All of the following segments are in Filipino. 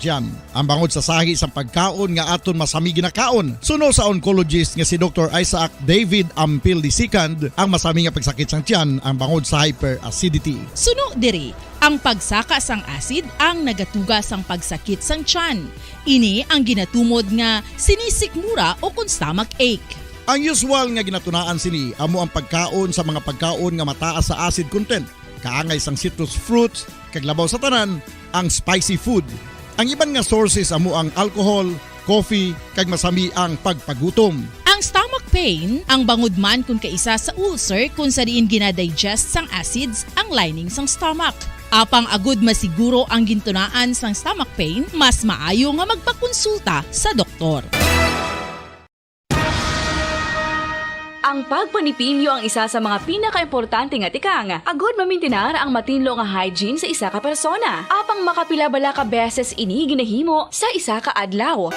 tiyan. Ang bangod sa sahi sa pagkaon nga aton masami ginakaon. Suno sa oncologist nga si Dr. Isaac David Ampil II, ang masami nga pagsakit sang tiyan ang bangod sa hyperacidity. Suno diri, ang pagsaka sang acid ang nagatuga sang pagsakit sang tiyan. Ini ang ginatumod nga sinisikmura o kung stomach ache. Ang usual nga ginatunaan sini amo ang pagkaon sa mga pagkaon nga mataas sa acid content, kaangay sang citrus fruits, kaglabaw sa tanan ang spicy food. Ang iban nga sources amo ang alcohol, coffee, kag masami ang pagpagutom. Ang stomach pain, ang bangod man kung kaisa sa ulcer kung sa diin ginadigest sang acids ang lining sang stomach. Apang agud masiguro ang gintunaan sang stomach pain, mas maayo nga magpakonsulta sa doktor. Ang pagpanipilyo ang isa sa mga pinaka-importante nga tikang. Agud mamintinar ang matinlo nga hygiene sa isa ka persona. Apang makapilabala ka beses ini ginahimo sa isa ka adlaw.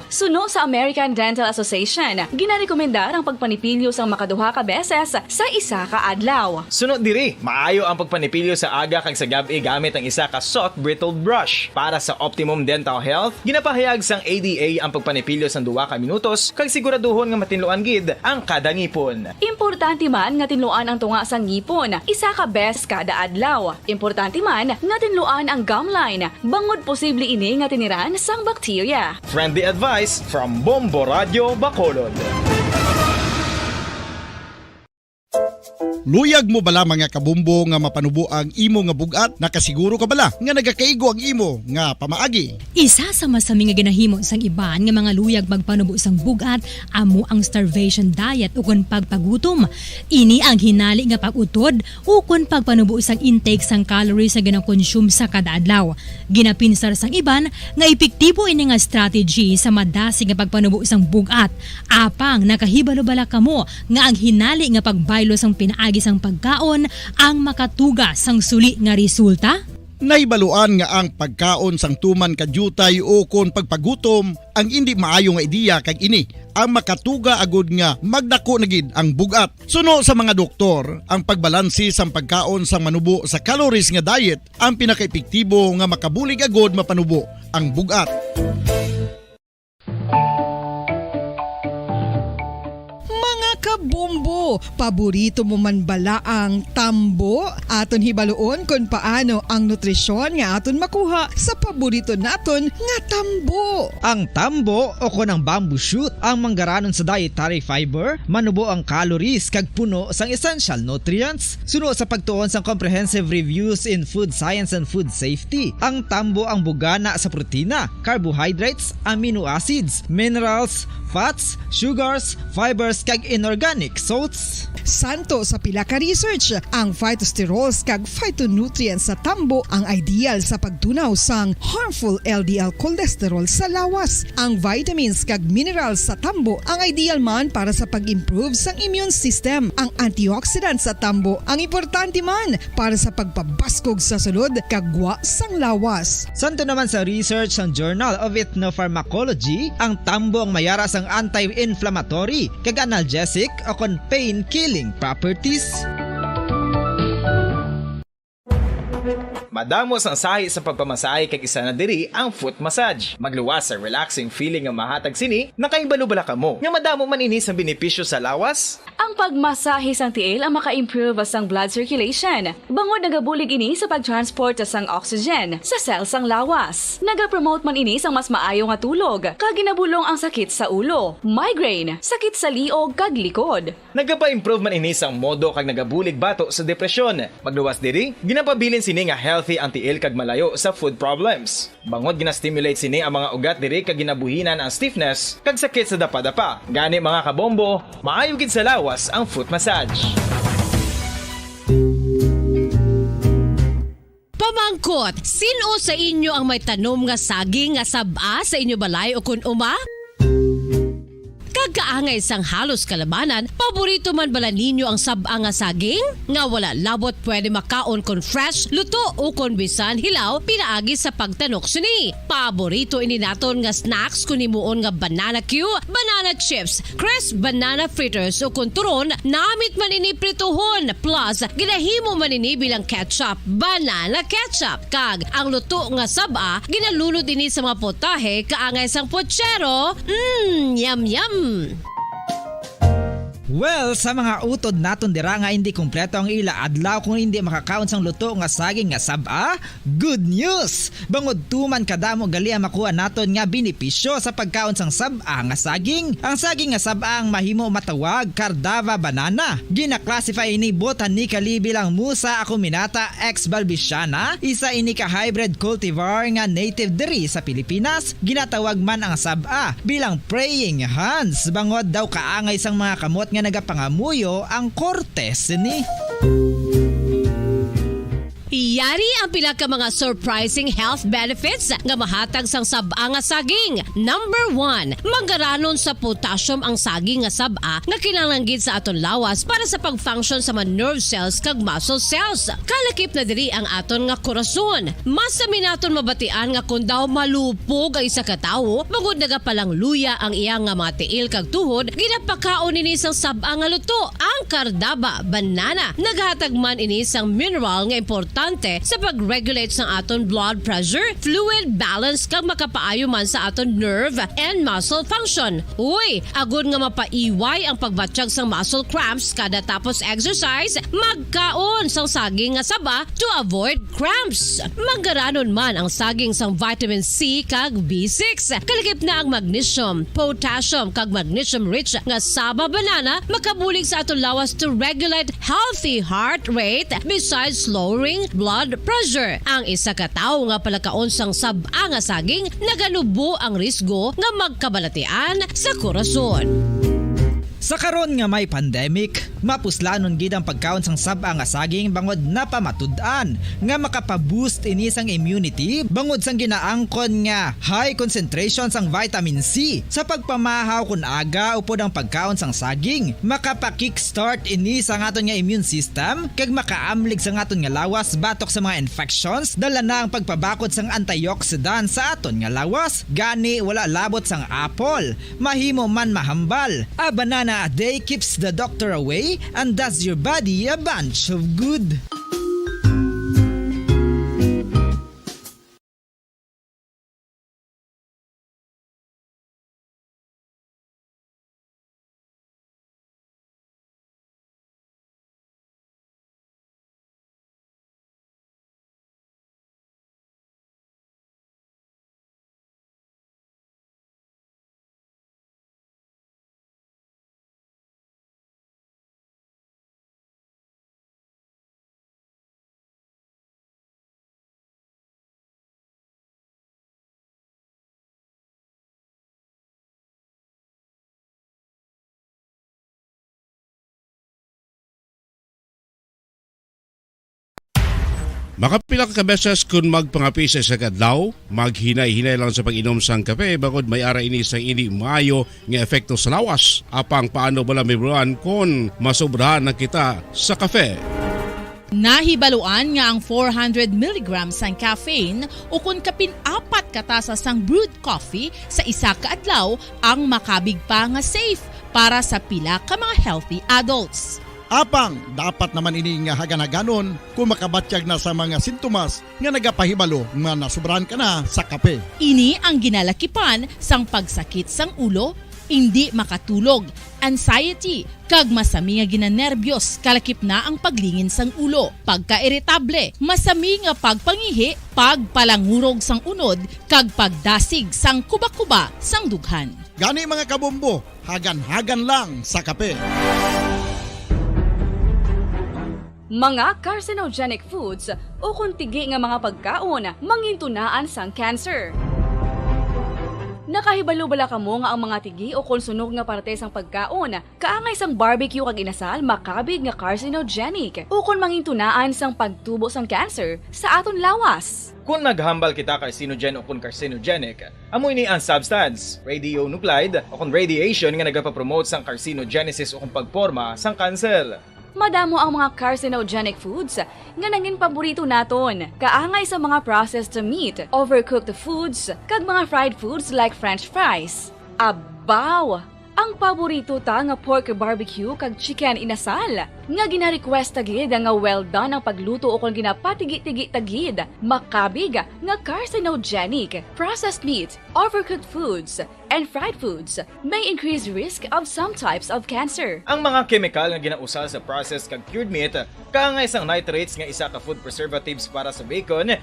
Suno sa American Dental Association, ginarekomendar ang pagpanipilyo sang makaduha ka beses sa isa ka adlaw. Sunod diri, maayo ang pagpanipilyo sa aga kag sa gabi gamit ang isa ka soft brittle brush. Para sa optimum dental health, ginapahayag sang ADA ang pagpanipilyo sang 2 ka minutos kag siguraduhon nga matinluan gid ang kada ngipon. Importante man nga tinluan ang tunga sang ngipon, isa ka beses kada adlaw. Importante man nga tinluan ang gum line, bangod posible ini nga tiniran sang bakterya. Friendly advice from Bombo Radio Bacolod. Luyag mo bala mga kabumbo nga mapanubo ang imo nga bugat? Nakasiguro ka bala nga nagakaigo ang imo nga pamaagi? Isa sa masami nga ginahimo sang iban nga mga luyag magpanubo sang bugat amo ang starvation diet ukon pagpagutom. Ini ang hinali nga pag-utod ukon pagpanubo sang intake sang calories nga gina-consume sa kada adlaw. Ginapinsar sang iban nga epektibo ini nga strategy sa madasi nga pagpanubo sang bugat. Apang nakahibalo-bala kamo nga ang hinali nga pagbaylo sang pinaagi sang pagkaon ang makatuga sang suli nga resulta? Naibaluan nga ang pagkaon sang tuman kadyutay o kon pagpagutom ang hindi maayo nga ideya kag ini ang makatuga agud nga magdako na gid ang bugat. Suno sa mga doktor, ang pagbalansi sang pagkaon sang manubo sa calories nga diet ang pinakaepektibo nga makabulig agud mapanubo ang bugat. Kabumbo, paborito mo man bala ang tambo? Aton hibaluon kung paano ang nutrisyon nga aton makuha sa paborito naton nga tambo. Ang tambo o kon ang bamboo shoot ang manggaranon sa dietary fiber, manubo ang calories kag puno sang essential nutrients. Suno sa pagtuon sang comprehensive reviews in food science and food safety, ang tambo ang bugana sa protina, carbohydrates, amino acids, minerals, fats, sugars, fibers kag inorganic salts. Santo sa pila ka research, ang phytosterols kag phytonutrients sa tambo ang ideal sa pagtunaw sang harmful LDL cholesterol sa lawas. Ang vitamins kag minerals sa tambo ang ideal man para sa pag-improve sang immune system. Ang antioxidants sa tambo ang importante man para sa pagpabaskog sa sulod kag gwa sang lawas. Santo naman sa research ng Journal of Ethnopharmacology, ang tambo ang mayara sang anti-inflammatory kag analgesic o kon pain-killing properties. Madamos ang sahi sa pagpamasahe kag isa na diri ang foot massage. Magluwas sa relaxing feeling nga mahatag sini, nakaibalo-bala ka mo. Nga madamo man ini sa benepisyo sa lawas. Ang pagmasahe sang tiil ang maka-improve sang blood circulation. Bangod nagabulig ini sa pag-transport sang oxygen sa cells sang lawas. Nagapromote man ini sang mas maayo nga tulog, kag ginabulong ang sakit sa ulo, migraine, sakit sa liog kag likod. Nagapa-improve man ini sang modo kag nagabulig bato sa depresyon. Magluwas diri, ginapabilin sini nga healthy ang tiil kag malayo sa food problems. Bangod gina-stimulate sini ang mga ugat diri kag ginabuhinan ang stiffness kag sakit sa dapa-dapa. Gani mga kabombo, maayo gid sa lawas ang foot massage. Pamangkot, sino sa inyo ang may tanom nga saging nga saba sa inyo balay o kun uma? Kagkaangay sang halos kalabanan, paborito man bala ninyo ang sab-a nga saging? Nga wala labot pwede makaon kon fresh, luto o kon bisan hilaw pinaagi sa pagtanok sini. Paborito ini naton nga snacks kun himuon nga banana Q, banana chips, crisp banana fritters o kun turon, namit man ini prituhon plus ginahimo man ini bilang ketchup, banana ketchup. Kag ang luto nga sab-a ginalunod ini sa mga potahe kaangay sang pochero. Yum yum. Well, sa mga utod naton dira nga hindi kumpleto ang ila adlaw kung hindi makakaon sang luto nga saging nga sab-a, good news! Bangod tuman kadamo gali ang makuha naton nga benepisyo sa pagkaon sang sab-a nga saging. Ang saging nga sab-a ang mahimo matawag Cardava banana. Gina-classify ini botanically bilang Musa acuminata ex balbisiana, isa ini ka hybrid cultivar nga native diri sa Pilipinas. Ginatawag man ang sab-a bilang praying hands. Bangod daw kaangay sang mga kamot nga nagapangamuyo ang kortes ni. Yari ang pila ka mga surprising health benefits nga mahatag sang sab-a nga saging. Number 1, manggaranon sa potassium ang saging nga sab-a nga kinahanglan gid sa aton lawas para sa pag-function sa mga nerve cells kag muscle cells. Kalakip na diri ang aton nga korason. Mas sa minaton mabatian nga kun daw malupog ang isa ka tawo, bangod nagapalang luya ang iyang nga mga tiil kag tuhod, ginapakaon ini sang sab-a nga luto, ang Cardava banana. Naghatag man ini sang mineral nga importante sa pag-regulate sa aton blood pressure, fluid balance kag makapaayo man sa aton nerve and muscle function. Uy, agud nga mapaiway ang pagbatsyag sang muscle cramps kada tapos exercise, magkaon sang saging nga saba to avoid cramps. Manggaranon man ang saging sang vitamin C kag B6. Kalakip na ang magnesium, potassium kag magnesium rich nga saba banana makabulig sa aton lawas to regulate healthy heart rate besides lowering blood pressure. Ang isa ka tawo nga palakaon sang sab-a nga saging naganubo ang risgo nga magkabalatian sa korason. Sa karon nga may pandemic, mapuslanon gid ang pagkaon sang sab-a nga saging bangod napamatud-an nga makapaboost ini sang immunity bangod sang ginaangkon nga high concentration sang vitamin C sa pagpamahaw kun aga upod ang pagkaon sang saging. Makapa-kickstart ini sa aton nga immune system kag makaamlig sa aton nga lawas batok sa mga infections, dala na ang pagpabakod sang antioxidant sa aton nga lawas. Gani wala labot sang apple, mahimo man mahambal. A banana a day keeps the doctor away and does your body a bunch of good. Makapila ka beses kung magpangapi sa isa kadlaw, maghinay-hinay lang sa pag-inom sang kape bagod may ara ini sang ini maayo nga epekto sa lawas. Apang paano bala mibruan kung masobrahan na kita sa kape? Nahibaluan nga ang 400 mg sang caffeine o kung kapin-apat katasa sang brewed coffee sa isa ka adlaw ang makabig pa nga safe para sa pila ka mga healthy adults. Apang, dapat naman ini nga hagan-haganon kung makabatsyag na sa mga sintomas nga nagapahibalo nga nasubrahan ka na sa kape. Ini ang ginalakipan sang pagsakit sang ulo, hindi makatulog, anxiety, kag masami nga ginanerbiyos, kalakip na ang paglingin sang ulo, pagka-irritable, masami nga pagpangihi, pagpalangurog sang unod, kag pagdasig sang kuba-kuba sang dughan. Gani mga kabombo, hagan-hagan lang sa kape. Mga carcinogenic foods o kuntigi nga mga pagkaon mangintunaan sang cancer. Nakahibalo bala kamo nga ang mga tigi o konsunog nga parte sang pagkaon kaangay sang barbecue kag inasal makabig nga carcinogenic o kon mangintunaan sang pagtubo sang cancer sa aton lawas. Kung naghambal kita carcinogen o kung carcinogenic, amoy ni ang substance, radionuclide o kung radiation nga nagapapromote sang carcinogenesis o kung pagporma sang cancer. Madamo ang mga carcinogenic foods nga nangin paborito naton. Kaangay sa mga processed meat, overcooked foods, kag mga fried foods like french fries. Abaw! Ang paborito ta nga pork barbecue kag chicken inasal. Nga gina-request tagid nga well done ang pagluto o kung ginapatigi-tigi tagid. Makabig nga carcinogenic, processed meat, overcooked foods, and fried foods may increase risk of some types of cancer. Ang mga chemical nga ginausal sa processed kag cured meat, kaangay sang nitrates nga isa ka food preservatives para sa bacon,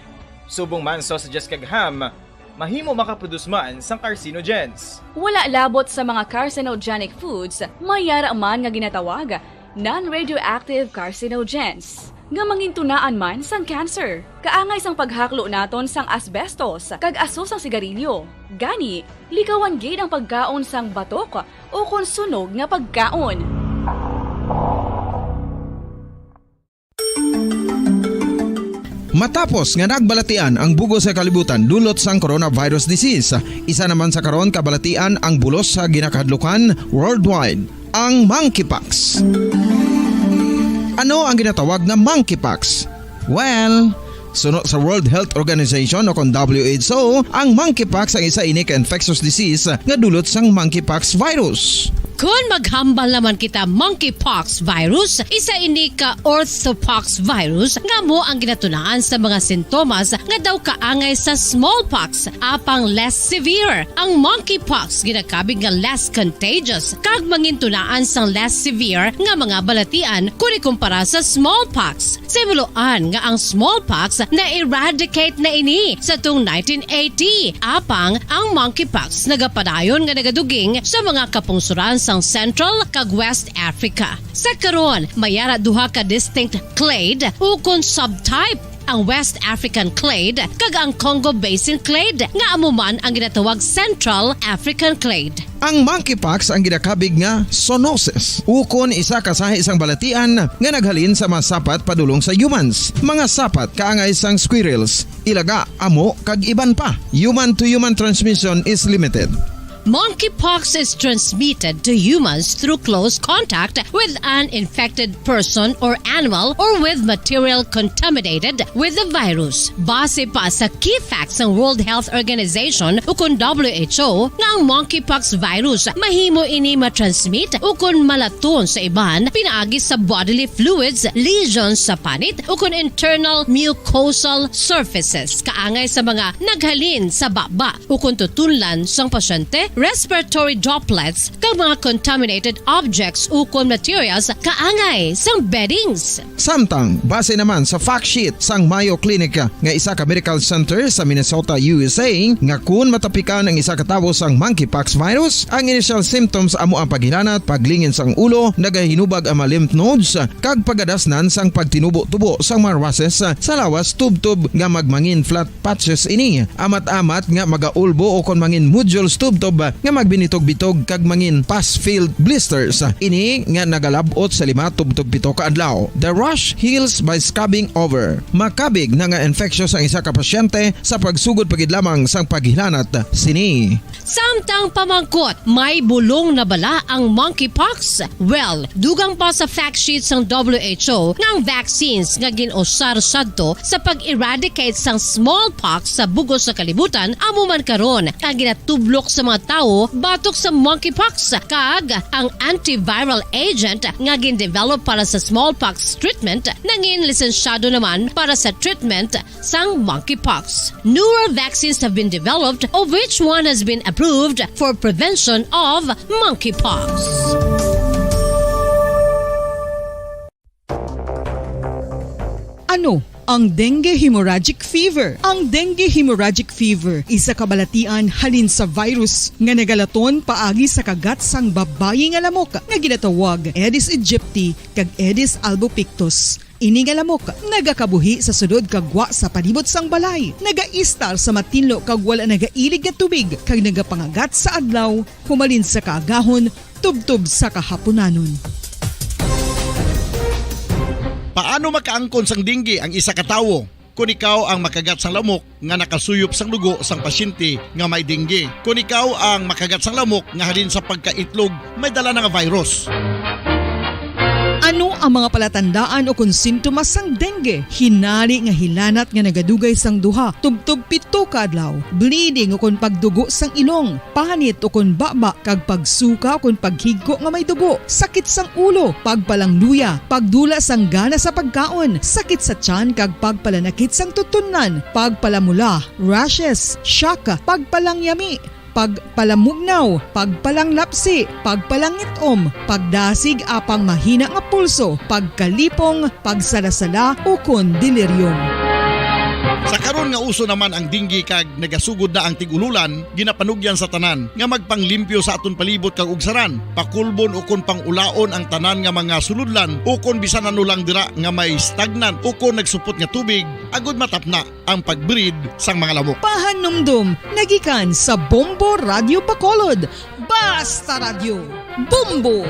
subong man sausages kag ham, mahimo makaproduce man sang carcinogens. Wala labot sa mga carcinogenic foods, mayara man nga ginatawag non-radioactive carcinogens nga mangintunaan man sang cancer. Kaangay sang paghaklo naton sang asbestos kag aso sang sigarilyo. Gani, likawan gid ang pagkaon sang batok o kon sunog nga pagkaon. Matapos nga nagbalatian ang bugos sa kalibutan dulot sang coronavirus disease, isa naman sa karon kabalatian ang bulos sa ginakahadlukan worldwide, ang monkeypox. Ano ang ginatawag na monkeypox? Well, sunod sa World Health Organization o kung WHO, ang monkeypox ang isa ini ka infectious disease nga dulot sang monkeypox virus. Kung maghambal naman kita monkeypox virus, isa ini ka orthopox virus nga mo ang ginatunaan sa mga sintomas nga daw kaangay sa smallpox, apang less severe. Ang monkeypox ginakabig nga less contagious kag mangintunaan sang less severe nga mga balatian kung ikumpara sa smallpox. Simuloan nga ang smallpox na eradicate na ini sa tung 1980, apang ang monkeypox nagapadayon nga nagaduging sa mga kapungsuran sa Central kag West Africa. Sa karon, mayara duha ka distinct clade o kon subtype, ang West African clade kag ang Congo Basin clade nga amuman ang ginatawag Central African clade. Ang monkeypox ang ginakabig nga zoonosis, ukon isa ka sa isang balatian nga naghalin sa mga sapat padulong sa humans. Mga sapat kaangay sang squirrels, ilaga, amo kag iban pa. Human to human transmission is limited. Monkeypox is transmitted to humans through close contact with an infected person or animal or with material contaminated with the virus. Base pa sa key facts ng World Health Organization o kung WHO nga ang monkeypox virus mahimo ini matransmit o kung malaton sa iban pinaagi sa bodily fluids, lesions sa panit o kung internal mucosal surfaces kaangay sa mga naghalin sa baba o kung tutunlan sang pasyente, respiratory droplets kag mga contaminated objects o kung materials kaangay sang beddings. Samtang, base naman sa fact sheet sang Mayo Clinic nga isa ka medical center sa Minnesota, USA, nga kung matapikan ang isa ka tawo sang monkeypox virus, ang initial symptoms amo ang paghilanat, paglingin sang ulo, nagahinubag ang mga lymph nodes, kag pagadasnan sang pagtinubo-tubo sang mga rashes sa lawas tubtob nga magmangin flat patches ini. Amat-amat nga magaulbo o kon mangin nodules tubtob nga magbinitog-bitog kag mangin pus-filled blisters. Ini nga nagalabot sa 5 tubtob 7 ka adlaw. The rash heals by scabbing over. Makabig na nga infectious ang isa ka pasyente sa pagsugod pagid lamang sang paghilanat sini. Samtang pamangkot, may bulong na bala ang monkeypox? Well, dugang pa sa fact sheets ng WHO nga ang vaccines nga ginusar sadto sa pag-eradicate sang smallpox sa bugos sa kalibutan amo man karon ang ginatublok sa mga tao batok sa monkeypox kag ang antiviral agent nga gin-develop para sa smallpox treatment nangin lisensyado naman para sa treatment sang monkeypox. Newer vaccines have been developed of which one has been approved for prevention of monkeypox. Ano ang dengue hemorrhagic fever? Ang dengue hemorrhagic fever isa ka balatian halin sa virus nga nagalaton paagi sa kagat sang babayi nga lamok nga ginatawag Aedes aegypti kag Aedes albopictus. Ini nga lamok nagakabuhi sa sudod kagwa sa palibot sang balay. Nagaistar sa matinlo kag wala nagailig nga tubig kag nagapangagat sa adlaw, humalin sa kaagahon, tubtob sa kahaponanon. Paano makaangkon sang dinggi ang isa ka tawo? Kung ikaw ang makagat sang lamok nga nakasuyop sang dugo sang pasyente nga may dinggi. Kung ikaw ang makagat sang lamok nga halin sa pagkaitlog may dala nga virus. Ano ang mga palatandaan o kung sintomas sang dengue? Hinali nga hilanat nga nagadugay sang duha, tubtob 7 ka adlaw, bleeding o kung pagdugo sang ilong, panit o kung baba, kag pagsuka o kung paghigko nga may dugo, sakit sang ulo, pagpalangluya, pagdula sang gana sa pagkaon, sakit sa tiyan kag pagpalanakit sang tutunan, pagpalamula, rashes, shock, pagpalangyami, pagpalamugnaw, pagpalanglapsi, pagpalangitom, pagdasig apang mahina nga pulso, pagkalipong, pagsalasala o kon delirium. Sa karon nga uso naman ang dinggi kag nagasugod na ang tigululan, ginapanugyan sa tanan nga magpanglimpyo sa aton palibot kag ugsaran, pakulbon o kon pangulaon ang tanan nga mga suludlan o kon bisan ano lang dira nga may stagnant o kon nagsupot nga tubig, agud matapna ang pagbreed sang mga lamok. Pahanumdum, nagikan sa Bombo Radio Bacolod. Basta Radio, Bombo!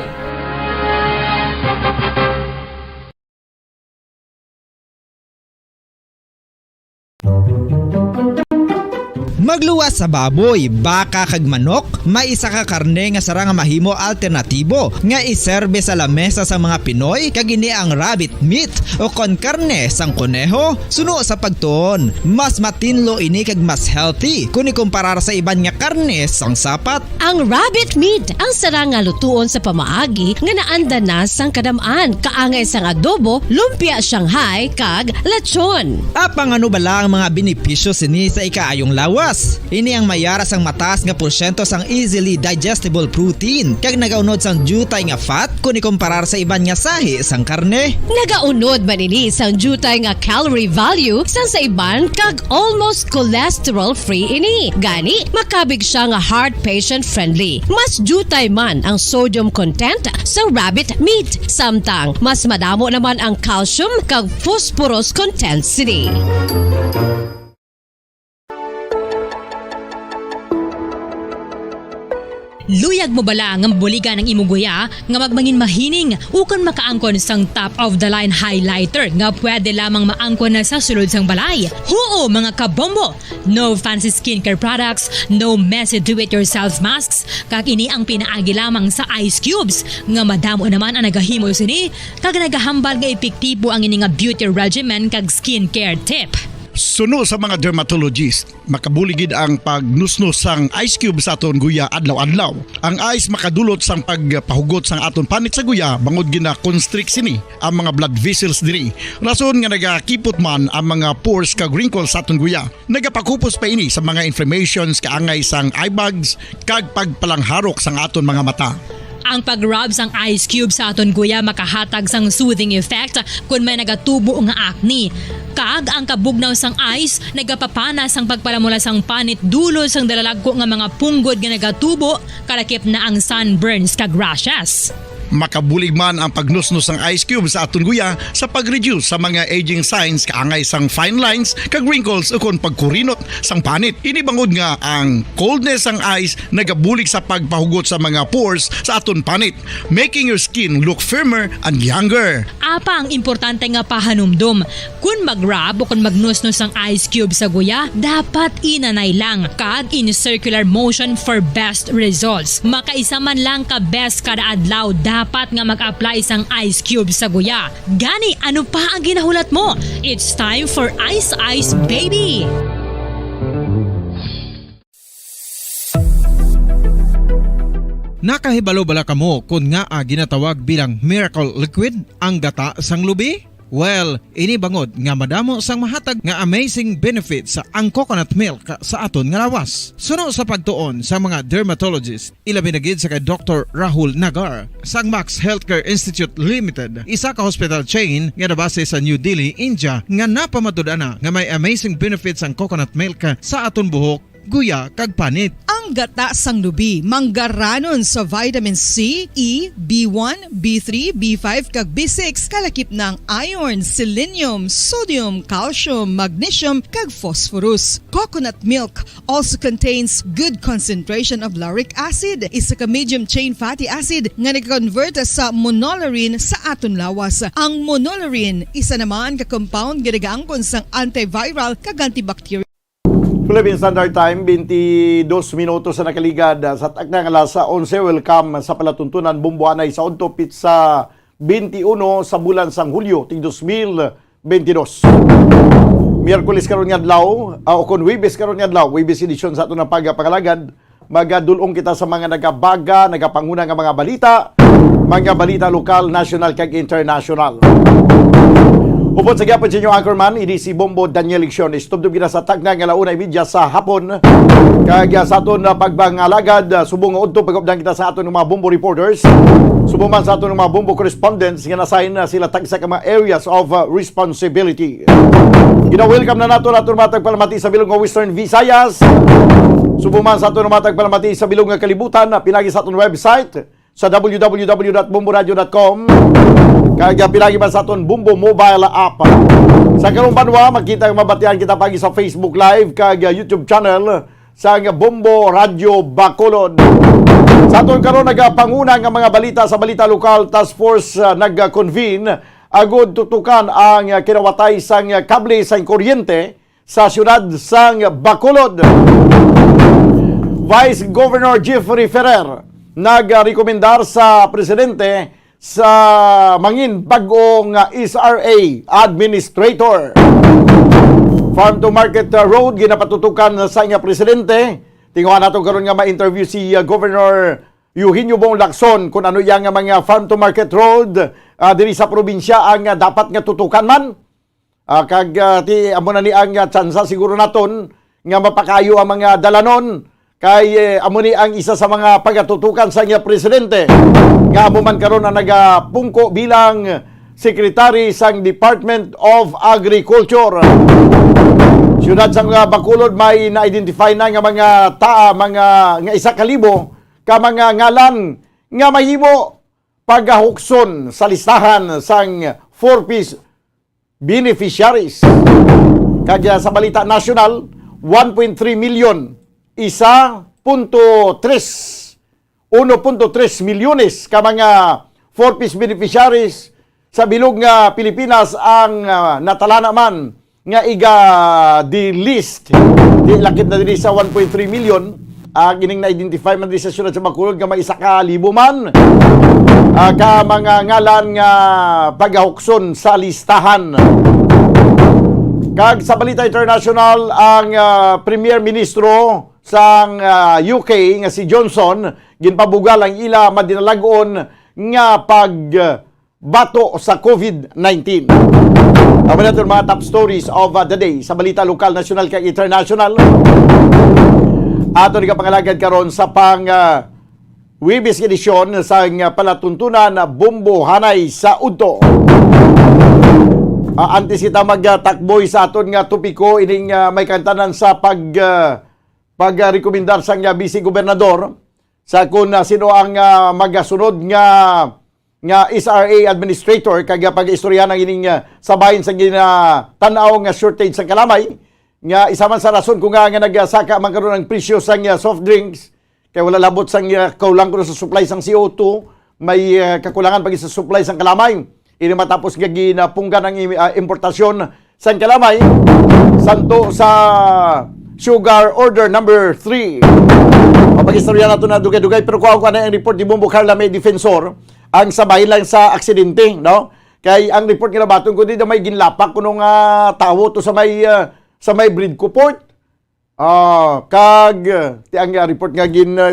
Magluwas sa baboy, baka kag manok, may isa ka karne nga sara nga mahimo alternatibo nga iserbe sa lamesa sa mga Pinoy kag ini ang rabbit meat o kon karne sang koneho. Suno sa pagtuon, mas matinlo ini kag mas healthy kung ikumparar sa iban nga karne sang sapat. Ang rabbit meat ang sara nga lutuon sa pamaagi nga naanda na sang kadamaan, kaangay sang adobo, lumpia Shanghai kag lechon. Apang ano bala ang mga benepisyo sini sa ikaayong lawas? Ini ang mayara sang mataas nga porsyento sang easily digestible protein kag nagaunod sang jutay nga fat kung ikumparar sa iban nga sahi sang karne. Nagaunod man ini sang jutay nga calorie value sang sa iban kag almost cholesterol free ini. Gani makabig siya nga heart patient friendly. Mas jutay man ang sodium content sa rabbit meat, samtang mas madamo naman ang calcium kag phosphorus content sini. Luyag mo bala nga buligan ng imuguya nga magmangin mahining ukon makaangkon sang top of the line highlighter nga pwede lamang maangkon na sa sulod sang balay. Huo mga kabombo! No fancy skincare products, no messy do-it-yourself masks, kag ini ang pinaagi lamang sa ice cubes nga madamo naman ang nagahimo sini kag nagahambal nga epektibo ang ini nga beauty regimen kag skincare tip. Suno sa mga dermatologist, makabuligid ang pagnusnos sang ice cube sa aton guya adlaw-adlaw. Ang ice makadulot sang pagpahugot sang aton panit sa guya bangod gina-constrict sini ang mga blood vessels diri. Rason nga nagakipot man ang mga pores kag wrinkles sa aton guya. Nagapakupos pa ini sa mga inflammations kaangay sang eye bags kag pagpalangharok sang aton mga mata. Ang pag-rub sang ice cube sa aton guya makahatag sang soothing effect kung may nagatubo nga acne. Kag ang kabugnaw sang ice nagapapana sang pagpalamula sang panit dulo sang dalalagko nga mga punggod nga nagatubo kalakip na ang sunburns kag rashes. Makabulig man ang pagnusnos ng ice cube sa aton guya sa pag-reduce sa mga aging signs kaangay sang fine lines kag wrinkles o kon pagkurinot sang panit. Ini bangod nga ang coldness sang ice nagabulig sa pagpahugot sa mga pores sa aton panit, making your skin look firmer and younger. Apa ang importante nga pahanumdum, kung mag-rub o kung magnusnos ang ice cube sa guya, dapat inanay lang kag in circular motion for best results. Makaisa man lang ka best kada adlaw, dapat nga mag-apply sang ice cube sa guya. Gani, ano pa ang ginahulat mo? It's time for Ice Ice Baby! Nakahibalo bala kamo kung nga ginatawag bilang miracle liquid ang gata sang lubi? Well, ini bangod nga madamo sang mahatag nga amazing benefit sa ang coconut milk sa aton nga lawas. Suno sa pagtuon sa mga dermatologist, ilabi na gid sa kay Dr. Rahul Nagar sang Max Healthcare Institute Limited, isa ka hospital chain nga nabase sa New Delhi, India, nga napamatud-ana nga may amazing benefits ang coconut milk sa aton buhok, guya kag panit. Ang ang gata sang lubi, manggaranon sa vitamin C, E, B1, B3, B5 kag B6 kalakip ng iron, selenium, sodium, calcium, magnesium kag phosphorus. Coconut milk also contains good concentration of lauric acid, isa ka medium chain fatty acid nga nag-convert sa monolaurin sa aton lawas. Ang monolaurin isa naman ka compound ginagamit sang antiviral kag antibacterial. Philippine Standard Time, 22 minutos sa nakaligad sa taknang alas 11. Welcome sa palatuntunan bumbuanay sa Odto Pizza 21 sa bulan sang Hulyo ting 2022. Miyerkules karon nga adlaw o kon Huwebes karon nga adlaw, Huwebes edition sa aton nga pagpangalagad. Magadulong kita sa mga nagabaga, nagapanguna nga mga balita lokal, national kag international. Upod sa gyapon sa inyo anchorman, idi si Bombo Daniel Lecciones. Tubdub kita sa tagnang nga launay media sa hapon. Kag sa aton pagbangalagad, subong udto pagupdan kita sa aton mga Bombo reporters. Subong man sa aton mga Bombo correspondents nga nasign sila tagsa ka mga areas of responsibility. Gina-welcome na nato aton mga tagpalamati sa bilog nga Western Visayas. Subong man sa aton mga tagpalamati sa bilog nga kalibutan, pinagi sa aton website sa www.bomboradio.com. Kaya pinagi man sa aton Bumbo mobile app. Sa karong banwa, magkita mabatian kita pagi sa Facebook Live kag YouTube channel sa Bumbo Radio Bacolod. Sa aton karon nagapanguna nga mga balita sa balita lokal, Task Force nag-convene agud tutukan ang kinawatay sang kable sang kuryente sa syudad sang Bacolod. Vice Governor Jeffrey Ferrer nagrekomendar sa presidente sa mangin bagong SRA administrator. Farm to Market Road ginapatutukan sa inya presidente. Tinguhan nato karon nga ma-interview si Governor Eugenio Bong Lacson kung ano yang mga Farm to Market Road diri sa probinsya ang dapat nga tutukan man. Kag amo na ni ang tsansa siguro naton nga mapakayo ang mga dalanon. Kay amo ni ang isa sa mga pagatutukan sa niya presidente nga amo man karon ang nagapungko bilang secretary sang Department of Agriculture. Siyudad sang Bacolod may na-identify na nga mga mga nga 1,000 ka mga ngalan nga mahimo pagahukson sa listahan sang 4-piece beneficiaries. Kaya sa balita national, 1.3 million 1.3 milyones ka mga 4-piece beneficiaries sa bilog nga Pilipinas ang natala naman nga iga-delist. Di lakit na din sa 1.3 million. Gining na-identify man din sa syudad sa Bacolod nga may 1,000 man ka mga ngalan nga pagahukson sa listahan. Kag sa balita international, ang Premier Ministro sang UK nga si Johnson ginpabugal ang ila madinalagon nga pagbato sa COVID-19. Amo naton mga top stories of the day sa balita lokal, national kag international. Ato ni kapangalagad karon sa Huwebes edisyon sa palatuntunan Bumbo Hanay sa Udto. Antes kita magtakboy sa aton nga topiko ining may kantanan sa pagrekomendar sang vice gobernador sa kung sino ang magasunod nga SRA administrator kag pag-istorya ng ining sabahin sa ginatanaw nga shortage sa kalamay nga isa man sa rason kung nga nagsaka man karon ang presyo sang soft drinks kay wala labot sang kaulang ko sa supply sang CO2, may kakulangan pag sa supply sang kalamay. Ini matapos nga ginapunggan ang importasyon sang kalamay santo sa Sugar Order number 3. Mapag-istorya nato na dugay-dugay pero kuha ko na ang report ni Bombo Carla May Defensor ang sabahin lang sa aksidente, no? Kay ang report nga nabaton ko dito may ginlapak kuno nga tawo to sa may Bridco Port. Kag ti ang report nga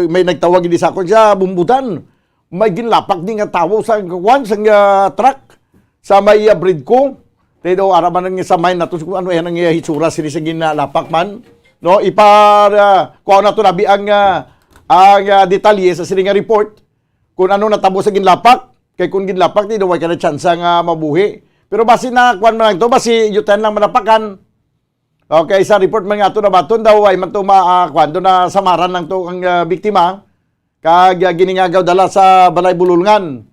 may nagtawag di sa akon sa bumbutan. May ginlapak din nga tawo sa truck sa may Bridco. Pero araman nga sa may nato ano yan ang hitsura sini sa ginlapak man. No, kuha na to nabi ang detalye sa sining report kung ano natabo sa ginlapak. Kay kung ginlapak di way ka na chance nga mabuhi. Pero basi na kuan man lang to, basi yutan lang manapakan. Okay, sa report mga ato na baton daw ay matuma kwando na samaran lang to ang biktima kag giningagaw dala sa balay bululngan.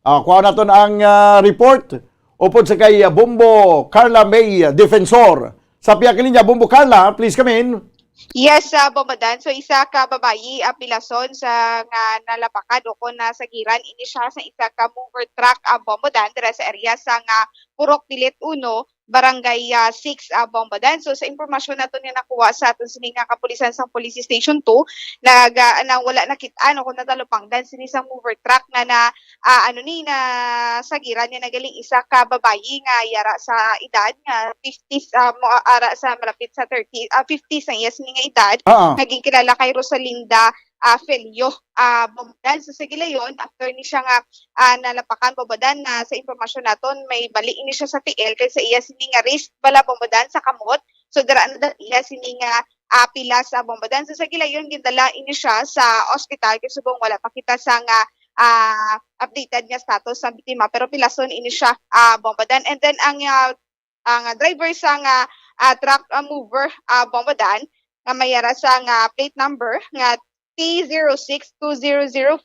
Kuha na to ang report upod sa kay Bombo Carla May Defensor. Sa piyakilinya Bombo Carla, please come in. Yes, Bomadan. So isa ka babayi apilason sa nga nalapakan o kung nasagiran ini siya sa isa ka mover truck Bomadan dira sa area sa nga Purok Pilit 1, Barangay 6 Bomadan. So sa impormasyon nato niya nakuha sa aton sini nga kapulisan sa Police Station 2 na wala nakitaan o kung natalupangdan sini sa mover truck nga na na sagiran niya nagaling isa ka babayi nga yara sa edad nga 50s ara sa malapit sa 50s ang yes nga edad, naging kilala kay Rosalinda Felio Bomadan. So sa gilayon, after ni siya nga nalapakan Bomadan na sa impormasyon naton may bali ini siya sa TL kay sa iya sini nga risk bala Bomadan sa kamot. So dira na iya sini nga pila sa Bomadan. So sa gilayon gindala ini siya sa ospital kay subong wala pa kita sa nga updated nga status sa biktima pero pilason ini siya Bomadan. And then ang driver sa nga truck mover Bomadan nga mayara sa nga plate number nga T062004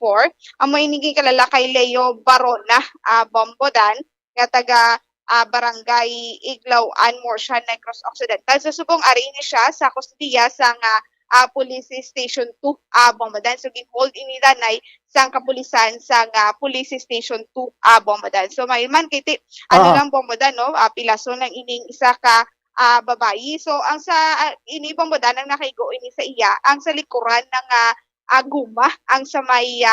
amo iniging kalala kay Leo Barona Bomadan nga taga barangay Iglauan Morshan Negros Occidental. So subong ari ni siya sa kustodiya sa nga Police Station 2 Bomadan. So ginhold ini danay sa kapulisan sa nga Police Station 2 Bomadan. So may man kay lang Bomadan no pilason lang ining isa ka babayi. So ang sa ini Bomadan ang nakaigo ini sa iya ang sa likuran ng guma ang sa may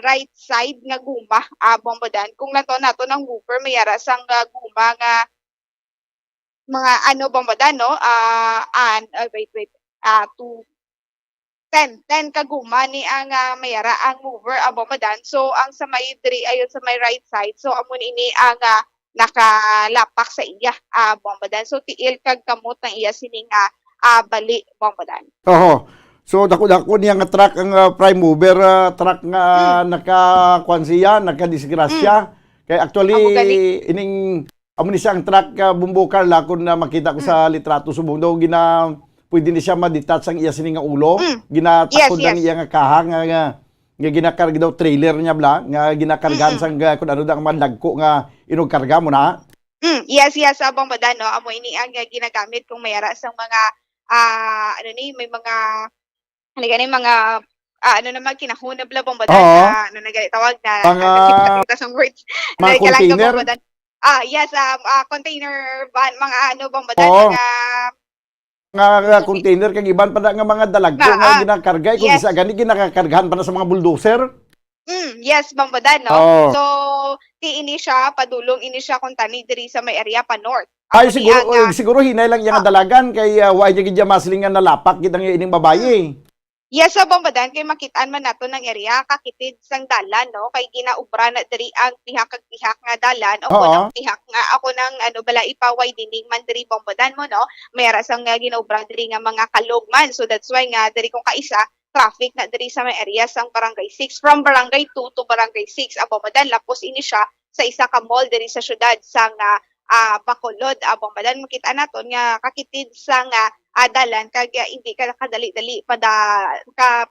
right side nga guma Bomadan. Kung nato ng mover mayara sang guma nga mga Bomadan no wait 10 ka guma ni ang mayara ang mover Bomadan. So ang sa may diri ayon sa may right side so amon ini ang nakalapak sa iya Bomadan. So tiil kag kamot ng iya sining bali Bomadan. So dako-dako niya nga truck ang prime mover truck nga nakakuan siya, nakadisgrasya. Kay actually ining amo ni siya ang truck Bombo Carla kun makita ko sa litrato subong daw pwede ni siya ma-detach ang iya sining nga ulo. Ginatakod lang iya nga kaha nga ginakarga daw trailer niya bla nga ginakargahan sang kun ano dang madagko nga inugkarga mo na. Yes Bomadan no amo ini ang ginagamit kung mayara sang mga may mga mga naman kinahuna bla Bomadan tawag na sang words mga container container van mga Bomadan nga container kag iban pa nga mga dalagko nga ginakarga kung isa gani ginakakargahan pa na sa mga bulldozer. Yes Bomadan no. So ini siya padulong ini siya kung tani diri sa may area pa north. Ay siguro hinay lang yang dalagan kay wa gid maslingan na lapak gid ang ining babaye. Yes, Bomadan kay makitaan man nato ng area kakitid sang dalan no kay ginaubra na diri ang pihak kag pihak nga dalan o kunang pihak nga ako nang bala ipaway dining man diri Bomadan mo no mayara sang ginaubra diri nga mga kalugman. So that's why nga diri kung kaisa traffic na diri sa may area sang Barangay 6 from Barangay 2 to Barangay 6 Bomadan lapos ini siya sa isa ka mall diri sa syudad sang Bacolod Bomadan makita naton nga kakitid sang dalan kag hindi ka kadali-dali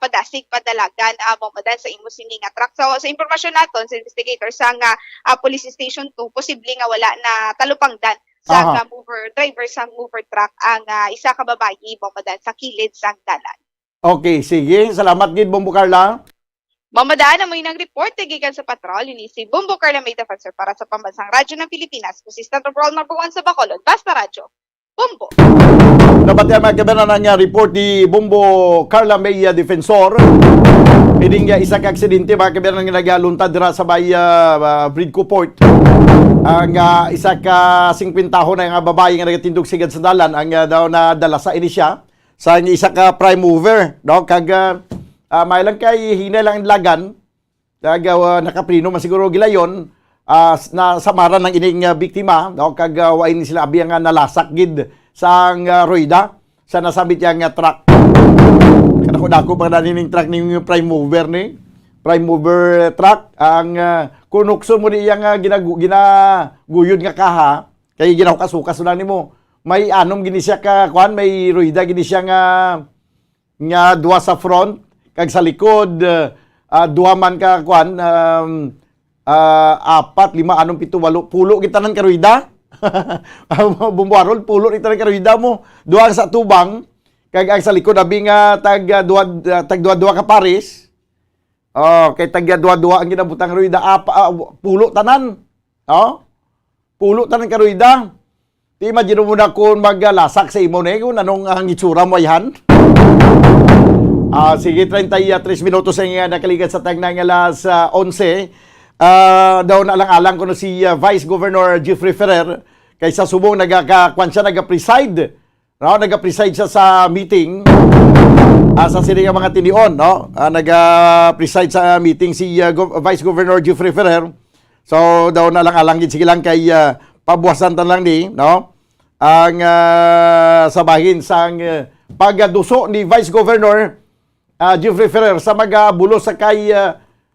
padasig padalagan Bomadan sa imo sini nga truck. So sa impormasyon naton sa investigator sa nga Police Station 2 posible nga wala na talupangdan sa driver sa mover truck ang isa ka babayi Bomadan sa kilid sang dalan. Okay, sige. Salamat gid Bombo Carla. Bomadan na mo nag-report gikan sa patrol ni si Bombo Carla May Defensor para sa Pambansang Radyo ng Pilipinas. Consistent overall number 1 sa Bacolod. Basta Radyo. Bombo. Dapat yung magkabana ng report ni Bombo Carla May Defensor. Ining isa ka aksidente magkabana ng nagaluntad dira sa bay Bridco Port. Ang isa ka 50 tahon na nga babae nga nagatindog sigad sa dalan ang daw na dala sa inisya sa isa ka prime mover. No? Kag may lang kay hinay lang lagan kag nakaprino man siguro gilayon na samaran ng ining biktima no kag wain sila abi nga nalasak gid sang roida sa nasabit yang truck kadako-dako pa ning truck ning prime mover ni prime mover truck ang kunukso mo ni yang ginaguyod nga kaha kay ginakasukas na nimo may anom gini siya ka kuan, may ruida gini siya nga duwa sa front kag sa likod duha man ka kuan 4, 5, 6, 7, 8 pulo gitanan ka ruida. Bumbuarol pulo gitanan ka ruida mo. Duha sa tubang kag ang sa likod abi nga tag duwa ka pares. Kay tag duwa ang ginabutang ruida pulo tanan. Pulo tanan ka ruida. Di imagine mo na kung maglasak sa imo na kung anong ang itsura mo ayhan. Sige, 33 minutos ang nakaligat sa tagnang alas 11. Daw na alang-alang ko na si Vice Governor Jeffrey Ferrer kaysa subong nag-preside. Nag-preside siya sa meeting sa sining mga tinion. Nag-preside sa meeting si Vice Governor Jeffrey Ferrer. So, daw na alang-alang sige lang kay pabuwasan tan lang ni, ang sabahin sang pagduso ni Vice Governor Jeffrey Ferrer sa magabulos sa kay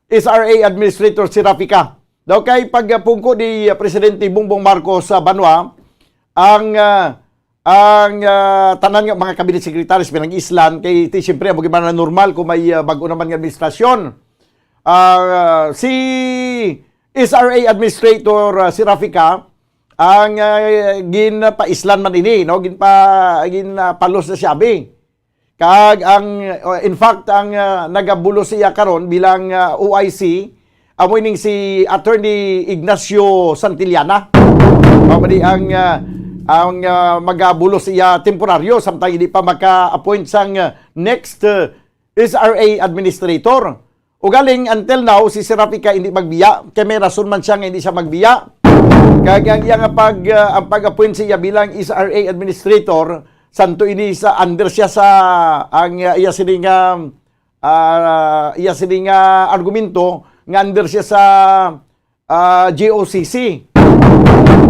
SRA Administrator si Rafica. Daw kay pagpungko ni Presidente Bongbong Marcos sa Banwa, ang tanan nga mga cabinet secretaries pinang islan kay siyempre magiging normal kung may bago naman nga administrasyon. Si SRA Administrator si Rafica ang ginpaislan man ini, ginpalos na siyabi. Kag in fact ang nagabulos siya karon bilang OIC amo ning si Attorney Ignacio Santillana. Mabadi ang magabulos siya temporaryo samtang hindi pa maka-appoint sang next SRA administrator. Ugaling until now si Rafica hindi magbiya, kay may rason man siya nga hindi siya magbiya. Kag ang iyang pag-appoint siya bilang SRA administrator santo ini sa under siya sa ang iya sining argumento nga under siya sa GOCC.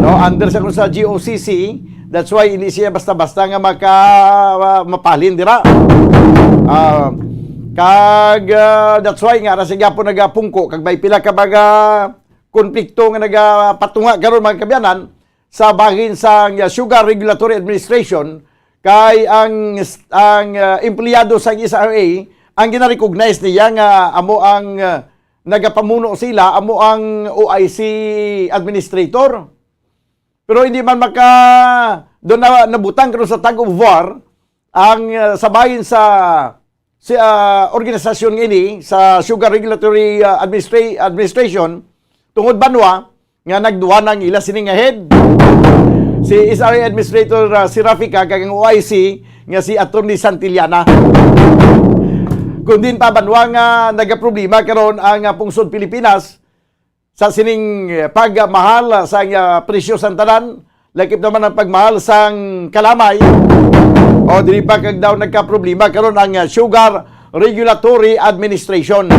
Under siya sa GOCC, that's why hindi siya basta-basta nga mapalin dira. That's why nga ra siya po nagapungko kag may pila ka baga konflikto nga nagapatunga karon mga kabyanan sa bagin sa Sugar Regulatory Administration. Kay ang empleyado sa SRA ang gina-recognize niya nga amo ang nagapamuno sila, amo ang OIC administrator. Pero hindi man doon na nabutang karon sa tug of war ang sabayin sa organisasyon ini sa Sugar Regulatory Administration tungod Banwa nga nagduwa ng ila sining head. Si SRA Administrator si Rafica kag ang OIC nga si Attorney Santillana. Kung din pa Banwa nga nagaproblema karon ang pungsod Pilipinas sa sining pagmahal sa presyo sang tanan, lakip naman ang pagmahal sang kalamay. O dili pa kag daw nagka-problema karon ang Sugar Regulatory Administration.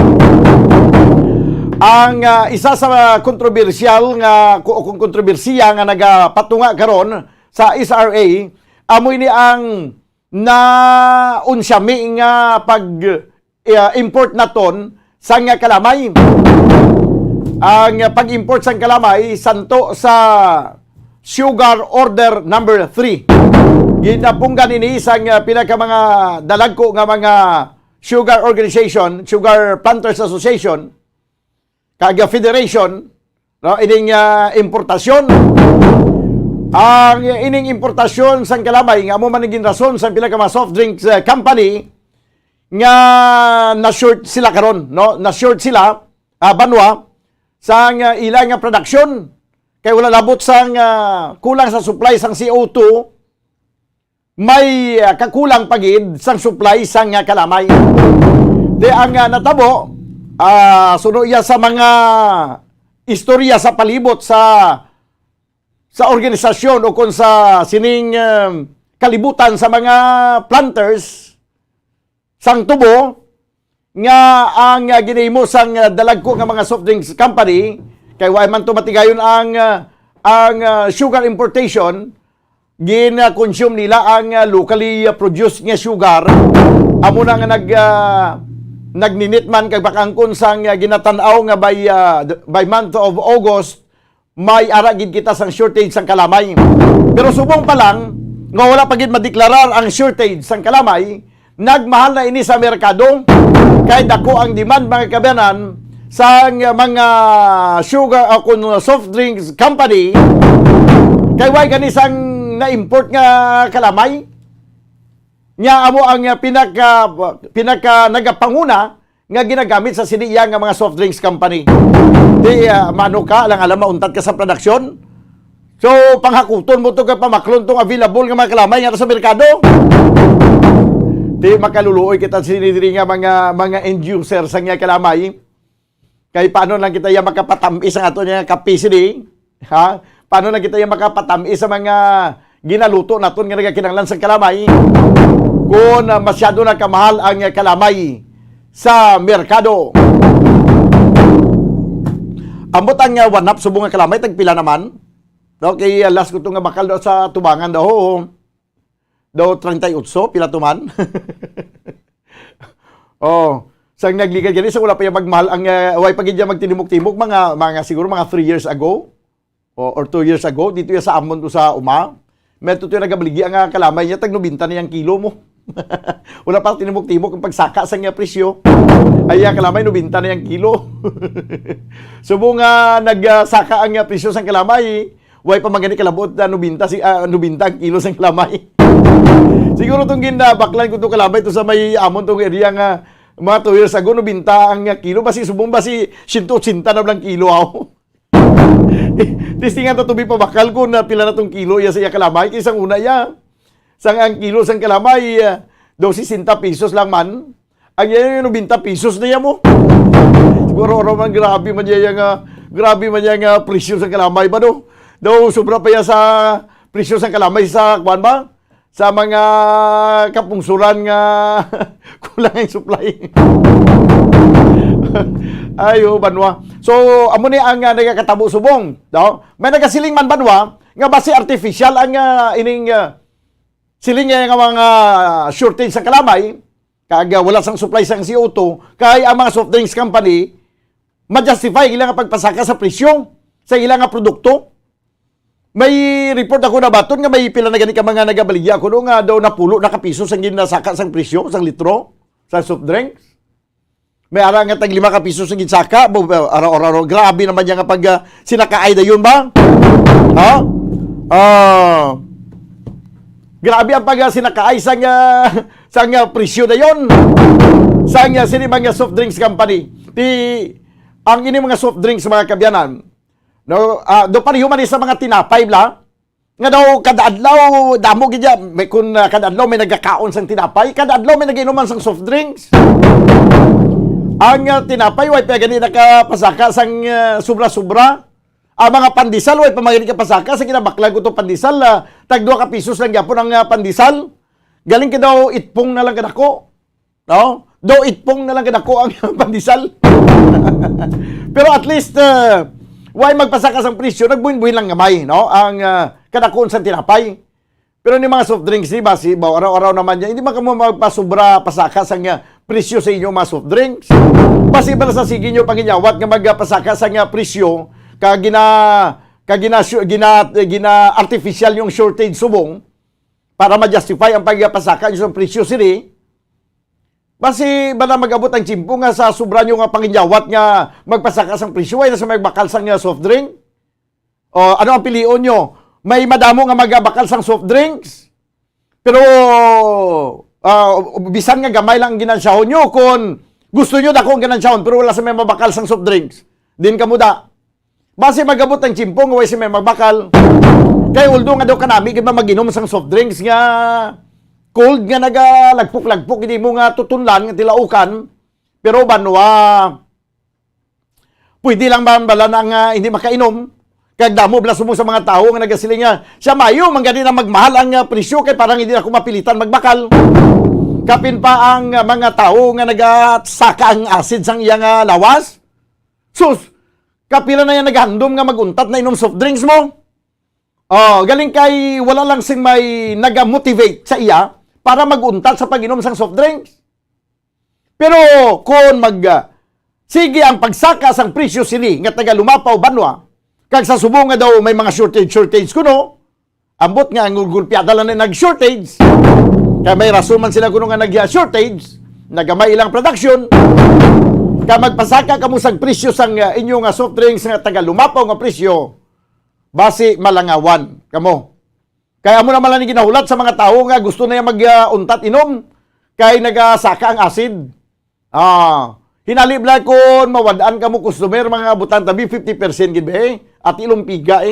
Ang isa sa kontrobersyal nga kung kontrobersiya nga nagapatunga karon sa SRA amoy ni ang naunsyami nga pag-import naton sa nga kalamay. Ang pag-import sang kalamay santo sa Sugar Order number 3. Ginapunggan ini sang pinaka mga dalagko nga mga sugar organization, Sugar Planters Association, kag federation, ining importasyon. Ang ining importasyon sang kalamay nga mo man naging rason sa pila ka mga soft drinks company nga na-short sila karon, na-short sila Banwa sang ilang nga production kay wala labot sang kulang sa supply sang CO2, may kakulang pagid sang supply sang kalamay. Di ang natabo suno iya sa mga istorya sa palibot sa organisasyon o kung sa sining kalibutan sa mga planters sang tubo nga ang ginahimo sang dalagko nga mga soft drinks company kay way man tumatigayon ang sugar importation, gina-consume nila ang locally produced nga sugar. Amo na nga nagninit man kag bakangkon sang ginatan-aw nga by month of August may ara gid kita sang shortage sang kalamay. Pero subong pa lang nga wala pa gid madeklarar ang shortage sang kalamay, nagmahal na ini sa merkado kay dako ang demand mga kabayanan sa mga sugar o soft drinks company kay way gani sang na-import nga kalamay nya amo ang pinaka nagapanguna nga ginagamit sa siniya nga mga soft drinks company. Di mano ka lang alam mauntat ka sa production. So panghakuton mo to kay pamaklon tong available nga mga kalamay nga sa merkado. Di makaluluoy kita sinidiri nga mga end user sa nga kalamay. Kay paano lang kita makapatamis ang ato nga kapisili, ha? Paano lang kita makapatamis sa mga ginaluto naton nga nagakinahanglan sa kalamay kung masyado na kamahal ang kalamay sa merkado. Ambot ang one-up subong nga kalamay tagpila naman. Okay, last ko nga bakal do sa tubangan daw 38 pila tuman. Oh, sang nagligad gani sa wala pa magmahal ang way pagidya magtinimok-timok mga siguro mga 3 years ago or 2 years ago dito ya sa amon to sa uma. Meto to nagabaligi ang kalamay niya tag 90 niyang kilo mo. Wala pa tinimok-timok ang pagsaka sa nga presyo. Ay kalamay 90 niyang kilo. Subong nagsaka ang presyo sa kalamay, way pa magani kalabot na 90 ang kilo sa kalamay. Siguro tong ginabaklan ko to kalamay to sa may amon tong area nga mga 2 years ago 90 ang kilo basi subong basi 180 na lang kilo aw. Tistingan to tubi pa bakal ko na pila na tong kilo ya sa kalamay kisang una ya. Sang ang kilo sang kalamay 60 pesos lang man. Ang yan 90 pesos na yan mo. Siguro man grabe man yang presyo sa kalamay ba do? Daw sobra pa ya sa presyo sa kalamay sa kuan ba? Sa mga kapungsuran nga kulang ang supply. Ayo banwa. So amo ni ang nagakatabo subong, no? May nagasiling man banwa nga base artificial ang ining siling nga mga shortage sa kalamay kag wala sang supply sang CO2 kay ang mga soft drinks company ma-justify ilang pagpasaka sa presyo sa ilang produkto. May report ako na baton nga may pila na gani ka mga nagabaligya ko nga daw napulo na kapiso sang ginasaka sang presyo sang litro sa soft drinks. May ara nga tag 5 ka piso sang ginsaka, araw-araw grabe naman yang pag sinakaay dayon ba? Ha? Grabe ang pag sinakaay sang presyo dayon. Sang sini mga soft drinks company. Ang ini mga soft drinks mga kabyanan. No, do pareho man sa mga tinapay bla. Nga daw kada adlaw damo gid may kun kada adlaw may nagakaon sang tinapay, kada adlaw may nagiinuman sang soft drinks. Ang tinapay way pa gani nakapasaka sang sobra-sobra. Ang mga pandesal way pa magani kapasaka sa kinabaklan ko to pandesal tag 2 ka pisos lang gyapon ang pandesal. Galing ka daw itpong na lang kadako. No? Do itpong na lang kadako ang pandesal. Pero at least way magpasaka sang presyo, nagbuhin-buhin lang gamay, no? Ang kadakon sa tinapay. Pero ni mga soft drinks, di ba? Araw-araw naman yan, hindi man kamo magpasobra pasaka sang presyo sa inyong mga soft drinks. Basi ba sa sige nyo panginyawat nga magpasaka sang presyo, gina artificial yung shortage subong para ma-justify ang pagpasaka nyo sa presyo sini. Basi ba na mag-abot ang tsimpo nga sa sobra nyo nga panginyawat nga magpasaka sang presyo ay nasa magbakal sang soft drink? O ano ang pilion nyo? May madamo nga magbakal sang soft drinks? Pero bisan nga gamay lang ang ginansyahon nyo kung gusto nyo dako ang ginansyahon pero wala sa may mabakal sang soft drinks. Din kamuda. Basi mag-abot ang tsimpo nga way sa may magbakal. Kaya uldo nga daw kanami kaya mag-inom sang soft drinks nga cold nga nagalagpok-lagpok, hindi mo nga tutunlan, nga tilaukan, pero banwa, pwede lang ba bala na hindi makainom, kaya damo blas mo sa mga tao nga nagasiling nga, siya mayo, manggani na magmahal ang presyo, kaya parang hindi na ako mapilitan magbakal. Kapin pa ang mga tao nga nagasaka ang acid sang iyang lawas. Sus, kapila na yan naghandom nga maguntat na inom soft drinks mo. Galing kay wala lang sing may nag-motivate sa iya, para maguntat sa pag-inom sang soft drinks. Pero kung sige ang pagsaka sang presyo sini nga taga lumapaw banwa, kag sa subong nga daw may mga shortage kuno, Ambot nga ang gulpiada lang na nag-shortage. Kaya may rason man sila kuno nga nag-shortage, nagamay ilang production. Kaya magpasaka kamo sang presyo sang inyong soft drinks nga taga lumapaw nga presyo, base malangawan kamo. Kaya amo naman lang ni ginahulat sa mga tao nga gusto na mag-untat inom kay nagasaka ang acid. Hinalib lang kung mawadaan ka mo customer, mga butan tabi, 50% gid ba at ilumpiga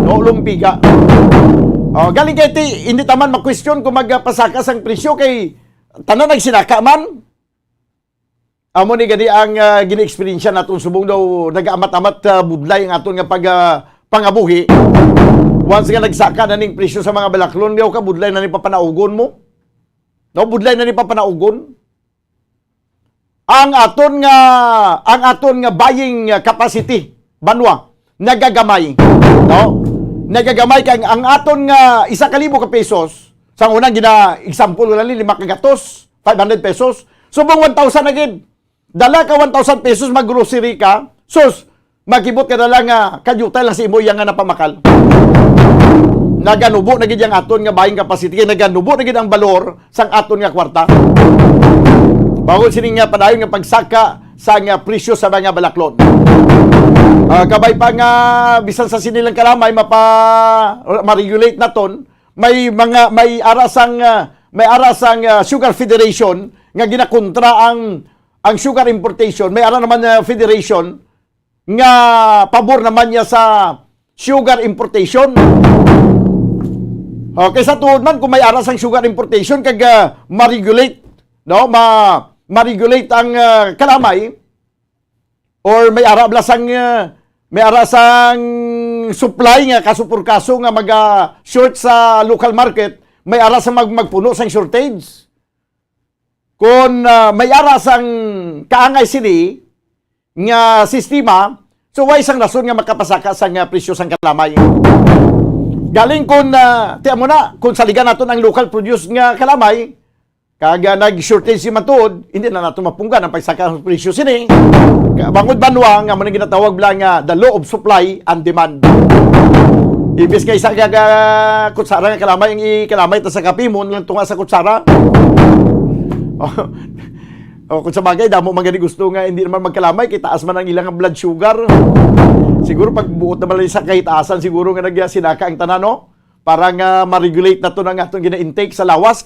no, lumpiga. Galing kay hindi taman ma-question kung magpasaka sang presyo kay tanan nagsinaka man. Amo ni gadi ang gini-experience naton subong daw nag-amat-amat budlay ang aton nga pangabuhi. Once nga nagsaka na ning presyo sa mga balaklon, daw ka budlay na ni papanaugon mo. No, budlay na ni papanaugon. Ang aton nga buying capacity banwa nagagamay. No? Nagagamay kay ang aton nga 1,000 ka pesos sa unang example wala ni 5 kagatos, 500 pesos. Subong 1,000 na gid. Dala ka 1,000 pesos mag-grocery ka, sus, magibot ka na lang kayutay lang si imo yang nga napamakal. Naganubo na gid yang aton nga buying capacity, naganubo na gid ang balor sang aton nga kwarta. Bawal sining nga padayon nga pagsaka sa nga presyo sa mga balaklon. Kabay pa nga bisan sa sinilang kalamay ma-regulate naton, may arasang Sugar Federation nga ginakontra ang sugar importation. May ara naman federation nga pabor naman niya sa sugar importation. Kaysa tuod man kung may aras ang sugar importation kag ma-regulate, no, ma-regulate ang kalamay, or may arasang supply nga kaso por kaso nga short sa local market, may arasang magpuno sang shortage. Kung may arasang kaangay sini nga sistema, so why isang rason nga makapasaka sang presyo sang kalamay. Galing kung tiyan mo na, kung saligan natin ang local produce nga kalamay, kaga nag-shortage si matuod, hindi na natin mapunggan ang pagsaka ng presyo sini. Bangod banwa nga man ginatawag lang nga the law of supply and demand. Ibis kay sa kutsara nga kalamay, ang ikalamay ta sa kape mo lang tunga sa kutsara. Kung sa bagay, damo magani gusto nga hindi naman magkalamay, kay taas man ang ilang blood sugar. Siguro pag buot naman lang sa kahitasan, siguro nga nagsinaka ang tanan, no? Para nga ma-regulate na to ng atong gina-intake sa lawas,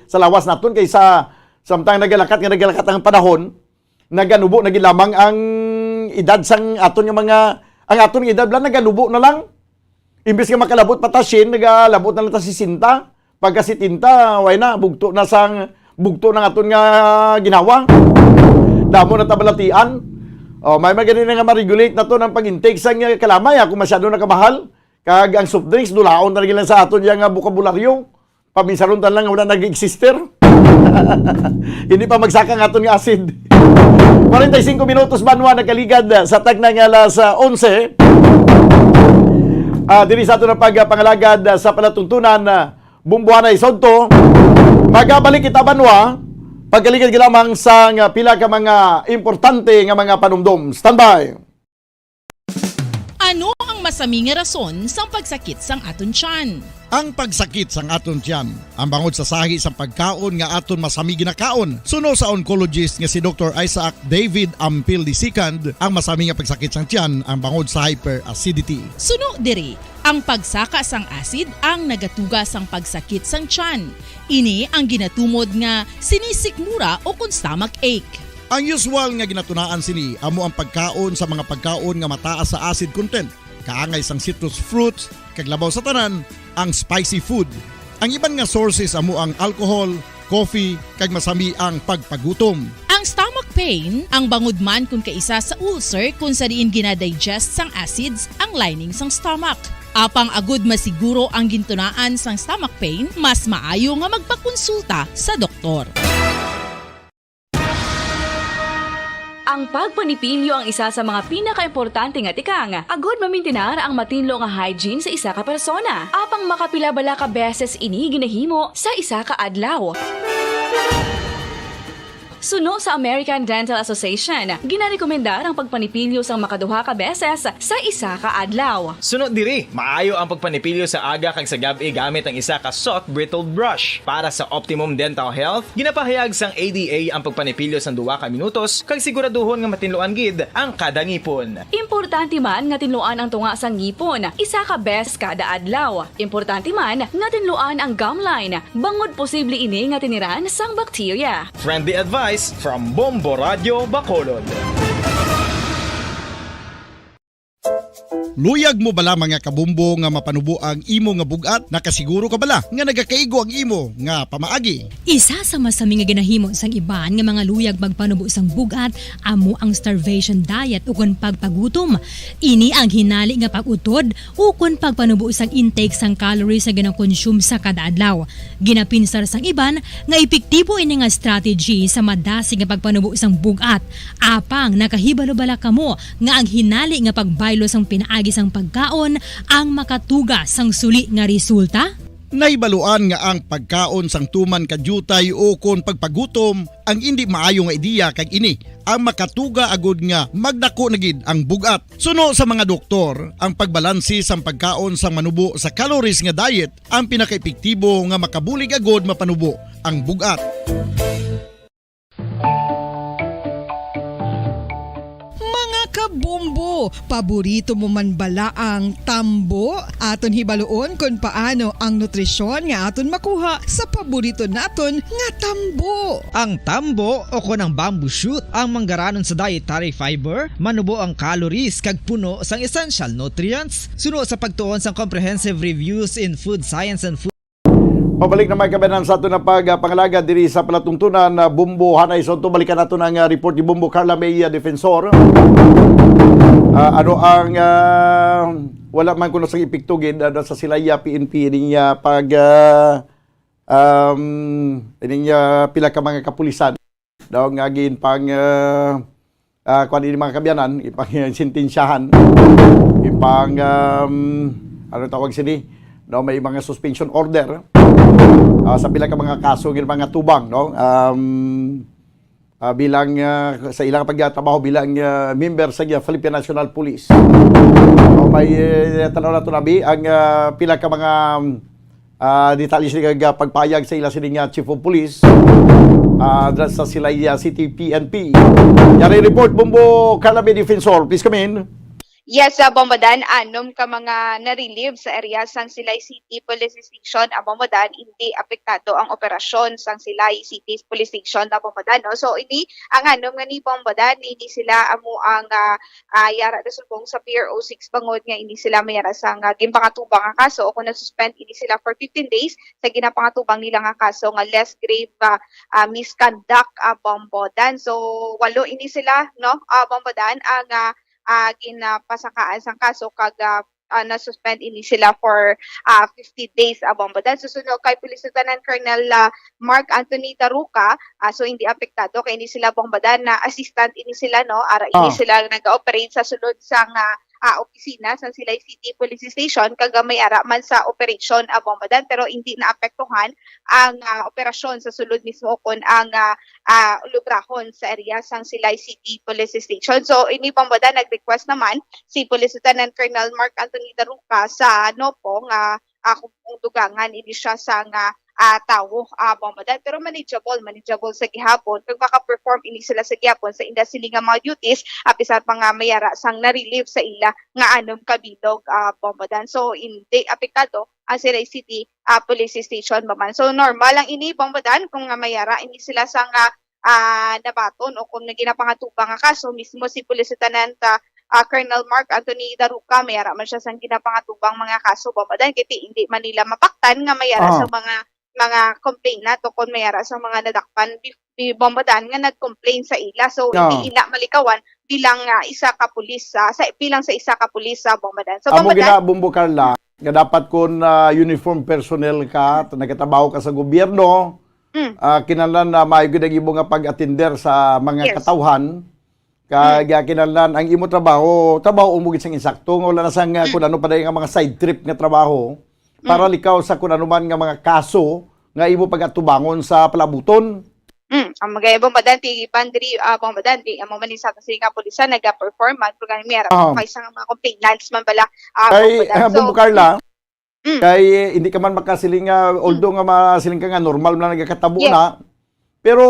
sa lawas naton kay sa samtang nagalakat ang panahon, naganubo nagilamang ang edad sang aton nga ang aton edad lang naganubo na lang. Imbes nga makalabot patasin, nagalabot na lang ta si sinta. Pagka si tinta, way na bugto ng aton nga ginawa. Damo na tabalatian. May maganin na nga ma-regulate na to ng pag-intake sa kalamay kung masyado na kamahal. Kag ang soft drinks, dulaon na lang sa aton yung bukabularyo. Paminsaron lang wala nag-exister. Hindi pa magsaka ng aton nga acid. 45 minutos banwa nagkaligad sa tag ng alas 11. Diri sa ato na pagpangalagad sa palatuntunan Bumbuanay Sodto. Magabalik kita banwa pagkaligad lamang sa pila ka mga importante nga mga panumdum. Standby. Ano ang masami nga rason sang pagsakit sang aton tiyan? Ang pagsakit sang aton tiyan, ang bangod sa sahi sang pagkaon nga aton masami ginakaon. Suno sa oncologist nga si Dr. Isaac David Ampil II, ang masami nga pagsakit sang tiyan ang bangod sa hyperacidity. Suno diri, ang pagsaka sang acid ang nagatuga sang pagsakit sang tiyan. Ini ang ginatumod nga sinisikmura o kung stomach ache. Ang usual nga ginatunaan sini amo ang pagkaon sa mga pagkaon nga mataas sa acid content, kaangay sang citrus fruits, kag labaw sa tanan ang spicy food. Ang iban nga sources amo ang alcohol, coffee, kag masami ang pagpagutom. Ang stomach pain ang bangod man kung kaisa sa ulcer kung sa diin ginadigest sang acids ang lining sang stomach. Apang agud masiguro ang gintunaan sang stomach pain, mas maayo nga magpakonsulta sa doktor. Ang pagpanipilyo ang isa sa mga pinaka-importante nga tikang. Agod mamintinar ang matinlo nga hygiene sa isa ka persona. Apang makapila-bala ka beses ini ginahimo sa isa ka adlaw. Suno sa American Dental Association, ginarekomendar ang pagpanipilyo sang makaduha ka beses sa isa ka adlaw. Sunod diri, maayo ang pagpanipilyo sa aga kag sa gabi gamit ang isa ka soft brittle brush. Para sa optimum dental health, ginapahayag sang ADA ang pagpanipilyo sang 2 ka minutos kag siguraduhon nga matinluan gid ang kada ngipon. Importante man nga tinluan ang tunga sang ngipon, isa ka beses kada adlaw. Importante man nga tinluan ang gum line, bangod posible ini nga tiniran sang bakterya. Friendly advice from Bombo Radio Bacolod. Luyag mo bala mga kabumbo nga mapanubo ang imo nga bugat? Nakasiguro ka bala nga nagakaigo ang imo nga pamaagi? Isa sa masami nga ginahimo sang iban nga mga luyag magpanubo sang bugat amo ang starvation diet ukon pagpagutom. Ini ang hinali nga pag-utod ukon pagpanubo sang intake sang calories sa gina-consume sa kada adlaw. Ginapinsar sang iban nga epektibo ini nga strategy sa madasig nga pagpanubo sang bugat. Apang nakahibalo bala kamo nga ang hinali nga pagbaylo sang pinaagi sang pagkaon ang makatuga sang suli nga resulta? Naibaluan nga ang pagkaon sang tuman kadyutay o kon pagpagutom ang hindi maayo nga ideya kag ini ang makatuga agud nga magdako na gid ang bugat. Suno sa mga doktor, ang pagbalansi sang pagkaon sang manubo sa calories nga diet ang pinakaepektibo nga makabulig agud mapanubo ang bugat. Kabumbo, paborito mo man bala ang tambo? Aton hibaloon kung paano ang nutrisyon nga aton makuha sa paborito naton nga tambo. Ang tambo o kon ang bamboo shoot ang manggaranon sa dietary fiber, manubo ang calories kag puno sang essential nutrients. Suno sa pagtuon sang comprehensive reviews in food science and food. Pabalik na may kabanan sa ito na pagpangalaga diri sa palatuntunan na Bumbo Hanay. So balikan nato ng report ni Bumbo Carla May Defensor. Ano ang wala man kuno sa ipiktugid sa Silaya PNP niya pag niya pila ka mga kapulisan daw nga gin pang kuan ini mga kabyanan ipang sintensyahan ipang ano tawag sini no may mga suspension order sa pila ka mga kaso ng mga tubang no bilang sa ilang pagtatrabaho bilang member sa Philippine National Police. May tanaw na tunabi ang pila ka mga detalye sa pagpayag sa ilang sining Chief of Police sa Silaya City PNP. Yari report Bumbo Carla May Defensor, please come in. Yes, Bombadan, anom ka mga na-relieve sa area sang Silay City Police Station. Bombadan, hindi apektado ang operasyon sang Silay City Police Station. Bombadan, no? So, ini ang anom nga ni Bombadan, hindi sila amo ang yara na sulbong sa Pier 06 bangod nga hindi sila mayara sang ginpangatubang ang kaso o kung nasuspend ini sila for 15 days sa ginapangatubang nila nga kaso nga less grave misconduct Bombadan. So, 8 ini sila, no? Bombadan, ang ginapasakaan sang kaso kag na-suspend ini sila for 50 days Bombadan. Susunod kay Police Lieutenant Colonel Mark Anthony Taruca, so hindi apektado kay ini sila Bombadan na assistant ini sila no ini sila nag-operate sa sulod sang opisina sa Silay City Police Station kag may ara man sa operation Bombadan pero hindi naapektuhan ang operasyon sa sulod mismo kon ang lubrahon sa area sang Silay City Police Station. So ini Bombadan nag-request naman si Police Lieutenant Colonel Mark Anthony Taruca sa NOPO nga kung dugangan ini siya sa tawo Bombadan pero manageable sa gihapon kung maka-perform ini sila sa gihapon sa inda sila nga mga duties apisar pa nga mayara sang na-relieve sa ila nga anom kabilog Bombadan. So hindi apektado ang Silay City Police Station baman. So normal lang ini Bombadan kung nga mayara ini sila sa nga nabaton o kung ginapangatubang nga kaso mismo si Police Lieutenant Colonel Mark Anthony Taruca mayara man siya sa ginapangatubang mga kaso Bombadan kiti hindi man nila mapaktan nga mayara sa mga complainant o kung mayara sa mga nadakpan Bombadan nga nag-complain sa ila. So hindi ila malikawan bilang isa ka pulis bilang sa isa ka pulis sa Bombadan. So Bombadan Bumbo Carla nga dapat kun uniform personnel ka nagtatrabaho ka sa gobyerno kinahanglan na maayo gid ang imo nga pag-attender sa mga katawhan kaya kinahanglan ang imo trabaho umugit sang insakto nga wala na sang kun ano pa nga mga side trip nga trabaho para likaw sa kun ano man nga mga kaso nga imo pag-atubangon sa palabuton. Ang mga bombadan ti pandri bombadan ti amo man sa nga pulisan naga-perform man programa mera kay sa mga complainants man bala Kay Bumbo Carla, Mm. kay hindi ka man makasiling nga although nga masiling ka nga normal na nagakatabo Yes. na. Pero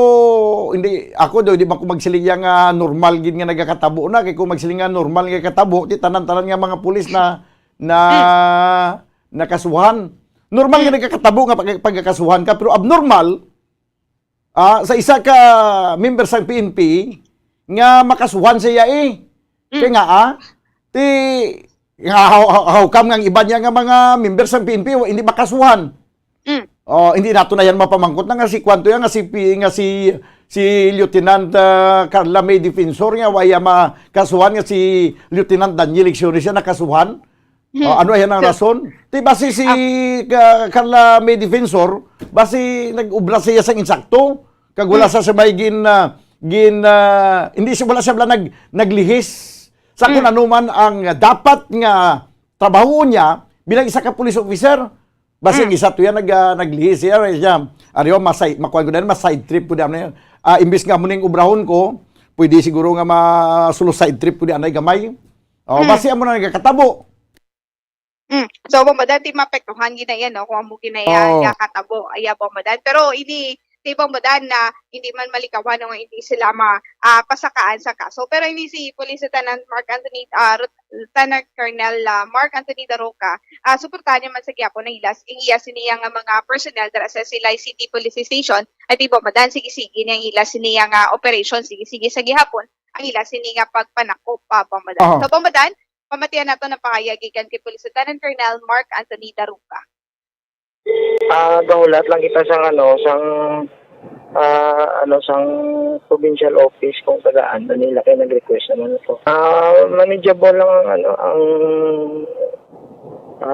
hindi ako do hindi man ko magsiling nga normal gid nga nagakatabo na kay kung magsiling nga normal nga katabo ti tanan-tanan nga mga pulis na nakasuhan. Normal nga nagakatabo nga pagkakasuhan ka pero abnormal sa isa ka member sa PNP nga makasuhan siya Kaya nga ti how come nga iba niya nga mga member sa PNP hindi makasuhan. Hindi nato na yan mapamangkot na nga si kwanto yan nga si Lieutenant Carla May Defensor nga waya makasuhan nga si Lieutenant Daniel Ixiones siya nakasuhan. Ano yan ang rason? Ti basi si Carla May Defensor basi nag-ubra siya sa insakto kag wala sa may hindi siya wala siya naglihis sa kung ano man ang dapat nga trabaho niya bilang isa ka police officer. Basi isa to yan naglihis siya. Ariyo makuha ko din mas side trip po diyan. Imbis nga muning ubrahon ko, pwede siguro nga masulo side trip po diyan ay gamay. Basi amo na nagakatabo. So bombadan ti mapektuhan ginayan no kung amo ginaya katabo aya bombadan pero ini ti bombadan na hindi man malikawan nga hindi sila pasakaan sa kaso pero ini si Police Lieutenant Mark Anthony Lieutenant Colonel Mark Anthony Daroca suportahan niya man sa gyapon ng ilas niya nga mga personnel dara sa Silay City Police Station at ti bombadan sige niya ilas niya nga operation sige sa gihapon ang ilas niya nga pagpanakop bombadan. So bombadan pamatian nato ng pangayagikan kay Police Lieutenant Colonel Mark Anthony Daroca. Gaulat lang kita sang provincial office kung tagaan na nila kaya nag-request naman ito. Manageable lang ang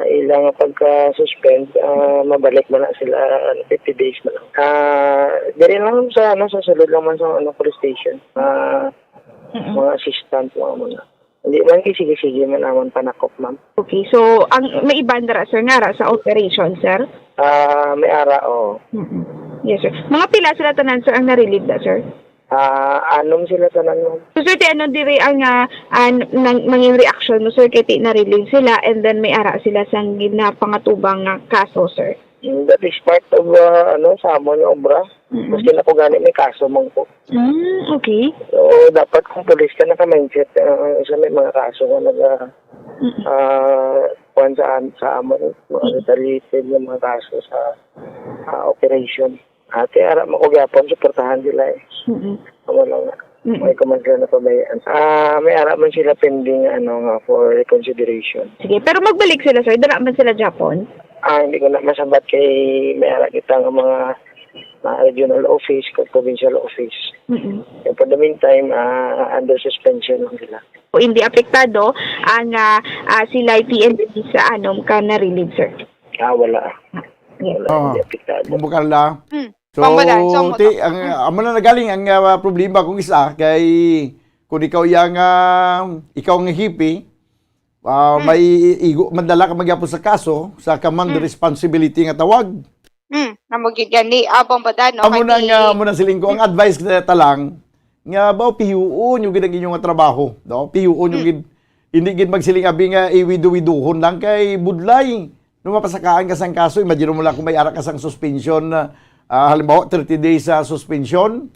ilang pagka-suspend, mabalik mo na sila 50 days na lang. Dari lang sa sulod lang man sa police station. Mga assistant mga hindi man sige man naman panakop, ma'am. Okay, so ang may ibandara sir nga sa operation sir? May ara, Yes sir. Mga pila sila tanan sir ang na-relieve na sir? Anom sila tanan, ma'am. So sir, ano diri ang manging reaction mo sir kay na-relieve sila and then may ara sila sang ginapangatubang nga kaso sir? That is part of sa amon nga obra. Maski na ko gani may kaso mong po. Okay. So dapat kung police ka naka-mindset isa may mga kaso nga sa amon mga retaliated ng mga kaso sa operation. Ate ara makugyapon suportahan sila Amo lang nga. May kumansya na pabayaan. May ara man sila pending for reconsideration. Sige, pero magbalik sila sir, dala man sila Japon? Hindi ko na masabat kay may ara kita ng mga regional office, provincial office. And for the meantime, under suspension lang sila. O hindi apektado ang sila PNP sa ka na-relieve sir? Wala. Hindi apektado. Bumbo Carla. So, amo na nagaling ang problema kung isa kay kung ikaw ikaw ang hippie, may madala ka magyapon sa kaso sa command responsibility nga tawag. Amo gid gani bombadan no. Amo na nga mo na siling ko ang advice talang nga pihuon yung gid ang inyong trabaho, no? Pihuon yung gid hindi gid magsiling abi nga iwidu-widuhon lang kay budlay. No mapasakaan ka sang kaso, imagine mo lang kung may ara ka sang suspension halimbawa 30 days sa suspension.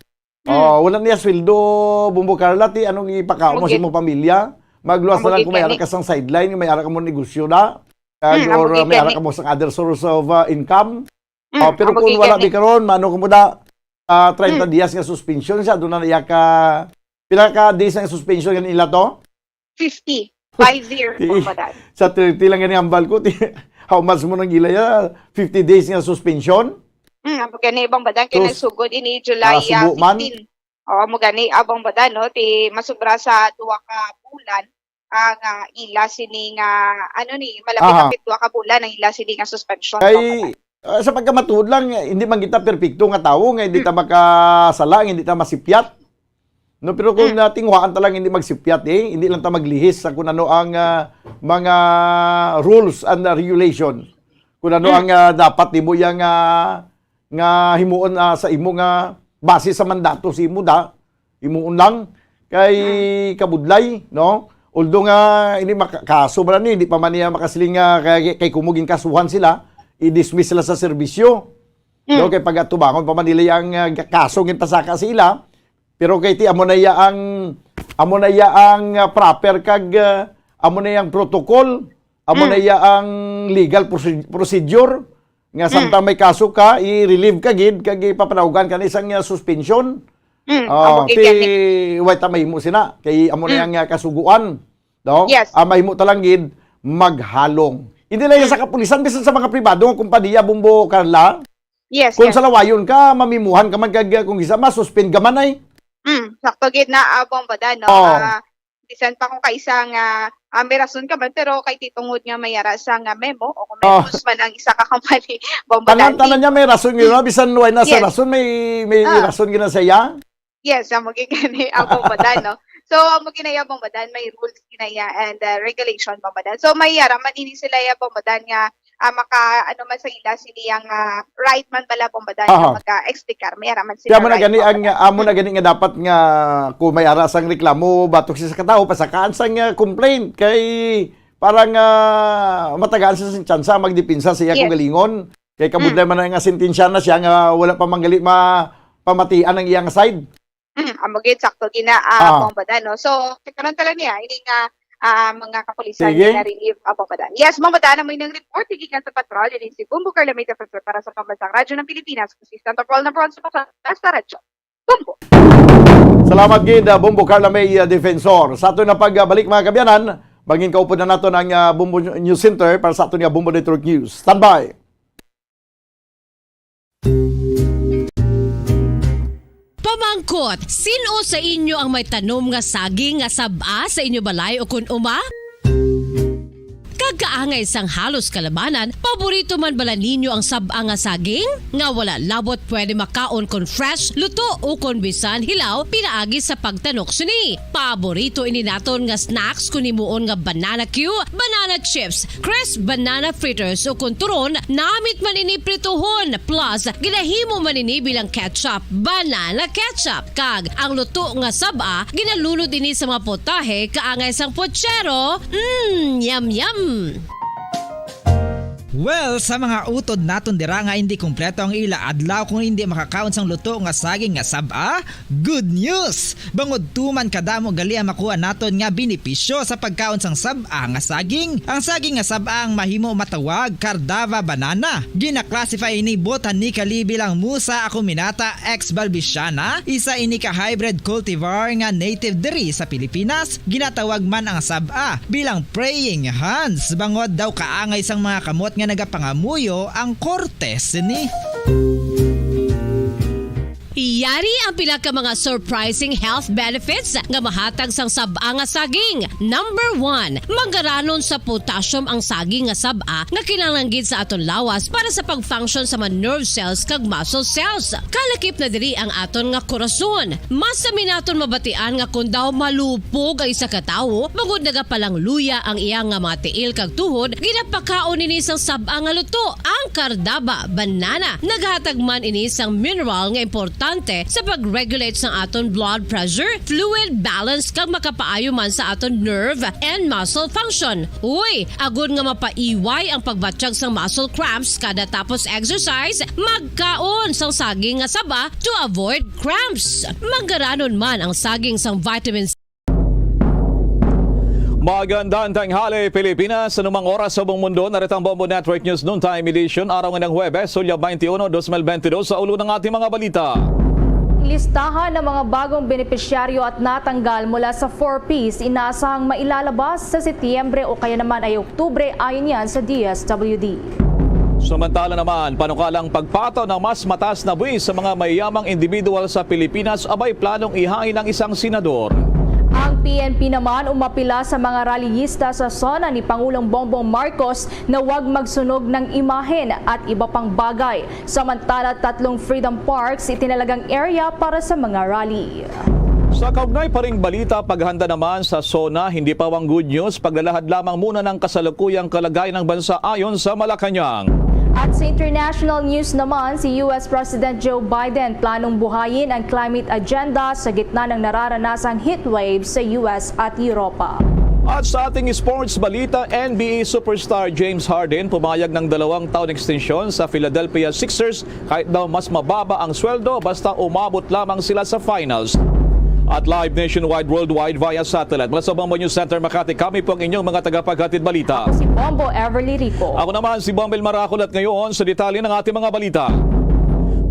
Wala niya sweldo, Bumbo Carla, anong ipakaon mo sa imong pamilya? Magluwas na lang kung may ara ka sang sideline, may ara ka mo negosyo na, or may ara ka mo sang other source of income. Pero kung wala di karon, mano ko mo 30 days nga suspension siya, doon na naiya ka, pila ka days nga suspension nga nila to? 50. 50 bombadan. Sa 30 lang gani hambal ko, how much mo nang ilaya? 50 days nga suspension? Gani bombadan kay nagsugod ini July 15. Mo gani bombadan no ti masubra sa 2 ka bulan ang ila sini nga malapit 2 ka bulan ang ila sini nga suspension. Kay sa pagkamatuod lang hindi man kita perpekto nga tawo nga hindi ta makasala, hindi ta masipyat. No, pero kung tingwaan ta lang hindi magsipyat hindi lang ta maglihis sa kung ano ang mga rules and regulation. Kung ano ang dapat nimo yang nga himuon sa imo nga base sa mandato si Muda, imuon lang kay kabudlay, no? Although nga hindi kaso ba ni, hindi pa man niya makasiling nga kay kumugin kasuhan sila, i-dismiss sila sa serbisyo. No, kay pagatubangon pa man nila ang kaso ngin pasaka sa ila. Pero kay ti amo na ya ang proper kag amo na yang protocol, amo na ya ang legal procedure nga samtang may kaso ka, i-relieve ka gid kag ipapanawagan ka na isang suspension. Wait mahimo sina kay amo na yang kasuguan, no? Yes. Mahimo talanggid maghalong. Hindi lang yan sa kapulisan, bisan sa mga pribado nga kumpanya, Bumbo Carla. Yes, Kung yes. sa lawayon ka, mamimuhan ka man kag kung isa masuspend ka man ay. Sakto gid na bomboda, no? Oo. Bisan pa kung kaisang may rason ka man, pero kay titungod nga mayara sa memo o kung may man ang isa ka company, bomboda. Tanan niya may rason yun, bisan way na sa Yes. rason, may rason gina sa iya. Yes, ang magiging bomboda, no? So, maginaya bombodan, may rules ginaya and regulation bombodan. So, may yara man ini sila ya bombodan nga maka ano man sa ila siliyang right man bala bombodan nga maka-explicar. May yara man sila. Kaya mo na gani ang amo na gani nga dapat nga kung may arasang reklamo batok siya sa katao pasakaan sang complaint kay parang matagaan sa tsansa magdipinsa siya kung galingon. Kay kabudlay man nga sentensya na siya nga wala pa manggali pamatian ang iyang side. Amagid sakto gina bombodan, no? So, karon tala niya ini nga mga kapulisan na relieve bombodan. Yes, bombodan na may nang report gikan sa patrol din si Bumbo Carla May para sa pambansang radyo ng Pilipinas, consistent of all na bronze pa sa radyo. Bumbo. Salamat gid Bumbo Carla May Defensor. Sa ato na pagbalik mga kabyanan, maging kaupo na nato ng Bumbo News Center para sa ato nga Bumbo Network News. Standby. Pamangkot, sino sa inyo ang may tanom nga saging nga saba sa inyo balay o kun uma? Kagkaangay sang halos kalabanan, paborito man bala ninyo ang saba nga saging? Nga wala labot pwede makaon kon fresh, luto o kon bisan hilaw, pinaagi sa pagtanok suni. Paborito ini naton nga snacks kun himuon nga banana Q, banana chips, crisp banana fritters o kun turon, namit man ini prituhon, plus ginahimo man ini bilang ketchup, banana ketchup. Kag ang luto nga saba, ginalunod ini sa mga potahe kaangay sang pochero. Yum yum. Well, sa mga utod naton dira nga hindi kumpleto ang ila adlaw kung hindi makakaon sang luto nga saging nga saba, good news! Bangod tuman kadamo gali ang makuha naton nga benepisyo sa pagkaon sang saba nga saging. Ang saging nga saba ang mahimo matawag Cardava banana. Gina-classify ini botanically bilang Musa acuminata ex balbisiana, isa ini ka hybrid cultivar nga native diri sa Pilipinas. Ginatawag man ang saba bilang praying hands. Bangod daw kaangay sang mga kamot nga nagapangamuyo ang kortes ni. Iyari ang pila ka mga surprising health benefits nga mahatag sang saba nga saging. Number 1, manggaranon sa potassium ang saging nga saba nga kinahanglan sa aton lawas para sa pag-function sa mga nerve cells kag muscle cells. Kalakip na diri ang aton nga korason. Mas sa minaton mabatian nga kun daw malupog ang isa ka tawo, bangod nagapalang luya ang iyang nga mga tiil kag tuhod, ginapakaon ini sang saba nga luto, ang Cardava banana. Naghatag man ini sang mineral nga importante sa pag-regulate sa aton blood pressure, fluid balance kag makapaayo man sa aton nerve and muscle function. Uy, agud nga mapaiway ang pagbatsyag sang muscle cramps kada tapos exercise, magkaon sang saging nga saba to avoid cramps. Manggaranon man ang saging sang vitamin C. Magandang tanghali Pilipinas, anumang oras sa buong mundo, narito ang Bombo Network News Noontime Edition, araw ng Huwebes, Hulyo 21, 2022, sa ulo ng ating mga balita. Listahan ng mga bagong benepisyaryo at natanggal mula sa 4Ps inaasahang mailalabas sa Setyembre o kaya naman ay Oktubre ayon yan sa DSWD. Samantala naman, panukalang pagpataw ng mas mataas na buwis sa mga mayamang individual sa Pilipinas abay planong ihain ng isang senador. Ang PNP naman umapila sa mga rallyista sa zona ni Pangulong Bongbong Marcos na huwag magsunog ng imahen at iba pang bagay. Samantala, 3 Freedom Parks itinalagang area para sa mga rally. Sa kaugnay pa ring balita, paghanda naman sa zona, hindi pa ang good news, paglalahad lamang muna ng kasalukuyang kalagayan ng bansa ayon sa Malacanang. At sa international news naman, si US President Joe Biden planong buhayin ang climate agenda sa gitna ng nararanasang heatwave sa US at Europa. At sa ating sports balita, NBA superstar James Harden pumayag ng 2 taon extension sa Philadelphia Sixers kahit daw mas mababa ang sweldo basta umabot lamang sila sa finals. At live nationwide, worldwide via satellite. Mula sa Bombo News Center, Makati, kami po ang inyong mga tagapaghatid balita. Ako si Bombo Everly Rico. Ako naman si Bombel Maracol at ngayon sa detalye ng ating mga balita.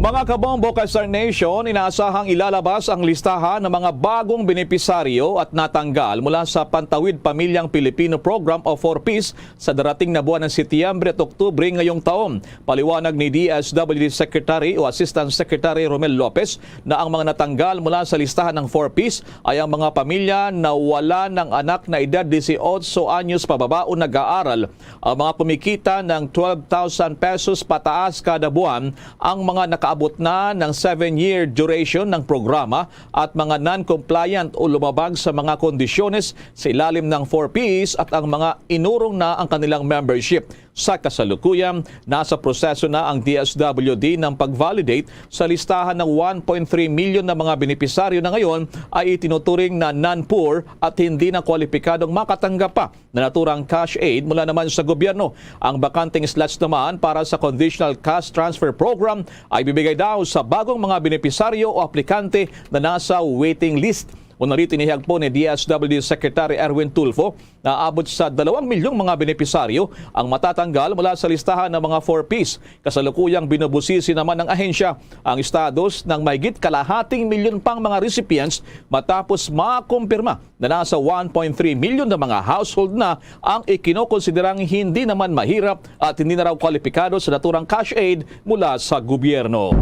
Mga kabombo ka Star Nation, inaasahang ilalabas ang listahan ng mga bagong benepisaryo at natanggal mula sa Pantawid Pamilyang Pilipino Program o 4Ps sa darating na buwan ng Setyembre at Oktubre ngayong taon. Paliwanag ni DSWD Secretary o Assistant Secretary Romel Lopez na ang mga natanggal mula sa listahan ng 4Ps ay ang mga pamilya na wala ng anak na edad 18 anyos pababa o nag-aaral. Ang mga kumikita ng 12,000 pesos pataas kada buwan, ang mga nakaabot na ng 7-year duration ng programa at mga non-compliant o lumabag sa mga kondisyones sa ilalim ng 4Ps at ang mga inurong na ang kanilang membership. Sa kasalukuyan, nasa proseso na ang DSWD ng pag-validate sa listahan ng 1.3 million na mga benepisaryo na ngayon ay itinuturing na non-poor at hindi na kwalipikadong makatanggap pa na naturang cash aid mula naman sa gobyerno. Ang bakanting slots naman para sa Conditional Cash Transfer Program ay bibigay daw sa bagong mga benepisaryo o aplikante na nasa waiting list. Unang tinihag po ni DSWD Secretary Erwin Tulfo na abot sa 2 milyong mga benepisaryo ang matatanggal mula sa listahan ng mga 4Ps. Kasalukuyang binubusisi naman ng ahensya ang estados ng mahigit kalahating milyon pang mga recipients matapos makumpirma na nasa 1.3 milyon na mga household na ang ikinokonsiderang hindi naman mahirap at hindi na raw kwalipikado sa naturang cash aid mula sa gobyerno.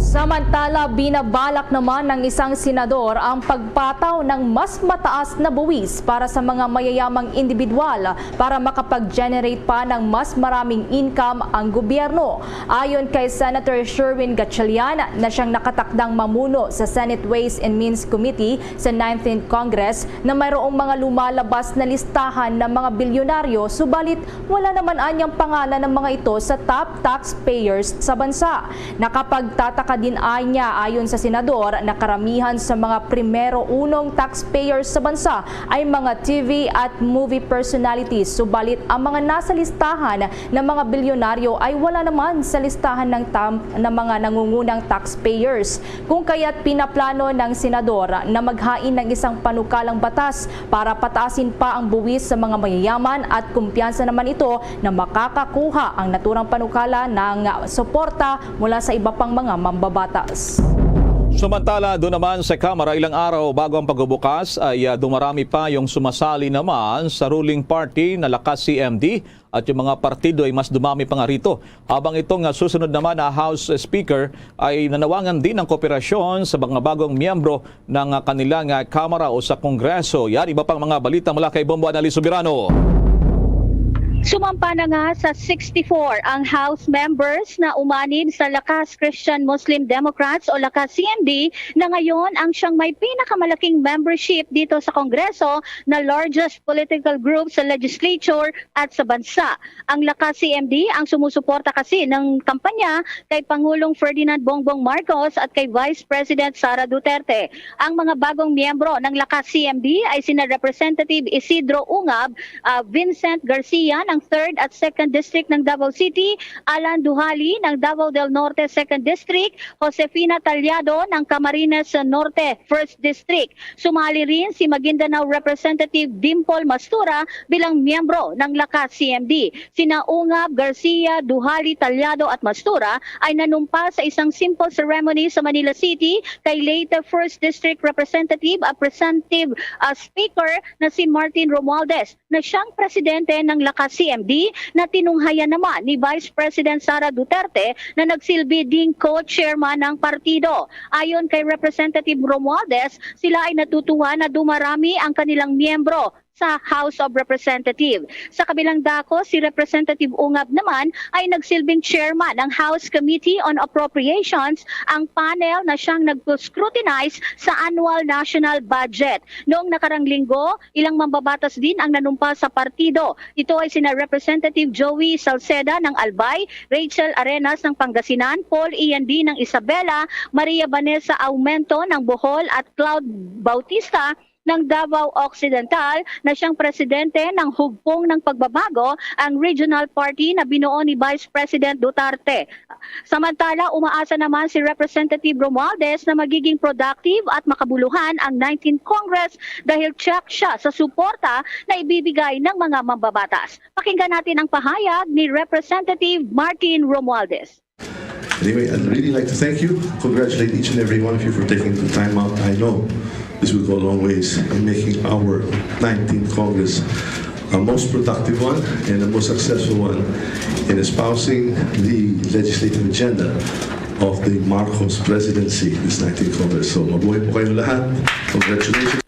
Samantala, binabalak naman ng isang senador ang pagpataw ng mas mataas na buwis para sa mga mayayamang individual para makapag-generate pa ng mas maraming income ang gobyerno. Ayon kay Senator Sherwin Gatchalian na siyang nakatakdang mamuno sa Senate Ways and Means Committee sa 19th Congress na mayroong mga lumalabas na listahan ng mga bilyonaryo subalit wala naman anyang pangalan ng mga ito sa top taxpayers sa bansa. Nakapagtataka din niya ayon sa senador na karamihan sa mga primero-unong taxpayers sa bansa ay mga TV at movie personalities. Subalit ang mga nasa listahan ng mga bilyonaryo ay wala naman sa listahan ng mga nangungunang taxpayers. Kung kaya't pinaplano ng senador na maghain ng isang panukalang batas para pataasin pa ang buwis sa mga mayayaman at kumpiyansa naman ito na makakakuha ang naturang panukala ng suporta mula sa iba pang mga mambabatas. Samantala, doon naman sa Kamara, ilang araw bago ang pagbubukas ay dumarami pa yung sumasali naman sa ruling party na Lakas CMD at yung mga partido ay mas dumami pa nga rito. Habang itong susunod naman na House Speaker ay nanawangan din ng kooperasyon sa mga bagong miyembro ng kanilang Kamara o sa Kongreso. Yan, iba pang mga balita mula kay Bombo Annalise Soberano. Sumampa na nga sa 64 ang House members na umanib sa Lakas Christian Muslim Democrats o Lakas CMD na ngayon ang siyang may pinakamalaking membership dito sa Kongreso na largest political group sa legislature at sa bansa. Ang Lakas CMD ang sumusuporta kasi ng kampanya kay Pangulong Ferdinand Bongbong Marcos at kay Vice President Sara Duterte. Ang mga bagong miyembro ng Lakas CMD ay sina Representative Isidro Ungab, Vincent Garcia ng 3rd at 2nd District ng Davao City, Alan Duhali ng Davao del Norte 2nd District, Josefina Talyado ng Camarines Norte 1st District. Sumali rin si Maguindanao Representative Dimple Mastura bilang miyembro ng Lakas CMD. Sina Ungab, Garcia, Duhali, Talyado at Mastura ay nanumpa sa isang simple ceremony sa Manila City kay late 1st District Representative at Representative Speaker na si Martin Romualdez na siyang presidente ng Lakas CMD na tinunghayan naman ni Vice President Sara Duterte na nagsilbi ding co-chairman ng partido. Ayon kay Representative Romualdez, sila ay natutuwa na dumarami ang kanilang miyembro sa House of Representatives. Sa kabilang dako, si Representative Ungab naman ay nagsilbing chairman ng House Committee on Appropriations, ang panel na siyang nag-scrutinize sa annual national budget. Noong nakarang linggo, ilang mambabatas din ang nanumpa sa partido. Ito ay sina Representative Joey Salceda ng Albay, Rachel Arenas ng Pangasinan, Paul Ian D. ng Isabela, Maria Vanessa Aumento ng Bohol at Cloud Bautista ng Davao Occidental na siyang presidente ng Hugpong ng Pagbabago, ang regional party na binuo ni Vice President Duterte. Samantala, umaasa naman si Representative Romualdez na magiging productive at makabuluhan ang 19th Congress dahil check siya sa suporta na ibibigay ng mga mambabatas. Pakinggan natin ang pahayag ni Representative Martin Romualdez. Anyway, I'd really like to thank you, congratulate each and every one of you for taking the time out. I know this will go a long ways in making our 19th Congress a most productive one and a most successful one in espousing the legislative agenda of the Marcos presidency, this 19th Congress. So mabuhay po kayo lahat. Congratulations.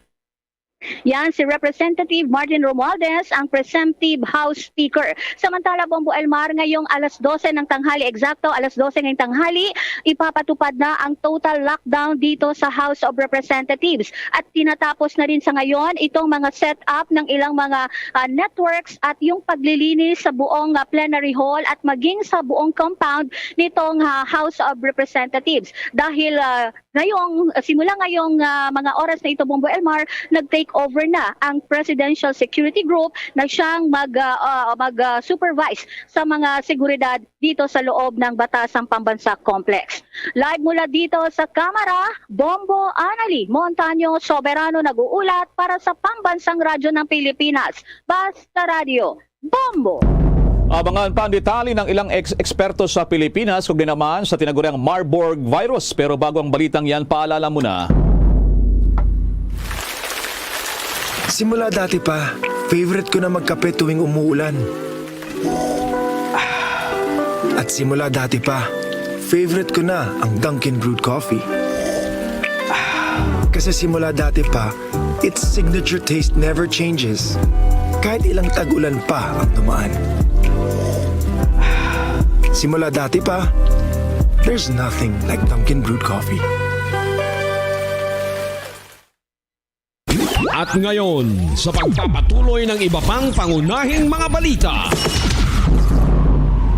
Yan si Representative Martin Romualdez, ang presumptive House Speaker. Samantala, Bombo Elmar, ngayong alas 12 ng tanghali, eksakto alas 12 ngayong tanghali, ipapatupad na ang total lockdown dito sa House of Representatives. At tinatapos na rin sa ngayon itong mga set-up ng ilang mga networks at yung paglilinis sa buong plenary hall at maging sa buong compound nitong House of Representatives. Dahil simula ngayong mga oras na ito, Bombo Elmar, nag-take over na ang Presidential Security Group na siyang mag-supervise sa mga seguridad dito sa loob ng Batasang Pambansa Complex. Live mula dito sa Kamara, Bombo Anali Montaño Soberano nag-uulat para sa Pambansang Radyo ng Pilipinas. Basta Radio, Bombo! Abangan pa ang detalye ng ilang eksperto sa Pilipinas kung ginamaan sa tinaguriang Marburg virus. Pero bago ang balitang yan, paalala muna. Simula dati pa, favorite ko na magkape tuwing umuulan. At simula dati pa, favorite ko na ang Dunkin' Brewed Coffee. Kasi simula dati pa, its signature taste never changes. Kahit ilang tag-ulan pa ang dumaan. Simula dati pa, there's nothing like Dunkin' Brewed Coffee. At ngayon, sa pagpapatuloy ng iba pang pangunahing mga balita.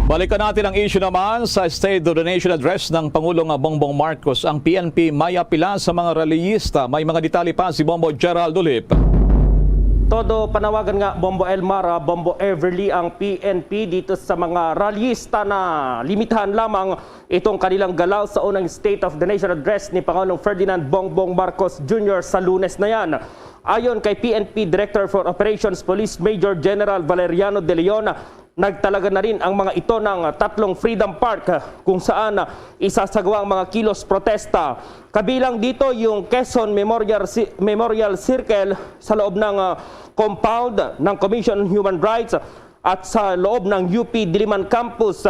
Balikan natin ang issue naman sa State of the Nation Address ng Pangulong Bongbong Marcos. Ang PNP may apila sa mga reliyista. May mga detalye pa si Bombo Gerald Ulip. Todo panawagan nga Bombo Elmar, Bombo Everly ang PNP dito sa mga rallyista na limitahan lamang itong kanilang galaw sa unang State of the Nation Address ni Pangulong Ferdinand Bongbong Marcos Jr. sa Lunes na yan. Ayon kay PNP Director for Operations Police Major General Valeriano De Leon, nagtalaga na rin ang mga ito ng 3 Freedom Park kung saan isasagawa ang mga kilos protesta. Kabilang dito yung Quezon Memorial Circle sa loob ng compound ng Commission on Human Rights at sa loob ng UP Diliman Campus.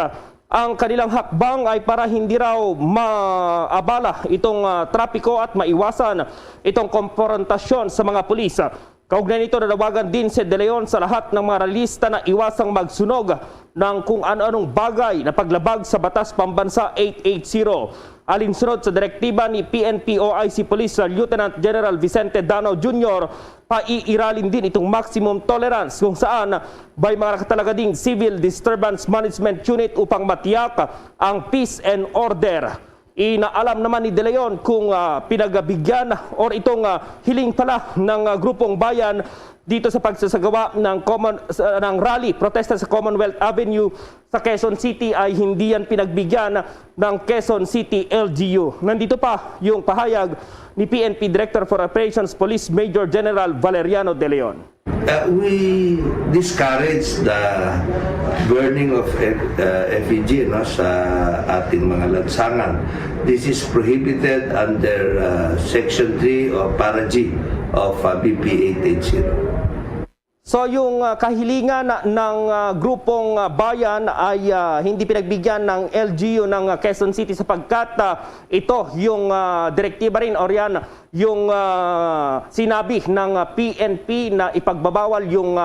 Ang kanilang hakbang ay para hindi raw maabala itong trapiko at maiwasan itong konfrontasyon sa mga pulis. Kaugnay nito, nanawagan din si De Leon sa lahat ng mga rallyista na iwasang magsunog ng kung ano-anong bagay na paglabag sa Batas Pambansa 880. Alinsunod sa direktiba ni PNP OIC Police Lieutenant General Vicente Danao Jr., paiiralin din itong maximum tolerance kung saan may mga nakatalaga ding Civil Disturbance Management Unit upang matiyak ang peace and order. Inaalam naman ni De Leon kung pinagabigyan or itong hiling pala ng grupong bayan dito sa pagsasagawa ng rally protesta sa Commonwealth Avenue sa Quezon City ay hindi yan pinagbigyan ng Quezon City LGU. Nandito pa yung pahayag ni PNP Director for Operations Police Major General Valeriano De Leon. We discourage the burning of effigy sa ating mga lansangan. This is prohibited under Section 3 or Para G of BP 880. So yung kahilingan ng grupong bayan ay hindi pinagbigyan ng LGU ng Quezon City sapagkat ito yung direktiba rin o yan yung sinabi ng PNP na ipagbabawal yung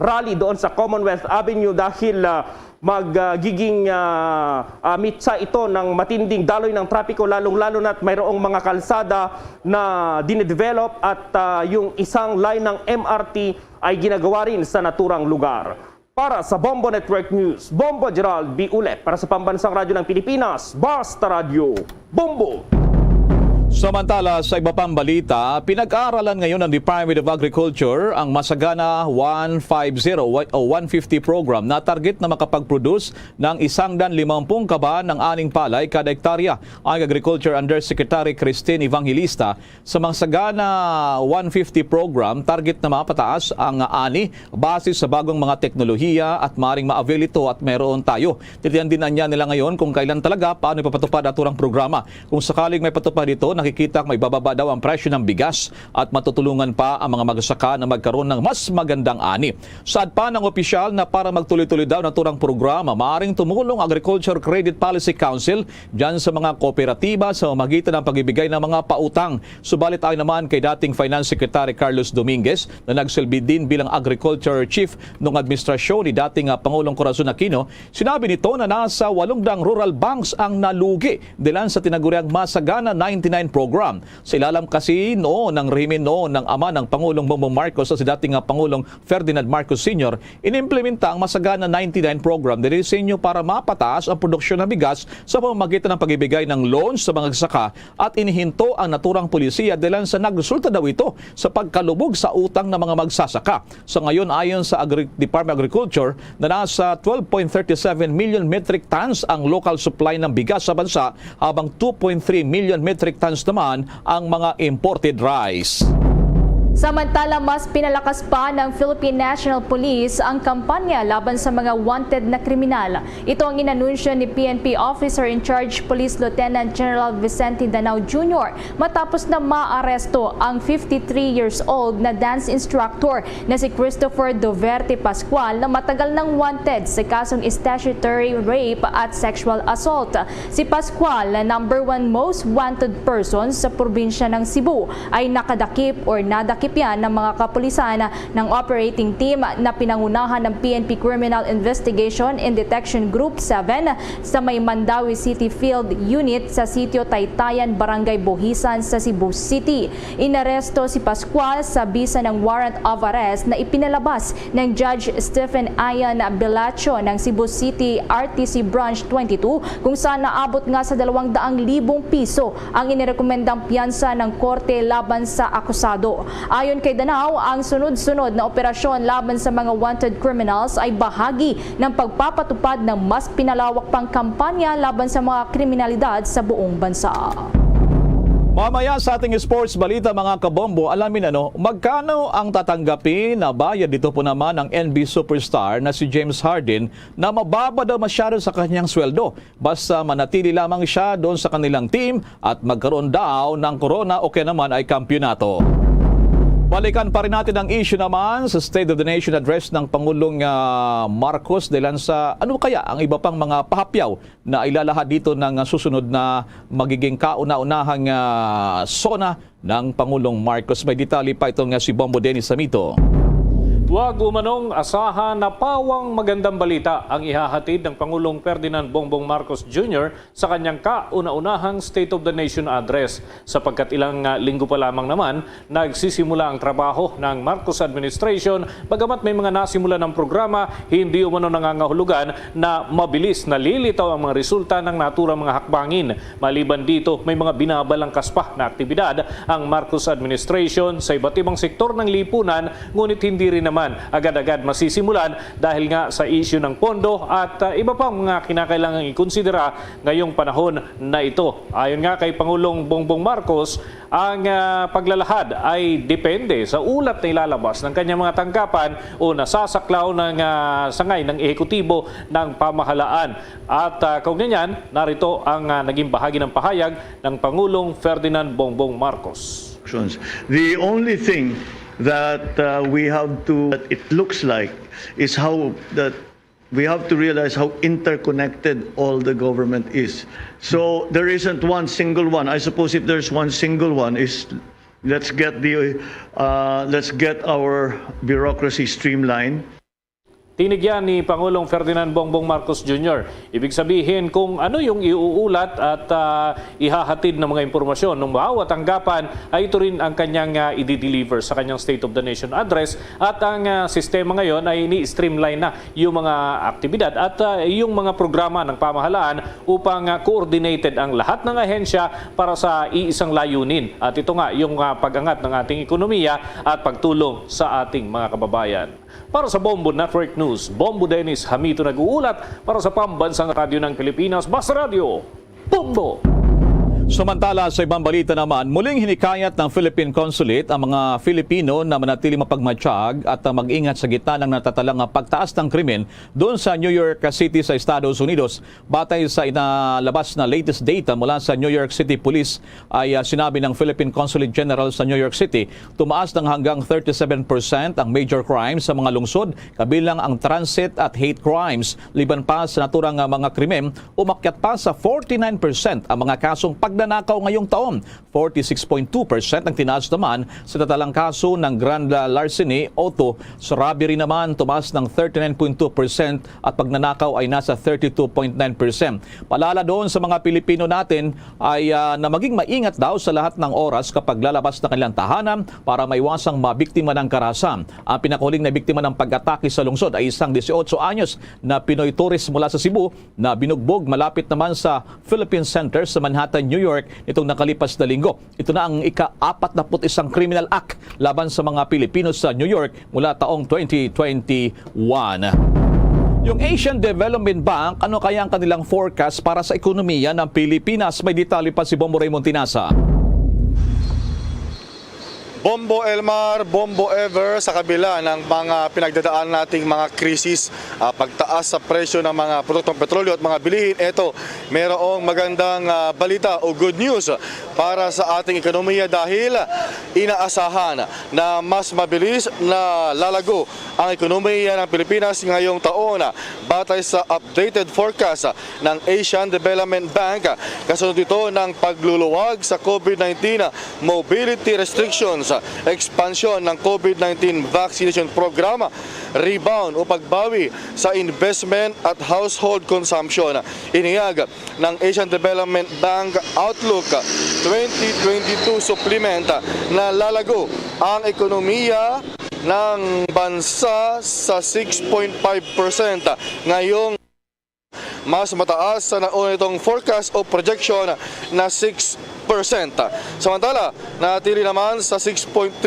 rally doon sa Commonwealth Avenue dahil magiging mitsa ito ng matinding daloy ng trapiko lalong-lalo na't mayroong mga kalsada na dinedevelop at yung isang line ng MRT ay ginagawa rin sa naturang lugar. Para sa Bombo Network News, Bombo Gerald B. Ulet para sa Pambansang Radyo ng Pilipinas, Basta Radio, Bombo! Samantala, sa iba pang balita, pinag-aaralan ngayon ng Department of Agriculture ang Masagana 150 o 150 program na target na makapag-produce ng 150 kaba ng aning palay kada hektarya. Ang Agriculture Undersecretary Christine Evangelista, sa Masagana 150 program, target na mapataas ang ani base sa bagong mga teknolohiya at maaaring ma-avail ito at meron tayo. Titiyan din nila ngayon kung kailan talaga paano ipapatupad ang turang programa. Kung sakaling may patupad ito, nakikita may bababa daw ang presyo ng bigas at matutulungan pa ang mga magsasaka na magkaroon ng mas magandang ani. Saad pa ng opisyal na para magtuloy-tuloy daw ng turang programa, maaaring tumulong Agriculture Credit Policy Council dyan sa mga kooperatiba sa magitan ng pagbibigay ng mga pautang. Subalit ayon naman kay dating Finance Secretary Carlos Dominguez na nagsilbi din bilang Agriculture Chief noong administrasyon ni dating Pangulong Corazon Aquino, sinabi nito na nasa 800 rural banks ang nalugi dilan sa tinaguriang Masagana 99 program. Sa ilalim kasi noon ng rehimen noon ng ama ng Pangulong Bongbong Marcos sa dating Pangulong Ferdinand Marcos Sr., inimplementa ang Masagana 99 program na disenyo para mapataas ang produksyon ng bigas sa pamamagitan ng pagbibigay ng loans sa mga magsasaka at inihinto ang naturang polisiya dahil sa nagresulta daw ito sa pagkalubog sa utang ng mga magsasaka. Sa ngayon, ayon sa Department of Agriculture na nasa 12.37 million metric tons ang local supply ng bigas sa bansa habang 2.3 million metric tons naman ang mga imported rice. Samantala, mas pinalakas pa ng Philippine National Police ang kampanya laban sa mga wanted na kriminal. Ito ang inanunsyo ni PNP Officer in Charge Police Lieutenant General Vicente Danao Jr. matapos na maaresto ang 53 years old na dance instructor na si Christopher Doverte Pascual na matagal nang wanted sa kasong statutory rape at sexual assault. Si Pascual, na #1 most wanted person sa probinsya ng Cebu, ay nakadakip or nadakip yan ng mga kapulisan ng operating team na pinangunahan ng PNP Criminal Investigation and Detection Group 7 sa may Mandawi City Field Unit sa Sitio Taytayan, Barangay Buhisan sa Cebu City. Inaresto si Pascual sa bisa ng warrant of arrest na ipinalabas ng Judge Stephen Ayan Belacho ng Cebu City RTC Branch 22 kung saan naabot nga sa 200,000 piso ang inirekomendang piyansa ng korte laban sa akusado. Ayon kay Danao, ang sunod-sunod na operasyon laban sa mga wanted criminals ay bahagi ng pagpapatupad ng mas pinalawak pang kampanya laban sa mga kriminalidad sa buong bansa. Mamaya sa ating sports balita mga kabombo, alamin magkano ang tatanggapin na bayad dito po naman ng NB superstar na si James Harden na mababa daw masyado sa kanyang sweldo. Basta manatili lamang siya doon sa kanilang team at magkaroon daw ng corona o kaya naman ay kampyonato. Balikan pa rin natin ang issue naman sa State of the Nation address ng Pangulong Marcos dahil sa ano kaya ang iba pang mga pahapyaw na ilalahad dito ng susunod na magiging kauna-unahang sona ng Pangulong Marcos. May detalye pa itong si Bombo Dennis Samito. Huwag umanong asahan na pawang magandang balita ang ihahatid ng Pangulong Ferdinand Bongbong Marcos Jr. sa kanyang kauna-unahang State of the Nation address. Sapagkat ilang linggo pa lamang naman, nagsisimula ang trabaho ng Marcos administration. Bagamat may mga nasimula ng programa, hindi umano nangangahulugan na mabilis na lilitaw ang mga resulta ng naturang mga hakbangin. Maliban dito, may mga binabalangkas pa na aktibidad ang Marcos administration sa iba't ibang sektor ng lipunan, ngunit hindi rin naman agad-agad masisimulan dahil nga sa issue ng pondo at iba pang mga kinakailangang ikonsidera ngayong panahon na ito. Ayon nga kay Pangulong Bongbong Marcos, ang paglalahad ay depende sa ulat na ilalabas ng kanyang mga tanggapan o nasasaklaw ng sangay ng ehekutibo ng pamahalaan. At kaugnay niyan, narito ang naging bahagi ng pahayag ng Pangulong Ferdinand Bongbong Marcos. The only thing that we have to, that it looks like, is how that we have to realize how interconnected all the government is. So there isn't one single one. I suppose if there's one single one, is let's get our bureaucracy streamlined. Tinigyan ni Pangulong Ferdinand Bongbong Marcos Jr. Ibig sabihin kung ano yung iuulat at ihahatid ng mga impormasyon ng bawat tanggapan ay ito rin ang kanyang i-deliver sa kanyang State of the Nation address at ang sistema ngayon ay ni-streamline na yung mga aktibidad at yung mga programa ng pamahalaan upang coordinated ang lahat ng ahensya para sa iisang layunin. At ito nga yung pag-angat ng ating ekonomiya at pagtulong sa ating mga kababayan. Para sa Bombo Network News, Bombo Dennis Hamito nag-uulat para sa Pambansang Radyo ng Pilipinas, Basta Radio, Bombo! Samantala sa ibang balita naman, muling hinikayat ng Philippine Consulate ang mga Filipino na manatili mapagmatsyag at mag-ingat sa gitna ng natatalang pagtaas ng krimen doon sa New York City sa Estados Unidos. Batay sa inalabas na latest data mula sa New York City Police ay sinabi ng Philippine Consulate General sa New York City, tumaas ng hanggang 37% ang major crimes sa mga lungsod, kabilang ang transit at hate crimes. Liban pa sa naturang mga krimen, umakyat pa sa 49% ang mga kasong pagnanakaw ngayong taon. 46.2% ang tinaas naman sa tatalang kaso ng grand larceny, auto. Sa robbery naman, tumaas ng 39.2% at pagnanakaw ay nasa 32.9%. Palala doon sa mga Pilipino natin ay na maging maingat daw sa lahat ng oras kapag lalabas ng kanilang tahanan para maiwasang mabiktima ng karahasan. Ang pinakahuling na biktima ng pag-atake sa lungsod ay isang 18 anyos na Pinoy tourist mula sa Cebu na binugbog malapit naman sa Philippine Center sa Manhattan, New York nitong nakalipas na linggo. Ito na ang ika-41 criminal act laban sa mga Pilipino sa New York mula taong 2021. Yung Asian Development Bank, ano kaya ang kanilang forecast para sa ekonomiya ng Pilipinas? May detalye pa si Bombo Raymond Tinasa. Bombo Elmar, Bombo Ever, sa kabila ng mga pinagdadaan nating mga krisis, pagtaas sa presyo ng mga produktong petrolyo at mga bilihin, eto, mayroong magandang balita o good news para sa ating ekonomiya dahil inaasahan na mas mabilis na lalago ang ekonomiya ng Pilipinas ngayong taon batay sa updated forecast ng Asian Development Bank. Kasunod ito ng pagluluwag sa COVID-19 mobility restrictions, expansion ng COVID-19 vaccination program, rebound o pagbawi sa investment at household consumption. Iniyag ng Asian Development Bank Outlook 2022 supplement na lalago ang ekonomiya ng bansa sa 6.5% ngayong mas mataas sa nauna itong forecast o projection na 6%. Samantala, natili naman sa 6.3%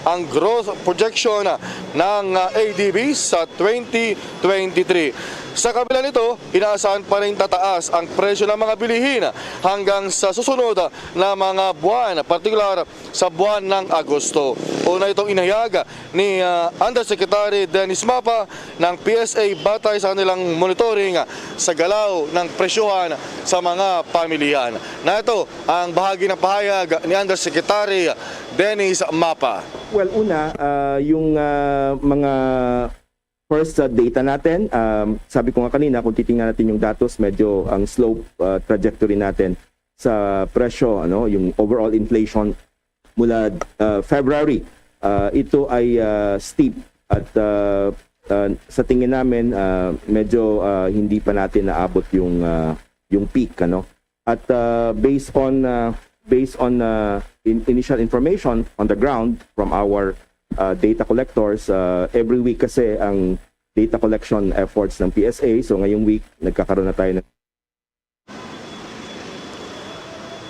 ang growth projection ng ADB sa 2023. Sa kabila nito, inaasahan pa rin tataas ang presyo ng mga bilihin hanggang sa susunod na mga buwan, partikular sa buwan ng Agosto. Una itong inahayag ni Undersecretary Dennis Mapa ng PSA batay sa kanilang monitoring sa galaw ng presyohan sa mga pamilyan. Na ito ang bahagi ng pahayag ni Undersecretary Dennis Mapa. Well, una, yung mga first data natin, sabi ko nga kanina, kung titingnan natin yung datos, medyo ang slope trajectory natin sa presyo, yung overall inflation mula February, ito ay steep at sa tingin namin medyo hindi pa natin naabot yung peak, At based on initial information on the ground from our data collectors, every week kasi ang data collection efforts ng PSA. So ngayong week, nagkakaroon na tayo ng...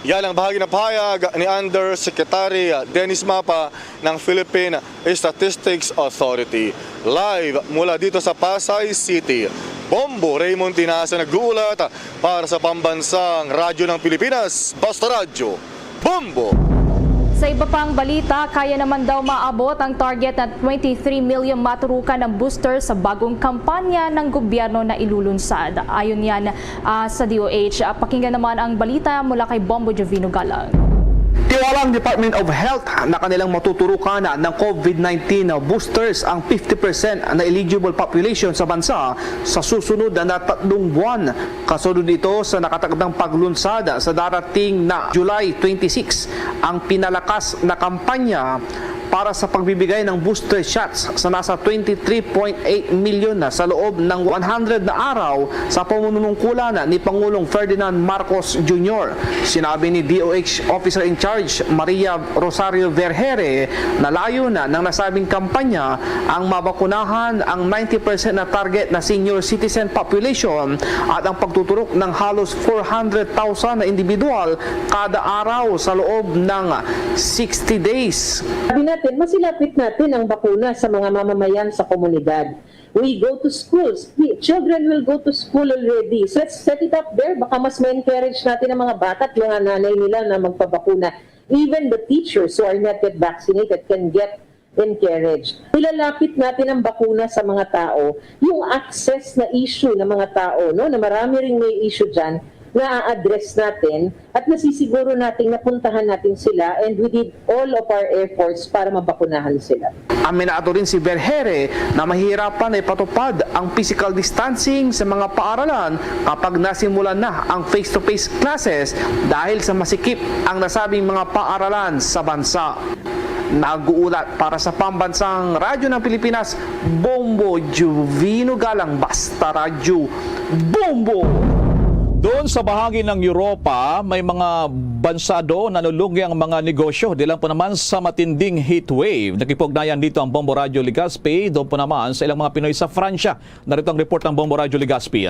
Yan ang bahagi ng pahayag ni Undersecretary Dennis Mapa ng Philippine Statistics Authority. Live mula dito sa Pasay City, Bombo Raymond Tinasa nag-uulat para sa Pambansang Radyo ng Pilipinas, Basta Radio, Bombo! Sa iba pang balita, kaya naman daw maabot ang target na 23 million maturukan ng booster sa bagong kampanya ng gobyerno na ilulunsad. Ayon yan sa DOH. Pakinggan naman ang balita mula kay Bombo Jovino Galang. Tiwala ang Department of Health na kanilang matuturukan ng COVID-19 boosters ang 50% na eligible population sa bansa sa susunod na 3 buwan. Kasunod ito sa nakatakdang paglunsad sa darating na July 26 ang pinalakas na kampanya para sa pagbibigay ng booster shots sa nasa 23.8 milyon na sa loob ng 100 na araw sa pamumungkulan ni Pangulong Ferdinand Marcos Jr. Sinabi ni DOH Officer in Charge Maria Rosario Vergere na layunan ng nasabing kampanya ang mabakunahan ang 90% na target na senior citizen population at ang pagtuturok ng halos 400,000 na individual kada araw sa loob ng 60 days. Sabi natin, masilapit natin ang bakuna sa mga mamamayan sa komunidad. We go to schools. Children will go to school already. So let's set it up there. Baka mas ma-encourage natin ang mga bata at mga nanay nila na magpabakuna. Even the teachers who are not yet vaccinated can get encouraged. Ilalapit natin ang bakuna sa mga tao. Yung access na issue ng mga tao, no, na marami ring may issue dyan, na a-address natin at nasisiguro natin napuntahan natin sila, and we did all of our efforts para mabakunahan sila. Aminado rin si Vergere na mahihirapan na ipatupad ang physical distancing sa mga paaralan kapag nasimulan na ang face-to-face classes dahil sa masikip ang nasabing mga paaralan sa bansa. Nag-uulat para sa Pambansang Radyo ng Pilipinas, Bombo Juvino Galang, Basta Radyo, Bombo! Doon sa bahagi ng Europa, may mga bansa doon na nalulugi ang mga negosyo. Di lang po naman sa matinding heat wave. Nakipugnayan dito ang Bombo Radio Legazpi. Doon po naman sa ilang mga Pinoy sa Fransya. Narito ang report ng Bombo Radio Legazpi.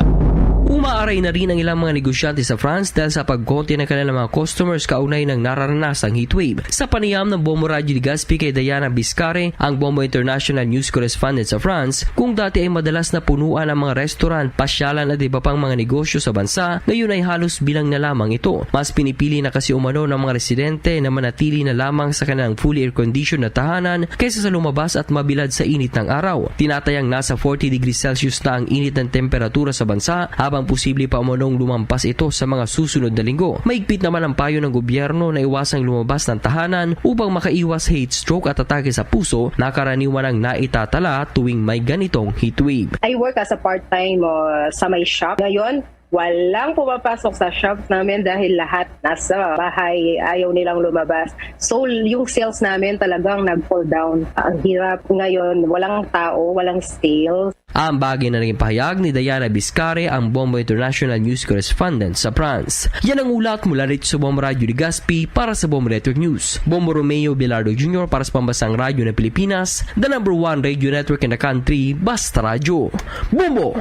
Umaaray na rin ang ilang mga negosyante sa France dahil sa pagkonti ng kanilang mga customers kaunay ng nararanasang heatwave. Sa panayam ng Bombo Radio Legazpi kay Diana Biscare, ang Bombo International News Correspondent sa France, kung dati ay madalas na punuan ang mga restaurant, pasyalan at iba pang mga negosyo sa bansa, ngayon ay halos bilang na lamang ito. Mas pinipili na kasi umano ng mga residente na manatili na lamang sa kanilang fully air-conditioned na tahanan kaysa sa lumabas at mabilad sa init ng araw. Tinatayang nasa 40 degrees Celsius na ang init ng temperatura sa bansa, habang posible pa umanong lumampas ito sa mga susunod na linggo. Maigpit naman ang payo ng gobyerno na iwasang lumabas ng tahanan upang makaiwas heat stroke at atake sa puso na karaniwan ang naitatala tuwing may ganitong heatwave. I work as a part-time sa may shop. Ngayon, walang pumapasok sa shop namin dahil lahat nasa bahay, ayaw nilang lumabas. So yung sales namin talagang nag-fall down. Ang hirap ngayon, walang tao, walang sales. Ang bagay na naging pahayag ni Diana Biscare, ang Bombo International News Correspondent sa France. Yan ang ulat mula rito sa Bombo Radio Legazpi para sa Bombo Network News. Bombo Romeo Bilardo Jr. para sa Pambansang Radyo ng Pilipinas, the #1 radio network in the country, Basta Radyo. Bombo!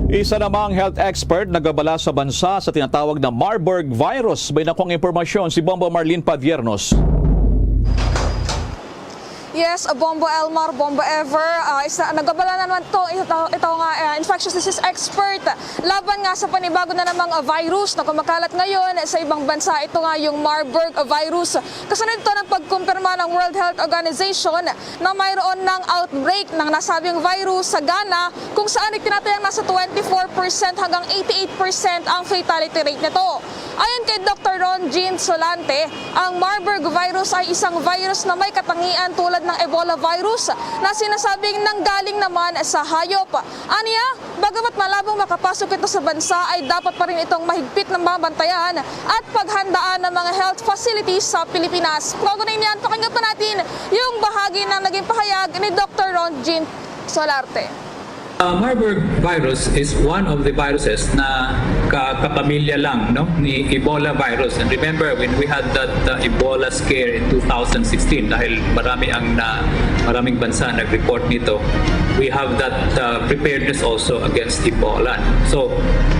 Isa namang health expert nagabala sa bansa sa tinatawag na Marburg virus. May nakuang impormasyon si Bombo Marlene Padiernos. Yes, Bombo Elmar, Bombo Ever. Nagabala na naman ito nga infectious disease expert laban nga sa panibago na namang virus na kumakalat ngayon sa ibang bansa. Ito nga yung Marburg virus. Kasunod ito ng pagkumpirma ng World Health Organization na mayroon ng outbreak ng nasabing virus sa Ghana, kung saan itinatayang nasa 24% hanggang 88% ang fatality rate nito. Ayon kay Dr. Ron Jean Solante, ang Marburg virus ay isang virus na may katangian tulad ng Ebola virus na sinasabing nanggaling naman sa hayop. Aniya, bagamat malabong makapasok ito sa bansa, ay dapat pa rin itong mahigpit na mabantayan at paghandaan ng mga health facilities sa Pilipinas. Kaugnay niyan, pakinggan pa natin yung bahagi ng naging pahayag ni Dr. Ron Jean Solarte. Marburg virus is one of the viruses na kapamilya lang, no, ni Ebola virus. And remember when we had that Ebola scare in 2016, dahil maraming bansa nag-report nito, we have that preparedness also against Ebola. So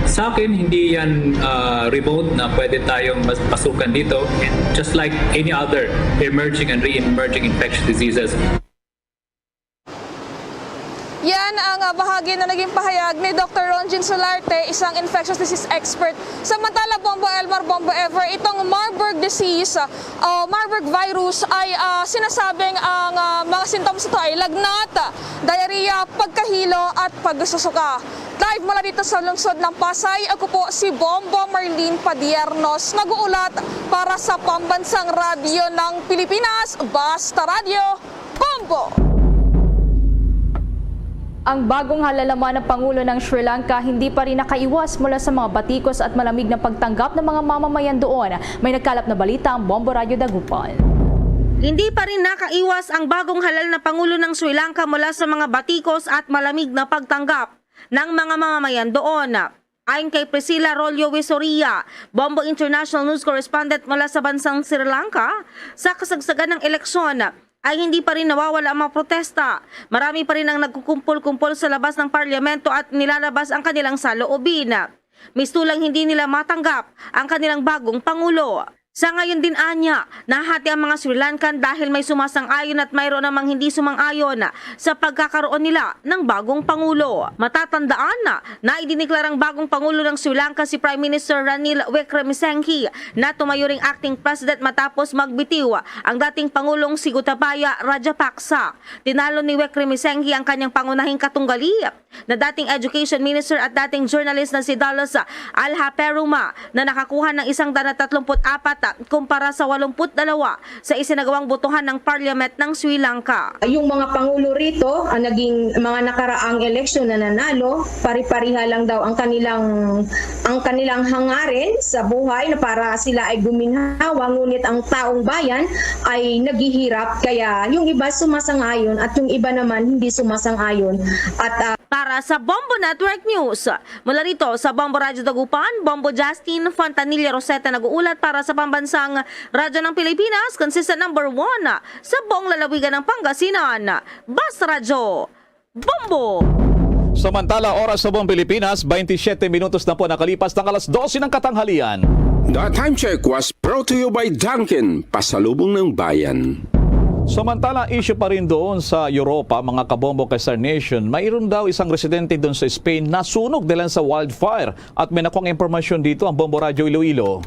sa akin, hindi yan remote na pwede tayong pasukan dito. And just like any other emerging and re-emerging infectious diseases. Yan ang bahagi na naging pahayag ni Dr. Ronjin Solarte, isang infectious disease expert. Samantala, Bombo Elmar, Bombo Ever, itong Marburg disease o Marburg virus ay sinasabing ang mga symptoms ito ay lagnat, diarrhea, pagkahilo at pagsusuka. Live mula dito sa lungsod ng Pasay, ako po si Bombo Marlene Padiernos, nag-uulat para sa Pambansang Radyo ng Pilipinas, Basta Radio, Bombo! Ang bagong halalaman ng Pangulo ng Sri Lanka hindi pa rin nakaiwas mula sa mga batikos at malamig na pagtanggap ng mga mamamayan doon. May nagkalap na balita ang Bombo Radio Dagupan. Hindi pa rin nakaiwas ang bagong halal na Pangulo ng Sri Lanka mula sa mga batikos at malamig na pagtanggap ng mga mamamayan doon. Ayon kay Priscilla Rollo Visoria, Bombo International News Correspondent mula sa bansang Sri Lanka, sa kasagsagan ng eleksyon ay hindi pa rin nawawala ang mga protesta. Marami pa rin ang nagkukumpol-kumpol sa labas ng parlamento at nilalabas ang kanilang saloobin. Mistulang hindi nila matanggap ang kanilang bagong Pangulo. Sa ngayon din anya, nahati ang mga Sri Lankan dahil may sumasang-ayon at mayroon namang hindi sumang-ayon sa pagkakaroon nila ng bagong Pangulo. Matatandaan na idiniklarang bagong Pangulo ng Sri Lanka si Prime Minister Ranil Wickremesinghe na tumayo ring acting president matapos magbitiw ang dating Pangulong si Gotabaya Rajapaksa. Tinalo ni Wickremesinghe ang kanyang pangunahing katunggali na dating Education Minister at dating journalist na si Dallas Alhaperuma na nakakuha ng 134 kumpara sa 82 sa isinagawang botohan ng Parliament ng Sri Lanka. Yung mga pangulo rito, ang naging mga nakaraang eleksyon na nanalo, pari-pariha lang daw ang kanilang hangarin sa buhay na para sila ay guminhawa, ngunit ang taong bayan ay naghihirap, kaya yung iba sumasang-ayon at yung iba naman hindi sumasang-ayon. At para sa Bombo Network News, mula rito sa Bombo Radio Dagupan, Bombo Justin Fontanilla Rosetta nag-uulat para sa Pambansang Radyo ng Pilipinas, consistent number 1 sa buong lalawigan ng Pangasinan. Basta Radio, Bombo! Samantala, oras sa buong Pilipinas, 27 minutos na po nakalipas ng alas 12 ng katanghalian. The time check was brought to you by Dunkin, pasalubong ng bayan. Samantala, issue pa rin doon sa Europa, mga kabombo kay Star Nation. Mayroon daw isang residente doon sa Spain na sunog dahil sa wildfire. At may nakuang impormasyon dito ang Bombo Radio Iloilo.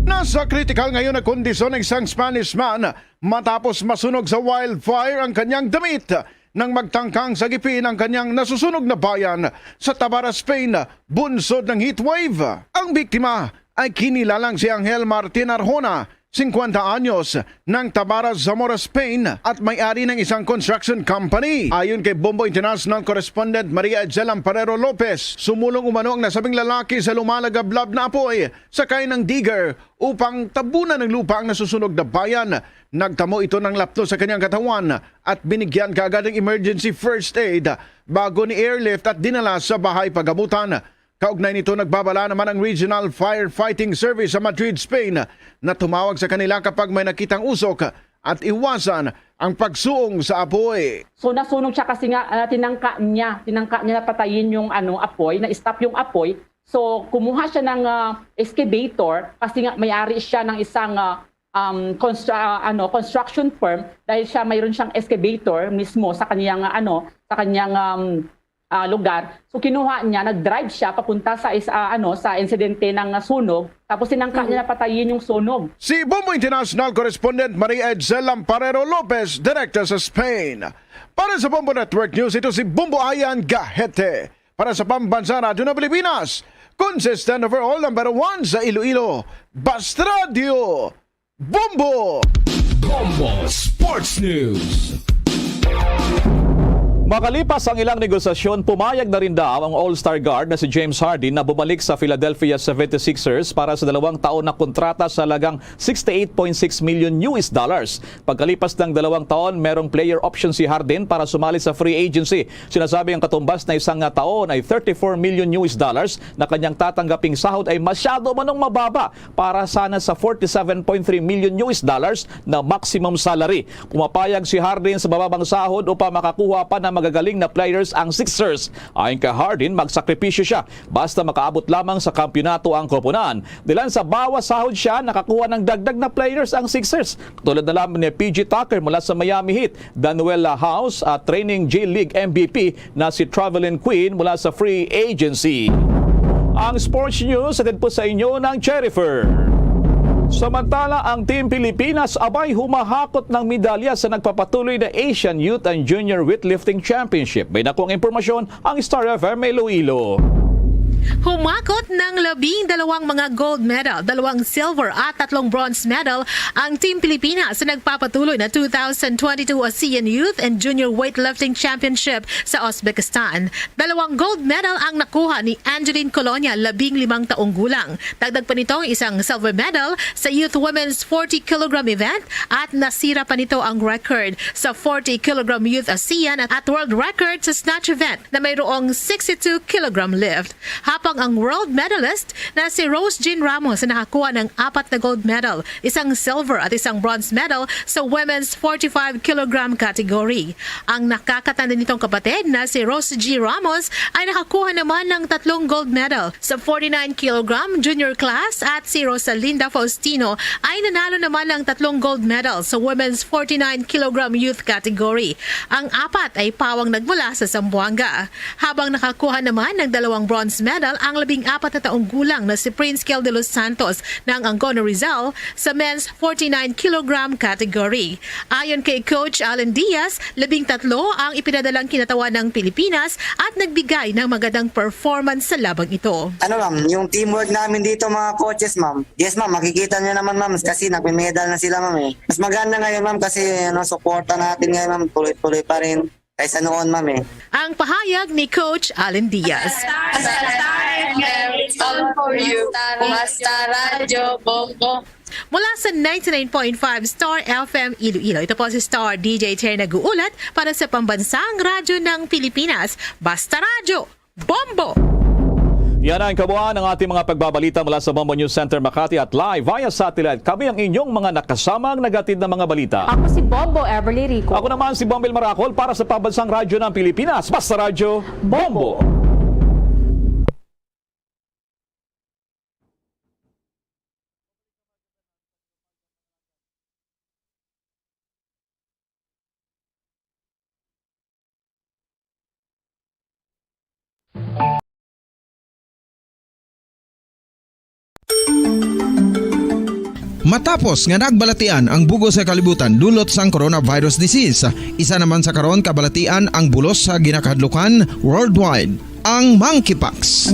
Nasa critical ngayon na kondisyon ng isang Spanish man matapos masunog sa wildfire ang kanyang damit nang magtangkang sagipin ang kanyang nasusunog na bayan sa Tabara, Spain, bunsod ng heatwave. Ang biktima ay kinilalang si Angel Martin Arjona, 50 anyos, ng Tabara, Zamora, Spain at may-ari ng isang construction company. Ayon kay Bombo International Correspondent Maria Edzel Amparero Lopez, sumulong umano ang nasabing lalaki sa lumalagablab na apoy sakay ng digger upang tabunan ng lupa ang nasusunog na bayan. Nagtamo ito ng lapto sa kanyang katawan at binigyan kaagad ng emergency first aid bago ni airlift at dinala sa bahay pagamutan. Kaugnay nito, nagbabala naman ang Regional Firefighting Service sa Madrid, Spain na tumawag sa kanila kapag may nakitang usok at iwasan ang pagsuong sa apoy. So nasunog siya kasi nga tinangka niya na patayin yung apoy, na-stop yung apoy. So kumuha siya ng excavator kasi nga may-ari siya ng isang construction firm dahil siya mayroon siyang excavator mismo sa kanyang lugar. So kinuha niya, nag-drive siya papunta sa sa insidente ng sunog, tapos tinangka niya na patayin yung sunog. Si Bombo International Correspondent Maria Edzel Amparero Lopez, direkta sa Spain. Para sa Bombo Network News, ito si Bombo Ayan Gahete. Para sa Pambansa Radio ng Pilipinas, consistent overall number 1 sa Iloilo, Basta Radio, Bombo! Bombo Sports News. Makalipas ang ilang negosasyon, pumayag na rin daw ang All-Star guard na si James Harden na bumalik sa Philadelphia 76ers para sa 2 taon na kontrata sa halagang $68.6 million. Pagkalipas ng 2 taon, merong player option si Harden para sumali sa free agency. Sinasabi ang katumbas na 1 taon ay $34 million na kanyang tatanggaping sahod ay masyado manong mababa para sana sa $47.3 million na maximum salary. Pumapayag si Harden sa bababang sahod upang makakuha pa ng magagaling na players ang Sixers. Ayon kay Harden, magsakripisyo siya basta makaabot lamang sa kampyonato ang koponan. Dilan sa bawas sahod siya, nakakuha ng dagdag na players ang Sixers. Tulad na lamang ni PG Tucker mula sa Miami Heat, Danuela House at training J-League MVP na si Travelin Queen mula sa free agency. Ang sports news atid po sa inyo ng Cherifer. Samantala, ang Team Pilipinas abay humahakot ng medalya sa nagpapatuloy na Asian Youth and Junior Weightlifting Championship. May nakuang impormasyon ang Star FM Iloilo. Humakot ng 12 mga gold medal, 2 silver at 3 bronze medal ang Team Pilipinas sa nagpapatuloy na 2022 ASEAN Youth and Junior Weightlifting Championship sa Uzbekistan. 2 gold medal ang nakuha ni Angeline Colonia, 15 taong gulang. Dagdag pa nito isang silver medal sa Youth Women's 40 kg event at nasira pa nito ang record sa 40 kg Youth ASEAN at world record sa snatch event na mayroong 62 kg lift. Habang ang world medalist na si Rose Jean Ramos na nakakuha ng 4 na gold medal, isang silver at isang bronze medal sa women's 45 kg category. Ang nakakatanda nitong kapatid na si Rose G. Ramos ay nakakuha naman ng 3 gold medal sa 49 kg junior class at si Rosalinda Faustino ay nanalo naman ng 3 gold medal sa women's 49 kg youth category. Ang 4 ay pawang nagmula sa Zamboanga. Habang nakakuha naman ng 2 bronze medal ang 14 na taong gulang na si Prince Kel de los Santos ng Angono Rizal sa men's 49 kg category. Ayon kay Coach Alan Diaz, 13 ang ipinadalang kinatawan ng Pilipinas at nagbigay ng magandang performance sa labang ito. Ano ma'am, yung teamwork namin dito mga coaches ma'am. Yes ma'am, makikita nyo naman ma'am kasi nagme-medal na sila ma'am eh. Mas maganda ngayon ma'am kasi suporta natin ngayon ma'am, tuloy-tuloy pa rin. Kaysa noon, ma'am eh. Ang pahayag ni Coach Alan Diaz. Mula sa 99.5 Star FM Iloilo, ito po si Star DJ Terry nag-uulat para sa Pambansang Radyo ng Pilipinas. Basta Radyo, Bombo! Yan ang kabuuan ng ating mga pagbabalita mula sa Bombo News Center Makati at live via satellite. Kami ang inyong mga nakasamang nagatid ng mga balita. Ako si Bombo Everly Rico. Ako naman si Bombel Maracol para sa Pambansang Radyo ng Pilipinas. Basta Radyo, Bombo! Matapos nga nagbalatian ang bugo sa kalibutan dulot sang coronavirus disease, isa naman sa karon kabalatian ang bulos sa ginakahadlukan worldwide, ang monkeypox.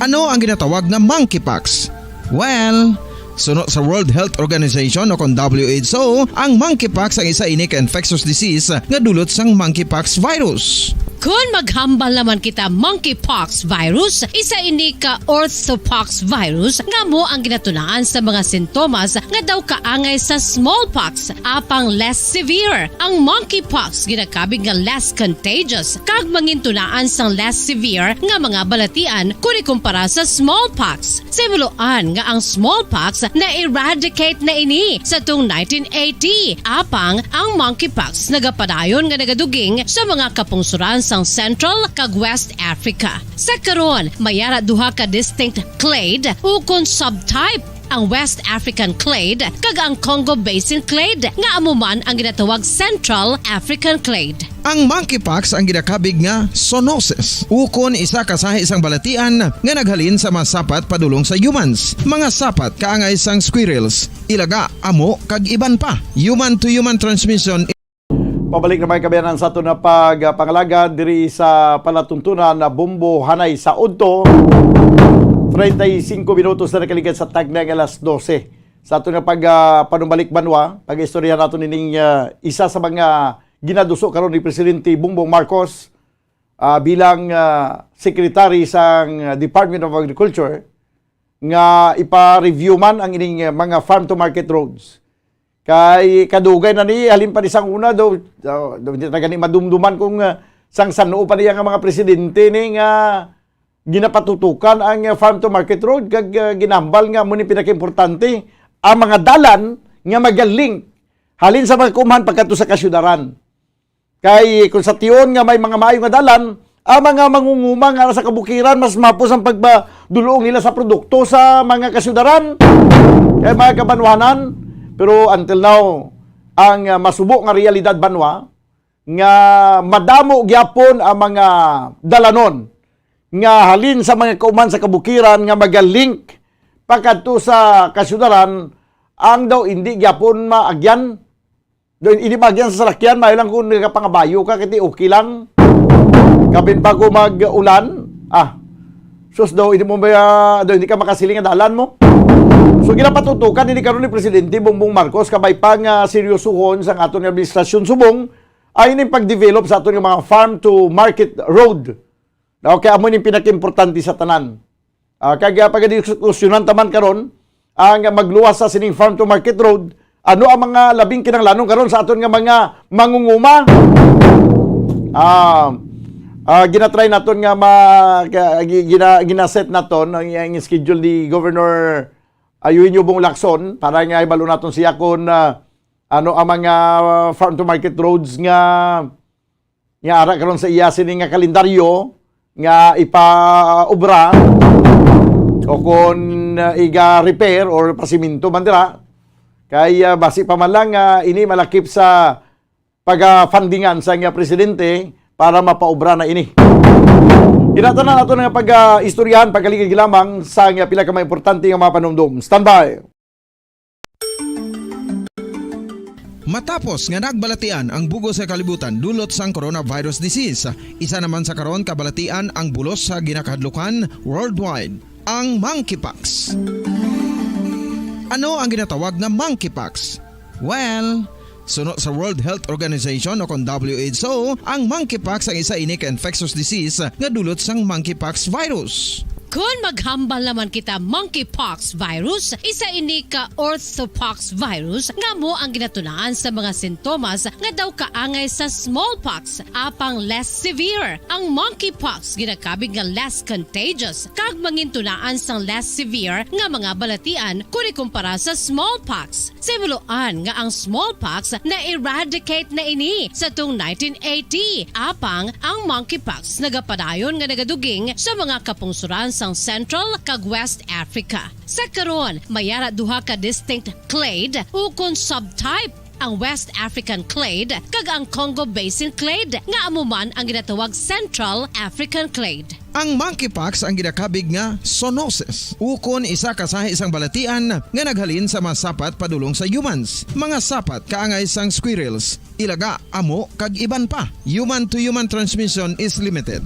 Ano ang ginatawag na monkeypox? Well, sunod sa World Health Organization o kung WHO, ang monkeypox ang isa ini ka infectious disease nga dulot sang monkeypox virus. Kung maghambal naman kita monkeypox virus, isa ini ka orthopox virus nga mo ang ginatunaan sa mga sintomas nga daw kaangay sa smallpox apang less severe. Ang monkeypox ginakabig nga less contagious kag mangintunaan sang less severe nga mga balatian kung ikumpara sa smallpox. Simuloan nga ang smallpox na-eradicate na ini sa tung 1980 apang ang monkeypox nagapadayon nga nagaduging sa mga kapungsuran sang Central kag West Africa. Sa karon, mayara duha ka distinct clade ukon subtype, ang West African clade kag ang Congo Basin clade nga amuman ang ginatawag Central African clade. Ang monkeypox ang ginakabig nga zoonosis. Ukon isa kasahi isang balatian nga naghalin sa mga sapat padulong sa humans. Mga sapat kaangay sang squirrels, ilaga, amo kag iban pa. Human to human transmission. Pabalik naman kami sa ato na pagpangalaga diri sa palatuntunan na Bombo Hanay sa Udto. 35 minutos na nakaligan sa tagna ng alas 12. Sa ato na panumbalik banwa, pag-istorya nato nining isa sa mga ginaduso karon ni Presidente Bongbong Marcos bilang secretary sa Department of Agriculture nga ipa-review man ang ining mga farm to market roads. Kay kadugay na ni halin pa isang una daw gani madumduman kung sang sanuo pa niya nga mga presidente ni nga ginapatutukan ang farm to market road kag ginambal nga mo ni pinakaimportante ang mga dalan nga magaling halin sa mga kumhan pagkadto sa kasyudaran. Kay kung sa tiyon nga may mga maayo nga dalan, ang mga mangunguma nga sa kabukiran, mas mapos ang pagbaduloong nila sa produkto sa mga kasyudaran, kay mga kabanwanan. Pero until now, ang masubo nga realidad banwa, nga madamo gyapon ang mga dalanon, nga halin sa mga kauman sa kabukiran, nga magalink pakadto sa kasyudaran, ang daw hindi gyapon maagyan. Hindi maagyan sa salakyan, may lang kung nakapangabayo ka, kiti okay lang. Kapin pa ko mag-ulan, sus daw, hindi mo ba, daw, hindi ka makasiling ang dalan mo. So, ginapatutukan, hindi karoon ni Presidente Bongbong Marcos, kabay pang seryosuhon sa aton administrasyon subong, ay yung pag-develop sa aton mga farm to market road. Kaya amo yung pinaka-importante sa tanan. Kaya pag-diskusyonan taman karon ang magluwas sa sining farm to market road, ano ang mga labing kinanglanong karon sa aton nga mga mangunguma? Ginatry naton nga ginaset naton ang schedule ni Governor Eugenio Bong Lacson para nga ibalo naton siya kung ano ang mga farm to market roads nga ara karon sa iya sining nga kalendaryo nga ipaobra o kung iga-repair or pasiminto man dira. Kaya basi pa man lang ini malakip sa pag-fundingan sa nga presidente para mapaobra na ini. Inatanan nato nga pag-istoryahan, pagkaligid lamang sa nga pila ka importante nga mga panumdum. Standby! Matapos nga nagbalatian ang bugo sa kalibutan dulot sang coronavirus disease, isa naman sa karon kabalatian ang bulos sa ginakahadlukan worldwide, ang monkeypox. Ano ang ginatawag na monkeypox? Well, sunod sa World Health Organization o kung WHO, ang monkeypox ang isa ini ka infectious disease nga dulot sang monkeypox virus. Kung maghambal naman kita monkeypox virus, isa ini ka orthopox virus nga mo ang ginatunaan sa mga sintomas nga daw kaangay sa smallpox, apang less severe. Ang monkeypox ginakabig nga less contagious, kag mangintunaan sang less severe nga mga balatian kung ikumpara sa smallpox. Simuloan nga ang smallpox na eradicate na ini sa tung 1980, apang ang monkeypox nagapadayon nga nagaduging sa mga kapungsuran sang Central kag West Africa. Sa karon, mayara duha ka distinct clade ukon subtype, ang West African clade kag ang Congo Basin clade nga amuman ang ginatawag Central African clade. Ang monkeypox ang ginakabig nga zoonosis. Ukon isa kasahi isang balatian nga naghalin sa mga sapat padulong sa humans. Mga sapat kaangay sang squirrels, ilaga, amo kag iban pa. Human to human transmission is limited.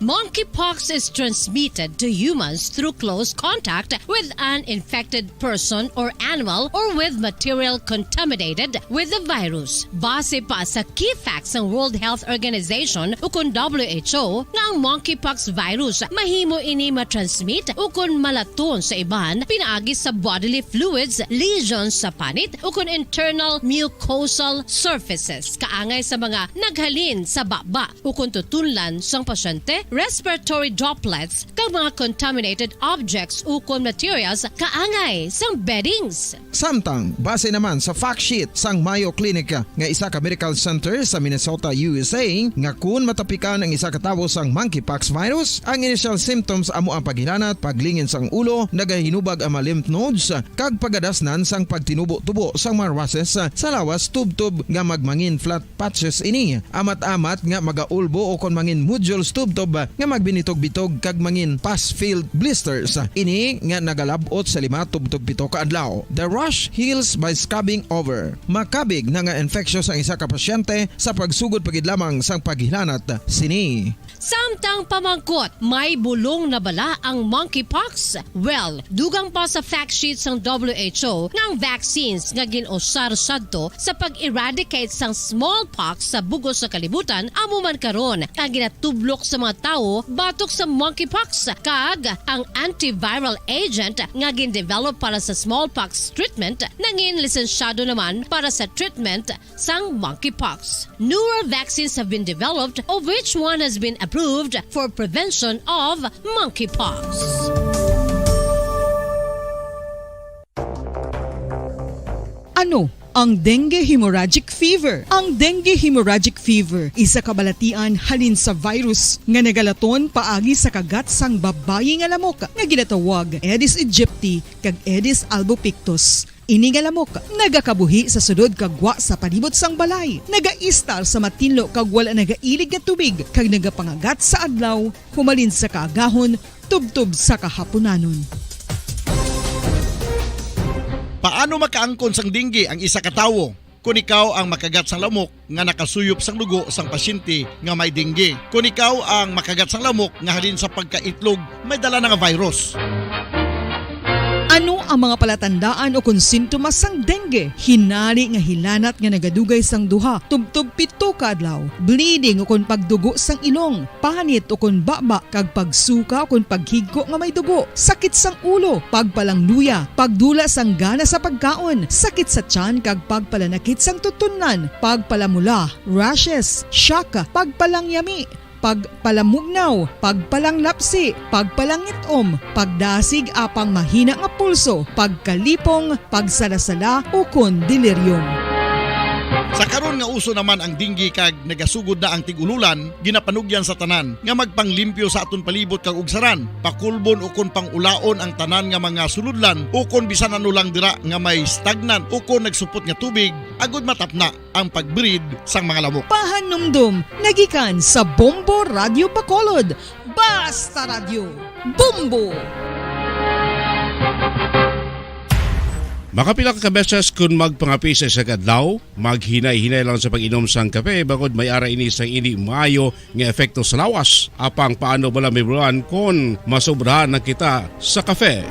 Monkeypox is transmitted to humans through close contact with an infected person or animal or with material contaminated with the virus. Base pa sa key facts ng World Health Organization ukon WHO nga ang monkeypox virus mahimo ini matransmit ukon malaton sa iban pinaagi sa bodily fluids, lesions sa panit ukon internal mucosal surfaces kaangay sa mga naghalin sa baba ukon tutunlan sang pasyente, respiratory droplets kag mga contaminated objects ukon materials kaangay sang beddings. Samtang base naman sa fact sheet sang Mayo Clinic nga isa ka medical center sa Minnesota, USA, nga kun matapikan ang isa ka tawo sang monkeypox virus, ang initial symptoms amo ang paghilanat, paglingin sang ulo, nagahinubag ang mga lymph nodes kag pagadasnan sang pagtinubo-tubo sang mga rashes sa lawas tubtob nga magmangin flat patches ini. Amat-amat nga magaulbo o kon mangin nodules tubtob nga magbinitog-bitog kag mangin pus-filled blisters. Ini nga nagalabot sa 5-7 ka adlaw. The rash heals by scabbing over. Makabig na nga infectious ang isa ka pasyente sa pagsugod pagid lamang sang paghilanat sini. Samtang pamangkot, may bulong na bala ang monkeypox? Well, dugang pa sa fact sheet sang WHO nga ang vaccines nga ginusar sadto sa pag-eradicate sang smallpox sa bugos sa kalibutan amo man karon ang ginatublok sa mga tao batok sa monkeypox kag ang antiviral agent nga gin-develop para sa smallpox treatment nangin lisensyado naman para sa treatment sang monkeypox. Newer vaccines have been developed of which one has been approved for prevention of monkeypox. Ano ang dengue hemorrhagic fever. Ang dengue hemorrhagic fever isa kabalatian halin sa virus nga nagalaton paagi sa kagat sang babayi nga lamok nga ginatawag Aedes aegypti kag Aedes albopictus. Ini nga lamok nagakabuhi sa sudod kagwa sa palibot sang balay, nagaistar sa matinlo kag wala nagailig nga tubig kag nagapangagat sa adlaw humalin sa kaagahon tubtub sa kahaponanon. Paano makaangkon sang dengue ang isa ka tawo? Kung ikaw ang makagat sang lamok nga nakasuyop sang dugo sang pasyente nga may dengue. Kung ikaw ang makagat sang lamok nga halin sa pagkaitlog may dala nga virus. Ano ang mga palatandaan o kung sintomas sang dengue? Hinali nga hilanat nga nagadugay sang duha, tubtub 7 ka adlaw, bleeding o kung pagdugo sang ilong, panit o kung baba, kag pagsuka o kung paghigko nga may dugo, sakit sang ulo, pagpalangluya, pagdula sang gana sa pagkaon, sakit sa tiyan kag pagpalanakit sang tutunan, pagpalamula, rashes, syaka, pagpalangyami, pagpalamugnaw, pagpalanglapsi, pagpalangitom, pagdasig apang mahina nga pulso, pagkalipong, pagsalasala o kon delirium. Sa karon nga uso naman ang dengue kag nagasugod na ang tigululan, ginapanugyan sa tanan nga magpanglimpyo sa aton palibot kag ugsaran, pakulbon o kon pangulaon ang tanan nga mga suludlan o kon bisan ano lang dira nga may stagnan o kon nagsupot nga tubig, agud matapna ang pagbreed sang mga lamok. Pahanumdum, nagikan sa Bombo Radio Bacolod. Basta Radio, Bombo! Makapila ka beses kung magpangapi sa isang adlaw, maghinay-hinay lang sa pag-inom sang kape bagod may ara ini sang ini maayo nga epekto sa lawas. Apang paano bala may bulan kung masobrahan na kita sa kape.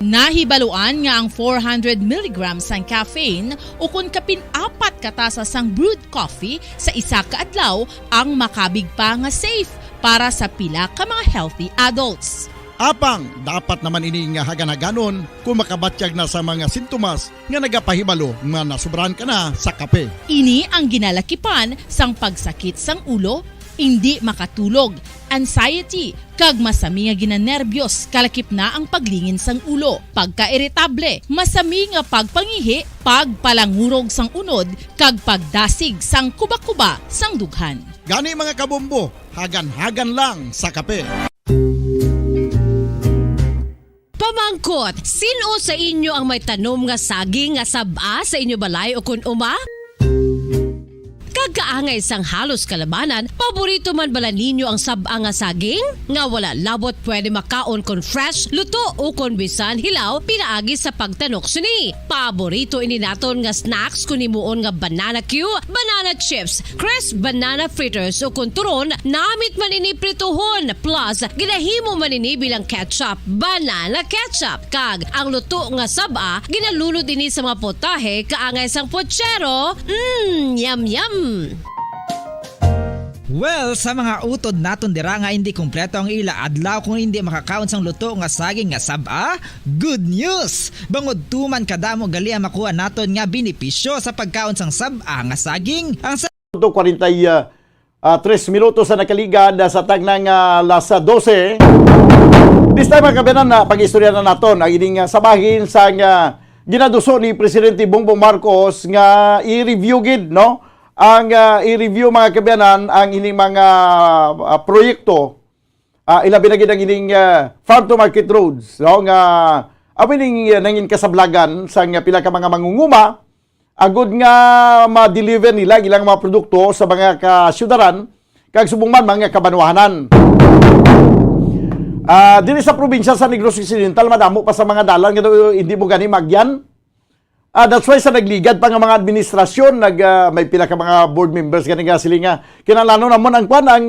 Nahibaluan nga ang 400 mg sang caffeine o kung kapin-4 katasa sang brewed coffee sa isa ka adlaw ang makabig pa nga safe para sa pila ka mga healthy adults. Apang, dapat naman ini nga hagan-haganon kung makabatyag na sa mga sintomas nga nagapahibalo nga nasubrahan ka na sa kape. Ini ang ginalakipan sang pagsakit sang ulo, hindi makatulog, anxiety, kag masami nga ginanerbiyos, kalakip na ang paglingin sang ulo, pagka-irritable, masami nga pagpangihi, pagpalangurog sang unod, kag pagdasig sang kuba-kuba sang dughan. Gani mga kabombo, hagan-hagan lang sa kape. Pamangkot, sino sa inyo ang may tanom nga saging nga saba sa inyo balay o kun uma? Kagkaangay sang halos kalabanan, paborito man bala ninyo ang saba nga saging? Nga wala labot pwede makaon kon fresh, luto o kon bisan hilaw, pinaagi sa pagtanok suni. Paborito ini naton nga snacks kun himuon nga banana Q, banana chips, crisp banana fritters o kun turon, namit man ini prituhon, plus ginahimo man ini bilang ketchup, banana ketchup. Kag ang luto nga saba, ginalunod ini sa mga potahe kaangay sang pochero. Yum yum. Well, sa mga utod naton dira nga hindi kumpleto ang ila adlaw kung hindi makakaon sang luto nga saging nga saba, good news! Bangod tuman kadamo gali ang makuha naton nga benepisyo sa pagkaon sang saba nga saging. Ang 43 minutos sa nakaligad sa tagnang alas 12. This time mga kabanan na pag-istorya na naton ang ining sabahin sa ginaduso ni Presidente Bongbong Marcos nga i-review gid no ang i-review mga kabayanan ang ining mga proyekto ilabi na gid ang ining farm to market roads no nga awining nangin kasablagan sa pila ka mga mangunguma agud nga ma-deliver nila ilang mga produkto sa mga kasyudaran kag subong man mga kabanwahanan. Dili sa probinsya sa Negros Occidental madamo pa sa mga dalan nga hindi mo gani magyan. That's why sa nagligad pa nga mga administrasyon may pila ka mga board members gani nga sila nga kinahanglan namon ang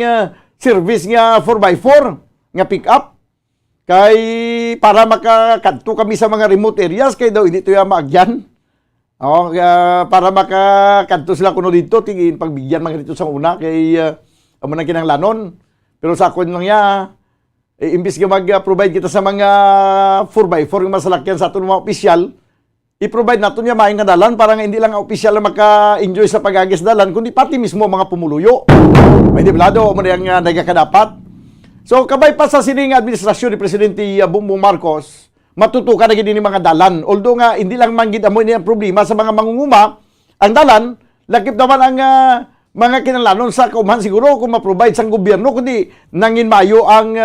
service nga 4x4 nga pick up kay para makakadto kami sa mga remote areas kay daw hindi to ya maagyan. Para makakadto sila kuno dito tingin pagbigyan mga dito sa una kay amo nang kinahanglanon. Pero sa akon lang ya imbis nga mag-provide kita sa mga 4x4 nga masalakyan sa aton mga opisyal, i-provide natin niya maing nga dalan para nga hindi lang ang opisyal na maka-enjoy sa pag-agis dalan, kundi pati mismo mga pumuluyo. May diblado mo na yung nagkakadapat. So, kabay pa sa sining administrasyon ni Presidente Bongbong Marcos, matutukan na gid ni mga dalan. Although nga hindi lang man gid amo ni ang problema sa mga mangunguma, ang dalan lakip naman ang mga kinalanon sa kauman siguro kung ma-provide sang gobyerno kundi nangin mayo ang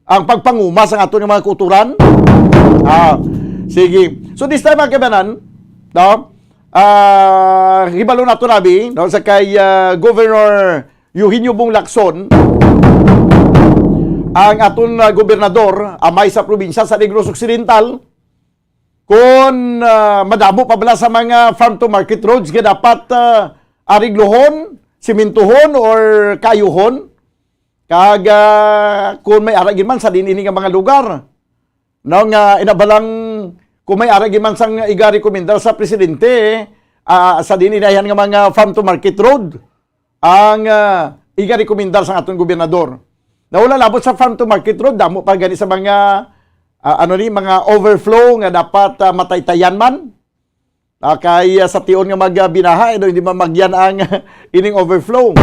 pagpanguma sa ato ng mga kulturan. Sige. So this time mga kabanan, no? Hibalo nato nabi, no, sa kay Governor Eugenio Bong Lacson, ang aton gobernador amay sa probinsya sa Negros Occidental kung madamo pa bala sa mga farm to market roads nga dapat ariglohon, simintuhon or kayuhon kag kung may aragin man sa dinini nga mga lugar. No nga inabalang kung may aragin man sang iga-rekomendar sa presidente sa dininayan nga mga farm to market road ang iga-rekomendar sa aton gobernador. Nawala labot sa farm to market road, damo pa gani sa mga mga overflow nga dapat mataytayan man. Kay sa tion nga magbinaha, hindi man magyan ang ining overflow.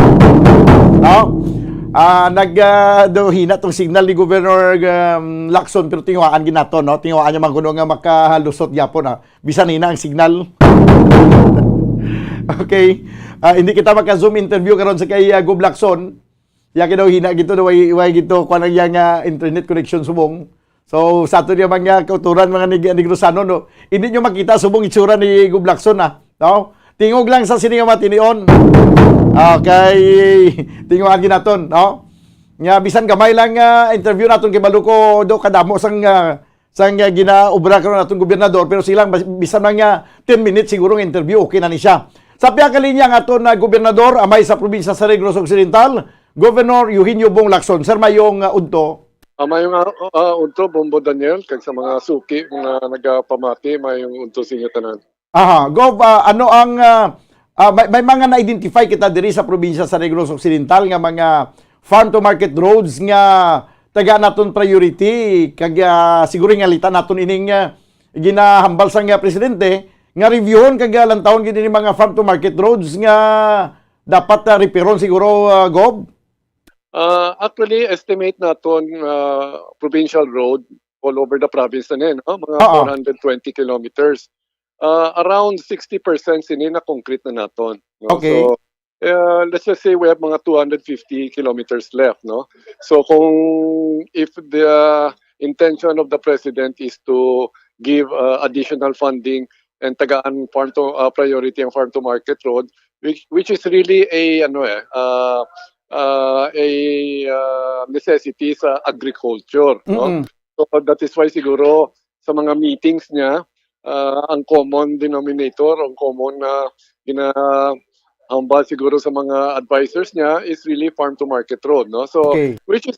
No? Hina tong signal ni Governor Lacson pero tingwaan ginato, no? Tingwaan niya man kuno nga makalusot gyapon bisan hina ang signal. Okay. Hindi kita maka-zoom interview karon sa kay Gov Lacson. Ya daw hina gito daw way gito kuan nga internet connection subong. So sa ato niya mga kauturan mga Negrosano, no. Hindi nyo makita subong itsura ni Gov Lacson no. Tingog lang sa sini nga matinion. Okay. Tinguan ginaton, no. Nga bisan gamay lang interview naton kay Baluko do kadamo sang ginaobra karon naton gobernador pero silang bisan man nga 10 minutes siguro ng interview okay na ni siya. Sa piyang kalinya nga aton gobernador amay sa probinsya sa Negros Occidental, Governor Eugenio Bong Lacson. Sir, mayong udto. Mayong udto, Bombo Daniel, kag sa mga suki, mga nagapamati, mayong udto sa inyo tanan. Gov, ano ang, may mga na-identify kita diri sa probinsya sa Negros Occidental nga mga farm to market roads nga taga naton priority, kag siguro nga lita naton ining ginahambal sang presidente, nga reviewon kag lantawon gid ni mga farm to market roads nga dapat repairon siguro, Gov? Actually, estimate naton provincial road all over the province na no? Mga 420 kilometers. Around 60% sini na concrete na naton. No? Okay. So, let's just say we have mga 250 kilometers left. No? So if the intention of the President is to give additional funding and tagaan farm to priority ang farm to market road, which is really a necessity sa agriculture, no? So that is why siguro sa mga meetings niya ang common denominator, ang common na ginahambal siguro sa mga advisors niya is really farm to market road, no? So which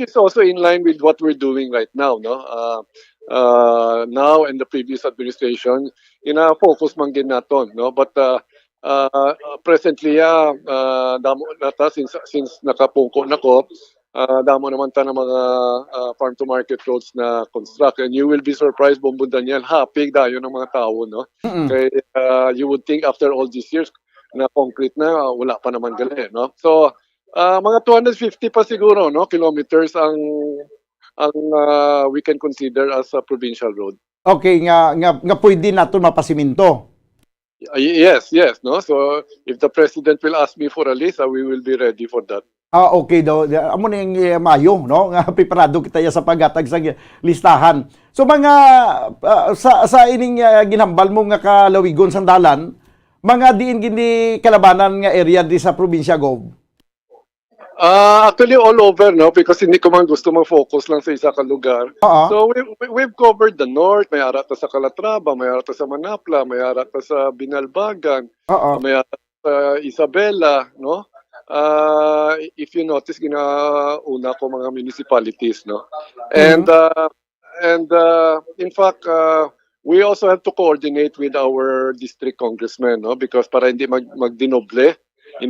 is also in line with what we're doing right now, no? Now and the previous administration focus man gid naton, no? But presently damo nata since nakapungko nako, damo naman ta ng mga farm to market roads na construct, and you will be surprised, Bombo Daniel, happy dayo ng mga tao, no? Kaya you would think after all these years na concrete na wala pa naman gali, no? So mga 250 pa siguro, no, kilometers ang we can consider as a provincial road. Okay, nga pwede naton mapasiminto. Yes, no. So if the President will ask me for a list, we will be ready for that. Okay daw. Amo na yung Mayo, no? Nga preparado kita sa paghatag sa listahan. So mga sa ining ginhambal mo nga kalawigon sang dalan, mga diin gini kalabanan nga area di sa probinsya, Gov? Actually all over, no, because hindi ko man gusto mag-focus lang sa isa ka lugar. So we've covered the north, may arata sa Calatrava, may arata sa Manapla, may arata sa Binalbagan, may arata sa Isabela, no? If you notice, ginauna ko mga municipalities, no? And in fact, we also have to coordinate with our district congressmen, no? Because para hindi magdinoble. It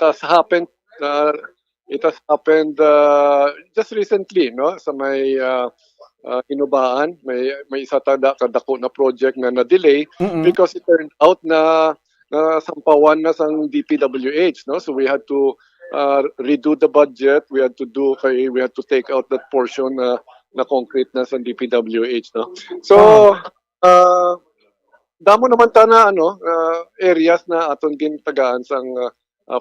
has happened just recently, no, sa may Inubaan, may isa kadako na project na na-delay because it turned out na sampawan na sang DPWH, no? So we had to redo the budget, we had to take out that portion na concrete na sa DPWH, no. So damo naman ta na areas na aton gintagaan sang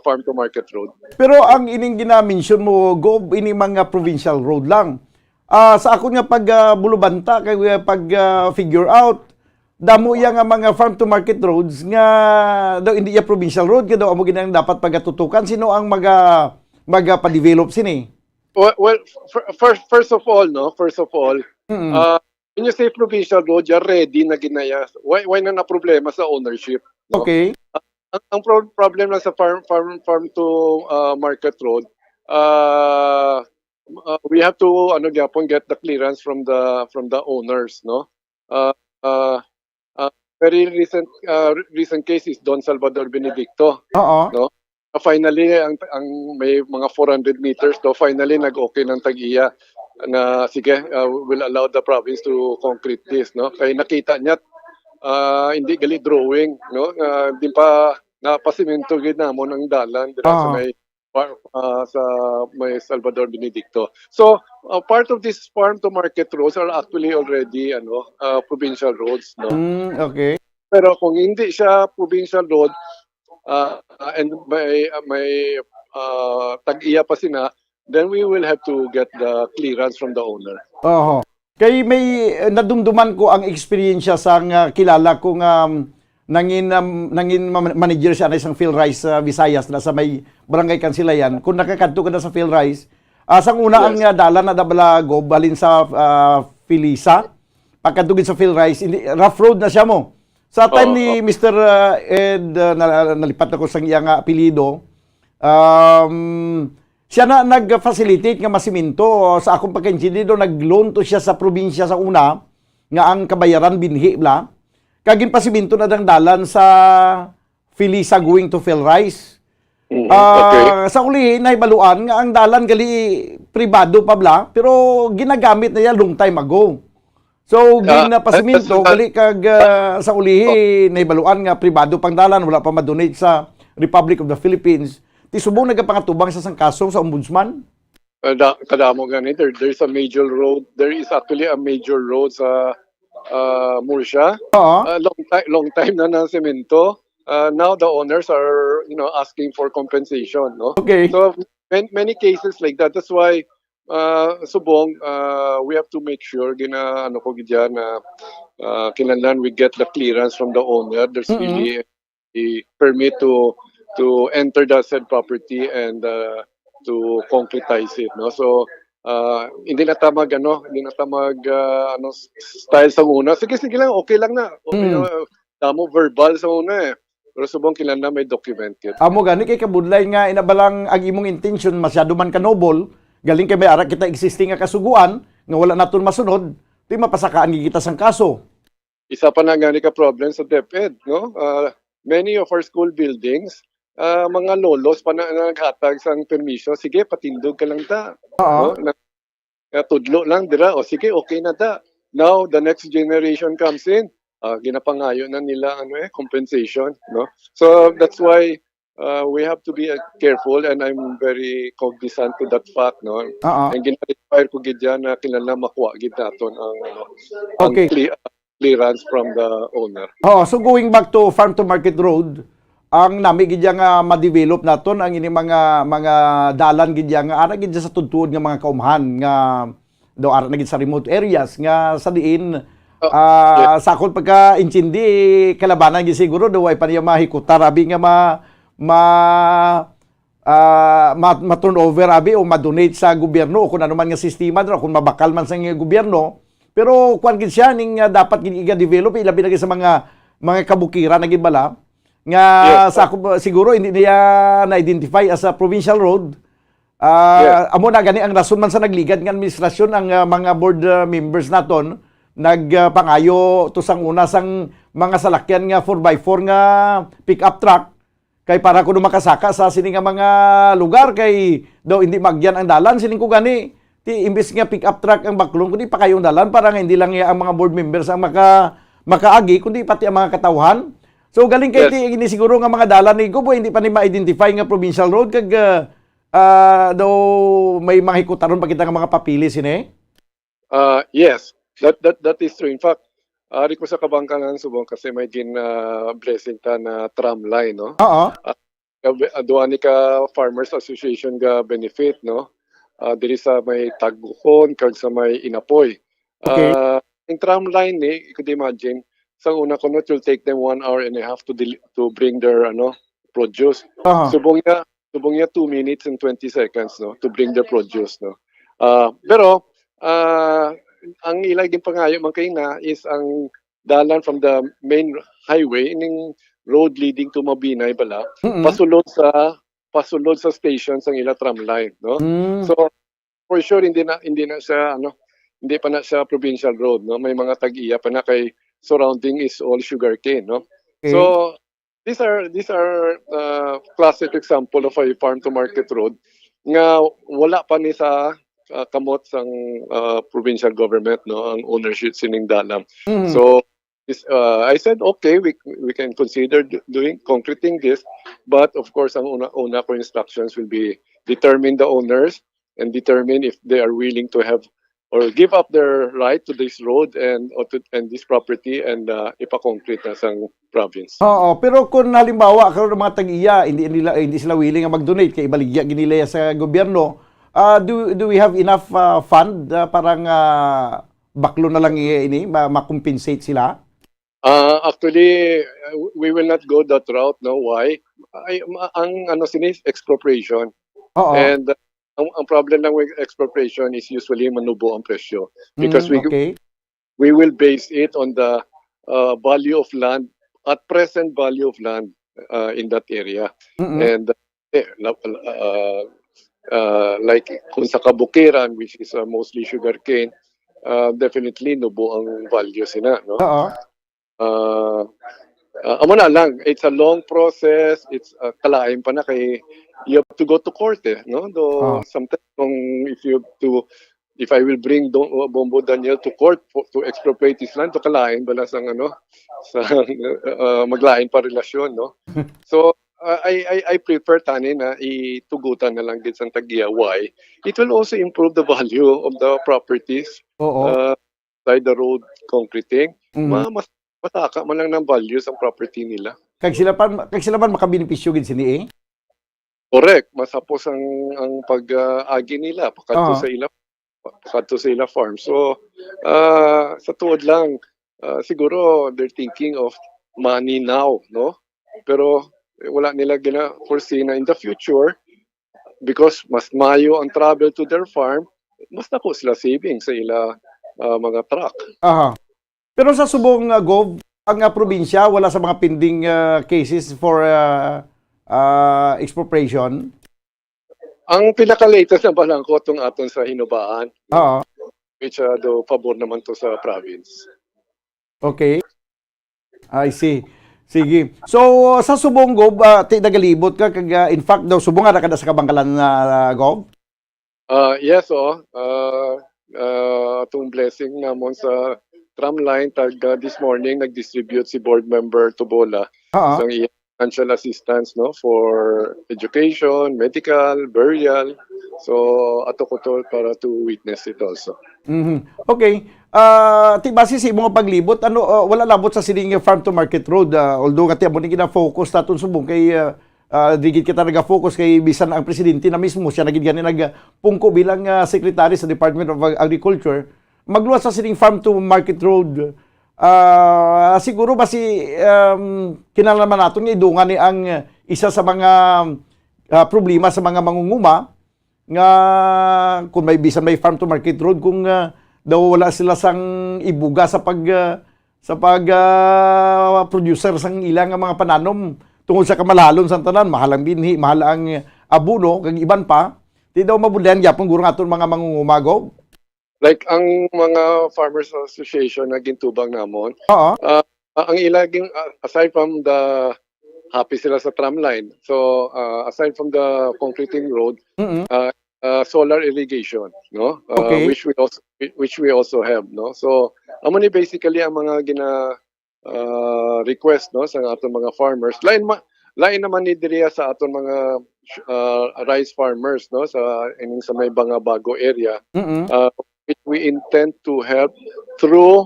farm to market road. Pero ang ining ginamention mo, go ini mga provincial road lang. Sa ako nga pag bulubanta, kay pag figure out, damo iya nga mga farm to market roads nga daw hindi ya provincial road, kaya daw amo ginang dapat pagatutukan. Sino ang pa-develop sini? Well, first of all, when you say provincial road, you're ready na ginaya. Why na problema sa ownership? No? Okay. Ang problem lang sa farm to market road, we have to get the clearance from the owners, no. Very recent case is Don Salvador Benedicto. No. Finally ang may mga 400 meters to, finally nag-okay ng Tag-iya na sige, will allow the province to concrete this, no. Kaya nakita niya hindi gali drawing, no. Di pa napasimento gid namo ng dalan dira sa may Salvador Benedicto. So part of this farm to market roads are actually already provincial roads, no. Okay. Pero kung hindi siya provincial road and may Tag-iya pa sina, then we will have to get the clearance from the owner. Kay may nadumduman ko ang experience sa kilala kong nangin manager siya na isang PhilRice Visayas na sa may barangay Kansilayan. Kung nakakadto ka na sa PhilRice, sang una ang dalan na dabalago balin sa Filisa, pagkadtugid sa PhilRice, rough road na siya mo. Sa time ni Mr. Ed, nalipat ako sa iyang apelido, siya na nag-facilitate nga masiminto. Sa akong pagka-engineer, nag-loan to siya sa probinsya sa una, nga ang kabayaran binhi bla. Kagin pasiminto na dang dalan sa Filisa going to PhilRice. Sa uli, naibaluan nga ang dalan gali pribado pa bla, pero ginagamit na yan long time ago. So, ginapasiminto, gali kag sa ulihi, naibaluan nga pribado pang dalan, wala pa madonate sa Republic of the Philippines. Tisubong nagapangatubang sa kaso sa ombudsman? Kadamo gani, there's a major road. There is actually a major road sa Murcia. Long time na ng semento. Now the owners are, asking for compensation, no? Okay. So many cases like that. That's why subong we have to make sure kinahanglan we get the clearance from the owner. There's really a permit to enter the said property and to concretize it, no. So hindi na tamag style sa una. Sige lang, okay lang na. Damo verbal sa una pero subong kinahanglan may document kit. Amo gani kay kabudlay nga inabalang ang imong intention masyado man ka noble. Galing kay may ara kita existing nga kasuguan nga wala naton masunod, di mapasakaan kita sang kaso. Isa pa na gani ka problem sa DepEd, no? Many of our school buildings, mga lolos pa na naghatag sang permiso, sige patindog ka lang ta. No? Tudlo lang dira, o sige okay na ta. Now the next generation comes in, ginapangayo na nila compensation, no? So that's why we have to be careful, and I'm very cognizant to that fact, no. And gina-require ko gid yan na kinahanglan makuha gid naton ang clearance from the owner. So going back to farm to market road, ang nami gid nga ma-develop naton ang ini mga dalan gid nga ara gid sa tudtuod nga mga kaumhan nga daw ara na gid sa remote areas nga sa diin sakol pagka intindi kalabanan gid siguro daw ay pa niya mahikutar abi nga ma-turnover abi o ma-donate sa gobyerno o kung ano man nga sistema dra kung mabakal man sa gobyerno, pero kuan gid siya ning dapat gid i-develop ilabi na sa mga kabukiran na gid bala nga sa siguro hindi niya na-identify as a provincial road. Amo na gani ang rason man sa nagligad nga administrasyon ang mga board members naton nagpangayo to sang una sang mga salakyan nga 4x4 nga pick-up truck kay para kuno makasaka sa sini nga mga lugar kay daw hindi magyan ang dalan sining ko gani ti imbes nga pick up truck ang baklong kundi pa kayong dalan para nga hindi lang ang mga board members ang makaagi kundi pati ang mga katawhan. So galing kay ti ini siguro nga mga dalan ni Gubo hindi pa ni ma-identify nga provincial road kag daw may mga hikutaron pa kita nga mga papili sini. Yes, that is true. In fact, ari ko sa Kabangkanan Subong kasi may blessing ta na tram line, no? Oo. Duani ka Farmers Association ga benefit, no? Diri sa may Tagbuhon kag sa may Inapoy. Okay. Yung tram line you could imagine, sa una ko no, it will take them 1.5 hours to bring their produce. Aha. Subong niya 2 minutes and 20 seconds, no, to bring their produce, no. Pero ang ilaging pangayo man kay na is ang dalan from the main highway ining road leading to Mabinay bala, pasulod sa stations ang ila tram line, no. So for sure hindi na siya hindi pa na siya provincial road, no. May mga tag-iya pa na kay surrounding is all sugarcane, no. Okay. So these are classic example of a farm to market road nga wala pa ni sa kamot sang provincial government, no, ang ownership sining dalam. So I said okay, we can consider concreting this, but of course ang una ko instructions will be determine the owners and determine if they are willing to have or give up their right to this road and this property and ipa-concrete na sang province. Oo, pero kung halimbawa karon ng mga tag-iya hindi sila willing nga mag-donate kay ibaligya ginila sa gobyerno, do we have enough fund parang baklo na lang ini ma-compensate sila? Actually, we will not go that route, no. Why? Ang sinis expropriation. Oo. And ang problem lang with expropriation is usually manubo ang presyo because okay. we will base it on the value of land at present value of land in that area. And like kung sa Kabukiran, which is mostly sugarcane, definitely nubo ang value sina, no. Amo na lang, it's a long process, it's kalain pa na kay you have to go to court, no. Sometimes if I will bring Bombo Daniel to court to expropriate his land, to kalain bala sang sa maglain pa relasyon, no. So I prefer tani na itugutan na lang din sa tag-iya. Why? It will also improve the value of the properties. Side the road concreting. Mas mataka man lang ng value sa property nila. Kag sila man makabenepisyo gid sini Correct. Masapos ang pag-agi nila pakadto sa ila farm. So sa tuod lang siguro they're thinking of money now, no? Pero wala nila gina-foresee na in the future because mas mayo ang travel to their farm, mas nako sila saving sa ila mga truck. Aha. Pero sa Subong Gov, ang probinsya wala sa mga pending cases for expropriation. Ang pinaka-latest na balangko itong aton sa Hinubaan, which do pabor naman to sa province. Okay. I see. Sige. So sa Subong Gov, nagalibot ka kag in fact daw Subong ara kada sa Kabangkalan Gov? Yes, itong blessing namon sa tramline this morning nag-distribute si board member Tubola ng financial assistance, no, for education, medical, burial. So ato ko to para to witness it also. Okay. Base sa imong paglibot, wala labot sa sining farm to market road, although kati amo ni gina-focus naton Subong kay digit kita naga-focus kay bisan ang presidente na mismo siya nagid gani nagpungko bilang secretary sa Department of Agriculture. Magluwas sa sining farm to market road. Siguro ba kinalaman natin nga idungan ni ang isa sa mga problema sa mga mangunguma nga kung may bisan may farm to market road kung daw wala sila sang ibuga sa producer sang ilang mga pananom tungod sa kamalalon sa tanan, mahal ang binhi, mahal ang abuno kag iban pa, di daw mabudlan gyapon guro nga aton mga mangunguma Gov. Like ang mga Farmers Association na gintubang namon, ang ilaging aside from the happy sila sa tramline, so aside from the concreting road, solar irrigation, no, which we also have, no. So amo ni basically ang mga request, no, sa aton mga farmers. Lain naman ni diriya sa aton mga rice farmers, no, sa may Bangabago area. we intend to help through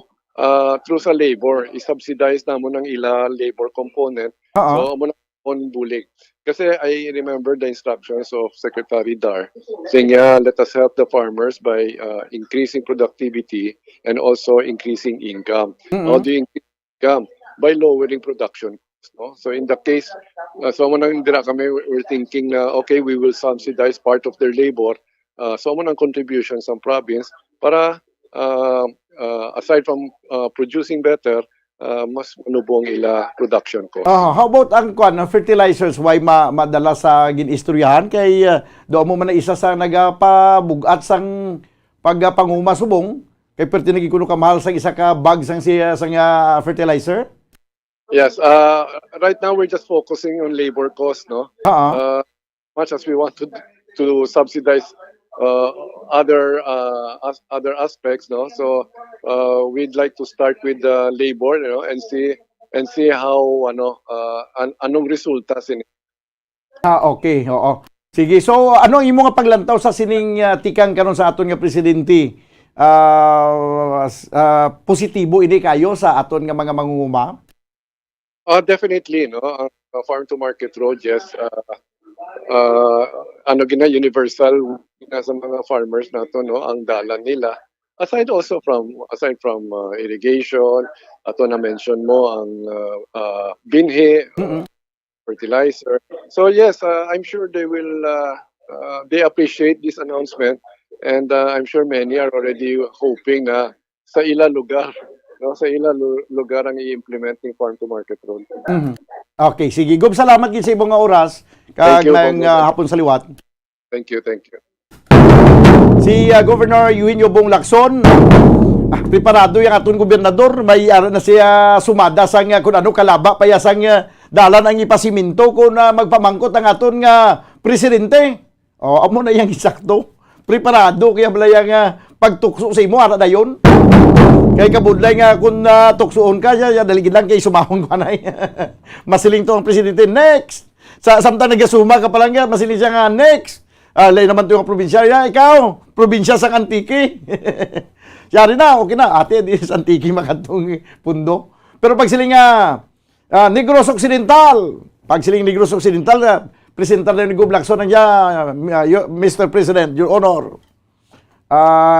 sa labor. I-subsidize namon ang ila labor component. So amo na on bulig. Kasi I remember the instructions of Secretary Dar saying, let us help the farmers by increasing productivity and also increasing income. How do you increase income? By lowering production. No? So in the case, so nang dira kami, we're thinking na okay, we will subsidize part of their labor. So nang contribution sa province para aside from producing better, mas manubong ila production cost. How about ang fertilizers why madala sa ginistoryahan kay do mo man na isa sa nagapabugat sang pagpangumasubong kay perti nagikuno ka mahal sang isa ka bag sang fertilizer? Yes, right now we're just focusing on labor cost, no? Much as we want to subsidize other aspects, no? So we'd like to start with the labor, you know, and see how anong resulta sini. Okay, oo. Sige, so ano imo nga paglantaw sa sining tikang karon sa aton nga presidente? Positibo ini kayo sa aton nga mga mangunguma? Definitely, no. Farm to market road, yes. Universal sa mga farmers nato, no, ang dalan nila. Aside from irrigation, ato na mention mo ang binhi, fertilizer. So yes, I'm sure they will they appreciate this announcement, and I'm sure many are already hoping na sa ila lugar, no, sa ila lugar ang i-implement ng farm to market road. Okay, sige. Gob, salamat gid sa imong nga oras kag hapon sa liwat. Thank you. Si Governor Eugenio Bong Lacson, preparado yung aton gobernador, may na siya sumada sang kung ano kalaba pa sang dalan ang ipasiminto kung magpamangkot ang aton nga presidente. Amo na yang isakto. Preparado kaya bala yang pagtukso sa imo ara dayon. Kay kabudlay nga kung tuksoon ka siya daligid lang kay sumahon ka na. Masiling to ang presidente next. Samtang nagasuma ka pa lang masiling siya nga next. Lay naman ito yung probinsya. Ikaw, probinsya sa Antique. Yari na, okay na. Ate, di sa Antique makatong pundo. Pero pag siling Negros Occidental, presentar na ni Gob Lacson Mr. President, Your Honor,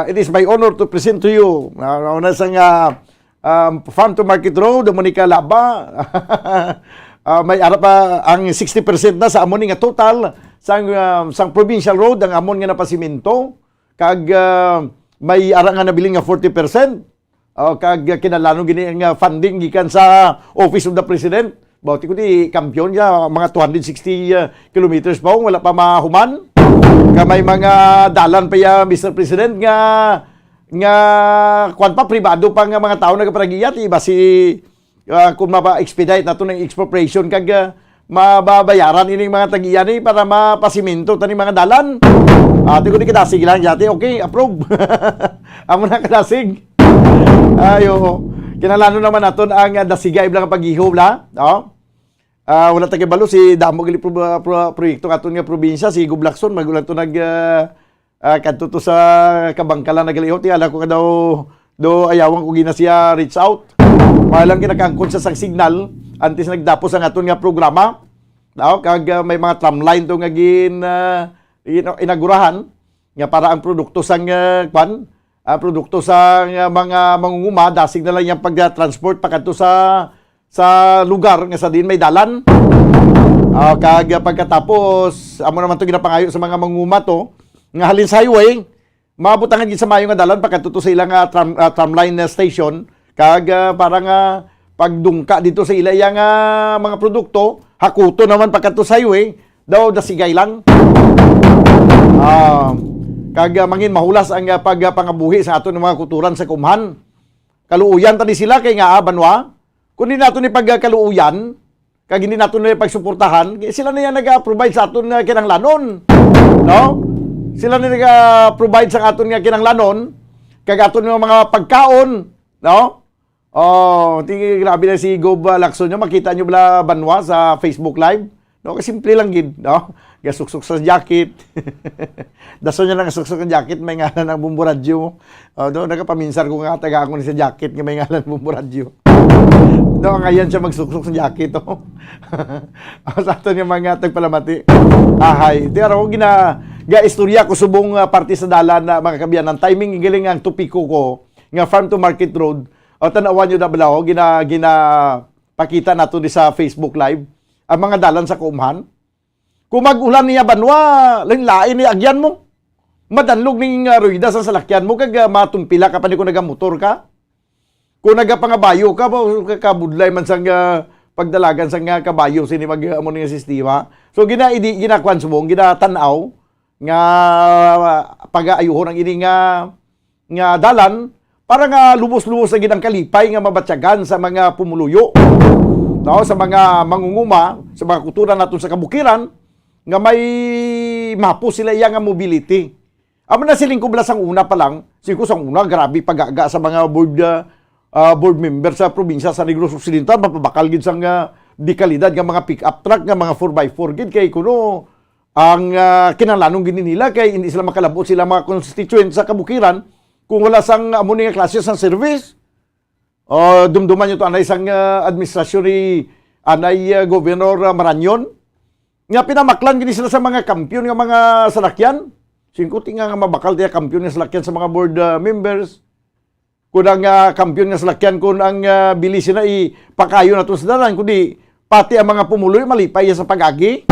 it is my honor to present to you una sang Farm to Market Road, Monica Laba. May arap ang 60% na sa amon nga total sang provincial road ang amon nga napasiminto kag may ara nga nabiling nga 40% kag kinalano gini nga funding gikan sa Office of the President. Bawti ko di kampiyon niya mga 260 kilometers pa wala pa mahuman. May mga dalan pa ya Mr. President nga kwan pa pribado pa nga mga tao nagaparagiyat iba si kung mapa-expedite nato ng expropriation kag mababayaran ining mga tagiyan para mapasiminto tani mga dalan. Ate ko di kadasig lang yate, okay, approve. Amo na kadasig. Ayo. Kinalano naman naton ang dasigay lang paghihom la. Wala ta balo si damo gali proyekto katon nga probinsya si Gob Lacson magulang to kadto to sa kabangkalan nagalihot ala ko do ayawang ko gina siya reach out. Walang kinakangkon sa sang signal antes nagdapos ang aton nga programa. Kag may mga tramline to nga inagurahan nga para ang produkto sang produkto sa mga mangunguma dasig na lang yung pag-transport pakadto sa lugar nga sa din may dalan. Kag pagkatapos amo naman to ginapangayo sa mga mangunguma to nga halin sa highway mabutangan gid sa mayo nga dalan pakadto sa ilang tramline station kag parang pagdungka dito sa ilayang mga produkto hakuto naman pakadto sa highway daw dasigay lang. Kag mangin mahulas ang pagpangabuhi sa aton mga kuturan sa kumhan. Kaluuyan tani sila kay nga banwa. Kung di nato ni pagkaluuyan, kag hindi nato ni pagsuportahan, sila na yan nag-provide sa aton kinanglanon. No? Sila na nag-provide sa aton kinanglanon, kag aton mga pagkaon, no? Grabe na si Gob Lacson nyo. Makita nyo bala banwa sa Facebook Live. No, kasi simple lang gid, no? Gasuksok sa jacket. Daso niya lang gasuksok sa jacket, may ngalan ng bumburadyo. No, nagapaminsar ko nga taga ako ni sa jacket nga may ngalan ng bumburadyo. No, ngayon siya magsuksok sa jacket, no? Sa ato niya mga tagpalamati. Ahay, pero ako ga istorya ko subong parte sa dalan na mga kabiyanan. Timing galing ang tupiko ko nga farm to market road. O tanawan nyo na bala ko, pakita nato di sa Facebook Live ang mga dalan sa Kumhan. Kung mag-ulan niya banwa, lain ni agyan mo. Madanlog ning ruida sa salakyan mo, kag matumpila ka pa ni kung nagamotor ka. Kung nagapangabayo ka, kabudlay man sang pagdalagan sang kabayo, sini mag-amo nga sistema. So, ginakwan subong, ginatanaw, nga pag-aayuhon ang ini nga dalan, para nga lubos-lubos na ginang kalipay nga mabatyagan sa mga pumuluyo. No, sa mga mangunguma, sa mga kultura natin sa kabukiran, nga may mapo sila iya nga mobility. Amo na siling kublas ang una pa lang, siko sa una, grabe pagaga sa mga board member sa probinsya sa Negros Occidental, mapabakal gid sang di kalidad nga mga pick-up truck, nga mga 4x4 gid, kay kuno ang kinalanong gini nila, kay hindi sila makalabot sila mga constituent sa kabukiran, kung wala sang amo nga klase sang service. Dumduman nyo to anay sang administrasyon ni anay Governor Maranyon. Nga pinamaklan gini sila sa mga kampiyon nga mga salakyan. Singkuti nga mabakal tiya kampiyon nga salakyan sa mga board members. Kung ang kampiyon nga salakyan, kung ang bilisin na ipakayo na to sa dalan, kundi pati ang mga pumuloy malipay sa pag-agi.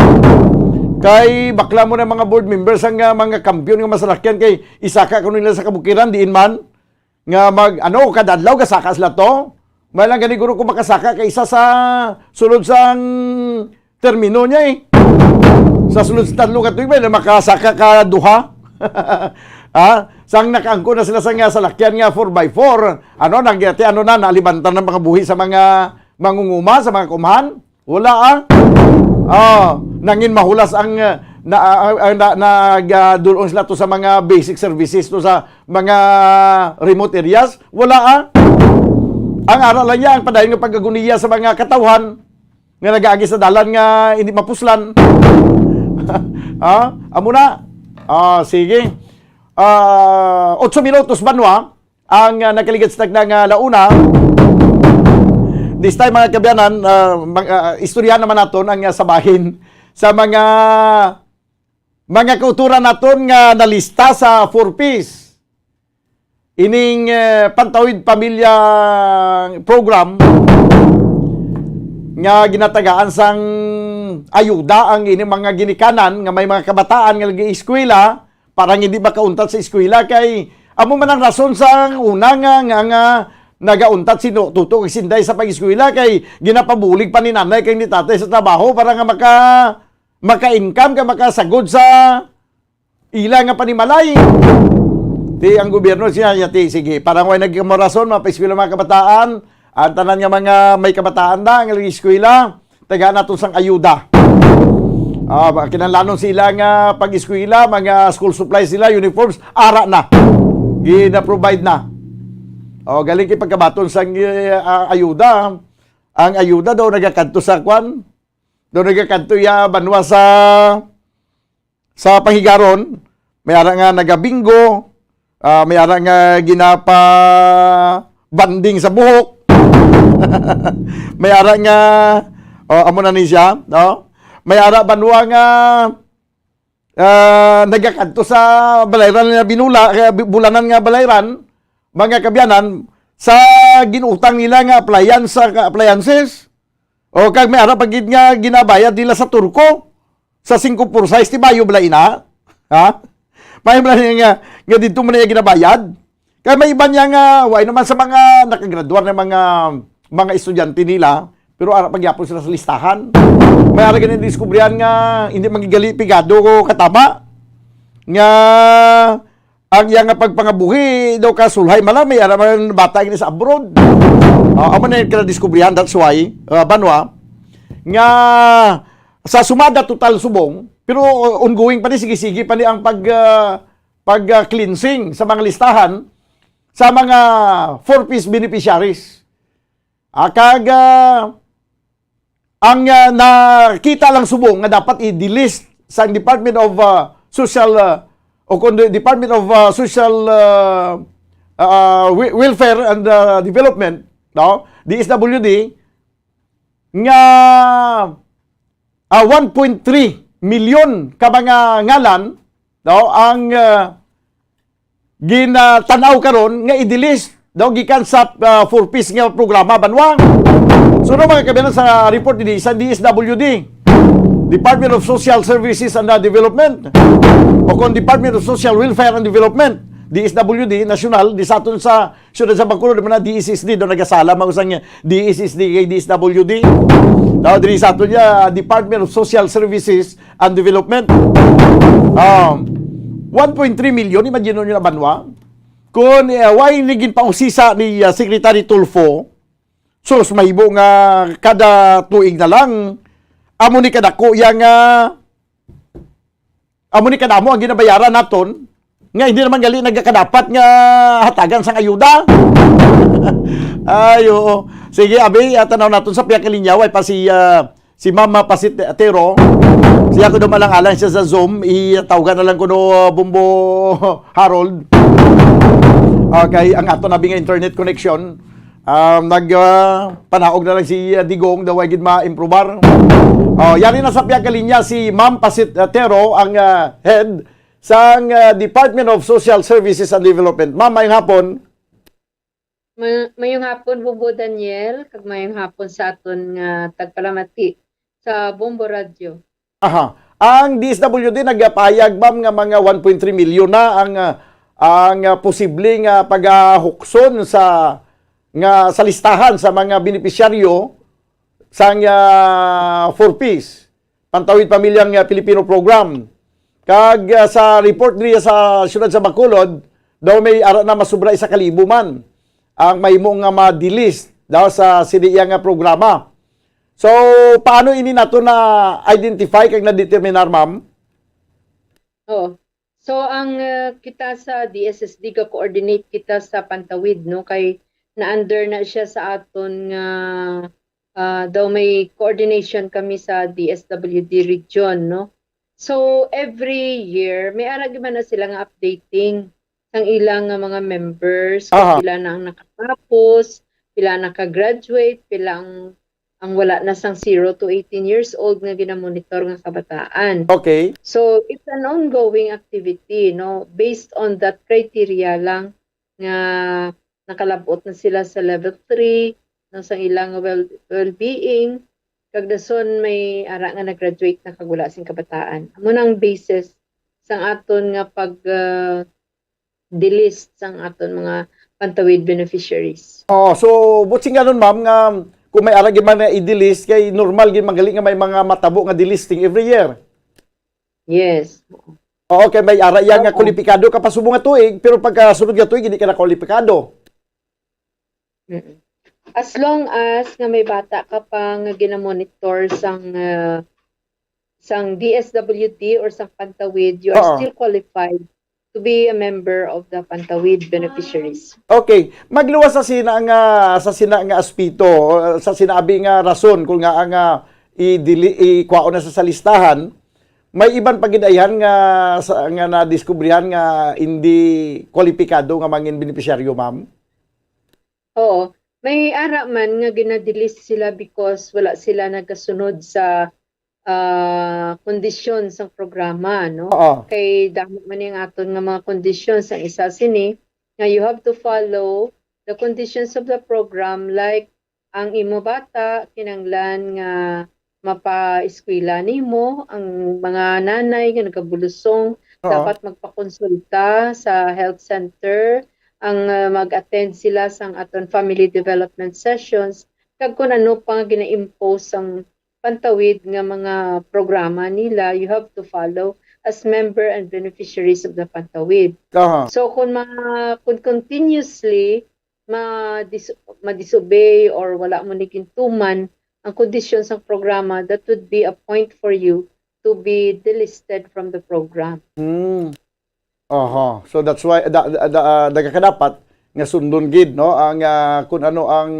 Kay bakla mo na mga board members ang mga kampiyon nga masalakyan, kay isaka kuno nila sa kabukiran diin man nga kadadlaw kasaka sila to. May lang gani guro ko makasaka kay isa sa sulod sang termino niya sa sulod sa tanlo ka tuig may makasaka ka duha. Sang nakaangko na sila sa nga salakyan nga 4x4, nangyati nalibantan ng mga buhi sa mga mangunguma, sa mga kumhan. Wala nangin mahulas ang nagdulong sila to sa mga basic services to sa mga remote areas. Wala ang aral lang niya ang padayon nga pagaguniya sa mga katawhan nga nagaagi sa dalan nga hindi mapuslan. Amo na. Sige. 8 minutos banwa ang nakaligid sa tagnang launa. This time mga kabyanan, istorya naman naton ang sabahin sa mga kauturan naton nga nalista sa 4Ps. Ining Pantawid Pamilya program nga ginatagaan sang ayuda ang ini mga ginikanan nga may mga kabataan nga nag-ieskwela parang hindi makauntat sa eskwela, kay amo man ang rason sa una nga nagauntat sino tuto kay sinday sa pag-eskwela, kay ginapabulig pa ni nanay kay ni tatay sa trabaho para nga maka-income ka makasagod sa ila nga panimalay. Di ang gobyerno siya sige, parang way nagkamarason mapa-eskwela mga kabataan, ang tanan nga mga may kabataan na nga eskwela, taga naton sang ayuda. Kinalanon sila nga pag-eskwela, mga school supplies sila, uniforms, ara na. Gina-provide na. Galing kay pagkabaton sang ayuda. Ang ayuda daw nagakanto sa kwan. Daw nagakanto ya banwa sa panghigaron. May ara nga nagabingo. May ara nga ginapa banding sa buhok. May ara nga amo na ni siya, no? May ara banwa nga nagakanto sa balayran nga bulanan nga balayran, mga kabyanan, sa ginutang nila nga appliances. Kag may ara pagid nga ginabayad nila sa turko sa 5 por size ti bayo bala ina. May bala nga dito man niya ginabayad. Kay may iba niya nga way naman sa mga nakagraduar na mga estudyante nila, pero ara pagyapon sila sa listahan. May ara ganin diskubrihan nga hindi magigali pigado ko katama nga ang yang nga pagpangabuhi daw kasulhay mala may ara man bata ini sa abroad. Amo na kaya diskubrihan, that's why banwa nga sa sumada total subong, pero ongoing pa ni sige pa ni ang pag cleansing sa mga listahan sa mga 4Ps beneficiaries. ang nakita lang subong nga dapat i-delist sa Department of Social o kundi Department of Social Welfare and Development, no? DSWD nga 1.3 milyon ka mga ngalan, no, ang ginatanaw karon nga i-delist daw gikan sa 4-piece nga programa banwa. So no mga kabilang sa report ni sa DSWD, Department of Social Services and Development, o kung Department of Social Welfare and Development, DSWD, national, di sa aton sa syudad sa Bacolod, naman na DSSD, doon nagasala, magusang DSSD kay DSWD. Daw, di sa aton niya, Department of Social Services and Development. 1.3 million, imagine nyo na banwa. Kung why naging pausisa ni Secretary Tulfo, so mahibo nga kada tuig na lang, amo ni kadako yang amo ni kadamo ang ginabayaran naton nga hindi naman gali nagkadapat nga hatagan sang ayuda. Ayo, sige abi tanaw naton sa piya kalinyaway pa si Mama Pasit Tero. Siya ko dumalang-alang siya sa Zoom, itawgan na lang ko no Bumbo Harold. Okay, ang ato nabi nga internet connection. Panaog na lang si Digong daw ay gid ma-improbar. Yari na sa piya kalinya si Ma'am Pasit Tero, ang head sa Department of Social Services and Development. Ma'am, mayong hapon. Mayong hapon, Bubo Daniel, kag mayong hapon sa aton nga tagpalamati sa Bombo Radio. Aha. Ang DSWD nagpayag ma'am nga mga 1.3 milyon na ang posibleng paghukson sa listahan sa mga benepisyaryo sa 4Ps, Pantawid Pamilyang Pilipino Program. Kag sa report niya sa syudad sa Bacolod, daw may ara na masubra 1,000 man ang mahimo nga ma-delist daw sa siniya nga programa. So, paano ini nato na identify kag na-determinar, ma'am? Oo. So, ang kita sa DSSD ka-coordinate kita sa Pantawid, no? Kay na-under na siya sa aton nga daw may coordination kami sa DSWD region, no? So, every year, may arag man na sila nga updating ng ilang mga members, kung pila na ang nakatapos, pila nakagraduate, pila ang wala na sang 0 to 18 years old nga ginamonitor nga kabataan. Okay. So, it's an ongoing activity, no? Based on that criteria lang nga nakalabot na sila sa level 3, no, sa ilang well-being, kag dason may ara nga nag-graduate na kag wala sing kabataan. Amo nang basis sang aton nga pag delist sang aton mga Pantawid beneficiaries. So butsing ganon ma'am nga kung may ara gyud man na i-delist kay normal gyud magaling nga may mga matabo nga delisting every year. Yes. Okay, may ara yang nga kwalipikado ka pa subong nga tuig pero pagka sunod nga tuig hindi ka na kwalipikado. As long as nga may bata ka pa nga ginamonitor sang DSWD or sang Pantawid, you are still qualified to be a member of the Pantawid beneficiaries. Okay, magluwas sa sina nga aspito, sa sinabi nga rason kung nga ang i-kwao na sa listahan, may iban pagidayhan nga na-diskubrihan nga hindi kwalipikado nga mangin beneficiaryo, ma'am? Oo. May ara man nga ginadelist sila because wala sila nagasunod sa kondisyon sa programa, no? Kay damo man yung aton nga mga conditions ang isa sini nga you have to follow the conditions of the program, like ang imo bata kinanglan nga mapa-eskwela nimo, ang mga nanay nga nagabulusong dapat magpakonsulta sa health center, ang mag-attend sila sang aton family development sessions, kag kung ano pa nga gina-impose ang Pantawid nga mga programa nila, you have to follow as member and beneficiaries of the Pantawid. So kung continuously ma-disobey or wala mo nikintuman ang conditions ng programa, that would be a point for you to be delisted from the program. So that's why dagakadapat nga sundon gid no ang kung ano ang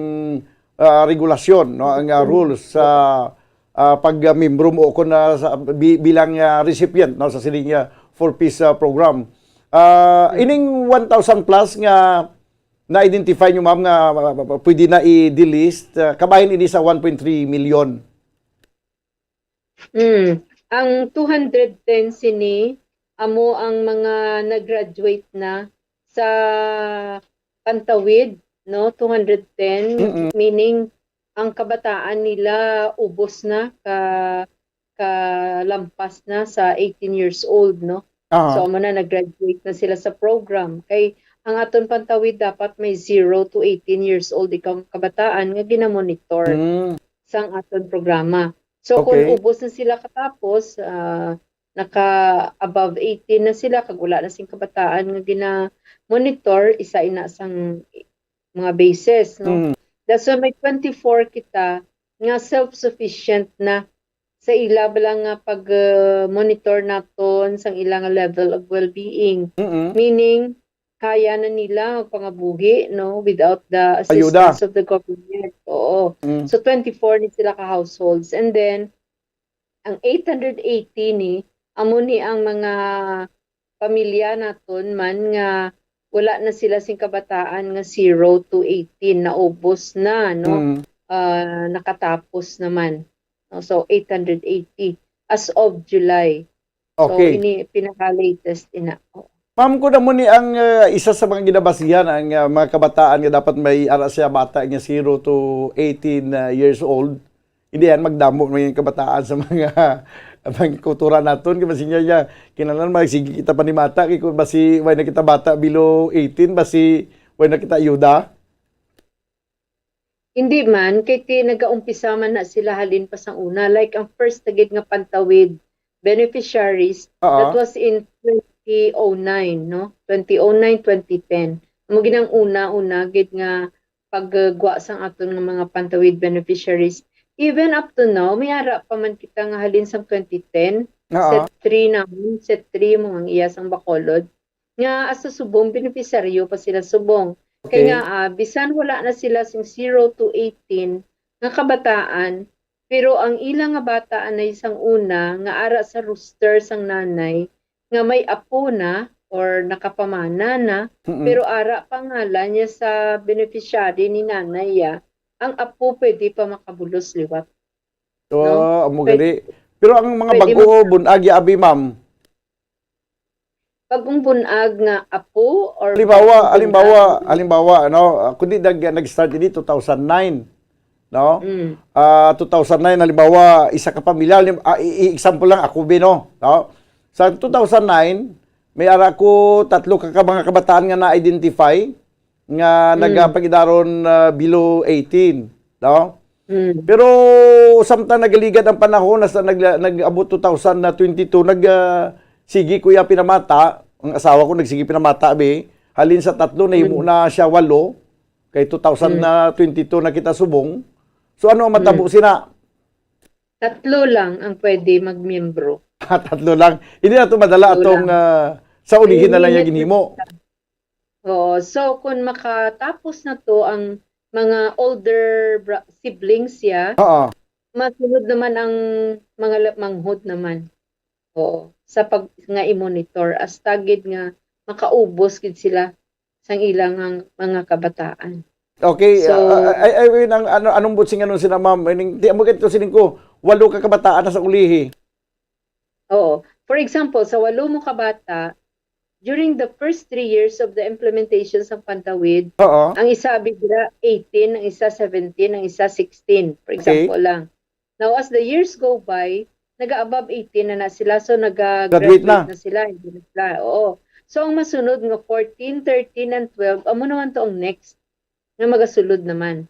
regulasyon no ang rules sa pag membro mo ko na bilang recipient no sa sining 4-piece program. Ining 1,000 plus nga na-identify nyo, ma'am, nga pwede na i-delist, kabahin ini sa 1.3 million. Ang 210 sini, amo ang mga nag-graduate na sa Pantawid, no? 210, meaning ang kabataan nila ubos na, kalampas na sa 18 years old, no? So, amo na nag-graduate na sila sa program. Kay ang aton Pantawid dapat may 0 to 18 years old ikaw kabataan nga ginamonitor sa aton programa. So kung ubos na sila katapos, naka-above 18 na sila, kag wala na sing kabataan nga gina-monitor, isa ina sang mga bases, no? That's why may 24 kita nga self-sufficient na sa ila lang nga pag-monitor naton sang ilang level of well-being. Meaning, kaya na nila pangabuhi, no, without the assistance of the government. Oo. So 24 ni sila ka households, and then ang 880 ni amo ni ang mga pamilya naton man nga wala na sila sing kabataan nga 0 to 18 na ubos na, no. Nakatapos naman. No? So 880 as of July. So ini pinaka-latest ina. Ma'am, ko na mo ni ang isa sa mga ginabasihan ang mga kabataan nga dapat may ara siya bata nga 0 to 18 years old. Hindi yan magdamo ng kabataan sa mga kultura naton kay basi niya kinahanglan magsige kita panimata kay kung basi way na kita bata below 18 basi way na kita ayuda. Hindi man kay nagaumpisa man na sila halin pa sang una, like ang first tagid nga Pantawid beneficiaries that was in 2009, no? 2009, 2010. Amo ginang una gid nga paggwa sang aton nga mga Pantawid beneficiaries. Even up to now, may ara pa man kita nga halin sa 2010. Set 3 naman, set 3 mo ang iya sang Bacolod. Nga asa subong beneficiaryo pa sila subong. Kaya nga bisan wala na sila sing 0 to 18 nga kabataan, pero ang ilang nga bata anay sang una nga ara sa roster sang nanay nga may apo na or nakapamana na, pero ara pangalan niya sa beneficiary ni nanay ang apo pwede pa makabulos liwat. So, amo gali. Pero ang mga bago bunag abi, ma'am. Bagong bunag nga apo or halimbawa ano, kundi nag-start ini 2009. No? 2009 halimbawa isa ka pamilya, example lang ako no. Sa 2009 may ara ko 3 ka mga kabataan nga na-identify nga nagapagidaron below 18, no? Pero samtang nagaligad ang panahon nasa nag-abot 2022 sige kuya pinamata, ang asawa ko nagsige pinamata halin sa 3 nahimo na siya 8 kay 2022 na kita subong. So ano ang matabo sina? 3 lang ang pwede magmiyembro. 3 lang. Hindi na ito madala atong sa ulihin na lang yung ginhimo. So kung makatapos na to ang mga older siblings masunod naman ang mga manghod naman. Sa pag nga i-monitor as tagid nga makaubos gid sila sang ilang mga kabataan. Okay, so anong butsing anon sila, ma'am? Di mo kito sining ko 8 ka kabataan na sa ulihi. For example, sa 8 mo kabata, during the first 3 years of the implementation sa Pantawid, ang isa abigla 18, ang isa 17, ang isa 16, for example lang. Now, as the years go by, naga-above 18 na sila, so nag-graduate na sila. Hindi na sila. So, ang masunod nga 14, 13, and 12, amo naman to ang next nga magasulod naman.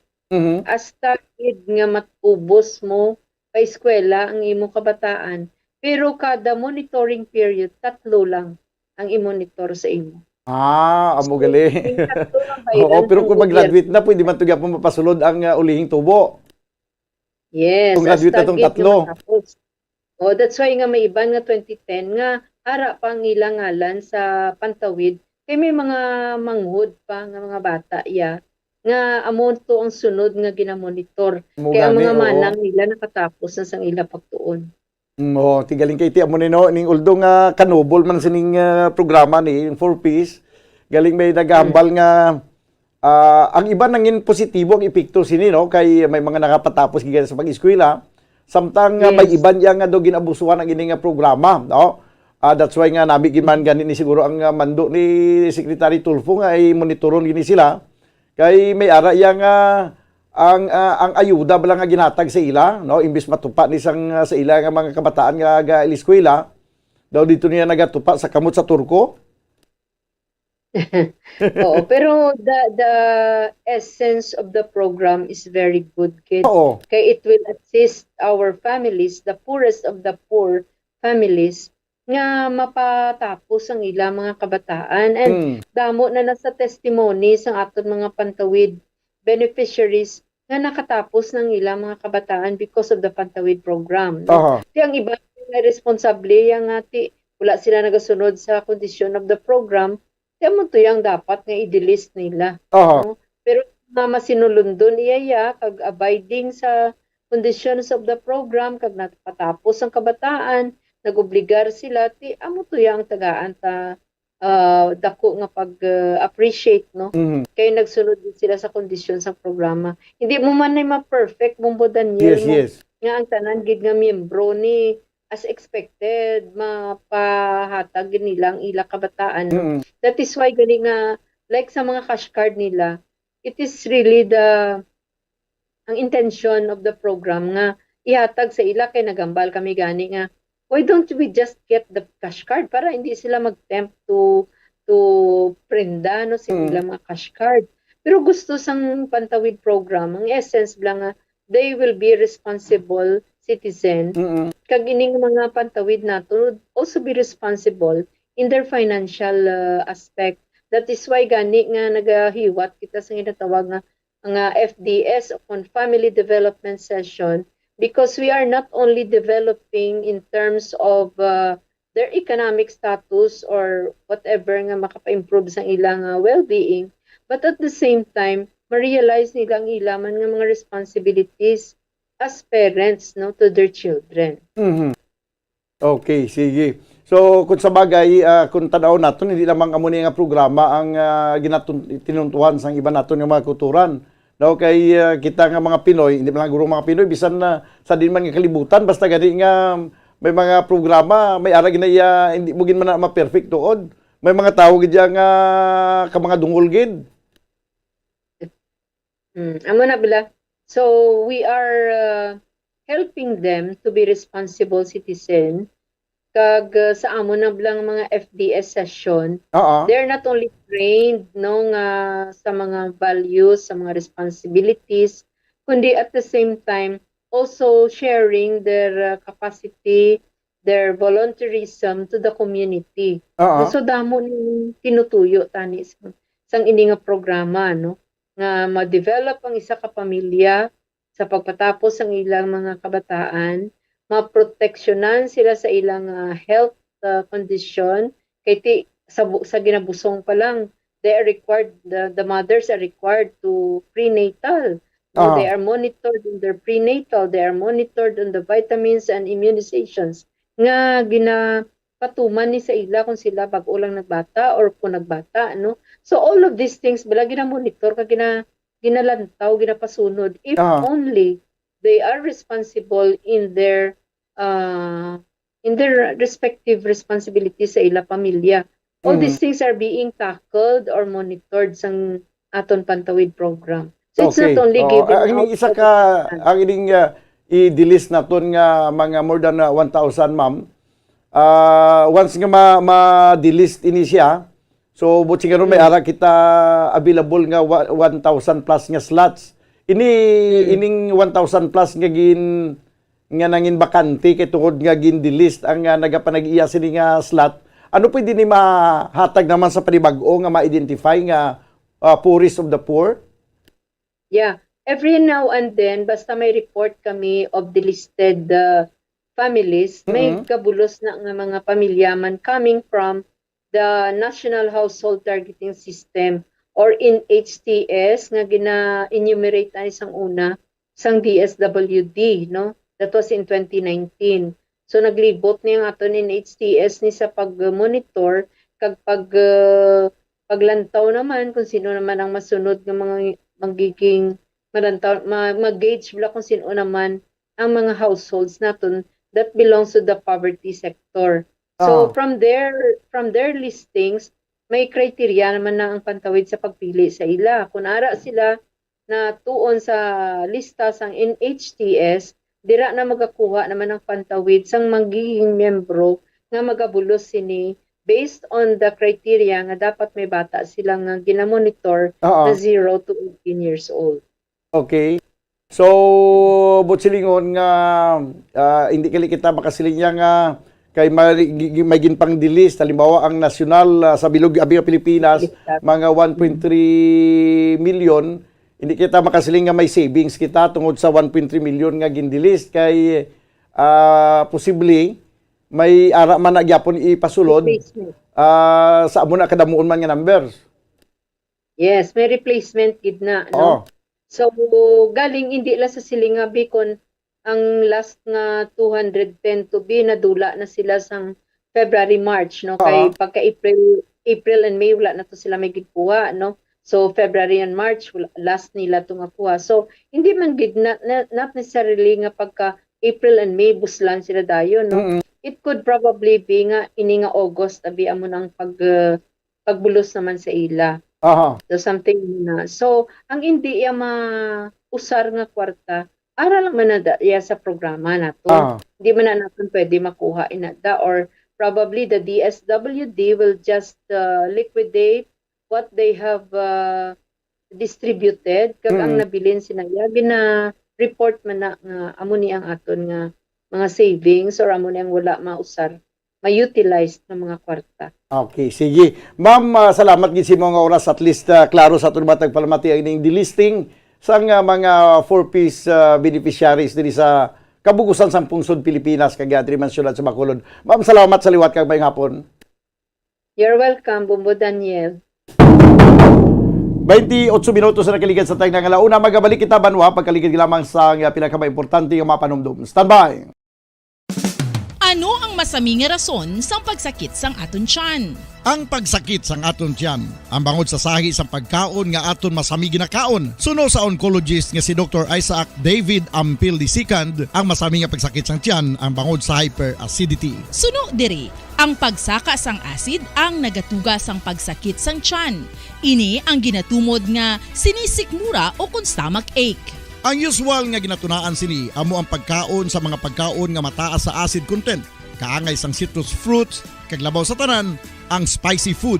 Hasta nga matubos mo pa eskwela ang imong kabataan, pero kada monitoring period, 3 lang ang i-monitor sa imo. Amo gali. Pero kung mag-graduate na, pwede man tuga po mapasulod ang ulihing tubo. Yes. Kung graduate na itong 3. That's why nga may iban nga 2010 nga ara pang ilang ngalan sa Pantawid. Kay may mga manghud pa nga mga bata nga amonto ang sunod nga ginamonitor. Mo Kaya ang gani, mga oo. manang nila nakatapos na sang ila pagtuon. Tigaling kay ti amo nino ning uldo nga kanubol man sining programa ni yung 4Ps. Galing may nagahambal nga ang iba nangin positibo ang epekto sini no kay may mga nakapatapos gikan sa pag-eskwela. Samtang may iban yang nga do ginabusuhan ang ini nga programa, no? That's why nga nabigin man ganin ni siguro ang mando ni Secretary Tulfo nga ay monitoron gini sila. Kay may ara yang ang ayuda bala nga ginatag sa ila, no? Imbis matupa ni sang sa ila nga mga kabataan nga ga eskwela, daw dito niya nagatupa sa kamot sa Turko. Oo, pero the essence of the program is very good, kid. Oo. Kay it will assist our families, the poorest of the poor families, nga mapatapos ang ilang mga kabataan. And damo na nasa testimony sang aton mga pantawid beneficiaries nga nakatapos ng ilang mga kabataan because of the pantawid program. No? Di ang iba nga responsable yang ati wala sila nagasunod sa condition of the program. Kaya mo to yung dapat nga i-delist nila. No? Pero nga masinulundon iya kag abiding sa conditions of the program kag napatapos ang kabataan, nagobligar sila ti amo to yung tagaan ta dako nga pag-appreciate no. Kay nagsunod din sila sa conditions sa programa. Hindi mo man na ma-perfect Bumbo Daniel mo. Nga ang tanan gid nga miyembro ni as expected, mapahatag nilang ila kabataan. No? That is why gani nga, like sa mga cash card nila, it is really ang intention of the program nga ihatag sa ila kay nagambal kami gani nga, why don't we just get the cash card para hindi sila mag-tempt to prenda no sa ila mga cash card. Pero gusto sang pantawid program, ang essence lang nga, they will be responsible citizen. Kag ining mga pantawid nato also be responsible in their financial aspect. That is why gani nga nagahiwat kita sa ginatawag nga FDS on Family Development Session because we are not only developing in terms of their economic status or whatever nga makapa-improve sa ilang well-being, but at the same time ma-realize nilang ilaman nga mga responsibilities as parents no to their children. Okay, sige. So kung sa bagay kung tanaw naton hindi lamang amo ni nga programa ang tinuntuhan sang iba naton nga mga kulturan. No kay kita nga mga Pinoy, hindi man lang guro mga Pinoy bisan na sa din man nga kalibutan basta gani nga may mga programa may ara ginaya hindi mo gin man na ma-perfect tuod. May mga tawo gid nga ka mga dungol gid. Amo na bila. So we are helping them to be responsible citizen. Kag sa amo na blang mga FDS session, they're not only trained no sa mga values, sa mga responsibilities, kundi at the same time also sharing their capacity, their volunteerism to the community. So damo ni tinutuyo tani sang ini nga programa no nga ma-develop ang isa ka pamilya sa pagpatapos ang ilang mga kabataan, maproteksyonan sila sa ilang health condition kay sa ginabusong pa lang they are required the mothers are required to prenatal. So they are monitored in their prenatal, they are monitored on the vitamins and immunizations nga ginapatuman ni sa ila kung sila bag-o lang nagbata or kung nagbata no. So all of these things bala gina-monitor ka ginalantaw ginapasunod if only they are responsible in their respective responsibilities sa ila pamilya. All these things are being tackled or monitored sang aton pantawid program. So it's not only giving ang isa ka ang ining i-delist naton nga mga more than 1,000 ma'am. Once nga ma-delist ini siya, so buti nga may ara kita available nga 1,000 plus nga slots. Ining 1,000 plus nga nga nangin bakante kay tungod nga gin-delist ang nagapanag-iya sini nga slot. Ano pwede ni mahatag naman sa panibag-o nga ma-identify nga poorest of the poor? Yeah, every now and then basta may report kami of delisted families, may kabulos na nga mga pamilyaman coming from the National Household Targeting System or in HTS nga gina-enumerate na isang una sang DSWD, no? That was in 2019. So naglibot niya ang aton in HTS ni sa pag-monitor kag paglantaw naman kung sino naman ang masunod ng mga magiging malantaw, mag-gauge bala kung sino naman ang mga households naton that belongs to the poverty sector. So from their listings, may criteria naman na ang pantawid sa pagpili sa ila. Kung ara sila na tuon sa lista sang NHTS, dira na magakuha naman ang pantawid sang magiging membro nga magabulos sini based on the criteria nga dapat may bata silang ginamonitor na 0 to 18 years old. Okay. So, butsilingon nga hindi kali kita makasiling nga kay may ginpang dilis, halimbawa ang nasyonal sa bilog abing Pilipinas, mga 1.3 million, hindi kita makasiling nga may savings kita tungod sa 1.3 million nga gindilis kay posible may ara man nagyapon ipasulod sa amo na kadamuon man nga numbers. Yes, may replacement gid na, no? So galing hindi la sa silinga bikon ang last nga 210 to be nadula na sila sang February, March, no? Kay pagka April and May wala na to sila may gikuha, no? So February and March last nila to nga kuha. So hindi man gid not necessarily nga pagka April and May buslan sila dayon, no? It could probably be nga ini nga August abi amo nang pagbulos naman sa ila. So something na. So ang hindi ya usar nga kwarta ara lang man na sa programa na to. Hindi man na natin pwede makuha inada or probably the DSWD will just liquidate what they have distributed kag ang nabilin sinaya gina-report man na nga amo ni ang aton nga mga savings or amo ni ang wala mausar ma-utilize ng mga kwarta. Okay, sige. Ma'am, salamat gid sa mga oras at least klaro sa aton matag palamati ang ining delisting sang mga 4-piece beneficiaries diri sa kabugusan sang pungsod Pilipinas kag adri man syudad sa Bacolod. Ma'am, salamat sa liwat kag mayong hapon. You're welcome, Bumbo Daniel. 28 minutos na nakaligid sa tayong alauna. Magabalik kita banwa pagkaligid lamang sa pinaka-importante nga mga panumdum. Standby! Ano ang masaming rason sa pagsakit sang aton tiyan? Ang pagsakit sang aton tiyan, ang bangod sa sahi sang pagkaon nga aton masami ginakaon. Suno sa oncologist nga si Dr. Isaac David Ampil II, ang masami nga pagsakit sang tiyan ang bangod sa hyperacidity. Suno diri, ang pagsaka sang acid ang nagatuga sang pagsakit sang tiyan. Ini ang ginatumod nga sinisikmura o kung stomach ache. Ang usual nga ginatunaan sini amo ang pagkaon sa mga pagkaon nga mataas sa acid content, kaangay sang citrus fruits, kag labaw sa tanan ang spicy food.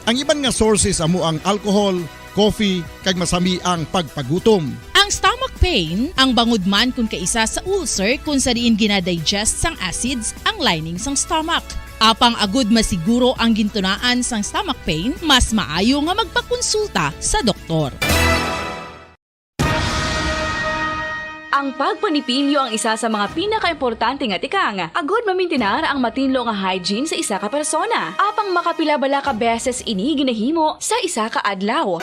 Ang iban nga sources amo ang alcohol, coffee, kag masami ang pagpagutom. Ang stomach pain ang bangod man kung kaisa sa ulcer kung sa diin ginadigest sang acids ang lining sang stomach. Apang agud masiguro ang gintunaan sang stomach pain, mas maayo nga magpakonsulta sa doktor. Ang pagpanipilyo ang isa sa mga pinaka-importante nga tikang. Agud mamintinar ang matinlo nga hygiene sa isa ka persona. Apang makapila-bala ka beses ini ginahimo sa isa ka adlaw.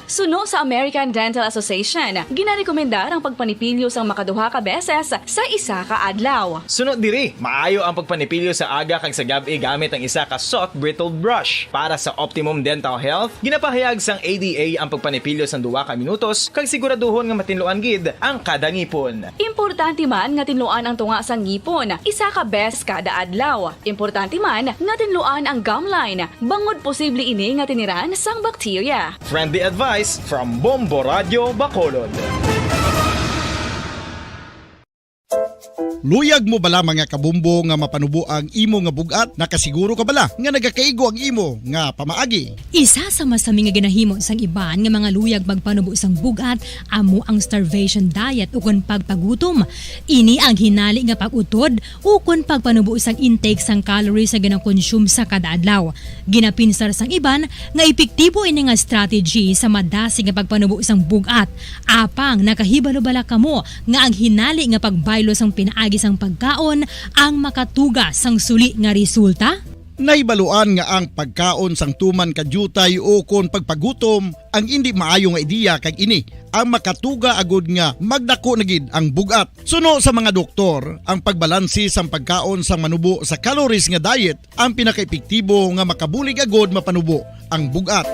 Suno sa American Dental Association, ginarekomendar ang pagpanipilyo sang makaduha ka beses sa isa ka adlaw. Sunod diri, maayo ang pagpanipilyo sa aga kag sa gabi gamit ang isa ka soft brittled brush. Para sa optimum dental health, ginapahayag sang ADA ang pagpanipilyo sang 2 ka minutos kag siguraduhon nga matinluan gid ang kada ngipon. Importante man nga tinluan ang tunga sang ngipon, isa ka beses kada adlaw. Importante man nga tinluan ang gum line, bangod posible ini nga tiniran sang bakterya. Friendly advice from Bombo Radio Bacolod. Luyag mo bala mga kabumbo nga mapanubo ang imo nga bugat? Nakasiguro ka bala nga nagakaigo ang imo nga pamaagi? Isa sa masami nga ginahimo sang iban nga mga luyag magpanubo sang bugat amo ang starvation diet ukon pagpagutom. Ini ang hinali nga pag-utod ukon pagpanubo sang intake sang calories sa ginakonsume sa kada adlaw. Ginapinsar sang iban nga epektibo ini nga strategy sa madasi nga pagpanubo sang bugat. Apang nakahibalo bala kamo nga ang hinali nga pagbaylo sang pinaagi sang pagkaon ang makatuga sang suli nga resulta? Naibaluan nga ang pagkaon sang tuman kadyutay o kon pagpagutom ang hindi maayo nga ideya kag ini ang makatuga agud nga magdako na gid ang bugat. Suno sa mga doktor, ang pagbalansi sang pagkaon sang manubo sa calories nga diet ang pinakaepektibo nga makabulig agud mapanubo ang bugat.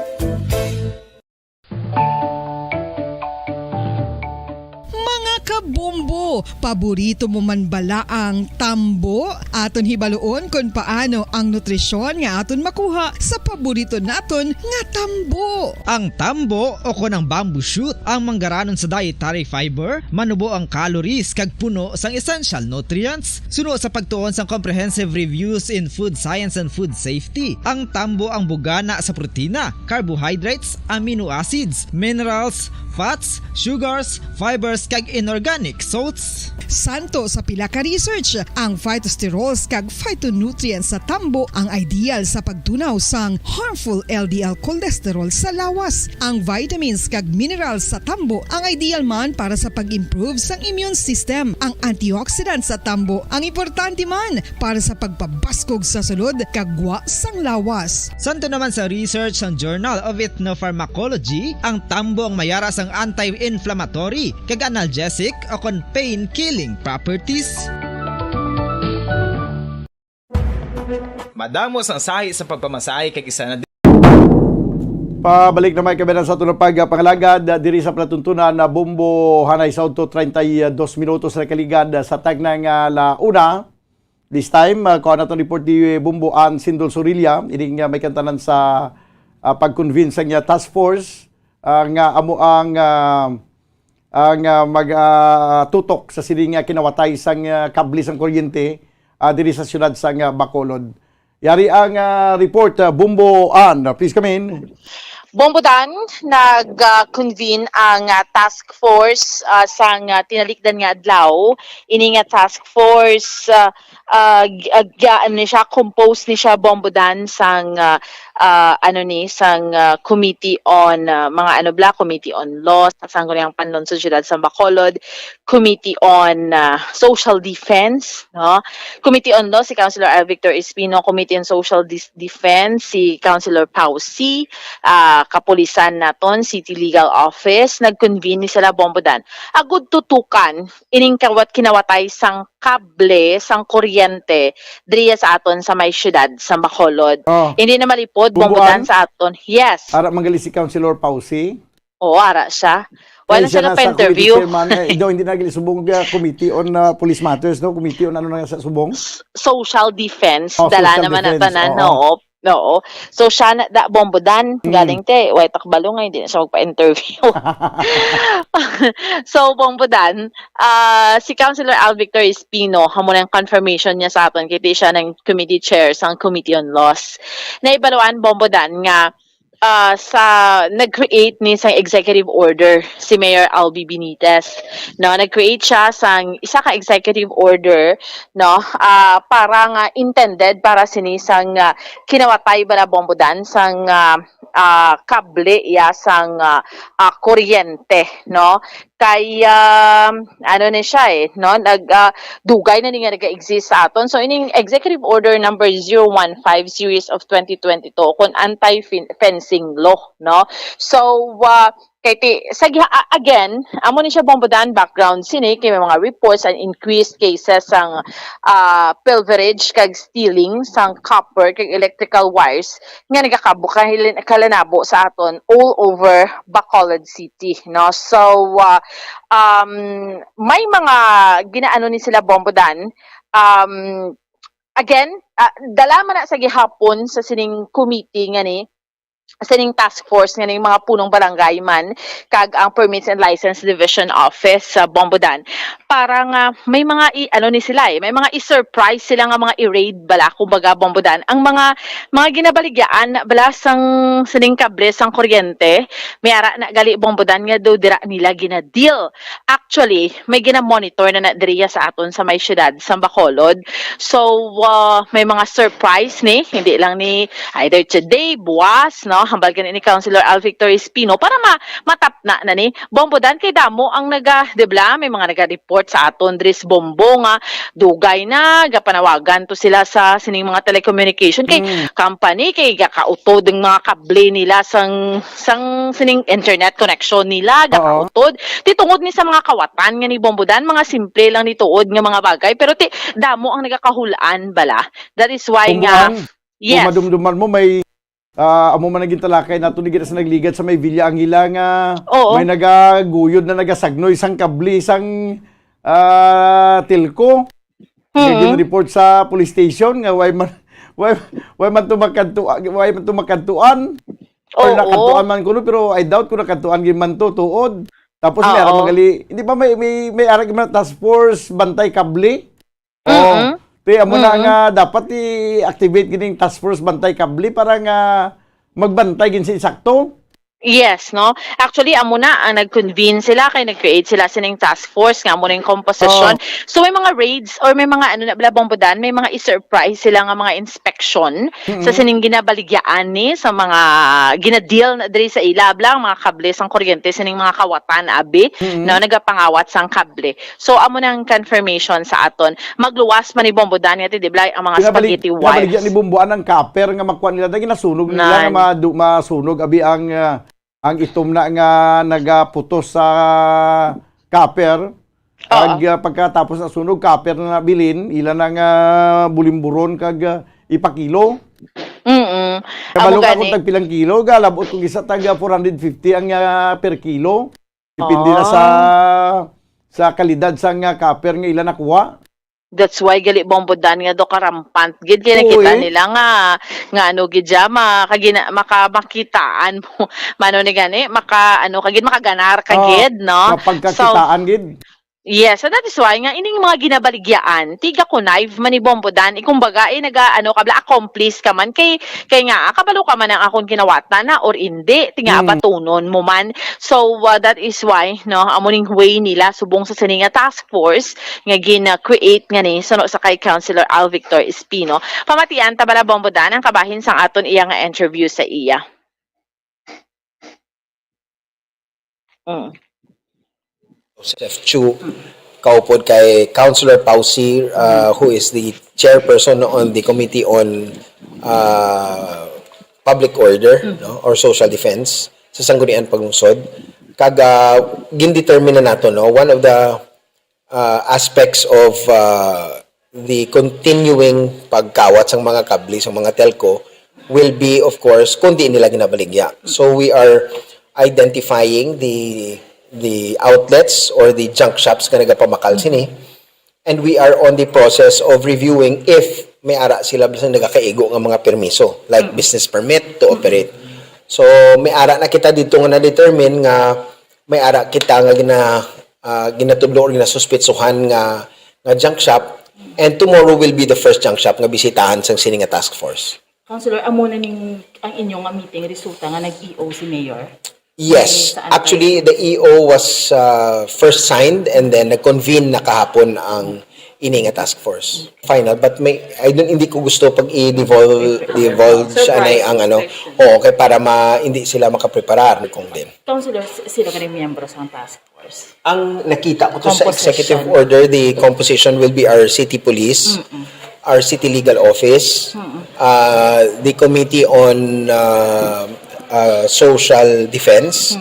Kabombo, paborito mo man bala ang tambo? Aton hibaluon kung paano ang nutrisyon nga aton makuha sa paborito naton nga tambo. Ang tambo o kon ang bamboo shoot ang manggaranon sa dietary fiber, manubo ang calories kag puno sang essential nutrients. Suno sa pagtuon sang comprehensive reviews in food science and food safety, ang tambo ang bugana sa protina, carbohydrates, amino acids, minerals, fats, sugars, fibers kag inorganic salts. Santo sa pila ka research, ang phytosterols kag phytonutrients sa tambo ang ideal sa pagtunaw sang harmful LDL cholesterol sa lawas. Ang vitamins kag minerals sa tambo ang ideal man para sa pag-improve sang immune system. Ang antioxidants sa tambo ang importante man para sa pagpabaskog sa sulod kag gwa sang lawas. Santo naman sa research ng Journal of Ethnopharmacology, ang tambo ang mayara sang anti-inflammatory kag analgesic o kon pain-killing properties. Madamos ang sahi sa pagpamasahe kay isa na Pabalik na may kabilang sa tulong pagpangalagad diri sa platuntunan na Bombo Hanay Sauto 32 minutos na kaligad sa tag ng launa. This time, kung na itong report di Bombo An Sindol Sorilla, ini nga may kantanan sa pag-convince ang task force nga amo ang magtutok sa siling kinawatay sang kabli sang kuryente diri sa syudad sang Bacolod. Yari ang report, Bombo An. Please come in. Bombodan, nag-convene ang task force sang tinalikdan nga adlaw. Ini nga task force siya compose ni siya Bombodan sang committee on committee on law sang ganyang panlon sa siyudad sa Bacolod, committee on social defense, no? Committee on law si Councilor R. Victor Espino, committee on social defense si Councilor Pao C. Kapulisan naton, City Legal Office, nag-convene ni sila Bombodan. Agud tutukan, ining kawat kinawatay sang kable, sang kuryente, driya sa aton sa may syudad, sa Bacolod. Hindi na malipod, Bombodan sa aton. Yes. Ara manggali si Councilor Pausi. Oo, ara siya. Wala siya na pa-interview. Hindi na gali subong committee on police matters, no? Committee on ano na sa subong? Social defense. social Dala naman na tanan, no? Oo. So, siya na, Bombodan, galing way takbalo nga, hindi na siya magpa-interview. So, Bombodan, si Councilor Al Victor Espino, hamon ang confirmation niya sa atin, kiti siya ng committee chair sa Committee on Laws. Naibaluan, Bombodan, nga, nag-create ni sa executive order si Mayor Albi Benitez, no, nag-create siya sang isa ka executive order, no, para nga intended para sinisang kinawatay ba na Bombodan sang kable sang kuryente, no, kay ano ni siya no, dugay na nga nag-exist sa aton. So ining executive order number 015 series of 2022 kun anti-fencing law, no. So again, amo ni siya Bombodan background sini kay may mga reports and increased cases sang pilferage kag stealing sang copper kag electrical wires nga nagakalanabo sa aton all over Bacolod City, no. So may mga ginaano ni sila Bombodan, again, dala man na sa gihapon sa sining committee nga ni sa ning task force nga ning mga punong barangay man kag ang Permits and License Division Office sa Bombodan para nga may mga ni sila may mga i-surprise sila nga mga i-raid bala kumbaga Bombodan ang mga ginabaligyaan bala sang sining kable sang kuryente may ara na gali Bombodan nga do dira nila gina-deal. Actually may gina-monitor na diriya sa aton sa may syudad sa Bacolod. So may mga surprise ni hindi lang ni either today buwas, no, no, hambal ganin ni Councilor Al Victor Espino para matapna na ni Bombodan kay damo ang dibla may mga naga-report sa aton dris Bombo nga dugay na gapanawagan to sila sa sining mga telecommunication kay company kay gakautod ng mga kable nila sang sining internet connection nila gakautod ti tungod ni sa mga kawatan nga ni Bombodan mga simple lang ni tuod nga mga bagay pero ti damo ang nagakahulaan bala. That is why nga yes. Kung madumduman mo may amo man naging talakay nato ni sa nagligad sa may Villa Angila nga may nagaguyod na nagasagnoy isang kabli isang telco. Naging report sa police station nga why man tumakantuan or nakantuan man kuno pero I doubt kung nakantuan gid man to tuod. Tapos may ara magali hindi ba may ara gid man task force bantay kabli. Kaya amo na nga dapat i-activate gining task force bantay kabli para nga magbantay gin si sakto. Yes, no? Actually, amo na ang nag-convene sila kay nag-create sila sining task force nga amo na yung composition. So may mga raids or may mga Bombodan, may mga i-surprise sila nga mga inspection sa sining ginabaligyaan ni sa mga ginadeal na diri sa ilab lang mga kable sang kuryente sining mga kawatan abi no nagapangawat sang kable. So amo nang confirmation sa aton. Magluwas man ni Bombodan yati dibla ang mga spaghetti wires. Ginabaligyan ni Bomboan ang copper nga makuha nila dagi nasunog nila nga masunog abi ang itom na nga nagaputos sa copper. Pagkatapos na sunog, copper na nabilin, ilan na nga bulimburon kag ipakilo. Kabalo ka kung tagpilang kilo, galabot kung isa taga 450 ang per kilo. Depende na sa kalidad sa nga copper nga ilan nakuha. That's why gali Bombodan nga do karampant gid kay nakita nila nga ano gid ja makakitaan mo mano ni gani kagid makaganar kagid no pagkakitaan gid. Yes, so that is why nga ining mga ginabaligyaan tiga connive man ni Bombodan kumbaga kabla accomplice ka man kay nga kabalo ka man ang akong kinawatan na or hindi tinga batunon mo man. So that is why no amuning way nila subong sa sininga task force nga gina-create nga ni sa kay Councilor Al Victor Espino. Pamatian ta bala Bombodan ang kabahin sang aton iya nga interview sa iya. Joseph Chu, kaupod kay Councilor Pausi, who is the chairperson on the Committee on Public Order or Social Defense sa Sanggunian Paglungsod. Kaga gindetermine na nato one of the aspects of the continuing pagkawat sa mga kabli sa mga telco will be of course kung di nila ginabaligya. So we are identifying the outlets or the junk shops na nagapamakal sini, and we are on the process of reviewing if may ara sila bisan nagakaigo ng mga permiso like business permit to operate. So may ara na kita dito nga na-determine nga may ara kita nga ginatudlo or ginasuspitsuhan nga junk shop, and tomorrow will be the first junk shop nga bisitahan sang sini nga task force. Councilor, amo na ang inyong meeting resulta nga nag-EO si Mayor. Yes, actually the EO was first signed and then nag-convene na kahapon ang ini nga task force. Final, but hindi ko gusto pag i-divulge anay ang okay para hindi sila makapreparar kung din. Councilor, sila ka rin miyembro sa task force. Ang nakita ko to sa executive order, the composition will be our city police, our city legal office, the committee on social defense.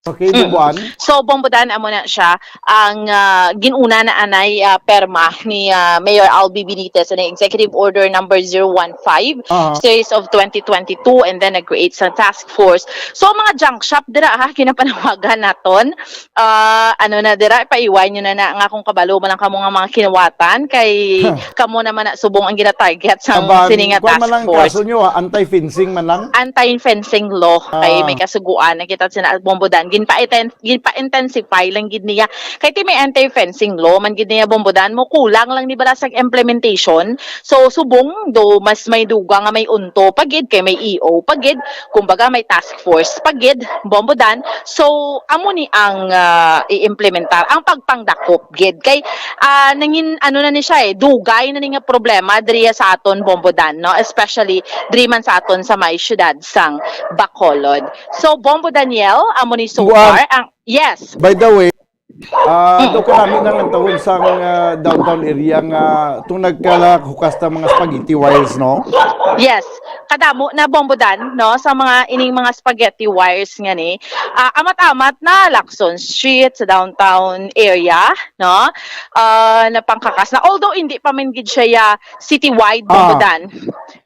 Okay, Bombodan. So Bombodan amo na siya ang ginuna na anay perma ni Mayor Albi Benitez na Executive Order number 015 series of 2022, and then nag-create sa task force. So mga junk shop dira kinapanawagan naton na dira paiwan nyo na nga kung kabalo man lang kamo nga mga kinawatan kay kamo naman na subong ang gina-target sa sininga task force. Kaso nyo, anti-fencing man lang? Anti-fencing law kay may kasuguan nakita sina Bombodan ginpa-intensify lang gid niya. Kay ti may anti-fencing law man gid niya bombodan mo, kulang lang ni bala sa implementation. So subong do mas may duga nga may unto pagid kay may EO pagid, kumbaga may task force pagid bombodan. So amo ni ang i-implementar ang pagpangdakop gid kay nangin ano na ni siya dugay na ni nga problema diri sa aton bombodan, no, especially diri man sa aton sa may syudad sang Bacolod. So Bombo Daniel, amo ni so far ang yes. By the way, daw ka namin nang tawon sa downtown area nga itong nagkalahukas ng mga spaghetti wires, no? Yes, kadamo na bombodan, no, sa mga ining mga spaghetti wires nga ni. Amat-amat na Lacson Street sa downtown area, no? Na pangkakas na, although hindi pa man gid siya citywide bombodan.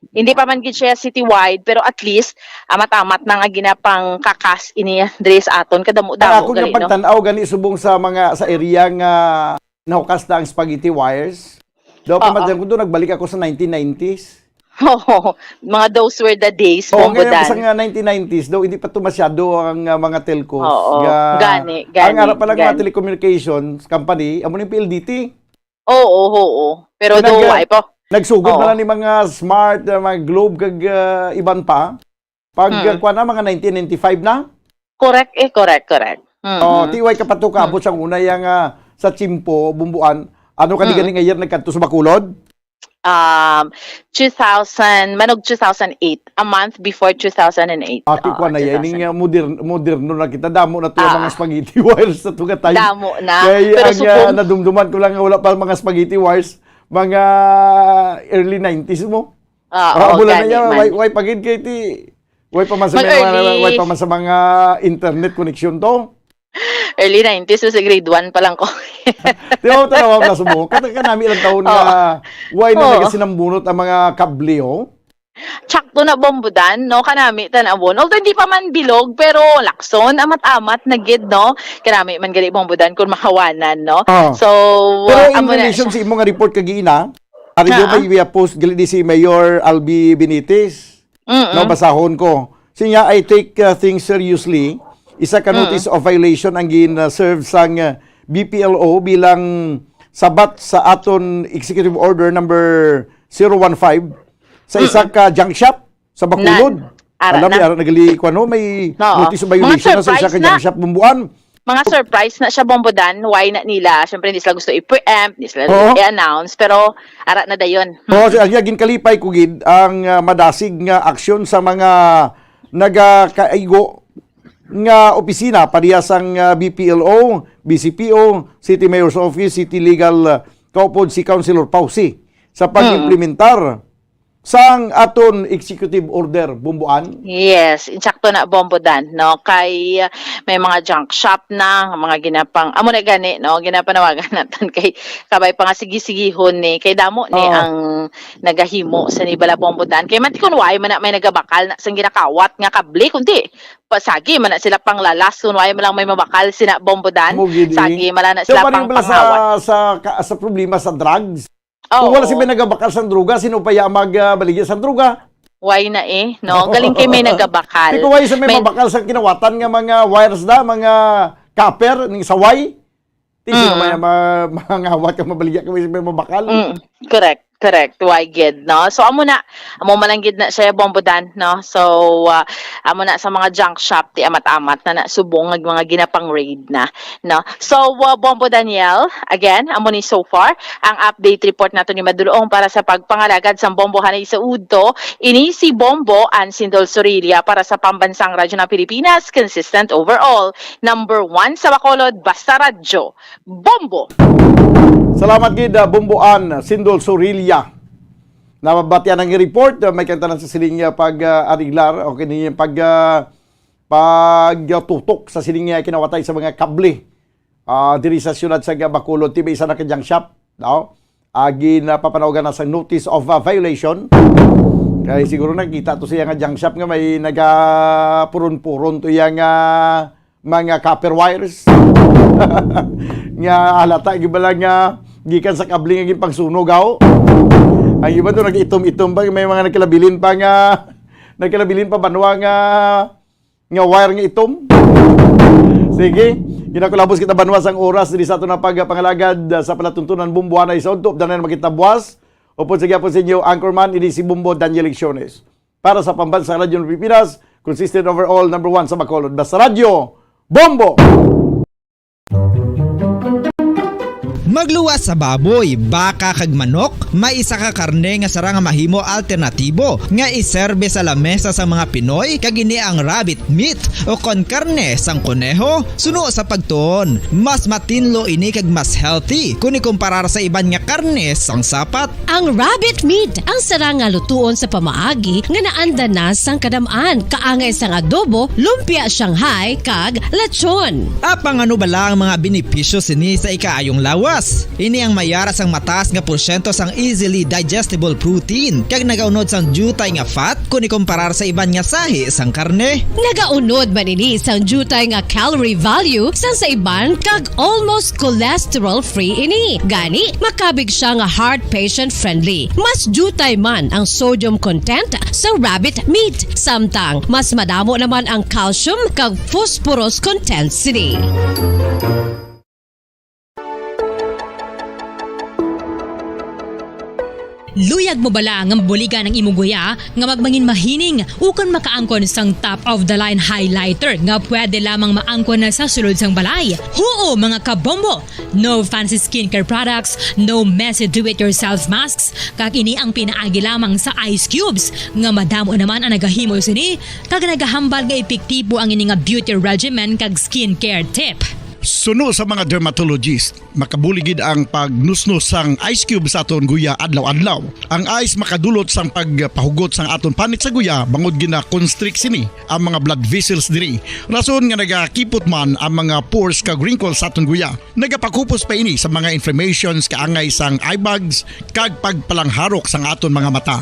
Hindi pa man gid siya citywide, pero at least amat-amat na nga ginapang kakas ini diri sa aton kadamo-damo Ako gali, nga pagtanaw gani subong sa mga sa area nga nahukas na ang spaghetti wires. Daw pamadyan ko doon, nagbalik ako sa 1990s. Oh, mga those were the days, bombodan. Ngayon sa 1990s daw hindi pa to masyado ang mga telcos. Gani. Ang harap pa lang mga telecommunications company, amo ni PLDT. Oo. Pero do why po? Nagsugod na lang ni mga smart, mga Globe kag iban pa. Pag kuha na mga 1995 na. Correct. Tiway ka pa to kaabot sa una yang sa Chimpo, Bumbuan. Ano ka galing ngayon nagkanto sa Bacolod? 2000, manog 2008, a month before 2008. Ati ko na yan, moderno na kita, damo na to yung mga spaghetti wires sa tuga tayo. Damo na. Kaya ang nadumduman ko lang wala pa mga spaghetti wires, mga early 90s mo. Mula na yan, why pagid kay ti, why pa man sa mga internet connection to. Early 90s, so sa grade 1 pa lang ko. Di ba tanawa na sumo? Kanami ilang taon na why na nagasinambunot ang mga kable, Tsakto na bombodan, no? Kanami tanawon. Although hindi pa man bilog, pero lakson, amat-amat na gid, no? Kanami man gali bombodan kung makawanan, no? So, pero in relation sa imong report kagina, ari do may post gali si Mayor Albi Benitez. No, basahon ko. Siya, I take things seriously. Isa ka notice of violation ang gin-serve sang BPLO bilang sabat sa aton Executive Order number 015 sa isa ka junk shop sa Bacolod. Alam mo, nagali ko may notice of violation na sa isa ka junk shop Bumbuan. Mga surprise na siya bombodan, why na nila? Siyempre, hindi sila gusto i-preempt, hindi sila i-announce, pero ara na dayon. Ang ginkalipay ko gid ang madasig nga aksyon sa mga nagakaigo nga opisina parehas ang BPLO, BCPO, City Mayor's Office, City Legal Kaupod si Councilor Pausi sa pag-implementar sang aton executive order Bumbuan. Yes, insakto na bombodan, no, kay may mga junk shop na mga ginapang amo na gani, no, ginapanawagan natin kay kabay pa nga sige-sigihon ni kay damo ni ang nagahimo sa nibala bombodan kay man kun way man na may nagabakal na sang ginakawat nga kable kundi pasagi man na sila pang lalas kun way man lang may mabakal sina bombodan sagi man na sila pang pangawat sa problema sa drugs. Kung wala si may nagabakal sa droga, sino pa ya magbaligya sa droga? Why na no? Galing kay may nagabakal. Kung why sa may mabakal sa kinawatan nga mga wires da, mga copper, ning saway. Sino may mangawat ka mabaligya ka may mabakal? Correct. Why gid, no? So amo malanggid na siya bombodan, no? So amo na sa mga junk shop ti amat-amat na subong mga ginapang raid na, no? So Bombo Daniel, again, amo ni so far ang update report nato ni Madulong para sa pagpangalagad sa bombohanay sa udto. Ini si Bombo and Sindol Sorilia para sa pambansang radyo ng Pilipinas, consistent overall. Number 1 sa Bacolod, basta radyo. Bombo! Salamat gid Bumbuan, Sindol Sorilia. Nababatyan ang report, may kantanan sa siling pag-ariglar o kini pagtutok sa siling kinawatay sa mga kable. Diri sa siyudad sa Bacolod, tiba isa na kanyang shop, no? Ginapapanawagan na sa notice of violation. Kaya siguro nakita to siya nga junk shop nga may nagapuron-puron to yang mga copper wires. Nga halata gibala nga gikan sa kabling ang pagsunog aw. Ang iba to nagitom-itom pa may mga nagkalabilin pa banwa nga wire nga itom. Sige, ginakulabos kita banwas ang oras di sa ito na pagpangalagad sa palatuntunan bumbuhan ay sa untop na makita buwas. Upod sa gyapon sa inyo, Anchorman, ini si Bumbo Daniel Lecciones. Para sa Pambansang Radyo ng Pilipinas, consistent overall number 1 sa Bacolod. Basta Radyo, Bombo! Magluwas sa baboy, baka kag manok, may isa ka karne nga sara nga mahimo alternatibo nga iserbe sa lamesa sa mga Pinoy kag ini ang rabbit meat o kon karne sang kuneho. Suno sa pagtuon, mas matinlo ini kag mas healthy kung ikumparar sa iban nga karne sang sapat. Ang rabbit meat ang sara nga lutuon sa pamaagi nga naanda na sang kadamaan, kaangay sang adobo, lumpia Shanghai kag lechon. Apang ano bala ang mga benepisyo sini sa ikaayong lawas? Ini ang mayara sang mataas nga porsyento sang easily digestible protein kag nagaunod sang jutay nga fat kung ikumparar sa iban nga sahi sang karne. Nagaunod man ini sang jutay nga calorie value sang sa iban kag almost cholesterol free ini. Gani makabig siya nga heart patient friendly. Mas jutay man ang sodium content sa rabbit meat, samtang mas madamo naman ang calcium kag phosphorus content sini. Luyag mo bala nga buligan ng imong guya nga magmangin mahining ukon makaangkon sang top of the line highlighter nga pwede lamang maangkon na sa sulod sang balay. Huo mga kabombo! No fancy skincare products, no messy do-it-yourself masks, kag ini ang pinaagi lamang sa ice cubes nga madamo naman ang nagahimo sini kag nagahambal nga epektibo ang ini nga beauty regimen kag skincare tip. Suno sa mga dermatologist, makabuligid ang pagnusnos sang ice cube sa aton guya adlaw-adlaw. Ang ice makadulot sang pagpahugot sang aton panit sa guya bangod gina-constrict sini ang mga blood vessels diri. Rason nga nagakipot man ang mga pores kag wrinkles sa aton guya. Nagapakupos pa ini sa mga inflammations kaangay sang eye bags kag pagpalangharok sang aton mga mata.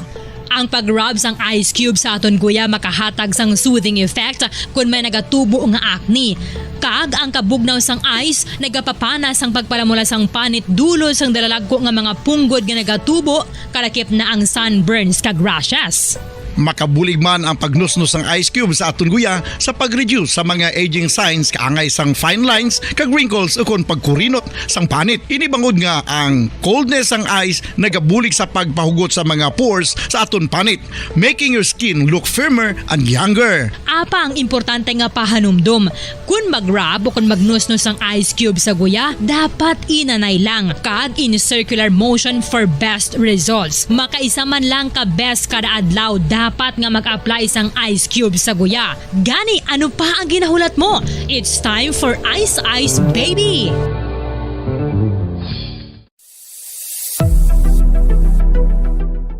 Ang pag-rub sang ice cube sa aton guya makahatag sang soothing effect kung may nagatubo nga acne. Kag ang kabugnaw sang ice nagapapana sang pagpalamula sang panit dulo sang dalalagko nga mga punggod nga nagatubo kalakip na ang sunburns kag rashes. Makabulig man ang pagnusnos ng ice cube sa aton guya sa pag-reduce sa mga aging signs kaangay sang fine lines kag wrinkles ukon pagkurinot sang panit. Ini bangod nga ang coldness sang ice nagabulig sa pagpahugot sa mga pores sa aton panit, making your skin look firmer and younger. Apa ang importante nga pahanumdum, kung mag-rub o kung magnusnos ang ice cube sa guya, dapat inanay lang kag in circular motion for best results. Makaisa man lang ka best kada adlaw, dapat nga mag-apply sang ice cube sa guya. Gani, ano pa ang ginahulat mo? It's time for Ice Ice Baby!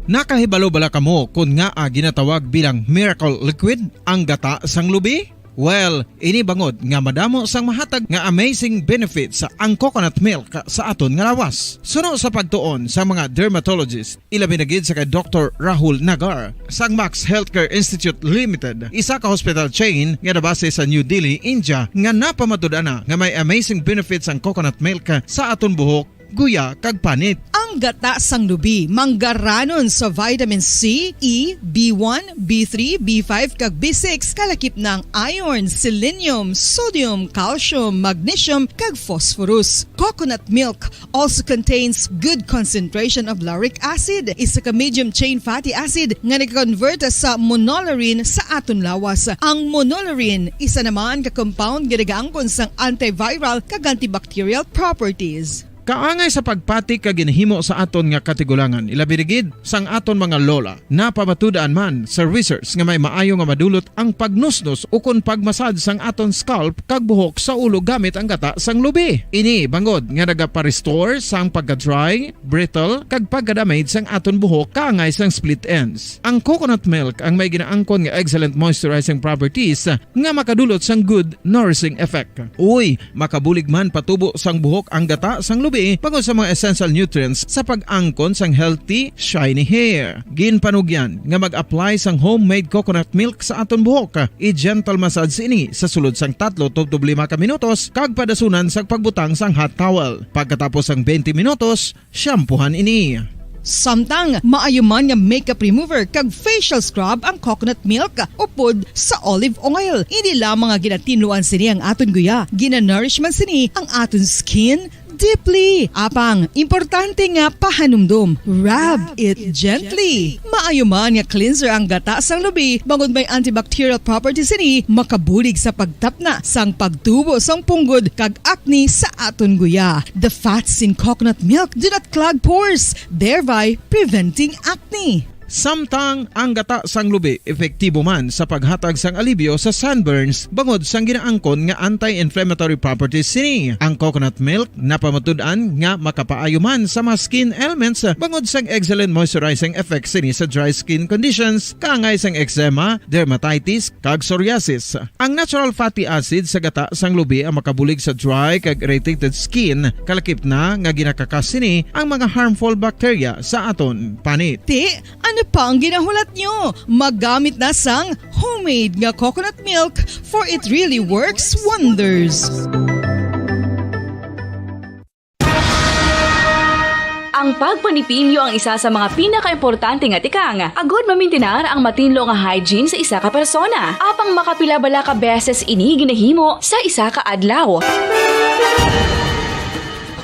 Nakahibalo bala kamo kung nga ginatawag bilang miracle liquid ang gata sang lubi? Well, ini bangod nga madamo sang mahatag nga amazing benefit sa ang coconut milk sa aton nga lawas. Suno sa pagtuon sa mga dermatologist, ilabi na gid sa kay Dr. Rahul Nagar sang Max Healthcare Institute Limited, isa ka hospital chain nga nabase sa New Delhi, India, nga napamatud-ana nga may amazing benefits ang coconut milk sa aton buhok, guya kag panit. Ang gata sang lubi manggaranon sa vitamin C, E, B1, B3, B5 kag B6 kalakip ng iron, selenium, sodium, calcium, magnesium kag phosphorus. Coconut milk also contains good concentration of lauric acid, isa ka medium chain fatty acid nga nag-convert sa monolaurin sa aton lawas. Ang monolaurin isa naman ka compound nga nagaangkon sang antiviral kag antibacterial properties. Kaangay sa pagpatik kag ginhimo sa aton nga katigulangan, ilabirigid sang aton mga lola, napamatudan man sa research nga may maayo nga madulot ang pagnusnos ukon pagmasad sang aton scalp kag buhok sa ulo gamit ang gata sang lubi. Ini bangod nga nagapa-restore sang pagka-dry, brittle kag pagka-damage sang aton buhok kaangay sang split ends. Ang coconut milk ang may ginaangkon nga excellent moisturizing properties nga makadulot sang good nourishing effect. Uy, makabulig man patubo sang buhok ang gata sang lubi pagod sa mga essential nutrients sa pag-angkon sang healthy, shiny hair. Ginpanugyan nga mag-apply sang homemade coconut milk sa aton buhok. I-gentle massage ini sa sulod sang 3 to 5 ka minutos kag padasunan sang pagbutang sang hot towel. Pagkatapos sang 20 minutos, shampoohan ini. Samtang maayo man nga makeup remover kag facial scrub ang coconut milk upod sa olive oil. Hindi lamang nga ginatinluan sini ang aton guya, gina-nourishment sini ang aton skin deeply. Apang, importante nga pahanumdum. Rub it gently. Maayo man nga cleanser ang gata sang lubi, bangod may antibacterial properties ini, makabulig sa pagtapna sang pagtubo sang punggod kag acne sa aton guya. The fats in coconut milk do not clog pores, thereby preventing acne. Samtang ang gata sang lubi epektibo man sa paghatag sang alibyo sa sunburns bangod sang ginaangkon nga anti-inflammatory properties sini. Ang coconut milk napamatud-an nga makapaayo man sa mga skin ailments bangod sang excellent moisturizing effects sini sa dry skin conditions kaangay sang eczema, dermatitis kag psoriasis. Ang natural fatty acid sa gata sang lubi ang makabulig sa dry kag irritated skin, kalakip na nga ginakakas sini ang mga harmful bacteria sa aton panit. Ano pa ang ginahulat nyo? Maggamit na sang homemade nga coconut milk for it really works wonders. Ang pagpanipilyo ang isa sa mga pinaka-importante nga tikang. Agod mamintinar ang matinlo nga hygiene sa isa ka persona. Apang makapila-bala ka beses ini ginahimo sa isa ka adlaw.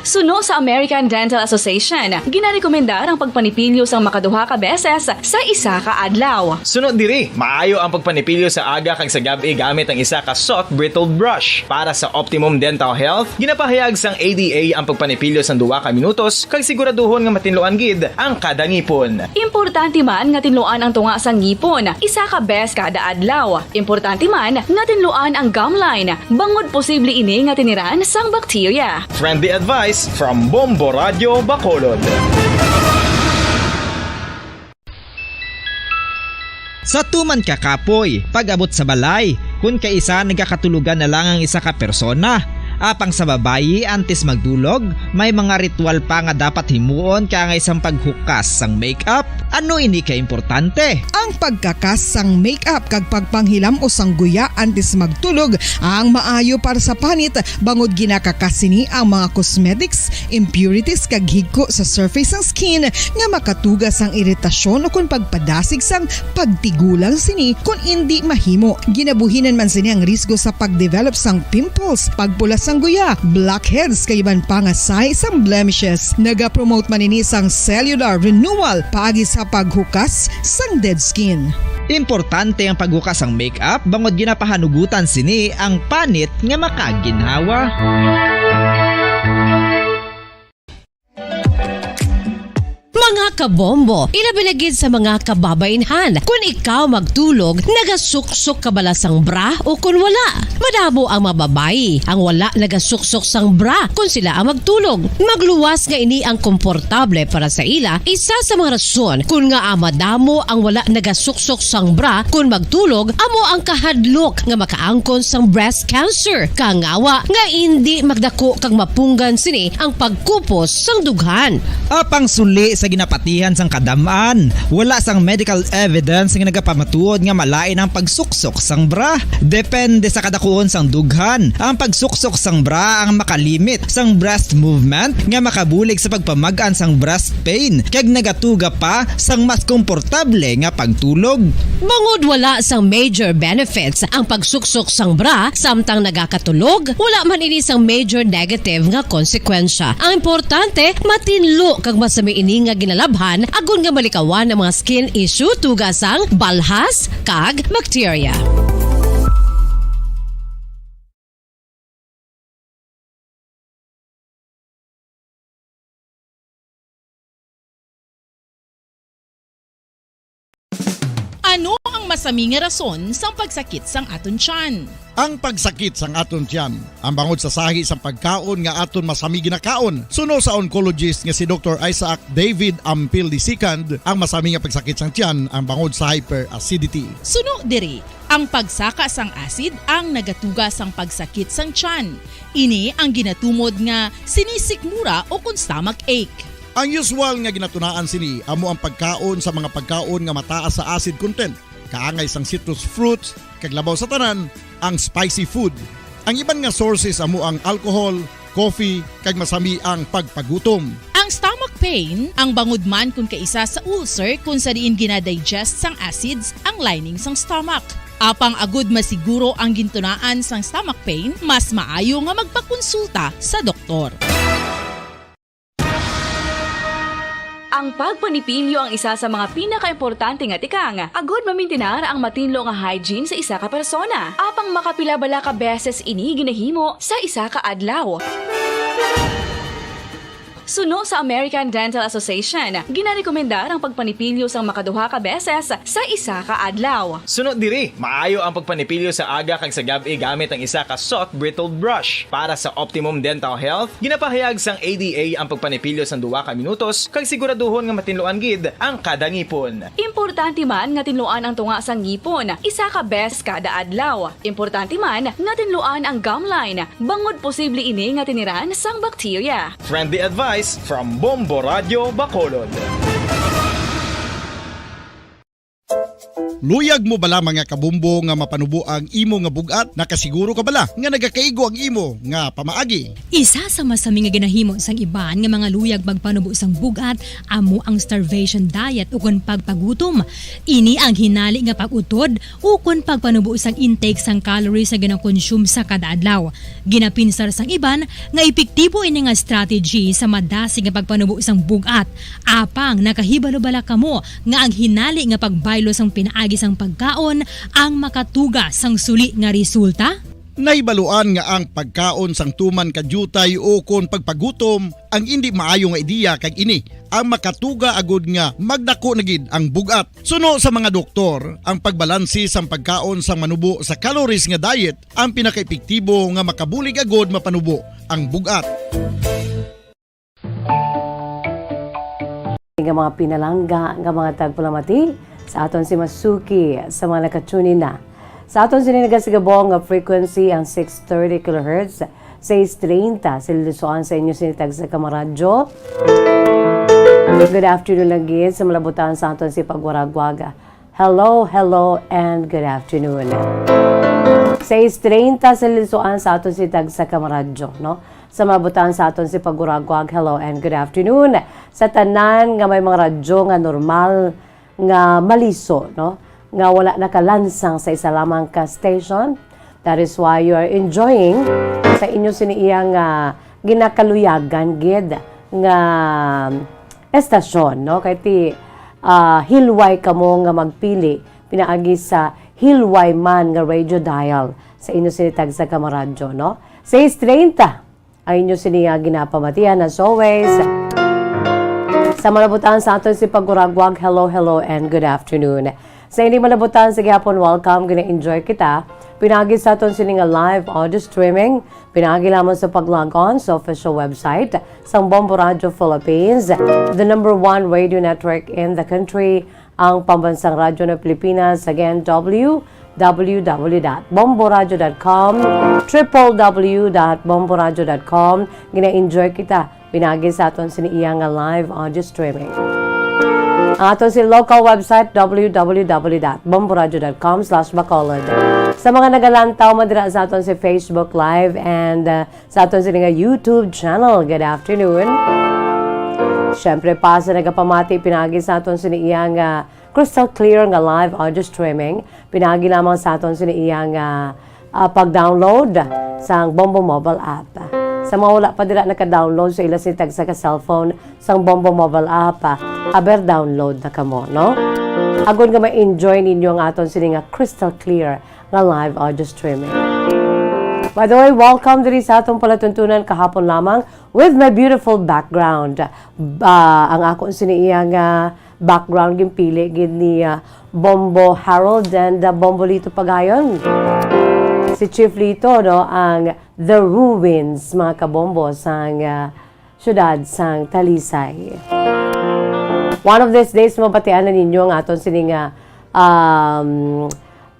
Suno sa American Dental Association, ginarekomendar ang pagpanipilyo sang makaduha ka beses sa isa ka adlaw. Sunod diri, maayo ang pagpanipilyo sa aga kag sa gabi gamit ang isa ka soft brittled brush. Para sa optimum dental health, ginapahayag sang ADA ang pagpanipilyo sang 2 ka minutos kag siguraduhon nga matinluan gid ang kada ngipon. Importante man nga tinluan ang tunga sang ngipon, isa ka bes kada adlaw. Importante man nga tinluan ang gum line, bangod posible ini nga tiniran sang bakterya. Friendly advice from Bombo Radio Bacolod. Sa tuman ka kapoy, pag-abot sa balay, kung kaisa nagkakatulugan na lang ang isa ka persona. Apang sa babayi antes magdulog, may mga ritual pa nga dapat himuon kaya nga isang paghukas sang makeup. Ano ini ka importante? Ang pagkakas sang makeup kag pagpanghilam o sang guya antes magtulog ang maayo para sa panit bangod ginakakas ni ang mga cosmetics, impurities kag higko sa surface sang skin nga makatugas sang iritasyon o kung pagpadasig sang pagtigulang sini kung hindi mahimo. Ginabuhinan man sini ang risgo sa pagdevelop sang pimples, pagpula sang guya, blackheads kay iban pa nga size sang blemishes. Naga-promote man ini sang cellular renewal paagi sa paghukas sang dead skin. Importante ang paghukas sang makeup bangod ginapahanugutan sini ang panit nga makaginhawa. Mga kabombo, ilabilagid sa mga kababainhan. Kung ikaw magtulog, nagasuksok ka bala sang bra o kung wala. Madamo ang mababayi, ang wala nagasuksok sang bra kung sila ang magtulog. Magluwas nga ini ang komportable para sa ila, isa sa mga rason kung nga madamo ang wala nagasuksok sang bra kung magtulog, amo ang kahadlok nga makaangkon sang breast cancer. Kangawa nga hindi magdako kag mapunggan sini ang pagkupos sang dughan. Apang suli sa ginapatihan sang kadamaan, wala sang medical evidence nga nagapamatuod nga malain ang pagsuksok sang bra. Depende sa kadakuon sang dughan. Ang pagsuksok sang bra ang makalimit sang breast movement nga makabulig sa pagpamagan sang breast pain kag nagatuga pa sang mas komportable nga pagtulog. Bangod wala sang major benefits ang pagsuksok sang bra samtang nagakatulog, wala man ini sang major negative nga konsekwensya. Ang importante, matinlo kag masami ini nga ginalabhan agon nga malikawan ang mga skin issue tugasang balhas kag bacteria. Ano ang masami nga rason sang pagsakit sang aton tiyan? Ang pagsakit sang aton tiyan, ang bangod sa sahi sang pagkaon nga aton masami ginakaon. Suno sa oncologist nga si Dr. Isaac David Ampil II, ang masami nga pagsakit sang tiyan ang bangod sa hyperacidity. Suno diri, ang pagsaka sang acid ang nagatuga sang pagsakit sang tiyan. Ini ang ginatumod nga sinisikmura o kung stomach ache. Ang usual nga ginatunaan sini amo ang pagkaon sa mga pagkaon nga mataas sa acid content, kaangay sang citrus fruits, kag labaw sa tanan ang spicy food. Ang iban nga sources amo ang alcohol, coffee, kag masami ang pagpagutom. Ang stomach pain, ang bangod man kung kaisa sa ulcer kung sa diin ginadigest sang acids ang lining sang stomach. Apang agud masiguro ang gintunaan sang stomach pain, mas maayo nga magpakonsulta sa doktor. Ang pagpanipilyo ang isa sa mga pinakaimportante nga tikang. Agud mamintinar ang matinlo nga hygiene sa isa ka persona. Apang makapila-bala ka beses ini ginahimo sa isa ka adlaw. Suno sa American Dental Association, ginarekomendar ang pagpanipilyo sang makaduha ka beses sa isa ka adlaw. Sunod diri, maayo ang pagpanipilyo sa aga kag sa gabi gamit ang isa ka soft brittled brush. Para sa optimum dental health, ginapahayag sang ADA ang pagpanipilyo sang 2 ka minutos kag siguraduhon nga matinluan gid ang kada ngipon. Importante man nga tinluan ang tunga sang ngipon, isa ka beses kada adlaw. Importante man nga tinluan ang gum line, bangod posible ini nga tiniran sang bakterya. Friendly advice from Bombo Radio Bacolod. Luyag mo bala mga kabumbo nga mapanubo ang imo nga bugat? Nakasiguro ka bala nga nagakaigo ang imo nga pamaagi? Isa sa masami nga ginahimo sang iban nga mga luyag magpanubo sang bugat amo ang starvation diet ukon pagpagutom. Ini ang hinali nga pag-utod ukon pagpanubo sang intake sang calories sa ginakonsume sa kada adlaw. Ginapinsar sang iban nga epektibo ini nga strategy sa madasi nga pagpanubo sang bugat. Apang nakahibalo-bala kamo nga ang hinali nga pagbaylo sang pinaagi sang pagkaon ang makatuga sang suli nga resulta? Naibaluan nga ang pagkaon sang tuman kadyutay o kon pagpagutom ang hindi maayo nga ideya kag ini ang makatuga agud nga magdako na gid ang bugat. Suno sa mga doktor, ang pagbalansi sang pagkaon sang manubo sa calories nga diet ang pinakaepektibo nga makabulig agud mapanubo ang bugat. Nga mga pinalangga nga mga tagpulamati sa aton si Masuki sa mga nakatunin na. Sa aton sininagasagabong nga frequency ang 630 kHz, 630 silusuan sa inyo sinitag sa kamaradyo. Good afternoon lagi sa malabutan sa aton si Pagwaragwaga. Hello, hello, and good afternoon. 630 silusuan sa aton sinitag sa kamaradyo, no? Sa malabutan sa aton si Pagwaragwag, hello and good afternoon. Sa tanan nga may mga radyo nga normal nga maliso, no? Nga wala nakalansang sa isa lamang ka station. That is why you are enjoying sa inyo siniyang ginakaluyagan gid nga estasyon, no? Kay ti hilway kamo nga magpili pinaagi sa hilway man nga radio dial sa inyo sinitag sa kamaradyo, no? 630 ay inyo siniya ginapamatian as always. Sa malabutan sa aton si Paguragwag, hello, hello, and good afternoon. Sa hindi malabutan sa gihapon, welcome, gina-enjoy kita. Pinagi sa aton sininga live audio streaming. Pinagi lamang sa pag-log on sa official website sa Bombo Radio Philippines, the #1 radio network in the country, ang pambansang radyo ng Pilipinas. Again, www.bomboradio.com, www.bomboradio.com. Gina-enjoy kita. Pinagi sa aton siniyang live audio streaming. Ang aton si local website www.bomboradio.com/Bacolod. Sa mga nagalantaw madira sa aton si Facebook Live and sa aton sininga YouTube channel. Good afternoon. Siyempre pa sa nagapamati pinagi sa aton siniyang crystal clear nga live audio streaming. Pinagi lamang sa aton siniyang pag-download sa Bombo mobile app. Sa mga wala pa dira naka-download sa ila sinitag sa ka-cellphone sang Bombo mobile app, aber download na kamo, no? Agon nga ma-enjoy ninyo ang aton sininga crystal clear nga live audio streaming. By the way, welcome diri sa atong palatuntunan kahapon lamang with my beautiful background. Ang ako siniyang background gimpili gid ni Bombo Harold and Bombo Lito Pagayon. Si Chief Lito, no, ang The Ruins, mga kabombo, sang syudad sang Talisay. One of these days, mabatian na ninyo ang aton sining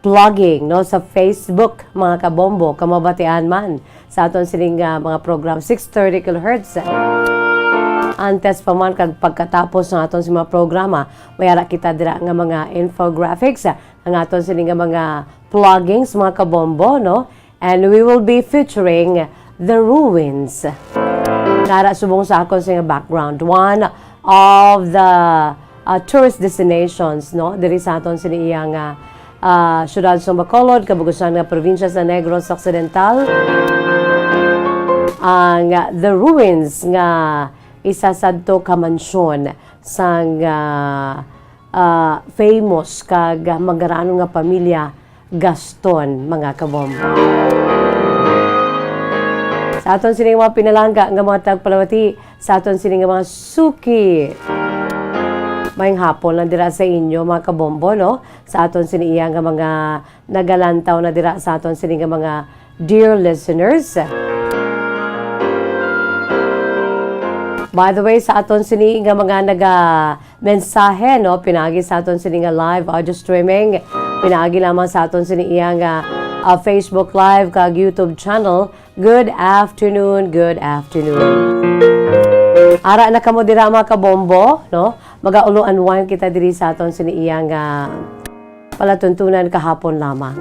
vlogging, no, sa Facebook, mga kabombo, kamabatian man sa aton sining mga program, 630 kHz. Antes pa man pagkatapos ng aton mga programa, mayara kita dira nga mga infographics, ang aton sining mga vloggings, mga kabombo, no? And we will be featuring The Ruins. Nara subong sa akon sa background. One of the tourist destinations, no? Diri sa aton siniya nga syudad sa Bacolod, kabugusan nga probinsya sa Negros Occidental. Ang the ruins nga isa sadto ka mansyon sang famous kag magarano nga pamilya Gaston, mga kabombo. Sa aton sining mga pinalangga nga mga tagpalawati, sa aton sining mga suki. Mayang hapon lang dira sa inyo, mga kabombo, no? Sa aton siniya nga mga nagalantaw na dira sa aton sining mga dear listeners. By the way, sa aton sini nga mga mensahe, no, pinagi sa aton sini nga live audio streaming, pinagi lamang sa aton sini nga Facebook Live kag YouTube channel. Good afternoon, good afternoon. Ara na kamo dira mga kabombo, no? Magaulo-unwind kita diri sa aton sini nga palatuntunan kahapon lamang.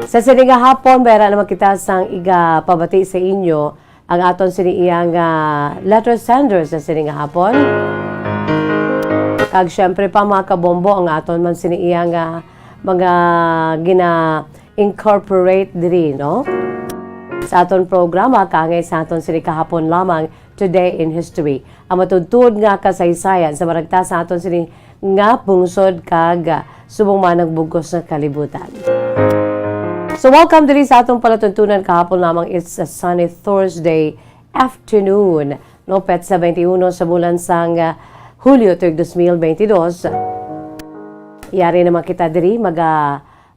Sa sini nga hapon, bayra naman kita sang iga pabati sa inyo ang aton siniyang letter senders sa sining hapon. Kag syempre pa mga kabombo ang aton man siniyang mga gina-incorporate diri, no? Sa aton programa, kangay sa aton sini kahapon lamang, Today in History. Ang matudtod nga kasaysayan sa maragta sa aton sini nga bungsod kag subong manang bugos na kalibutan. So welcome diri sa atong palatuntunan kahapon lamang. It's a sunny Thursday afternoon. No, petsa 21 sa bulan sang Hulyo 2022. Yari naman kita diri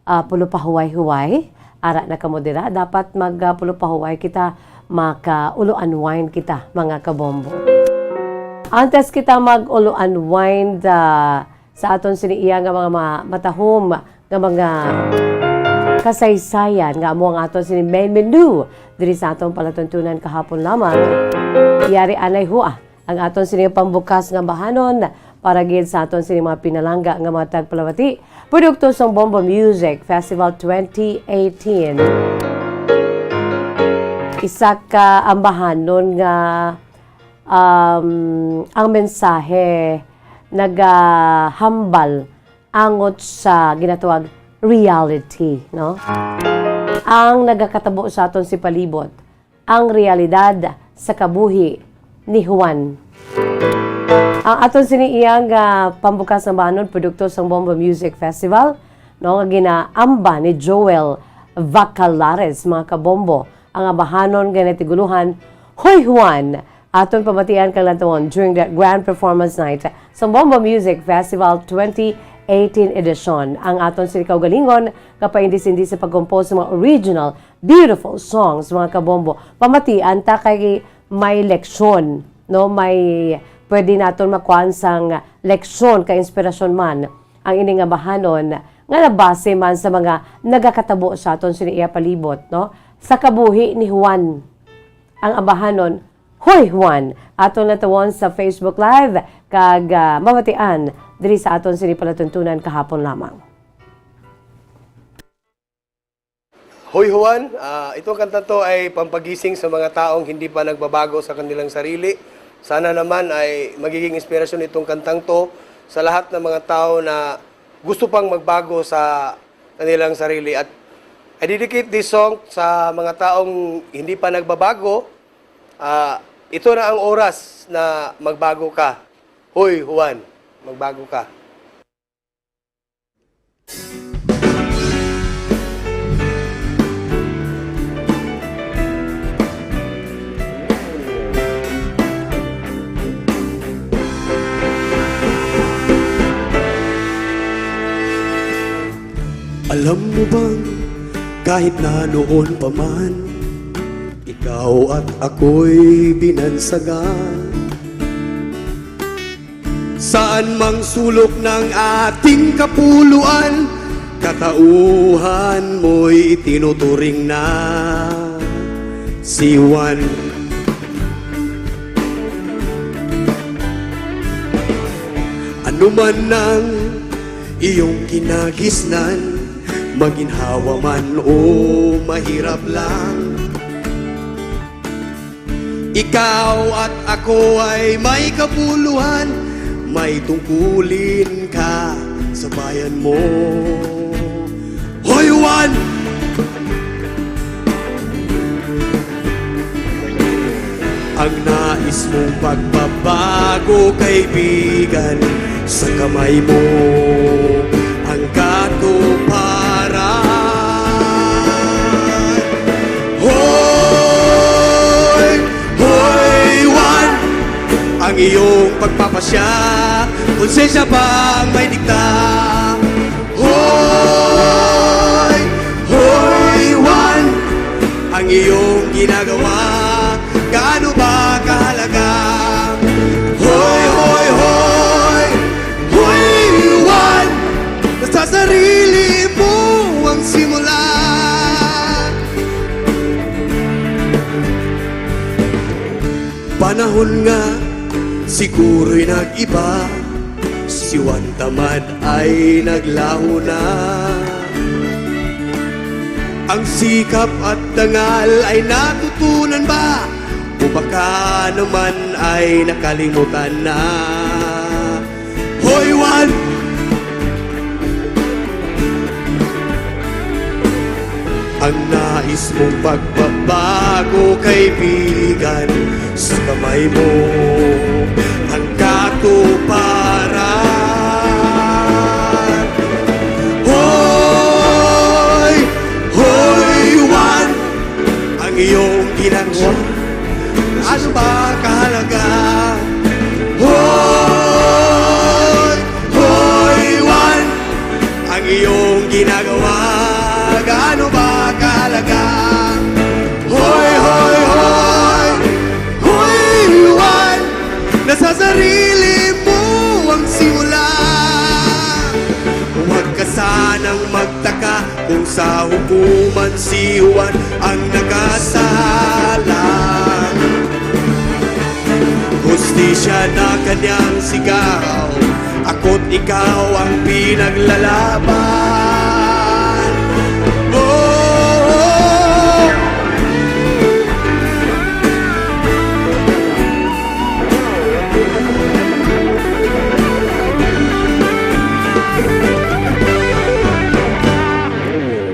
pulupahuway-huway. Ara na kamo dira. Dapat pulupahuway kita, maka-ulo-unwind kita, mga kabombo. Antes kita mag-ulo-unwind sa aton siniya nga mga matahom nga mga kasaysayan nga amo ang aton sini main menu diri sa atong palatuntunan kahapon lamang. Yari anay hua ang aton sini pambukas nga bahanon para gid sa aton sini mga pinalangga nga mga tagpalawati produkto sa Bombo Music Festival 2018. Isa ka ang bahanon nga ang mensahe nagahambal angot sa ginatawag reality, no? Ang nagakatabo sa aton si palibot, ang realidad sa kabuhi ni Juan. Ang aton siniiyang pambukas ng bahanon produkto sa Bombo Music Festival, no, ginaamba ni Joel Vacalares, mga kabombo. Ang bahanon ganatiguluhan, Hoy Juan, aton pamatian kang lantawan during the grand performance night sa Bombo Music Festival 2018 edition. Ang aton sini kaugalingon kapaindis-indi sa pagkompose ng mga original beautiful songs, mga kabombo. Pamatian ta kay may leksyon, no, may pwede naton makuan sang leksyon ka inspirasyon man ang ini nga bahanon nga nabase man sa mga nagakatabo sa aton sini iya palibot, no, sa kabuhi ni Juan. Ang abahanon, Hoy Juan, aton natawon sa Facebook Live kag mamatian diri sa aton sini palatuntunan kahapon lamang. Hoy Juan, itong kanta to ay pampagising sa mga taong hindi pa nagbabago sa kanilang sarili. Sana naman ay magiging inspirasyon itong kantang to sa lahat ng mga tao na gusto pang magbago sa kanilang sarili. At I dedicate this song sa mga taong hindi pa nagbabago. Ito na ang oras na magbago ka. Hoy Juan, magbago ka. Alam mo bang kahit na noon pa man, ikaw at ako'y binansagan. Saan mang sulok ng ating kapuluan, katauhan mo'y itinuturing na si Juan. Ano man ang iyong kinagisnan, maginhawa man o mahirap lang, Ikaw at ako ay may kapuluhan, may tungkulin ka sa bayan mo. Hoy Juan! Ang nais mong pagbabago, kaibigan, sa kamay mo ang katuparan. Hoy! Hoy Juan! Ang iyong pagpapasya, konsensya bang may dikta? Hoy! Hoy Juan! Ang iyong ginagawa, gaano ba kahalaga? Hoy, hoy, hoy! Hoy, Juan! Nasa sarili mo ang simula. Panahon nga, siguro'y nag-iba. Si Juan tamad ay naglaho na. Ang sikap at dangal ay natutunan ba? O baka naman ay nakalimutan na? Hoy Juan! Ang nais mong pagbabago, kaibigan, sa kamay mo ang katuparan. Hoy! Hoy Juan! Ang iyong ginagawa, ano ba kahalaga? Hoy! Hoy Juan! Ang iyong ginagawa, gaano ba kahalaga? Hoy! Hoy! Hoy! Hoy Juan! Nasa sarili mo ang simula. Huwag ka sanang magtaka kung sa hukuman si Juan ang nakasala. Hustisya na kanyang sigaw, ako't ikaw ang pinaglalaban. Oh!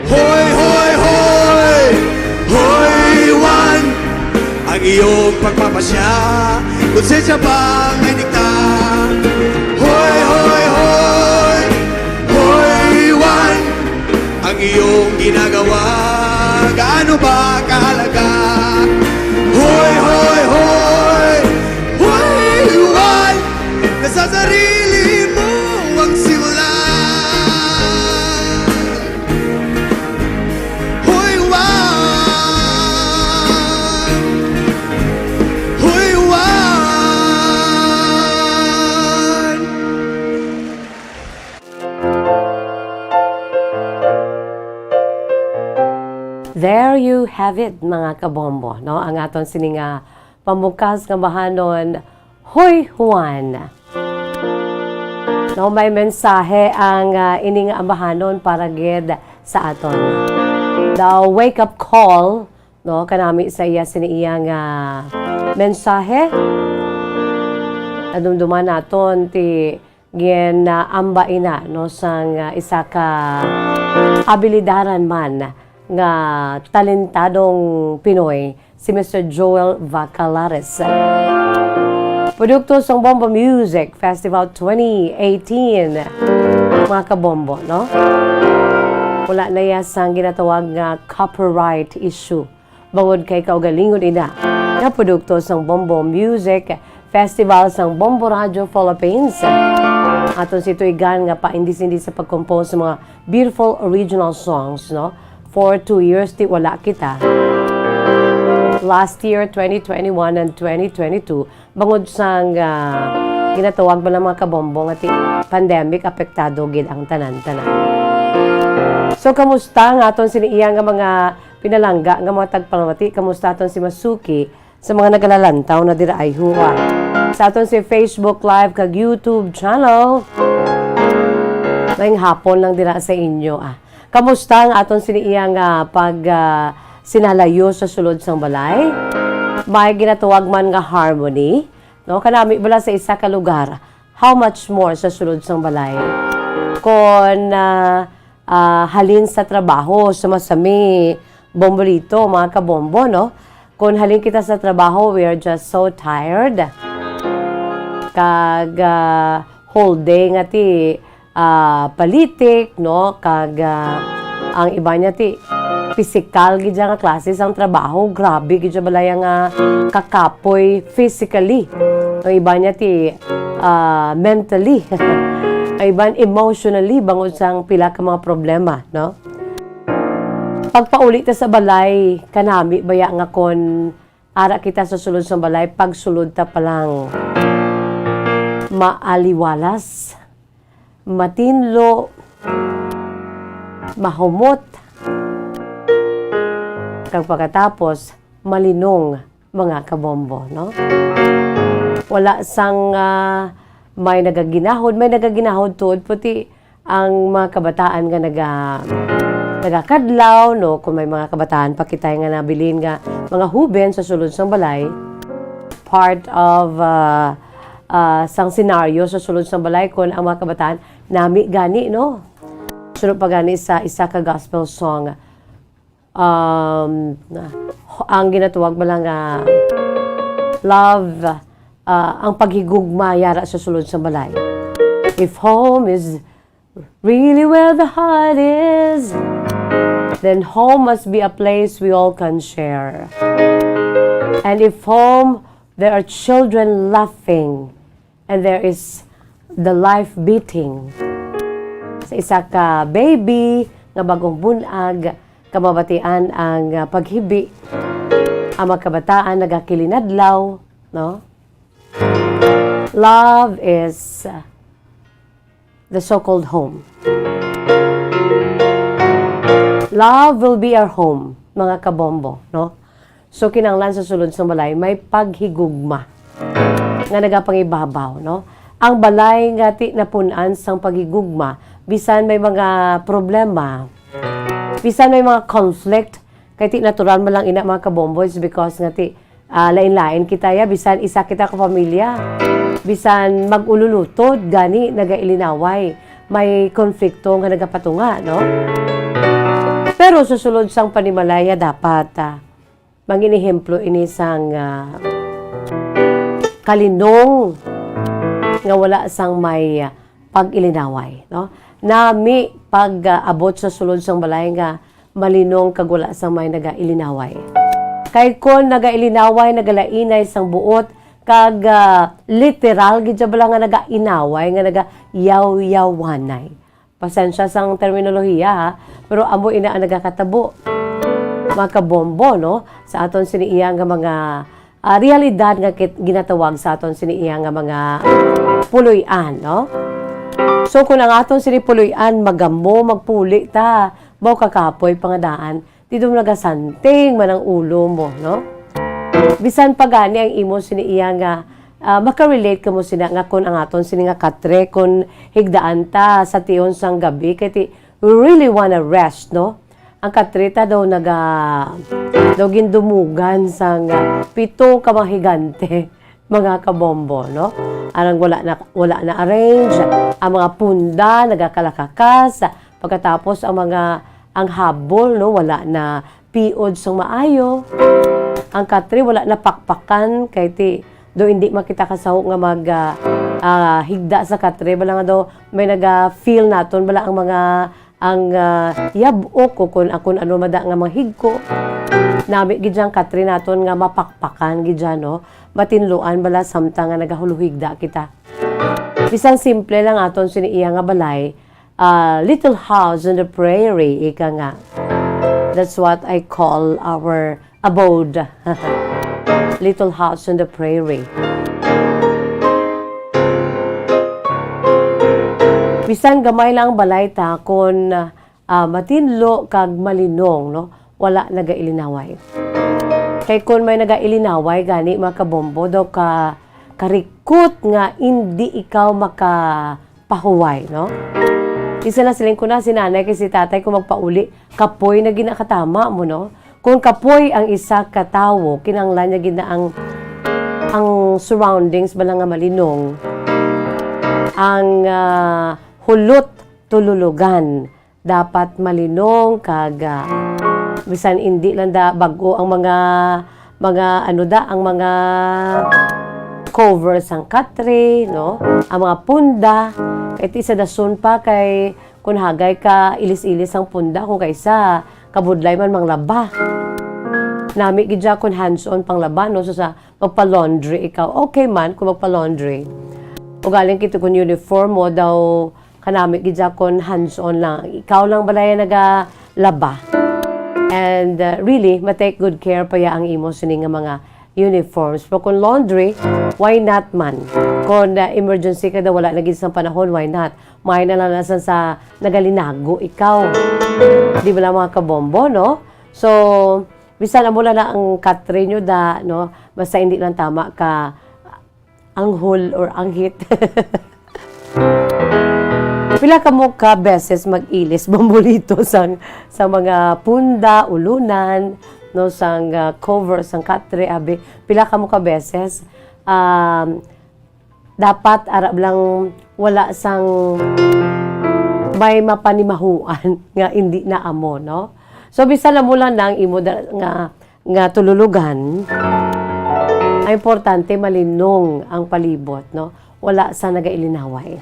Hoy, hoy, hoy! Hoy, Juan! Ang iyong pagpapasya, konsensya bang may dikta? Hoy, hoy, hoy! Hoy, Juan! Ang iyong ginagawa, gaano ba kahalaga? Hoy, hoy, hoy! Hoy, Juan! Nasa sarili mo ang simula. Hoy, Juan! Hoy, Juan! There you have it, mga kabombo, no? Ang aton sininga pamukas nga bahanon, Hoy Juan. No, may mensahe ang ining ambahanon para gid sa aton. The wake up call, no, kanami sa iya siniyang mensahe. Adumduman naton ti gen ambaina, no, sang isa ka abilidaran man nga talentadong Pinoy, si Mr. Joel Vacalares. Produkto sang Bombo Music Festival 2018, mga kabombo, no? Wala na yan sang ginatawag nga copyright issue. Bangod kay kaugalingod ina na produkto sang Bombo Music Festival sang Bombo Radio Philippines. Aton si Tuigan nga paindis-indis sa pag-compose ng mga beautiful original songs, no? For 2 years, ti wala kita. Last year, 2021 and 2022, bangod sang ginatawag ba ng mga kabombo nga ti pandemic, apektado gid ang tanan-tanan. So, kamusta nga aton siniiyang nga mga pinalangga nga mga tagpalawati? Kamusta aton si Masuki sa mga nagalalantaw na dira ay huwa? Sa aton si Facebook Live kag YouTube channel, ngayong hapon lang dira sa inyo. Kamusta ang aton siniiyang pag sinalayo sa sulod sang balay? may ginatuwag man nga harmony, no? Kanami bala sa isa ka lugar, how much more sa sulod sang balay. Kung halin sa trabaho, sumasami, bombolito, mga kabombo, no? Kung halin kita sa trabaho, we are just so tired. Kag whole day nga ti politik, no? Kag ang iba niya ti physical gidya nga klase sang trabaho, grabe gidya balay nga kakapoy physically. Ang iba niya ti mentally. Ang iba emotionally bangod sang pila ka mga problema, no? Pagpauli ta sa balay, kanami baya nga kon ara kita sa sulod sa balay, pagsulod ta palang maaliwalas, matinlo, mahumot, kag pagkatapos malinong mga kabombo, no? Wala sang may nagaginahod tuod puti ang mga kabataan nga nagakadlaw, no? Kung may mga kabataan pa kita nga nabilin nga mga huben sa sulod sang balay, part of sang senaryo sa sulod sang balay kung ang mga kabataan nami gani, no? Sunod pa gani sa isa ka gospel song, ang ginatuwag ba lang love, ang paghigugma yara sa sulod sa balay. If home is really where the heart is, then home must be a place we all can share. And if home, there are children laughing, and there is the life beating. Sa isa ka baby nga bagong bunag, kamabatian ang paghibi, ang mga kabataan nagakilinadlaw, no? Love is the so-called home. Love will be our home, mga kabombo, no? So kinanglan sa sulod sa balay may paghigugma nga nagapangibabaw, no? Ang balay nga ti napunan sang paghigugma, bisan may mga problema, bisan may mga conflict, kay ti natural man lang ina mga kabomboys because nga ti lain-lain kita ya, bisan isa kita ka pamilya, bisan mag-ululutod gani nagailinaway, may konflikto nga nagapatunga, no? Pero susulod sang panimalaya dapat manginihemplo ini sang kalinong nga wala sang may pag-ilinaway, no? Nami pag-abot sa sulod sang balay nga malinong kag wala sang may nagailinaway. Kay kon nagailinaway, nagalainay sang buot, kag literal gid bala nga nagainaway, nga nagayaw-yawanay. Pasensya sang terminolohiya, ha? Pero amo ina ang nagakatabo. Mga kabombo, no? Sa aton siniiya nga mga realidad nga ginatawag sa aton siniiya nga mga puloy-an, no? So kung ang aton sinipuloy-an magamo, magpuli ta, bao kakapoy pangadaan, dito mo nagasanting man ang ulo mo, no? Bisan pagani ang imo siniiya nga makarelate ka mo sina nga kung ang aton sini nga katre kung higdaan ta sa tion sang gabi kay ti really wanna rest, no? Ang katreta daw daw gindumugan sang 7 ka mga higante, mga kabombo, no? Arang wala na arrange, ang mga punda nagakalakakas, pagkatapos ang habol, no, wala na piod sang maayo. Ang katre wala na pakpakan kay ti do hindi makita kasaho nga mag higda sa katre bala nga daw may naga-feel naton bala ang yabok ko kung ano mada nga mahigko. Nami gidyang katre naton nga mapakpakan gidya, no? Matinluan bala samtang nga nagahuluhigda kita. Bisan simple lang aton siniiya nga balay, little house on the prairie, ika nga. That's what I call our abode. Little house on the prairie. Bisan gamay lang balay ta kung matinlo kag malinong, no? Wala nagailinaway. Kay kung may nagailinaway gani mga kabombo daw karikot nga hindi ikaw makapahuway, no? Isa na siling ko na si nanay kay si tatay kung magpauli, kapoy na ginakatama mo, no? kung kapoy ang isa ka tawo, kinanglan niya gid na ang surroundings bala nga malinong, ang hulot tululugan dapat malinong kag bisan hindi lang da bago ang mga ang mga covers ang katre, no? Ang mga punda, kahit isa dasun pa kay kung hagay ka ilis-ilis ang punda kung kaysa kabudlay man manglaba. Nami gidya kun hands-on panglaba, no? So sa magpa-laundry ikaw, okay man kung magpa-laundry. O galing kita kun uniform mo daw kanami gidya kun hands-on lang. Ikaw lang balay nagalaba. And really, ma-take good care pa ya ang imo sini nga mga uniforms. Pero kung laundry, why not man? Kung emergency ka daw, wala na sa panahon, why not? May nalalasan sa nagalinago ikaw. Di ba lang mga kabombo, no? So, bisan na mula na ang katre nyo da, no? Basta hindi lang tama ka anghol or anghit. Pila ka mo ka beses mag-ilis, bumbulito sa mga punda, ulunan, no, sang cover, sang katre, abi. Pila ka mo ka beses. Dapat arab lang wala sang may mapanimahuan nga hindi na amo, no? So, bisan na mula nang imo nga tululugan, ay importante malinong ang palibot, no? Wala sa nagailinaway.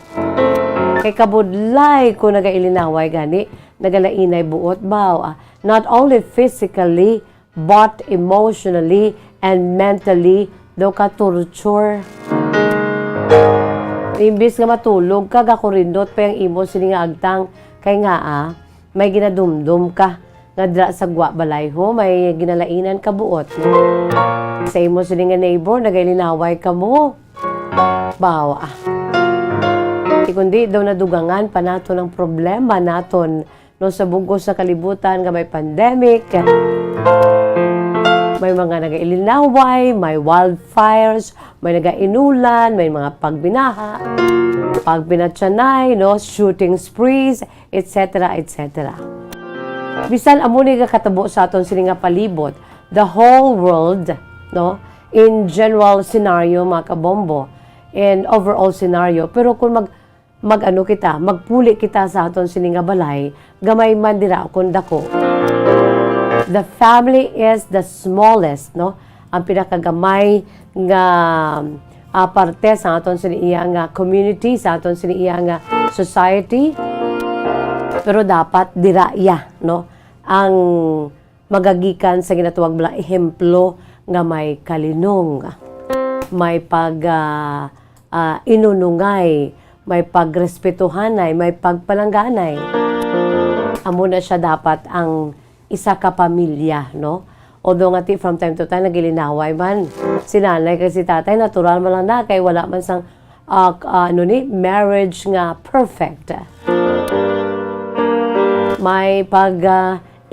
Kay kabudlay ko nagailinaway gani, nagalainay buot ba? Not only physically, but emotionally and mentally, daw ka torture. Imbis nga matulog ka, gakurindot pa yung imo sini nga agtang, kay nga may ginadumdum ka, nga dra sa balay ho, may ginalainan ka buot. Sa imo sini nga neighbor, nagailinaway ka mo. Bawa. Kundi daw nadugangan pa nato ng problema naton no sa bugos sa kalibutan nga may pandemic, may mga nagailinaway, may wildfires, may nagainulan, may mga pagbinaha, pagbinatsanay, no, shooting sprees, etc., etc. Bisan amo ni katabo sa aton sini nga palibot, the whole world, no, in general scenario mga kabombo, in overall scenario, pero kung magpuli kita sa aton sini nga balay, gamay man dira kun dako. The family is the smallest, no? Ang pinakagamay nga parte sa aton sini nga community, sa aton sini nga society. Pero dapat dira no? Ang magagikan sa ginatuwag bala ehemplo nga may kalinong, may inunungay, may pagrespetuhanay, may pagpalangganay. Amo na siya dapat ang isa ka pamilya, no? Although nga from time to time nagilinaway man. Si nanay kasi tatay, natural man lang na, kay wala man sang marriage nga perfect. May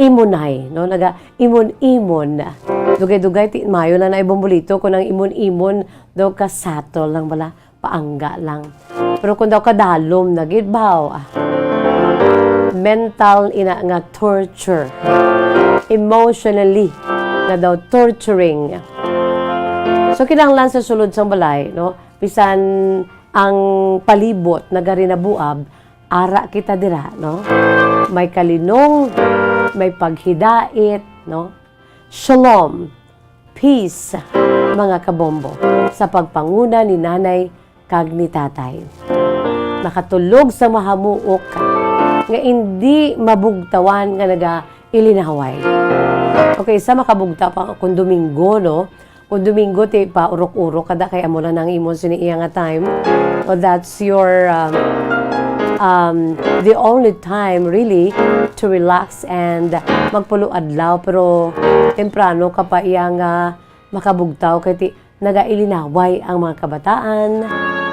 imunay, no? Naga-imon-imon. Dugay-dugay, mayo lang na ibumbulito kung ang imon-imon daw kasatol lang bala, paangga lang. Pero kung daw kadalom, nagidbaw, mental nga torture, emotionally nga daw torturing. So kinahanglan sa sulod sang balay, no? Bisan ang palibot nagarinabuab, ara kita dira, no? May kalinong, may paghidait, no? Shalom, peace, mga kabombo, sa pagpanguna ni nanay kag ni tatay. Nakatulog sa mahamuok nga hindi mabugtawan nga naga-ilinaway. Okay, sa makabugta pa kung Domingo, no? Kung Domingo, ti pa urok-urok kada kaya mo lang ang imon siniiya nga time. So that's your the only time really to relax and magpulo adlaw. Pero temprano ka pa iya nga makabugtaw kay ti naga-ilinaway ang mga kabataan.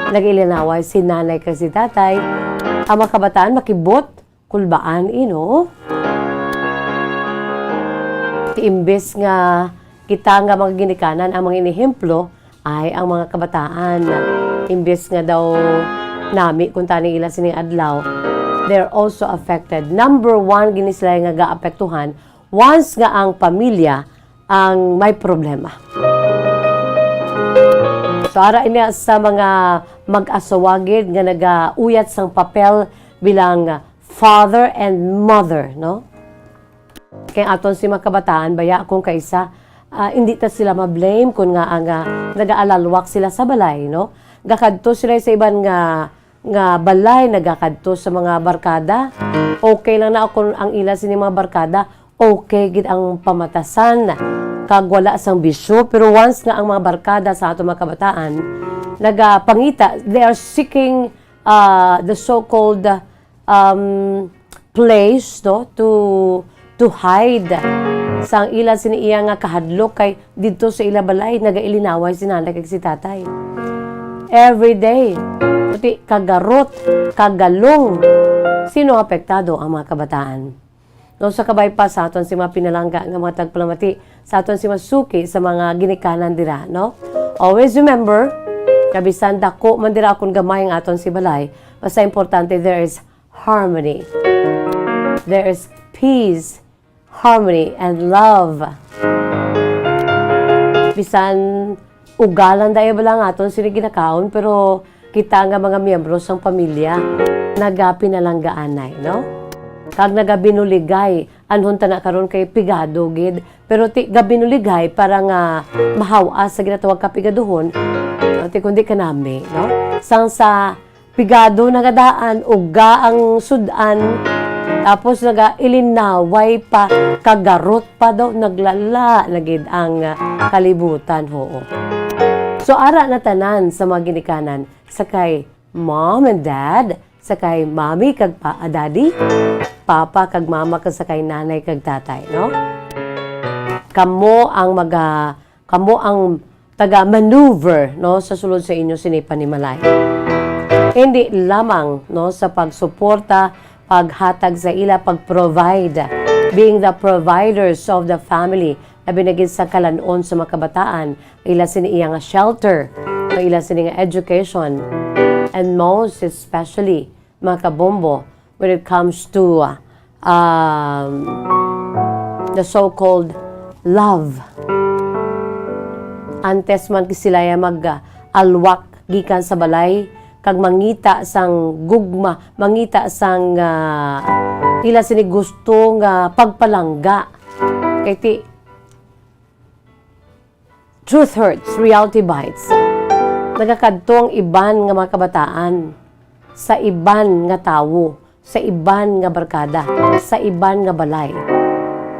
Nagilinaway si nanay kasi tatay. Ang mga kabataan makibot, kulbaan, Imbes nga kita nga mga ginikanan ang mga inihemplo ay ang mga kabataan. Imbes nga daw nami kung tani ila sining adlaw, they're also affected. Number one, ginisla nga gaapektuhan, once nga ang pamilya ang may problema. So ara ini sa mga mag-asawagid nga nagauyat sang papel bilang father and mother, no? Kay aton si mga kabataan baya kung kaisa hindi ta sila ma-blame kung nga ang nagaalalwak sila sa balay, no? Gakadto sila sa iban nga balay, nagakadto sa mga barkada. Okay lang na kung ang ila sini mga barkada, okay gid ang pamatasan kag wala sang bisyo, pero once nga ang mga barkada sa ato mga kabataan nagapangita, they are seeking the so-called place, no, to hide sang ila siniiya nga kahadlok kay didto sa ila balay nagailinaway si nanay kag si tatay every day. Pati kagarot, kagalong, sino apektado ang mga kabataan? No, sa kabay pa sa aton si mga pinalangga nga mga tagpalamati, sa aton si masuki sa mga ginikanan dira, no? Always remember, kabisan dako man dira akong gamay ang aton si balay, basta importante there is harmony. There is peace, harmony, and love. Bisan ugalan dayo ba lang aton sila ginakaon, pero kita nga mga miyembro sang pamilya nagapinalanggaanay, no? Kag nagabinuligay, anhon ta na karon kay pigado gid, pero ti gabinuligay para nga mahawas sa ginatawag ka pigaduhon, ti kundi kanami, no? Sang sa pigado nagadaan uga ang sudan, tapos nagailinaway pa, kagarot pa daw, naglala nagid ang kalibutan, hoo. So ara na tanan sa mga ginikanan, sakay mom and dad, sakay mami kag daddy, papa kag mama kag sakay nanay kag tatay, no? Kamo ang taga-maneuver, no, sa sulod sa inyo sinipanimalay. Hindi lamang, no, sa pagsuporta, paghatag sa ila, pag-provide, being the providers of the family, na binagin sa kalanon sa mga kabataan, ila siniya nga shelter, ila siniya nga education, and most especially, mga kabombo, when it comes to the so-called love. Antes man sila mag-alwak gikan sa balay, kag mangita sang gugma, mangita sang ila sini gusto nga pagpalangga. Kay ti truth hurts, reality bites. Nagakadto ang iban nga mga kabataan sa iban nga tawo, sa iban nga barkada, sa iban nga balay.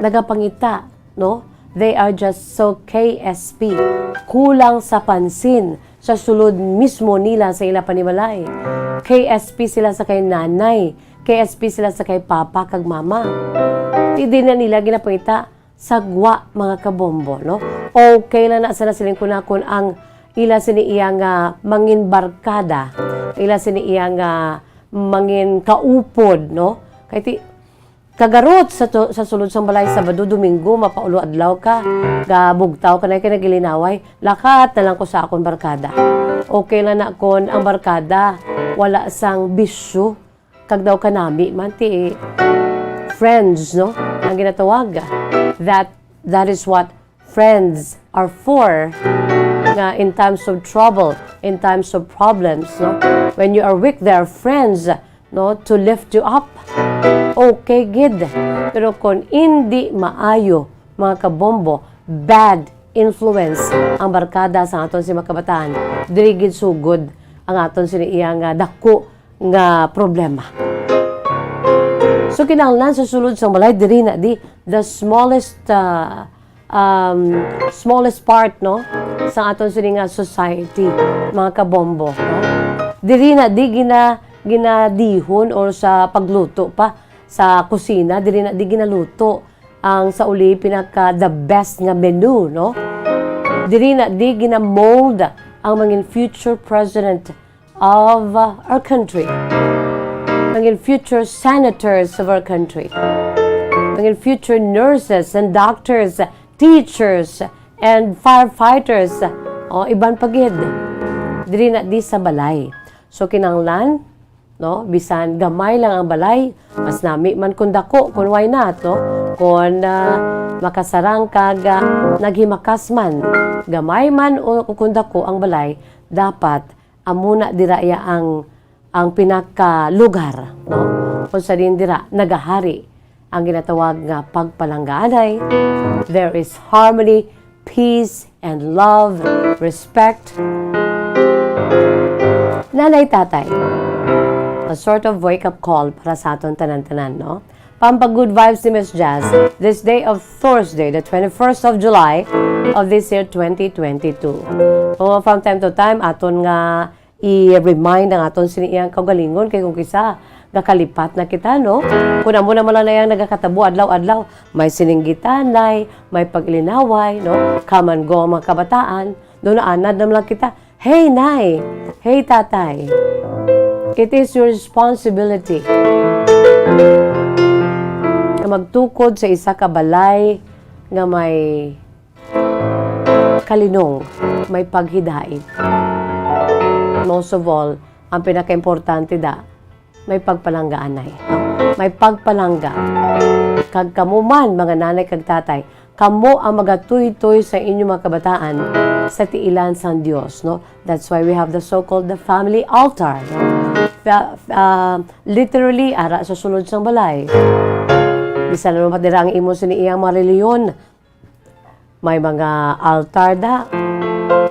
Nagapangita, no? They are just so KSP, kulang sa pansin sa sulod mismo nila sa ila panimalay. KSP sila sa kay nanay, KSP sila sa kay papa kag mama. Hindi na nila ginapangita sagwa mga kabombo, no? Okay lang na sana siling kunakon ang ila siniiya nga mangin barkada, ila siniiya nga mangin kaupod, no? Kay ti kagarot sa sulod sang balay Sabado, Domingo, mapaulo adlaw ka, gabugtaw ka na kay nagilinaway, lakat na lang ko sa akon barkada. Okay lang na kon ang barkada, wala sang bisyo, kag daw kanami man ti friends, no? Ang ginatawag. That is what friends are for. Nga in times of trouble, in times of problems, no? When you are weak, they are friends, no, to lift you up. Okay, gid. Pero kung hindi maayo, mga kabombo, bad influence ang barkada sa aton si mga kabataan, dili gid sugod ang aton siniiya nga dako nga problema. So kinahanglan sa sulod sa balay diri na di the smallest part, no, sa aton sini nga society, mga kabombo, no? Diri na di ginadihon or sa pagluto pa sa kusina, dili na di ginaluto ang sa uli pinaka the best nga menu, no? Dili na di ginamold ang mga future president of our country, mga future senators of our country, mga future nurses and doctors, teachers and firefighters, o iban pagid dili na di sa balay. So kinahanglan no? Bisan gamay lang ang balay, mas nami man kun dako, kun why not, no? Kun makasarang kag naghimakas man, gamay man o kun dako ang balay, dapat amuna diraya ang pinaka lugar, no? Kung sa din dira nagahari ang ginatawag nga pagpalangganay. There is harmony, peace, and love, respect. Nanay, tatay, a sort of wake-up call para sa aton tanan-tanan, no? Pampag-good vibes ni Miss Jazz this day of Thursday, the 21st of July of this year, 2022. From time to time, aton nga i-remind ang aton siniyang kaugalingon kay kung kisa gakalipat na kita, no? Kung amo naman lang na yung nagakatabo adlaw-adlaw, may sininggitanay, may paglinaway, no? Come and go ang mga kabataan, doon na anad naman lang kita, hey, nay! Hey, tatay! It is your responsibility na magtukod sa isa ka balay nga may kalinong, may paghidain. Most of all, ang pinaka-importante may pagpalanggaanay. No? May pagpalangga. Kag kamo man, mga nanay kag tatay, kamo ang magatuy-tuy sa inyong mga kabataan sa tiilan sang Dios, no? That's why we have the so-called the family altar. No? Literally, ara sa sulod sang balay. Bisa na mapadira ang imo siniyang mga reliyon. May mga altar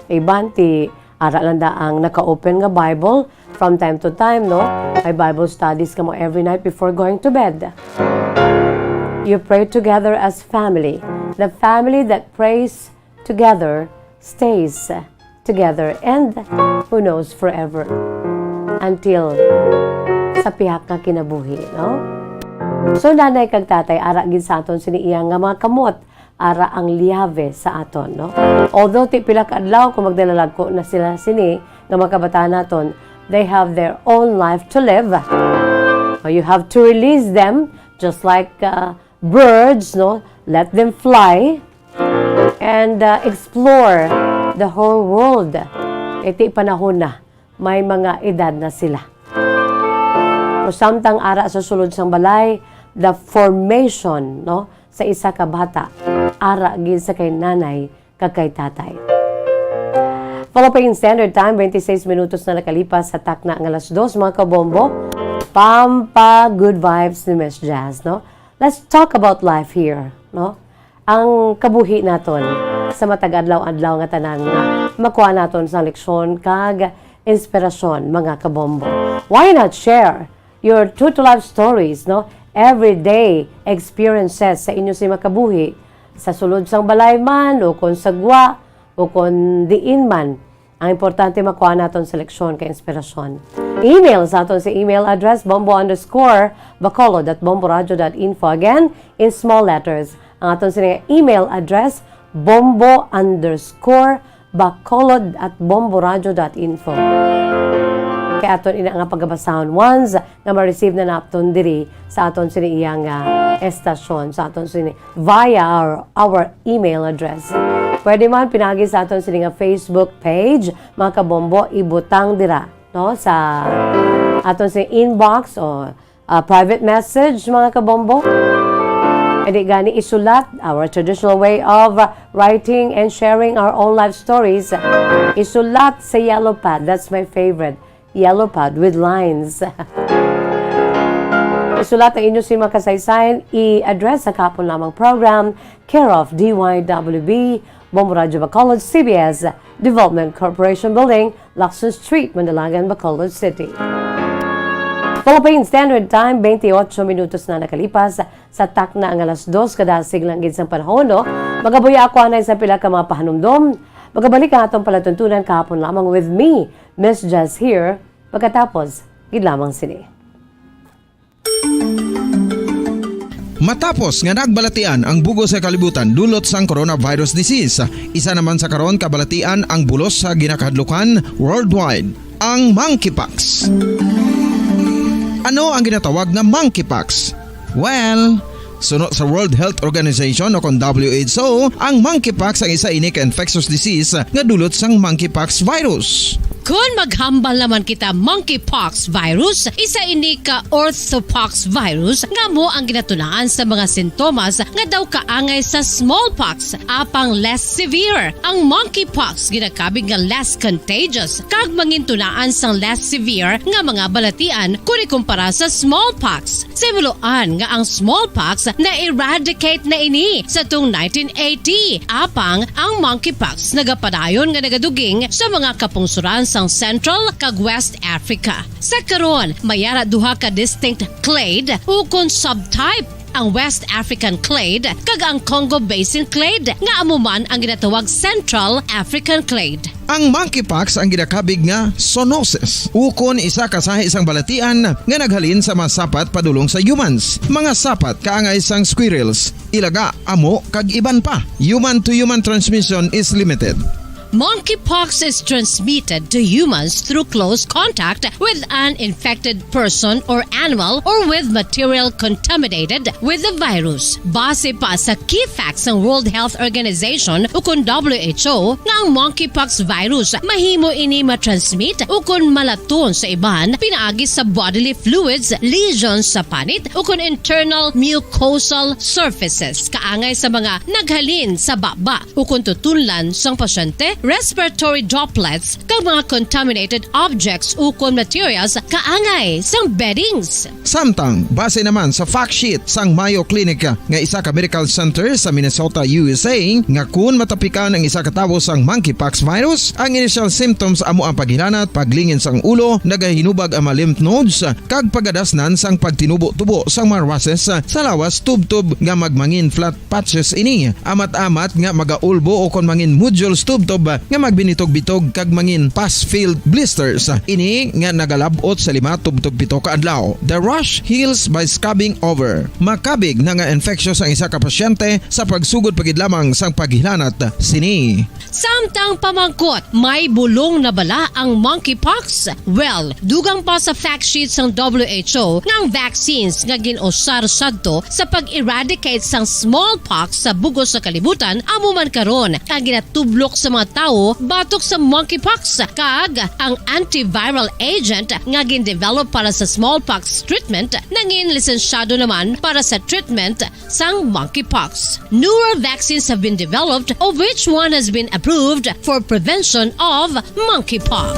Iban ti ara lang ang naka-open nga Bible from time to time, no? May Bible studies kamo every night before going to bed. You pray together as family. The family that prays together stays together and who knows forever until sa pihak nga kinabuhi, no? So nanay kag tatay ara gid sa aton siniyang nga mga kamot, ara ang liyave sa aton, no? Although ti pila ka adlaw kung magdalalagko na sila sini nga mga kabataan naton, they have their own life to live. You have to release them just like birds, no? Let them fly and explore the whole world. Iti panahon na may mga edad na sila. So samtang ara sa sulod sang balay, the formation, no, sa isa ka bata, ara gid sa kay nanay kag kay tatay. Philippine Standard Time, 26 minutos na nakalipas sa takna ng alas 2, mga kabombo. Pampa good vibes ni Miss Jazz, no? Let's talk about life here, no? Ang kabuhi naton sa matag adlaw-adlaw nga tanan nga makuha naton sa leksyon kag inspirasyon, mga kabombo. Why not share your true to life stories, no? Everyday experiences sa inyo si makabuhi sa sulod sang balay man o kon sagwa o kon diin man. Ang importante makuha naton sa leksyon kay inspirasyon. Email sa aton sa email address bombo_bacolod@bomboradio.info. Again, in small letters. Ang aton sa email address bombo_bacolod@bomboradio.info. Kaya aton ina nga pagbabasahon once nga ma-receive na naton diri sa aton siniyang estasyon sa aton sini via our email address. Pwede man pinagi sa aton siniyang Facebook page, mga kabombo, ibutang dira, no, sa aton sa inbox o private message, mga kabombo. Edi gani isulat, our traditional way of writing and sharing our own life stories. Isulat sa yellow pad. That's my favorite. Yellow pad with lines. Isulat ang inyo si makasaysayan, i-address sa kapon lamang program, care of DYWB, Bombo Radio Bacolod, CBS, Development Corporation Building, Lacson Street, Mandalagan, Bacolod City. Philippine Standard Time, 28 minutos na nakalipas sa takna ang alas 2 kada siglang gid sang panahon, no? Magabuya ako anay sa pila ka mga pahanumdom. Magabalik ang atong palatuntunan kahapon lamang with me, Miss Jazz here. Pagkatapos, gid lamang sini. Matapos nga nagbalatian ang bugo sa kalibutan dulot sang coronavirus disease, isa naman sa karon kabalatian ang bulos sa ginakahadlukan worldwide, ang monkeypox. Ano ang ginatawag na monkeypox? Well, sunod sa World Health Organization o kung WHO, ang monkeypox ang isa ini ka infectious disease nga dulot sang monkeypox virus. Kung maghambal naman kita monkeypox virus, isa ini ka orthopox virus nga mo ang ginatunaan sa mga sintomas nga daw kaangay sa smallpox apang less severe. Ang monkeypox ginakabig nga less contagious kag mangintunaan sang less severe nga mga balatian kung ikumpara sa smallpox. Simuloan nga ang smallpox na eradicate na ini sa tung 1980 apang ang monkeypox nagapadayon nga nagaduging sa mga kapungsuran sang Central kag West Africa. Sa karon, mayara duha ka distinct clade ukon subtype, ang West African clade kag ang Congo Basin clade nga amuman ang ginatawag Central African clade. Ang monkeypox ang ginakabig nga zoonosis. Ukon isa kasahi isang balatian nga naghalin sa mga sapat padulong sa humans. Mga sapat kaangay sang squirrels, ilaga, amo kag iban pa. Human to human transmission is limited. Monkeypox is transmitted to humans through close contact with an infected person or animal or with material contaminated with the virus. Base pa sa key facts ng World Health Organization ukon WHO nga ang monkeypox virus mahimo ini matransmit ukon malaton sa iban pinaagi sa bodily fluids, lesions sa panit ukon internal mucosal surfaces kaangay sa mga naghalin sa baba ukon tutunlan sang pasyente, respiratory droplets kag mga contaminated objects ukon materials kaangay sang beddings. Samtang, base naman sa fact sheet sang Mayo Clinic nga isa ka medical center sa Minnesota, USA, nga kun matapikan ang isa ka tawo sang monkeypox virus, ang initial symptoms amo ang paghilanat, paglingin sang ulo, nagahinubag ang mga lymph nodes, kag pagadasnan sang pagtinubo-tubo sang mga rashes sa lawas tubtob nga magmangin flat patches ini. Amat-amat nga magaulbo o kon mangin nodules tubtob nga magbinitog-bitog kag mangin pus-filled blisters. Ini nga nagalabot sa 5-7 ka adlaw. The rash heals by scabbing over. Makabig na nga infectious ang isa ka pasyente sa pagsugod pagid lamang sang paghilanat sini. Samtang pamangkot, may bulong na bala ang monkeypox? Well, dugang pa sa fact sheets ng WHO ng vaccines nga ginusar sadto sa pag-eradicate sang smallpox sa bugos sa kalibutan amuman karon ang ginatublok sa mga tao batok sa monkeypox kag ang antiviral agent nga gin-develop para sa smallpox treatment nangin lisensyado naman para sa treatment sang monkeypox. Newer vaccines have been developed of which one has been approved for prevention of monkeypox.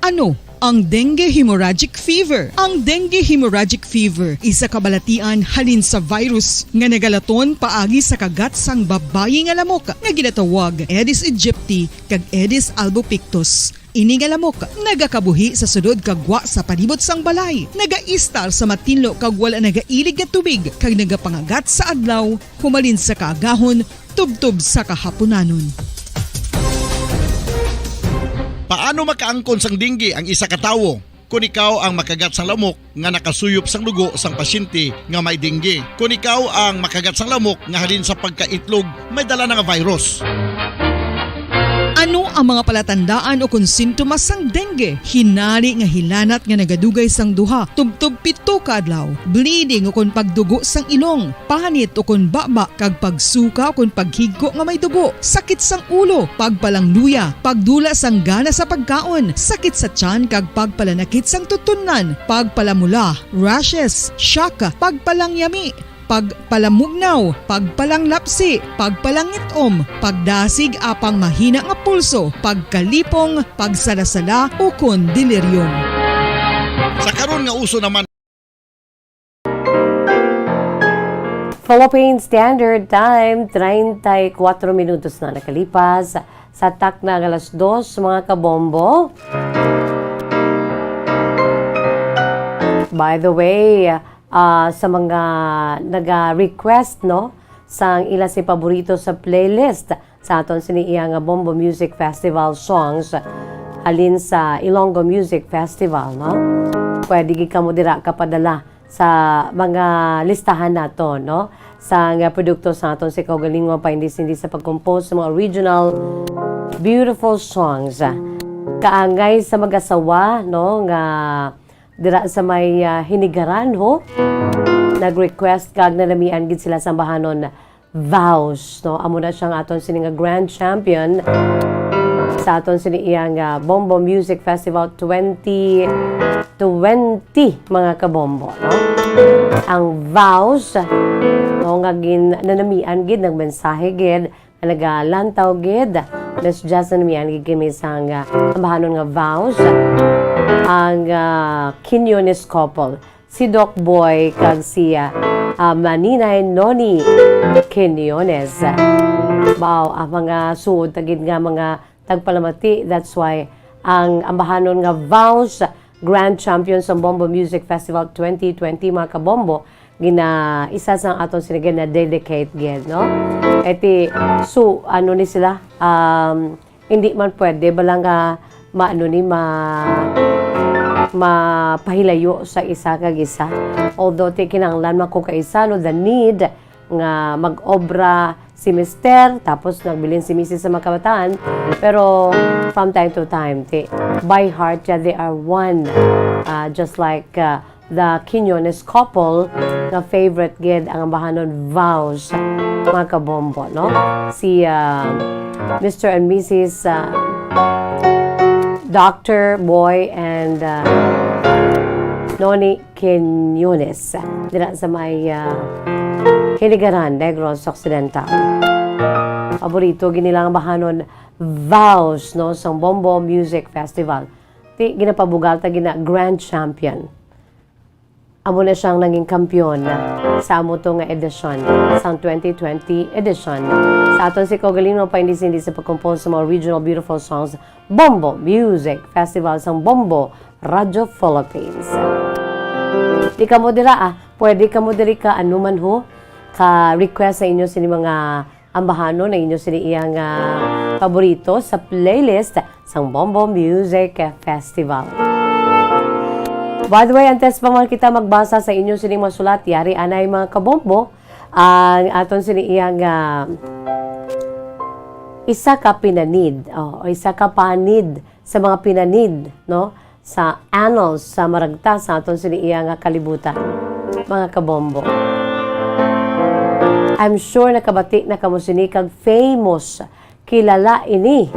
Ano ang dengue hemorrhagic fever? Ang dengue hemorrhagic fever isa kabalatian halin sa virus nga nagalaton paagi sa kagat sang babayi nga lamok nga ginatawag Aedes aegypti kag Aedes albopictus. Ini nga lamok nagakabuhi sa sudod kagwa sa palibot sang balay, nagaistar sa matinlo kag wala nagailig nga tubig kag nagapangagat sa adlaw humalin sa kaagahon tubtob sa kahaponanon. Paano makaangkon sang dengue ang isa ka tawo? Kung ikaw ang makagat sang lamok nga nakasuyop sang dugo sang pasyente nga may dengue. Kung ikaw ang makagat sang lamok nga halin sa pagkaitlog may dala nga virus. Ano ang mga palatandaan o kung sintomas sang dengue? Hinali nga hilanat nga nagadugay sang duha, tubtob 7 ka adlaw, bleeding o kung pagdugo sang ilong, panit o kung baba, kag pagsuka o kung paghigko nga may dugo, sakit sang ulo, pagpalangluya, pagdula sang gana sa pagkaon, sakit sa tiyan kag pagpalanakit sang tutunan, pagpalamula, rashes, shock, pagpalangyami, pagpalamugnaw, pagpalanglapsi, pagpalangitom, pagdasig apang mahina nga pulso, pagkalipong, pagsalasala o kon delirium. Sa karon nga uso naman Philippine Standard Time, 34 minutos na nakalipas sa tak na alas 2 mga kabombo. By the way, sa mga naga-request no sang ila si paborito sa playlist sa aton siniiya nga Bombo Music Festival songs halin sa Ilonggo Music Festival no. Pwede gi kamo dira kapadala sa mga listahan nato no sa nga produkto sa aton si kaugalingwa pa hindi sa pag-compose sa mga original beautiful songs. Kaangay sa mag-asawa no nga dira sa may hinigaran ho nag-request kag nalamian gid sila sa bahanon Vows, no? Amo na siyang aton sini nga grand champion sa aton sini iyang Bombo Music Festival 2020 mga kabombo, no? Ang Vows, no, nga nanamian gid ng mensahe gid nagalantaw gid Miss Justin Mian gigimi sang ambahanon nga Vows ang Quinones couple si Doc Boy kag siya Maninay Noni Quinones. Bao ang mga suod tagid nga mga tagpalamati. That's why ang ambahanon nga Vows Grand Champion sa Bombo Music Festival 2020 mga kabombo isa sa aton sinigyan na dedicate gid, no? Eti so ano ni sila hindi man pwede balang mapahilayo sa isa kag isa. Although kinahanglan man ko kaisa no the need nga mag-obra si Mister tapos nagbilin si Mrs. sa mga kabataan, pero from time to time by heart they are one, just like the Quinones couple na favorite gid ang ambahanon Vows mga kabombo, no? Si Mr. and Mrs. Dr. Boy and Noni Quinones dira sa may Hiligaran, Negros Occidental. Paborito ginilang ambahanon Vows, no, sa Bombo Music Festival. Ginapabugal ta gina Grand Champion. Amo na siyang naging kampiyon sa amo to nga edisyon, sa 2020 edition. Sa aton si Cogalino pa hindi sa pag-compose sa mga regional beautiful songs, Bombo Music Festival sa Bombo Radio Philippines. Di ka mo dira pwede ka mo diri ka anuman ho, ka-request sa inyo sini mga ambahano na inyo sini iyang paborito sa playlist sa Bombo Music Festival. By the way, antes pa man kita magbasa sa inyo sining mga sulat, yari anay mga kabombo, ang aton sini iyang isa ka pinanid, isa ka panid sa mga pinanid, no? Sa annals, sa maragta sa aton sini iyang kalibutan, mga kabombo. I'm sure nakabati na kamo sini kag famous, kilala ini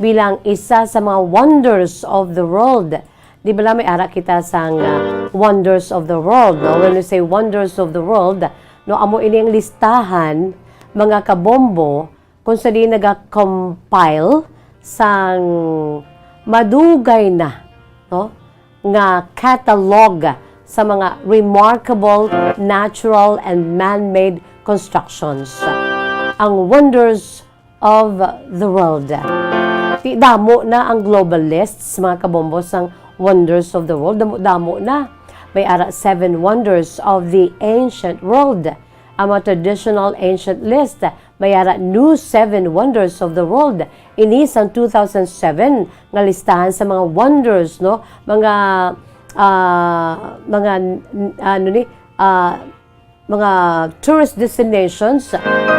bilang isa sa mga wonders of the world. Di ba may ara kita sang wonders of the world, no? When we say wonders of the world, no, amo ini ang listahan mga kabombo kung sa di naga-compile sang madugay na, no, nga catalog sa mga remarkable natural and man-made constructions. Ang wonders of the world. Damo na ang global lists mga kabombo sang wonders of the world. Damo na. May ara 7 wonders of the ancient world. Ang mga traditional ancient list, may ara new 7 wonders of the world. Inis ang 2007 nga listahan sa mga wonders, no? Mga tourist destinations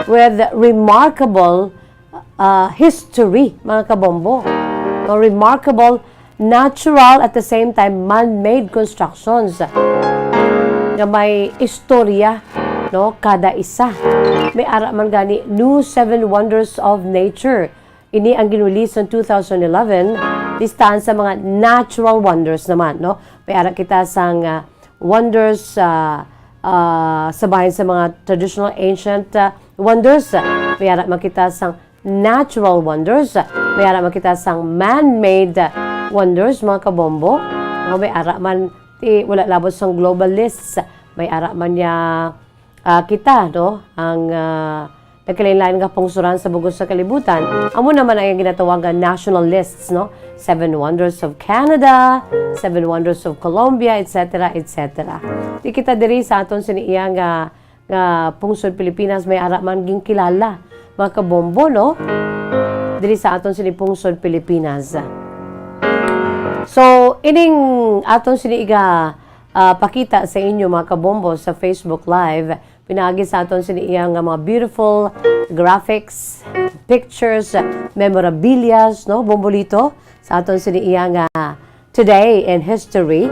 with remarkable history, mga kabombo. Remarkable natural at the same time man-made constructions na may istorya, no, kada isa. May ara man gani new 7 wonders of nature. Ini ang ginulis ng 2011, listahan sa mga natural wonders naman, no? May ara kita sang wonders sabahin sa mga traditional ancient wonders. May ara makita sang natural wonders. May ara makita sang man-made wonders, mga kabombo. May ara man wala labot sang global lists. May ara man niya kita, no, ang nagkalain-lain nga pungsuran sa bugos sa kalibutan. Amo naman ang ginatawagan national lists, no? 7 wonders of Canada, 7 wonders of Colombia, etc., etc. Di kita diri sa aton siniya nga pungsod Pilipinas may ara man ging kilala, mga kabombo, no? Diri sa aton sinipungsod Pilipinas. So, ining aton siniiga pakita sa inyo mga kabombo sa Facebook Live, pinagi sa aton siniiya nga mga beautiful graphics, pictures, memorabilias, no, bombolito sa aton siniiya nga today in history.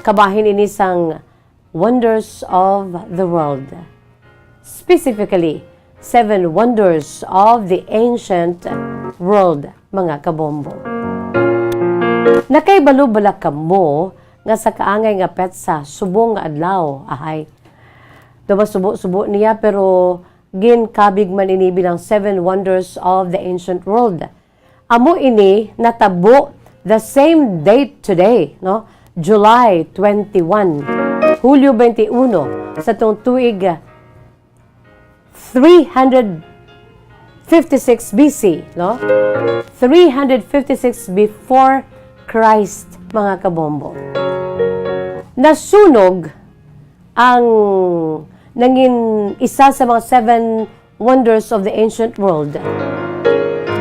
Kabahin ini sang wonders of the world. specifically 7 wonders of the ancient world, mga kabombo. Nakaibalo-bala ka mo nga sa kaangay nga petsa subong nga adlaw ahay. Dumasubo-subo niya pero ginkabig man ini bilang 7 wonders of the ancient world. Amo ini natabo the same date today, no? July 21, Hulyo 21 sa tong tuig 356 BC, no? 356 before Christ, mga kabombo. Nasunog ang nangin isa sa mga 7 wonders of the ancient world.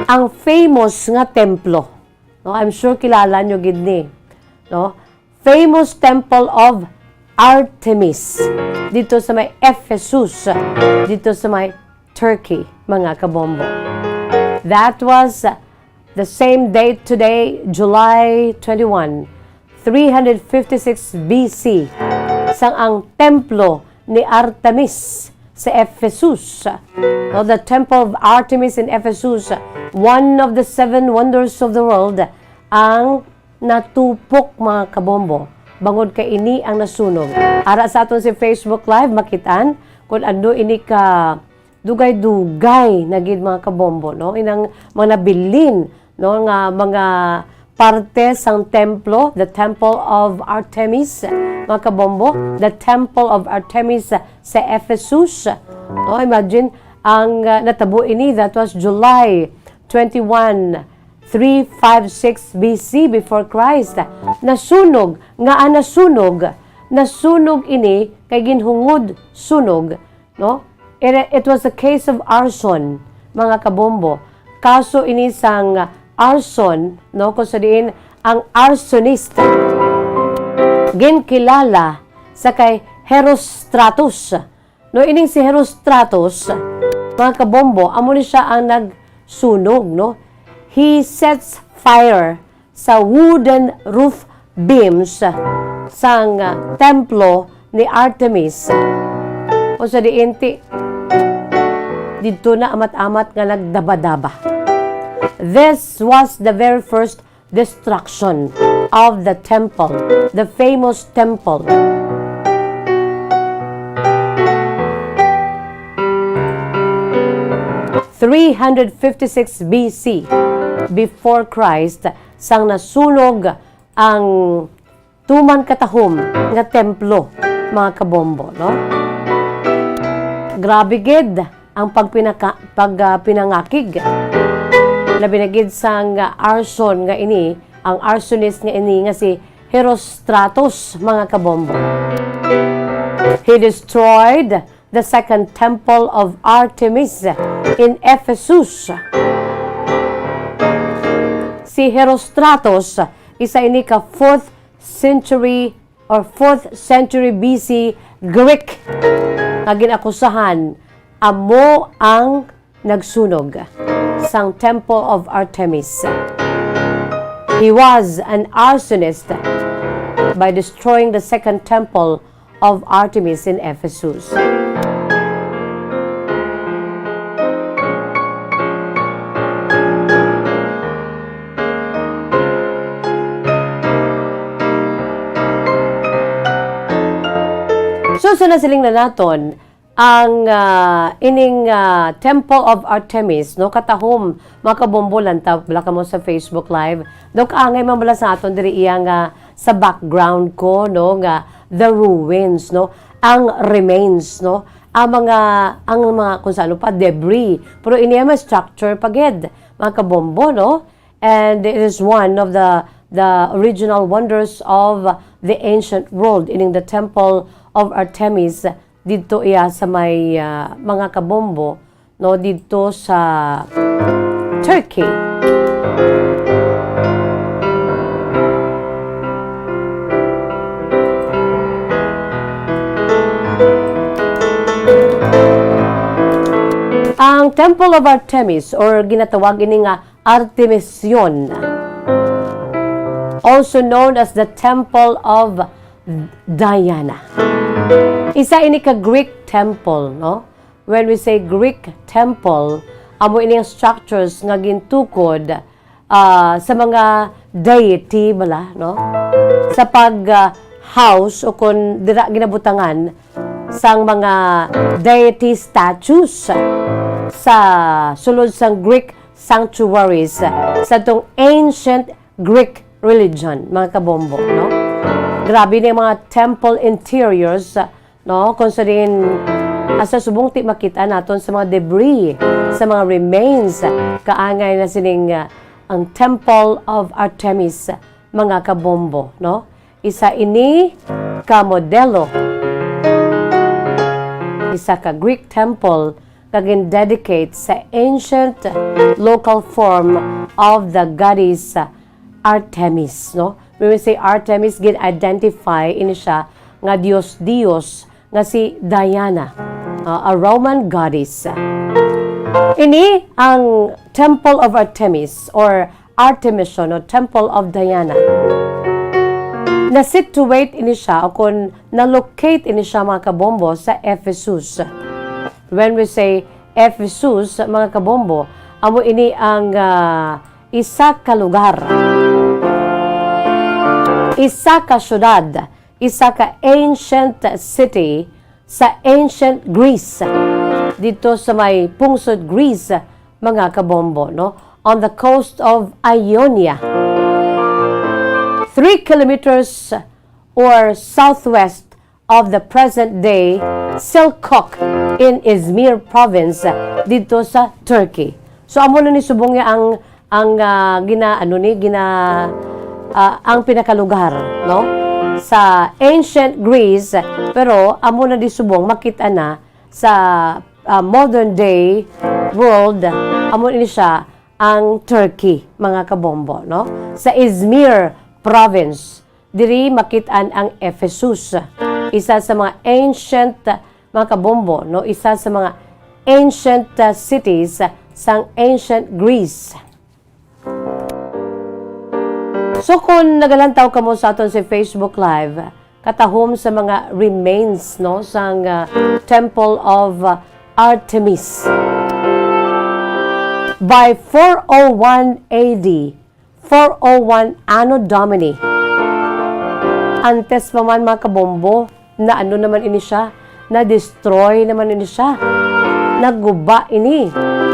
Ang famous nga templo. No, I'm sure kilala nyo gid ni, no? Famous temple of Artemis dito sa may Ephesus, dito sa may Turkey, mga kabombo. That was the same date today, July 21, 356 BC, sang ang templo ni Artemis sa Ephesus. No, the temple of Artemis in Ephesus, one of the 7 wonders of the world, ang natupok, mga kabombo. Bangod ka ini ang nasunog. Ara sa aton si Facebook Live, makitaan kung ano ini ka dugay-dugay na gid, mga kabombo, no? Inang mga nabilin, no, nga mga parte sang templo, the temple of Artemis, mga kabombo, the temple of Artemis sa Ephesus. No, imagine ang natabo ini, that was July 21, 356 BC before Christ. Nasunog, nga nasunog ini kay ginhungod sunog, no? It was a case of arson, mga kabombo. Kaso ini sang arson, no, kung sabihin ang arsonist ginkilala sa kay Herostratus. No, ining si Herostratus, mga kabombo, amo ni siya ang nagsunog, no? He sets fire sa wooden roof beams sang templo ni Artemis. O sa diinti, dito na amat-amat nga nagdaba-daba. This was the very first destruction of the temple, the famous temple. (356 BC) before Christ, sang nasunog ang tuman katahom nga templo, mga kabombo, no? Grabe gid ang pagpinangakig. Labi na gid sang arson nga ini, ang arsonist nga ini nga si Herostratus, mga kabombo. He destroyed the second temple of Artemis in Ephesus. Si Herostratus, isa ini ka 4th century BC Greek nga ginakusahan amo ang nagsunog sang Temple of Artemis. He was an arsonist by destroying the second temple of Artemis in Ephesus. So na siling na naton ang ining Temple of Artemis, no, katahom, mga kabombolan, tabla ka mo sa Facebook Live. Dok angay man bala sa aton diri iya nga sa background ko, no, nga the ruins, no, ang remains, no, ang mga kung saan pa debris, pero iniya may structure pagid, mga kabombo, no, and it is one of the original wonders of the ancient world, ining the Temple of Artemis dito iya sa may mga kabombo, no, dito sa Turkey. Ang Temple of Artemis, or ginatawag ini nga Artemision, also known as the Temple of Diana. Isa ini ka Greek temple, no? when we say Greek temple, amo ini ang structures nga gintukod sa mga deity bala, no? Sa house o kung dira ginabutangan sang mga deity statues sa sulod sang Greek sanctuaries sa tong ancient Greek religion, mga kabombo, no? Grabe na yung mga temple interiors, no? Kung sa din, asa subong ti makita naton sa mga debris, sa mga remains, kaangay na sining ang Temple of Artemis, mga kabombo, no? Isa ini ka modelo, isa ka Greek temple kagin dedicate sa ancient local form of the goddess Artemis, no? When we say Artemis, gin identify ini siya nga Diyos nga si Diana, a Roman goddess. Ini ang Temple of Artemis or Artemision o Temple of Diana. Na-situate ini siya o kung na-locate ini siya, mga kabombo, sa Ephesus. When we say Ephesus, mga kabombo, amo ini ang isa ka lugar, isa ka syudad, isa ka ancient city sa ancient Greece. Dito sa may pungsod Greece, mga kabombo, no? On the coast of Ionia. 3 kilometers or southwest of the present-day Selçuk in Izmir province dito sa Turkey. So amo na ni subong niya ang pinakalugar, no? Sa ancient Greece, pero amo na di subong makita na sa modern day world, amo ni siya ang Turkey, mga kabombo, no? Sa Izmir province, diri makitaan ang Ephesus, isa sa mga ancient, mga kabombo, no? Isa sa mga ancient cities sang ancient Greece. So kung nagalantaw ka mo sa aton sa Facebook Live, katahom sa mga remains, no, sang Temple of Artemis. By 401 AD, 401 Anno Domini, antes pa man, mga kabombo, na ano naman ini siya, na-destroy naman ini siya, nagguba ini.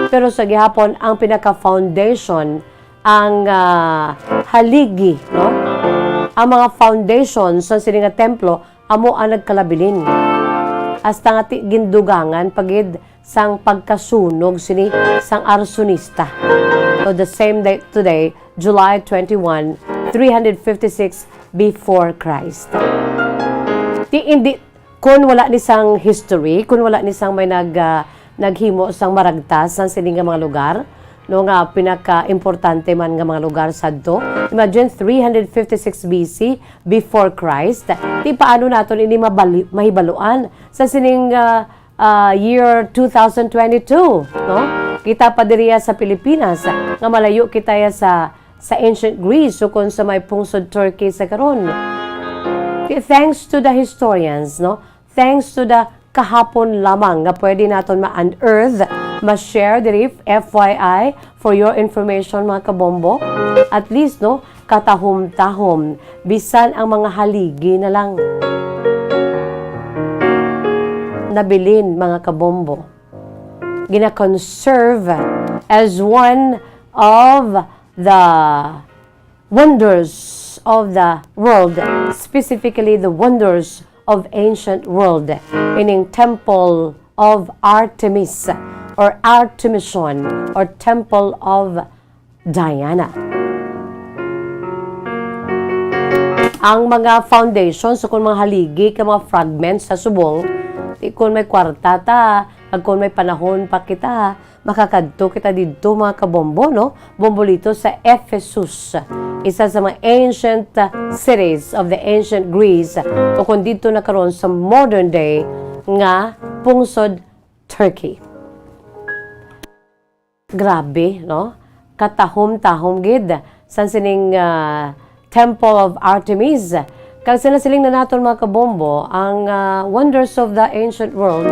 Pero sa gihapon, ang pinaka-foundation, ang haligi, no? Ang mga foundations sa sininga templo, amo ang nagkalabilin. Hasta nga gindugangan pagid sang pagkasunog sini sang arsonista. So the same day today, July 21, 356 before Christ. Hindi, kung wala ni sang history, kung wala ni sang may naghimo sang maragtas sang sininga mga lugar, no, nga pinaka-importante man nga mga lugar sadto. Imagine 356 BC before Christ. Di paano naton ini mahibaluan sa sining year 2022, no? Kita pa diriya sa Pilipinas nga malayo kita ya sa ancient Greece o kung sa may pungsod Turkey sa karon. Thanks to the historians, no? Thanks to the kahapon lamang nga pwede naton ma-unearth, ma-share diri, FYI, for your information, mga kabombo. At least, no, katahom-tahom, bisan ang mga haligi na lang. Nabilin, mga kabombo. Gina-conserve as one of the wonders of the world, specifically the wonders of ancient world, meaning Temple of Artemis, or Artemision, or Temple of Diana. Ang mga foundations, so kung mga haligi, ka mga fragments sa subong, kung may kwarta ta, kung may panahon pa kita, makakadto kita dito, mga kabombo, no? Bombolito sa Ephesus, isa sa mga ancient cities of the ancient Greece, o kung dito na karon sa modern day nga pungsod Turkey. Grabe, no? Katahom-tahom gid sa sining Temple of Artemis. Kag sila siling na naton, mga kabombo, ang wonders of the ancient world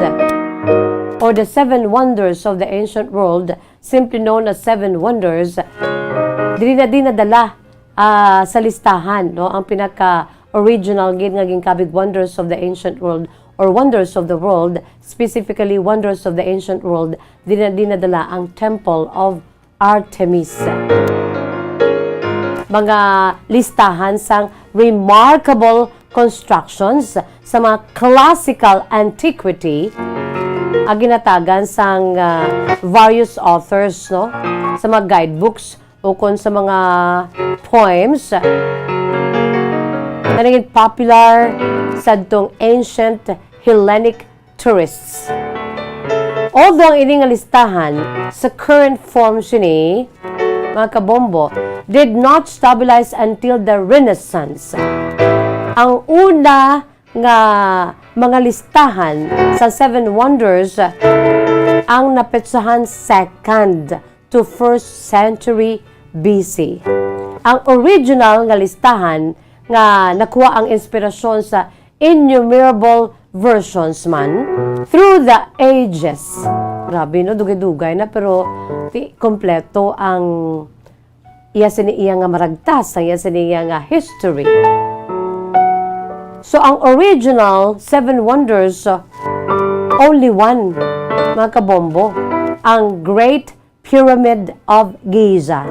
o or the 7 wonders of the ancient world, simply known as 7 wonders, dili na nadala sa listahan, no? Ang pinaka-original ngaging kabig wonders of the ancient world or wonders of the world, specifically wonders of the ancient world, dili na nadala ang Temple of Artemis. Mga listahan sang remarkable constructions sa mga classical antiquity ang ginatagan sang various authors, no, sa mga guidebooks o kung sa mga poems na naging popular sa itong ancient Hellenic tourists. Although ang ining listahan sa current form sini, mga kabombo, did not stabilize until the Renaissance. Ang una nga mga listahan sa 7 wonders ang napetsahan 2nd to 1st century BC. Ang original nga listahan nga nakuha ang inspirasyon sa innumerable versions man through the ages. Grabe, no? Dugay-dugay na, pero kompleto ang iya siniya nga maragtas, ang iya siniya nga history. So, ang original 7 wonders, only one, mga kabombo, ang Great Pyramid of Giza.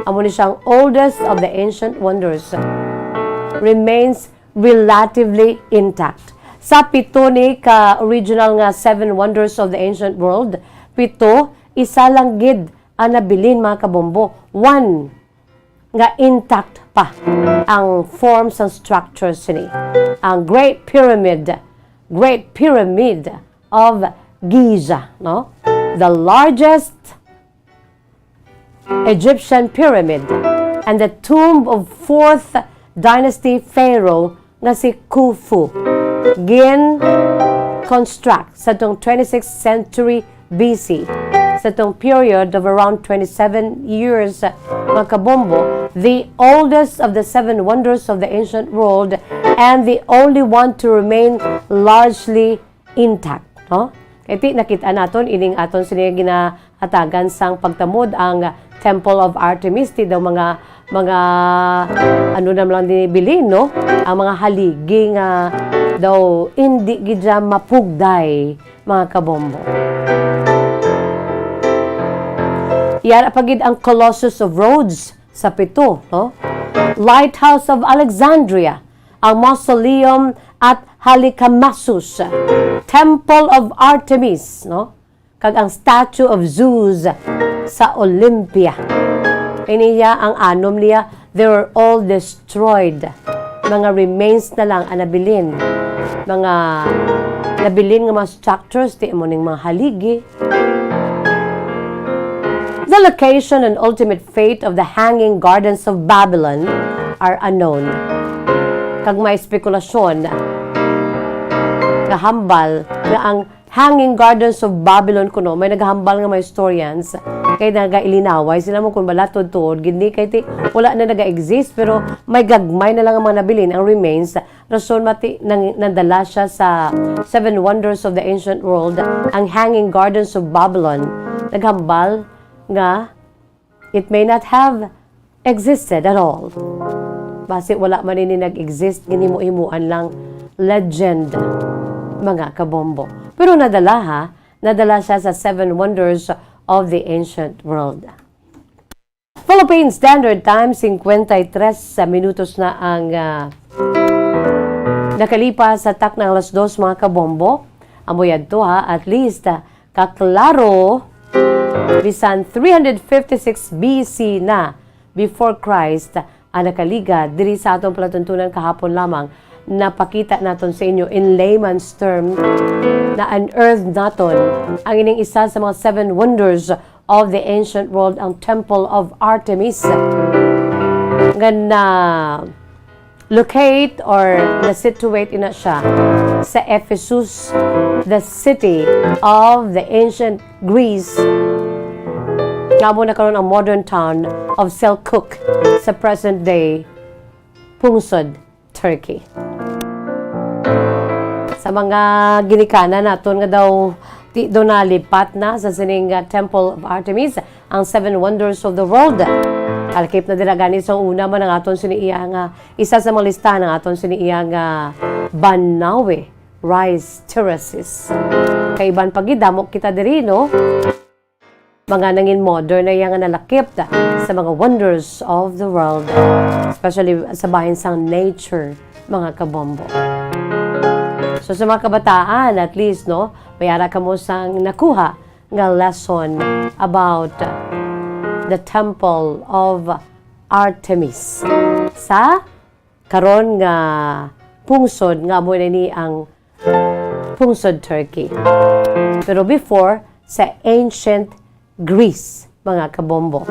Amo ni siyang oldest of the ancient wonders, remains relatively intact. Sa pito ni ka-original nga 7 wonders of the ancient world, pito, isa lang gid ang nabilin, mga kabombo. 1 nga intact pa ang forms and structures ni. Ang Great Pyramid of Giza, no? The largest Egyptian pyramid and the tomb of 4th dynasty pharaoh nga si Khufu. Construct sa itong 26th century BC, sa itong period of around 27 years, mga kabombo, the oldest of the 7 wonders of the ancient world and the only one to remain largely intact. No? Kaya nakita naton ining aton sila ginahatagan sang pagtamod ang Temple of Artemis, ti daw mga ano na lang dinibilin, no? Ang mga haligi nga daw hindi gidya mapugday, mga kabombo. Yan pagid ang Colossus of Rhodes sa pito, no? Lighthouse of Alexandria, ang Mausoleum at Halicarnassus, Temple of Artemis, no? Kag ang Statue of Zeus sa Olympia. Iniya ang anom niya, they were all destroyed. Mga remains na lang ang nabilin. Mga nabilin nga mga structures, di mo ning mga haligi. The location and ultimate fate of the Hanging Gardens of Babylon are unknown. Kag may spekulasyon na hambal na ang Hanging Gardens of Babylon kuno, may naghambal nga may historians kay nagailinaway sila mo kung balatod tuod gindi kay ti wala na naga-exist, pero may gagmay na lang ang mga nabilin ang remains, rason mati nandala siya sa 7 wonders of the ancient world, ang Hanging Gardens of Babylon. Naghambal nga it may not have existed at all. Basi wala man ini nag-exist, ginimo-imuan lang legend, mga kabombo. Pero nadala siya sa 7 wonders of the ancient world. Philippine Standard Time, 53 minutos na ang nakalipas sa tak ng alas 2, mga kabombo. Amoyad to at least kaklaro bisan 356 BC na before Christ ang nakaliga diri sa atong palatuntunan kahapon lamang. Napakita naton sa inyo in layman's term na unearthed naton ang ining isa sa mga 7 wonders of the ancient world, ang Temple of Artemis, nga na locate or na situate ina siya sa Ephesus, the city of the ancient Greece. Nga mo nakaroon ang modern town of Selçuk sa present day Pungsod, Turkey. Sa mga ginikanan naton nga daw Ti do nalipat na sa sining Temple of Artemis ang 7 wonders of the world. Kalkip na dira gani sa una man ang aton siniiya nga isa sa mga listahan ng aton siniiya nga Banawe Rice Terraces. Kaiban pagidamok kita diri no. Mga nangin modern na yang nalakip sa mga wonders of the world. Especially sa bahin sang nature, mga kabombo. So sa mga kabataan, at least, no, mayara ka mo sang nakuha nga lesson about the Temple of Artemis. Sa karon nga pungsod nga mo ni ang pungsod Turkey. Pero before, sa ancient Greece, mga kabombo.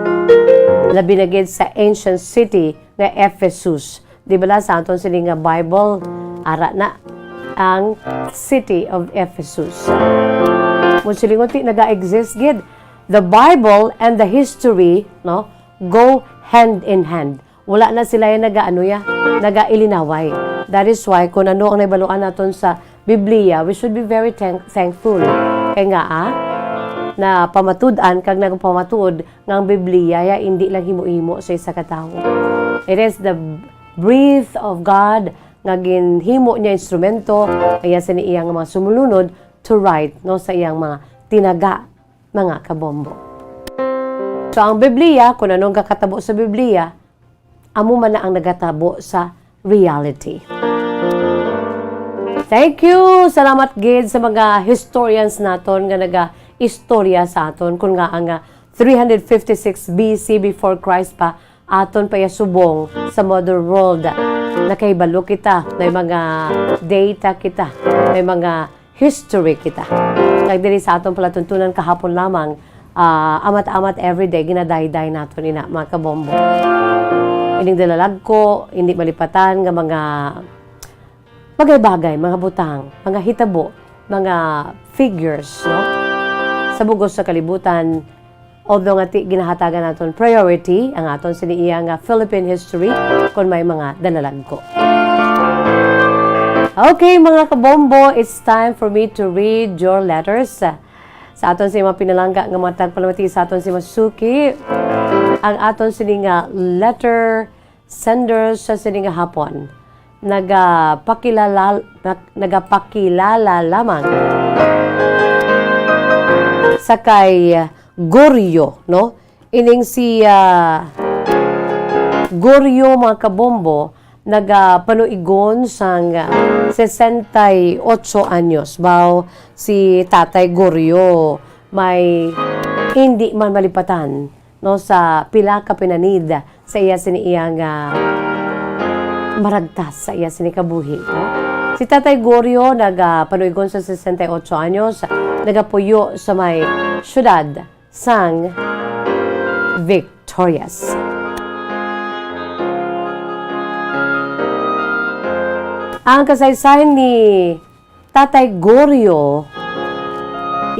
Labi na gid sa ancient city nga Ephesus. Di ba sa aton sini nga Bible, ara na ang city of Ephesus. Musilingon ti naga-exist gid. The Bible and the history, no, go hand in hand. Wala na sila yung naga-ilinaway. That is why kung ano ang naibaluan naton sa Biblia, we should be very thankful. Kaya nga na pamatud-an kag nagpamatud nga ang Biblia ya hindi lang himo-himo sa isa ka tawo. It is the breath of God nga ginhimo niya instrumento kaya sa iyang mga sumulunod to write no sa iyang mga tinaga mga kabombo. So ang Biblia kung anong kakatabo sa Biblia amo man na ang nagatabo sa reality. Thank you. Salamat gid sa mga historians naton nga istorya sa aton kung nga ang 356 BC before Christ pa aton pa subong sa modern world. Nakaibalo kita, may mga data kita, may mga history kita. Nagdiri sa aton palatuntunan kahapon lamang, amat-amat everyday ginadayday naton ina mga kabombo. Ining dalalag ko, hindi malipatan nga mga bagay-bagay, mga butang, mga hitabo, mga figures, no? Sa bugos sa kalibutan, although nga ginahatagan naton priority, ang aton siniiya nga Philippine history, kung may mga dalalag ko. Okay, mga kabombo, it's time for me to read your letters. Sa aton si mga pinalangga nga matag palamati sa aton si Masuki, ang aton sininga letter senders sa sininga hapon. Nagapakilala lamang sa kay Goryo, no? Ining si Goryo mga kabombo nagapanuigon sang 68 anyos. Bao si Tatay Goryo may hindi man malipatan no sa pila ka pinanid sa iya siniiyang maragtas sa iya sinikabuhi, no? Si Tatay Goryo nagapanuigon sa 68 anyos, nagapuyo sa may syudad sang Victorias. Ang kasaysayan ni Tatay Goryo,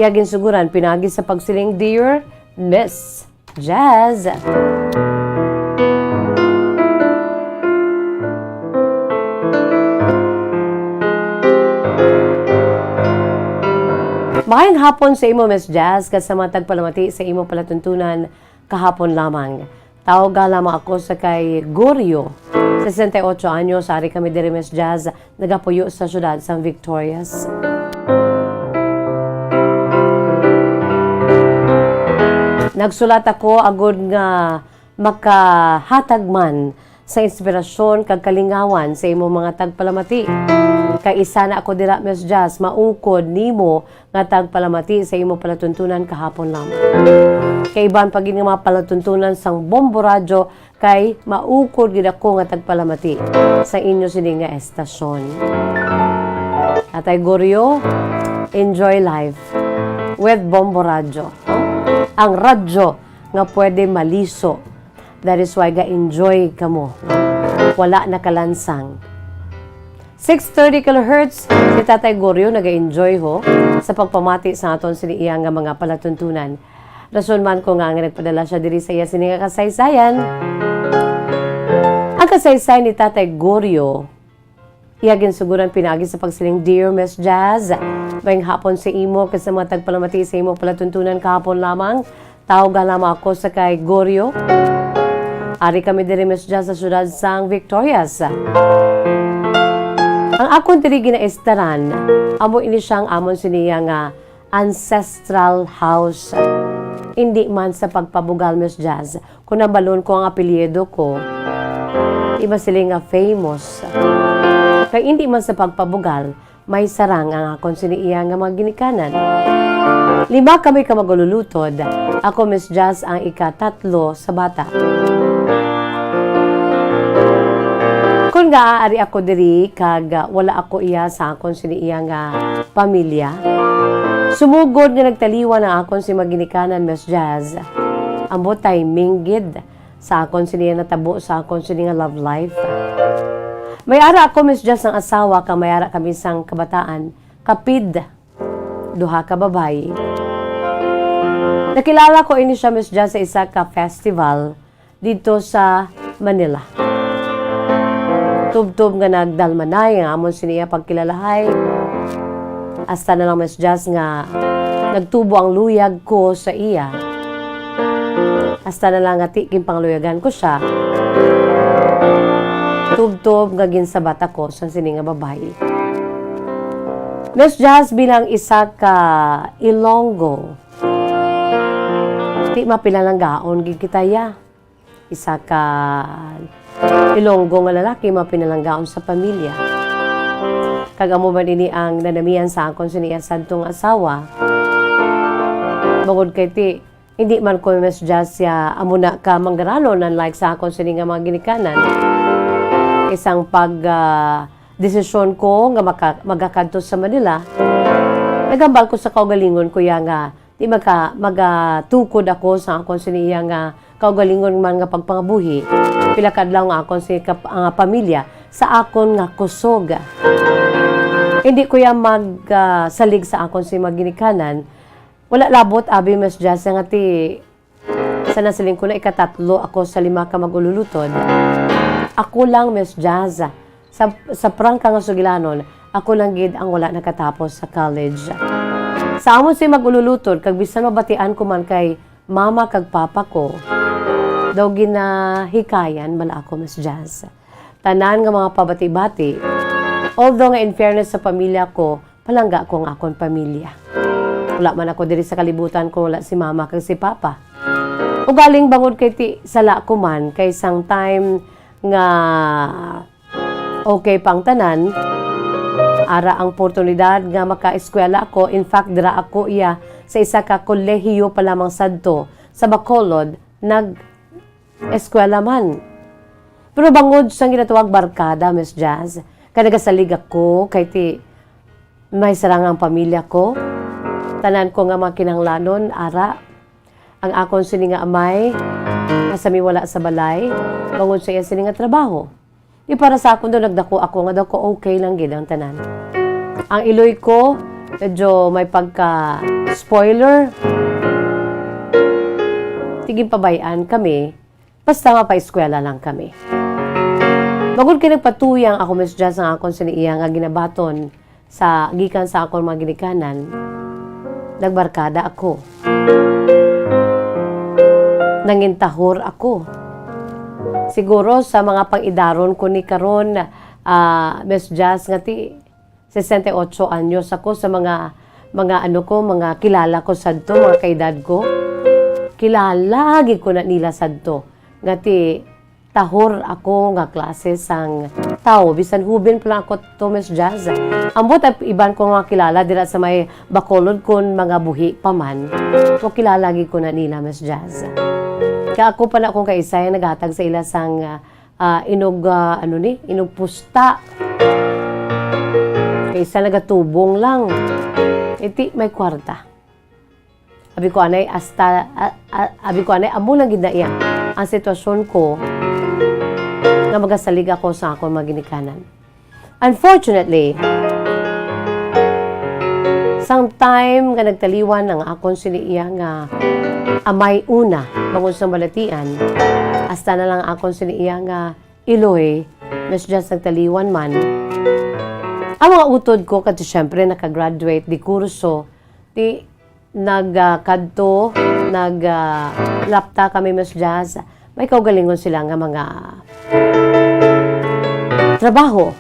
iyagin suguran pinagi sa pagsiling Dear Miss Jazz. Maayong hapon sa imo, Miss Jazz, kasama tagpalamati sa imo palatuntunan kahapon lamang. Tawag lamang ako sa kay Goryo. 68 anyos, ari kami diri, Miss Jazz, nagapuyo sa syudad sa Victorias. Nagsulat ako agud nga makahatag man sa inspirasyon kag kalingawan sa imo mga tagpalamati. Kay isa na ako dira, Miss Jazz, maungkod nimo nga tagpalamati sa imo palatuntunan kahapon lamang. Kay iban pagin nga mga palatuntunan sang Bombo Radyo kay maukod gid ako nga tagpalamati sa inyo sini nga estasyon. Tatay Goryo, enjoy life with Bombo Radyo. Ang radyo nga pwede maliso. That is why ga-enjoy ka mo. Wala na kalansang. 630 kHz, si Tatay Goryo nag-enjoy ho sa pagpamati sa aton siniiyang nga mga palatuntunan. Rason man ko nga nagpadala siya diri sa iya sini nga kasaysayan. Ang kasaysayan ni Tatay Goryo Iyagin siguran pinagi sa pagsiling, Dear Miss Jazz, may hapon sa imo kasi mga tagpalamati sa imo palatuntunan kahapon lamang. Tawag lamang ako sa kay Goryo. Ari kami diri Miss Jazz sa syudad sang Victorias. Ang akong diri ginaestaran, amo ini siyang amon siniya nga ancestral house. Hindi man sa pagpabugal Miss Jazz. Kung nabalon ko ang apelyido ko, iba sila nga famous. Kaya hindi man sa pagpabugal, may sarang ang akong siniya nga mga ginikanan. 5 kami ka magululutod. Ako, Miss Jazz, ang ika-3 sa bata. Kung nga aari ako diri, kag wala ako iya sa akong siniya nga pamilya, sumugod nga nagtaliwan ang akong si maginikanan, Miss Jazz. Ambot tay minggid sa akong siniya natabo sa akong siniya love life. May ara ako, Miss Jazz, ang asawa, may ara kami sang kabataan, kapid, 2 ka babae. Nakilala ko ini siya, Miss Jazz, sa isa ka festival dito sa Manila. Tub-tub nga nagdalmanay, nga amon siniya pagkilalahay. Hasta na lang, Miss Jazz, nga nagtubo ang luyag ko sa iya. Hasta na lang nga tiking pangluyagan ko siya. Tub-tub nga ginsabat ako sa sininga babae. Miss Jazz, bilang isa ka Ilonggo, di mapilalang gaon gid kita ya. Isa ka Ilonggo nga lalaki mapinalang gaon sa pamilya. Kagamo man ini ang nanamian sa akon siniya sadtong asawa. Bangod kay ti hindi man ko, Miss Jazz, ya amuna ka manggaranon unlike sa akon sininga mga ginikanan. Isang desisyon ko nga magakadto sa Manila, nagambal ko sa kaugalingon ko ya nga di magatukod ako sa akong siniya nga kaugalingon man nga pagpangabuhi. Pila kadlaw nga akong pamilya sa akon nga kusog. Hindi ko ya magsalig sa akong si maginikanan. Wala labot abi, Miss Jazz, nga ti sa nasiling ko na ika-3 ako sa 5 ka magululutod. Ako lang, Miss Jazz, sa prangka nga sugilanon, ako lang gid ang wala nakatapos sa college. Sa amon si magululutod, kag bisan mabatian ko man kay mama kag papa ko, daw ginahikayan bala ako, Miss Jazz. Tanan nga mga pabati-bati, although nga in fairness sa pamilya ko, palangga ko ang akong pamilya. Wala man ako diri sa kalibutan kung wala si mama kag si papa. Ugaling bangod kay ti sala ko man kay sang time nga okay pang tanan, ara ang oportunidad nga maka-eskwela ako. In fact, dira ako iya sa isa ka kolehiyo pa lamang sadto sa Bacolod, nag-eskwela man. Pero bangod sang ginatawag barkada, Miss Jazz, kaya nagasalig ako kay ti may sarangang pamilya ko. Tanan ko nga makinanglanon, ara ang akong sininga amay, kasami wala sa balay, bangod sa iya sininga trabaho. Di para sa akon doon, nagdako ako, nga daw ko okay lang gid ang tanan. Ang iloy ko, medyo may pagka-spoiler. Tiging pabayaan kami, basta mapa-eskwela lang kami. Bangod kay nagpatuyang ako, Miss Jazz, ang akong siniya nga ginabaton sa gikan sa akong mga ginikanan, nagbarkada ako. Nangintahor ako. Siguro sa mga pang-idaron ko ni karon, Miss Jazz, nga ti 68 anyos ako sa mga mga kilala ko sadto, mga kaedad ko. Kilala gid ko na nila sadto. Nga ti tahor ako nga klase sang tao. Bisan hubin pa lang ako to, Miss Jazz. Ambot iban ko nga kilala dira sa may Bacolod kun mga buhi pa man. So kilala gid ko na nila, Miss Jazz. Kaya ako pa na akong kaisay naghatag sa ila sang inog pusta. Kaysa nagatubong lang. Iti may kwarta. Abi ko anay amo lang gid na iya ang sitwasyon ko nga magasalig ako sa akong maginikanan. Unfortunately, sometime nga nagtaliwan ng akong siniya nga amay una bangod sa balatian, hasta na lang akong siniya nga iloy, Miss Jazz, nagtaliwan man. Ang mga utod ko, kasi syempre nakagraduate di kurso, di nagkadto, lapta kami Miss Jazz, may kaugalingon sila nga mga trabaho.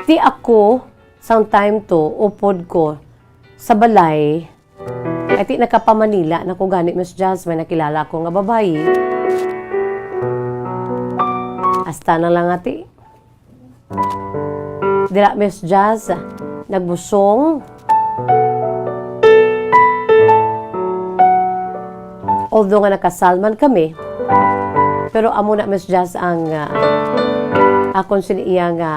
Di ako, sang time to, upod ko sa balay, ay ti nakapamanila na kung gani Miss Jazz, may nakilala ko nga babae. Hasta na lang ati. Dira Miss Jazz, nagbusong. Although nga nakasalman kami, pero amo na Miss Jazz ang akon siniya nga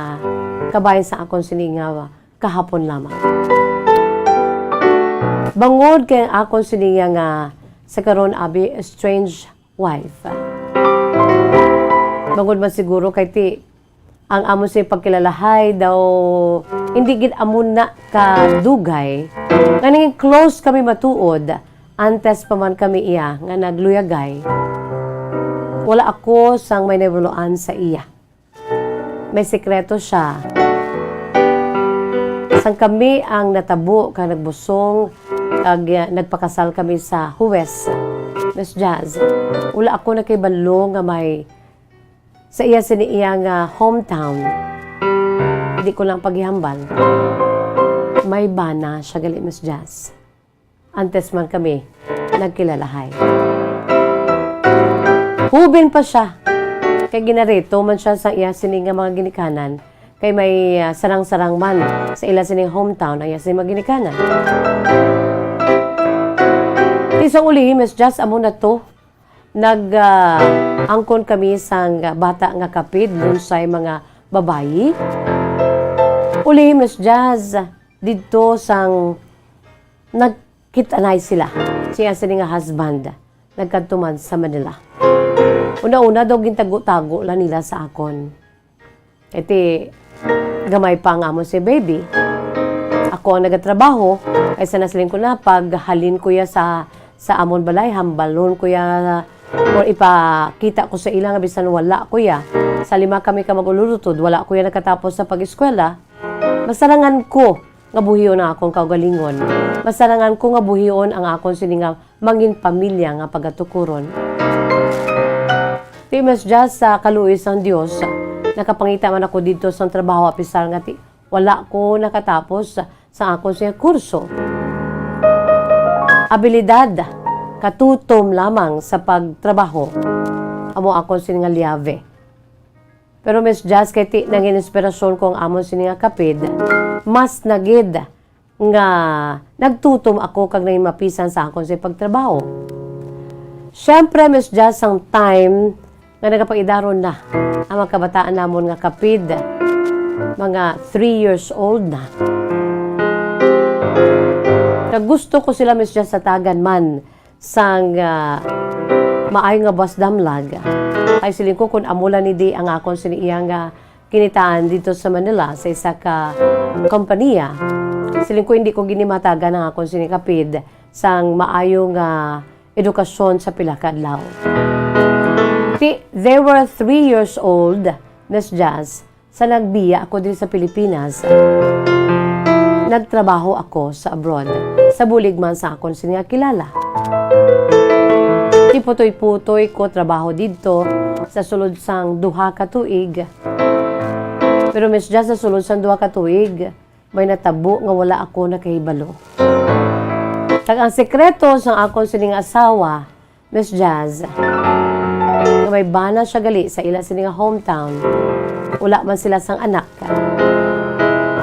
kabayan sa akon siniya kahapon lamang. Bangod kay akon siniya nga sa karon abi strange wife. Bangod man siguro kay ti ang amo sa pagkilalahay daw hindi gid amon na kadugay. Nganing close kami matuod, antes pa man kami iya nga nagluyagay. Wala ako sang may nabuloan sa iya. May sekreto siya. Sang kami ang natabo kag nagbusong kag nagpakasal kami sa Huwes, Miss Jazz. Wala ako nakibalo nga may sa iya siniya nga hometown. Hindi ko lang paghihambal. May bana siya gali Miss Jazz. Antes man kami nagkilalahay. Hubin pa siya. Kay ginarito man siya sa iya sining nga mga ginikanan. Kay may sarang-sarang man sa ila sining hometown ay sining mga ginikanan. Isang uli, Miss Jazz, amo na to. Angkon kami sang bata nga kapid dun sa mga babayi. Uli, Miss Jazz, dito sang nagkitanay sila. Siya nga husband, nagkantuman sa Manila. Una-una daw gintago-tago lang nila sa akon. Iti, gamay pa nga mo si baby. Ako ang nagatrabaho, kaysa nasilin ko na, paghalin ko ya sa amon balay, hambalon ko ya or ipakita ko sa ilang bisan wala kuya. Sa 5 kami ka magululutod, wala kuya nakatapos sa pag-eskwela. Masarangan ko nga buhiyon ang akong kaugalingon. Masarangan ko nga buhiyon ang akong sininga mangin pamilya nga pagatukuron. Ti Miss Jazz, sa kaluoy sang Dios, nakapangita man ako dito sa trabaho apisar nga ti wala ko nakatapos sa akong siya kurso. Abilidad, katutom lamang sa pagtrabaho. Amo akong sininga liave. Pero Miss Jazz, kay ti nangin inspirasyon ko ang amon sininga kapid, mas nagid nga nagtutom ako kag nangin mapisan sa akong siya pagtrabaho. Siyempre, Miss Jazz, ang time nga nagapag-idaron na ang mga kabataan namon nga kapid, mga 3 years old na. Gusto ko sila Miss Jazz sa tagan man sang maayo nga basdamlag. Ay siling ko kung amula ni di ang akon siniyang kinitaan dito sa Manila sa isa ka kompanya. Siling ko hindi ko ginimatagan ang akon sinikapid sang maayo nga edukasyon sa pila ka adlaw. They were 3 years old, Miss Jazz, sa nagbiya ako dito sa Pilipinas. Nagtrabaho ako sa abroad, sa bulig man sa akon sininga kilala. Putoy-putoy ko trabaho dito sa sulod sang 2 ka tuig. Pero Miss Jazz, sa sulod sang 2 ka tuig, may natabo nga wala ako nakahibalo. Kag ang sekreto sang akon sininga asawa, Miss Jazz, nga may bana siya gali sa ila sininga hometown. Wala man sila sang anak.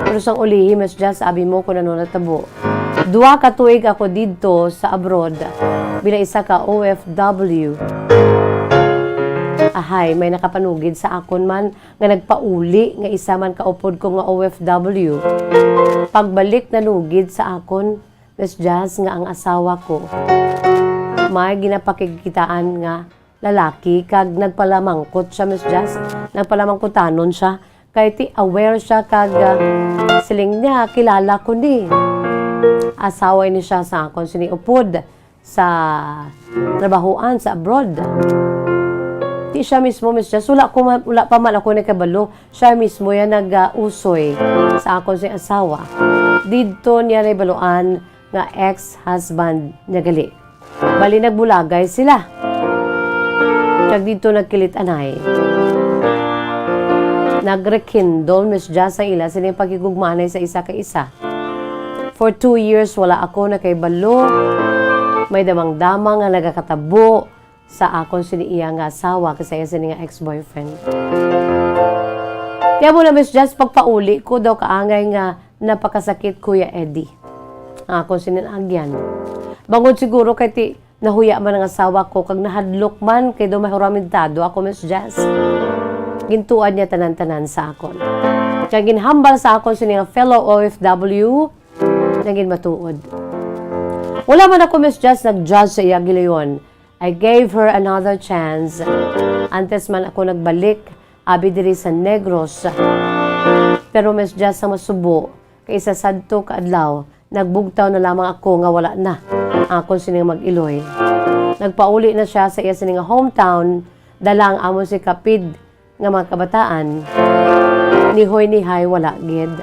Pero sang ulihi, Miss Jazz, sabi mo kung ano natabo. 2 ka tuig ako dito sa abroad bila isa ka OFW. Ahay, may nakapanugid sa akon man nga nagpauli nga isa man kaupod ko nga OFW. Pagbalik na lugid sa akon, Miss Jazz, nga ang asawa ko may ginapakikitaan nga lalaki kag nagpalamangkot siya, Miss Jazz. Nagpalamangkotanon siya kay ti aware siya kag siling niya kilala ko ni. Asawa ni siya sa akon siniupod sa trabahoan sa abroad. Di siya mismo, Miss Jess, wala pa man ako nakabalo. Siya mismo yan nag-usoy sa akong si asawa. Dito niya na ibaluan nga ex-husband niya gali. Bali nagbulagay sila. Kag dito nagkilit anay. Nagrekindle, Miss Jess, ang ila sila yung pagigugmanay sa isa ka isa. For 2 years, wala ako nakaibalo. May damang-damang nga nagakatabo sa akong siniiya nga asawa kasi sa nga ex-boyfriend. Kaya mo na, Miss Jess, pagpauli ko daw kaangay nga napakasakit, Kuya Eddie. Ang akong sininagyan. Bangod siguro kay ti nahuya man ang asawa ko kag nahadlok man kay do mahuramintado ako, Miss Jess. Gintuad niya tanan-tanan sa akon. Kaya ginhambal sa akon sining fellow OFW naging matuod. Wala man ako, Miss Jess, nag-judge sa iya gilayon. I gave her another chance. Antes man ako nagbalik, abi diri sa Negros. Pero Miss Jess, sa masubo, kay isa sadto kaadlaw, nagbugtaw na lamang ako nga wala na akong sining mag-iloy. Nagpauli na siya sa iya sining hometown, dalang amon si kapid nga mga kabataan. Nihoy nihay wala gid.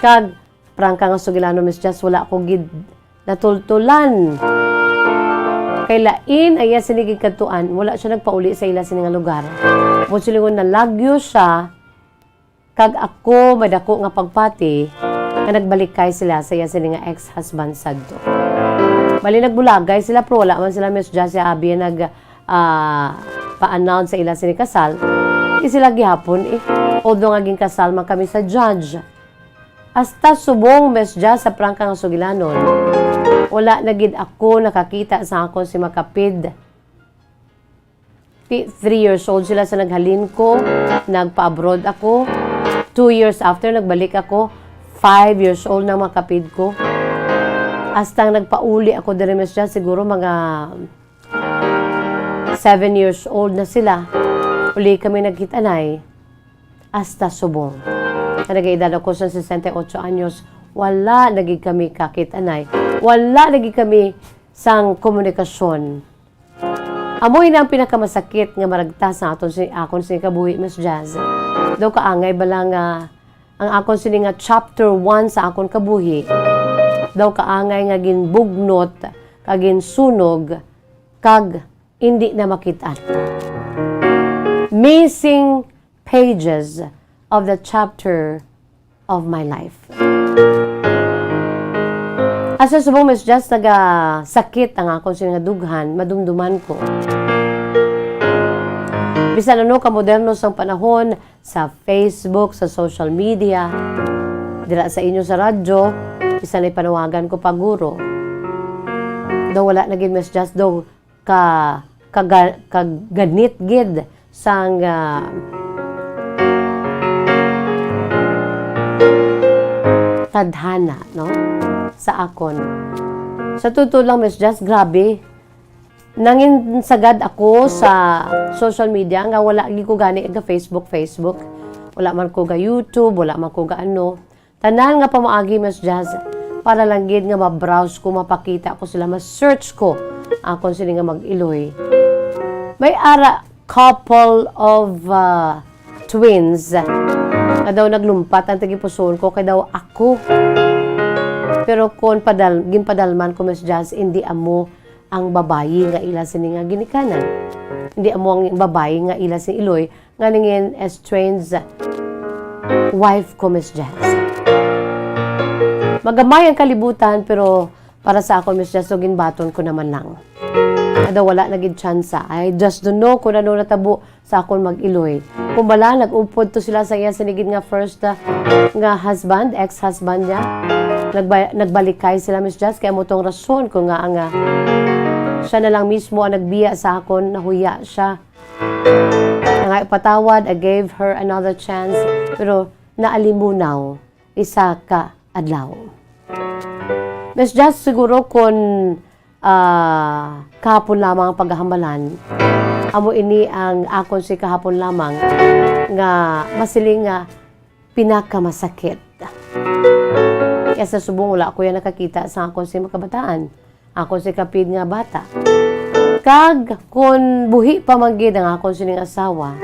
Kag prangka nga sugilano, Miss Jess, wala ko gid natultulan. Kay lain ay sinigig katuan, wala siya nagpauli sa ila sining lugar. Mo silingon na lagyo siya, kag ako madako nga pagpati, nga nagbalik kay sila sa iya sining ex-husband sadto. Bali nagbulagay sila, pero wala man sila, Miss Jessie Abi pa-announce sa ila sining kasal. Di sila gihapon although nga ging kasal man kami sa judge. Hasta subong, Miss Jess, sa prangka nga sugilanon. Wala na gid ako nakakita sa akon si makapid. 3 years old sila sa naghalin ko, nagpa-abroad ako. 2 years after, nagbalik ako. 5 years old na makapid ko. Hasta nagpauli ako diri, Miss Jess, siguro mga 7 years old na sila. Uli kami nagkitanay. Hasta subong. Nag-edad ako sa 68 anyos. Wala naging kami kakitanay. Wala naging kami sang komunikasyon. Amoy na ang pinakamasakit nga maragta sa akon si kabuhi, Miss Jazz. Daw kaangay bala nga ang akon sini nga chapter 1 sa akon kabuhi. Daw kaangay nga ginbugnot, kag ginsunog, kag hindi na makitaan. Missing pages of the chapter of my life. Asa subong, Miss Jess, sakit ang akong sining dughan, madumduman ko. Bisan ano ka moderno sang panahon sa Facebook, sa social media, dira sa inyo sa radyo, bisan ay panawagan ko paguro. Daw wala naging, Miss Jess, daw kaganit gid sang tadhana, no? Sa akon. Sa totoo lang, Miss Jess, grabe. Nangin sagad ako sa social media nga wala gi ko gani nga Facebook. Wala man ko ga YouTube, wala man ko ga ano. Tanan nga pamaagi, Miss Jess, para lang gid nga ma-browse ko, mapakita ko sila, ma-search ko akon sila nga mag-iloy. May ara couple of twins na daw naglumpat ang tagipusoon ko, kay daw ako. Pero kung ginpadalman ko, Miss Jazz, hindi amo ang babayi nga ila sini nga ginikanan. Hindi amo ang babayi nga ila sini iloy nga ningin estranged wife ko, Miss Jazz. Magamay ang kalibutan, pero para sa ako, Miss Jazz, so ginbaton ko naman lang. Daw wala naging tsansa. I just don't know kung ano natabo sa akong mag-iloy. Kung bala, nag-upod to sila sa iya sinigid nga first nga husband, ex-husband niya. Nagbalikay sila, Miss Jazz, kaya mo tong rason ko nga nga siya na lang mismo ang nagbiya sa akon, nahuya siya. Nga ipatawad, I gave her another chance, pero naalimunaw isa ka adlaw. Miss Jazz, siguro kung kahapon lamang ang paghahambalan, amo ini ang akon si kahapon lamang nga masiling nga pinakamasakit. Kaya sa subong wala ako yan nakakita sa akon si makabataan. Akon si kapid nga bata. Kag, kung buhi pa magid ang akong sining asawa,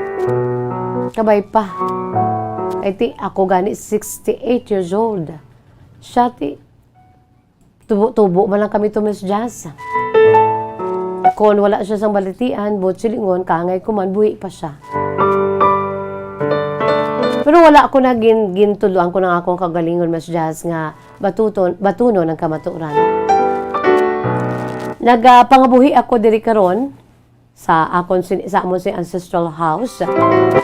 kabay pa. Kay ti, ako gani 68 years old. Siya ti, tubo man lang kami to Miss Jazz. Kung wala siya sang balitian, buot silingon, kangay ko man, buhi pa siya. Pero wala ako na gintuluan ko ng akong kagalingon, Miss Jazz, nga batunon ng kamaturan. Nagpangabuhi ako diri karon sa amon si ancestral house.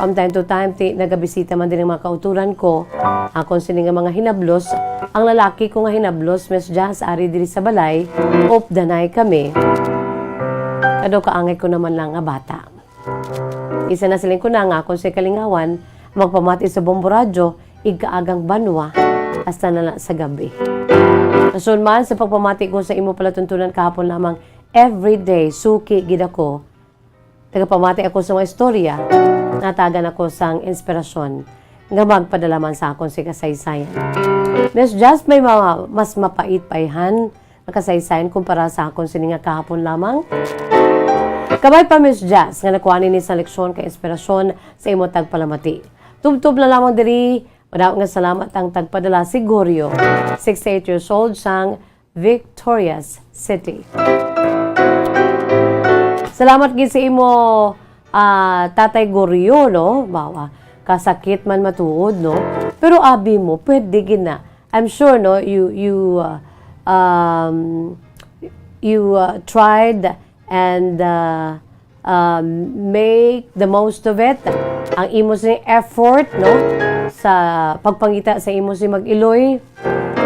From time to time, nagabisita man din ang mga kauturan ko. Akon sini nga mga hinablos. Ang lalaki ko nga hinablos, Miss Jazz, ari diri sa balay, danay kami. Kado kaangay ko naman lang nga bata. Isa na siling ko na nga akon si kalingawan, magpamati sa bomboradyo, igkaagang banwa, hasta na sa gabi. Nasun man sa pagpamati ko sa imo palatuntunan kahapon lamang, everyday, suki gid ako. Tagapamati ako sa mga istorya, natagan ako sang inspirasyon, nga magpadala man sa akon si kasaysayan. Miss Just may mga mas mapait-paihan na kasaysayan kumpara sa akon sininga kahapon lamang. Kabay pa Miss Jazz nga nakuha ni sa leksyon kay inspirasyon sa imo tagpalamati. Tubtub na lamang diri, madaw nga salamat ang tagpadala si Gorio, 68 years old sang Victorias City. Salamat gid sa imo Tatay Gorio, no? Bawa, kasakit man matuod, no? Pero abi mo, pwede gid na. I'm sure, no, you tried and make the most of it. Ang imo sa effort, no, sa pagpangita sa imo si mag-iloy,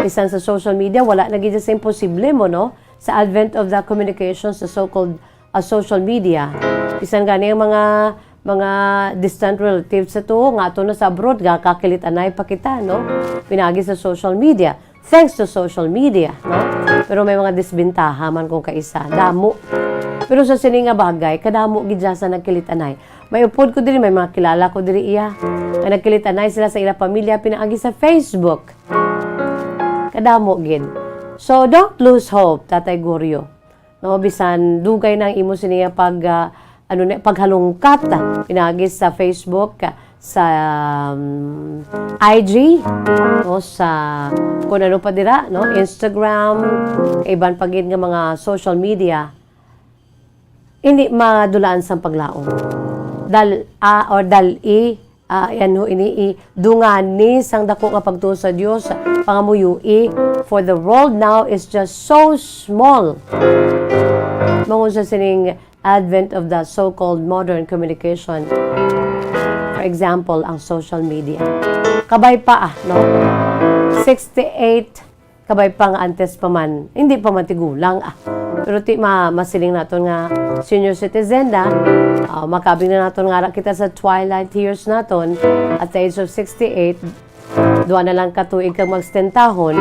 bisan sa social media, wala na gid sa imposible mo, no, sa advent of the communications, the so-called social media. Bisan gani ang mga distant relatives sa to, nga ato na sa abroad, kakilit anay pa kita, no, pinagi sa social media. Thanks to social media, no? Pero may mga disbintaha man kung kaisa. Damo. Pero sa sininga bagay, kadamo gid sa nagkilitanay. May upod ko diri, may mga kilala ko diri iya. Nga nagkilitanay sila sa ila pamilya pinaagi sa Facebook. Kadamo gid. So don't lose hope, Tatay Gorio. No, bisan dugay nang imo siniya paghalungkat pinaagi sa Facebook, sa IG, no, sa kung ano pa dira, no, Instagram, iban pagid nga mga social media, hindi madulaan sa paglaom. Dungani sang dako nga pagtuo sa Dios, pangamuyui, for the world now is just so small. Mangun sa sining advent of the so-called modern communication. For example, ang social media. Kabay pa, no? 68, kabay pa nga antes pa man. Hindi pa matigulang, Pero masiling naton nga senior citizen na, makabing na naton nga kita sa twilight years naton, at the age of 68, duwa na lang katuig kang magstentahon,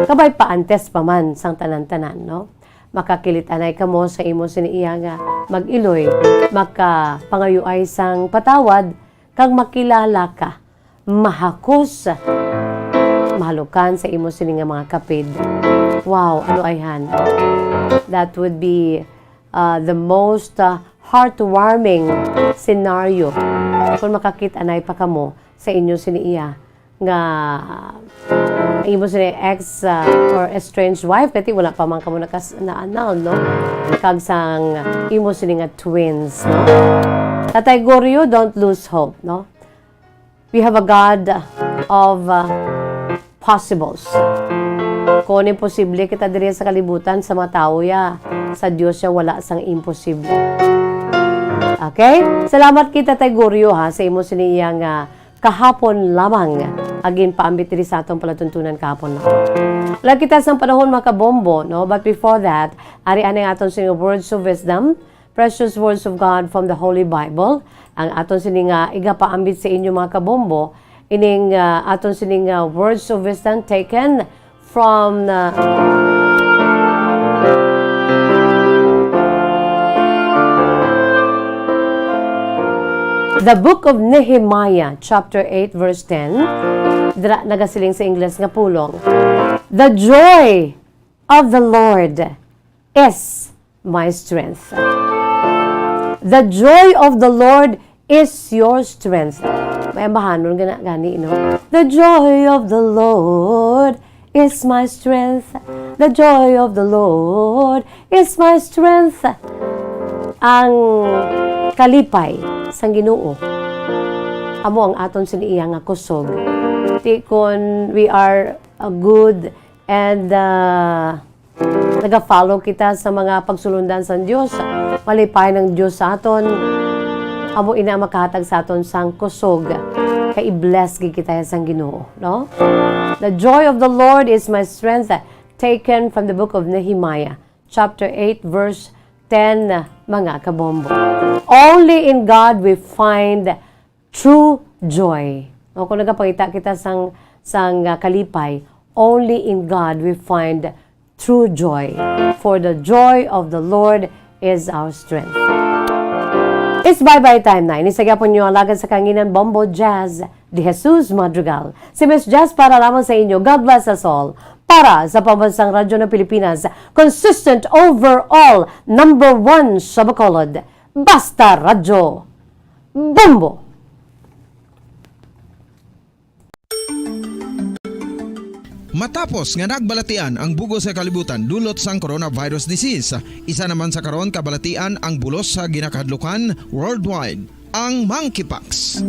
kabay pa antes pa man sang tanan-tanan, no? Makakilit-anay ka mo sa imo siniiya nga mag-iloy, makapangayuay sang patawad, kag makilala ka, mahakos, mahalukan sa imo sini nga mga kapid. Wow, ano ayhan? That would be the most heartwarming scenario kung makakit-anay pa kamo sa inyo siniiya nga imo sini ex or estranged wife, kati wala pa man kamo na-annul, no? Kag sang imo sini nga twins, no? Tatay Gorio, don't lose hope, no? We have a God of possibles. Kung imposible kita diri sa kalibutan sa mga tao ya, sa Dios ya wala sang imposible. Okay? Salamat kita Tatay Gorio ha sa imo siniya nga kahapon lamang agin paambit diri sa atong palatuntunan kahapon na. Wala kita sa panahon makabombo, no? But before that, ari anay aton sining words of wisdom, precious words of God from the Holy Bible. Ang aton sining igapaambit sa inyo mga kabombo, ining aton sining words of wisdom taken from the book of Nehemiah, chapter 8, verse 10. Nagasiling sa Ingles nga pulong. The joy of the Lord is my strength. The joy of the Lord is your strength. May ambahanon gani, no? The joy of the Lord is my strength. The joy of the Lord is my strength. Ang kalipay sang Ginoo amo ang aton siniya nga kusog. Ti kon we are good and naga-follow kita sa mga pagsulundan sa Dios, malipay ng Dios sa aton, amo ina makahatag sa aton sang kusog. Kay i-bless gid kita sang Ginoo, no? The joy of the Lord is my strength, taken from the book of Nehemiah, chapter 8, verse 10, mga kabombo. Only in God we find true joy. O, kung nagapakita kita sang kalipay, only in God we find true joy. For the joy of the Lord is our strength. It's bye-bye time na. Inisagya po niyo ang lagad sa kanginan Bombo Jazz de Jesus Madrigal. Si Miss Jazz para lamang sa inyo. God bless us all. Para sa Pambansang Radyo ng Pilipinas, consistent overall, number 1 sa Bacolod. Basta Radyo. Bombo! Matapos nga nagbalatian ang bugos sa kalibutan dulot sang coronavirus disease, isa naman sa karon kabalatian ang bulos sa ginakahadlukan worldwide, ang monkeypox.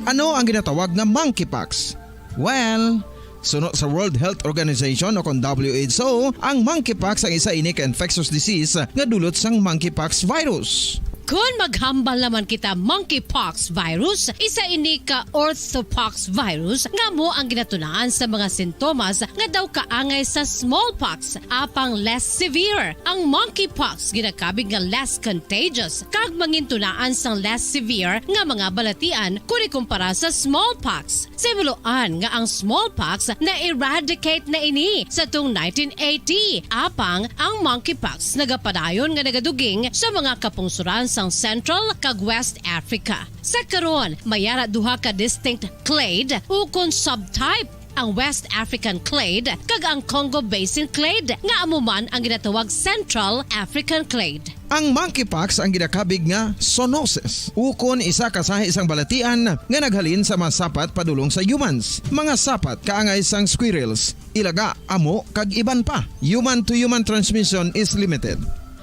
Ano ang ginatawag na monkeypox? Well, suno sa World Health Organization o kon WHO, ang monkeypox ang isa ini ka infectious disease nga dulot sang monkeypox virus. Kung maghambal naman kita monkeypox virus, isa ini ka orthopox virus nga mo ang ginatunaan sa mga sintomas nga daw kaangay sa smallpox, apang less severe. Ang monkeypox ginakabig nga less contagious kag mangintunaan sang less severe nga mga balatian kung ikumpara sa smallpox. Simuloan nga ang smallpox na eradicate na ini sa tung 1980, apang ang monkeypox nagapadayon nga nagaduging sa mga kapungsuran sa Central kag West Africa. Sa karon, mayara duha ka distinct clade ukon subtype, ang West African clade kag ang Congo Basin clade nga amuman ang ginatawag Central African clade. Ang monkeypox ang ginakabig nga zoonosis. Ukon isa ka sa isang balatian nga naghalin sa mga sapat padulong sa humans. Mga sapat kaangay sang squirrels, ilaga, amo kag iban pa. Human to human transmission is limited.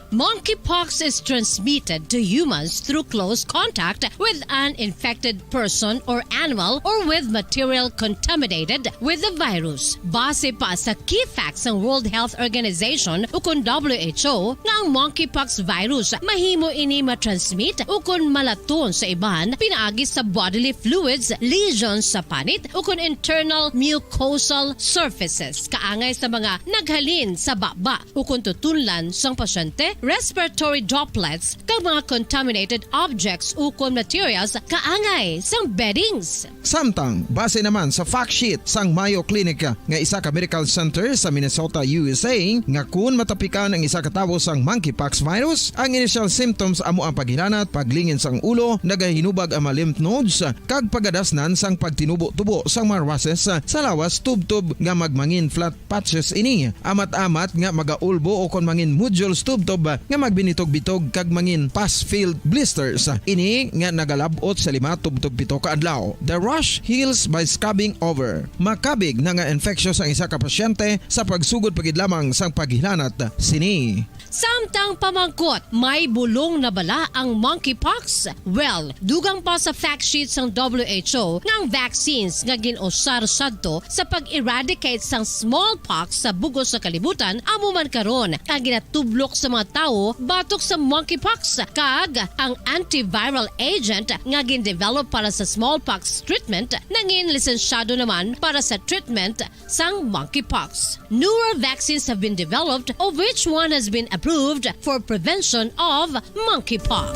Monkeypox is transmitted to humans through close contact with an infected person or animal or with material contaminated with the virus. Base pa sa key facts ng World Health Organization ukon WHO nga ang monkeypox virus mahimo ini matransmit ukon malaton sa iban pinaagi sa bodily fluids, lesions sa panit ukon internal mucosal surfaces kaangay sa mga naghalin sa baba ukon tutunlan sang pasyente, respiratory droplets kag mga contaminated objects ukon materials kaangay sang beddings. Samtang, base naman sa fact sheet sang Mayo Clinic nga isa ka medical center sa Minnesota, USA, nga kun matapikan ang isa ka tawo sang monkeypox virus, ang initial symptoms amo ang paghilanat, paglingin sang ulo, nagahinubag ang mga lymph nodes, kag pagadasnan sang pagtinubo-tubo sang mga rashes sa lawas tubtob nga magmangin flat patches ini. Amat-amat nga magaulbo o kon mangin nodules tubtob nga magbinitog-bitog kag mangin pus-filled blisters. Ini nga nagalabot sa 5 tubtob 7 ka adlaw. The rash heals by scabbing over. Makabig na nga infectious ang isa ka pasyente sa pagsugod pagid lamang sang paghilanat sini. Samtang pamangkot, may bulong na bala ang monkeypox? Well, dugang pa sa fact sheets ng WHO ng vaccines nga ginusar sadto sa pag-eradicate sang smallpox sa bugos sa kalibutan, amo man karon ang ginatublok sa mga tao batok sa monkeypox kag ang antiviral agent nga gin-develop para sa smallpox treatment nangin lisensyado naman para sa treatment sang monkeypox. Newer vaccines have been developed, of which one has been approved for prevention of monkeypox.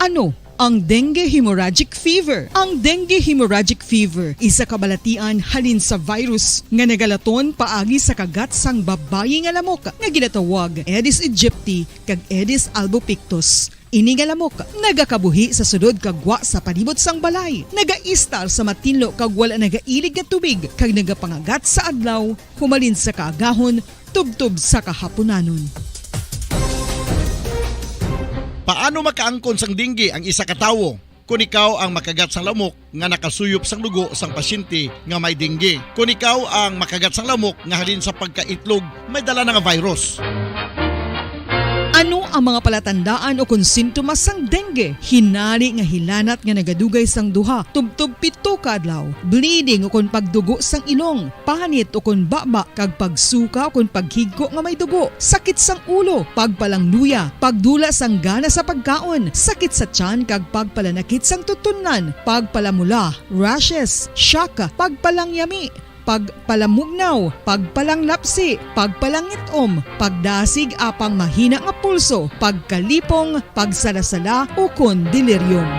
Ano ang dengue hemorrhagic fever? Ang dengue hemorrhagic fever isa ka balatian halin sa virus nga nagalaton paagi sa kagat sang babayi nga lamok nga ginatawag Aedes aegypti kag Aedes albopictus. Ini nga lamok nagakabuhi sa sudod kagwa sa palibot sang balay. Nagaistar sa matinlo kag wala nagailig nga tubig kag nagapangagat sa adlaw humalin sa kaagahon tubtob sa kahaponanon. Paano makaangkon sang dinggi ang isa ka tawo kung ikaw ang makagat sang lamok nga nakasuyop sang dugo sang pasyente nga may dinggi? Kung ikaw ang makagat sang lamok nga halin sa pagkaitlog may dala nga virus. Ano ang mga palatandaan o kung sintomas sang dengue? Hinali nga hilanat nga nagadugay sang duha, tubtob 7 ka adlaw, bleeding o kung pagdugo sang ilong, panit o kung baba kag pagsuka o kung paghigko nga may dugo, sakit sang ulo, pagpalangluya, pagdula sang gana sa pagkaon, sakit sa tiyan kag pagpalanakit sang tutunan, pagpalamula, rashes, shock, pagpalangyami, pagpalamugnaw, pagpalanglapsi, pagpalangitom, pagdasig apang mahina nga pulso, pagkalipong, pagsalasala o kon delirium.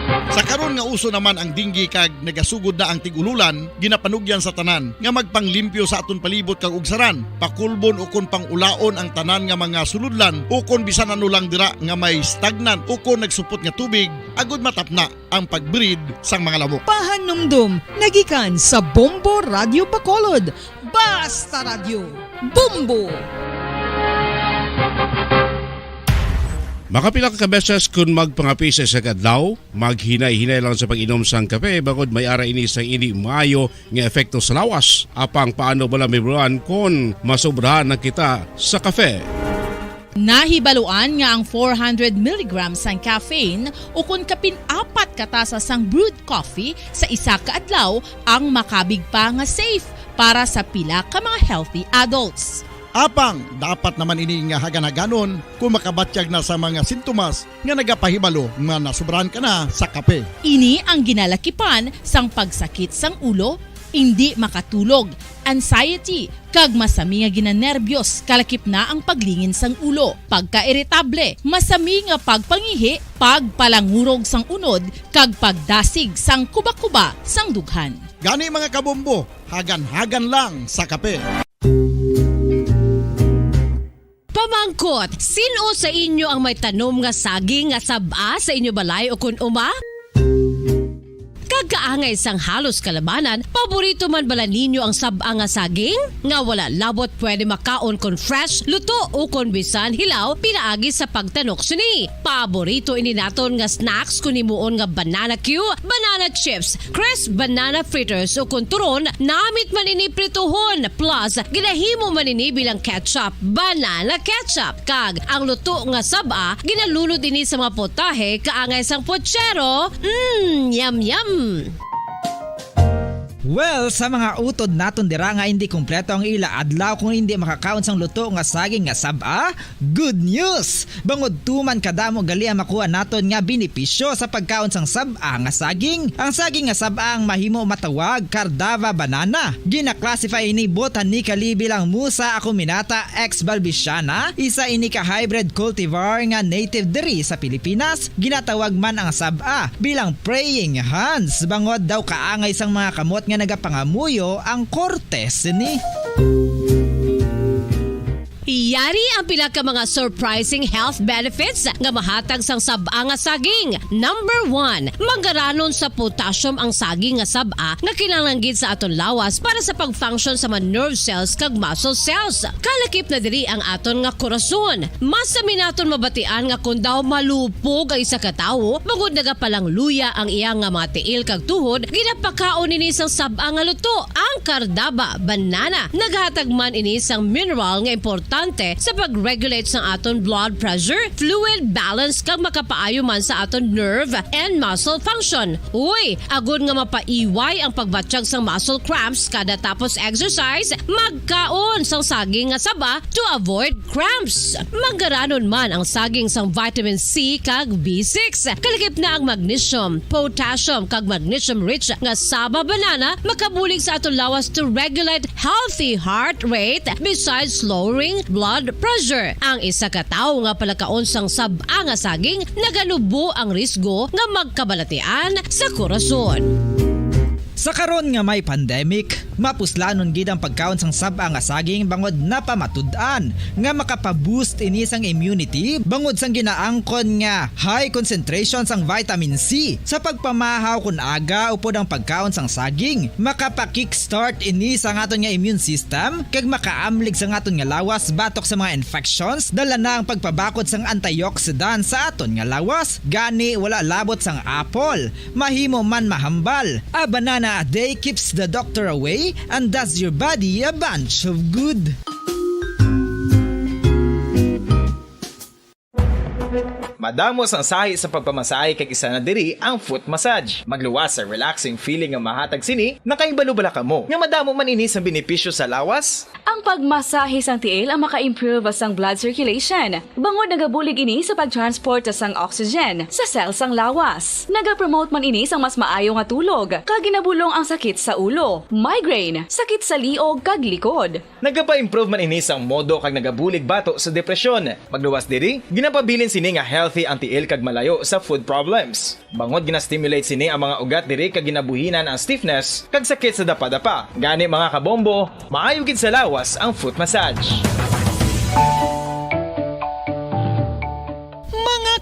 Sa karon nga uso naman ang dinggi kag nagasugod na ang tigululan, ginapanugyan sa tanan nga magpanglimpyo sa aton palibot kag ugsaran, pakulbon o kon pangulaon ang tanan nga mga suludlan o kon bisan ano lang dira nga may stagnan o kon nagsupot nga tubig, agud matapna ang pagbreed sang mga lamok. Pahanumdum, nagikan sa Bombo Radio Bacolod. Basta Radio, Bombo! Makapila ka beses kung magpangapisa sa kadlaw, maghinay-hinay lang sa pag-inom sang kape bagod may ara ini sang hindi maayo nga epekto sa lawas. Apang paano bala may buruan kung masobrahan na kita sa kape. Nahibaluan nga ang 400 mg sang caffeine o kung kapin-4 katasa sang brewed coffee sa isa ka adlaw ang makabig pa nga safe para sa pila ka mga healthy adults. Apang, dapat naman ini nga hagan-haganon kung makabatyag na sa mga sintomas nga nagapahibalo nga nasubrahan ka na sa kape. Ini ang ginalakipan sang pagsakit sang ulo, hindi makatulog, anxiety, kag masami nga ginanerbiyos kalakip na ang paglingin sang ulo, pagka-iritable, masami nga pagpangihi, pagpalangurog sang unod, kag pagdasig sang kuba-kuba sang dughan. Gani mga kabombo, hagan-hagan lang sa kape. Pamangkot, sino sa inyo ang may tanom nga saging nga saba sa inyo balay o kun uma? Kagaangay sang halos kalabanan, paborito man bala ninyo ang saba nga saging? Nga wala labot pwede makaon kon fresh, luto o kon bisan hilaw, pinaagi sa pagtanok suni. Paborito ini naton nga snacks kun imuon nga banana Q, banana chips, crisp banana fritters o kun turon, namit man ini prituhon, plus ginahimo man ini bilang ketchup, banana ketchup. Kag ang luto nga saba, ginalunod ini sa mga potahe kaangay sang pochero. Yum yum! Well, sa mga utod naton dira nga hindi kumpleto ang ila adlaw kung hindi makakaon sang luto nga saging nga saba, good news! Bangod tuman kadamo gali ang makuha naton nga benepisyo sa pagkaon sang saba nga saging. Ang saging nga saba ang mahimo matawag Cardava banana. Gina-classify ini botanically bilang Musa acuminata ex balbisiana, isa ini ka hybrid cultivar nga native diri sa Pilipinas. Ginatawag man ang saba bilang praying hands, bangod daw kaangay sang mga kamot nga nagapangamuyo ang kortes ni. Yari ang pila ka mga surprising health benefits nga mahatag sang saba nga saging. Number 1, manggaranon sa potassium ang saging nga saba nga kinahanglan sa aton lawas para sa pag-function sa mga nerve cells kag muscle cells. Kalakip na diri ang aton nga korason. Masami naton mabatian nga kun daw malupog ang isa ka tawo, magud nagapalang luya ang iyang nga mga tiil kag tuhod, ginapakaon ini sang saba nga luto. Ang Cardava banana naghatag man ini sang mineral nga importante sa pag-regulate sa aton blood pressure, fluid balance kag makapaayo man sa aton nerve and muscle function. Uy, agud nga mapaiway ang pagbatsyag sang muscle cramps kada tapos exercise, magkaon sang saging nga saba to avoid cramps. Manggaranon man ang saging sang vitamin C kag B6. Kalakip na ang magnesium, potassium kag magnesium rich nga saba banana makabulig sa aton lawas to regulate healthy heart rate besides lowering blood pressure. Ang isa ka tawo nga palakaon sang saba nga saging naganubo ang risgo nga magkabalatian sa korason. Sa karon nga may pandemic, mapuslanon gid ang pagkaon sang saba nga saging bangod napamatud-an nga makapaboost ini sang immunity bangod sang ginaangkon nga high concentration sang vitamin C. Sa pagpamahaw kun aga upod ang pagkaon sang saging, makapa-kickstart ini sa aton nga immune system kag makaamlig sa aton nga lawas batok sa mga infections, dala na ang pagpabakod sang antioxidant sa aton nga lawas. Gani wala labot sang apple, mahimo man mahambal. A banana a day keeps the doctor away and does your body a bunch of good. Madamos ang sahi sa pagpamasahe kay isa na diri ang foot massage. Magluwas sa relaxing feeling nga mahatag sini, nakaibalo-bala ka mo. Nga madamo man ini sa benepisyo sa lawas. Ang pagmasahe sang tiil ang maka-improve sang blood circulation. Bangod nagabulig ini sa pagtransport sang oxygen sa cells sang lawas. Nagapromote man ini sang mas maayo nga tulog, kag ginabulong ang sakit sa ulo, migraine, sakit sa liog kag likod. Nagapa-improve man ini sang modo kag nagabulig bato sa depresyon. Magluwas diri, ginapabilin sini nga healthy ang tiil kag malayo sa food problems. Bangod gina-stimulate sini ang mga ugat diri kag ginabuhinan ang stiffness kag sakit sa dapa-dapa. Gani mga kabombo, maayo gid sa lawas ang foot massage.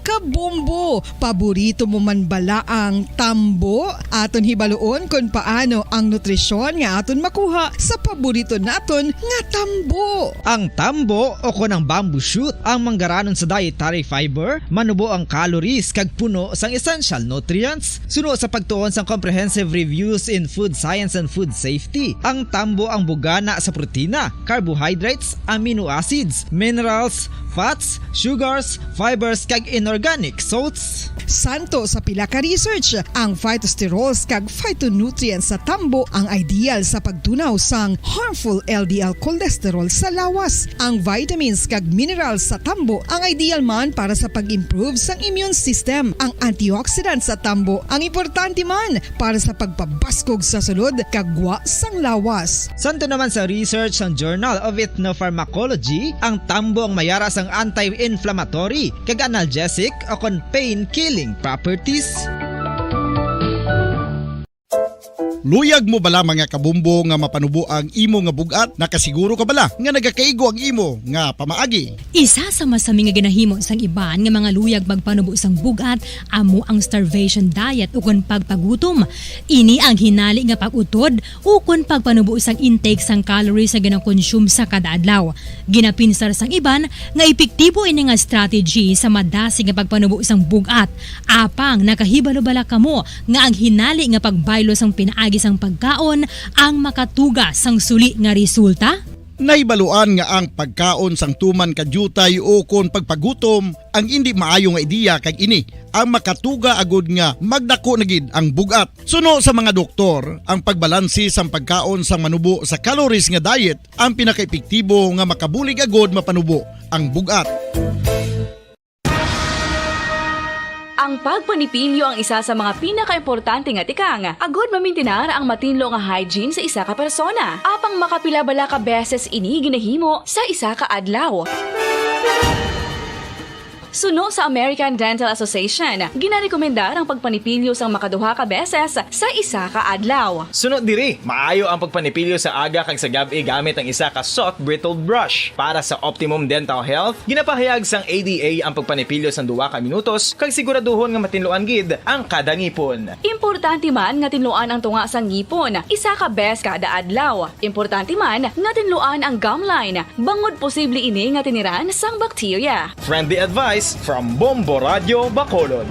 Kabombo, paborito mo man bala ang tambo? Aton hibaloon kung paano ang nutrisyon nga aton makuha sa paborito naton nga tambo. Ang tambo o kon ang bamboo shoot ang manggaranon sa dietary fiber, manubo ang calories kag puno sang essential nutrients. Suno sa pagtuon sang comprehensive reviews in food science and food safety, ang tambo ang bugana sa protina, carbohydrates, amino acids, minerals, fats, sugars, fibers kag inorganic salts. Santo sa pila ka research, ang phytosterols kag phytonutrients sa tambo ang ideal sa pagtunaw sang harmful LDL cholesterol sa lawas. Ang vitamins kag minerals sa tambo ang ideal man para sa pag-improve sang immune system. Ang antioxidants sa tambo ang importante man para sa pagpabaskog sa sulod kag gwa sang lawas. Santo naman sa research ng Journal of Ethnopharmacology, ang tambo ang mayara sang anti-inflammatory kag analgesic o kon pain-killing properties. Luyag mo bala mga kabumbo nga mapanubo ang imo nga bugat? Nakasiguro ka bala nga nagakaigo ang imo nga pamaagi? Isa sa masami nga ginahimo sang iban nga mga luyag magpanubo sang bugat amo ang starvation diet ukon pagpagutom. Ini ang hinali nga pag-utod ukon pagpanubo sang intake sang calories sa gina-consume sa kada adlaw. Ginapinsar sang iban nga epektibo ini nga strategy sa madasi nga pagpanubo sang bugat. Apang nakahibalo-bala kamo nga ang hinali nga pagbaylo sang pinaagi sang pagkaon ang makatuga sang suli nga resulta? Naibaluan nga ang pagkaon sang tuman kadyutay o kon pagpagutom ang hindi maayo nga ideya kag ini ang makatuga agud nga magdako na gid ang bugat. Suno sa mga doktor, ang pagbalansi sang pagkaon sang manubo sa calories nga diet ang pinakaepektibo nga makabulig agud mapanubo ang bugat. Ang pagpanipilyo ang isa sa mga pinaka-importante nga tikang. Agod mamintinar ang matinlo nga hygiene sa isa ka persona. Apang makapila-bala ka beses ini ginahimo sa isa ka adlaw. Suno sa American Dental Association, ginarekomendar ang pagpanipilyo sang makaduha ka beses sa isa ka adlaw. Sunod diri, maayo ang pagpanipilyo sa aga kag sa gabi gamit ang isa ka soft brittled brush. Para sa optimum dental health, ginapahayag sang ADA ang pagpanipilyo sang 2 ka minutos kag siguraduhon nga matinluan gid ang kada ngipon. Importante man nga tinluan ang tunga sang ngipon, isa ka bes kada adlaw. Importante man nga tinluan ang gum line, bangod posible ini nga tiniran sang bakterya. Friendly advice from Bombo Radio Bacolod.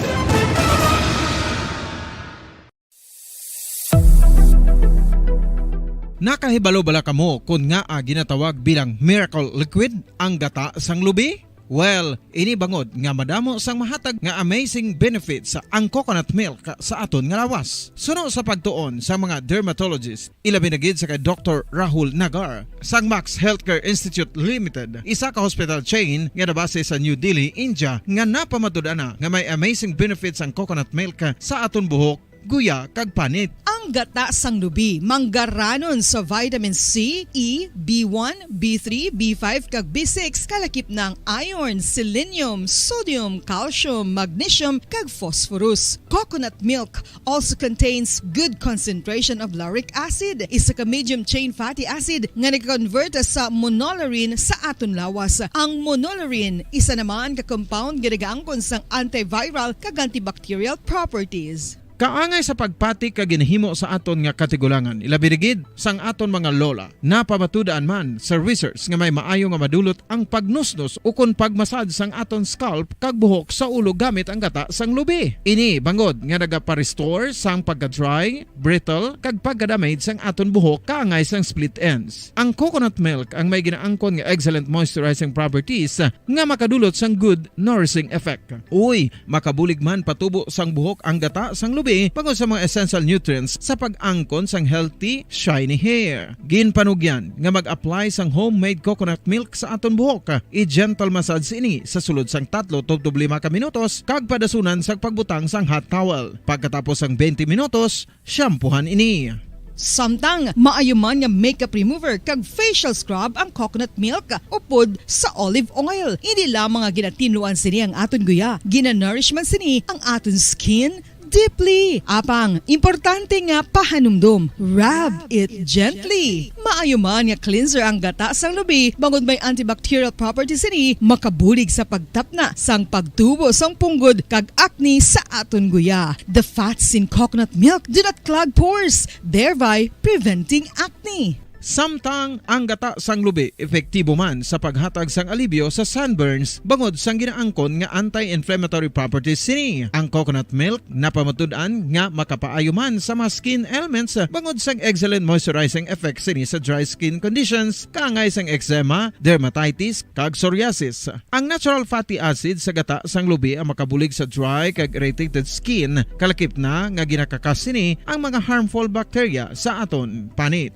Nakahibalo-bala kamo kung nga ginatawag bilang miracle liquid ang gata sang lubi? Well, ini bangod nga madamo sang mahatag nga amazing benefit sa ang coconut milk sa aton nga lawas. Suno sa pagtuon sa mga dermatologist, ilabi na gid sa kay Dr. Rahul Nagar sang Max Healthcare Institute Limited, isa ka hospital chain nga nabase sa New Delhi, India, nga napamatud-ana nga may amazing benefits ang coconut milk sa aton buhok guya kag panit. Ang gata sang lubi manggaranon sa vitamin C, E, B1, B3, B5 kag B6 kalakip ng iron, selenium, sodium, calcium, magnesium kag phosphorus. Coconut milk also contains good concentration of lauric acid, isa ka medium chain fatty acid nga nag-convert sa monolaurin sa aton lawas. Ang monolaurin isa naman ka compound ginagaangkon sang antiviral kag antibacterial properties. Kaangay sa pagpati ka ginahimo sa aton nga katigulangan, ilabirigid sang aton mga lola. Napamatudaan man sa research nga may maayo nga madulot ang pagnusnos o kon pagmasad sang aton scalp kag buhok sa ulo gamit ang gata sang lubi. Ini bangod nga nagapa-restore sang pagka-dry, brittle kag pagka-damage sang aton buhok kaangay sang split ends. Ang coconut milk ang may ginaangkon nga excellent moisturizing properties nga makadulot sang good nourishing effect. Uy, makabulig man patubo sang buhok ang gata sang lubi pagod sa mga essential nutrients sa pag-angkon sang healthy, shiny hair. Ginpanugyan nga mag-apply sang homemade coconut milk sa aton buhok. I-gentle massage ini sa sulod sang 3 to 5 ka minutos kag padasunan sang pagbutang sang hot towel. Pagkatapos sang 20 minutos, shampoohan ini. Samtang maayo man nga makeup remover kag facial scrub ang coconut milk upod sa olive oil. Hindi lamang nga ginatinluan sini ang aton guya, ginanourishment sini ang aton skin deeply. Apang, importante nga pahanumdum. Rub it gently. Maayo man nga cleanser ang gata sang lubi, bangod may antibacterial properties ini, makabulig sa pagtapna sang pagtubo sang punggod kag acne sa aton guya. The fats in coconut milk do not clog pores, thereby preventing acne. Samtang ang gata sang lubi epektibo man sa paghatag sang alibyo sa sunburns bangod sang ginaangkon nga anti-inflammatory properties sini. Ang coconut milk napamatud-an nga makapaayo man sa mga skin ailments bangod sang excellent moisturizing effect sini sa dry skin conditions kaangay sang eczema, dermatitis kag psoriasis. Ang natural fatty acid sa gata sang lubi ang makabulig sa dry kag irritated skin kalakip na nga ginakakas sini ang mga harmful bacteria sa aton panit.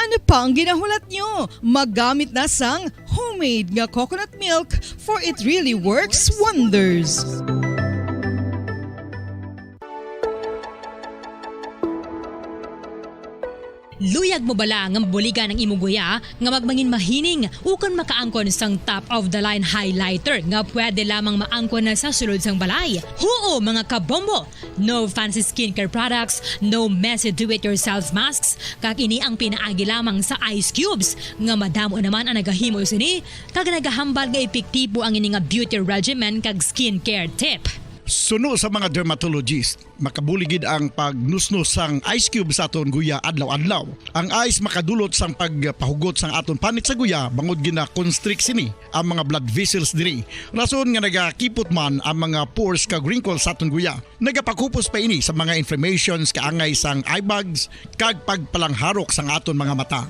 Ano pa ang ginahulat nyo? Maggamit na sang homemade nga coconut milk for it really works wonders. Luyag mo bala nga buligan ang imong guya nga magmangin mahining ukon makaangkon sang top of the line highlighter nga pwede lamang maangkon na sa sulod sang balay. Huo mga kabombo! No fancy skincare products, no messy do-it-yourself masks, kag ini ang pinaagi lamang sa ice cubes nga madamo naman ang nagahimo sini kag nagahambal nga epektibo ang ini nga beauty regimen kag skincare tip. Suno sa mga dermatologist, makabuligid ang pagnusnos sang ice cube sa aton guya adlaw-adlaw. Ang ice makadulot sang pagpahugot sang aton panit sa guya bangod gina-constrict sini ang mga blood vessels diri. Rason nga nagakipot man ang mga pores kag wrinkles sa aton guya. Nagapakupos pa ini sa mga inflammations kaangay sang eye bags kag pagpalangharok sang aton mga mata.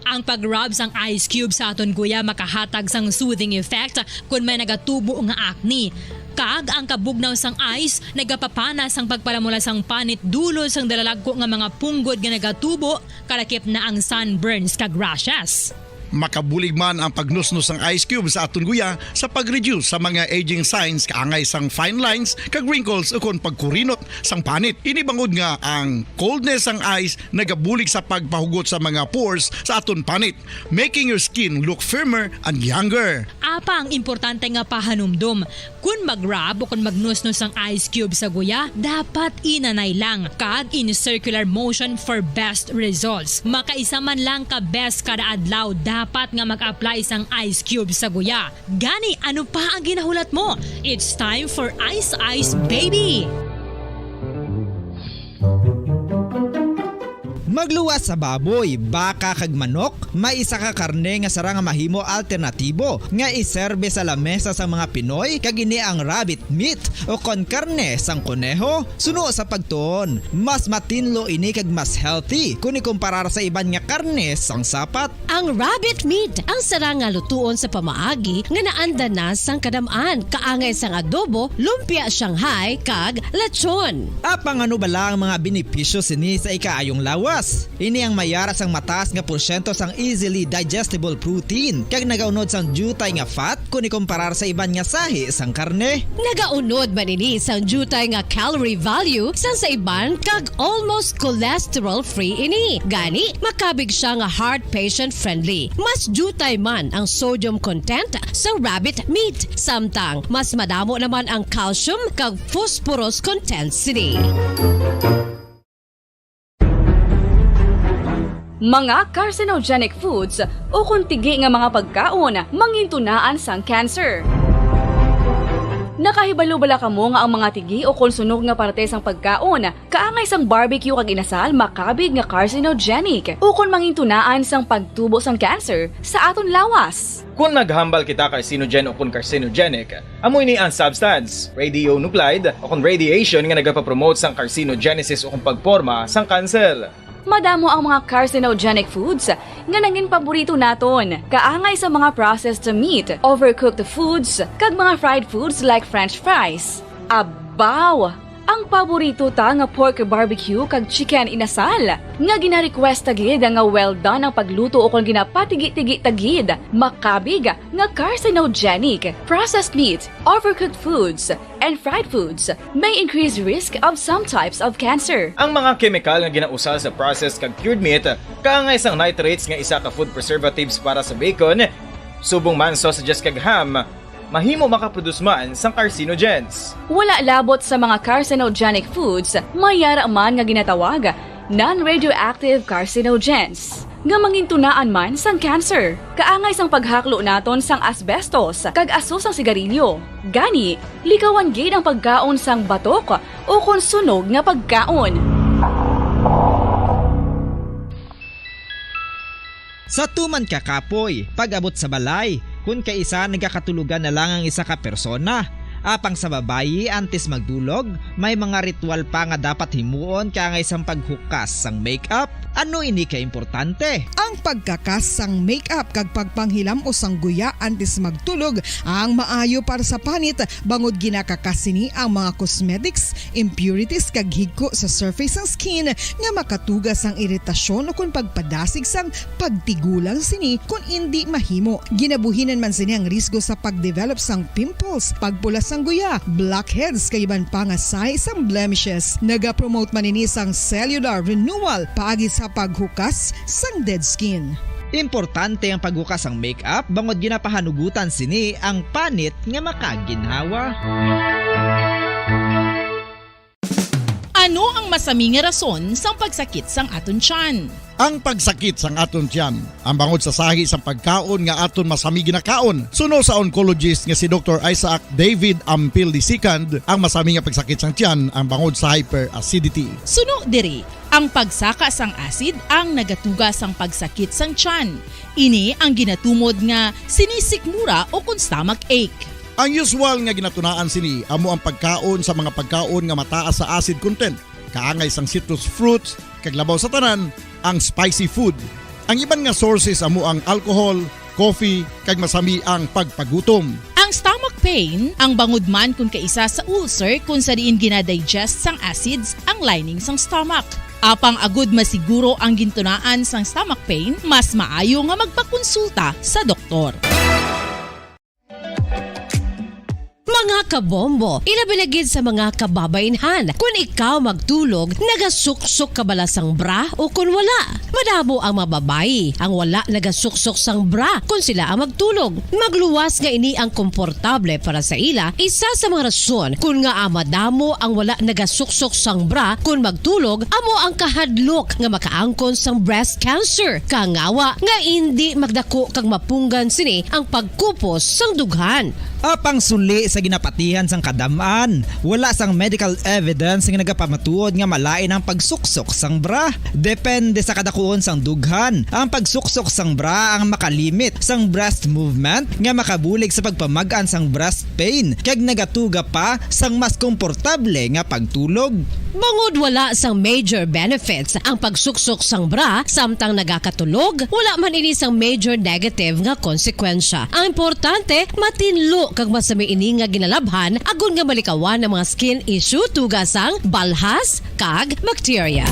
Ang pag-rub sang ice cube sa aton guya makahatag sang soothing effect kung may nagatubo nga acne. Kag ang kabugnaw sang ice nagapapana sang pagpalamula sang panit dulo sang dalalagko nga mga punggod nga nagatubo kalakip na ang sunburns kag rashes. Makabulig man ang pagnusnos ng ice cube sa aton guya sa pag-reduce sa mga aging signs kaangay sang fine lines kag wrinkles ukon pagkurinot sang panit. Ini bangod nga ang coldness sang ice nagabulig sa pagpahugot sa mga pores sa aton panit, making your skin look firmer and younger. Apang importante nga pahanumdum, kung mag-rub o kung magnusnos ang ice cube sa guya, dapat inanay lang kag in circular motion for best results. Makaisa man lang ka best kada adlaw, dapat nga mag-apply sang ice cube sa guya. Gani, ano pa ang ginahulat mo? It's time for Ice Ice Baby! Magluwas sa baboy, baka kag manok, may isa ka karne nga sara nga mahimo alternatibo nga iserbe sa lamesa sa mga Pinoy kag ini ang rabbit meat o kon karne sang kuneho. Suno sa pagtuon, mas matinlo ini kag mas healthy kung ikumparar sa iban nga karne sang sapat. Ang rabbit meat ang sarang nga lutuon sa pamaagi nga naanda na sang kadamaan kaangay sang adobo, lumpia Shanghai kag lechon. Apang ano bala ang mga benepisyo sini sa ikaayong lawas? Ini ang mayara sang mataas nga porsyento sang easily digestible protein kag nagaunod sang jutay nga fat kung ikumparar sa iban nga sahi sang karne. Nagaunod man ini sang jutay nga calorie value sang sa iban kag almost cholesterol free ini. Gani makabig siya nga heart patient friendly. Mas jutay man ang sodium content sa rabbit meat. Samtang mas madamo naman ang calcium kag phosphorus content sini. Mga carcinogenic foods o kuntigi nga mga pagkaon mangintunaan sang cancer. Nakahibalo bala kamo nga ang mga tigi o konsunog nga parte sang pagkaon kaangay sang barbecue kag inasal makabig nga carcinogenic o kon mangintunaan sang pagtubo sang cancer sa aton lawas. Kung naghambal kita carcinogen o kung carcinogenic, amoy ni ang substance, radionuclide o kung radiation nga nagapapromote sang carcinogenesis o kung pagporma sang cancer. Madamo ang mga carcinogenic foods nga nangin paborito naton. Kaangay sa mga processed meat, overcooked foods, kag mga fried foods like french fries. Abaw! Ang paborito ta nga pork barbecue kag chicken inasal. Nga gina-request tagid nga well done ang pagluto o kung ginapatigi-tigi tagid. Makabig nga carcinogenic, processed meat, overcooked foods, and fried foods may increase risk of some types of cancer. Ang mga chemical nga ginausal sa processed kag cured meat, kaangay sang nitrates nga isa ka food preservatives para sa bacon, subong man sausages kag ham, mahimo makaproduce man sang carcinogens. Wala labot sa mga carcinogenic foods, mayara man nga ginatawag non-radioactive carcinogens nga mangintunaan man sang cancer. Kaangay sang paghaklo naton sang asbestos kag aso sang sigarilyo. Gani, likawan gid ang pagkaon sang batok o konsunog nga pagkaon. Sa tuman ka kapoy, pag-abot sa balay, kung kaisa nagkakatulugan na lang ang isa ka persona. Apang sa babayi antes magdulog, may mga ritual pa nga dapat himuon kaya isang paghukas sang makeup. Ano ini ka importante? Ang pagkakas sang makeup kag pagpanghilam o sang guya antes magtulog ang maayo para sa panit bangod ginakakas sini ang mga cosmetics, impurities kag higko sa surface sang skin nga makatugas sang iritasyon o kung pagpadasig sang pagtigulang sini kung hindi mahimo. Ginabuhinan man sini ang risgo sa pagdevelop sang pimples, pagpula sang guya, blackheads kay iban pa nga size sang blemishes. Naga-promote man ini sang cellular renewal paagi sa paghukas sang dead skin. Importante ang paghukas sang makeup bangod ginapahanugutan sini ang panit nga makaginhawa. Ano ang masaming rason sa pagsakit sang aton tiyan? Ang pagsakit sang aton tiyan, ang bangod sa sahi sang pagkaon nga aton masami ginakaon. Suno sa oncologist nga si Dr. Isaac David Ampil II, ang masami nga pagsakit sang tiyan ang bangod sa hyperacidity. Suno diri, ang pagsaka sang acid ang nagatuga sang pagsakit sang tiyan. Ini ang ginatumod nga sinisikmura o kung stomach ache. Ang usual nga ginatunaan sini amo ang pagkaon sa mga pagkaon nga mataas sa acid content. Kaangay sang citrus fruits, kag labaw sa tanan, ang spicy food. Ang iban nga sources amo ang alcohol, coffee, kag masami ang pagpagutom. Ang stomach pain, ang bangod man kung kaisa sa ulcer kung sa diin ginadigest sang acids ang lining sang stomach. Apang agud masiguro ang gintunaan sang stomach pain, mas maayo nga magpakonsulta sa doktor. Mga kabombo, ilabilagid sa mga kababainhan. Kung ikaw magtulog, nagasuksok ka bala sang bra o kung wala. Madamo ang mababayi, ang wala nagasuksok sang bra kung sila ang magtulog. Magluwas nga ini ang komportable para sa ila, isa sa mga rason kung nga madamo ang wala nagasuksok sang bra kung magtulog, amo ang kahadlok nga makaangkon sang breast cancer. Kangawa nga hindi magdako kag mapunggan sini ang pagkupos sang dughan. Apang suli sa ginapati nabatihan sang kadamaan. Wala sang medical evidence nga nagapamatuod nga malain ang pagsuksok sang bra. Depende sa kadakuon sang dughan. Ang pagsuksok sang bra ang makalimit sang breast movement nga makabulig sa pagpamagaan sang breast pain kag nagatuga pa sang mas komportable nga pagtulog. Bangod wala sang major benefits ang pagsuksok sang bra samtang nagakatulog, wala man ini sang major negative nga konsekwensya. Ang importante, matinlo kag masami ini nga ginalabhan agon nga malikawan ng mga skin issue tugasang balhas kag bacteria.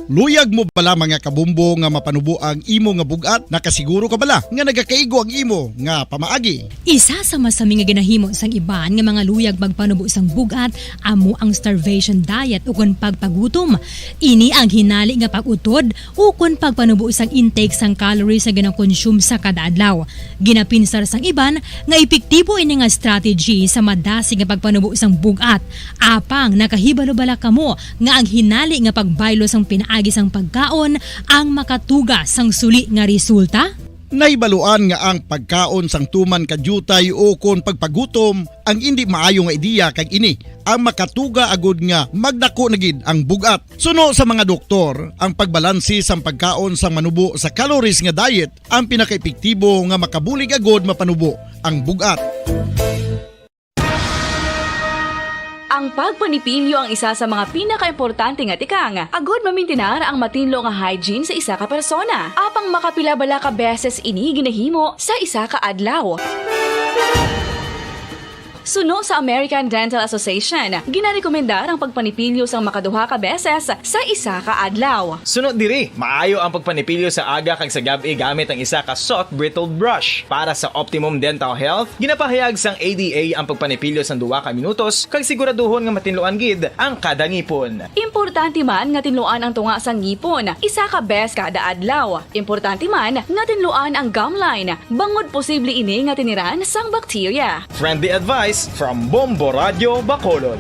Luyag mo bala mga kabumbo nga mapanubo ang imo nga bugat? Nakasiguro ka bala nga nagakaigo ang imo nga pamaagi? Isa sa masami nga ginahimo sang iban nga mga luyag magpanubo sang bugat amo ang starvation diet ukon pagpagutom. Ini ang hinali nga pag-utod ukon pagpanubo sang intake sang calories sa ginakonsume sa kada adlaw. Ginapinsar sang iban nga epektibo ini nga strategy sa madasi nga pagpanubo sang bugat. Apang nakahibalo bala kamo nga ang hinali nga pagbaylo sang pinaagi sang pagkaon ang makatuga sang suli nga resulta? Naibaluan nga ang pagkaon sang tuman kadyutay o kon pagpagutom ang hindi maayo nga ideya kag ini ang makatuga agud nga magdako na gid ang bugat. Suno sa mga doktor, ang pagbalansi sang pagkaon sang manubo sa calories nga diet ang pinakaepektibo nga makabulig agud mapanubo ang bugat. Ang pagpanipilyo ang isa sa mga pinaka-importante nga tikang. Agod mamintinar ang matinlo nga hygiene sa isa ka persona. Apang makapila-bala ka beses ini ginahimo sa isa ka adlaw. Suno sa American Dental Association, ginarekomendar ang pagpanipilyo sang makaduha ka beses sa isa ka adlaw. Sunod diri, maayo ang pagpanipilyo sa aga kag sa gabi gamit ang isa ka soft brittle brush. Para sa optimum dental health, ginapahayag sang ADA ang pagpanipilyo sang 2 ka minutos kag siguraduhon nga matinloan gid ang kada ngipon. Importante man nga tinluan ang tunga sang ngipon, isa ka bes kada adlaw. Importante man nga tinluan ang gum line, bangod posible ini nga tiniran sang bacteria. Friendly advice from Bombo Radio Bacolod.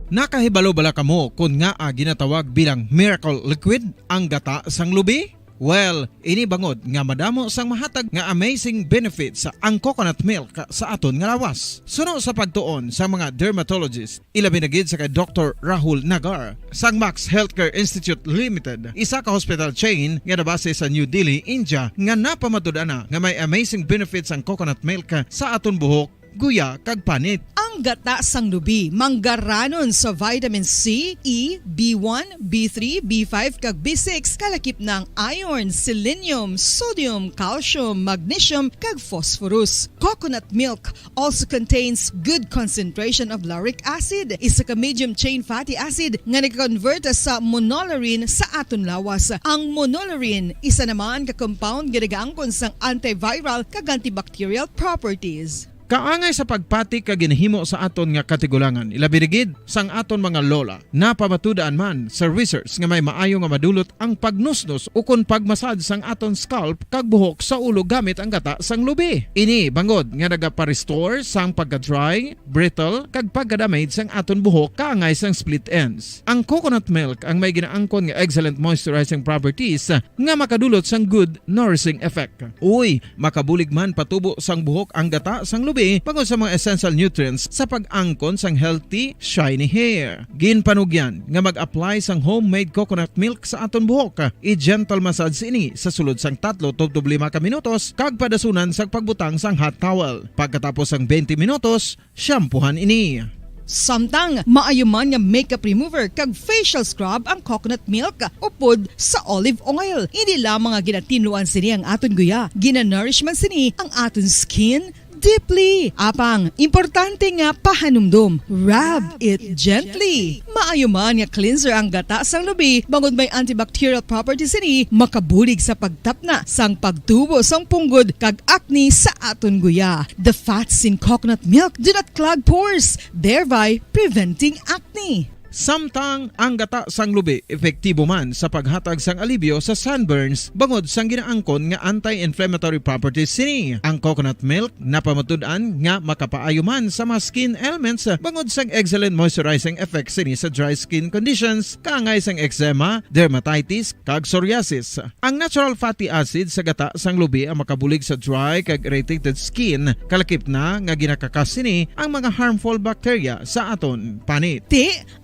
Nakahibalo bala kamo kung nga ginatawag bilang miracle liquid ang gata sang lubi? Well, ini bangod nga madamo sang mahatag nga amazing benefits sa ang coconut milk sa aton nga lawas. Suno sa pagtuon sa mga dermatologist, ilabi na gid sa kay Dr. Rahul Nagar sang Max Healthcare Institute Limited, isa ka hospital chain nga nabase sa New Delhi, India, nga napamatud-ana nga may amazing benefits ang coconut milk sa aton buhok, guya kag panit. Ang gata sang lubi manggaranon sa vitamin C, E, B1, B3, B5 kag B6 kalakip ng iron, selenium, sodium, calcium, magnesium kag phosphorus. Coconut milk also contains good concentration of lauric acid, isa ka medium chain fatty acid nga nag-convert sa monolarin sa aton lawas. Ang monolarin isa naman ka compound nga nagaangkon sang antiviral kag antibacterial properties. Kaangay sa pagpati ka ginhimo sa aton nga katigulangan, ilabirigid sang aton mga lola, napamatudan man sa research nga may maayo nga madulot ang pagnusnos ukon pagmasad sang aton scalp kag buhok sa ulo gamit ang gata sang lubi. Ini bangod nga nagapa-restore sang pagka-dry, brittle kag pagka-damage sang aton buhok kaangay sang split ends. Ang coconut milk ang may ginaangkon nga excellent moisturizing properties nga makadulot sang good nourishing effect. Uy, makabulig man patubo sang buhok ang gata sang lubi bangod sa mga essential nutrients sa pag-angkon sang healthy, shiny hair. Ginpanugyan nga mag-apply sang homemade coconut milk sa aton buhok. I-gentle massage ini sa sulod sang 3 to 5 ka minutos kag padasunan sang pagbutang sang hot towel. Pagkatapos sang 20 minutos, shampoohan ini. Samtang maayo man nga makeup remover kag facial scrub ang coconut milk upod sa olive oil. Hindi lamang nga ginatinluan sini ang aton guya, gina-nourish man sini ang aton skin deeply. Apang, importante nga pahanumdum. Rub it gently. Maayo man nga cleanser ang gata sang lubi, bangod may antibacterial properties ini, makabulig sa pagtapna sang pagtubo sang punggod kag acne sa aton guya. The fats in coconut milk do not clog pores, thereby preventing acne. Samtang ang gata sang lubi epektibo man sa paghatag sang alibyo sa sunburns bangod sang ginaangkon nga anti-inflammatory properties sini. Ang coconut milk napamatud-an nga makapaayo man sa mga skin ailments bangod sang excellent moisturizing effect sini sa dry skin conditions kaangay sang eczema, dermatitis kag psoriasis. Ang natural fatty acid sa gata sang lubi ang makabulig sa dry kag irritated skin, kalakip na nga ginakakas sini ang mga harmful bacteria sa aton panit.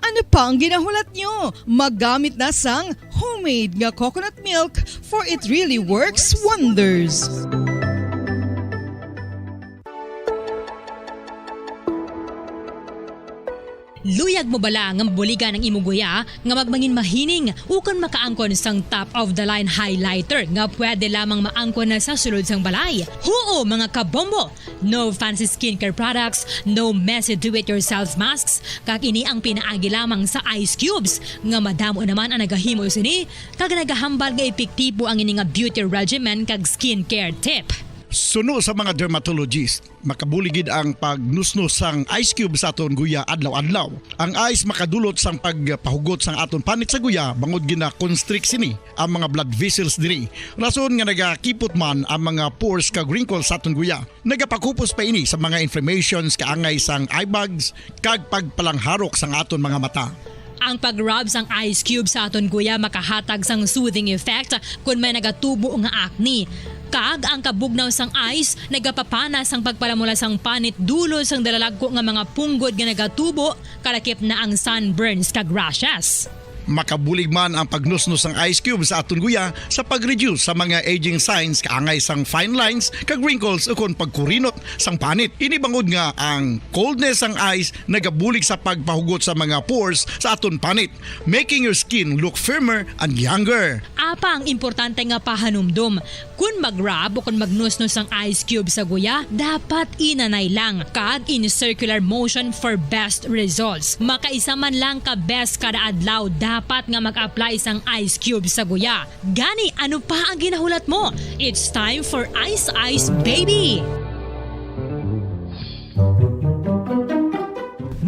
Ano pa ang ginahulat nyo? Magamit na sang homemade nga coconut milk for it really works wonders. Luyag mo bala nga mabuligan ang imong guya nga magmangin mahining ukon makaangkon sang top of the line highlighter nga pwede lamang maangkon na sa sulod sang balay. Huo mga kabombo! No fancy skincare products, no messy do-it-yourself masks, kag ini ang pinaagi lamang sa ice cubes nga madamo naman ang nagahimo sini kag nagahambal nga epektibo ang ini nga beauty regimen kag skincare tip. Suno sa mga dermatologist, makabuligid ang pagnusnos sang ice cube sa aton guya adlaw-adlaw. Ang ice makadulot sang pagpahugot sang aton panit sa guya bangod gina-constrict sini ang mga blood vessels diri. Rason nga nagakipot man ang mga pores kag wrinkles sa aton guya. Nagapakupos pa ini sa mga inflammations kaangay sang eye bags kag pagpalangharok sang aton mga mata. Ang pag-rub sang ice cube sa aton guya makahatag sang soothing effect kung may nagatubo nga acne. Kag ang kabugnaw sang ice nagapapana sang pagpalamula sang panit dulo sang dalalagko nga mga punggod nga nagatubo kalakip na ang sunburns kag rashes. Makabulig man ang pagnusnos ng ice cube sa aton guya sa pag-reduce sa mga aging signs kaangay sang fine lines kag wrinkles ukon pagkurinot sang panit. Ini bangod nga ang coldness sang ice nagabulig sa pagpahugot sa mga pores sa aton panit, making your skin look firmer and younger. Apang importante nga pahanumdum, kung mag-rub o kung magnusnos ang ice cube sa guya, dapat inanay lang kag in circular motion for best results. Makaisa man lang ka best kada adlaw dapat nga mag-apply sang ice cube sa guya. Gani, ano pa ang ginahulat mo? It's time for Ice Ice Baby!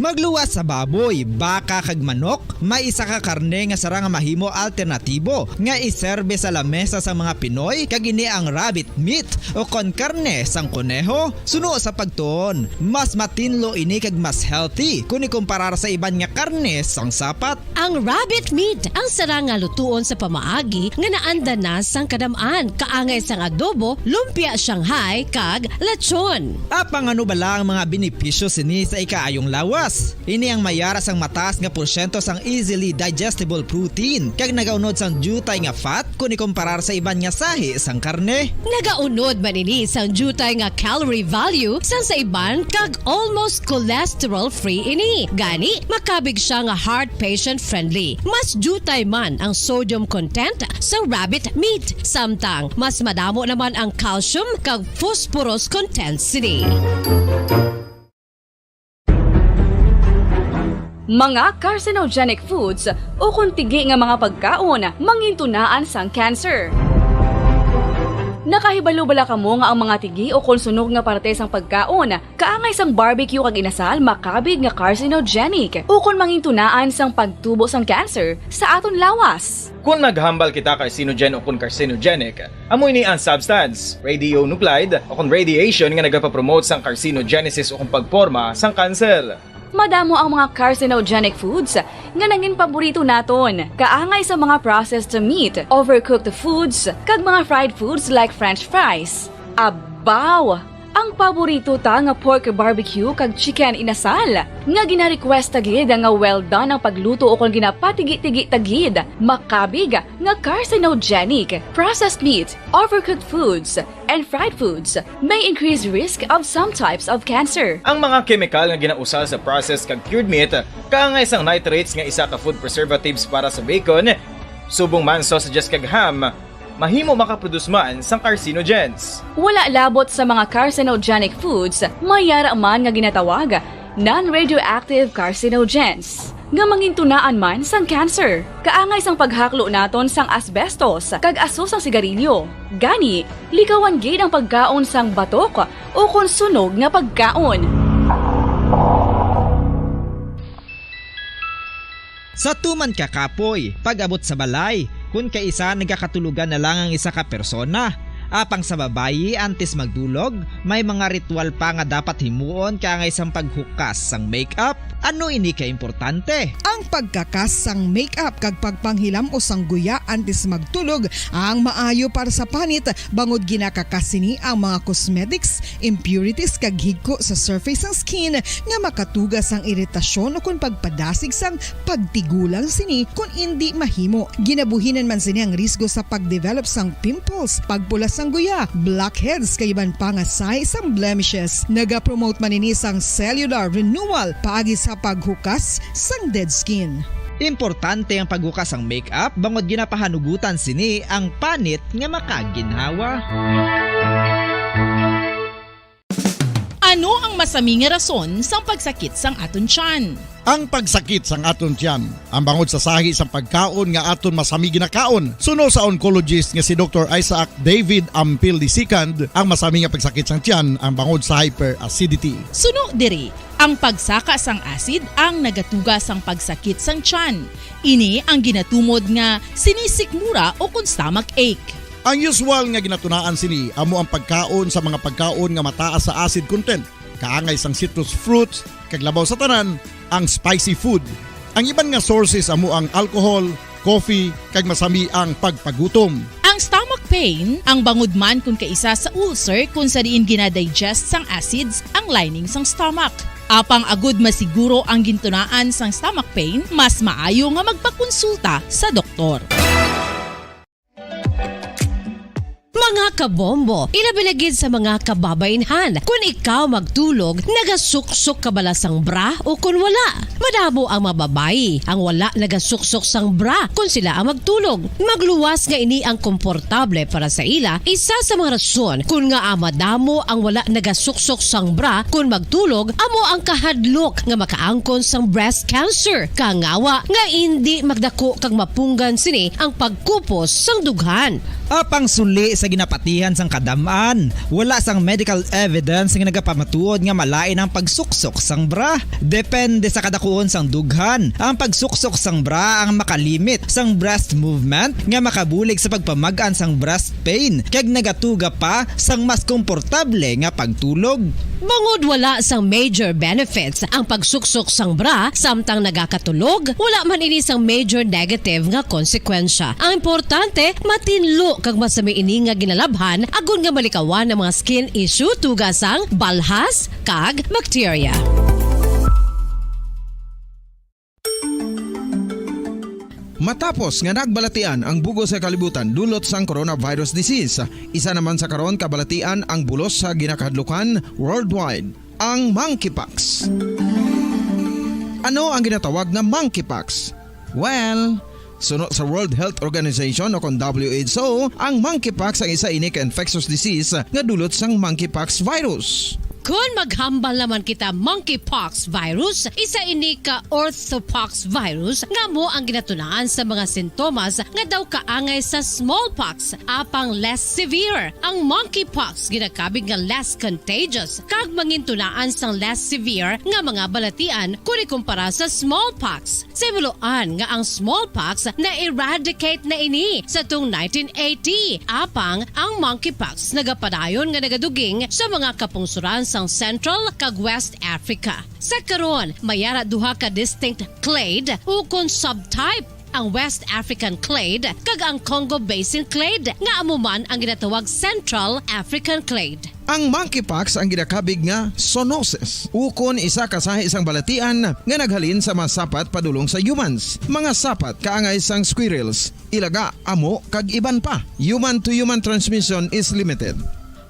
Magluwas sa baboy, baka kag manok, may isa ka karne nga sara nga mahimo alternatibo nga iserbe sa lamesa sa mga Pinoy kag ini ang rabbit meat o kon karne sang kuneho. Suno sa pagtuon, mas matinlo ini kag mas healthy kung ikumparar sa iban nga karne sang sapat. Ang rabbit meat ang sara nga lutuon sa pamaagi nga naanda na sang kadamaan, kaangay sang adobo, lumpia Shanghai kag lechon. Apang ano bala ang mga benepisyo sini sa ikaayong lawas? Ini ang mayara sang mataas nga porsyento sang easily digestible protein kag nagaunod sang jutay nga fat kung ikumparar sa iban nga sahi sang karne. Nagaunod man ini sang jutay nga calorie value sang sa iban kag almost cholesterol free ini. Gani makabig siya nga heart patient friendly. Mas jutay man ang sodium content sa rabbit meat, samtang mas madamo naman ang calcium kag phosphorus content sini. Mga carcinogenic foods o kuntigi nga mga pagkaon mangintunaan sang cancer. Nakahibalo bala kamo nga ang mga tigi o konsunog nga parte sang pagkaon, kaangay sang barbecue kag inasal makabig nga carcinogenic o kon mangintunaan sang pagtubo sang cancer sa aton lawas. Kung naghambal kita carcinogen o kung carcinogenic, amoy ni ang substance, radionuclide o kung radiation nga nagapapromote sang carcinogenesis o kung pagporma sang cancer. Madamo ang mga carcinogenic foods nga naging paborito naton. Kaangay sa mga processed meat, overcooked foods, kag mga fried foods like french fries. Abaw! Ang paborito ta nga pork barbecue kag chicken inasal. Nga gina-request tagid nga well done ang pagluto o kung ginapatigi-tigi tagid. Makabig nga carcinogenic, processed meat, overcooked foods, and fried foods may increase risk of some types of cancer. Ang mga chemical nga ginausal sa processed kag cured meat, kaangay sang nitrates nga isa ka food preservatives para sa bacon, subong man sausages kag ham, mahimo makaproduce man sang carcinogens. Wala labot sa mga carcinogenic foods, mayara man nga ginatawag non-radioactive carcinogens nga mangintunaan man sang cancer. Kaangay sang paghaklo naton sang asbestos kag aso sang sigarilyo. Gani, likawan gid ang pagkaon sang batok o konsunog nga pagkaon. Sa tuman ka kapoy, pag-abot sa balay, kung kaisa nagkakatulugan na lang ang isa ka persona. Apang sa babayi antes magdulog, may mga ritual pa nga dapat himuon kaya isang paghukas sang makeup. Ano ini ka importante? Ang pagkakas sang makeup kag pagpanghilam o sang guya antes magtulog ang maayo para sa panit bangod ginakakas sini ang mga cosmetics, impurities kag higko sa surface sang skin nga makatugas sang iritasyon o kung pagpadasig sang pagtigulang sini kung hindi mahimo. Ginabuhinan man sini ang risgo sa pagdevelop sang pimples, pagpula sang guya, blackheads kay iban pa nga size sang blemishes. Naga-promote man ini sang cellular renewal paagi sa paghukas sang dead skin. Importante ang paghukas sang makeup bangod ginapahanugutan sini ang panit nga makaginhawa. Ano ang masami nga rason sang pagsakit sang aton tiyan? Ang pagsakit sang aton tiyan, ang bangod sa sahi sang pagkaon nga aton masami ginakaon. Suno sa oncologist nga si Dr. Isaac David Ampil II, ang masami nga pagsakit sang tiyan ang bangod sa hyperacidity. Suno diri, ang pagsaka sang acid ang nagatuga sang pagsakit sang tiyan. Ini ang ginatumod nga sinisikmura o kung stomach ache. Ang usual nga ginatunaan sini amo ang pagkaon sa mga pagkaon nga mataas sa acid content, kaangay sang citrus fruits, kag labaw sa tanan ang spicy food. Ang iban nga sources amo ang alcohol, coffee, kag masami ang pagpagutom. Ang stomach pain ang bangod man kung kaisa sa ulcer kung sa diin ginadigest sang acids ang lining sang stomach. Apang agud masiguro ang gintunaan sang stomach pain, mas maayo nga magpakonsulta sa doktor. Mga kabombo, ilabilagid sa mga kababainhan. Kung ikaw magtulog, nagasuksok ka bala sang bra o kung wala. Madamo ang mababayi, ang wala nagasuksok sang bra kung sila ang magtulog. Magluwas nga ini ang komportable para sa ila, isa sa mga rason kung nga madamo ang wala nagasuksok sang bra kung magtulog, amo ang kahadlok nga makaangkon sang breast cancer. Kangawa nga hindi magdako kag mapunggan sini ang pagkupos sang dughan. Apang suli sa ginapatihan sang kadamaan, wala sang medical evidence nga nagapamatuod nga malain ang pagsuksok sang bra. Depende sa kadakuon sang dughan. Ang pagsuksok sang bra ang makalimit sang breast movement nga makabulig sa pagpamagan sang breast pain kag nagatuga pa sang mas komportable nga pagtulog. Bangod wala sang major benefits ang pagsuksok sang bra samtang nagakatulog, wala man ini sang major negative nga konsekwensya. Ang importante, matinlo kag masami ini nga ginalabhan agon nga malikawan ng mga skin issue tugas sang balhas kag bacteria. Matapos nga nagbalatian ang bugos sa kalibutan dulot sang coronavirus disease, isa naman sa karon kabalatian ang bulos sa ginakahadlukan worldwide, ang monkeypox. Ano ang ginatawag na monkeypox? Well, suno sa World Health Organization o kung WHO, ang monkeypox ang isa ini ka infectious disease nga dulot sang monkeypox virus. Kung maghambal naman kita monkeypox virus, isa ini ka orthopox virus nga mo ang ginatunaan sa mga sintomas nga daw kaangay sa smallpox, apang less severe. Ang monkeypox ginakabig nga less contagious, kag mangintunaan sang less severe nga mga balatian kung ikumpara sa smallpox. Simuloan nga ang smallpox na eradicate na ini sa tung 1980, apang ang monkeypox nagapadayon nga nagaduging sa mga kapungsuran sang Central kag West Africa. Sa karon, mayara duha ka distinct clade ukon subtype, ang West African clade kag ang Congo Basin clade nga amuman ang ginatawag Central African clade. Ang monkeypox ang ginakabig nga zoonosis. Ukon isa ka sa isang balatian nga naghalin sa mga sapat padulong sa humans. Mga sapat kaangay sang squirrels, ilaga, amo kag iban pa. Human to human transmission is limited.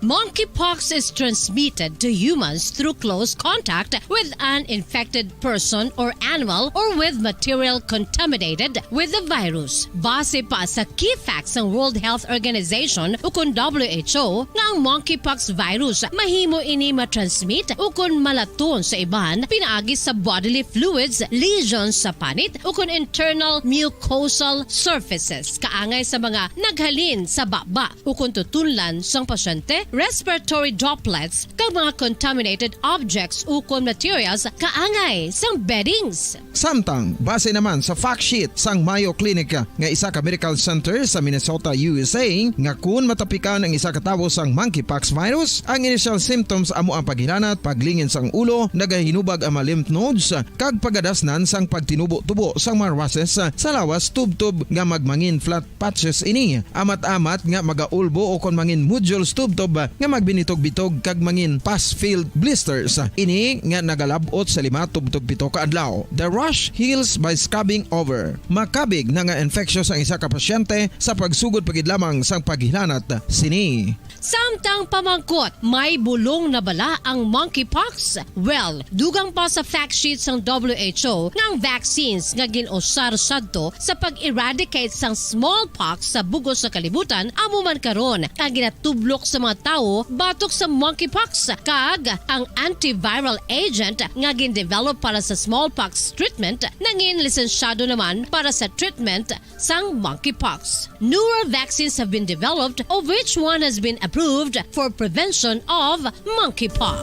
Monkeypox is transmitted to humans through close contact with an infected person or animal or with material contaminated with the virus. Base pa sa key facts ng World Health Organization ukon WHO nga ang monkeypox virus mahimo ini matransmit ukon malaton sa iban pinaagi sa bodily fluids, lesions sa panit ukon internal mucosal surfaces kaangay sa mga naghalin sa baba ukon tutunlan sang pasyente, respiratory droplets kag mga contaminated objects ukon materials kaangay sang beddings. Samtang, base naman sa fact sheet sang Mayo Clinic nga isa ka medical center sa Minnesota, USA, nga kun matapikan ang isa ka tawo sang monkeypox virus, ang initial symptoms amo ang paghilanat, paglingin sang ulo, nagahinubag ang mga lymph nodes, kag pagadasnan sang pagtinubo-tubo sang mga rashes sa lawas tubtob nga magmangin flat patches ini. Amat-amat nga magaulbo o kon mangin nodules tubtob nga magbinitog-bitog kag mangin pus-filled blisters. Ini nga nagalabot sa 5-7 ka adlaw. The rash heals by scabbing over. Makabig na nga infectious ang isa ka pasyente sa pagsugod pagid lamang sang paghilanat sini. Samtang pamangkot, may bulong na bala ang monkeypox? Well, dugang pa sa fact sheets ng WHO ng vaccines nga ginusar sadto sa pag-eradicate sang smallpox sa bugos sa kalibutan, amo man karon ang ginatublok sa mga tao batok sa monkeypox kag ang antiviral agent nga gin-develop para sa smallpox treatment nangin lisensyado naman para sa treatment sang monkeypox. Newer vaccines have been developed, of which one has been approved for prevention of monkeypox.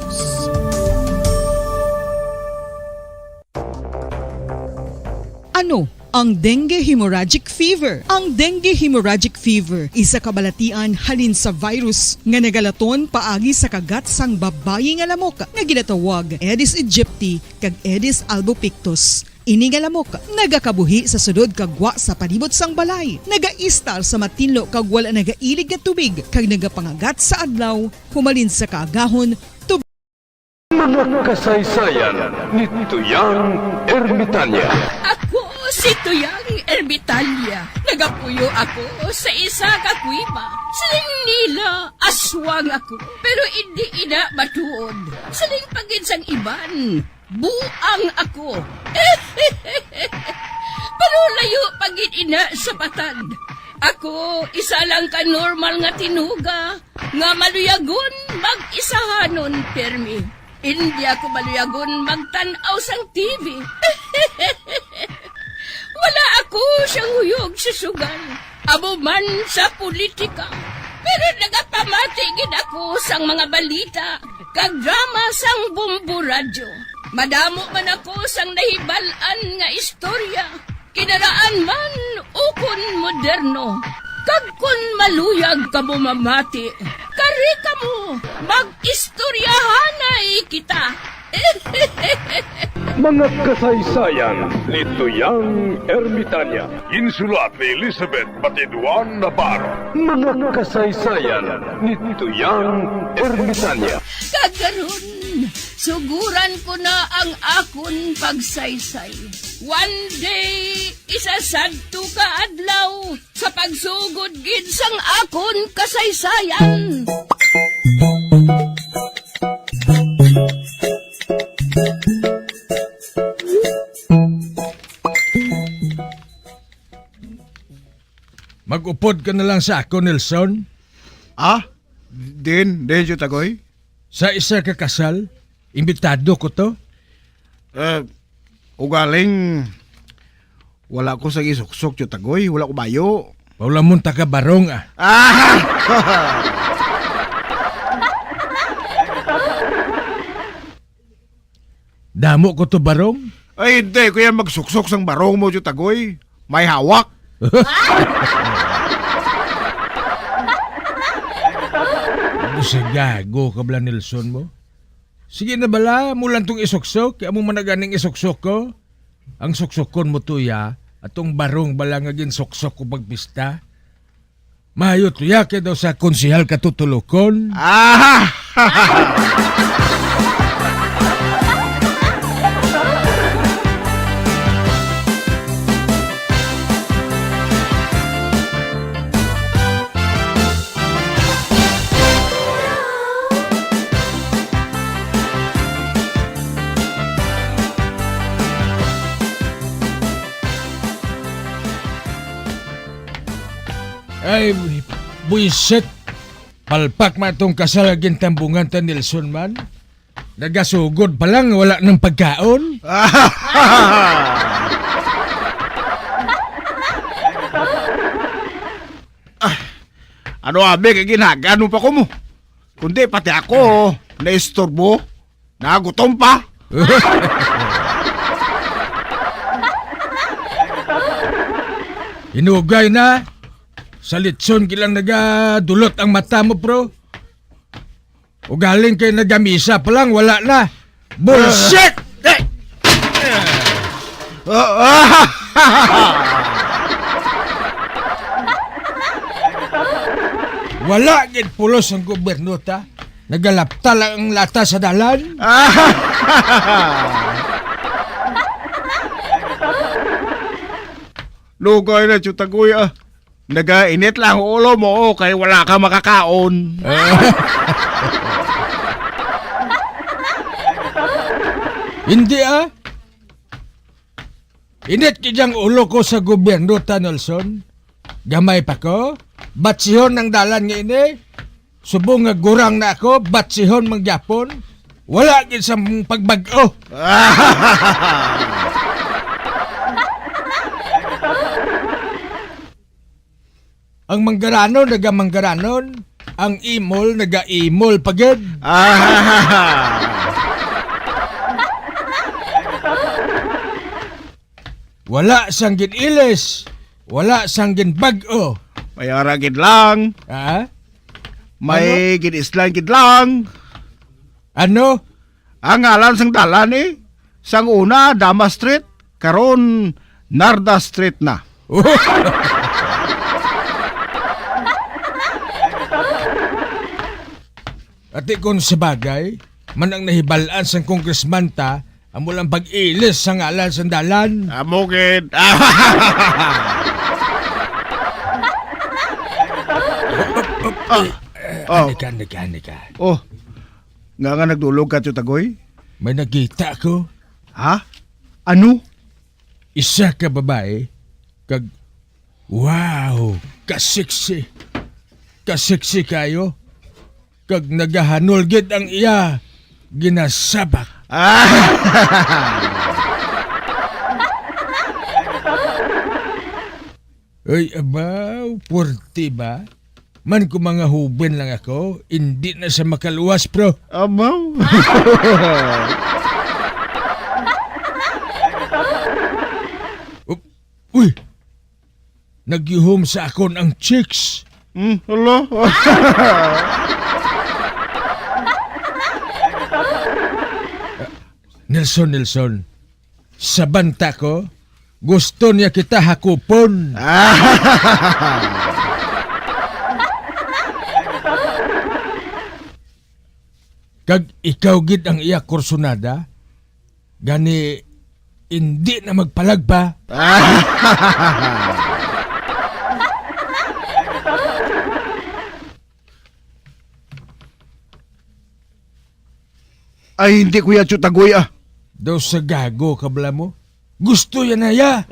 Ano ang dengue hemorrhagic fever? Ang dengue hemorrhagic fever isa kabalatian halin sa virus nga nagalaton paagi sa kagat sang babayi nga lamok nga ginatawag Aedes aegypti kag Aedes albopictus. Ini nga lamok nagakabuhi sa sudod kagwa sa palibot sang balay, nagaistar sa matinlo kag wala nagailig nga tubig kag nagapangagat sa adlaw humalin sa kaagahon tubig. Mga kasaysayan ni Tuyang Ermitanya. Ako si Tuyang Ermitanya. Nagapuyo ako sa isa ka kuiba. Siling nila, aswang ako. Pero hindi ina matuod. Siling paginsang iban, buang ako. Pero layo pagin ina sa patad. Ako, isa lang ka normal nga tinuga. Nga maluyagon mag-isahanon, permi. Hindi ako maluyagon magtanaw sang TV. Wala ako siyang huyog sa sugal. Abo man sa politika. Pero nagapamatigid ako sang mga balita. Kag drama sang Bumbu Radyo. Madamo man ako sang nahibalan nga istorya. Kinaraan man ukon moderno. Kag kun maluyag ka mo mamati, kari ka mo, mag-istoryahanay kita. Mga kasaysayan ni Tuyang Ermitanya. Insulat ni Elizabeth Batiduan Navarro. Mga kasaysayan ni Tuyang Ermitanya. Kagaron, suguran ko na ang akon pagsaysay. One day, isasadto ka adlaw sa pagsugod gid sang akon kasaysayan. Mag-upod ka na lang sa ako, Nelson. Din, Tagoy. Sa isa ka kasal, imbitado ko to. Ugaling, wala ko sa isuksok, Chutagoy. Wala ko bayo. Wala mong taka barong ah. Damo ko to barong? Ay, hindi. Kuya magsuksok sang barong mo, Chutagoy. May hawak. Ano sa gago ka bala, Nelson mo? Sige na bala, mulan tong isuksok. Kaya mo managaning isuksok ko. Ang suksokon mo tuya, atong barong bala nga ginsuksok ko pagpista. Mayo tuya kaya daw sa konsihal katutulokon. Ay, buisit. Palpak ma itong kasalagin tambungan ta Nelson man. Nagasugod pa lang, wala ng pagkaon. Ano abe, kay ginagano pa ko mo? Kundi pati ako, naistorbo, nagutom pa. Inugay na. Sa litson kilang nagadulot ang mata mo, bro. O galing kay nagamisa pa lang, wala na. Bullshit! Wala gid pulos ang gobyerno ta. Nagalapta lang ang lata sa dalan. Lugay na, Chutagoy ah. Nagainit lang ang ulo mo kay wala ka makakaon. Hindi ah. Init kidyang ulo ko sa gobyerno ta, Nelson. Gamay pa ko. Batsihon ng dalan nga ini. Subong nga gurang na ako. Batsihon mangyapon. Wala gid sa pagbag-o. Ang manggaranon naga-manggaranon. Ang imol naga-imol pagid. Wala sang ginilis. Wala sang ginbag-o. May aragid lang. Ha? May ginislang gid lang. Ano? Ang alam sang dalan eh. Sang una, Dama Street. Karon, Narda Street na. Ati kung sabagay, man ang nahibalaan sang congressman ta, amo lang pag-ilis sa ngalan sa dalan. Amugid. Anika. Oh, nga nagdulog ka, Chutagoy? May nakita ko. Ha? Ano? Isa ka babae, kag, wow, kasiksi. Kasiksi kayo. Kag nagahanol gid ang iya, ginasabak. Ay, abaw, purti ba? Man ko mga hubin lang ako, hindi na sa makaluwas, bro. Abaw. Uy, nagyuhom sa akon ang chicks. Hello? Nelson, sa banta ko, gusto niya kita hakupon. Kag ikaw gid ang iya kursunada, gani hindi na magpalag pa. Ay, hindi kuya Chutagoy ah. Daw sa gago kabla mo. Gusto yan na ya.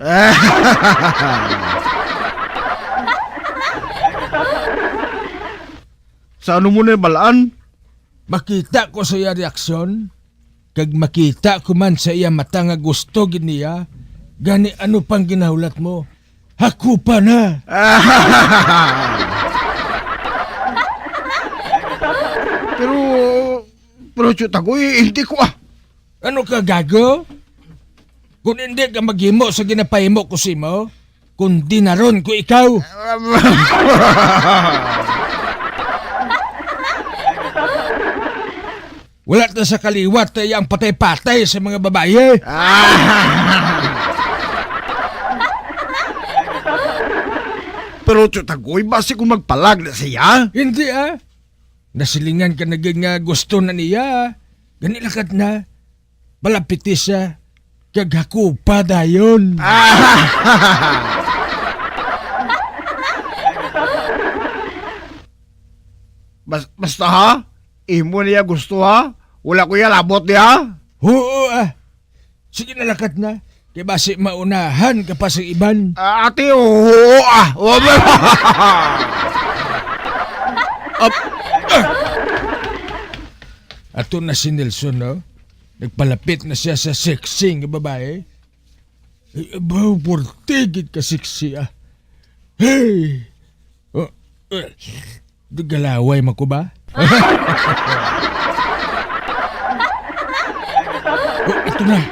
Sa ano mo na balaan? makita ko sa iya reaksyon, kag makita ko man sa iya mata nga gusto gid niya, gani ano pang ginahulat mo? Haku pa na. Pero Chutagoy, hindi ko Ano ka gago? Kung hindi ka maghimo sa ginapahimo ko si mo, kundi na ron ko ikaw. Wala na sa kaliwat ay ang patay-patay sa mga babae. Pero Chutagoy, basi kung magpalag na siya? Hindi Nasilingan ka naging nga gusto na niya. Ganilakad na. Malapiti siya. Kaghakupa dayon. Basta ha? Imo niya gusto ha? Wala ko yan labot niya? Oo Sige nalakad na. Kaya basi maunahan ka pa sa iban. Ate, oo Ato na si Nelson, no? Nagpalapit na siya sa sexy nga babae. Ay, abaw, portigid ka sexy Hey! Galaway mo ko ba?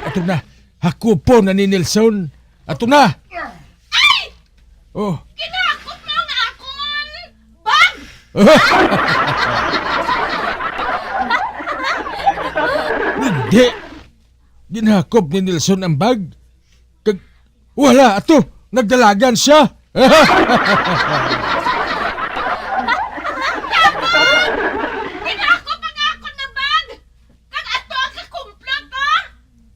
Ato na. Hakupo na ni Nelson. Ato na. Ay! Oh. Kinakot mo ang akon! Bag! Hindi. Ginhakop ni Nelson ang bag. Wala, ato. Nagdalagan siya. Kinakot ang akon na bag! Kag ato ang kakumplot, ha?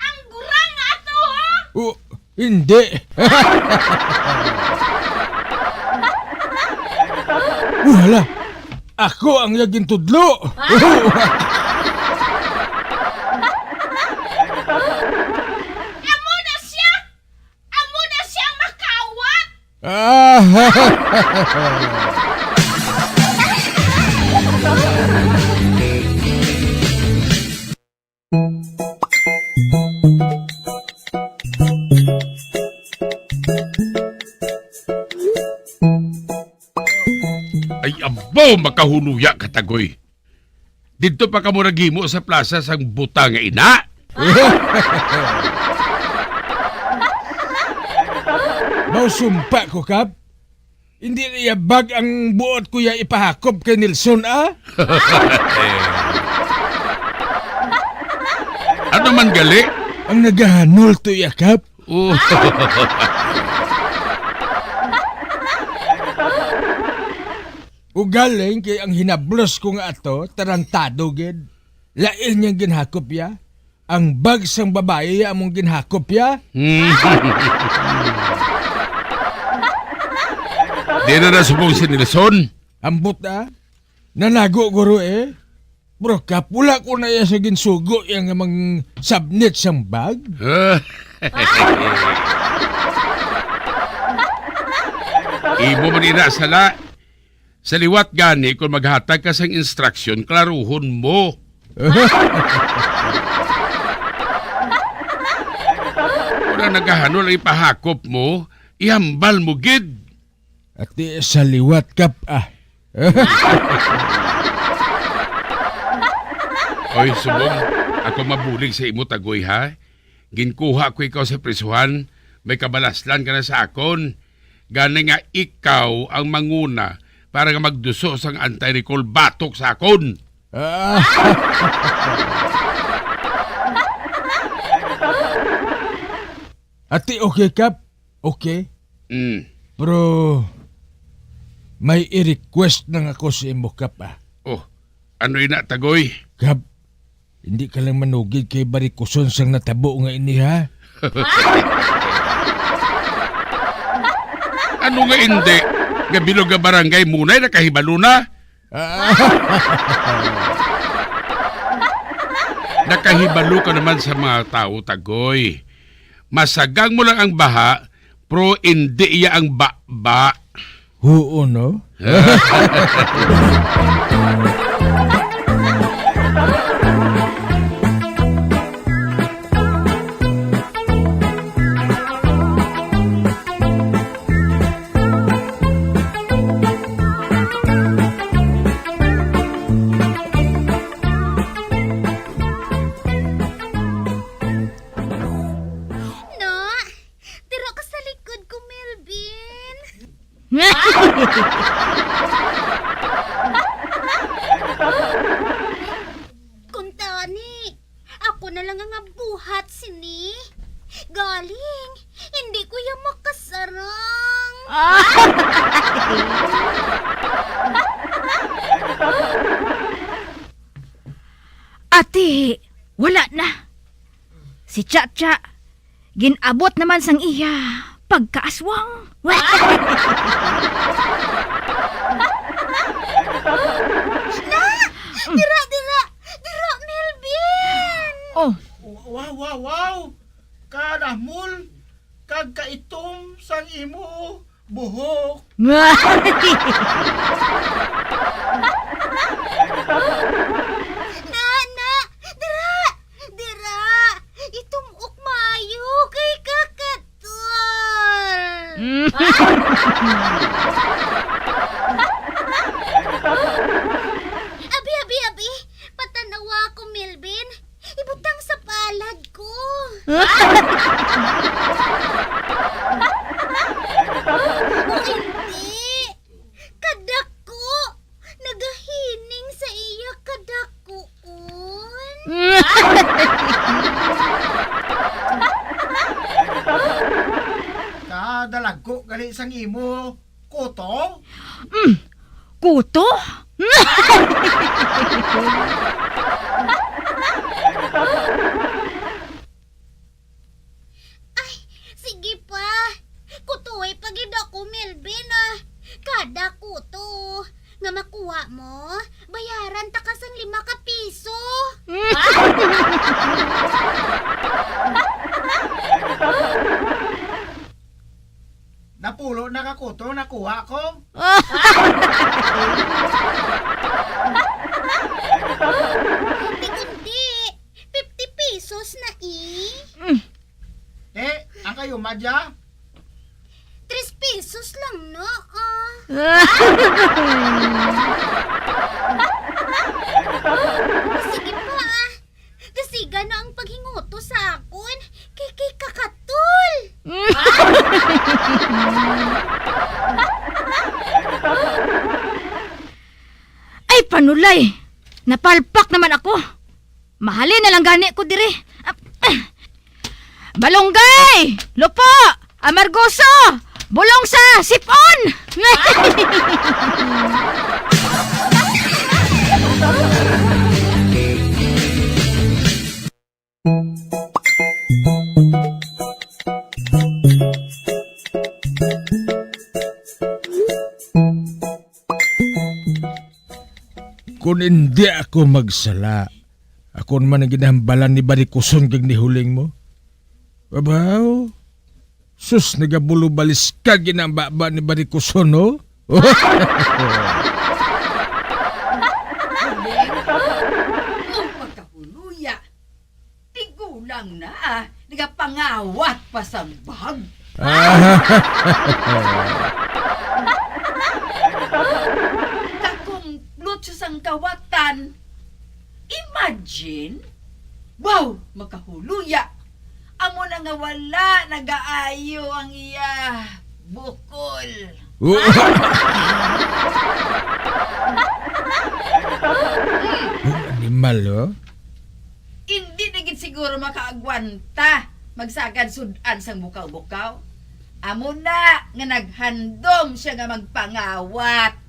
Ang gurang na ato, ha? Hindi. Wala. Ako ang yaging tudlo. Amo na siyang makawat! Ay abaw makahuluya katagoy. Dito pa ka mo naghimo sa plaza sang buta nga ina. Mausumpa ko, Kap. Hindi niya bag ang buot ko ya ipahakop kay Nelson, Ano man gali? Ang nagahanol to ya, Kap. Ugaling kay ang hinablos ko nga ato, tarantado gid. Lain niyang ginhakop ya. Ang bag sang babae among ginhakop ya. Di na nasubong si Nelson. Ambot nanago guro Bro, Kap, wala ko na iya sa ginsugo yung mang subnet sang bag. Imo man ina sala. Sa liwat gani kung maghatag ka sang instruction, klaruhon mo. Kung naghahanol ay pahakop mo, ihambal mo gid. At sa liwat, Kap, Oy, subong, ako mabulig sa imo tagoy ha. Ginkuha ko ikaw sa prisuhan, may kabalaslan ka na sa akon. Gana nga ikaw ang manguna para nga magduso sang anti-recall batok sa akon. Ati, okay, Kap? Okay? Pero may i-request na ako sa imo, Kap. Oh, ano ina tagoy? Kap, hindi ka lang manugid kay barikuson sang natabo nga ini, ha? Ano nga hindi? Gabilog nga barangay munay nakahibalo na? Nakahibalo ka naman sa mga tao, tagoy. Masagang mo lang ang baha, pero hindi iya ang ba-ba. Oo, no? Kuntani, ako na lang ang buhat sini. Galing, hindi ko yung makasarang. Ate, wala na. Si Chacha, ginabot naman sang iya pagkaaswang. Dira, Melvin! Oh, Wow! Kanahmul, kag kaitom sang imo buhok. Dira, itumok mayo kay kakatol. Abi, patanawa ko, Melvin. Ibutang sa palad ko. O hindi, kadako. Nagahining sa iya kadakuon. Kadalagko gali sang imo kuto. kuto? Ay, sige pa. Kutuoy pagid ako, Melvin, ah. Kada kuto nga makuha mo, bayaran ta kasang 5 ka piso. Napulo na ka kuto, nakuha ko. Hindi, 50 pesos na Ang kayo madya? 3 pesos lang, no? Sige pa, ah. Kasiga na ang paghinguto sa akon. Kay kakatul. Ay, panulay. Napalpak naman ako. Mahalin na lang gani ko dire. Balonggay! Lupo! Amargoso! Bulong sa sipon! Kung hindi ako magsala, ako naman ang ginahambalan ni Barikuson kag ni huling mo. Babaw, sus nagabulo balis ka ginambaba ni Barikuson, no? Pagkahuluya, tigulang na nagapangawat pa sa bag. Kakumplot sa sang kawatan. Imagine, wow, makahuluya. Amo na nga wala, nagaayo ang iya bukol. Animal, oh? Hindi na gid siguro makaagwanta magsagad sudan sang bukaw-bukaw. Amo na nga naghandom siya nga magpangawat.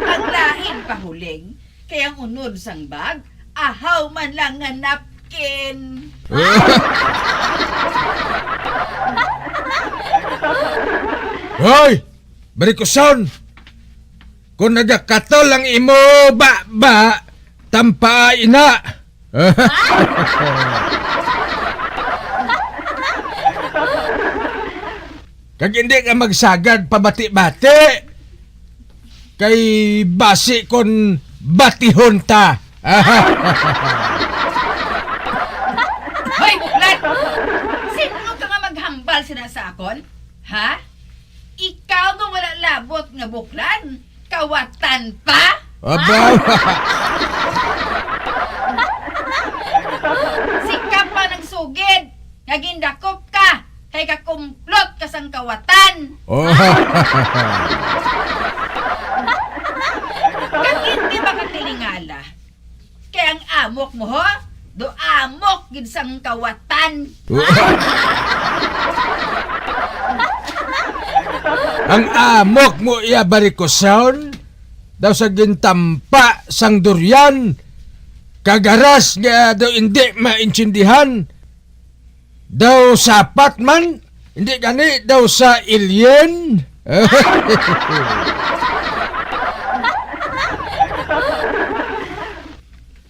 Ang lain pahuling, kaya ang unod sang bag, ahaw man lang nga napkin. Hoy! Barikuson! Kung nagakatol ang imo ba, tampay na! Kag hindi ka magsagad pabati-bati! Kay basi kon batihon ta! Hoy, buklat! Sino ka nga maghambal sinasakon? Ha? Ikaw nga wala labot nga buklan? Kawatan pa? Abaw! Sikap pa ng sugid! Nga gindakop ka! Kay ka kawatan. Oh. Kag hindi makatilingala. Kaya ang amok mo ho, do amok gid sang kawatan. Ang amok mo iya barikoson daw sa gintampa sang durian kagaras nga daw hindi maintindihan daw sapat man hindi gani daw sa alien.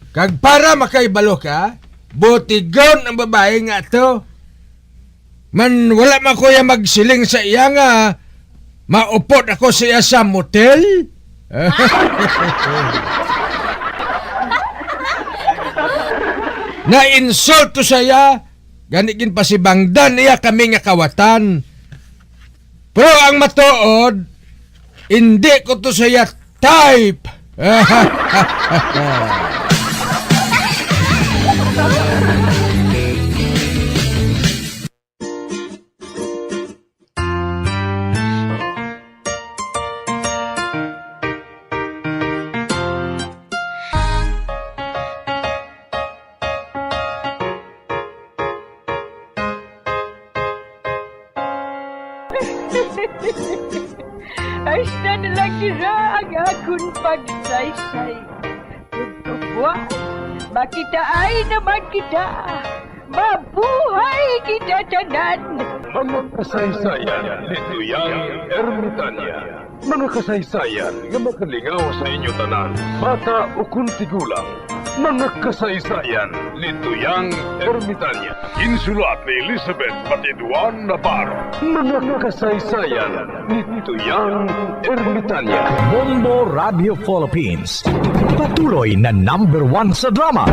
Kag para makaibalo ka butigon ang babae nga to man wala man kuya magsiling sa iya nga maupot ako sa iya sa motel. Na-insult to saya ganigin pa si Bangdan iya kami nga kawatan pero ang matuod hindi ko to saya type. Ay, na lang nila ang akong pagsaysay. Tugtugwan, makita ay naman kita. Mabuhay kita tanan. Mga kasaysayan ni Tuyang Ermitanya. Mga kasaysayan nga makalingaw sa inyo tanan, bata o kuntigulang. Mga kasaysayan ni Tuyang Ermitanya. Insulat ni Elizabeth Batiduan Navarro. Mga kasaysayan ni Tuyang Ermitanya. Bombo Radio Philippines. Patuloy na #1 sa drama.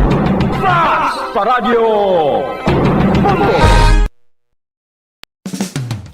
Fast Paradyo! Bombo!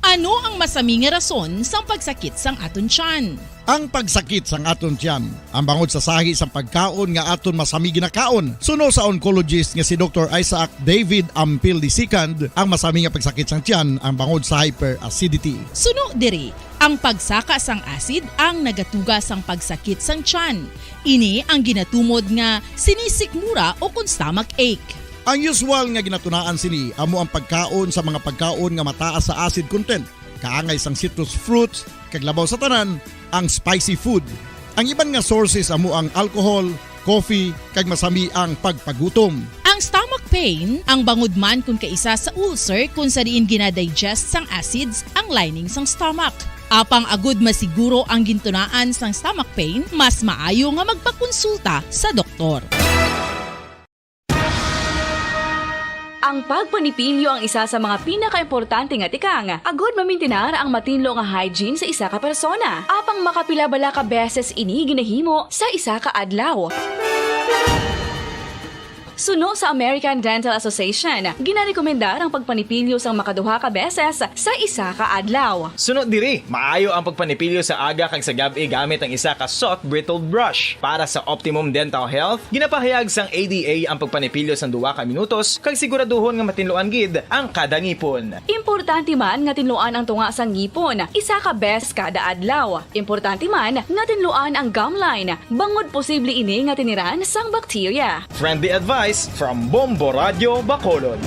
Ano ang masami nga rason sa pagsakit sang aton tiyan? Ang pagsakit sang aton tiyan, ang bangod sa sahi sang pagkaon nga aton masami ginakaon. Suno sa oncologist nga si Dr. Isaac David Ampil II, ang masami nga pagsakit sang tiyan ang bangod sa hyperacidity. Suno diri, ang pagsaka sang acid ang nagatuga sang pagsakit sang tiyan. Ini ang ginatumod nga sinisikmura o kung stomach ache. Ang usual nga ginatunaan sini amo ang pagkaon sa mga pagkaon nga mataas sa acid content, kaangay sang citrus fruits, kaglabaw sa tanan, ang spicy food. Ang iban nga sources amo ang alcohol, coffee, kag masami ang pagpagutom. Ang stomach pain, ang bangod man kung kaisa sa ulcer kung sa diin ginadigest sang acids ang lining sang stomach. Apang agud masiguro ang gintunaan sang stomach pain, mas maayo nga magpakonsulta sa doktor. Ang pagpanipilyo ang isa sa mga pinaka-importante nga tikang. Agod mamintinar ang matinlo nga hygiene sa isa ka persona. Apang makapilabala ka beses ini ginahimo sa isa ka adlaw. Suno sa American Dental Association, ginarekomendar ang pagpanipilyo sang makaduha ka beses sa isa ka adlaw. Sunod diri, maayo ang pagpanipilyo sa aga kag sa gabi gamit ang isa ka soft brittled brush. Para sa optimum dental health, ginapahayag sang ADA ang pagpanipilyo sang 2 ka minutos kag siguraduhon nga matinluan gid ang kada ngipon. Importante man nga tinluan ang tunga sang ngipon, isa ka beses kada adlaw. Importante man nga tinluan ang gum line, bangod posible ini nga tiniran sang bakterya. Friendly advice from Bombo Radio Bacolod.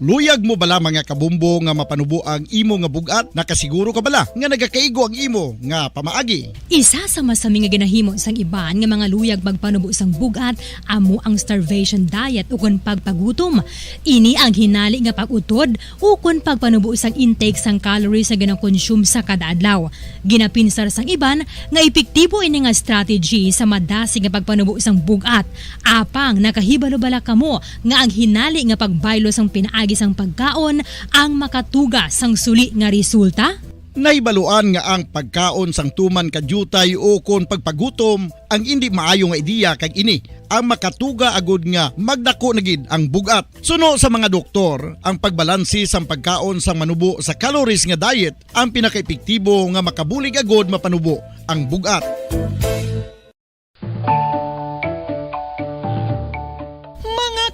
Luyag mo bala mga kabumbo nga mapanubo ang imo nga bugat? Nakasiguro ka bala nga nagakaigo ang imo nga pamaagi? Isa sa masami nga ginahimo sang iban nga mga luyag magpanubo sang bugat amo ang starvation diet ukon pagpagutom. Ini ang hinali nga pag-utod ukon pagpanubo sang intake sang calories nga gina-consume sa kada adlaw. Ginapinsar sang iban nga epektibo ini nga strategy sa madasi nga pagpanubo sang bugat. Apang nakahibalo bala kamo nga ang hinali nga pagbaylo sang pinaagi sang pagkaon ang makatuga sang suli nga resulta? Naibaluan nga ang pagkaon sang tuman kadyutay o kon pagpagutom ang hindi maayo nga ideya kag ini ang makatuga agud nga magdako na gid ang bugat. Suno sa mga doktor, ang pagbalansi sang pagkaon sang manubo sa calories nga diet ang pinakaepektibo nga makabulig agud mapanubo ang bugat.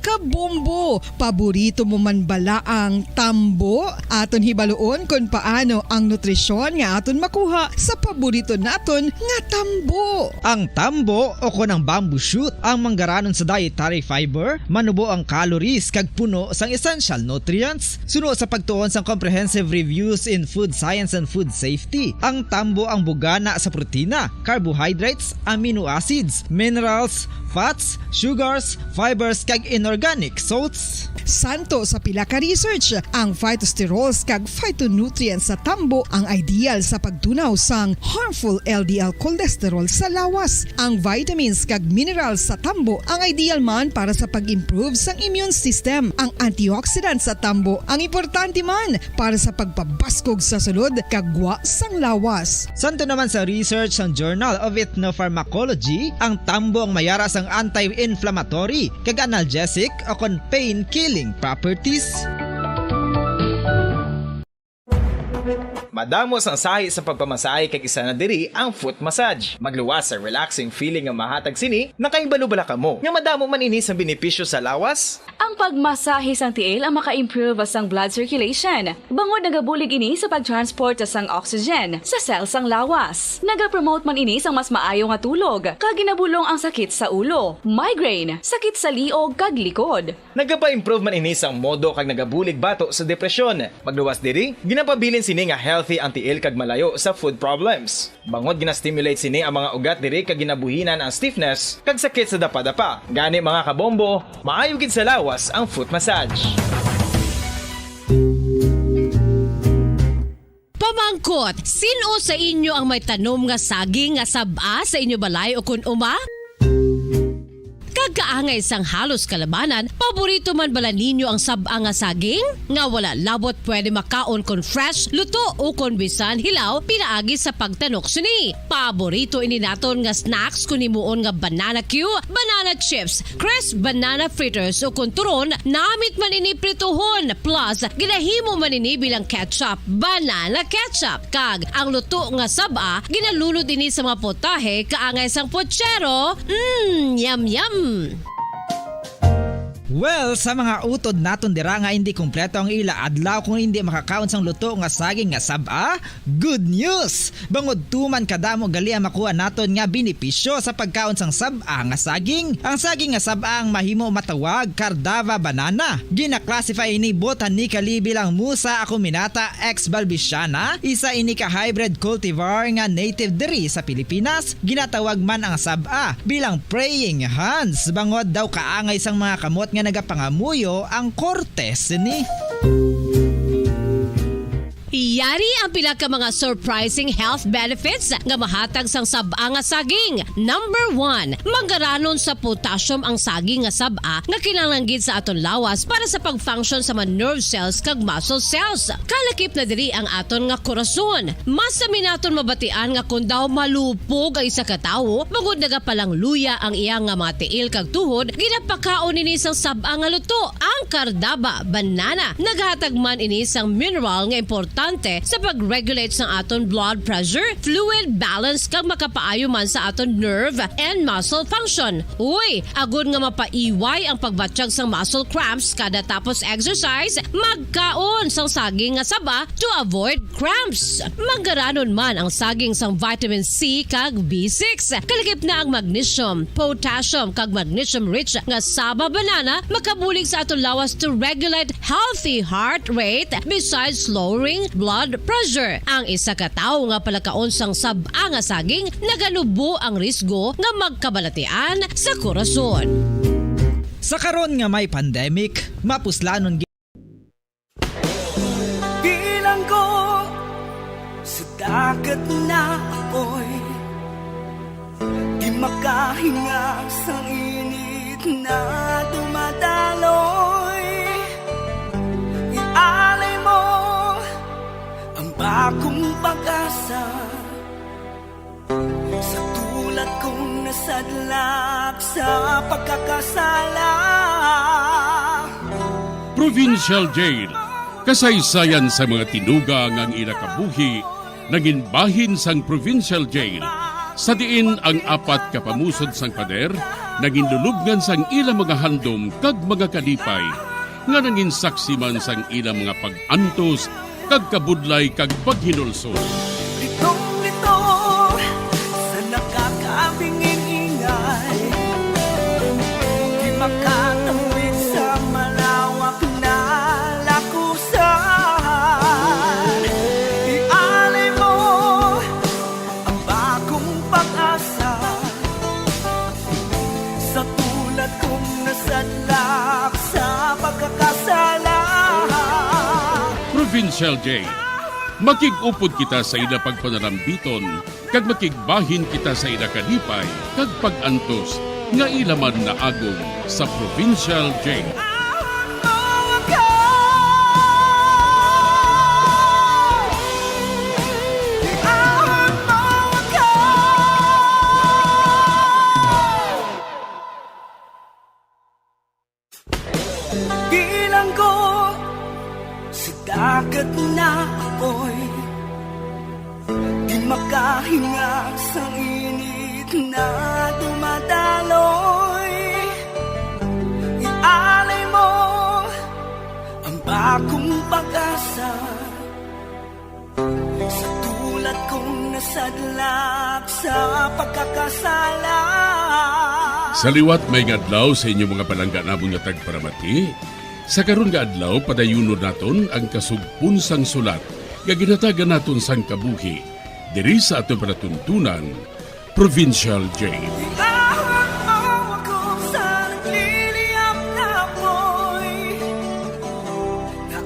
Kabombo, paborito mo man bala ang tambo? Aton hibaluon kung paano ang nutrisyon nga aton makuha sa paborito naton nga tambo. Ang tambo o kon ang bamboo shoot ang manggaranon sa dietary fiber, manubo ang calories kag puno sang essential nutrients. Suno sa pagtuon sang comprehensive reviews in food science and food safety, ang tambo ang bugana sa protina, carbohydrates, amino acids, minerals, fats, sugars, fibers kag inorganic salts. Santo sa pila ka research, ang phytosterols kag phytonutrients sa tambo ang ideal sa pagtunaw sang harmful LDL cholesterol sa lawas. Ang vitamins kag minerals sa tambo ang ideal man para sa pag-improve sang immune system. Ang antioxidants sa tambo ang importante man para sa pagpabaskog sa sulod kag gwa sang lawas. Santo naman sa research ng Journal of Ethnopharmacology, ang tambo ang mayara sang anti-inflammatory kag analgesic o kon pain-killing properties. Madamos ang sahi sa pagpamasahe kag isa na diri ang foot massage. Magluwas sa relaxing feeling nga mahatag sini, nakaibalo-bala ka mo. Nga madamo man ini sa benepisyo sa lawas. Ang pagmasahe sang tiil ang maka-improve sang blood circulation. Bangod nagabulig ini sa pag-transport sang oxygen sa cells sang lawas. Nagapromote man ini sang mas maayo nga tulog, kag ginabulong ang sakit sa ulo, migraine, sakit sa liog kag likod. Nagapa-improve man ini sang modo kag nagabulig bato sa depresyon. Magluwas diri, ginapabilin sini nga healthy ang tiil kag malayo sa food problems. Bangod gina-stimulate sini ang mga ugat diri kag ginabuhinan ang stiffness kag sakit sa dapa-dapa. Gani mga kabombo, maayo gid sa lawas ang foot massage. Pamangkot, sino sa inyo ang may tanom nga saging nga sab-a sa inyo balay o kun uma? Kagkaangay sang halos kalabanan, paborito man bala ninyo ang sab-a nga saging? Nga wala labot pwede makaon kon fresh, luto o kon bisan hilaw, pinaagi sa pagtanok sini. Paborito ini naton nga snacks kun himuon nga banana Q, banana chips, crisp banana fritters o kun turon, namit man ini prituhon, plus ginahimo man ini bilang ketchup, banana ketchup. Kag ang luto nga sab-a, ginalunod ini sa mga potahe kaangay sang pochero. Yum yum. Well, sa mga utod naton dira nga hindi kumpleto ang ila adlaw kung hindi makakaon sang luto nga saging nga sab-a, good news! Bangod tuman kadamo gali ang makuha naton nga benepisyo sa pagkaon sang sab-a nga saging. Ang saging nga sab-a ang mahimo matawag Cardava banana. Gina-classify ini botanically bilang Musa acuminata ex balbisiana, isa ini ka hybrid cultivar nga native diri sa Pilipinas. Ginatawag man ang sab-a bilang praying hands, bangod daw kaangay sang mga kamot nga nagapangamuyo ang kortes ni. Iyari ang pila ka mga surprising health benefits nga mahatag sang sab-a nga saging. Number 1, manggaranon sa potassium ang saging nga sab-a nga kinahanglan sa aton lawas para sa pag-function sa mga nerve cells kag muscle cells. Kalakip na diri ang aton nga korason. Mas sa minaton mabatian nga kun daw malupog ang isa ka tawo, bangod nagapalang luya ang iyang nga mga tiil kag tuhod, ginapakaon ini sang sab-a nga luto, ang Cardava banana. Naghatag man ini sang mineral nga importante sa pag-regulate sa aton blood pressure, fluid balance kag makapaayo man sa aton nerve and muscle function. Uy, agud nga mapaiway ang pagbatsyag sang muscle cramps kada tapos exercise, magkaon sang saging nga saba to avoid cramps. Manggaranon man ang saging sang vitamin C kag B6. Kalakip na ang magnesium, potassium kag magnesium rich nga saba banana makabulig sa aton lawas to regulate healthy heart rate besides lowering blood pressure. Ang isa ka tawo nga palakaon sang sab-a nga saging naganubo ang risgo nga magkabalatian sa korason. Sa karon nga may pandemic, mapuslanon bilang ko sa dagat na apoy, di makahinga sa init na dumadaloy. Ialay mo ang bagong pag-asa sa tulad kong nasadlak sa pagkakasala. Provincial Jail, kasaysayan sa mga tinugang ang ilakabuhi, nanginbahin sang Provincial Jail, sa diin ang apat kapamusod sang pader, naging lulubngan sang ilang mga handom kag mga kalipay, nga nangin saksi man sang ilang mga pag-antos kag kabudlay kag paghinulsol. Litong-lito sa nakakabinging ingay, di makatawid sa malawak na lakusan. Ialay mo ang bagong pag-asa sa tulad kong nasadlak sa pagkakasala. Provincial J, makig-upod kita sa ila pagpanarambiton, kag makigbahin kita sa ila kalipay, kag pag-antos, nga ilaman na agong sa Provincial J. Bilang ko sa dagat na apoy, di makahinga sa init na dumadaloy. Ialay mo ang bagong pag-asa sa tulad kong nasadlak sa pagkakasala. Sa liwat may adlaw sa inyong mga palangga nabong nga tagparamati, sa karon nga adlaw padayunon naton ang kasugpon sang sulat nga ginatagan naton sang kabuhi diri sa aton panatuntunan, Provincial J.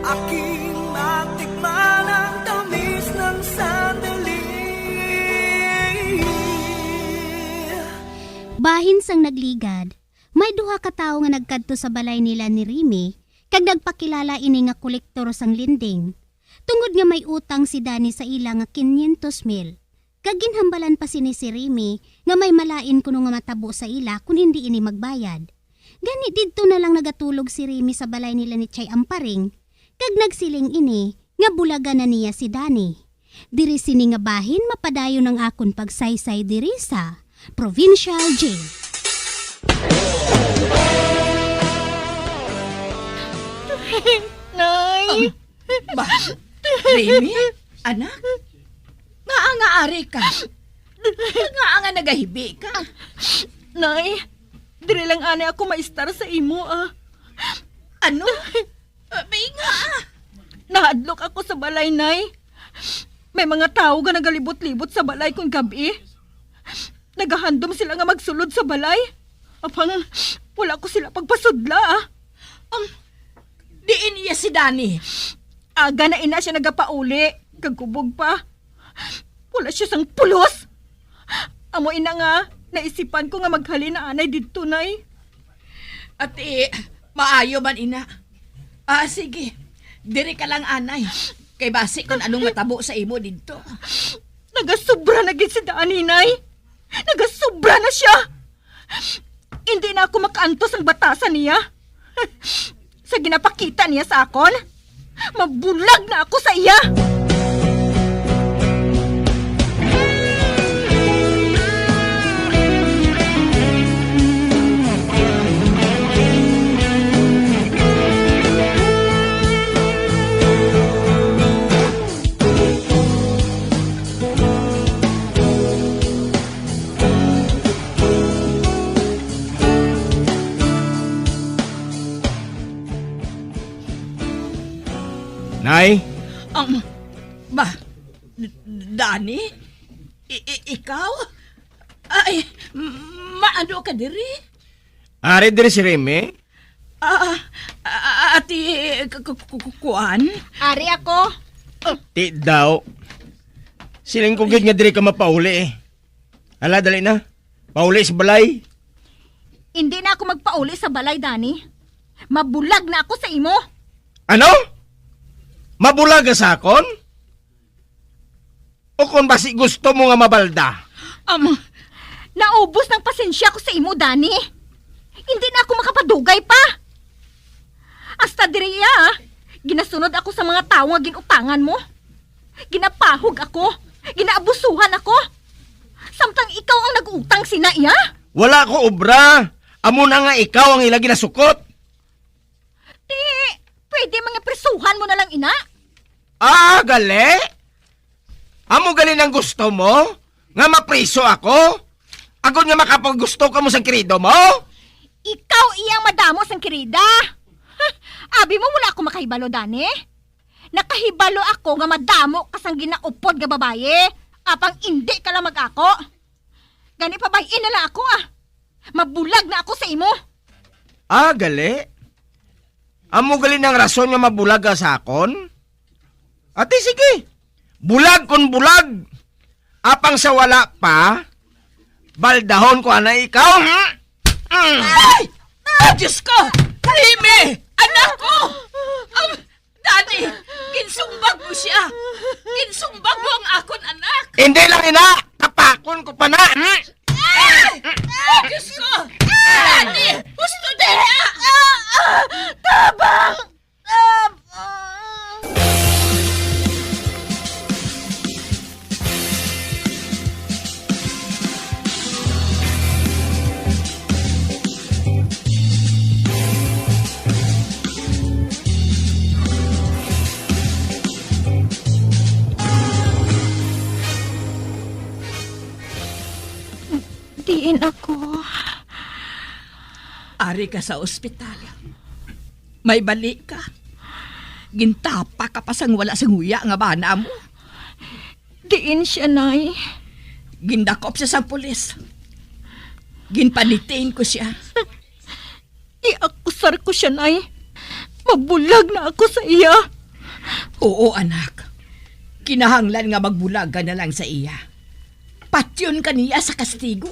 Aking matikman ang tamis ng sandali. Bahin sang nagligad, may duha ka tawo nga nagkadto sa balay nila ni Remy, kag nagpakilala ini nga kolektor sang linding. Tungod nga may utang si Dani sa ila nga 500,000. Kag ginhambalan pa sini si Remy nga may malain kuno nga matabo sa ila kung hindi ini magbayad. Gani didto na lang nagatulog si Remy sa balay nila ni Chay Amparing, kag nagsiling ini nga bulaga na niya si Dani. Diri sini nga bahin mapadayon ang akon pagsaysay diri sa Provincial J. Nay! Remy? Anak? Nga ari ka? Nga nagahibi ka? Nay, diri lang ani ako maistar sa imo Ano? May nga. Nahadlok ako sa balay, Nay. May mga tao nga nagalibot-libot sa balay kung gabi. Nagahandom sila nga magsulod sa balay. Apang wala ko sila pagpasudla Diin iya si Dani. Aga na ina siya nagapauli. Kagkubog pa. Wala siya sang pulos. Amo ina nga, naisipan ko nga maghalin na anay dito, Nay. Ati, maayo man ina. Sige. Diri ka lang anay. Kay basi kung anong matabo sa imo dito. Nagasubra na gid si Dani, Nay. Nagasubra na siya. Hindi na ako makaantos ang batasan niya. Sa ginapakita niya sa akon, mabulag na ako sa iya. Nay? Dani? Ikaw? Ay, maano ka diri? Ari diri si Remy? Ati, kuan? Ari ako. Ti daw. Siling ko gid nga diri ka mapauli Hala, dali na. Pauli sa balay. Hindi na ako magpauli sa balay, Dani. Mabulag na ako sa imo. Ano? Mabulag ka sa akon? O kung basi gusto mo nga mabalda? Naubos ng pasensya ko sa imo, Dani. Hindi na ako makapadugay pa. Hasta diriya, ginasunod ako sa mga tao nga ginutangan mo. Ginapahog ako. Ginaabusuhan ako. Samtang ikaw ang nag-utang sina iya. Wala ko obra. Amo na nga ikaw ang ilagi na sukot. Di, pwede mga prisuhan mo na lang, ina. Ah, gali? Amo gali ng gusto mo? Nga mapriso ako? Agod nga makapaggusto ka mo sa kirido mo? Ikaw iyang madamo sang kirida. Abi mo wala ako makahibalo, Dani. Nakahibalo ako nga madamo kasang ginaupod nga babaye. Apang hindi ka lang mag-ako. Gani pa bayin na lang ako Mabulag na ako sa imo. Ah, gali? Amo gali ng rason nga mabulag ka sa akon? Ate, sige. Bulag kon bulag. Apang sa wala pa, baldahon ko na ikaw, ha? Ay! Diyos ko! Rime! Anak ko! Daddy, kinsumbag mo siya. Kinsumbag mo ang akon anak. Hindi lang, ina. Tapakon ko pa na. Diyos ko! Daddy! Gusto din! Tabang! Diin ako. Ari ka sa ospital. May balik ka. Gintapa ka pa sang wala sang nguya nga bana mo. Diin siya, Nay. Gindakop siya sa pulis. Ginpanitain ko siya. Iakusar ko siya, Nay. Mabulag na ako sa iya. Oo, anak. Kinahanglan nga magbulag ka na lang sa iya. Patyon ka niya sa kastigo.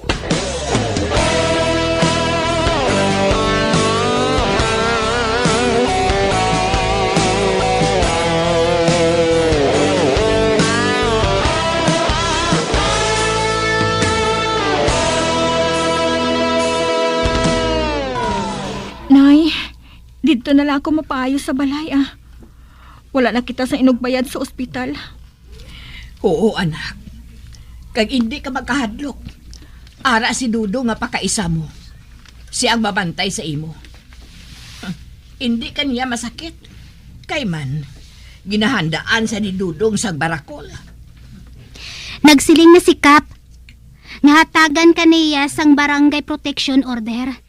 Nay, dito na lang ako mapayo sa balay, Wala na kita sa inugbayad sa ospital. Oo, anak. Kag hindi ka magkahadlok. Ara si Dudo nga pakaisa mo. Siya ang babantay sa imo. Hindi kaniya masakit. Kay man, ginahandaan sa ni Dudong sa barakol. Nagsiling na si Kap. Ngahatagan kaniya sang barangay protection order.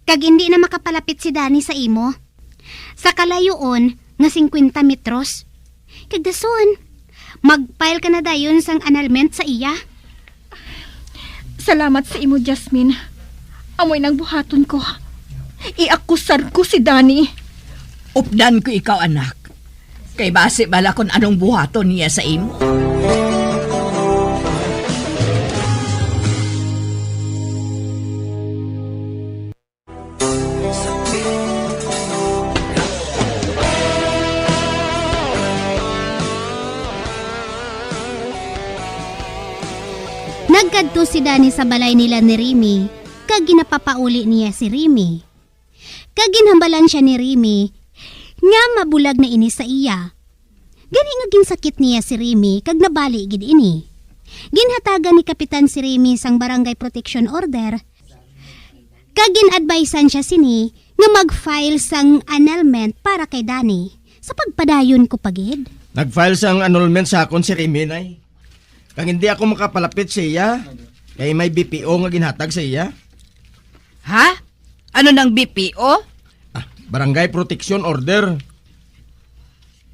Kag hindi na makapalapit si Dani sa imo. Sa kalayoon nga 50 metros. Kag dason, mag-file ka na dayon sang annulment sa iya. Salamat sa imo, Jasmine. Amoy nang buhaton ko. Iakusar ko si Dani. Updan ko ikaw, anak. Kay base bala kung anong buhaton niya sa imo. Nagkadto si Dani sa balay nila ni Remy, kag ginapapauli niya si Remy. Kag ginhambalan siya ni Remy, nga mabulag na ini sa iya. Gani nga ginsakit niya si Remy, kag nabali gid ini. Ginhatagan ni Kapitan si Remy sang barangay protection order, kag ginadvisean siya sini, nga mag-file sang annulment para kay Dani, sa pagpadayon ko pagid. Nag-file sang annulment sa akon si Remy, Nay. Kang hindi ako makapalapit sa iya, kay may BPO nga ginhatag sa iya. Ha? Ano ng BPO? Barangay Protection Order.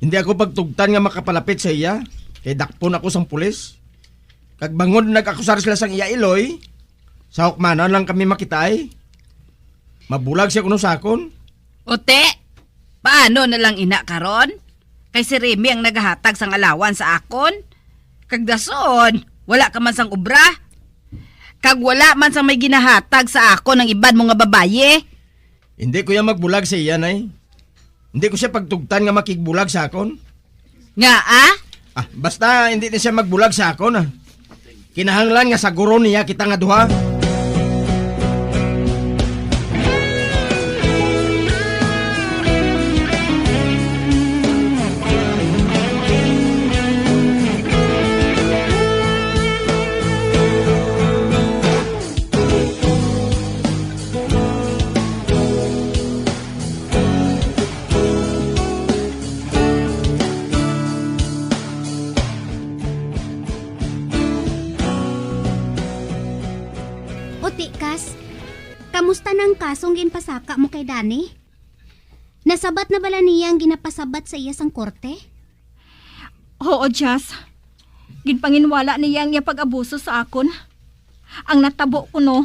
Hindi ako pagtugtan nga makapalapit sa iya, kay dakpon ako sang pulis. Kag bangod nag-akusar sila sang iya Iloy, sa hukmanan lang kami makitay. Mabulag siya kuno sa akon. Ote, paano na lang ina karon? Kay si Remy ang naghahatag sang alawan sa akon? Kagdason, wala ka man sang obra. Kag wala man sang may ginahatag sa ako ng ibad mo nga babaye. Hindi ko yan magbulag sa iya, Nay. Hindi ko siya pagtugtan nga makigbulag sa akon. Nga, basta hindi na siya magbulag sa akon, Kinahanglan nga sa guro niya kita nga duha. kasong ginpasaka mo kay Dani? Nasabat na bala niya ang ginapasabat sa iya sang korte? Oo, Jazz. Ginpanginwala niya ang iya pag-abuso sa akon. Ang natabo ko no,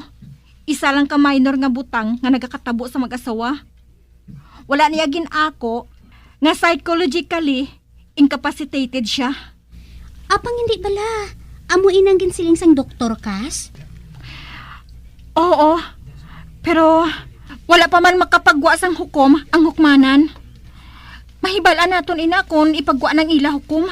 isa lang ka minor nga butang nga nagakatabo sa mag-asawa. Wala niya ginako nga psychologically incapacitated siya. Apang hindi bala, amo inang ginsiling sang doktor, Kas? Oo, pero wala pa man makapagwa sang hukom ang hukmanan. Mahibalaan naton ina kung ipagwa ng ila hukom.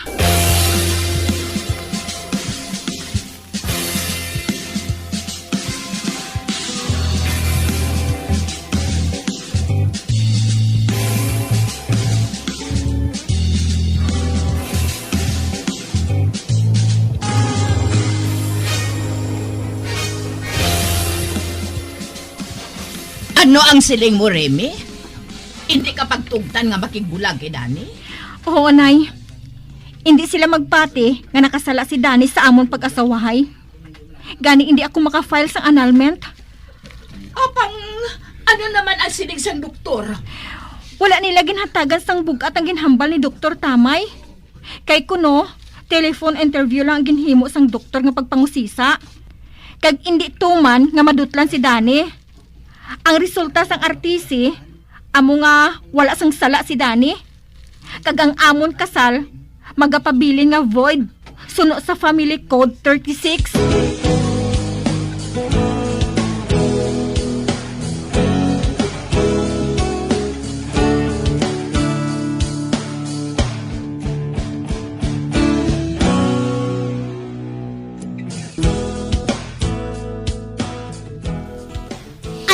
Ano ang siling mo, Remy? Hindi ka pagtugtan nga makigbulag kay Dani? Oo, Nay. Hindi sila magpati nga nakasala si Dani sa amon pag-asawahay. Gani hindi ako makafile sa annulment. Apang, ano naman ang siling sang doktor? Wala nila ginhatagan sang bugat ang ginhambal ni Dr. Tamay. Kay kuno, telephone interview lang ang ginhimo sang doktor nga pagpangusisa. Kag hindi tuman nga madutlan si Dani. Ang resulta sang RTC, amo nga wala sang sala si Dani. Kag ang amon kasal, magapabilin nga void, suno sa Family Code 36.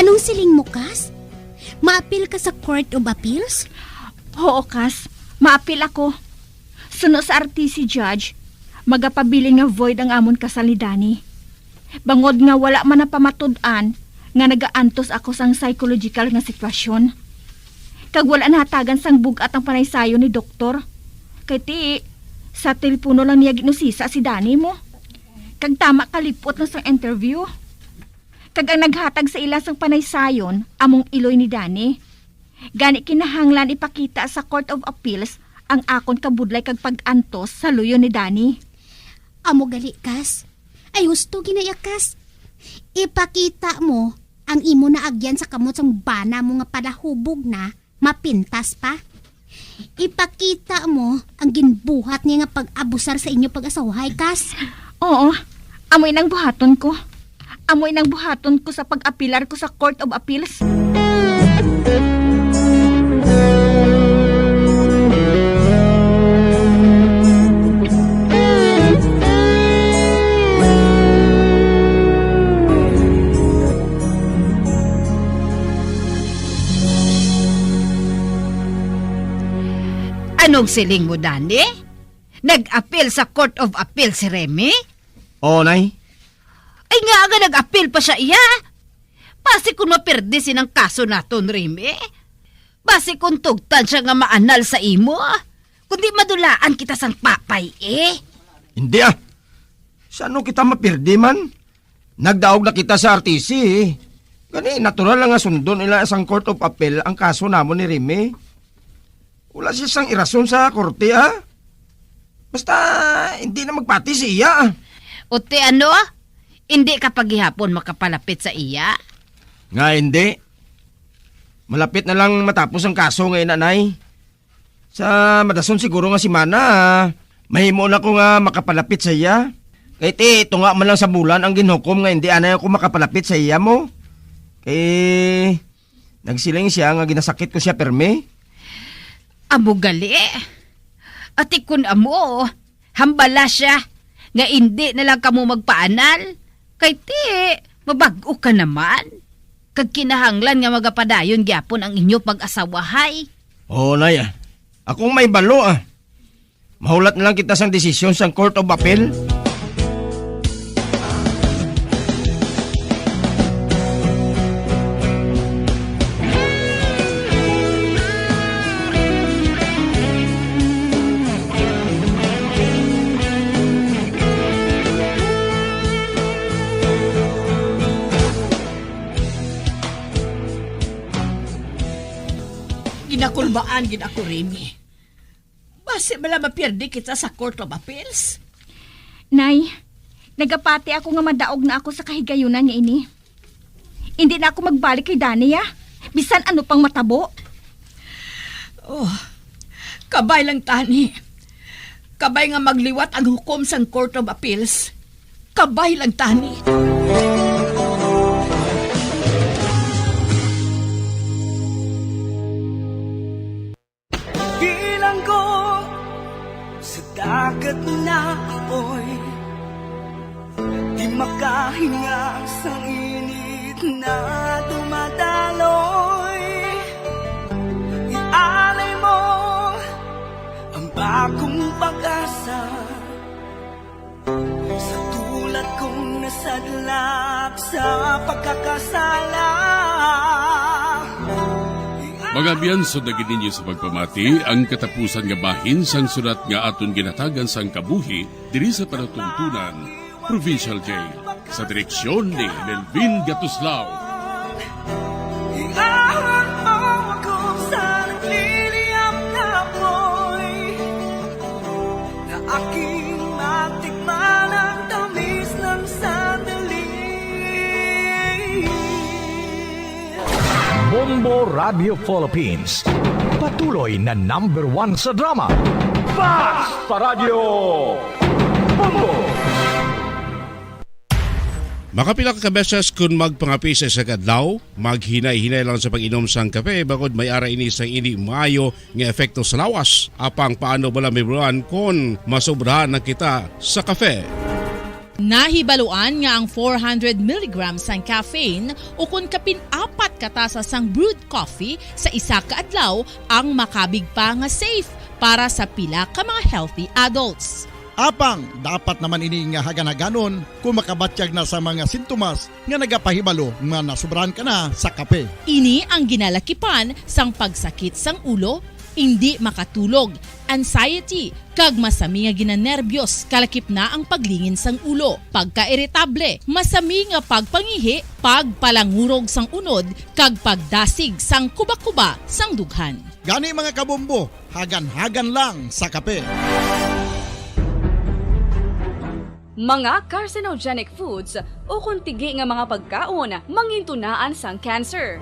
Anong siling mo, Kas? Maapil ka sa Court of Appeals? Oo, Kas. Maapil ako. Suno sa RTC judge, magapabilin nga void ang amon kasal ni Dani. Bangod nga wala man na pamatud-an nga nagaantos ako sang psychological nga sitwasyon. Kag wala nahatagan sang bugat ang panaysayo ni doktor. Kay ti, sa telepono lang niya ginusisa si Dani mo. Kag tama kalipot na sang interview. Kag ang naghatag sa ila sang panaysayon among iloy ni Dani. Gani kinahanglan ipakita sa Court of Appeals ang akon kabudlay kag pag-antos sa luyo ni Dani. Amo gali, Kas. Ay husto ginaya, Kas. Ipakita mo ang imo na agyan sa kamot sang bana mo nga palahubog na mapintas pa. Ipakita mo ang ginbuhat niya nga pag-abusar sa inyo pag-asawahay, Kas. Oo, amoy nang buhaton ko. Amoy nang buhaton ko sa pag-apilar ko sa Court of Appeals. Anong siling mo, Dani? Nag-appeal sa Court of Appeals si Remy? Oo, Nay. Ay nga aga nag-appeal pa siya iya. Basi kung mapirdi sinang kaso naton, Remy. Basi kung tugtan siya nga maanal sa imo. Kundi madulaan kita sang papay Hindi Saan kita mapirdi man? Nagdaog na kita sa RTC Gani, natural lang nga sundon nila isang Court of Appeal ang kaso namon ni Remy. Wala siya sang irason sa korte Basta hindi na magpati si iya Ote ano? Hindi ka paghihapon makapalapit sa iya? Nga hindi. Malapit na lang matapos ang kaso ngayon, nanay. Sa madason siguro nga si Mana, mahimo na ko nga makapalapit sa iya. Kahit ito nga man lang sa bulan ang ginhukom nga hindi anay ako makapalapit sa iya mo. Kaya nagsiling siya nga ginasakit ko siya perme. Amo gali. Ati kun amo, hambala siya nga hindi na lang kamo magpaanal. Kay ti, mabago ka naman. Kag kinahanglan nga magapadayon gyapon ang inyo pag-asawahay. Oo, Nay. Akong may balo Mahulat na lang kita sang desisyon sang Court of Appeal. Ginakulbaan gid ako, Remy. Base bala mapierdi kita sa Court of Appeals. Nay, nagapati ako nga madaog na ako sa kahigayunan nga ini. Hindi na ako magbalik kay Dani, bisan ano pang matabo. Oh, kabay lang tani. Kabay nga magliwat ang hukom sa Court of Appeals. Kabay lang tani. Bilanggo sa dagat na apoy, di makahinga sa init na dumadaloy. Ialay mo ang bagong pag-asa sa tulad kong nasadlak sa pagkakasala. Mga biyanso na gininyo sa pagpamati, ang katapusan nga bahin sang sulat nga aton ginatagan sang kabuhi diri sa panatuntunan, Provincial Jail, sa direksyon ni Melvin Gatuslao. Iahon mo ako sa nagliliyap na apoy, na aking matikman ang tamis ng sandali. Bombo Radio Philippines. Patuloy na #1 sa drama. Basta Radio Bombo! Makapila ka beses kung magpangapi sa isang adlaw, maghinay-hinay lang sa pag-inom sang kape bagod may ara ini sang ini maayo nga epekto sa lawas. Apang paano bala may buwan kung masobrahan na kita sa kape. Nahibaluan nga ang 400 mg sang caffeine o kung kapin-apat katasa sang brewed coffee sa isa ka adlaw ang makabig pa nga safe para sa pila ka mga healthy adults. Apang, dapat naman ini nga haganaganon kung makabatyag na sa mga sintomas nga nagapahibalo nga nasubrahan ka na sa kape. Ini ang ginalakipan sang pagsakit sang ulo, hindi makatulog, anxiety, kag masami nga ginanerbiyos kalakip na ang paglingin sang ulo, pagka-iritable, masami nga pagpangihi, pagpalangurog sang unod, kag pagdasig sang kuba-kuba sang dughan. Gani mga kabombo, hagan-hagan lang sa kape. Mga carcinogenic foods o kuntigi nga mga pagkaon mangintunaan sang cancer.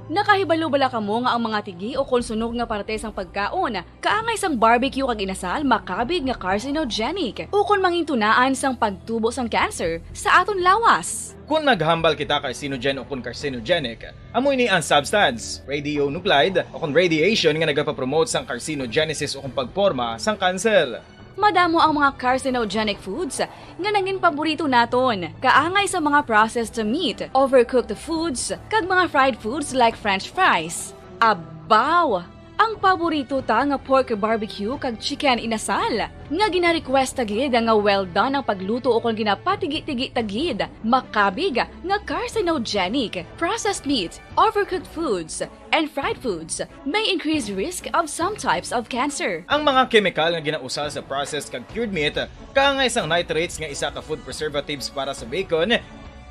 Nakahibalo bala kamo nga ang mga tigi o konsunog nga parte sang pagkaon kaangay sang barbecue kag inasal makabig nga carcinogenic o kon mangintunaan sang pagtubo sang cancer sa aton lawas. Kung naghambal kita carcinogen o kung carcinogenic, amoy ni ang substance, radionuclide o kung radiation nga nagapapromote sang carcinogenesis o kung pagporma sang cancer. Madamo ang mga carcinogenic foods nga nangin paborito naton. Kaangay sa mga processed meat, overcooked foods, kag mga fried foods like french fries. Abaw! Ang paborito ta nga pork barbecue kag chicken inasal. Nga gina-request tagid nga well done ang pagluto o kung ginapatigi-tigi tagid. Makabig nga carcinogenic, processed meat, overcooked foods, and fried foods may increase risk of some types of cancer. Ang mga chemical nga ginausal sa processed kag cured meat, kaangay sang nitrates nga isa ka food preservatives para sa bacon,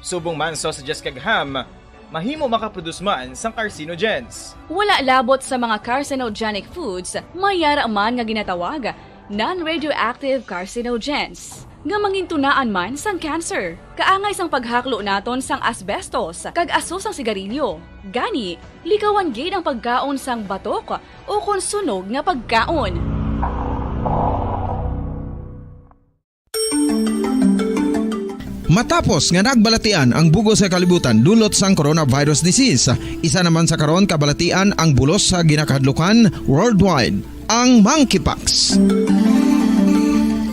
subong man sausages kag ham, mahimo makaproduce man sang carcinogens. Wala labot sa mga carcinogenic foods, mayara man nga ginatawag non-radioactive carcinogens nga mangintunaan man sang cancer. Kaangay sang paghaklo naton sang asbestos kag aso sang sigarilyo. Gani, likawan gid ang pagkaon sang batok o kon sunog nga pagkaon. Matapos nga nagbalatian ang bugos sa kalibutan dulot sang coronavirus disease, isa naman sa karon kabalatian ang bulos sa ginakahadlukan worldwide, ang monkeypox.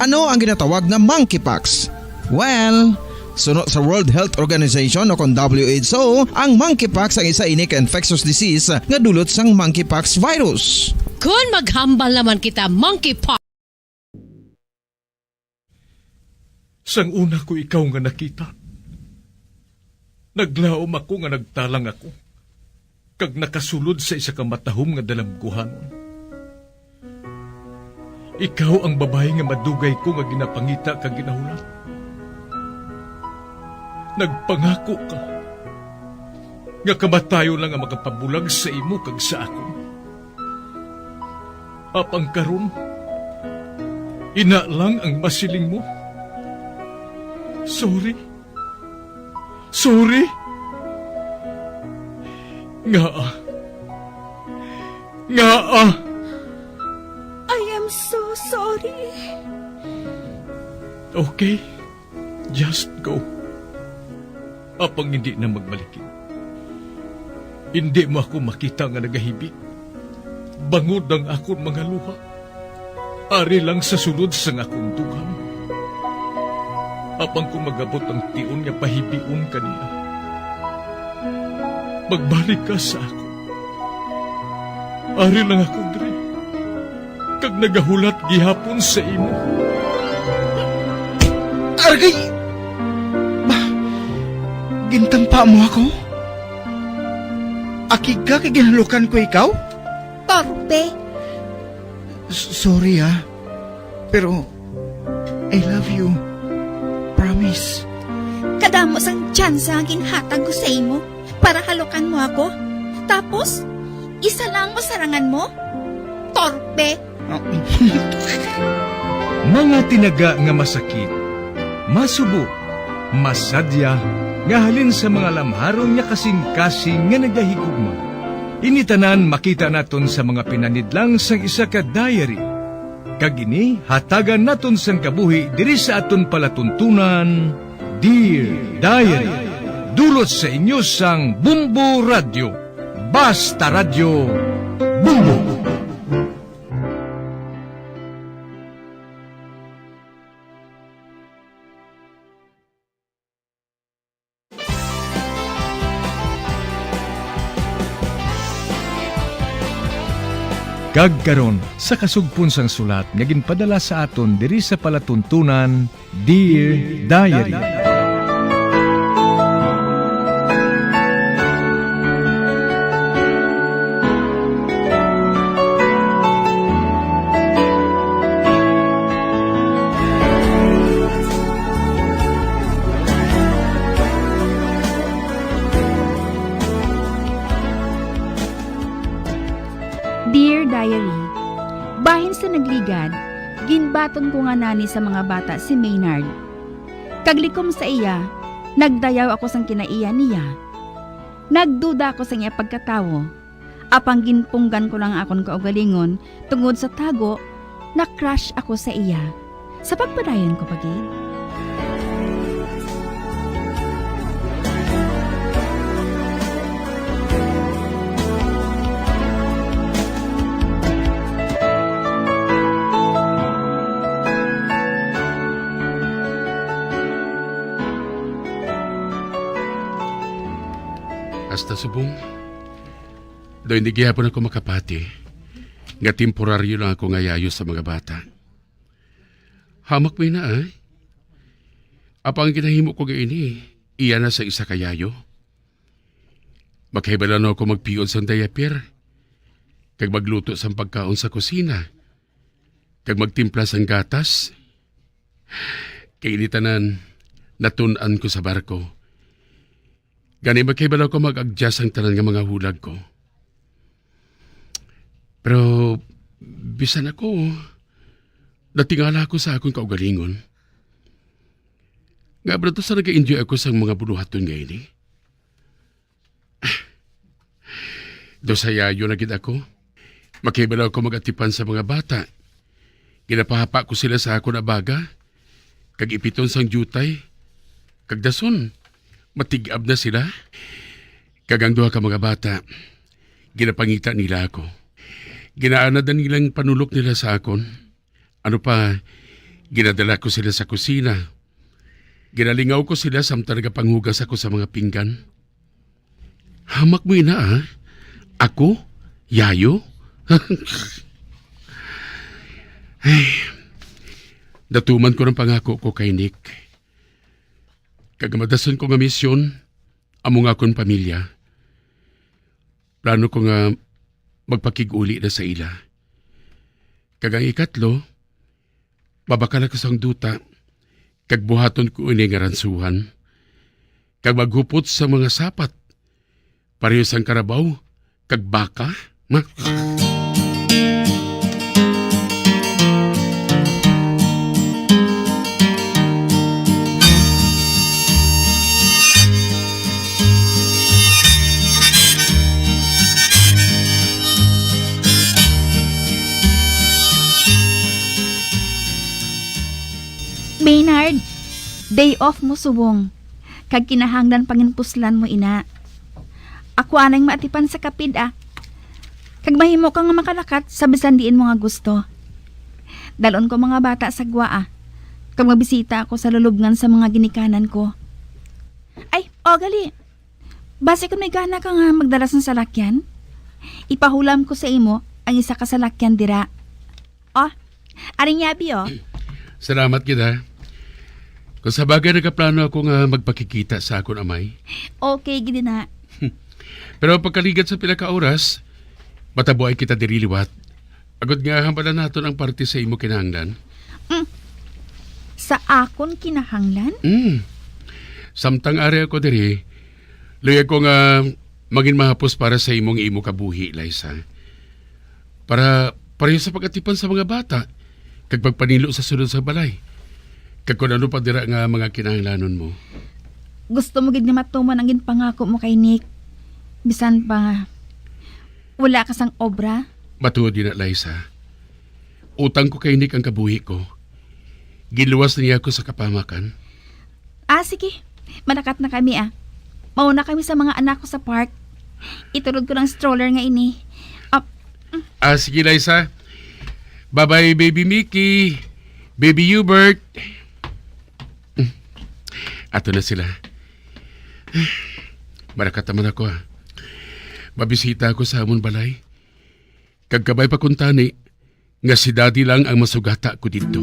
Ano ang ginatawag na monkeypox? Well, sunod sa World Health Organization o kung WHO, ang monkeypox ang isa ini ka infectious disease nga dulot sang monkeypox virus. Kung maghambal naman kita monkeypox, sang una ko ikaw nga nakita. Naglaom ako nga nagtalang ako. Kag nakasulod sa isa ka matahom nga dalamguhan. Ikaw ang babae nga madugay ko nga ginapangita kag ginahulat. Nagpangako ka nga kamatayo lang ang makapabulag sa imo kag sa ako. Apang karon, ina lang ang masiling mo. Sorry. Sorry. Nga. I am so sorry. Okay, just go. Apang hindi na magbalikin. Hindi mo ako makita nga nagahibik. Bangod ang akong mga luha. Ari lang sa sulod sang akong dugham. Apang kung magabot ang tiun nga pahibiun kanina. Magbalik ka sa ako. Ari lang ako, Dre. Kag nagahulat gihapon sa imo. Argay! Gintampa mo ako? Akig ka kay ginalukan ko ikaw? Torpe. Sorry pero I love you. Promise. Kadamo sang tsansa ang ginhatag ko sa imo para halukan mo ako. Tapos, isa lang masarangan mo? Torpe. Mga tinaga nga masakit, masubo, masadya, nga halin sa mga lamharon nga kasing-kasing nga nagahigugma. Initanan makita naton sa mga pinanidlang sang isa ka diary. Kagini, hatagan naton sang kabuhi diri sa aton palatuntunan, Dear Diary. Dulot sa inyo sang Bumbo Radio. Basta Radio Bumbo. Kagkaron sa kasugpon sang sulat nga ginpadala sa aton diri sa palatuntunan, Dear Diary. Dear Diary, bahin sa nagligad, ginbaton ko nga nani sa mga bata si Maynard. Kaglikom sa iya, nagdayaw ako sang kinaiya niya. Nagduda ako sa iya pagkatawo. Apang ginpunggan ko lang akon kaugalingon tungod sa tago, na-crush ako sa iya. Sa pagpadayon ko pagid. Hasta subong. Do hindi gihapon ako makapati. Nga temporaryo lang ako ngayayo sa mga bata. Hamak may na ay. Apang ginahimo ko gaini, iya na sa isa kayayo. Maghibala na ako magpiyon sa diaper. Kag magluto sa pagkaon sa kusina. Kag magtimpla sang gatas. Kainitanan, natunan ko sa barko. Gani magkibalaw ko mag-adjust ang tanan nga mga hulag ko. Pero, bisan ako, natingala ako sa akong kaugalingon. Nga ba sa nag-enjoy ako sa mga buluhaton ngayon eh? Do sa yayo na gid ako. Makibalaw ko mag-atipan sa mga bata. Ginapahapa ko sila sa ako na baga. Kag ipiton sang jutay. Kag dason. Matigab na sila. Kagang duha ka mga bata, ginapangita nila ako. Ginaanadan nilang panulok nila sa akon. Ano pa, ginadala ko sila sa kusina. Ginalingaw ko sila samtang nagapanghugas ako sa mga pinggan. Hamak mo ina Ako? Yayo? Ay, datuman ko ng pangako ko kay Nick. Kagamadason ko nga misyon, amo nga akong pamilya. Plano ko nga magpakig-uli na sa ila. Kagang ikatlo, babakala ko sang duta, kag buhaton ko ini nga ransuhan, kag maghupot sa mga sapat, Parehas ang karabaw, kag baka, ma. Maynard, day off mo subong. Kag kinahanglan panginpuslan mo ina. Ako anay maatipan sa kapid Kag mahimo ka nga makalakat sa bisan diin mo nga gusto. Dalon ko mga bata sa gwa Kag mabisita ako sa lulubngan sa mga ginikanan ko. Ay, gali. Base kung may gana ka nga magdalas ng salakyan, ipahulam ko sa imo ang isa ka salakyan dira. Aring yabi Salamat kita. Kung sa bagay nagkaplano ako nga magpakikita sa akon amay. Okay, gidi na. Pero pagkaligat sa pila ka oras, matabuay kita diri liwat. Agad nga hampalan naton ang parte sa imo kinahanglan. Sa akon kinahanglan? Samtang ari ako diri, luya ko nga maging mahapos para sa imo kabuhi, Liza. Para pareho sa pagatipan sa mga bata, kag pagpanilo sa sunod sa balay. Kag kung ano pa dira nga mga kinahanglanon mo. Gusto mo gid nga matuman ang ginpangako mo kay Nick. Bisan pa wala ka sang obra. Matuod din na, Liza. Utang ko kay Nick ang kabuhi ko. Giluwas niya ako sa kapamakan. Sige. Manakat na kami Mauna kami sa mga anak ko sa park. Iturod ko ng stroller nga ini. Sige, Liza. Bye-bye, baby Mickey. Baby Hubert. Ato na sila. Marakat naman ako Mabisita ako sa amon balay. Kagkabay pa kuntani, nga si daddy lang ang masugata ko dito.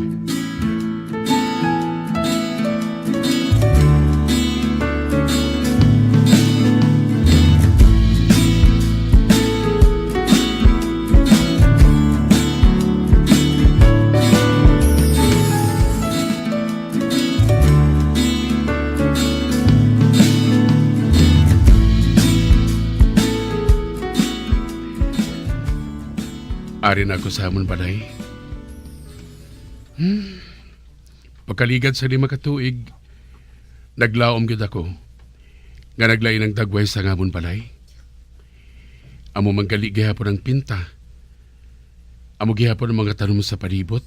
Ari na ako sa amon balay. Pagkaligad sa 5 ka tuig, naglaom gyud ako nga naglain ng dagway sa amon balay. Amo manggali gihapon ang pinta. Amo gihapon ang mga tanom sa palibot.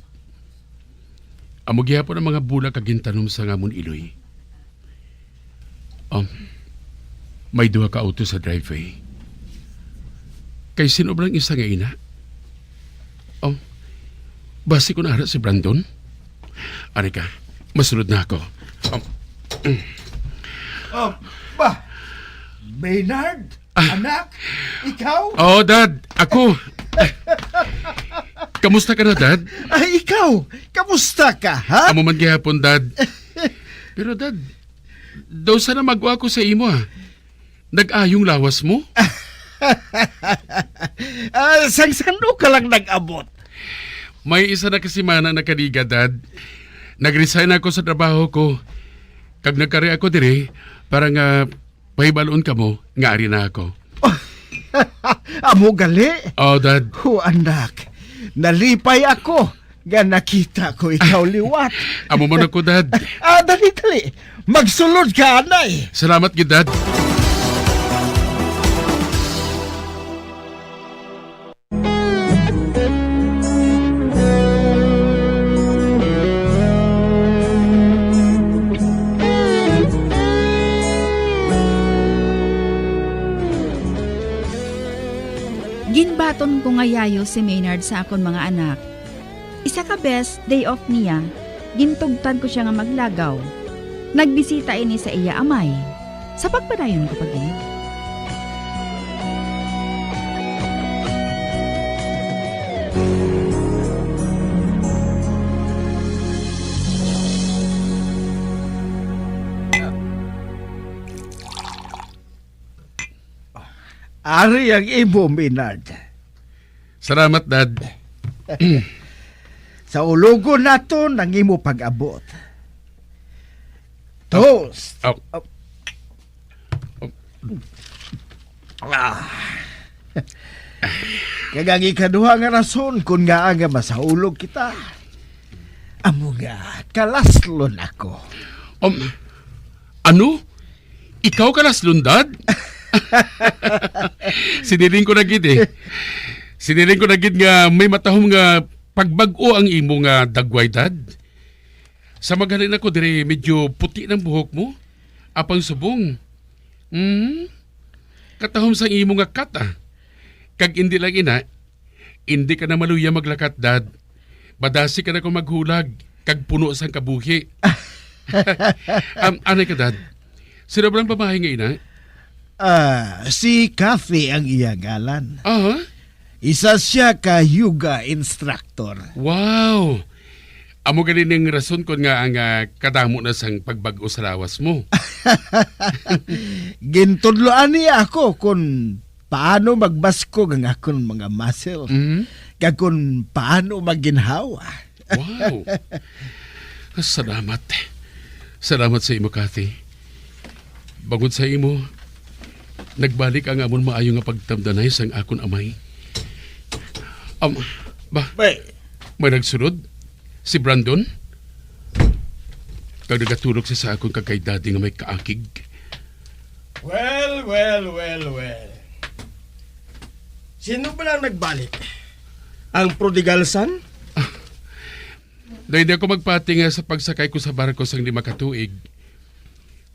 Amo gihapon ang mga bulak kag gintanom sa amon iloy. May 2 ka auto sa driveway. Kay sinobrang isa nga ina. Basi ko na si Brandon. Ari ka, masunod na ako. Maynard? Anak? Ikaw? Dad. Ako. Kamusta ka na, Dad? Ikaw? Kamusta ka, ha? Amo man gihapon, Dad. Pero, Dad, daw sana magwa ko sa imo, Nag-ayong lawas mo? Sangsano ka lang nag-abot. May isa na kasi mana nakaliga, Dad. Nag-resign ako sa trabaho ko. Kag nagkari ako dire, para nga pahibalon ka mo, nga ari na ako. Amo gali? Dad. Anak, nalipay ako. Nga nakita ko ikaw liwat. Amo man ako, Dad. Dali. Magsulod ka, anay. Salamat, Dad. Ginbaton ko nga yayo si Maynard sa akon mga anak. Isa ka best day off niya, gintugtan ko siya nga maglagaw. Nagbisita ini sa iya amay. Sa pagpadayon ko pagin. Ari ang imo, Maynard. Salamat, Dad. Sa ulugon nato nang imo pag-abot. Toast. Kagang ikaduha nga rason kung nga aga masaulog kita. Amo nga, kalaslon ako. Ano? Ikaw ka laslundad? Siniling ko na gid eh. Siniling ko na gid nga may matahom nga pagbag-o ang imo nga dagway dad. Sa maghalin ako dire medyo puti ng buhok mo. Apang subong. Katahom sang imo nga kata. Kag hindi lang ina, hindi ka na maluya maglakat dad. Badasi ka na kung maghulag. Kag puno sang kabuhi. Anay ka dad? Sino ba lang babae nga ina? Si Kathy ang iyagalan. Aha. Isa siya ka yoga instructor. Wow! Amo ganin ng rason ko nga ang kadamo na sang pagbag-o sa lawas mo. Gintudloan niya ako kung paano magbaskog ang akong mga muscle. Kag kung paano maginhawa. Wow! Salamat. Salamat sa imo, Kathy. Bangod sa imo, nagbalik ang amon maayo nga pagtamdanay sang akon amay. May nagsunod? Si Brandon? Kag nagatulog siya sa akon kagay daddy nga may kaakig. Well. Sino ba lang nagbalik? Ang prodigal son? Dahil di ako magpatinga sa pagsakay ko sa barko sang 5 katuig,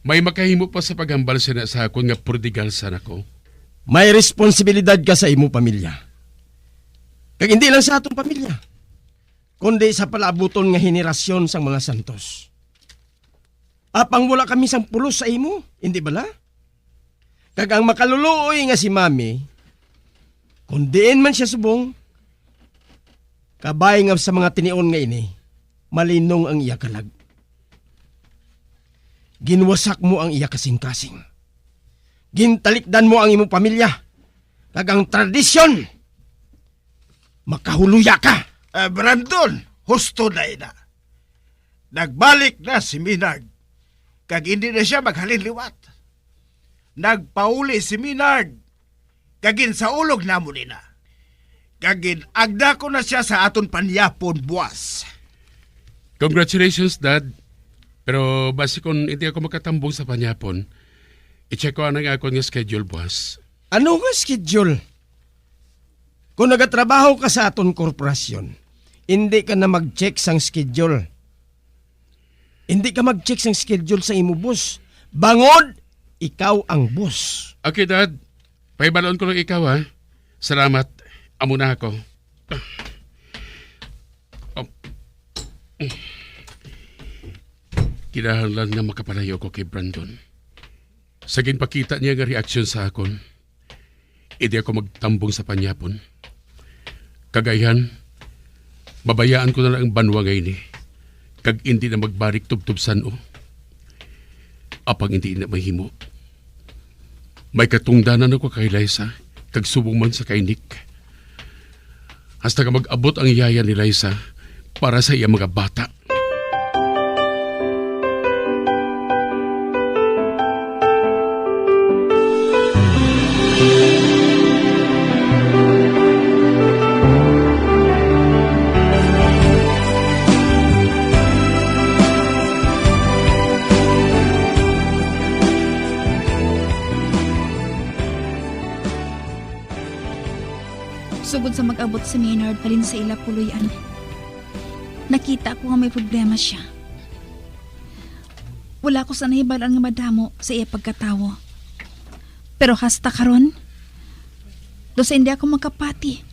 may makahimo pa sa paghambal siya na sa akon nga prodigal son ako. May responsibilidad ka sa imo pamilya. Kag hindi lang sa atong pamilya, kundi sa palabuton nga henerasyon sang mga santos. Apang wala kami sang pulos sa imo, hindi bala? Kag ang makaluluoy nga si Mami, kundiin man siya subong, kabay nga sa mga tinion nga ini, malinong ang iya kalag. Ginwasak mo ang iya kasing-kasing. Gintalikdan mo ang imong pamilya. Kag ang tradisyon, makahuluya ka. Brandon, husto na ina. Nagbalik na si Minard. Kag hindi na siya maghalinliwat. Nagpauli si Minard. Kagin sa ulog na mo nina. Kagin agda ko na siya sa aton panyapon buwas. Congratulations, Dad. Pero basi kung hindi ako makatambong sa panyapon, i-check ko ang akong nga schedule, boss. Ano nga schedule? Kung nagatrabaho ka sa aton korporasyon, hindi ka na mag-check sang schedule. Hindi ka mag-check sang schedule sa imo boss. Bangod, ikaw ang boss. Okay, Dad. Paibalon ko lang ikaw, ha? Salamat. Amo na ako. Kinahanglan nga makapalayo ko kay Brandon. Sa ginpakita niya nga reaksyon sa akon, hindi ako magtambong sa panyapon. Kagayan, babayaan ko na lang ang banwa ngayon eh. Kag hindi na magbarik tubtubsan o. Apang hindi na mahimo. May katungdanan ako kay Liza, kag subong man sa kay Nick. Hasta ka mag-abot ang yaya ni Liza para sa iya mga bata. Sugod sa mag-abot si Maynard halin sa ila puluyan. Nakita ko nga may problema siya. Wala ko sa nahibalan nga madamo sa iya pagkatawo. Pero hasta karon, do sa hindi ako makapati.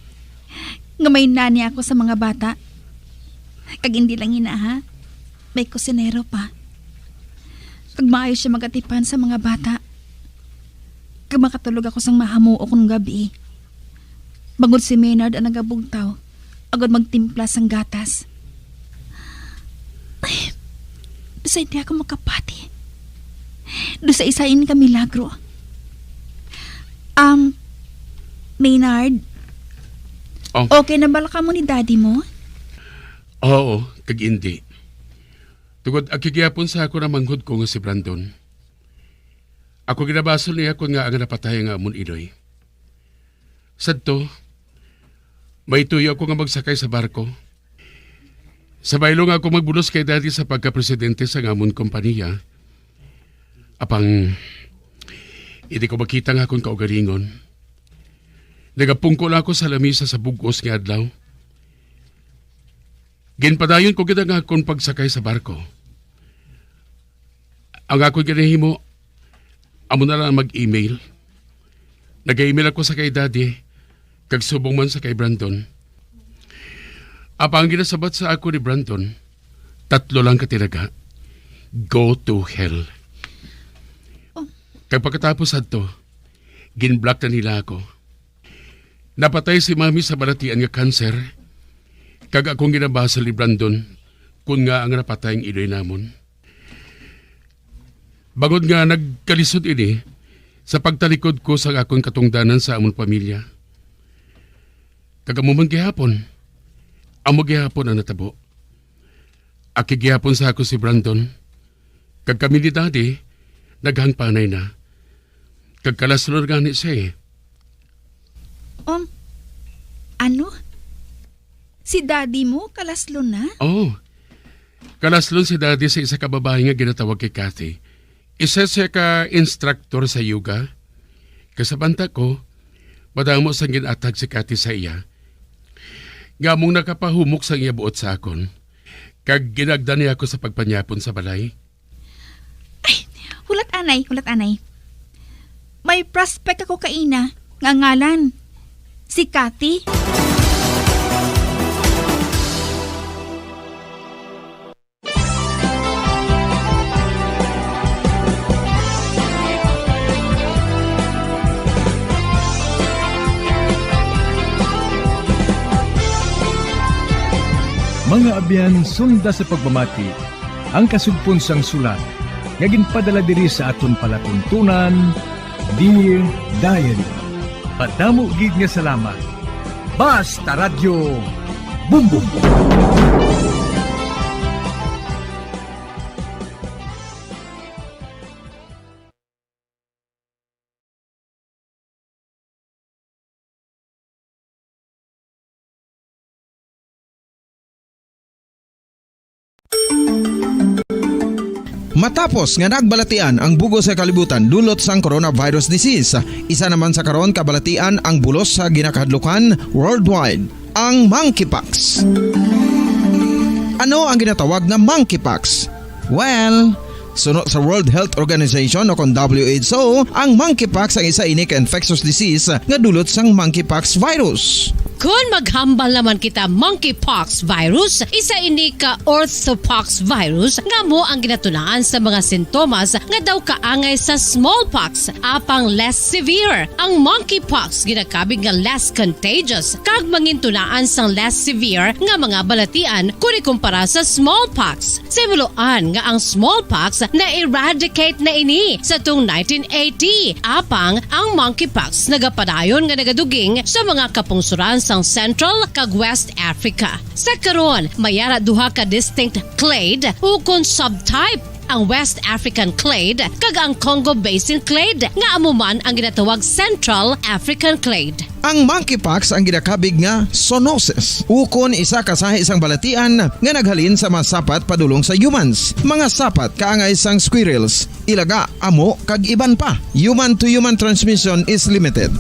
Nga may nani ako sa mga bata. Kag hindi lang ina ha, may kusinero pa. Kag maayos siya magatipan sa mga bata. Kag makatulog ako sang mahamuo kung gabi. Bangod si Maynard ang nagabugtaw, agad magtimpla sang gatas. Ay, sa hindi ako makapati. Do sa isain ka milagro. Maynard? Oh. Okay na bala ka mo ni daddy mo? Oo, kag hindi. Tugod agkigiyapon sa ako na manghod ko nga si Brandon. Ako ginabasol niya ko nga ang napatay nga amon iloy. Sadto, may tuyo ako nga magsakay sa barko. Sabay lang ako magbulos kay daddy sa pagka-presidente sa ngamon kompanya. Apang, hindi ko makita nga akong kaugalingon. Nagapungkol ako sa lamisa sa bugos nga adlaw. Ginpadayon ko kita nga akong pagsakay sa barko. Ang ako ginahimo, amo na lang mag-email. Nag-email ako sa kay daddy, kag subong man sa kay Brandon. Apa ang ginasabat sa ako ni Brandon, 3 lang katiraga. Go to hell. Kag pagkatapos adto, ginblock na nila ako. Napatay si mami sa balatian nga kanser, kag akong ginabasa ni Brandon kung nga ang napatay ang iloy namon. Bagod nga nagkalisod ini sa pagtalikod ko sa akong katungdanan sa amon pamilya. Kagamuman gihapon, amo gihapon ang natabo. Aki gihapon sa ako si Brandon, kag kami ni daddy, naghangpanay na. Kag kalasunod gani siya eh. Ano? Si daddy mo kalaslon na? Oh, kalaslon si daddy sa isa ka babae nga ginatawag kay Kathy. Isa siya ka instructor sa yoga. Kasabanta ko, madamo sang ginatag si Kathy sa iya. Ngamong nakapahumok sang iya buot sa akon. Kag ginagdan niya ako sa pagpanyapon sa balay. Hulat anay. May prospect ako kaina, nga ngalan. Si Cathy. Mga abyan, sunda sa pagmamati, ang kasugpon sang sulat, nga ginpadala diri sa aton palatuntunan, Dear Diary. Padamo gid nga salamat. Basta Radio Bumbum. Matapos nga nagbalatian ang bugos sa kalibutan dulot sang coronavirus disease, isa naman sa karon kabalatian ang bulos sa ginakahadlukan worldwide, ang monkeypox. Ano ang ginatawag na monkeypox? Well, sunod sa World Health Organization o kung WHO, ang monkeypox ang isa ini ka infectious disease nga dulot sang monkeypox virus. Kung maghambal naman kita monkeypox virus, isa ini ka orthopox virus nga mo ang ginatunaan sa mga sintomas nga daw kaangay sa smallpox, apang less severe. Ang monkeypox ginakabig nga less contagious, kag mangintunaan sang less severe nga mga balatian kung ikumpara sa smallpox. Simuloan nga ang smallpox na-eradicate na ini sa tung 1980, apang ang monkeypox nagapadayon nga nagaduging sa mga kapungsuran sang Central kag West Africa. Sa karon, mayara duha ka distinct clade ukon subtype, ang West African clade kag ang Congo Basin clade nga amuman ang ginatawag Central African clade. Ang monkeypox ang ginakabig nga zoonosis, ukon isa ka sa isang balatian nga naghalin sa mga sapat padulong sa humans. Mga sapat kaangay sang squirrels, ilaga, amo kag iban pa. Human to human transmission is limited.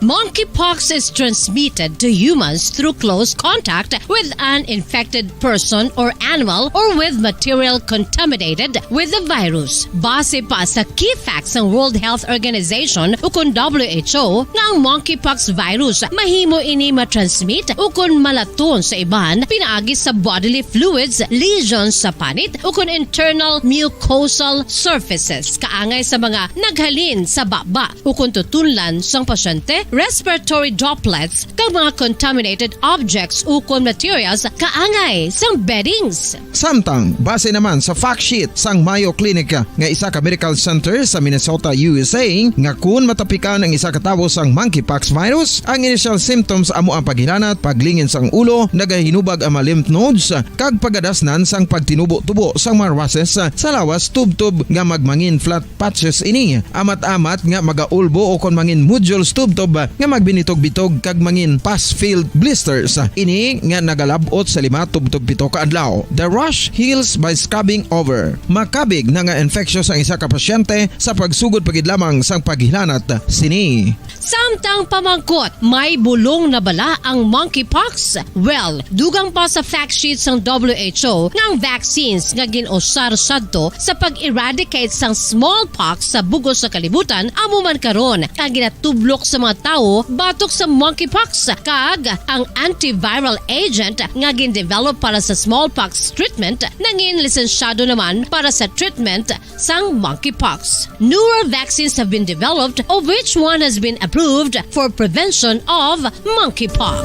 Monkeypox is transmitted to humans through close contact with an infected person or animal or with material contaminated with the virus. Base pa sa key facts ng World Health Organization ukon WHO nga ang monkeypox virus mahimo ini matransmit ukon malaton sa iban pinaagi sa bodily fluids, lesions sa panit ukon internal mucosal surfaces kaangay sa mga naghalin sa baba ukon tutunlan sang pasyente, respiratory droplets kag mga contaminated objects ukon materials kaangay sang beddings. Samtang base naman sa fact sheet sang Mayo Clinic nga isa ka medical center sa Minnesota, USA, nga kun matapikan ang isa ka tawo sang monkeypox virus, ang initial symptoms amo ang paghilanat, paglingin sang ulo, nagahinubag ang mga lymph nodes kag pagadasnan sang pagtinubo-tubo sang mga rashes sa lawas tubtob nga magmangin flat patches ini. Amat-amat nga magaulbo o kon mangin nodules tubtob nga magbinitog-bitog kag mangin pass-filled blisters. Ini nga nagalabot sa 5 tubtob 7 ka adlaw. The rash heals by scrubbing over. Makabig na nga infectious ang isa ka pasyente sa pagsugod pagid lamang sang paghilanat sini. Samtang pamangkot, may bulong na bala ang monkeypox? Well, dugang pa sa fact sheet ng WHO nga ang vaccines nga ginusar sadto sa pag-eradicate sang smallpox sa bugos sa kalibutan amo man karon ang ginatublok sa mga tao batok sa monkeypox kag ang antiviral agent nga gin-develop para sa smallpox treatment nangin lisensyado naman para sa treatment sang monkeypox. Newer vaccines have been developed of which one has been approved for prevention of monkeypox.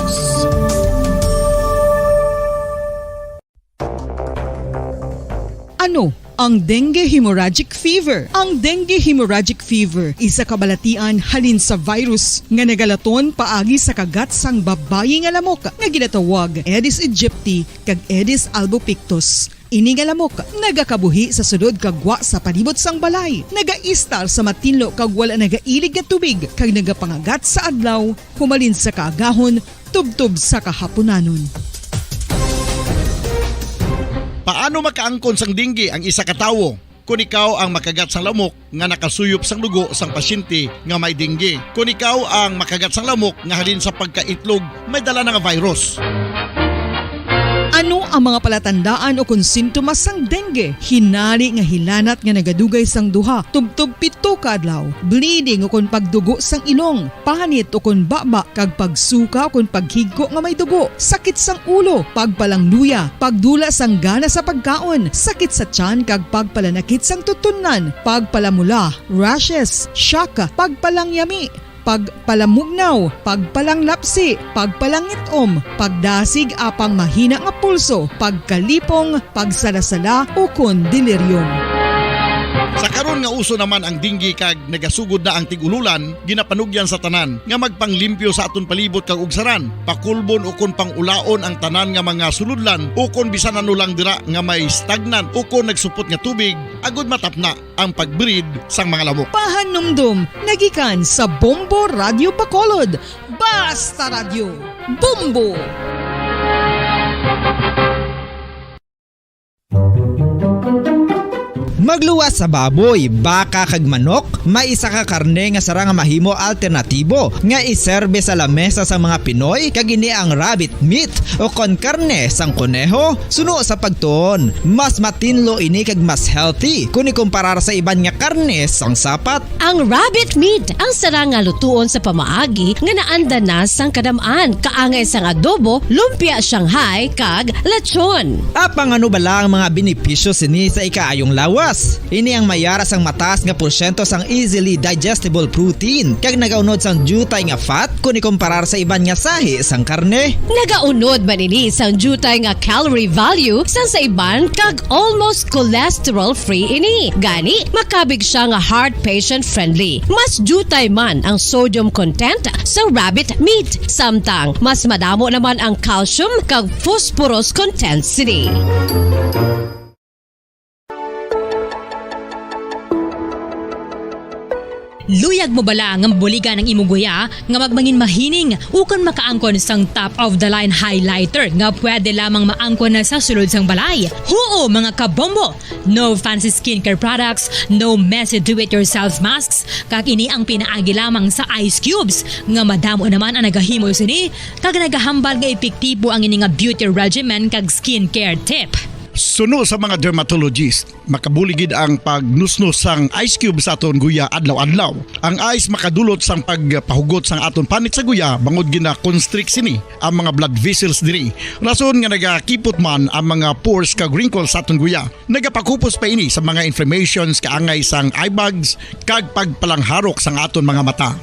Ano ang dengue hemorrhagic fever? Ang dengue hemorrhagic fever isa kabalatian halin sa virus nga nagalaton paagi sa kagat sang babayi nga lamok nga ginatawag Aedes aegypti kag Aedes albopictus. Ini nga lamok nagakabuhi sa sudod kagwa sa palibot sang balay, nagaistar sa matinlo kag wala nagailig nga tubig kag nagapangagat sa adlaw humalin sa kaagahon tubtob sa kahaponanon. Paano makaangkon sang dengue ang isa ka tawo? Kung ikaw ang makagat sang lamok nga nakasuyop sang dugo sang pasyente nga may dengue. Kung ikaw ang makagat sang lamok nga halin sa pagkaitlog may dala nga virus. Ano ang mga palatandaan o kung sintomas sang dengue? Hinali nga hilanat nga nagadugay sang duha, tubtob 7 ka adlaw, bleeding o kung pagdugo sang ilong, panit o kung baba, kag pagsuka o kung paghigko nga may dugo, sakit sang ulo, pagpalangluya, pagdula sang gana sa pagkaon, sakit sa tiyan kag pagpalanakit sang tutunan, pagpalamula, rashes, shock, pagpalangyami, pagpalamugnaw, pagpalanglapsi, pagpalangitom, pagdasig apang mahina nga pulso, pagkalipong, pagsalasala o kon delirium. Sa karon nga uso naman ang dengue kag nagasugod na ang tigululan, ginapanugyan sa tanan nga magpanglimpyo sa aton palibot kag ugsaran, pakulbon o kon pangulaon ang tanan nga mga suludlan o kon bisan ano lang dira nga may stagnant o kon nagsupot nga tubig, agud matapna ang pagbreed sang mga lamok. Pahanumdum, nagikan sa Bombo Radio Bacolod. Basta Radio, Bombo! Magluwas sa baboy, baka kag manok, may isa ka karne nga sara nga mahimo alternatibo nga iserbe sa lamesa sa mga Pinoy kag ini ang rabbit meat o kon karne sang kuneho. Suno sa pagtuon, mas matinlo ini kag mas healthy kung ikumparar sa iban nga karne sang sapat. Ang rabbit meat ang sara nga lutuon sa pamaagi nga naanda na sang kadamaan, kaangay sang adobo, lumpia Shanghai kag lechon. Apang ano bala ang mga benepisyo sini sa ikaayong lawas? Ini ang mayaras ang mataas nga porsyento sang easily digestible protein kag nagaunod sang jutay nga fat kung ikumparar sa iban nga sahi sang karne. Nagaunod man ini sang jutay nga calorie value sang sa iban kag almost cholesterol free ini. Gani makabig siya nga heart patient friendly. Mas jutay man ang sodium content sa rabbit meat, samtang mas madamo naman ang calcium kag phosphorus content sini. Luyag mo bala nga mabuligan ng imong guya nga magmangin mahining ukon makaangkon sang top of the line highlighter nga pwede lamang maangkon na sa sulod sang balay. Huo mga kabombo! No fancy skincare products, no messy do-it-yourself masks, kag ini ang pinaagi lamang sa ice cubes nga madamo naman ang nagahimo sini kag nagahambal nga epektibo ang ini nga beauty regimen kag skincare tip. Suno sa mga dermatologist, makabuligid ang pagnusnos sang ice cube sa aton guya adlaw-adlaw. Ang ice makadulot sang pagpahugot sang aton panit sa guya bangod gina-constrict sini ang mga blood vessels diri. Rason nga nagakipot man ang mga pores kag wrinkles sa aton guya. Nagapakupos pa ini sa mga inflammations kaangay sang eye bags kag pagpalangharok sang aton mga mata.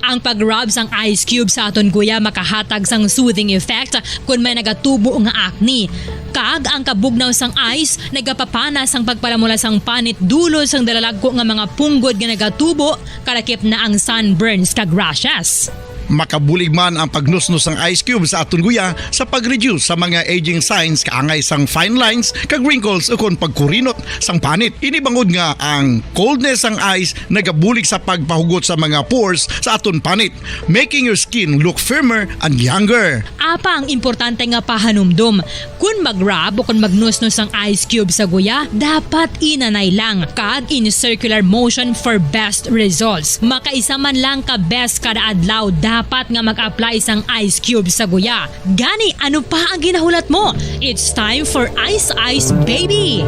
Ang pag-rub sang ice cube sa aton guya makahatag sang soothing effect kung may nagatubo nga acne. Kag ang kabugnaw sang ice nagapapana sang pagpalamula sang panit dulo sang dalalagko nga mga punggod nga nagatubo kalakip na ang sunburns kag rashes. Makabulig man ang pagnusnos ng ice cube sa aton guya sa pag-reduce sa mga aging signs kaangay sang fine lines kag wrinkles ukon pagkurinot sang panit. Ini bangod nga ang coldness sang ice nagabulig sa pagpahugot sa mga pores sa aton panit, making your skin look firmer and younger. Apang importante nga pahanumdum. Kung mag-rub o kung magnusnos ang ice cube sa guya, dapat inanay lang kag in circular motion for best results. Makaisa man lang ka best kada adlaw, dapat nga mag-apply sang ice cube sa guya. Gani, ano pa ang ginahulat mo? It's time for Ice Ice Baby!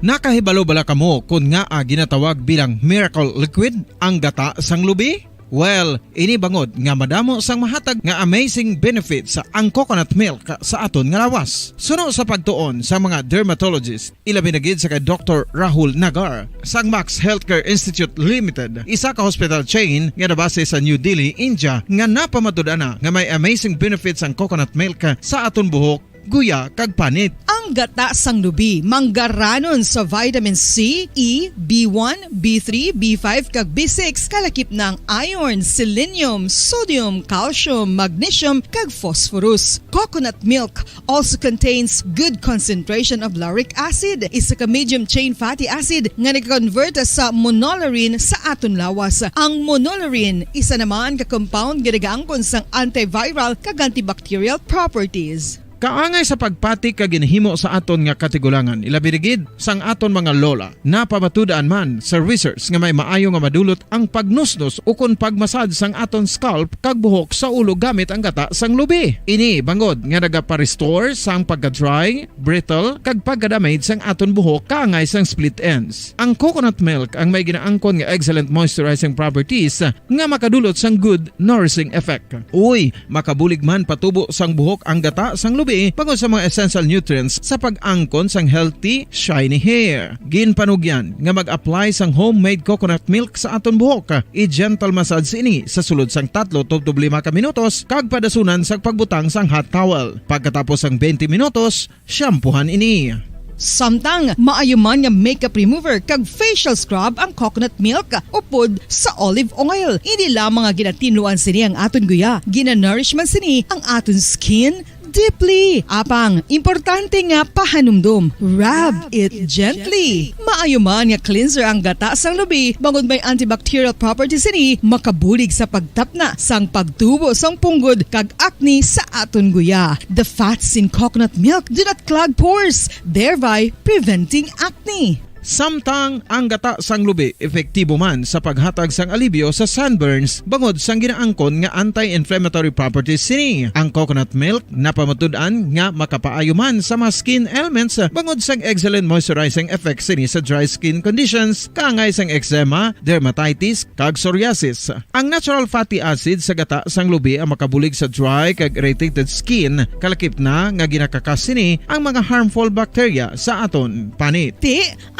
Nakahibalo bala kamo kung nga ginatawag bilang miracle liquid ang gata sang lubi? Well, ini bangod nga madamo sang mahatag nga amazing benefits sa ang coconut milk sa aton nga lawas. Suno sa pagtuon sa mga dermatologist, ilabi na gid sa kay Dr. Rahul Nagar sang Max Healthcare Institute Limited, isa ka hospital chain nga nabase sa New Delhi, India, nga napamatud-ana nga may amazing benefits ang coconut milk sa aton buhok, guya kag panit. Ang gata sang lubi manggaranon sa vitamin C, E, B1, B3, B5 kag B6 kalakip ng iron, selenium, sodium, calcium, magnesium kag phosphorus. Coconut milk also contains good concentration of lauric acid, isa ka medium chain fatty acid nga nag-convert sa monolarin sa aton lawas. Ang monolarin isa naman ka compound nga nagaangkon sang antiviral kag antibacterial properties. Kaangay sa pagpati kag ginhimo sa aton nga katigulangan, ilabirigid sang aton mga lola. Napamatudan man sa research nga may maayo nga madulot ang pagnusnos ukon pagmasad sang aton scalp kag buhok sa ulo gamit ang gata sang lubi. Ini bangod nga nagapa-restore sang pagka-dry, brittle kag pagka-damage sang aton buhok kaangay sang split ends. Ang coconut milk ang may ginaangkon nga excellent moisturizing properties nga makadulot sang good nourishing effect. Uy, makabulig man patubo sang buhok ang gata sang lubi pagod sa mga essential nutrients sa pag-angkon sang healthy, shiny hair. Ginpanugyan nga mag-apply sang homemade coconut milk sa aton buhok. I-gentle massage ini sa sulod sang 3 to 5 ka minutos kag padasunan sang pagbutang sang hot towel. Pagkatapos sang 20 minutos, shampoohan ini. Samtang maayo man nga makeup remover kag facial scrub ang coconut milk upod sa olive oil. Hindi lamang nga ginatinluan sini ang aton guya, gina-nourishment sini ang aton skin deeply. Apang, importante nga pahanumdum. Rub it gently. Maayo man nga cleanser ang gata sang lubi, bangod may antibacterial properties ini, makabulig sa pagtapna sang pagtubo sang punggod kag acne sa aton guya. The fats in coconut milk do not clog pores, thereby preventing acne. Samtang ang gata sang lubi epektibo man sa paghatag sang alibyo sa sunburns bangod sang ginaangkon nga anti-inflammatory properties sini. Ang coconut milk napamatud-an nga makapaayo man sa mga skin ailments bangod sang excellent moisturizing effect sini sa dry skin conditions kaangay sang eczema, dermatitis kag psoriasis. Ang natural fatty acid sa gata sang lubi ang makabulig sa dry kag irritated skin, kalakip na nga ginakakas sini ang mga harmful bacteria sa aton panit.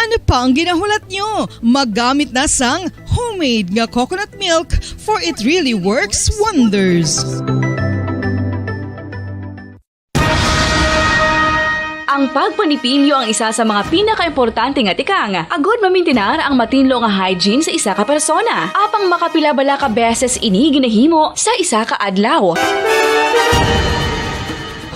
Ano pa ang ginahulat nyo? Magamit na sang homemade nga coconut milk for it really works wonders. Ang pagpanipilyo ang isa sa mga pinaka-importante nga tikang. Agod mamintinar ang matinlo nga hygiene sa isa ka persona. Apang makapila-bala ka beses ini ginahimo sa isa ka adlaw.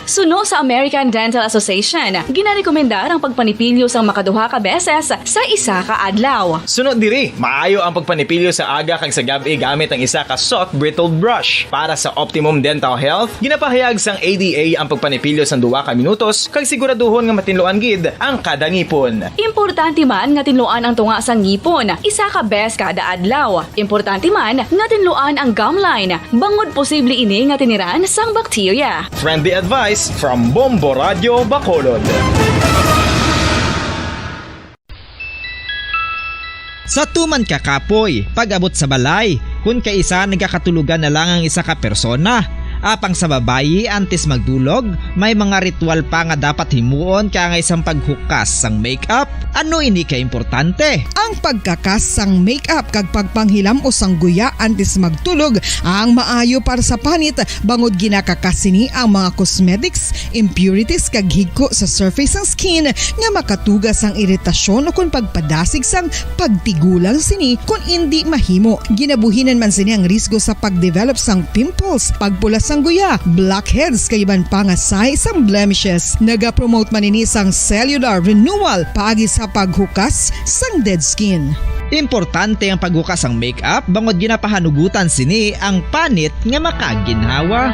Suno sa American Dental Association, ginarekomendar ang pagpanipilyo sang makaduha ka beses sa isa ka adlaw. Sunod diri, maayo ang pagpanipilyo sa aga kag sa gabi gamit ang isa ka soft brittled brush. Para sa optimum dental health, ginapahayag sang ADA ang pagpanipilyo sang 2 ka minutos kag siguraduhon nga matinluan gid ang kada ngipon. Importante man nga tinluan ang tunga sang ngipon, isa ka bes kada adlaw. Importante man nga tinluan ang gum line, bangod posible ini nga tiniran sang bakterya. Friendly advice from Bombo Radio Bacolod. Sa tuman ka kapoy, pag-abot sa balay, kung kaisa nagkakatulugan na lang ang isa ka persona, Apang sa babayi antes magdulog, may mga ritual pa nga dapat himuon kaya nga isang paghukas sang makeup. Ano ini ka importante? Ang pagkakas sang makeup kag pagpanghilam o sang guya antes magtulog ang maayo para sa panit bangod ginakakasini ang mga cosmetics, impurities kag higko sa surface sang skin nga makatugas sang iritasyon o kung pagpadasig sang pagtigulang sini kung hindi mahimo. Ginabuhinan man sini ang risgo sa pagdevelop sang pimples, pagpula sang guya, blackheads kay iban pa nga say sang blemishes. Naga-promote man ini sang cellular renewal paagi sa paghukas sang dead skin. Importante ang paghukas ang makeup bangod ginapahanugutan sini ang panit nga makaginhawa.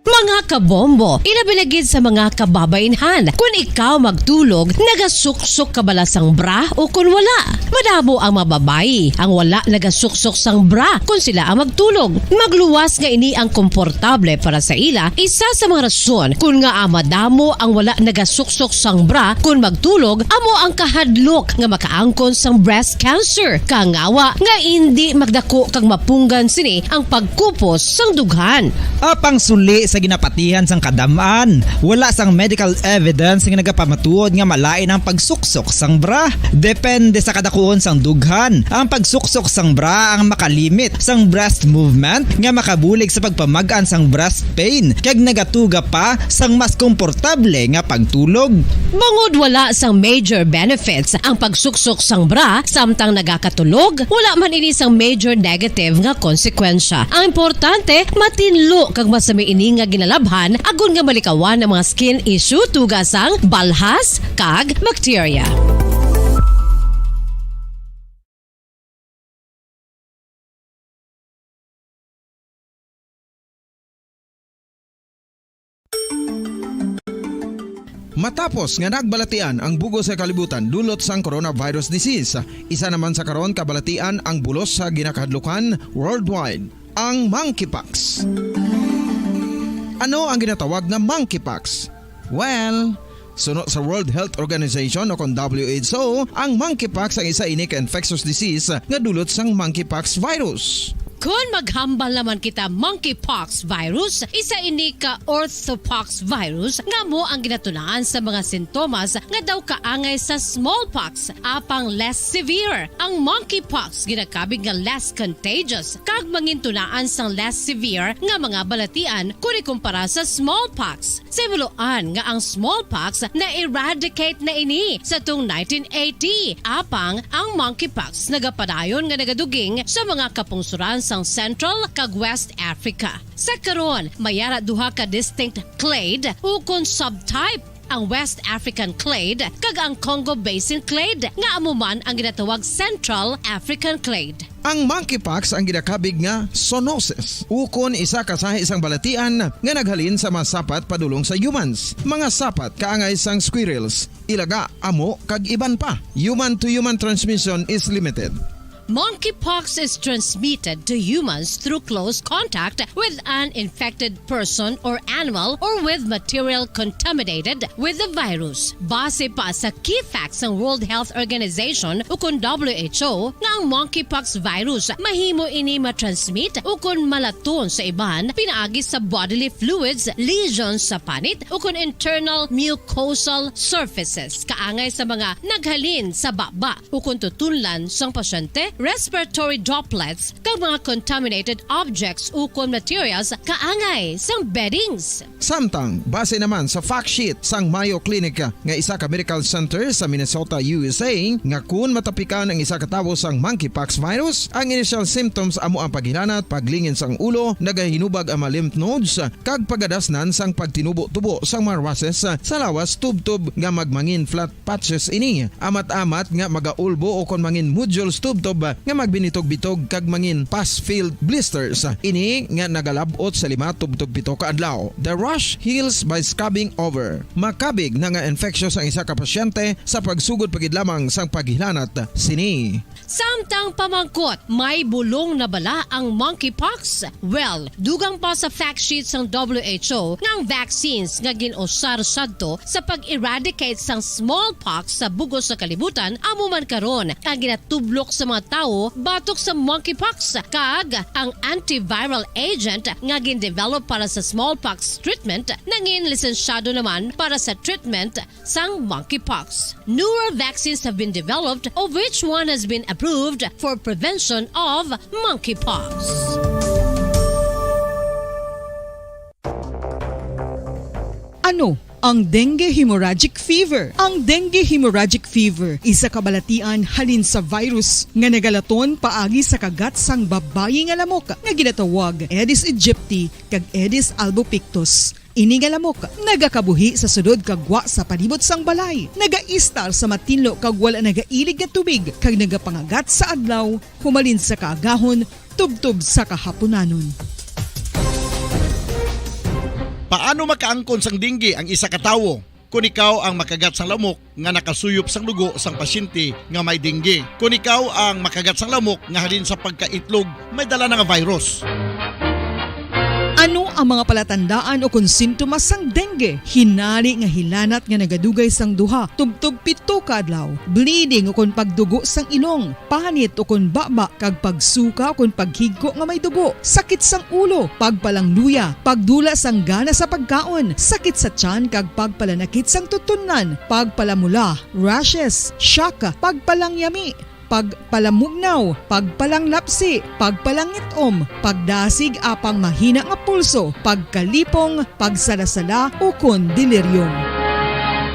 Mga kabombo, inabilagid sa mga kababainhan. Kung ikaw magtulog, nagasuksok ka bala sang bra o kung wala. Madamo ang mababayi ang wala nagasuksok sang bra kung sila ang magtulog. Magluwas nga ini ang komportable para sa ila. Isa sa mga rason kung nga madamo ang wala nagasuksok sang bra kung magtulog, amo ang kahadlok nga makaangkon sang breast cancer. Kangawa nga hindi magdako kag mapunggan sini ang pagkupos sang dughan. Apang suli sa ginapatihan sang kadamaan, wala sang medical evidence nga nagapamatuod nga malain ang pagsuksok sang bra. Depende sa kadakuon sang dughan. Ang pagsuksok sang bra ang makalimit sang breast movement nga makabulig sa pagpamagaan sang breast pain kag nagatuga pa sang mas komportable nga pagtulog. Bangod wala sang major benefits ang pagsuksok sang bra samtang nagakatulog, wala man ini sang major negative nga konsekwensya. Ang importante, matinlo kag masami ini nga ginalabhan agon nga malikawan ang mga skin issue tugasang balhas kag bacteria. Matapos nga nagbalatian ang bugos sa kalibutan dulot sang coronavirus disease, isa naman sa karon kabalatian ang bulos sa ginakahadlukan worldwide, ang monkeypox. Ano ang ginatawag na monkeypox? Well, suno sa World Health Organization o kung WHO, ang monkeypox ang isa ini ka infectious disease nga dulot sang monkeypox virus. Kung maghambal naman kita monkeypox virus, isa ini ka orthopox virus nga mo ang ginatunaan sa mga sintomas nga daw kaangay sa smallpox, apang less severe. Ang monkeypox ginakabig nga less contagious kag mangintunaan sang less severe nga mga balatian kung ikumpara sa smallpox. Simuloan nga ang smallpox na eradicate na ini sa tung 1980, apang ang monkeypox nagapadayon nga nagaduging sa mga kapungsuran sang Central kag West Africa. Sa karon, mayara duha ka distinct clade ukon subtype, ang West African clade kag ang Congo Basin clade nga amuman ang ginatawag Central African clade. Ang monkeypox ang ginakabig nga zoonosis. Ukon isa ka sa isang balatian nga naghalin sa mga sapat padulong sa humans. Mga sapat kaangay sang squirrels, ilaga, amo kag iban pa. Human to human transmission is limited. Monkeypox is transmitted to humans through close contact with an infected person or animal or with material contaminated with the virus. Base pa sa key facts ng World Health Organization o kung WHO nga ang monkeypox virus mahimo ini matransmit o kung malaton sa iban pinaagi sa bodily fluids, lesions sa panit o kung internal mucosal surfaces kaangay sa mga naghalin sa baba o kung tutunlan sang pasyente, respiratory droplets kag mga contaminated objects ukon materials kaangay sang beddings. Samtang, base naman sa fact sheet sang Mayo Clinic nga isa ka medical center sa Minnesota, USA, nga kun matapikan ang isa ka tawo sang monkeypox virus, ang initial symptoms amo ang paghilanat, paglingin sang ulo, nagahinubag ang mga lymph nodes, kag pagadasnan sang pagtinubo-tubo sang mga rashes sa lawas tubtob nga magmangin flat patches ini. Amat-amat nga magaulbo o kon mangin nodules tubtob nga magbinitog-bitog kag mangin pus-filled blisters. Ini nga nagalabot sa 5-7 ka adlaw. The rash heals by scabbing over. Makabig na nga infectious ang isa ka pasyente sa pagsugod pagid lamang sang paghilanat sini. Samtang pamangkot, may bulong na bala ang monkeypox? Well, dugang pa sa fact sheet sang WHO nga ang vaccines nga ginusar sadto sa pag-eradicate sang smallpox sa bugos sa kalibutan amo man karon ang ginatublok sa mga tawo batok sa monkeypox kag ang antiviral agent nga gin-develop para sa smallpox treatment nangin lisensyado naman para sa treatment sang monkeypox. Newer vaccines have been developed of which one has been approved for prevention of monkeypox. Ano ang dengue hemorrhagic fever? Ang dengue hemorrhagic fever isa kabalatian halin sa virus nga nagalaton paagi sa kagat sang babayi nga lamok nga ginatawag Aedes aegypti kag Aedes albopictus. Ini nga lamok nagakabuhi sa sudod kagwa sa palibot sang balay, nagaistar sa matinlo kag wala nagailig nga tubig kag nagapangagat sa adlaw humalin sa kaagahon tubtob sa kahaponanon. Paano makaangkon sang dengue ang isa ka tawo? Kung ikaw ang makagat sang lamok nga nakasuyop sang dugo sang pasyente nga may dengue. Kung ikaw ang makagat sang lamok nga halin sa pagkaitlog may dala nga virus. Ano ang mga palatandaan o konsintomas sang dengue? Hinali nga hilanat nga nagadugay sang duha, tubtob 7 ka adlaw, bleeding o kon pagdugo sang ilong, panit o kon baba, kag pagsuka o kon paghigko nga may dugo, sakit sang ulo, pagpalangluya, pagdula sang gana sa pagkaon, sakit sa tiyan kag pagpalanakit sang tutunan, pagpalamula, rashes, shock, pagpalangyami, pagpalamugnaw, pagpalanglapsi, pagpalangitom, pagdasig apang mahina nga pulso, pagkalipong, pagsalasala o kon delirium.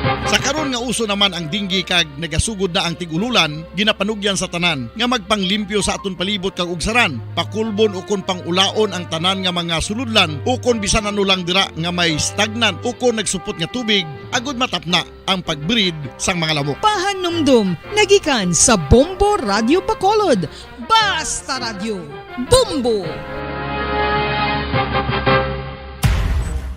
Sa karon nga uso naman ang dengue kag nagasugod na ang tigululan, ginapanugyan sa tanan nga magpanglimpyo sa aton palibot kag ugsaran, pakulbon o kon pangulaon ang tanan nga mga suludlan o kon bisan ano lang dira nga may stagnan o kon nagsupot nga tubig agud matapna ang pagbreed sang mga lamok. Pahanumdum, nagikan sa Bombo Radio Bacolod. Basta Radio, Bombo!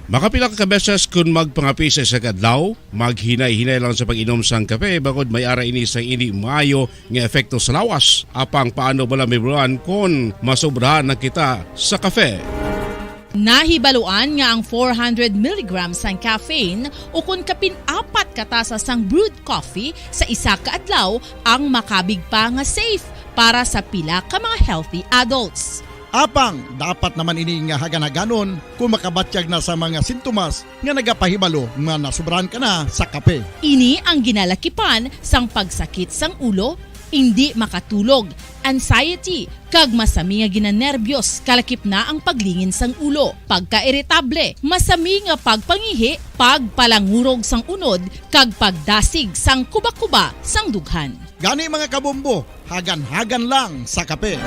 Makapila ka beses kung magpangapi sa isa kadlaw, maghinay-hinay lang sa pag-inom sang kape bagod may ara ini sang ini maayo nga epekto sa lawas. Apang paano bala may buwan kung masobrahan na kita sa kape. Nahibaluan nga ang 400 mg sang caffeine o kung kapin-4 katasa sang brewed coffee sa isa ka adlaw ang makabig pa nga safe para sa pila ka mga healthy adults. Apang, dapat naman ini nga hagan-haganon kung makabatyag na sa mga sintomas nga nagapahibalo nga nasubrahan ka na sa kape. Ini ang ginalakipan sang pagsakit sang ulo, hindi makatulog, anxiety, kag masami nga ginanerbiyos kalakip na ang paglingin sang ulo, pagka-iritable, masami nga pagpangihi, pagpalangurog sang unod, kag pagdasig sang kuba-kuba sang dughan. Gani mga kabombo, hagan-hagan lang sa kape.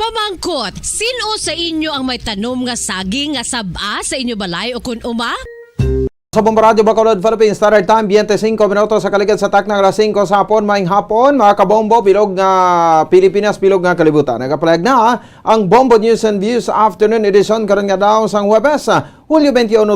Pamangkot, sino sa inyo ang may tanom nga saging nga saba sa inyo balay o kun uma? Sa Bombo Radio Bacolod, Philippines Standard Time, 25 minutos sa kaligid sa taknang alas 5 sa hapon, maing hapon, mga kabombo, bilog nga Pilipinas, bilog nga kalibutan. Nagapalag na ang Bombo News and Views Afternoon Edition karon nga daw sang Huwebes, Hulyo 21,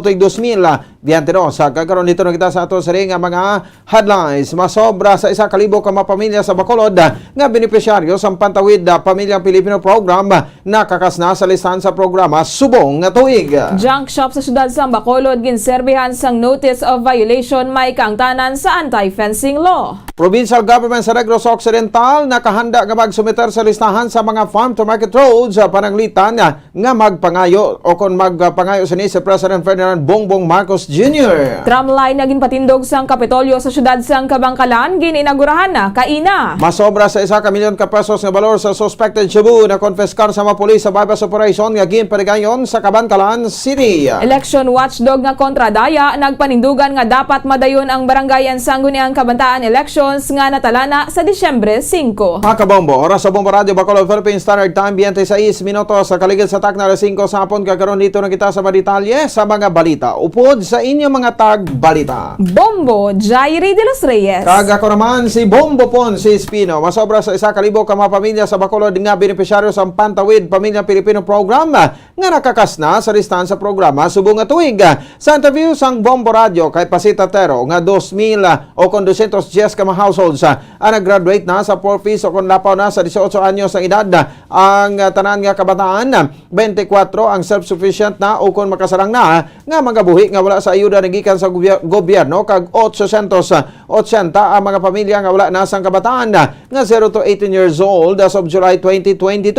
2022. Sa kakaroon dito na kita sa ato sa ring nga mga headlines. Masobra sa 1,000 ka mga pamilya sa Bacolod nga benepisyaryo sa Pantawid Pamilyang Pilipino Program nakakas na sa listahan sa programa Subong nga Tuig. Junk shop sa syudad sa Bacolod ginserbihan sang notice of violation may kaangtanan sa anti-fencing law. Provincial Government sa Negros Occidental nakahanda nga magsumiter sa listahan sa mga farm to market roads pananglitan nga magpangayo o kon magpangayo sa ni President Ferdinand Bongbong Marcos Jr. Tramline na ginpatindog sang Kapitolyo sa syudad sang Kabangkalan gininagurahan na kaina. Masobra sa 1 milyon ka pesos nga balor sa suspected shabu na konfiskar sa mga pulis sa bypass operation nga ginpaligayon sa Kabangkalan City. Election watchdog nga kontradaya nagpanindugan nga dapat madayon ang barangayan sangguniang Kabantaan elections nga natalana sa Disyembre 5. Mga kabombo, oras sa Bombo Radio Bacolod, Philippines Standard Time, 26 minutos sa kaligid sa takna alas 5 sa hapon. Kakaroon dito na kita sa madetalye sa mga balita. Upod sa inyong mga tag-balita. Bombo, Jairi de los Reyes. Kag ako naman si Bombo Pon, si Espino. Masobra sa 1,000 ka mga pamilya sa Bacolod nga benepisyaryo sa Pantawid Pamilyang Pilipino Program nga nakakas na sa listahan sa programa Subong nga Tuig. Sa interview sang Bombo Radio kay Pasita Tero nga 2,000 o kon 210 ka mga households ang nag-graduate na sa 4 fees o kon lapaw na sa 18 anyos ng edad. Ang tanan nga kabataan 24 ang self-sufficient na o kon makasal sarang na nga mga buhi nga wala sa ayuda nagikan sa gobyerno kag 880 ang mga pamilya nga wala na sang kabataan nga 0 to 18 years old as of July 2022.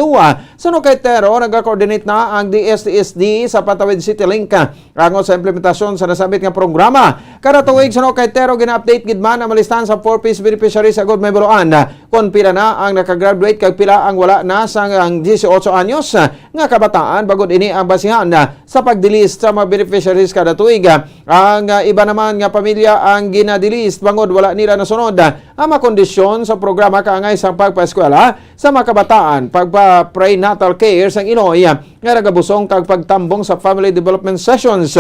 Suno kay Tero, nag-coordinate na ang DSTSD sa Patawid City Link rango sa implementasyon sa nasabit nga programa. Kada tuig suno kay Tero gina-update gid man ang malistahan sa 4-piece beneficiaries agud may buluan kung pila na ang nakagraduate kag pila ang wala na sang 18 anyos nga kabataan bagod ini ang basihan sa pagdilist sa mga beneficiaries kada tuig. Ang iba naman nga pamilya ang ginadilist bangod wala nila nasunod ang mga kondisyon sa programa kaangay sa pagpaeskwela sa mga kabataan, pagpa-prenatal care sa Inoy nga nagabusong kag pagtambong sa family development sessions.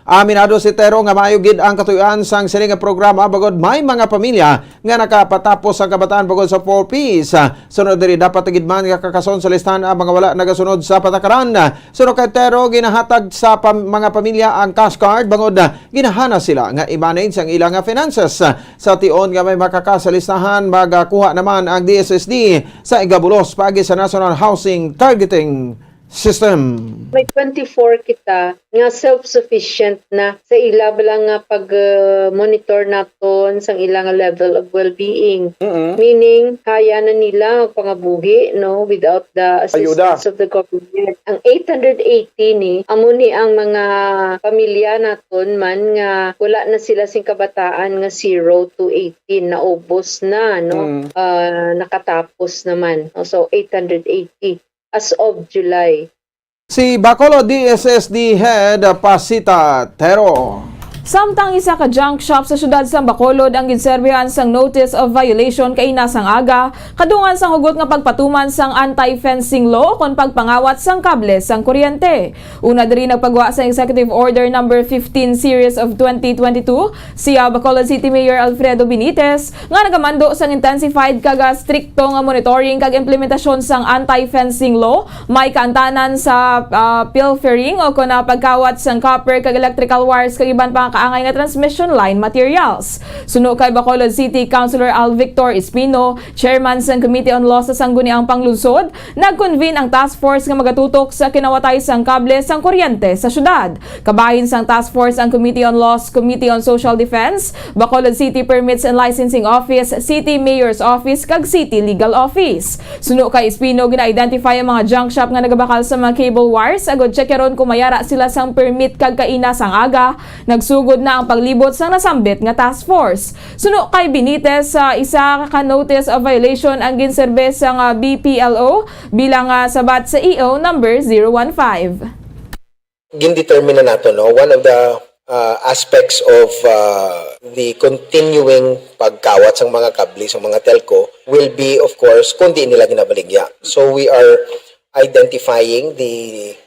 Aminado si Tero nga maayo gid ang katuyan sang sini nga programa bagod may mga pamilya nga nakapatapos sa kabataan bagod sa 4Ps. Sunod diri dapat gid man nga kakason sa listahan ang mga wala nagasunod sa patakaran. Sunod kay Tero ginahatag sa mga pamilya ang cash card bagod ginahana sila nga i-manage ang ilang finances. Sa tion nga may makaka sa listahan magakuha naman ang DSSD sa igabulos pagi sa National Housing Targeting System. May 24 kita nga self-sufficient na sa ila lang nga pag-monitor naton sa ilang level of well-being. Meaning, kaya na nila pangabuhi no, without the assistance of the government. Ang 880 ni, amo ni ang mga pamilya naton man nga wala na sila sing kabataan nga 0 to 18 na ubos na, no? Nakatapos naman. So, 880. As of July. Si Bacolod DSSD Head Pasita Tero. Samtang isa ka junk shop sa syudad sa Bacolod ang ginserbihan sang notice of violation kay nasang aga, kadungan sang hugot nga pagpatuman sang anti-fencing law kon pagpangawat sang kable sang kuryente. Una diri nagpagwa sa Executive Order number 15 series of 2022 siya Bacolod City Mayor Alfredo Benitez nga nagamando sang intensified kag strikto nga monitoring kag implementasyon sang anti-fencing law, may kaantanan sa pilfering o kon pagkawat sang copper kag electrical wires kag iban pa kaangay nga transmission line materials. Suno kay Bacolod City Councilor Al Victor Espino, chairman sa Committee on Law sa Sangguniang Panglunsod, nag-convene ang task force nga magatutok sa kinawatay sang kable sang kuryente sa syudad. Kabahin sang task force ang Committee on Laws, Committee on Social Defense, Bacolod City Permits and Licensing Office, City Mayor's Office kag City Legal Office. Suno kay Espino, gina-identify ang mga junk shop nga nagabakal sa mga cable wires agod checkeron kung mayara sila sang permit kag kaina sang aga. Nagsugod na ang paglibot sa nasambit nga task force. Suno kay Benitez sa isa ka notice of violation ang ginserbe sa BPLO bilang sabat sa EO number 015. Gindetermine na nato no, one of the aspects of the continuing pagkawat sa mga kabli sa mga telco will be of course kung di nila ginabaligya. So we are identifying the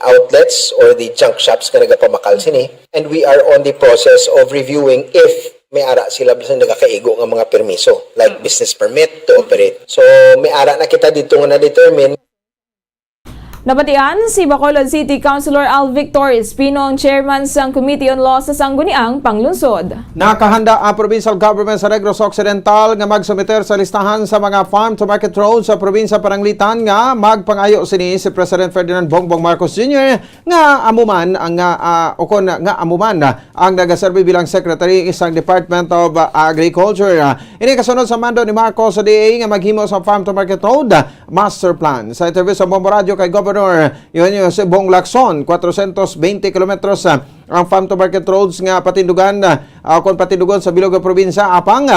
outlets or the junk shops na nagapamakal sini, and we are on the process of reviewing if may ara sila sa nagakaigo ng mga permiso like business permit to operate. So may ara na kita dito nga na-determine. Nabatian si Bacolod City Councilor Al Victor Espino ang chairman sang Committee on Law sa Sangguniang Panglunsod. Nakahanda ang provincial government sa Negros Occidental nga magsumiter sa listahan sa mga farm to market roads sa probinsya Paranglitan nga magpangayo sini si President Ferdinand Bongbong Marcos Jr. nga amuman ang ang nagaserbi bilang secretary isang Department of Agriculture. Ini kasunod sa mando ni Marcos sa DA nga maghimo sa farm to market road master plan. Sa interview sa Bombo Radio kay Governor yun si Bong Lacson, 420 kilometros ang farm to market roads nga patindugan kung patindugon sa bilog nga probinsya apang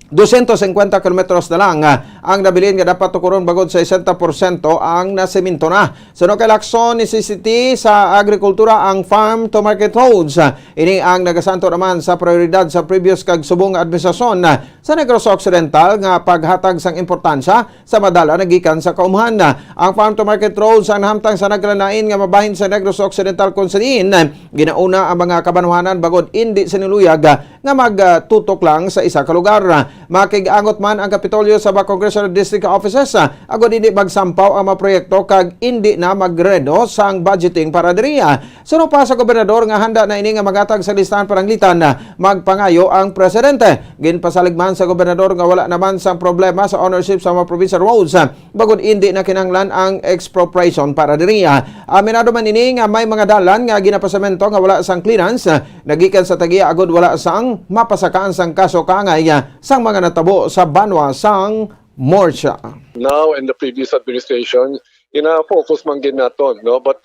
250 kilometros na lang ang nabilin nga dapat tukuron bagod sa 60% ang nasemento na. Suno kay Lacson ni CCT sa agrikultura ang farm to market roads. Ini ang nagasanto naman sa prioridad sa previous kag subong administrasyon sa Negros Occidental nga paghatag sang importansya sa madala nagikan sa kaumahan. Ang farm to market roads ang nahamtang sa naglanain nga mabahin sa Negros Occidental kung saan ginauna ang mga kabanwanan bagod hindi sinuluyag nga magtutok lang sa isa ka lugar. makigangot man ang Kapitolyo sa mga Congressional District Offices agod hindi magsampaw ang mga proyekto kag hindi na magredo sang budgeting para diriya. Suno pa sa gobernador nga handa na ini nga magatag sa listahan paranglitan magpangayo ang presidente. Ginpasaligman sa gobernador nga wala naman sang problema sa ownership sa mga provincial roads bagod hindi na kinahanglan ang expropriation para diriya. Aminado man ini nga may mga dalan nga ginapasamento nga wala sang clearance nagikan sa tagiya agod wala sang mapasakaan sang kaso kaangay sang mga natabo sa banwa sang Morsha. Now and the previous administration, ina-focus man gid naton, no? But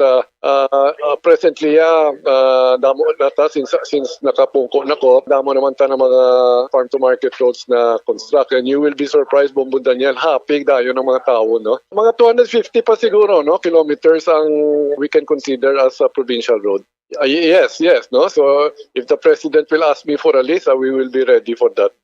presently, damo nata since nakapungko nako, damo naman ta ng mga farm-to-market roads na construct. And you will be surprised, Bongbong Daniel, happy dayo ng mga tao, no? Mga 250 pa siguro, no? Kilometers ang we can consider as a provincial road. Yes, no? So if the president will ask me for a list, we will be ready for that.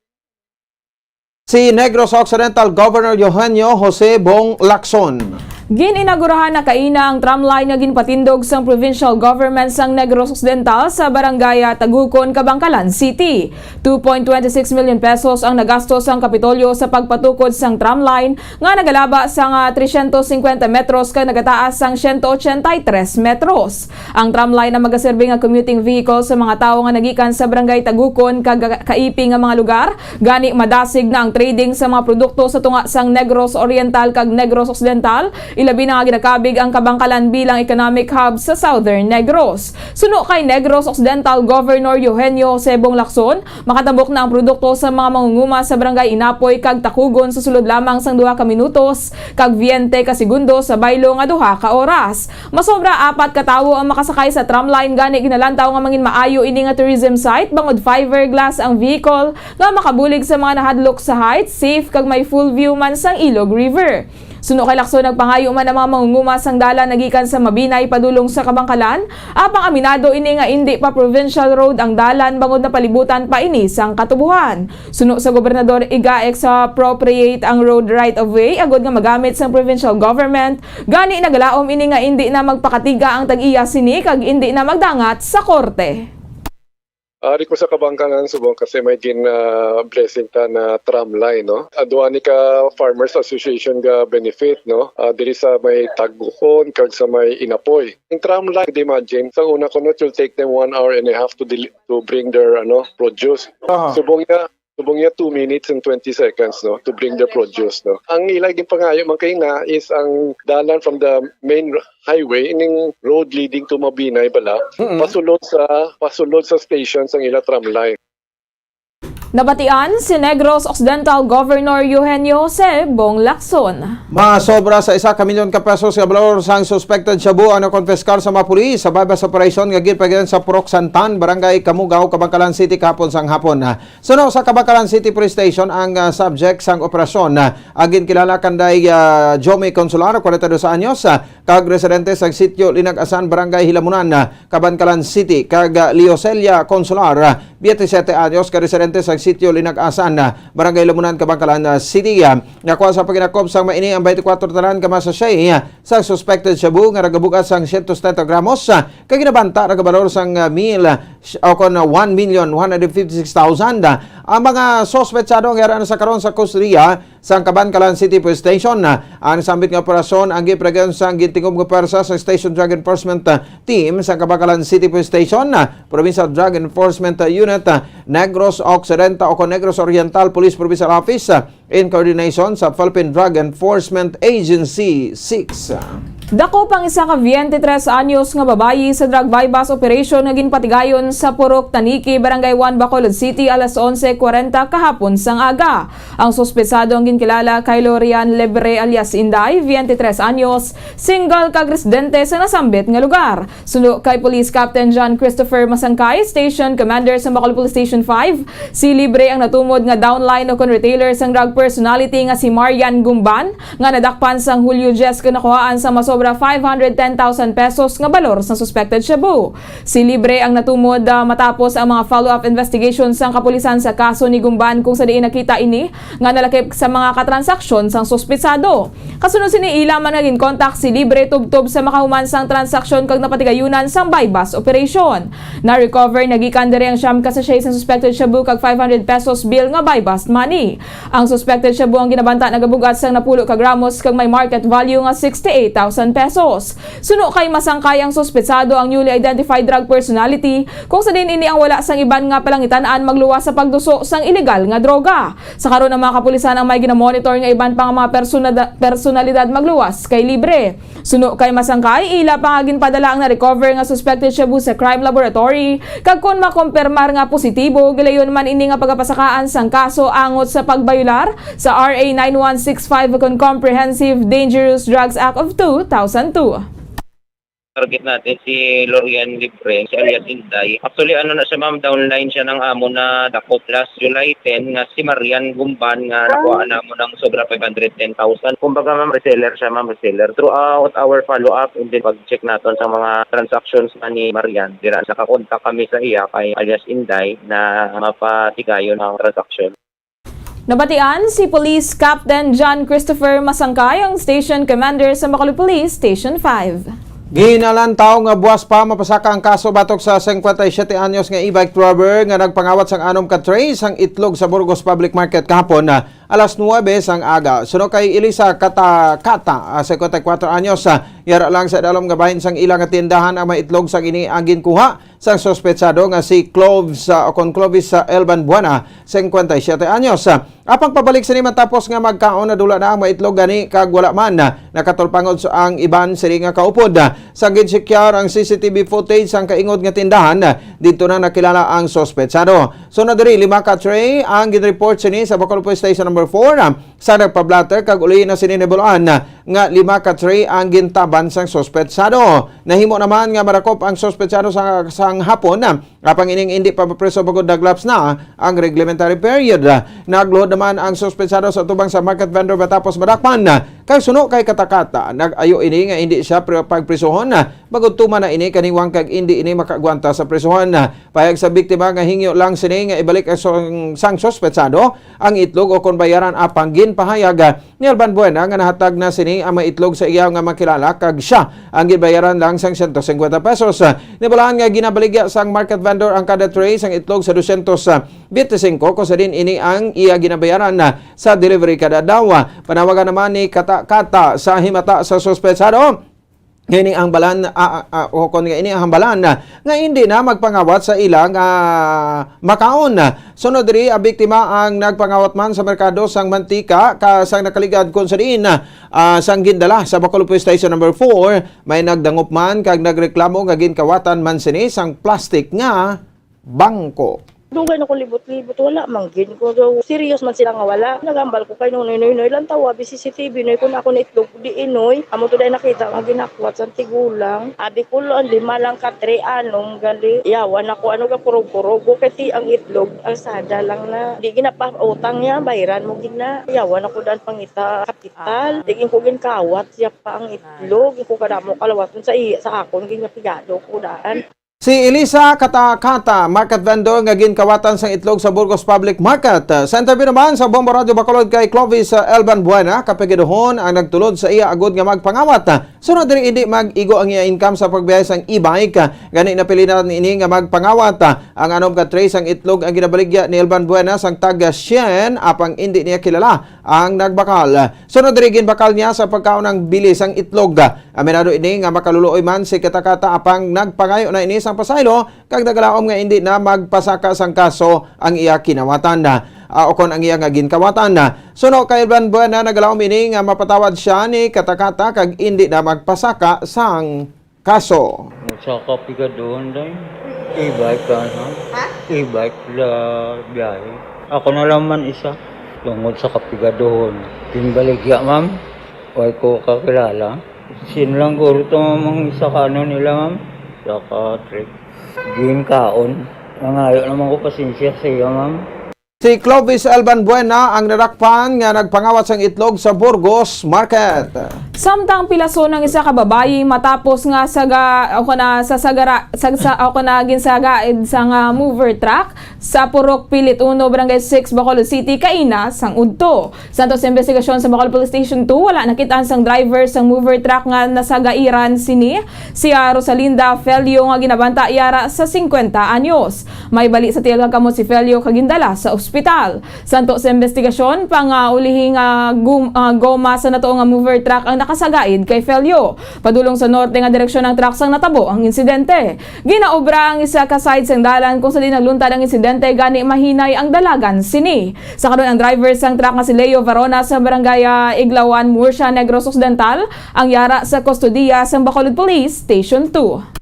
Si Negros Occidental Governor Eugenio Jose Bong Lacson. Gininagurahan na kaina ang tramline nga ginpatindog sang provincial government sang Negros Occidental sa barangay Tagukon, Kabangkalan City. 2.26 million pesos ang nagastos sang Kapitolyo sa pagpatukod sang tramline nga nagalaba sang 350 metros kag nagataas sang 183 metros. Ang tramline na magaserbe nga commuting vehicle sa mga tawo nga nagikan sa barangay Tagukon kag kaiping nga mga lugar, gani madasig na ang trading sa mga produkto sa tunga sang Negros Oriental kag Negros Occidental. Ilabi na nga ginakabig ang Kabangkalan bilang economic hub sa Southern Negros. Suno kay Negros Occidental Governor Eugenio Jose Bong Lacson, makatabok na ang produkto sa mga mangunguma sa barangay Inapoy kag Takugon sa sulod lamang sang 2 ka minutos kag 20 ka segundo sa baylo nga 2 ka oras. Masobra 4 ka tawo ang makasakay sa tramline gani ginalantaw nga mangin maayo ini nga tourism site bangod fiberglass ang vehicle nga makabulig sa mga nahadlok sa heights, safe kag may full view man sang Ilog River. Suno kay Lacson nagpangayo man ang mga mangunguma sang dalan nagikan sa Mabinay padulong sa Kabangkalan, apang aminado ini nga hindi pa provincial road ang dalan bangod na palibutan pa ini sang katubuhan. Suno sa gobernador igaek sa appropriate ang road right of way agod nga magamit sang provincial government, gani nagalaom ini nga hindi na magpakatiga ang tag-iya sini kag hindi na magdangat sa korte. Ari ko sa Kabangkalan subong kasi may blessing ta na tramline, no? Aduani ka Farmers Association ga benefit, no? Diri sa may Tagukon kag sa may Inapoy. Yung tramline, imagine, sa una ko no, it will take them 1 hour and a half to bring their produce. Subong niya 2 minutes and 20 seconds, no, to bring the produce, no. Ang ilay din pangayo man kay na is ang dalan from the main highway ining road leading to Mabinay bala pasulod sa stations ang ila tramline. Nabatian si Negros Occidental Governor Eugenio Jose Bong Lacson. Masobra sa 1 ka milyon ka pesos nga valor sang suspected shabu ang nakonfiskar sa mga pulis sa bypass operation nga ginpagilan sa Purok Santan, Barangay Kamugaw, Kabangkalan City kahapon sang hapon. Suno sa Kabangkalan City Police Station ang subject sang operasyon. Agin kilala kanday Jome Consular, 42 anyos, kag residente sa sitio Linag-Asan, Barangay Hilamunan, Kabangkalan City, kag Leocelia Consular, 27 anyos, kag residente sa sitio Linag-Asan, Barangay Lamunan, Kabangkalan City. Nakuha sa paginakob sang maini ang 24 tanan ka masasay sa suspected shabu nga nagabugat sang 170 gramos kag ginabanta nagabalor sang 1,156,000. Ang mga sospetsado nga ara sa karon sa kustriya sa Kabangkalan City Police Station. Ang sambit nga operasyon ang gipregan sang gintingog nga pwersa sa Station Drug Enforcement Team sa Kabangkalan City Police Station, Provincial Drug Enforcement Unit, Negros Occidental o Negros Oriental Police Provincial Office in coordination sa Philippine Drug Enforcement Agency 6. Dako pang 1 ka 23 anyos nga babayi sa drug bypass operation nga ginpatigayon sa Purok Taniki, Barangay 1, Bacolod City alas 11:40 kahapon sang aga. Ang sospesado ang ginkilala kay Lorian Lebre alias Inday, 23 anyos, single kag residente sa nasambit nga lugar. Suno kay Police Captain John Christopher Masangkay, Station Commander sa Bacolod Police Station 5, si Libre ang natumod nga downline o retailer sang drug personality nga si Marian Gumban nga nadakpan sang Hulyo 10 kanakuhaan sa maso sobra 510,000 pesos nga balor sa suspected shabu. Si Libre ang natumod matapos ang mga follow-up investigations sang kapulisan sa kaso ni Gumban kung sa diin nakita ini nga nalakip sa mga katransaksyon sang suspetsado. Kasunod sini ila man naging contact si Libre tubtob sa makahuman sang transaksyon kag napatigayunan sang buy-bust operation. Na-recover nagikan diri ang siyam ka sachet sang suspected shabu kag 500 pesos bill nga buy-bust money. Ang suspected shabu ang ginabanta nagabugat sang napulo ka gramos kag may market value nga 68,000 pesos. Suno kay masangkay ang suspetsado ang newly identified drug personality kung sa din ini ang wala sang iban nga palangitan-an magluwas sa pagduso sang illegal nga droga. Sa karon ang mga kapulisan ang may ginamonitor nga iban pa nga mga personalidad magluwas kay Libre. Suno kay masangkay ila pangagin padala ang na-recover nga suspected shabu sa crime laboratory kag kon makompirmar nga positibo gilayon man ini nga pagapasakaan sang kaso angot sa pagbayular sa RA 9165 kon Comprehensive Dangerous Drugs Act of 2002. Target natin si Lorian Libre, si alias Inday. Actually, na siya ma'am, downline siya ng amo na Dako Plus July 10 nga si Marian Gumban nga nakuha na mo ng sobra 510,000. Kumbaga ma'am, reseller siya ma'am, reseller. Throughout our follow-up and then pag-check natin sa mga transactions ni Marian, dira nakakontak kami sa iya kay alias Inday na mapatigayon ang transaction. Nabatian si Police Captain John Christopher Masangkay ang Station Commander sa Bacolod Police Station 5. Ginalantaw nga buwas pa mapasaka ang kaso batok sa 57 anyos nga e-bike driver nga nagpangawat sang anom ka trays ang itlog sa Burgos Public Market kahapon na alas 9 sang aga. Suno kay Elisa Kata, 54 anyos, yara lang sa dalom nga bahin sang ilang nga tindahan ang maitlog sang ini ang ginkuha sang sospetsado nga si Clovis sa Elban Buena, 57 anyos. Apang pabalik sa ni matapos nga magkaon na dula na ang maitlog gani kag wala man nakatulpangod sa ang iban siri nga kaupod. Sa gid-secure ang CCTV footage sang kaingod nga tindahan dito na nakilala ang sospetsado. So na diri 5 ka tray ang gid-report sini sa Bacolod Police Station number 4 sa nagpa-blatter kag uli na sininebulan nga 5 ka tray ang gintaban sang sospetsado. Nahimo naman nga marakop ang sospetsado sang hapon apang ining hindi pa preso bagod daglaps na ang reglementary period. Nagluhod naman ang sospetsado sa tubang sa market vendor matapos madakpan kay suno kay katakata nag-ayo ini nga hindi siya pagprisohon bagod tuman na ini kaniwang kag hindi ini makagwanta sa prisohon. Payag sa biktima nga hingyo lang sini nga ibalik sang sospetsado ang itlog o kon bayaran apang ginpahayag ni Alban Buena nga nahatag na sini ang maitlog sa iya nga makilala kag siya ang gibayaran lang sang 150 pesos. Nibalaan nga ginabaligya sang market vendor ang kada tray sang itlog sa 225 kung sa din ini ang iya ginabayaran sa delivery kada daw. Panawagan naman ni Kata sa himata sa sospetsado ini ang balan o kon ini ang hambalan nga hindi na magpangawat sa ilang makaon. Sunod diri ang biktima ang nagpangawat man sa merkado sang mantika sang nakaligad kon sa diin sang gindala sa Bacolod Police Station number 4 may nagdangop man kag nagreklamo nga ginkawatan man sini sang plastic nga bangko. Dugay na ko libot-libot, wala manggin ko. Serious man sila nga wala. Nagambal ko kay nung noy lang tawa, CCTV, noy ko na ako na itlog di inoy. Amo to dahil nakita, ang ginakwat sa tigulang. Abi ko lang, 5 lang ka 3 anong gali. Yawan ako, ano ka kurog-kurog. Kati ang itlog, ang sada lang na. Di ginapa utang niya, bayaran mo gina. Yawan ako daan pangita kapital. Di ko ginkawat siya pa ang itlog. Di ko kadamo kalawaton sa akon, ginapigado ko daan. Si Elisa Kata, market vendor nga ginkawatan sang itlog sa Burgos Public Market. Sa interview naman sa Bombo Radio Bacolod kay Clovis Elban Buena, kapigiduhon ang nagtulod sa iya agud nga magpangawat. Sunod diri hindi mag-igo ang iya income sa pagbiyahe sang e-bike. Gani napilitan ini nga magpangawat. Ang anom ka tray sang itlog ang ginabaligya ni Elban Buena sang taga Sien apang hindi niya kilala ang nagbakal. Sunod diri ginbakal niya sa pagkaon ng bilis ang itlog. Aminado ini nga makaluluoy man si Kata apang nagpangayo na ini sang pasaylo kag nagalaom nga hindi na magpasaka sang kaso ang iya kinawatan o kon ang iya nga ginkawatan. Suno kay Elban Buena nagalaom ini nga mapatawad siya ni Kata kag hindi na magpasaka sang kaso. Saka pigadon day. E-bike ka na. E-bike la biyahe. Ako na lang man isa. Tungod sa kapigadon. Pinbaligya ma'am. Huwag ko kakilala. Sin lang guro ito mga isa ka nila ma'am. Saka trip. Game kaon. Nangayo naman ko pasensya sa iyo, ma'am. Si Clovis Elban Buena ang narakpan nga nagpangawat sang itlog sa Burgos Market. Samtang pilason ng isa ka babayi matapos nga ginsagaid sang mover truck sa Purok Pilit 1 Barangay 6 Bacolod City kaina sang udto. Santos investigasyon sa Bacolod Police Station 2 wala nakitaan sang driver sang mover truck nga nasagairan si Rosalinda Felio nga ginabanta yara sa 50 anyos. May bali sa tiyag kamot si Felio kagindala sa ospital. Santos investigasyon ulihing goma sa nato nga mover truck ang nakasagaid kay Felio. Padulong sa norte nga direksyon ng truck sang natabo ang insidente. Ginaobra ang isa ka side sang dalan kung sa di nagluntad ang insidente gani mahinay ang dalagan sini. Sa karon ang driver sang truck nga si Leo Varona sa barangay Iglawan, Murcia, Negros Occidental ang yara sa kustodiya sa Bacolod Police Station 2.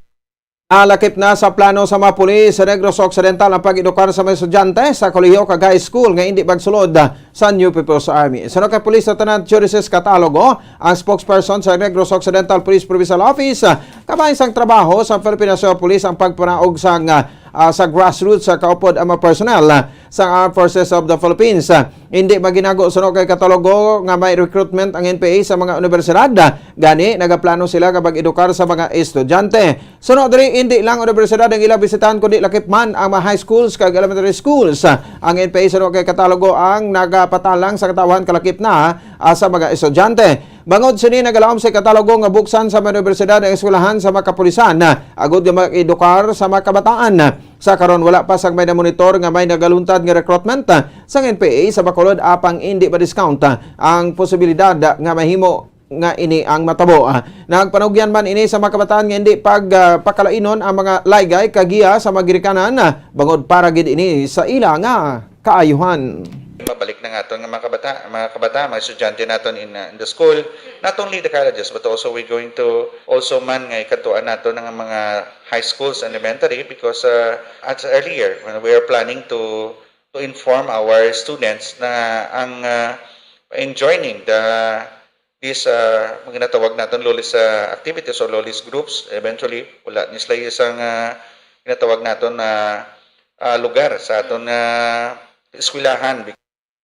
Alakip na sa plano sa mga pulis sa Negros Occidental ang pag-edukar sa mga estudyante sa kolehiyo kag high school nga hindi magsulod sa New People's Army. Sa ka Police Lieutenant Jurises Catalogo, ang spokesperson sa Negros Occidental Police Provincial Office, kabahin sang trabaho sa Philippine National Police ang pagpanaog sa grassroots sa kaupod ang mga personnel sa Armed Forces of the Philippines. Hindi maginago suno kay Catalogo nga may recruitment ang NPA sa mga universidad. Gani nagaplano sila kapag edukar sa mga estudyante. Suno diri hindi lang universidad ang ilang bisitahan kundi lakip man ang mga high schools kag elementary schools. Ang NPA suno kay Catalogo ang nagapatalang sa katawan kalakip na sa mga estudyante. Bangod sini nagalawom sa Catalogo nga buksan sa mga universidad ang eskwelahan sa mga kapulisan agud nga mag-edukar sa mga kabataan. Sa karon wala pa sang may monitor nga may nagaluntad nga recruitment sa NPA sa Bacolod apang hindi ba discount ang posibilidad nga mahimo nga ini ang matabo. Nagpanugyan man ini sa mga kabataan nga hindi pagpakalainon ang mga laygay kagiya sa mga girikanan bangod para gid ini sa ila nga kaayuhan. Mabalik na nga ito ng mga kabata, mga estudyante natin in the school, not only the colleges, but also we're going to also man nga ikatuan nato ng mga high schools and elementary because as earlier, when we are planning to inform our students na ang joining these mga natawag natin lolis activities or lolis groups, eventually wala ni sila isang ginatawag natin na lugar sa aton eskwelahan.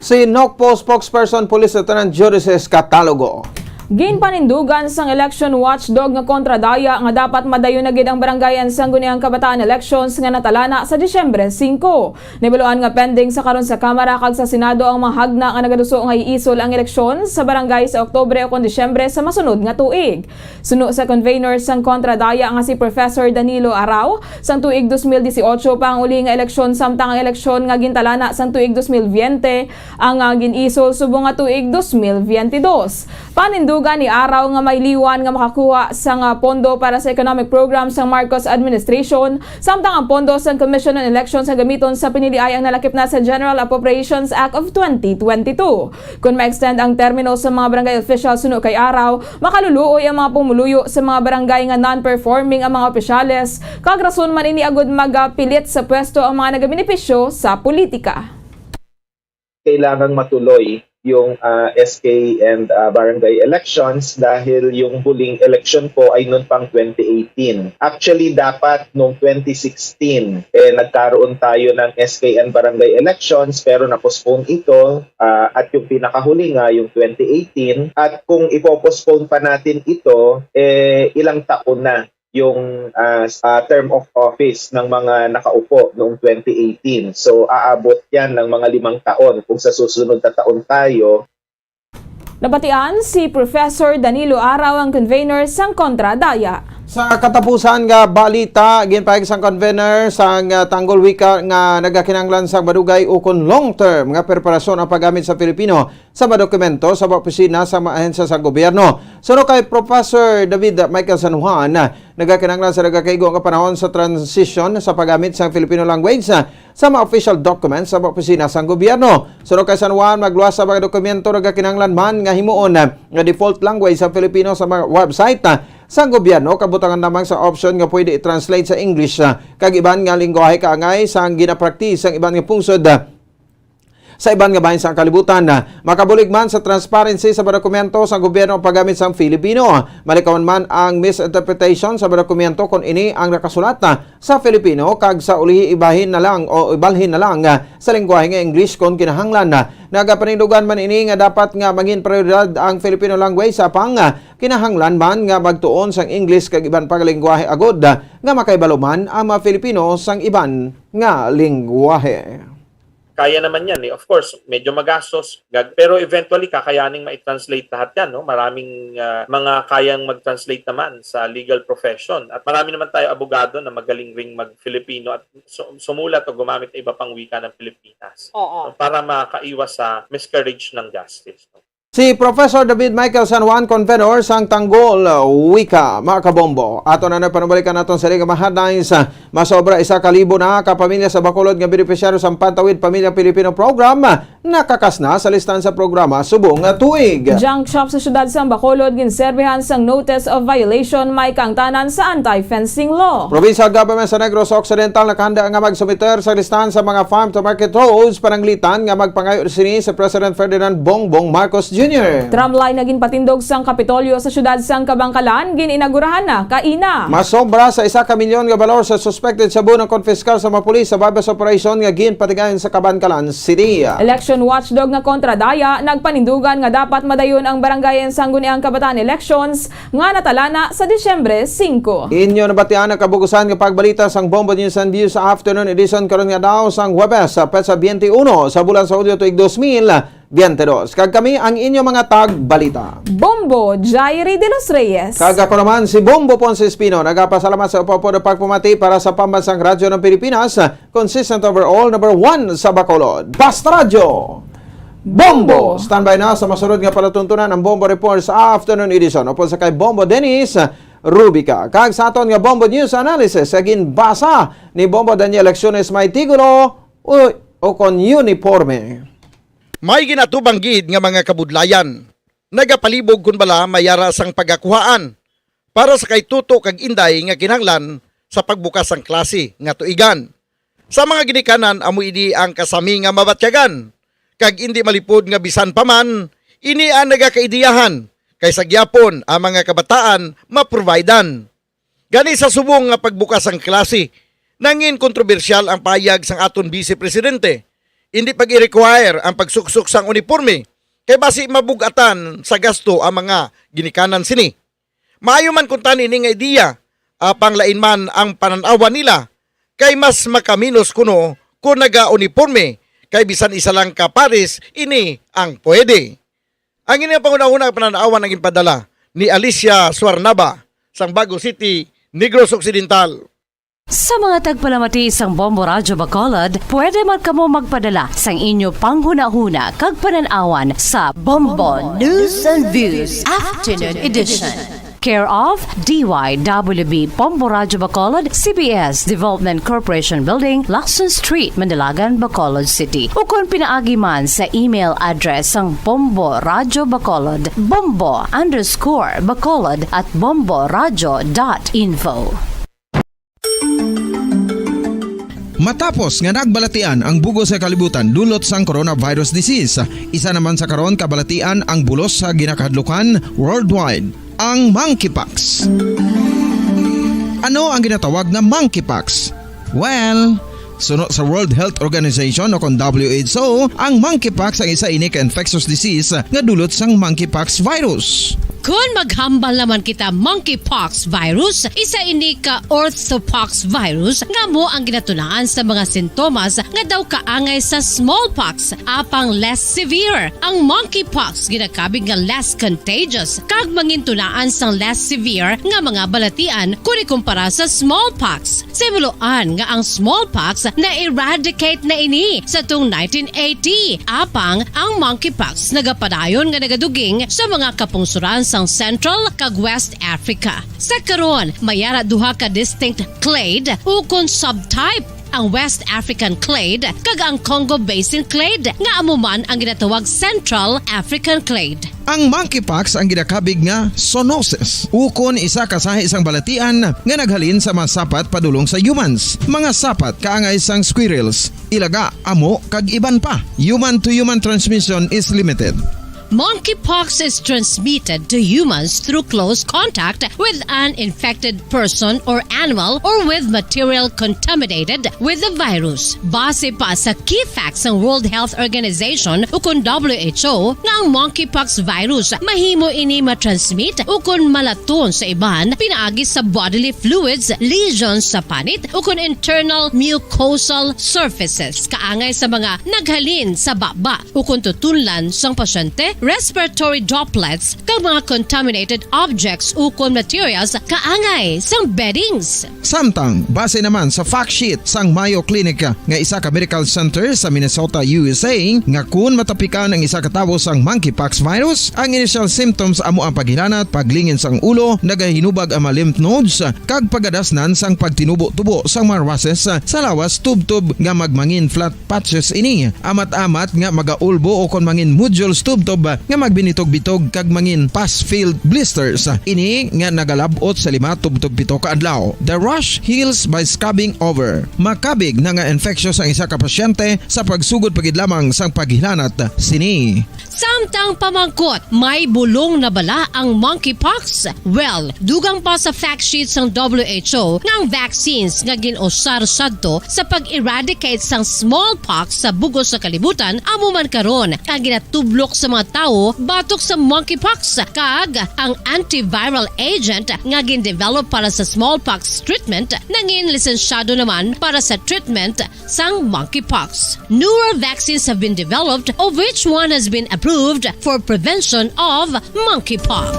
Si NOCPO spokesperson Police Lieutenant Jurises Catalogo. Ginpanindugan sang election watchdog nga kontradaya nga dapat madayon na gid ang barangayan sang Guniang Kabataan elections nga natalana sa Disyembre 5. Nibaluan nga pending sa karon sa Kamara kag sa Senado ang mga hagna nga nagaduso nga iisol ang eleksyon sa barangay sa Oktubre o Disyembre sa masunod nga tuig. Suno sa convener sang kontradaya nga si Professor Danilo Arao, sang tuig 2018 pa ang uli nga eleksyon samtang ang eleksyon nga gintalana sang tuig 2020 ang ginisol subong nga tuig 2022. Panindugan ni Araw nga may liwan nga makakuha sang pondo para sa economic program sang Marcos administration samtang ang pondo sang Commission on Elections nga gamiton sa piniliayang nalakip na sa General Appropriations Act of 2022. Kung ma-extend ang termino sa mga barangay officials suno kay Araw, makaluluoy ang mga pumuluyo sa mga barangay nga non-performing ang mga opisyales kag rason man ini agud magapilit sa pwesto ang mga nagabenepisyo sa politika. Kailangang matuloy yung SK and barangay elections dahil yung huling election po ay noon pang 2018. Actually, dapat noong 2016 nagkaroon tayo ng SK and barangay elections pero na-postpone ito at yung pinakahuli nga yung 2018 at kung ipopostpone pa natin ito, ilang taon na yung term of office ng mga nakaupo noong 2018. So, aabot yan ng mga 5 taon kung sa susunod na taon tayo. Nabatian si Professor Danilo Araw ang convener sang kontradaya. Sa katapusan nga balita, ginpahig sang convener sang tanggol wika nga nagakinanglan sang madugay ukon long-term nga preparasyon ang paggamit sa Pilipino sa mga dokumento sa mga opisina sa mga ahensya sa gobyerno. Suno kay Professor David Michael San Juan, nagakinanglan sa nagakaigo nga panahon sa transition sa paggamit sa Filipino language sa mga official documents sa mga opisina sa gobyerno. Suno kay San Juan, magluwas sa mga dokumento nagakinanglan man nga himuon nga default language sa Filipino sa mga website sa gobyerno, kabutangan namang sa option nga pwede i-translate sa English kag iban nga lingwahe kaangay sa ginapraktis ang iban nga pungsod sa iban nga bahin sa kalibutan. Makabulig man sa transparency sa dokumento sa gobyerno ang paggamit sa Filipino. Malikawan man ang misinterpretation sa dokumento kung ini ang nakasulat sa Filipino kag sa ulihi ibalhin na lang sa lengguwahe nga English kung kinahanglan. Nagapanindugan man ini nga dapat nga maging prioridad ang Filipino language sa pang kinahanglan man nga magtuon sang English kag iban pang lengguwahe agod nga makaibalo man ang mga Filipino sang iban nga lengguwahe. Kaya naman yan eh. Of course, medyo magastos. Pero eventually, kakayaning ma-translate lahat yan. No? Maraming mga kayang mag-translate naman sa legal profession. At marami naman tayo abogado na magaling ring mag-Filipino at sumulat o gumamit ng iba pang wika ng Pilipinas. Oo. Para makaiwas sa miscarriage ng justice. No? Si Professor David Michael San Juan, convenor sang Tanggol Wika, mga kabombo. Ato na panabalikan natin sa Liga Mahadlines. Masobra 1,000 na kapamilya sa Bacolod nga benepisyaryo sa Pantawid Pamilya Pilipino Program nakakas na sa listahan sa programa subong tuig. Junk shop sa syudad sa Bacolod ginserbihan sang notice of violation may kangtanan sa anti-fencing law. Provincial Government sa Negros Occidental nakahanda nga magsumiter sa listahan sa mga farm to market roads pananglitan nga magpangayo sini sa President Ferdinand Bongbong Marcos Jr. Tramline naging patindog sang Kapitolyo sa syudad sang Kabangkalan gininagurahan na kaina. Masobra sa 1 milyon nga balor sa suspected sabu ng konfiskal sa mga pulis sa babas operation nga ginpatigayon sa Kabangkalan City. Election watchdog nga kontradaya nagpanindugan nga dapat madayon ang barangayen sang Guniang Kabataan elections nga natalana sa Disyembre 5. Inyo nabatian ang kabugusan nga pagbalita sang Bombo News and Views sa afternoon edition karon nga daw sang Huwebes sa petsa 21 sa bulan sa Hulyo tuig 2022. Kag kami ang inyo mga tagbalita. Bombo Jairi de los Reyes. Kag ako naman si Bombo Ponce Espino. Nagapasalamat sa upo na pagpumati para sa pambansang radyo ng Pilipinas, consistent overall number 1 sa Bacolod. Basta Radyo Bombo! Standby na sa masunod nga palatuntunan ang Bombo Report sa afternoon edition. Upon sa kay Bombo Dennis Rubica. Kag sa aton nga Bombo News Analysis sagin basa ni Bombo Daniel Acciones may tigulo o kon uniforme. May ginatubang gid nga mga kabudlayan. Nagapalibog kun bala mayara sang pagakuhaan para sa kay tuto kag inday nga kinahanglan sa pagbukas sang klase nga tuigan. Sa mga ginikanan amo ini ang kasami nga mabatyagan kag indi malipod nga bisan pa man ini ang nagakaidiyahan kay sa gyapon ang mga kabataan maprovidean. Gani sa subong nga pagbukas sang klase nangin kontrobersyal ang payag sang aton Vice Presidente. Hindi pag-i-require ang pagsuksok sang uniforme kay basi mabugatan sa gasto ang mga ginikanan sini. Maayo man kung tani nga ideya, apang lain man ang pananawa nila kay mas makaminos kuno kung naga-uniforme kay bisan isa lang ka pares ini ang pwede. Ang ini ang pangunahuna pananawa naging padala ni Alicia Suarnaba sang Bago City, Negros Occidental. Sa mga tagpalamati sang Bombo Radyo Bacolod, pwede man kamo magpadala sang inyo panghuna-huna kag pananawan sa Bombo News and Views Afternoon Edition. Care of DYWB Bombo Radyo Bacolod, CBS Development Corporation Building, Lacson Street, Mandilagan, Bacolod City. O kung pinaagi man sa email address sang Bombo Radyo Bacolod, bombo_bacolod@bomboradyo.info. Matapos nga nagbalatian ang bugos sa kalibutan dulot sang coronavirus disease, isa naman sa karon kabalatian ang bulos sa ginakahadlukan worldwide, ang monkeypox. Ano ang ginatawag na monkeypox? Well, sunod sa World Health Organization o kung WHO, ang monkeypox ang isa ini ka infectious disease nga dulot sang monkeypox virus. Kung maghambal naman kita monkeypox virus, isa ini ka orthopox virus nga mo ang ginatunaan sa mga sintomas nga daw kaangay sa smallpox, apang less severe. Ang monkeypox ginakabig nga less contagious, kag mangintunaan sang less severe nga mga balatian kung ikumpara sa smallpox. Simuloan nga ang smallpox na-eradicate na ini sa tung 1980, apang ang monkeypox nagapadayon nga nagaduging sa mga kapungsuran sang Central kag West Africa. Sa karon, mayara duha ka distinct clade o kon subtype ang West African clade kag ang Congo Basin clade nga amo man ang ginatawag Central African clade. Ang monkeypox ang ginakabig nga zoonosis. Ukon isa ka sa isang balatian nga naghalin sa mga sapat padulong sa humans. Mga sapat kaangay sang squirrels, ilaga, amo kag iban pa. Human to human transmission is limited. Monkeypox is transmitted to humans through close contact with an infected person or animal or with material contaminated with the virus. Base pa sa key facts ng World Health Organization ukon WHO nga ang monkeypox virus mahimo ini matransmit ukon malaton sa iban pinaagi sa bodily fluids, lesions sa panit ukon internal mucosal surfaces kaangay sa mga naghalin sa baba ukon tutunlan sang pasyente, respiratory droplets kag mga contaminated objects ukon materials kaangay sang beddings. Samtang, base naman sa fact sheet sang Mayo Clinic nga isa ka medical center sa Minnesota, USA, nga kun matapikan ang isa ka tawo sang monkeypox virus, ang initial symptoms amo ang paghilanat, paglingin sang ulo, nagahinubag ang mga lymph nodes, kag pagadasnan sang pagtinubo-tubo sang mga rashes sa lawas tubtob nga magmangin flat patches ini. Amat-amat nga magaulbo o kon mangin nodules tubtob nga magbinitog-bitog kag mangin pus-filled blisters. Ini nga nagalabot sa 5 tubtob 7 ka adlaw. The rash heals by scabbing over. Makabig na nga infectious ang isa ka pasyente sa pagsugod pagid lamang sang paghilanat sini. Samtang pamangkot, may bulong na bala ang monkeypox? Well, dugang pa sa fact sheets ng WHO nga ang vaccines nga ginusar sadto sa pag-eradicate sang smallpox sa bugos sa kalibutan amo man karon ang ginatublok sa mga tao batok sa monkeypox kag ang antiviral agent nga gin-develop para sa smallpox treatment nangin lisensyado naman para sa treatment sang monkeypox. Newer vaccines have been developed of which one has been approved for prevention of monkeypox.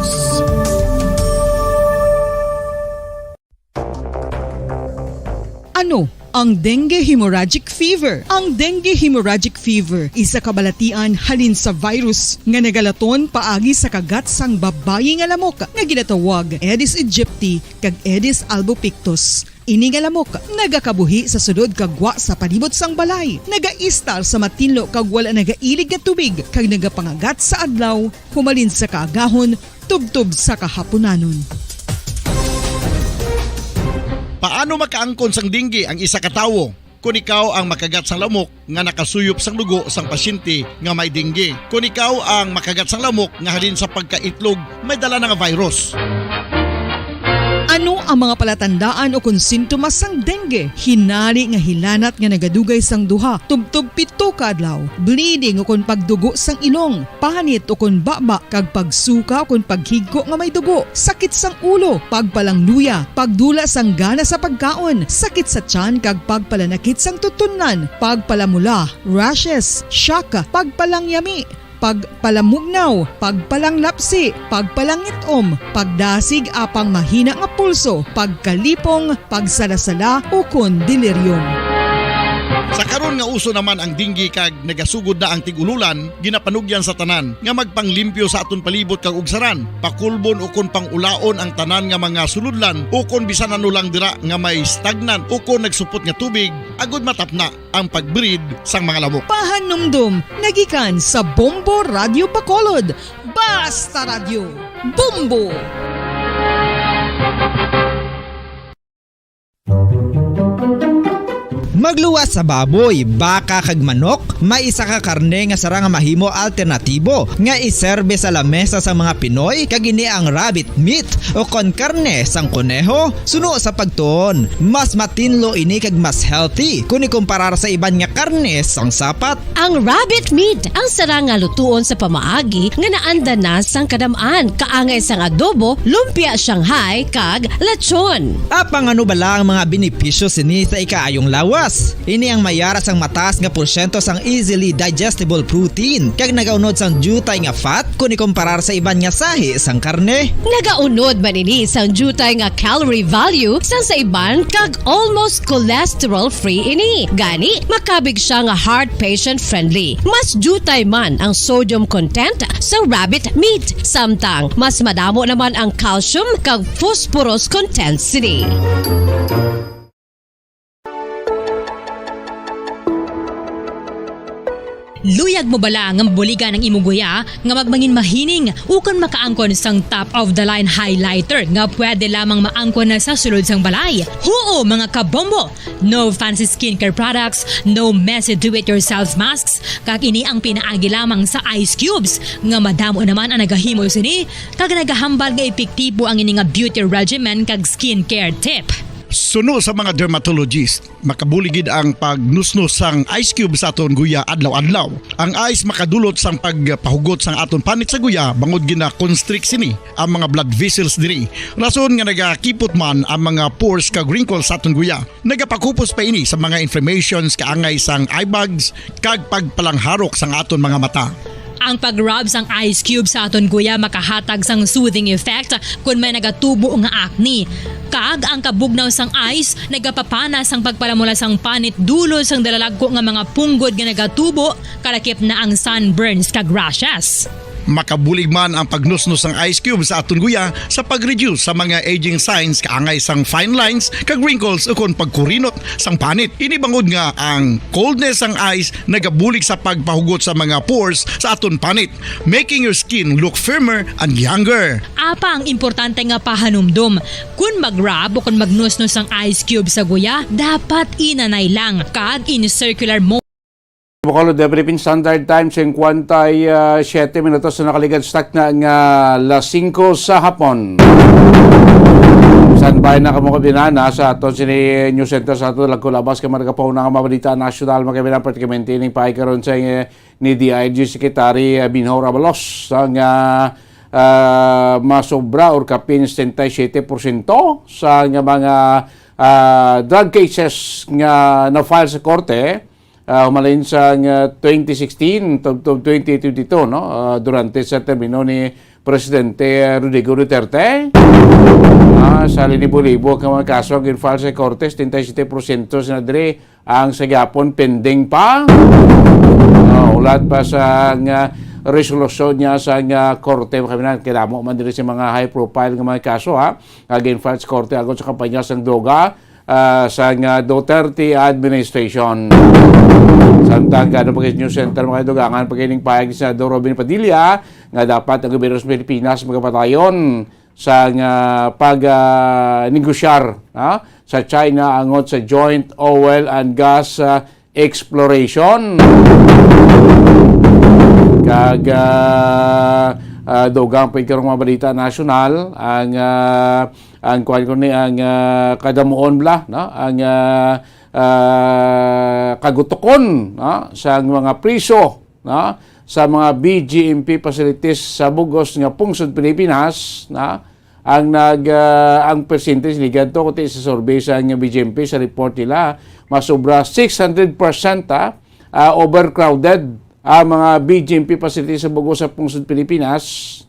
Ano ang dengue hemorrhagic fever? Ang dengue hemorrhagic fever isa kabalatian halin sa virus nga nagalaton paagi sa kagat sang babayi nga lamok nga ginatawag Aedes aegypti kag Aedes albopictus. Ini nga lamok nagakabuhi sa sudod kagwa sa palibot sang balay, nagaistar sa matinlo kag wala nagailig nga tubig kag nagapangagat sa adlaw, humalin sa kaagahon, tubtob sa kahaponanon. Paano makaangkon sang dengue ang isa ka tawo? Kung ikaw ang makagat sang lamok nga nakasuyop sang dugo sang pasyente nga may dengue. Kung ikaw ang makagat sang lamok nga halin sa pagkaitlog may dala nga virus. Ano ang mga palatandaan o kung sintomas sang dengue? Hinari nga hilanat nga nagadugay sang duha, tubtob 7 ka adlaw, bleeding o kung pagdugo sang ilong, panit o kung baba, kag pagsuka o kung paghigko nga may dugo, sakit sang ulo, pagpalangluya, pagdula sang gana sa pagkaon, sakit sa tiyan kag pagpalanakit sang tutunan, pagpalamula, rashes, shock, pagpalangyami, pagpalamugnaw, pagpalanglapsi, pagpalangitom, pagdasig apang mahina nga pulso, pagkalipong, pagsalasala o kon delirium. Sa karon nga uso naman ang dengue kag nagasugod na ang tigululan, ginapanugyan sa tanan nga magpanglimpyo sa aton palibot kag ugsaran, pakulbon o kon pangulaon ang tanan nga mga suludlan o kon bisan ano lang dira nga may stagnan o kon nagsupot nga tubig, agud matapna ang pagbreed sang mga lamok. Pahanumdum, nagikan sa Bombo Radio Bacolod. Basta Radio, Bombo! Magluwas sa baboy, baka kag manok, may isa ka karne nga sara nga mahimo alternatibo nga iserbe sa lamesa sa mga Pinoy kag ini ang rabbit meat o kon karne sang kuneho. Suno sa pagtuon, mas matinlo ini kag mas healthy kung ikumparar sa iban nga karne sang sapat. Ang rabbit meat ang sara nga lutuon sa pamaagi nga naanda na sang kadamaan, kaangay sang adobo, lumpia Shanghai kag lechon. Apang ano bala ang mga benepisyo sini sa ikaayong lawas? Ini ang mayara sang mataas nga porsyento sang easily digestible protein kag nagaunod sang jutay nga fat kung ikumparar sa iban nga sahi sang karne. Nagaunod man ini sang jutay nga calorie value sang sa iban kag almost cholesterol free ini. Gani makabig siya nga heart patient friendly. Mas jutay man ang sodium content sa rabbit meat, samtang mas madamo naman ang calcium kag phosphorus content sini. Luyag mo bala nga mabuligan ng imong guya nga magmangin mahining ukan makaangkon sang top of the line highlighter nga pwede lamang maangkon na sa sulod sang balay. Huo mga kabombo, no fancy skincare products, no messy do-it-yourself masks, kag ini ang pinaagi lamang sa ice cubes nga madamo naman ang nagahimo sini kag nagahambal nga epektibo ang ini nga beauty regimen kag skincare tip. Suno sa mga dermatologist, makabuligid ang pagnusnos sang ice cube sa aton guya adlaw-adlaw. Ang ice makadulot sang pagpahugot sang aton panit sa guya bangod gina constrict sini ang mga blood vessels diri. Rason nga nagakipot man ang mga pores kag wrinkles sa aton guya. Nagapakupos pa ini sa mga inflammations kaangay sang eye bags kag pagpalangharok sang aton mga mata. Ang pag-rub sang ice cube sa aton guya makahatag sang soothing effect kung may nagatubo nga acne. Kag ang kabugnaw sang ice nagapapana sang pagpalamula sang panit dulo sang dalalagko nga mga punggod nga nagatubo kalakip na ang sunburns kag rashes. Makabulig man ang pagnusnos ng ice cube sa aton guya sa pag-reduce sa mga aging signs kaangay sang fine lines kag wrinkles ukon pagkurinot sang panit. Ini bangod nga ang coldness sang ice nagabulig sa pagpahugot sa mga pores sa aton panit, making your skin look firmer and younger. Apa ang importante nga pahanumdum, kung mag-rub o kung magnusnos ang ice cube sa guya, dapat inanay lang kag in circular motion. Bacolod, the Philippine Standard Time, 57 minutos na nakaligad stock na nga las 5 sa hapon. Standby na kamo kabinana sa aton sini News Center sa aton lagkulabas ka maragapaw na nga mabalita nasyonal magkabinang partikamenti ning paay karon sa ni DIG Secretary Binho Rabalos ang masobra or kapin 77% sa nga mga drug cases nga na-file sa korte. Humalain sa 2016 to 2022 no durante sa termino ni Presidente Rodrigo Duterte. Sa linibo-libo ka mga kaso ang file sa korte 77% sinadri ang sagapon pending pa. Ulat pa sa resolusyon niya sa korte kami kilamo man diri sa mga high profile nga mga kaso again file sa korte agod sa kampanya sang droga sa Duterte administration. Samtang gano'n pag News Center mga dugangan pagkiling payag ni Senador Robin Padilla nga dapat ang gobyerno sa Pilipinas magpatayon sa pag-negosyar sa China angot sa joint oil and gas exploration. Kag dugang pagkarong mga balita nasyonal ang kuwan ko ni ang kadamuon bla no ang kagutokon sa mga priso sa mga BGMP facilities sa bugos nga pungsod Pilipinas ang percentage ligad to kuti sa survey sa BGMP sa report nila masobra 600% overcrowded ang mga BGMP facilities sa bugos sa pungsod Pilipinas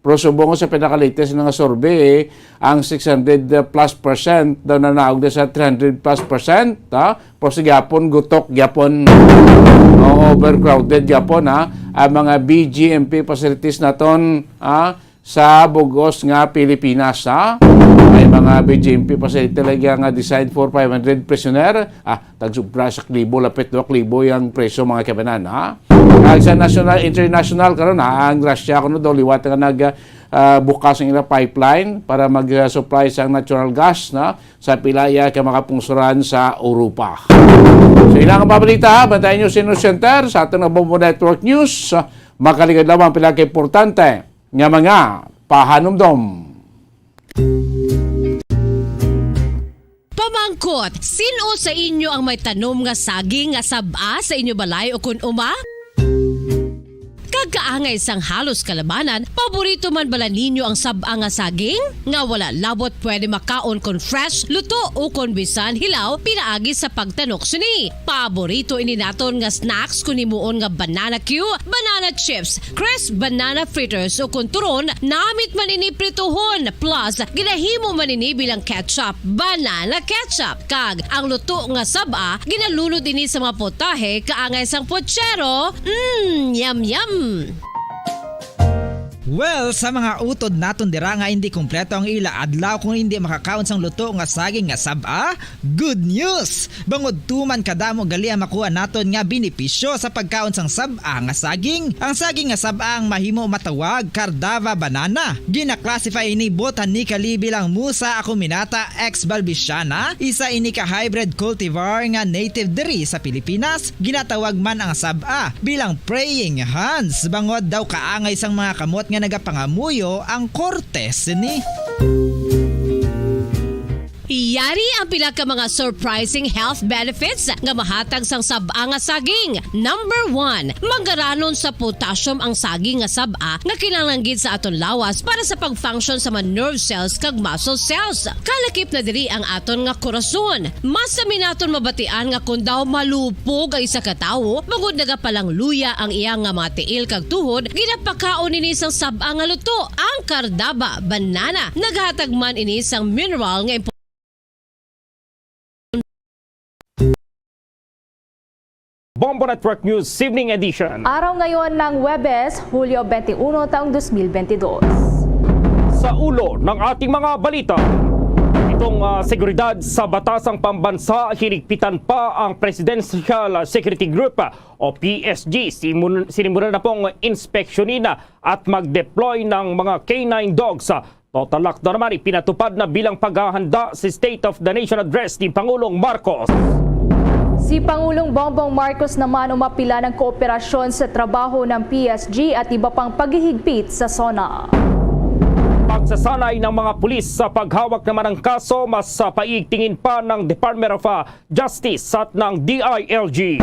pero subong sa pinaka-latest nga survey, ang 600 plus percent daw na naog sa 300 plus percent. Pero sa Japon, gutok Japon, overcrowded Japon. Ang mga BGMP facilities naton sa bugos nga Pilipinas. May mga BGMP facility lagi nga designed for 500 prisoner. Tagsubra sa klibo, lapit 2 klibo yung preso mga kabanan. Sa national, international karon ang Russia kuno daw liwat nga bukas ng pipeline para mag-supply sa natural gas sa pilaya ka makapungsuran sa Europa. So ilang pabalita, bantayan nyo sa News Center sa ating Bombo Network News. Makaligad lamang pila ka importante nga mga pahanumdom. Pamangkot, sino sa inyo ang may tanom nga saging nga saba sa inyo balay o kun uma? Kagkaangay sang halos kalabanan, paborito man bala ninyo ang saba nga saging? Nga wala labot pwede makaon kon fresh, luto o kon bisan hilaw, pinaagi sa pagtanok suni. Paborito ini naton nga snacks kun himuon nga banana Q, banana chips, crisp banana fritters o kun turon, namit man ini prituhon, plus ginahimo man ini bilang ketchup, banana ketchup. Kag ang luto nga saba, ginalulod ini sa mga potahe kaangay sang pochero. Yum yum! Well, sa mga utod naton dira nga hindi kumpleto ang ila adlaw kung hindi makakaon sang luto nga saging nga sab-a, good news! Bangod tuman kadamo gali ang makuha naton nga benepisyo sa pagkaon sang sab-a nga saging. Ang saging nga sab-a ang mahimo matawag Cardava banana. Gina-classify ini botanically bilang Musa acuminata ex balbisiana, isa ini ka hybrid cultivar nga native diri sa Pilipinas. Ginatawag man ang sab-a bilang praying hands. Bangod daw kaangay sang mga kamot nga nagapangamuyo ang kortes ni. Iyari ang pila ka mga surprising health benefits nga mahatag sang sab-a nga saging. Number 1, manggaranon sa potassium ang saging nga sab-a nga kinahanglan sa aton lawas para sa pag-function sa mga nerve cells kag muscle cells. Kalakip na diri ang aton nga korason. Mas sa minaton mabatian nga kun daw malupog ang isa ka tawo, bangod nagapalang luya ang iyang nga mga tiil kag tuhod, ginapakaon ini sang sab-a nga luto, ang Cardava banana. Naghatag man ini sang mineral nga Bombo Network News Evening Edition. Araw ngayon ng Huwebes, Hulyo 21, taong 2022. Sa ulo ng ating mga balita, itong seguridad sa batasang pambansa, hinigpitan pa ang Presidential Security Group o PSG. Sinimulan na pong inspeksyonin at mag-deploy ng mga K9 dogs. Total lockdown naman ipinatupad na bilang paghahanda sa State of the Nation Address ni Pangulong Marcos. Si Pangulong Bongbong Marcos naman umapila ng kooperasyon sa trabaho ng PSG at iba pang paghihigpit sa SONA. Pagsasanay ng mga pulis sa paghawak naman ng kaso, mas paigtingin pa ng Department of Justice at ng DILG.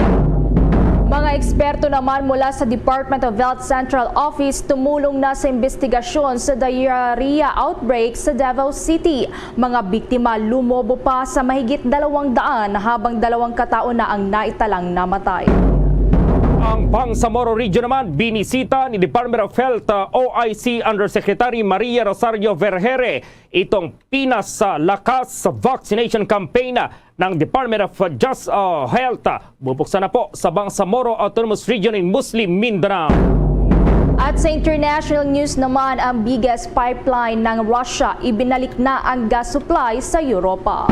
Mga eksperto naman mula sa Department of Health Central Office tumulong na sa investigasyon sa diarrhea outbreak sa Davao City. Mga biktima lumobo pa sa mahigit 200 habang 2 katao na ang naitalang namatay. Ang Bangsamoro Region naman binisita ni Department of Health OIC Undersecretary Maria Rosario Vergere itong pinasalakas sa vaccination campaign ng Department of Health. Bubuksan na po sa Bangsamoro Autonomous Region in Muslim Mindanao. At sa international news naman, ang biggest pipeline ng Russia, ibinalik na ang gas supply sa Europa.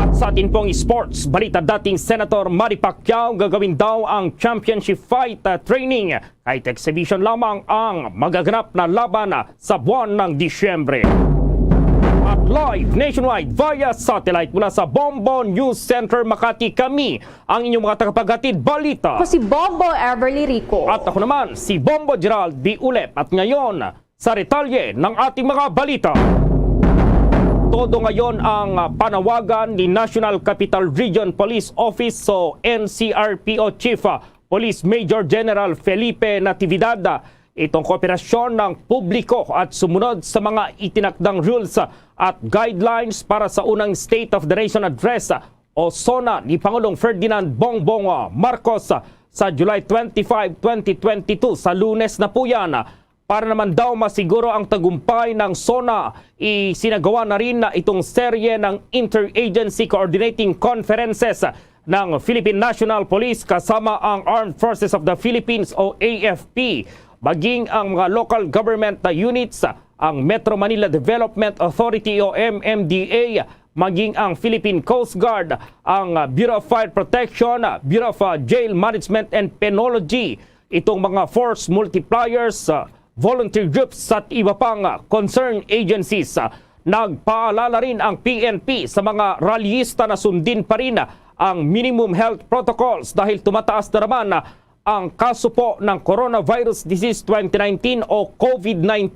At sa atin pong sports, balita dating Senator Manny Pacquiao gagawin daw ang championship fight training. Kahit exhibition lamang ang magaganap na laban sa buwan ng Disyembre. At live nationwide via satellite mula sa Bombo News Center Makati, kami ang inyong mga tagapaghatid balita. Ako si Bombo Everly Rico. At ako naman si Bombo Gerald D. Ulep. At ngayon sa detalye ng ating mga balita. Todo ngayon ang panawagan ni National Capital Region Police Office o NCRPO Chief Police Major General Felipe Natividad. Itong kooperasyon ng publiko at sumunod sa mga itinakdang rules at guidelines para sa unang State of the Nation Address o SONA ni Pangulong Ferdinand Bongbong Marcos sa July 25, 2022. Sa Lunes na po yan. Para naman daw masiguro ang tagumpay ng SONA, isinagawa na rin na itong serye ng Interagency Coordinating Conferences ng Philippine National Police kasama ang Armed Forces of the Philippines o AFP, maging ang mga local government units, ang Metro Manila Development Authority o MMDA, maging ang Philippine Coast Guard, ang Bureau of Fire Protection, Bureau of Jail Management and Penology, itong mga force multipliers, volunteer groups at iba pang concerned agencies. Nagpaalala rin ang PNP sa mga rallyista na sundin pa rin ang minimum health protocols dahil tumataas na naman ang kaso po ng Coronavirus Disease 2019 o COVID-19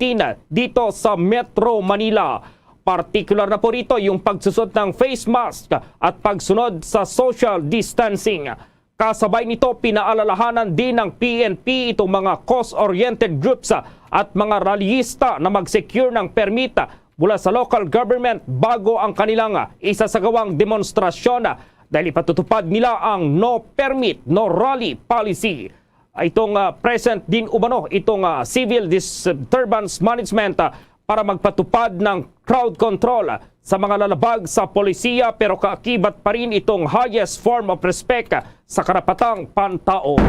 dito sa Metro Manila. Partikular na po rito yung pagsusot ng face mask at pagsunod sa social distancing. Kasabay nito, pinaalalahanan din ng PNP itong mga cause-oriented groups at mga rallyista na mag-secure ng permit mula sa local government bago ang kanilang isasagawang demonstrasyon dahil ipatutupad nila ang no permit, no rally policy. Itong present din umano itong civil disturbance management para magpatupad ng crowd control sa mga lalabag sa polisiya, pero kaakibat pa rin itong highest form of respect sa karapatang pantao.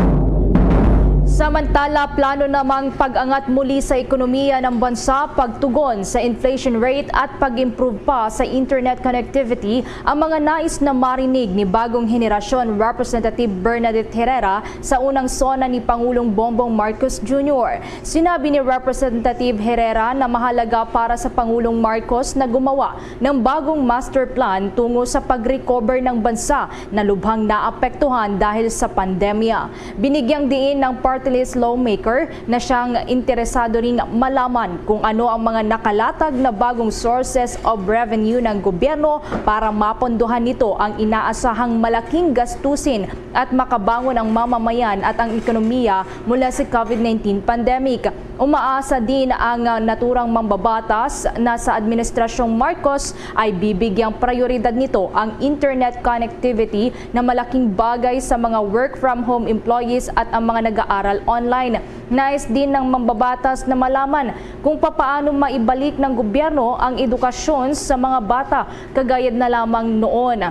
Samantala, plano namang pag-angat muli sa ekonomiya ng bansa, pagtugon sa inflation rate at pag-improve pa sa internet connectivity ang mga nais na marinig ni bagong henerasyon Representative Bernadette Herrera sa unang sona ni Pangulong Bongbong Marcos Jr. Sinabi ni Representative Herrera na mahalaga para sa Pangulong Marcos na gumawa ng bagong master plan tungo sa pag-recover ng bansa na lubhang naapektuhan dahil sa pandemya. Binigyang diin ng party list lawmaker na siyang interesado ring malaman kung ano ang mga nakalatag na bagong sources of revenue ng gobyerno para mapondohan nito ang inaasahang malaking gastusin at makabangon ang mamamayan at ang ekonomiya mula sa COVID-19 pandemic. Umaasa din ang naturang mambabatas na sa Administrasyong Marcos ay bibigyang prioridad nito ang internet connectivity na malaking bagay sa mga work from home employees at ang mga nag-aaral online. Nais din ng mambabatas na malaman kung papaano maibalik ng gobyerno ang edukasyon sa mga bata kagaya na lamang noon.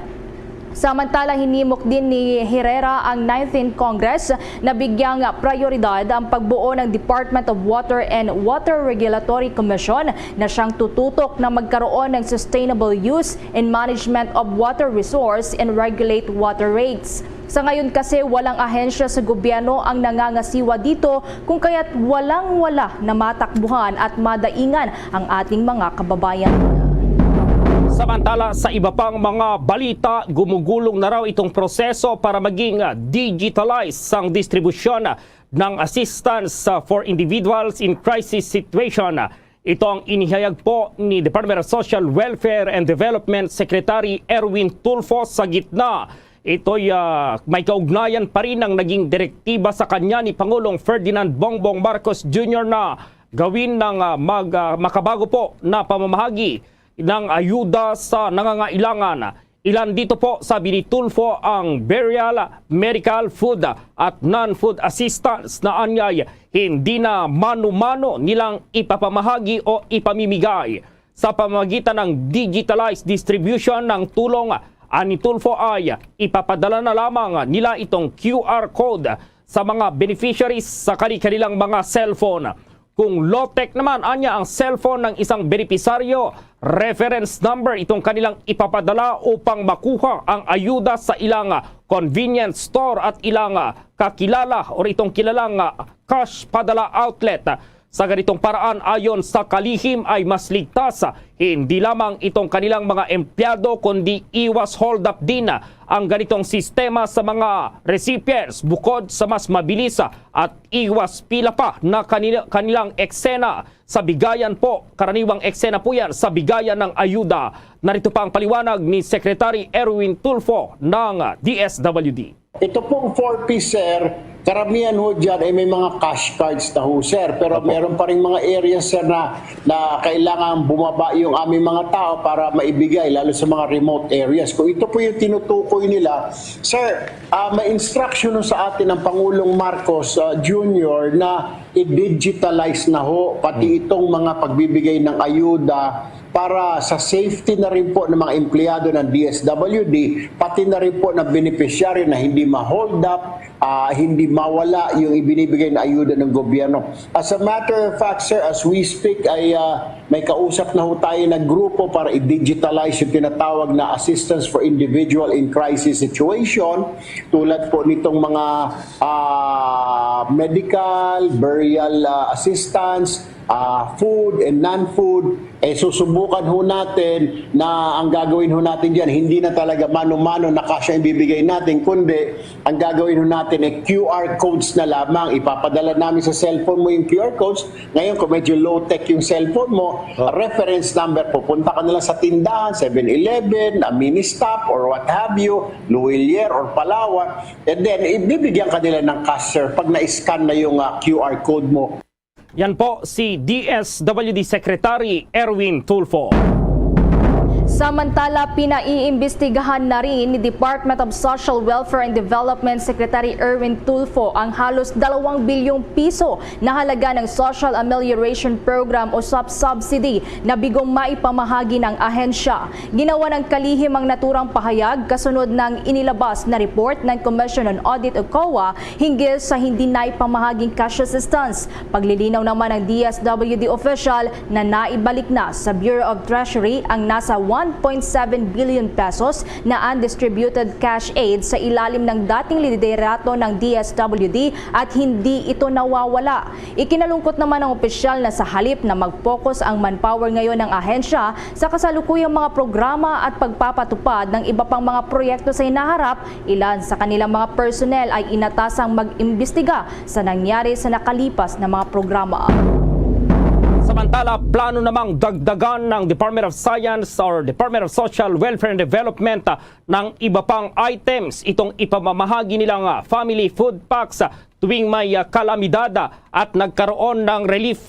Samantala, hinimok din ni Herrera ang 19th Congress na bigyang prioridad ang pagbuo ng Department of Water and Water Regulatory Commission na siyang tututok na magkaroon ng sustainable use and management of water resource and regulate water rates. Sa ngayon kasi walang ahensya sa gobyerno ang nangangasiwa dito kung kaya't walang-wala na matakbuhan at madaingan ang ating mga kababayan. Samantala, sa iba pang mga balita, gumugulong na raw itong proseso para maging digitalized ang distribusyon ng assistance for individuals in crisis situation. Ito ang inihayag po ni Department of Social Welfare and Development Secretary Erwin Tulfo sa gitna. Ito'y may kaugnayan pa rin ang naging direktiba sa kanya ni Pangulong Ferdinand Bongbong Marcos Jr. na gawin ng makabago po na pamamahagi ng ayuda sa nangangailangan. Ilan dito po, sabi ni Tulfo, ang burial, medical, food at non-food assistance na anyay hindi na mano-mano nilang ipapamahagi o ipamimigay. Sa pamamagitan ng digitalized distribution ng tulong, ani Tulfo ay ipapadala na lamang nila itong QR code sa mga beneficiaries sa kanilang mga cellphone. Kung low-tech naman, anya ang cellphone ng isang benepisaryo, reference number itong kanilang ipapadala upang makuha ang ayuda sa ilang convenience store at ilang kakilala o itong kilalang cash padala outlet. Sa ganitong paraan, ayon sa kalihim ay mas ligtas hindi lamang itong kanilang mga empleyado kundi iwas hold up din ang ganitong sistema sa mga recipients bukod sa mas mabilis at iwas pila pa na kanilang eksena sa bigayan po. Karaniwang eksena po yan sa bigayan ng ayuda. Narito pa ang paliwanag ni Secretary Erwin Tulfo ng DSWD. Ito pong 4P, sir, karamihan ho dyan ay may mga cash cards na ho, sir. Pero meron pa rin mga areas, sir, na kailangan bumaba yung aming mga tao para maibigay, lalo sa mga remote areas. Kung ito po yung tinutukoy nila, sir, may instruction sa atin ng Pangulong Marcos Jr. na i-digitalize na ho pati itong mga pagbibigay ng ayuda para sa safety na rin po ng mga empleyado ng DSWD, pati na rin po ng beneficiary na hindi ma-hold up, hindi mawala yung ibinibigay na ayuda ng gobyerno. As a matter of fact, sir, as we speak, ay may kausap na ho tayo na grupo para i-digitalize yung tinatawag na assistance for individual in crisis situation, tulad po nitong mga medical, burial assistance, food and non-food, susubukan ho natin na ang gagawin ho natin dyan, hindi na talaga mano-mano na kasya yung bibigay natin, kundi ang gagawin ho natin ay QR codes na lamang. Ipapadala namin sa cellphone mo yung QR codes. Ngayon, kung medyo low-tech yung cellphone mo, reference number, pupunta ka na lang sa tindahan, 7-Eleven, Ministop, or what have you, Luwilier or Palawan, and then ibibigyan ka nila ng cashier pag na-scan na yung QR code mo. Yan po si DSWD Secretary Erwin Tulfo. Samantala, pinaiimbestigahan na rin ni Department of Social Welfare and Development Secretary Erwin Tulfo ang halos 2 bilyong piso na halaga ng Social Amelioration Program o SAP subsidy na bigong maipamahagi ng ahensya. Ginawa ng kalihim ang naturang pahayag kasunod ng inilabas na report ng Commission on Audit o COA hinggil sa hindi naipamahaging cash assistance. Paglilinaw naman ng DSWD official na naibalik na sa Bureau of Treasury ang nasa 1.7 billion pesos na undistributed cash aid sa ilalim ng dating liderato ng DSWD at hindi ito nawawala. Ikinalungkot naman ng opisyal na sa halip na mag-focus ang manpower ngayon ng ahensya sa kasalukuyang mga programa at pagpapatupad ng iba pang mga proyekto sa hinaharap, ilan sa kanilang mga personnel ay inatasang mag-imbestiga sa nangyari sa nakalipas na mga programa. Samantala, plano namang dagdagan ng Department of Science or Department of Social Welfare and Development ng iba pang items itong ipamamahagi nilang family food packs tuwing may kalamidad at nagkaroon ng relief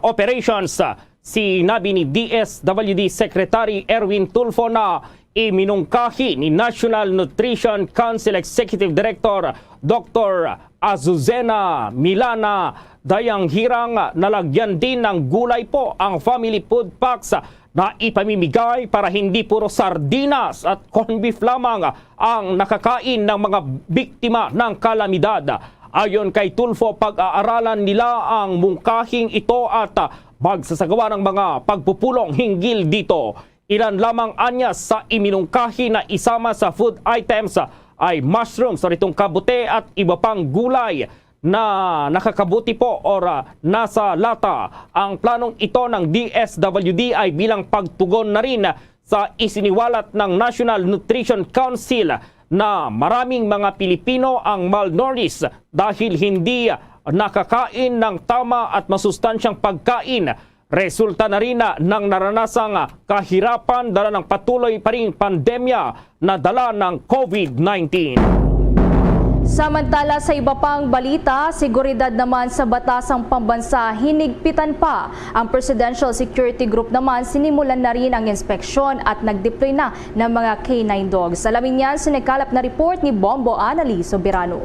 operations. Sinabi ni DSWD Secretary Erwin Tulfo na iminungkahi ni National Nutrition Council Executive Director Dr. Azucena Milana dayang hirang nalagyan din ng gulay po ang family food packs na ipamimigay para hindi puro sardinas at corned beef lamang ang nakakain ng mga biktima ng kalamidad. Ayon kay Tulfo, pag-aaralan nila ang mungkahing ito at magsasagawa ng mga pagpupulong hinggil dito. Ilan lamang anya sa iminungkahi na isama sa food items ay mushrooms, itong kabute at iba pang gulay na nakakabuti po or nasa lata. Ang planong ito ng DSWD ay bilang pagtugon na rin sa isiniwalat ng National Nutrition Council na maraming mga Pilipino ang malnourished dahil hindi nakakain ng tama at masustansyang pagkain. Resulta na rin ng naranasang kahirapan dala ng patuloy pa ring pandemya na dala ng COVID-19. Samantala sa iba pang balita, seguridad naman sa batasang pambansa, hinigpitan pa. Ang Presidential Security Group naman sinimulan na rin ang inspeksyon at nagdeploy na ng mga K9 dogs. Alamin niyan sa nagkalap na report ni Bombo Anali Soberano.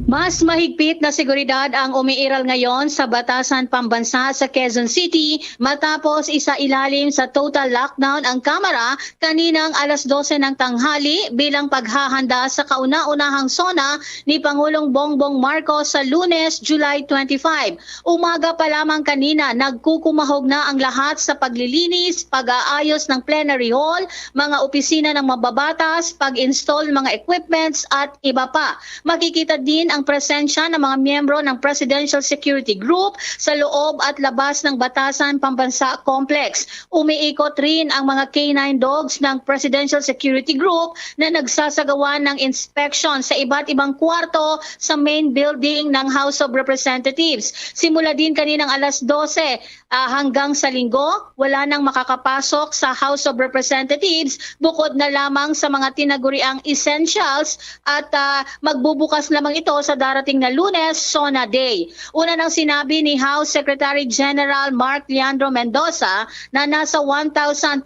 Mas mahigpit na seguridad ang umiiral ngayon sa batasan pambansa sa Quezon City matapos isa ilalim sa total lockdown ang Kamara kaninang alas 12 ng tanghali bilang paghahanda sa kauna-unahang SONA ni Pangulong Bongbong Marcos sa Lunes, July 25. Umaga pa lamang kanina nagkukumahog na ang lahat sa paglilinis, pag-aayos ng plenary hall, mga opisina ng mababatas, pag-install mga equipments at iba pa. Makikita din ang presensya ng mga miyembro ng Presidential Security Group sa loob at labas ng Batasan Pambansa Complex. Umiikot rin ang mga K9 dogs ng Presidential Security Group na nagsasagawa ng inspection sa iba't ibang kwarto sa main building ng House of Representatives. Simula din kaninang alas 12 hanggang sa linggo, wala nang makakapasok sa House of Representatives bukod na lamang sa mga tinaguriang essentials at magbubukas lamang ito sa darating na Lunes, SONA Day. Una nang sinabi ni House Secretary General Mark Leandro Mendoza na nasa 1,360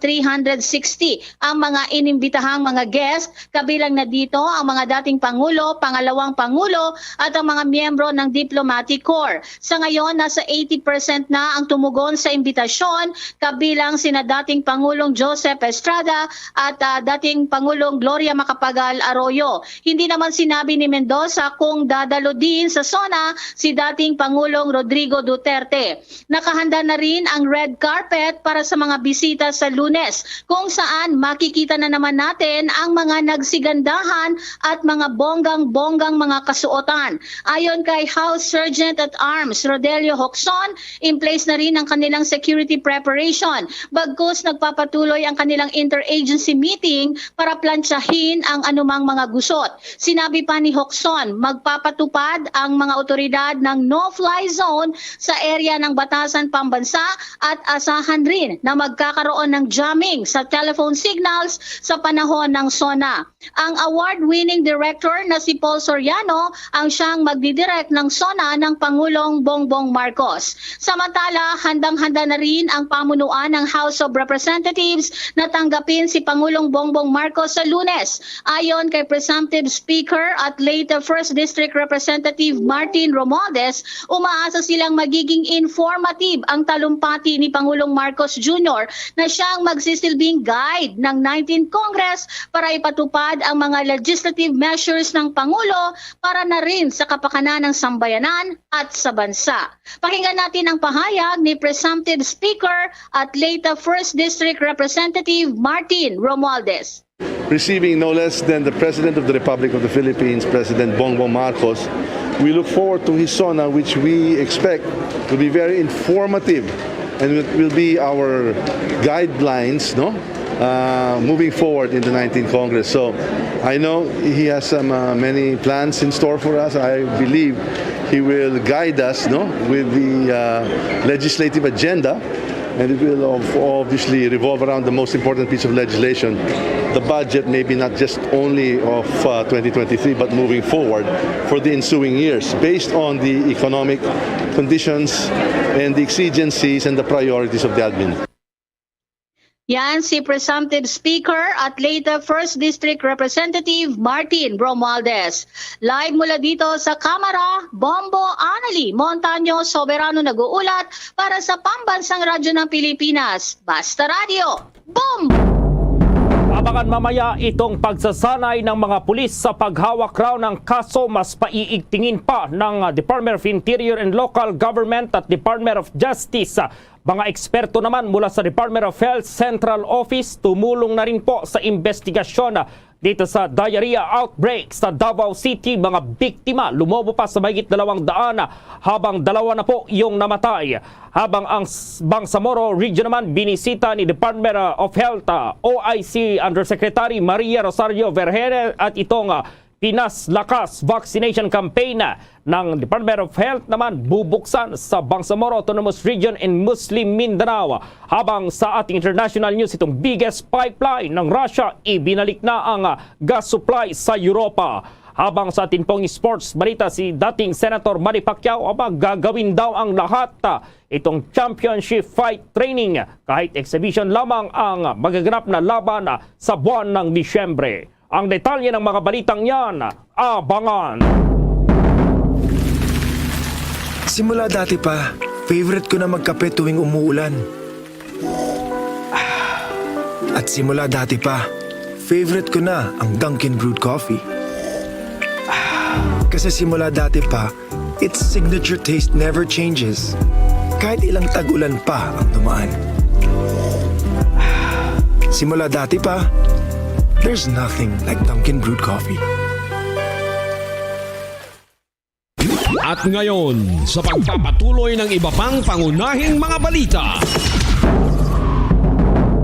ang mga inimbitahang mga guest, kabilang na dito ang mga dating Pangulo, Pangalawang Pangulo at ang mga miyembro ng Diplomatic Corps. Sa ngayon, nasa 80% na ang tumugon sa imbitasyon, kabilang sina dating Pangulong Joseph Estrada at dating Pangulong Gloria Macapagal Arroyo. Hindi naman sinabi ni Mendoza kung dadalo din sa SONA si dating Pangulong Rodrigo Duterte. Nakahanda na rin ang red carpet para sa mga bisita sa Lunes, kung saan makikita na naman natin ang mga nagsigandahan at mga bonggang-bonggang mga kasuotan. Ayon kay House Sergeant at Arms Rodelio Hoxon, in place na rin ang kanilang security preparation. Bagkus nagpapatuloy ang kanilang interagency meeting para plantsahin ang anumang mga gusot. Sinabi pa ni Hoxon, Magpapatupad ang mga otoridad ng no-fly zone sa area ng Batasan Pambansa at asahan rin na magkakaroon ng jamming sa telephone signals sa panahon ng SONA. Ang award-winning director na si Paul Soriano ang siyang magdidirect ng SONA ng Pangulong Bongbong Marcos. Samantala, handang-handa na rin ang pamunuan ng House of Representatives na tanggapin si Pangulong Bongbong Marcos sa Lunes. Ayon kay Presumptive Speaker at late First District Representative Martin Romualdez, umaasa silang magiging informative ang talumpati ni Pangulong Marcos Jr. na siyang magsisilbing guide ng 19th Congress para ipatupad ang mga legislative measures ng Pangulo para na rin sa kapakanan ng sambayanan at sa bansa. Pakinggan natin ang pahayag ni Presumptive Speaker at late First District Representative Martin Romualdez. Receiving no less than the President of the Republic of the Philippines, President Bongbong Marcos, we look forward to his SONA, which we expect will be very informative and will be our guidelines, moving forward in the 19th Congress. So I know he has many plans in store for us. I believe he will guide us, with the legislative agenda. And it will obviously revolve around the most important piece of legislation, the budget, maybe not just only of 2023, but moving forward for the ensuing years, based on the economic conditions and the exigencies and the priorities of the admin. Yan si Presumptive Speaker at later First District Representative Martin Romualdez. Live mula dito sa Kamara, Bombo Anali Montaño Soberano nag-uulat para sa Pambansang Radyo ng Pilipinas. Basta Radio, boom! Abangan mamaya itong pagsasanay ng mga pulis sa paghawak raw ng kaso mas paiigtingin pa ng Department of Interior and Local Government at Department of Justice. Mga eksperto naman mula sa Department of Health Central Office tumulong na rin po sa investigasyon dito sa diarrhea outbreak sa Davao City. Mga biktima lumobo pa sa mahigit 200 habang 2 na po yung namatay. Habang ang Bangsamoro Region naman binisita ni Department of Health OIC Undersecretary Maria Rosario Vergere at itong Pinas Lakas Vaccination Campaign ng Department of Health naman bubuksan sa Bangsamoro Autonomous Region in Muslim Mindanao. Habang sa ating international news, itong biggest pipeline ng Russia, ibinalik na ang gas supply sa Europa. Habang sa ating pong sports balita, si dating Senator Manny Pacquiao gagawin daw ang lahat itong championship fight training kahit exhibition lamang ang magaganap na laban sa buwan ng Disyembre. Ang detalye ng mga balitang yan, abangan! Simula dati pa, favorite ko na magkape tuwing umuulan. At simula dati pa, favorite ko na ang Dunkin' Brewed Coffee. Kasi simula dati pa, its signature taste never changes. Kahit ilang tag-ulan pa ang dumaan. Simula dati pa, there's nothing like Dunkin' Brewed Coffee. At ngayon, sa pagpapatuloy ng iba pang pangunahing mga balita.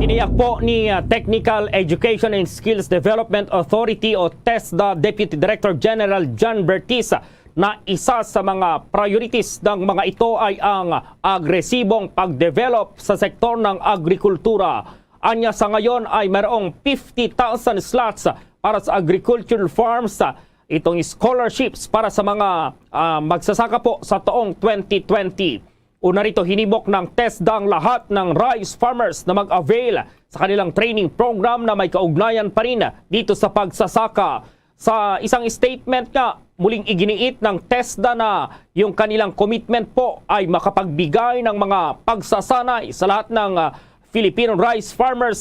Tiniyak po ni Technical Education and Skills Development Authority o TESDA Deputy Director General John Bertis na isa sa mga priorities ng mga ito ay ang agresibong pagdevelop sa sektor ng agrikultura. Anya sa ngayon ay mayroong 50,000 slots para sa agricultural farms. Itong scholarships para sa mga magsasaka po sa taong 2020. Una rito, hinibok ng TESDA ang lahat ng rice farmers na mag-avail sa kanilang training program na may kaugnayan pa rin dito sa pagsasaka. Sa isang statement nga, muling iginiit ng TESDA na yung kanilang commitment po ay makapagbigay ng mga pagsasanay sa lahat ng Filipino rice farmers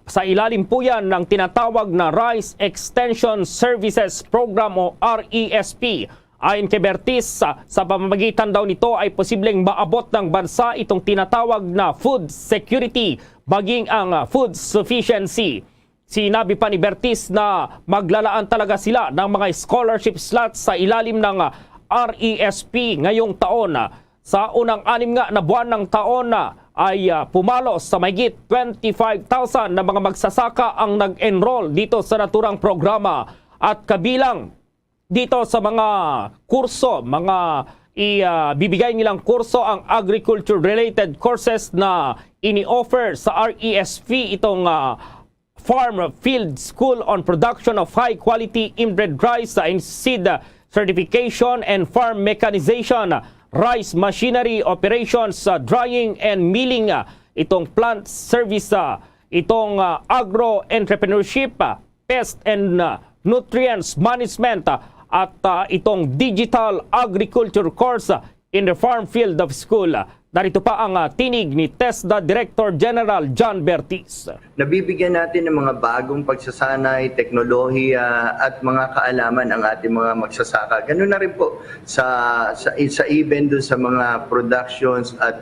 sa ilalim po yan ng tinatawag na Rice Extension Services Program o RESP. Ayon kay Bertis, sa pamamagitan daw nito ay posibleng maabot ng bansa itong tinatawag na food security, baging ang food sufficiency. Sinabi pa ni Bertis na maglalaan talaga sila ng mga scholarship slots sa ilalim ng RESP ngayong taon. Sa unang 6 nga na buwan ng taon ay pumalo sa mahigit 25,000 na mga magsasaka ang nag-enroll dito sa naturang programa at kabilang dito sa mga kurso, mga bibigay nilang kurso ang agriculture-related courses na ini-offer sa RESP, itong Farm Field School on Production of High-Quality Inbred Rice and Seed Certification and Farm Mechanization, Rice Machinery Operations, Drying and Milling, itong Plant Service, itong Agro-Entrepreneurship, Pest and Nutrients Management, at itong Digital Agriculture Course in the Farm Field of School. Narito pa ang tinig ni TESDA Director General John Bertis. Nabibigyan natin ng mga bagong pagsasanay, teknolohiya at mga kaalaman ang ating mga magsasaka. Ganun na rin po sa even doon sa mga productions at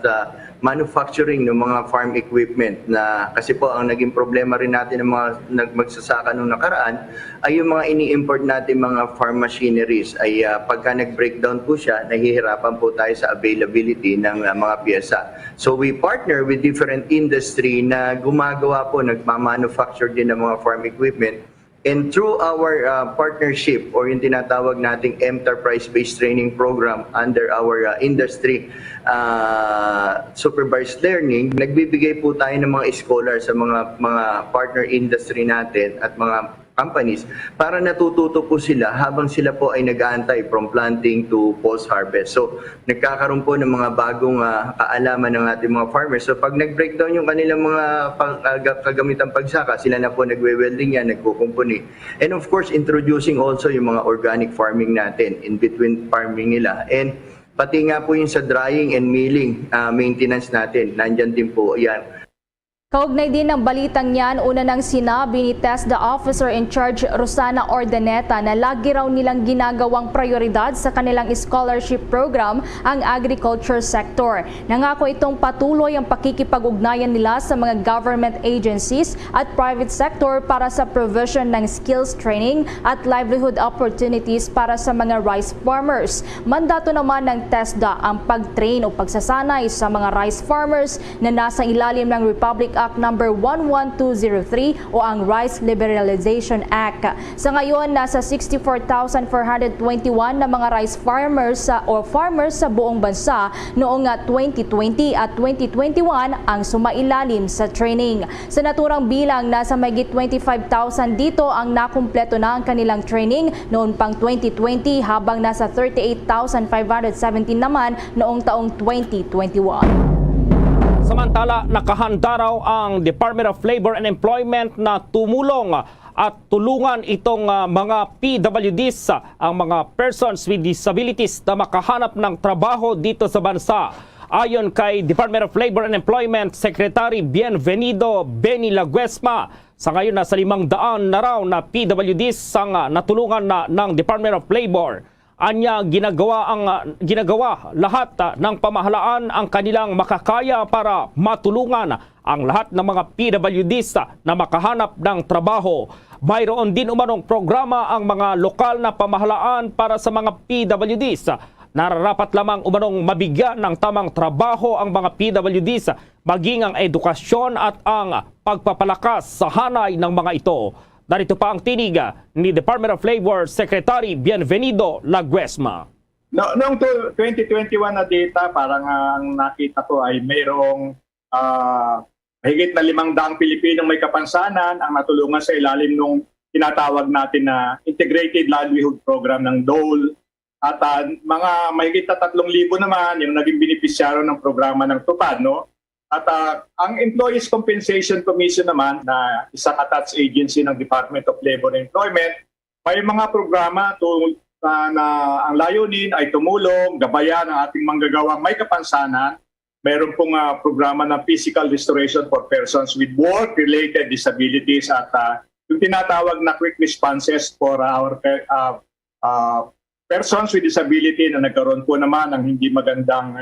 manufacturing ng mga farm equipment, na kasi po ang naging problema rin natin ng mga magsasaka nung nakaraan ay yung mga ini-import natin mga farm machineries ay pagka nag-breakdown po siya, nahihirapan po tayo sa availability ng mga pyesa. So we partner with different industry na gumagawa po, nagmamanufacture din ng mga farm equipment. And through our partnership or yung tinatawag nating enterprise-based training program under our industry supervised learning, nagbibigay po tayo ng mga scholars sa mga partner industry natin at mga companies para natututo po sila habang sila po ay nag-aantay from planting to post-harvest. So, nagkakaroon po ng mga bagong kaalaman ng ating mga farmers. So, pag nag-breakdown yung kanilang mga kagamitang pagsaka, sila na po nagwe-welding yan, nagkukumpuni. And of course, introducing also yung mga organic farming natin in between farming nila. And pati nga po yung sa drying and milling maintenance natin, nandyan din po yan. Kaugnay din ng balitang yan, una nang sinabi ni TESDA Officer in Charge Rosana Ordaneta na lagi raw nilang ginagawang prioridad sa kanilang scholarship program ang agriculture sector. Nangako itong patuloy ang pakikipag-ugnayan nila sa mga government agencies at private sector para sa provision ng skills training at livelihood opportunities para sa mga rice farmers. Mandato naman ng TESDA ang pag-train o pagsasanay sa mga rice farmers na nasa ilalim ng Republic Act number 11203 o ang Rice Liberalization Act. Sa ngayon, nasa 64,421 na mga rice farmers farmers sa buong bansa noong 2020 at 2021 ang sumailalim sa training. Sa naturang bilang, nasa mahigit 25,000 dito ang nakumpleto na ang kanilang training noon pang 2020 habang nasa 38,517 naman noong taong 2021. Samantala, nakahanda raw ang Department of Labor and Employment na tumulong at tulungan itong mga PWDs, ang mga persons with disabilities na makahanap ng trabaho dito sa bansa. Ayon kay Department of Labor and Employment Secretary Bienvenido Benny Laguesma, sa ngayon nasa 500 na raw na PWDs ang natulungan na ng Department of Labor. Anya ginagawa lahat ng pamahalaan ang kanilang makakaya para matulungan ang lahat ng mga PWDs na makahanap ng trabaho. Mayroon din umanong programa ang mga lokal na pamahalaan para sa mga PWDs. Nararapat lamang umanong mabigyan ng tamang trabaho ang mga PWDs, maging ang edukasyon at ang pagpapalakas sa hanay ng mga ito. Narito pa ang tinig ni Department of Labor Secretary Bienvenido Laguesma. Noong 2021 na data, parang ang nakita ko ay mayroong mahigit na 500 Pilipinong may kapansanan ang natulungan sa ilalim ng tinatawag natin na Integrated Livelihood Program ng DOLE. At mga mahigit na 3,000 naman yung naging benepisyaro ng programa ng TUPAD, no? At ang Employees Compensation Commission naman, na isang attached agency ng Department of Labor and Employment, may mga programa na ang layunin ay tumulong, gabayan ang ating manggagawang may kapansanan. Meron pong programa ng physical restoration for persons with work-related disabilities at yung tinatawag na quick responses for our persons with disability na nagkaroon po naman ng hindi magandang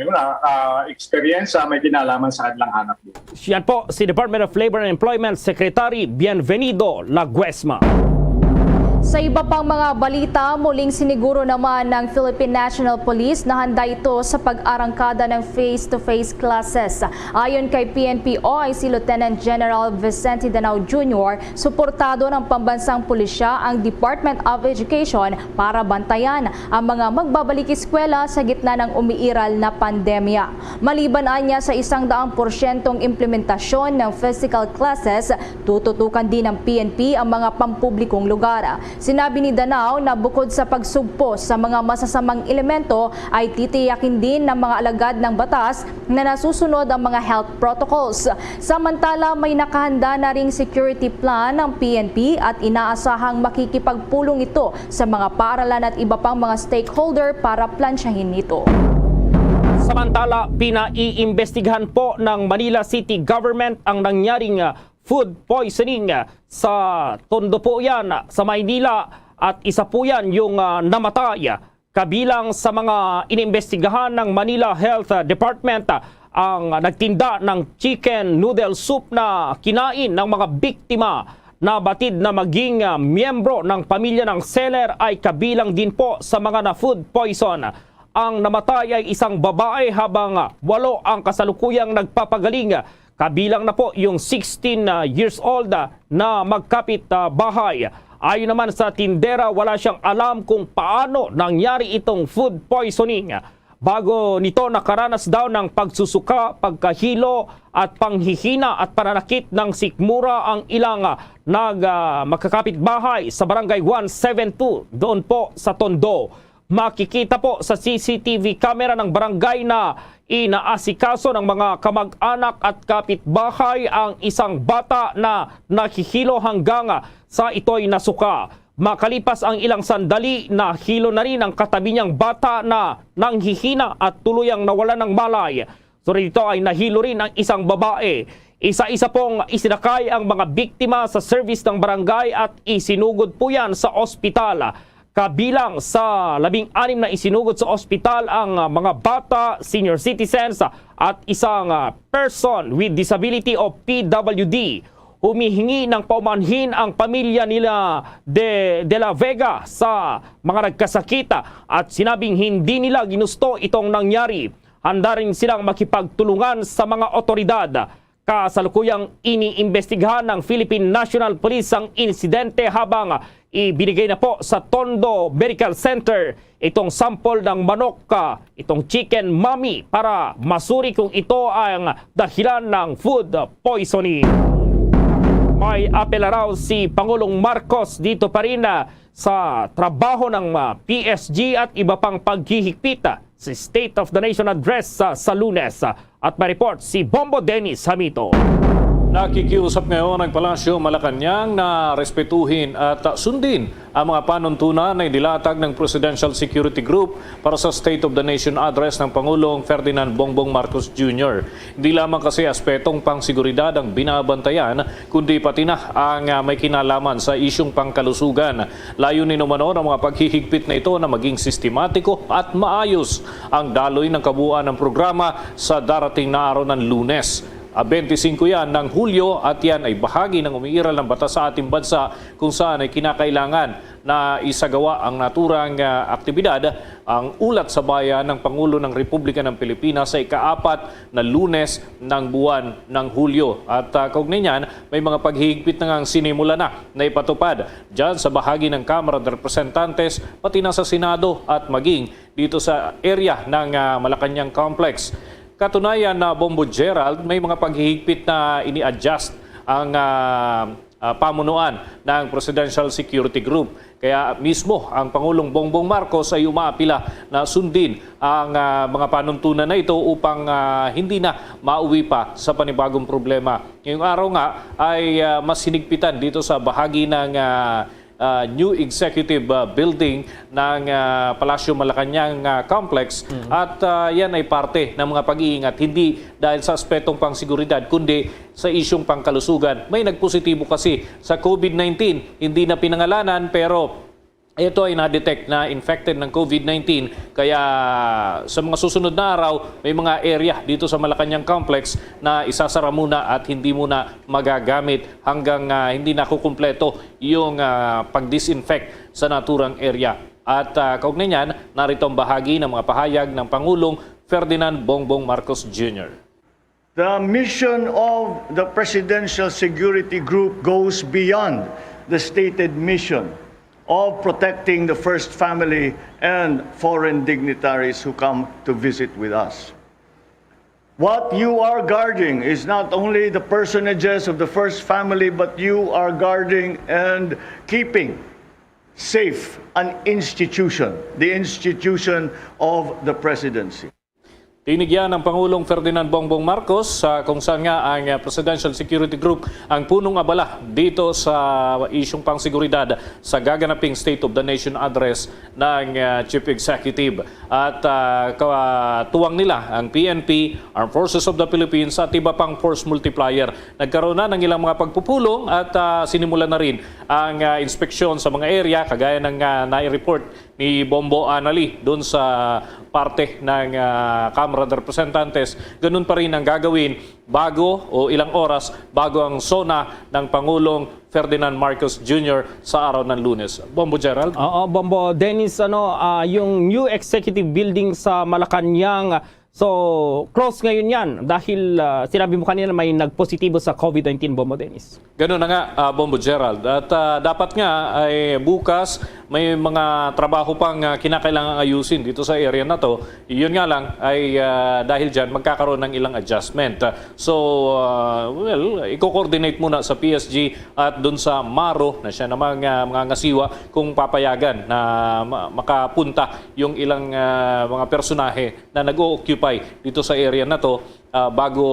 experience may kinalaman sa kanilang hanap buhay. Yan po si Department of Labor and Employment Secretary Bienvenido Laguesma. Sa iba pang mga balita, muling siniguro naman ng Philippine National Police na handa ito sa pag-arangkada ng face-to-face classes. Ayon kay PNP-OI, si Lieutenant General Vicente Danao Jr., suportado ng pambansang pulisya ang Department of Education para bantayan ang mga magbabalik eskwela sa gitna ng umiiral na pandemya. Maliban anya sa 100% implementasyon ng physical classes, tututukan din ng PNP ang mga pampublikong lugar. Sinabi ni Danao na bukod sa pagsugpo sa mga masasamang elemento ay titiyakin din ng mga alagad ng batas na nasusunod ang mga health protocols. Samantala, may nakahanda na ring security plan ng PNP at inaasahang makikipagpulong ito sa mga paaralan at iba pang mga stakeholder para plansyahin ito. Samantala, pinaiimbestigahan po ng Manila City Government ang nangyaring food poisoning sa Tondo po yan sa Maynila at isa po yan yung namatay. Kabilang sa mga inimbestigahan ng Manila Health Department ang nagtinda ng chicken noodle soup na kinain ng mga biktima na batid na maging miyembro ng pamilya ng seller ay kabilang din po sa mga na food poison. Ang namatay ay isang babae habang 8 ang kasalukuyang nagpapagaling. Kabilang na po yung 16 years old na magkapit bahay. Ayon naman sa tindera, wala siyang alam kung paano nangyari itong food poisoning. Bago nito nakaranas daw ng pagsusuka, pagkahilo at panghihina at pananakit ng sikmura ang ilang magkakapit bahay sa barangay 172 doon po sa Tondo. Makikita po sa CCTV camera ng barangay na inaasikaso ng mga kamag-anak at kapitbahay ang isang bata na nakihilo hanggang sa ito'y nasuka. Makalipas ang ilang sandali, nahilo na rin ang katabi niyang bata na nanghihina at tuluyang nawala ng malay. So rito ay nahilo rin ang isang babae. Isa-isa pong isinakay ang mga biktima sa service ng barangay at isinugod po yan sa ospital. Kabilang sa 16 na isinugod sa ospital ang mga bata, senior citizens at isang person with disability o PWD. Humihingi ng paumanhin ang pamilya nila de la Vega sa mga nagkasakita at sinabing hindi nila ginusto itong nangyari. Handa rin silang makipagtulungan sa mga otoridad. Kasalukuyang iniimbestigahan ng Philippine National Police ang insidente habang ibinigay na po sa Tondo Medical Center itong sample ng manok, itong chicken mommy para masuri kung ito ang dahilan ng food poisoning. May apela raw si Pangulong Marcos dito pa rin sa trabaho ng PSG at iba pang paghihigpit sa State of the Nation Address sa Lunes. At may-report si Bombo Dennis Hamito. Nakikiusap ngayon ang Palasyo Malacanang na respetuhin at sundin ang mga panuntunan na inilatag ng Presidential Security Group para sa State of the Nation Address ng Pangulong Ferdinand Bongbong Marcos Jr. Hindi lamang kasi aspetong pangseguridad ang binabantayan, kundi pati na ang may kinalaman sa isyong pangkalusugan. Layunin umano ng mga paghihigpit na ito na maging sistematiko at maayos ang daloy ng kabuuan ng programa sa darating na araw ng Lunes. 25 yan ng Hulyo at yan ay bahagi ng umiiral ng batas sa ating bansa kung saan ay kinakailangan na isagawa ang naturang aktibidad ang ulat sa bayan ng Pangulo ng Republika ng Pilipinas sa ika-4 na Lunes ng buwan ng Hulyo. At kaugnay niyan, may mga paghihigpit na ngang sinimula na ipatupad dyan sa bahagi ng Kamara ng Representantes pati na sa Senado at maging dito sa area ng Malacanang Complex. Katunayan na Bombo Gerald, may mga paghihigpit na ini-adjust ang pamunuan ng Presidential Security Group. Kaya mismo ang Pangulong Bongbong Marcos ay umaapila na sundin ang mga panuntunan na ito upang hindi na mauwi pa sa panibagong problema. Ngayong araw nga ay mas hinigpitan dito sa bahagi ng new executive building ng Palasyo Malacanang Complex at yan ay parte ng mga pag-iingat hindi dahil sa aspetong pangseguridad kundi sa isyong pangkalusugan. May nagpositibo kasi sa COVID-19, hindi na pinangalanan pero ito ay na-detect na infected ng COVID-19. Kaya sa mga susunod na araw, may mga area dito sa Malacanang Complex na isasara muna at hindi muna magagamit hanggang hindi nakukumpleto yung pag-disinfect sa naturang area. At kaugnay niyan, narito ang bahagi ng mga pahayag ng Pangulong Ferdinand Bongbong Marcos Jr. The mission of the Presidential Security Group goes beyond the stated mission of protecting the first family and foreign dignitaries who come to visit with us. What you are guarding is not only the personages of the first family, but you are guarding and keeping safe an institution, the institution of the presidency. Tinigyan ng Pangulong Ferdinand Bongbong Marcos kung saan nga ang Presidential Security Group ang punong abala dito sa isyong pangseguridad sa gaganaping State of the Nation address ng Chief Executive. At tuwang nila ang PNP, Armed Forces of the Philippines at iba pang force multiplier. Nagkaroon na ng ilang mga pagpupulong at sinimula na rin ang inspeksyon sa mga area kagaya ng nai-report ni Bombo Anali doon sa parte ng Kamara de Representantes. Ganun pa rin ang gagawin bago o ilang oras bago ang SONA ng Pangulong Ferdinand Marcos Jr. sa araw ng Lunes. Bombo Gerald? Oo, Bombo Dennis, yung new executive building sa Malacanang, so close ngayon yan dahil sinabi mo kanina may nagpositibo sa COVID-19, Bombo Dennis. Ganun na nga, Bombo Gerald. At dapat nga ay bukas may mga trabaho pang kinakailangang ayusin dito sa area na to. Yun nga lang ay dahil dyan magkakaroon ng ilang adjustment. I-coordinate muna sa PSG at dun sa Maro na siya namang mga ngasiwa kung papayagan na makapunta yung ilang mga personahe na nag-o-occupy dito sa area na to bago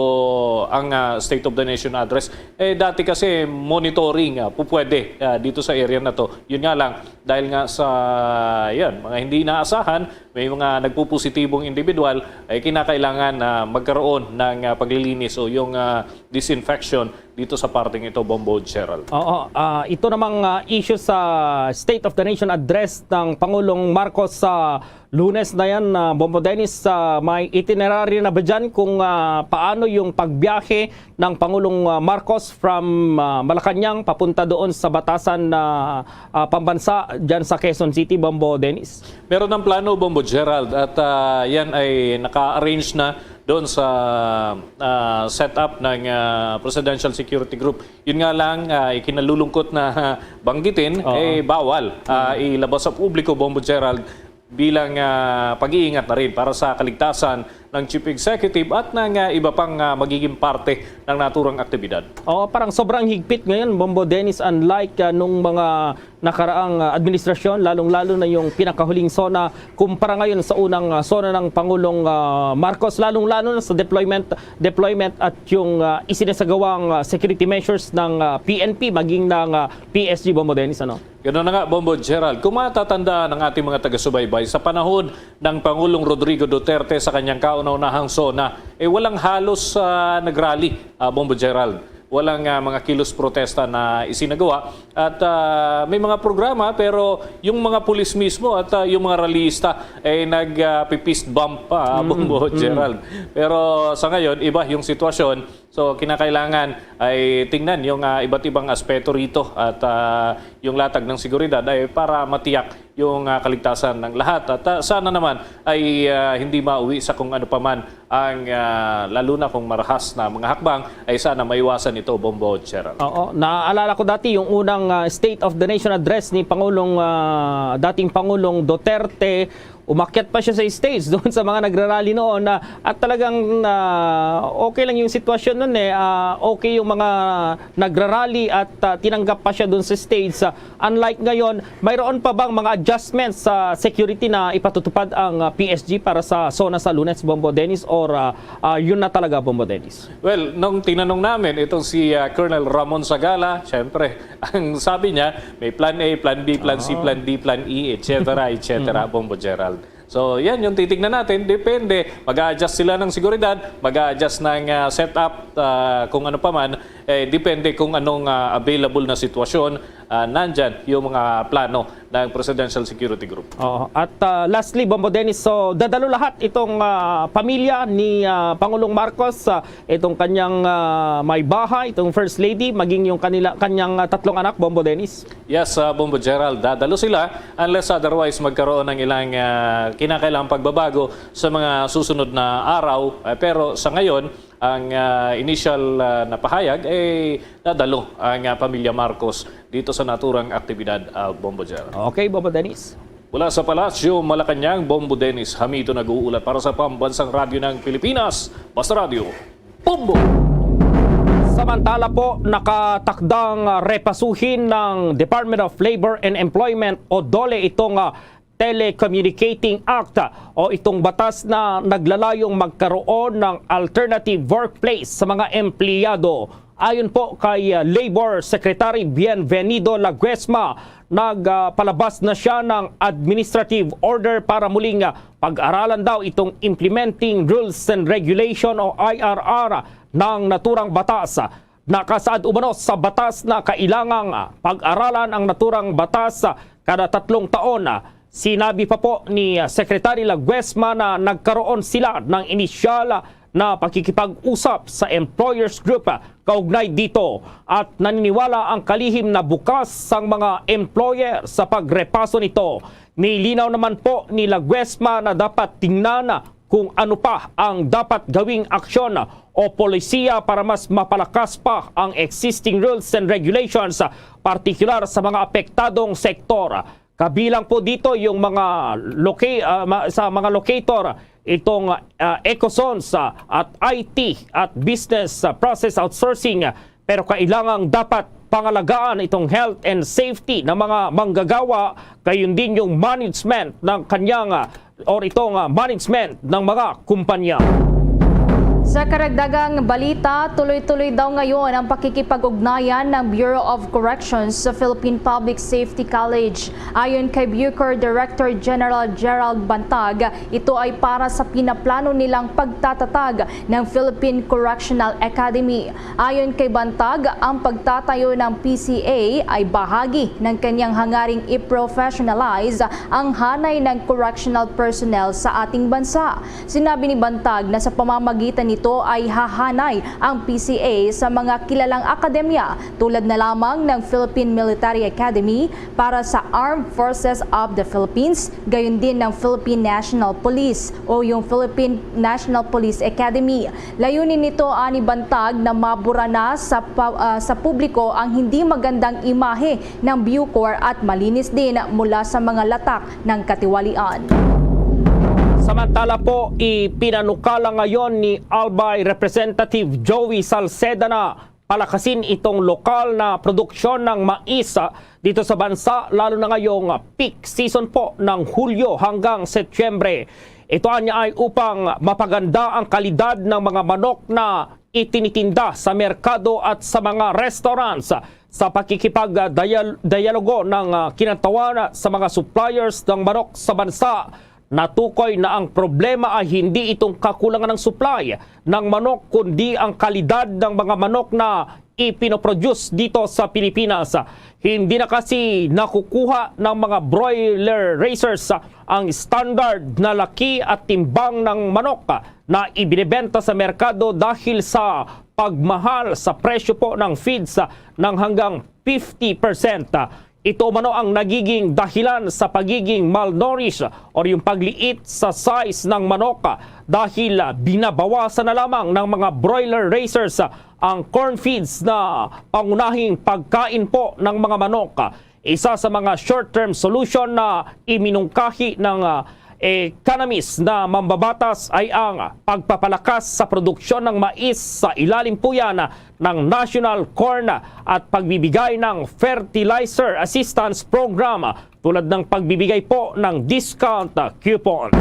ang State of the Nation address. Dati kasi monitoring pupwede dito sa area na to. Yun nga lang, dahil nga sa mga hindi inaasahan, may mga nagpupositibong individual, ay kinakailangan na magkaroon ng paglilinis o yung disinfection dito sa parting ito, Bombo Gerald. Oo, ito namang issue sa State of the Nation address ng Pangulong Marcos sa Lunes na yan, Bombo Dennis, may itinerary na ba dyan kung paano yung pagbiyahe ng Pangulong Marcos from Malacanang papunta doon sa batasan na pambansa dyan sa Quezon City, Bombo Dennis? Meron ng plano, Bombo Gerald, at yan ay naka-arrange na doon sa setup ng Presidential Security Group. Yun nga lang, ikinalulungkot na banggitin, bawal ilabas sa publiko, Bombo Gerald, bilang pag-iingat na rin para sa kaligtasan ng Chief Executive at ng iba pang magiging parte ng naturang aktibidad. Parang sobrang higpit ngayon, Bombo Dennis, unlike nung mga nakaraang administrasyon, lalong-lalo na yung pinakahuling SONA kumpara ngayon sa unang SONA ng Pangulong Marcos, lalong-lalo na sa deployment at yung isinasagawang security measures ng PNP maging ng PSG, Bombo Dennis, Ganoon na nga, Bombo Gerald. Kung matatandaan ng ating mga taga-subaybay, sa panahon ng Pangulong Rodrigo Duterte sa kanyang kauna-unahang SONA, walang halos nagrally, Bombo Gerald. Walang mga kilos protesta na isinagawa. At may mga programa pero yung mga pulis mismo at yung mga rallyista ay nag-fist bump pa, Bombo Gerald. Pero sa ngayon, iba yung sitwasyon. So kinakailangan ay tingnan yung iba't ibang aspeto rito at yung latag ng seguridad ay para matiyak yung kaligtasan ng lahat. At sana naman ay hindi mauwi sa kung ano paman ang lalo na kung marahas na mga hakbang ay sana maiwasan ito, Bombo Gerald. Oo, naaalala ko dati yung unang State of the Nation address ni dating Pangulong Duterte. Umakyat pa siya sa stage doon sa mga nagrarally noon at talagang okay lang yung sitwasyon noon okay yung mga nagrarally at tinanggap pa siya doon sa stage. Unlike ngayon, mayroon pa bang mga adjustments sa security na ipatutupad ang PSG para sa SONA sa Lunes, Bombo Dennis, or yun na talaga, Bombo Dennis? Well, nung tinanong namin itong si Colonel Ramon Sagala, syempre, ang sabi niya, may plan A, plan B, plan C, plan D, plan E, etc., etc., Bombo Gerald. So, yan yung titignan natin. Depende. Mag-a-adjust sila ng seguridad, mag-a-adjust ng setup, kung ano pa man. Depende kung anong available na sitwasyon nandyan yung mga plano ng Presidential Security Group. At lastly, Bombo Dennis, so dadalo lahat itong pamilya ni Pangulong Marcos, itong kanyang may bahay, itong First Lady, maging yung kanyang tatlong anak, Bombo Dennis? Yes, Bombo Gerald, dadalo sila unless otherwise magkaroon ng ilang kinakailangang pagbabago sa mga susunod na araw. Pero sa ngayon, ang initial na pahayag ay dadalo ang pamilya Marcos dito sa naturang aktibidad, Bombo Gerald. Okay, Bombo Dennis. Mula sa Palasyo, Malacanang, Bombo Dennis Hamito nag-uulat para sa Pambansang Radyo ng Pilipinas, Basta Radio, Bombo! Samantala po, nakatakdang repasuhin ng Department of Labor and Employment o DOLE itong Telecommunicating Act o itong batas na naglalayong magkaroon ng alternative workplace sa mga empleyado. Ayon po kay Labor Secretary Bienvenido Laguesma, nagpalabas na siya ng administrative order para muling pag-aralan daw itong Implementing Rules and Regulation o IRR ng naturang batas. Nakasaad umano sa batas na kailangang pag-aralan ang naturang batas kada 3 taon. Sinabi pa po ni Secretary Laguesma na nagkaroon sila ng inisyal na pakikipag-usap sa employers group kaugnay dito at naniniwala ang kalihim na bukas ang mga employer sa pagrepaso nito. Nilinaw naman po ni Laguesma na dapat tingnan kung ano pa ang dapat gawing aksyon o polisiya para mas mapalakas pa ang existing rules and regulations, partikular sa mga apektadong sektor. Kabilang po dito yung mga sa mga locator, itong Ecosons at IT at business process outsourcing, pero kailangang dapat pangalagaan itong health and safety ng mga manggagawa, gayon din yung management ng kanyang itong management ng mga kumpanya. Sa karagdagang balita, tuloy-tuloy daw ngayon ang pakikipag-ugnayan ng Bureau of Corrections sa Philippine Public Safety College. Ayon kay Bucor Director General Gerald Bantag, ito ay para sa pinaplano nilang pagtatatag ng Philippine Correctional Academy. Ayon kay Bantag, ang pagtatayo ng PCA ay bahagi ng kanyang hangaring i-professionalize ang hanay ng correctional personnel sa ating bansa. Sinabi ni Bantag na sa pamamagitan nito ay hahanay ang PCA sa mga kilalang akademya tulad na lamang ng Philippine Military Academy para sa Armed Forces of the Philippines, gayon din ng Philippine National Police o yung Philippine National Police Academy. Layunin nito ani Bantag na mabura na sa publiko ang hindi magandang imahe ng Bucor at malinis din mula sa mga latak ng katiwalian. Samantala po, ipinanukala ngayon ni Albay Representative Joey Salceda na palakasin itong lokal na produksyon ng mais dito sa bansa, lalo na ngayong peak season po ng Hulyo hanggang Setyembre. Ito ay upang mapaganda ang kalidad ng mga manok na itinitinda sa merkado at sa mga restaurants sa pakikipag-dialogo ng kinatawan sa mga suppliers ng manok sa bansa. Natukoy na ang problema ay hindi itong kakulangan ng supply ng manok kundi ang kalidad ng mga manok na ipinoproduce dito sa Pilipinas. Hindi na kasi nakukuha ng mga broiler raisers ang standard na laki at timbang ng manok na ibinebenta sa merkado dahil sa pagmahal sa presyo po ng feeds ng hanggang 50%. Ito umano ang nagiging dahilan sa pagiging malnourished o yung pagliit sa size ng manok dahil binabawasan na lamang ng mga broiler raisers ang corn feeds na pangunahing pagkain po ng mga manok. Isa sa mga short-term solution na iminungkahi ng economist na mambabatas ay ang pagpapalakas sa produksyon ng mais sa ilalim po yan ng National Corn at pagbibigay ng Fertilizer Assistance Program tulad ng pagbibigay po ng discount coupons.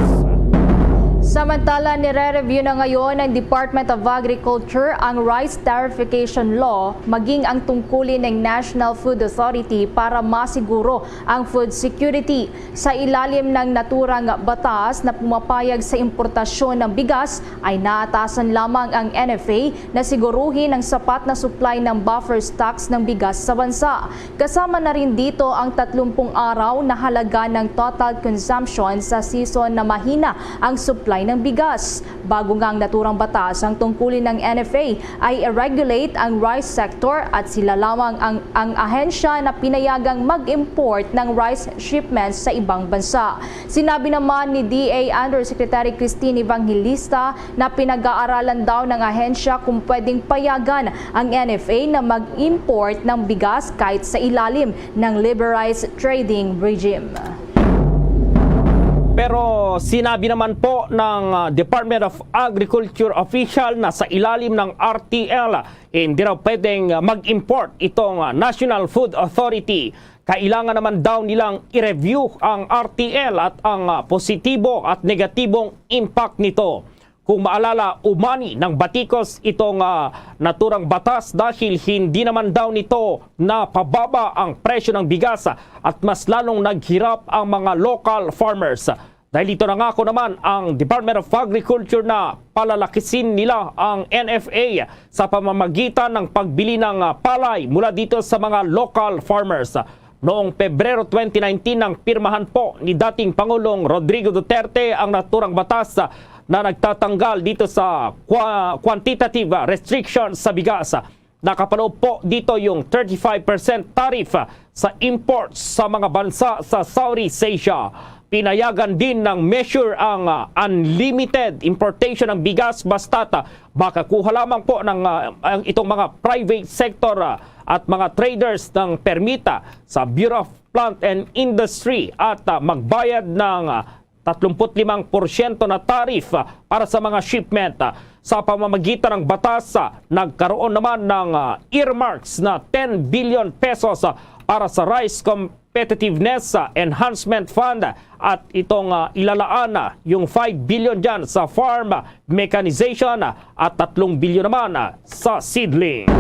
Samantala, nire-review na ngayon ng Department of Agriculture ang Rice Tariffication Law maging ang tungkulin ng National Food Authority para masiguro ang food security. Sa ilalim ng naturang batas na pumapayag sa importasyon ng bigas ay naatasan lamang ang NFA na siguruhin ang sapat na supply ng buffer stocks ng bigas sa bansa. Kasama na rin dito ang 30 araw na halaga ng total consumption sa season na mahina ang supply ng bigas. Bago nga ang naturang batas, ang tungkulin ng NFA ay i-regulate ang rice sector at sila lamang ang ahensya na pinayagang mag-import ng rice shipments sa ibang bansa. Sinabi naman ni DA Undersecretary Christine Evangelista na pinag-aaralan daw ng ahensya kung pwedeng payagan ang NFA na mag-import ng bigas kahit sa ilalim ng liberalized trading regime. Pero sinabi naman po ng Department of Agriculture official na sa ilalim ng RTL, hindi raw pwedeng mag-import itong National Food Authority. Kailangan naman daw nilang i-review ang RTL at ang positibo at negatibong impact nito. Kung maalala, umani ng batikos itong naturang batas dahil hindi naman daw nito na pababa ang presyo ng bigas at mas lalong naghirap ang mga local farmers. Dahil ito nangako naman ang Department of Agriculture na palalakisin nila ang NFA sa pamamagitan ng pagbili ng palay mula dito sa mga local farmers. Noong Pebrero 2019 nang pirmahan po ni dating Pangulong Rodrigo Duterte ang naturang batas na nagtatanggal dito sa quantitative restrictions sa bigas. Nakapaloob po dito yung 35% tariff sa imports sa mga bansa sa Southeast Asia. Pinayagan din ng measure ang unlimited importation ng bigas basta't makakuha lamang po ng itong mga private sector at mga traders ng permita sa Bureau of Plant and Industry at magbayad ng 35% na tariff para sa mga shipment. Sa pamamagitan ng batas, nagkaroon naman ng earmarks na 10 billion pesos para sa Rice Competitiveness Enhancement Fund at itong ilalaan yung 5 billion dyan sa farm mechanization at 3 billion naman sa seedlings.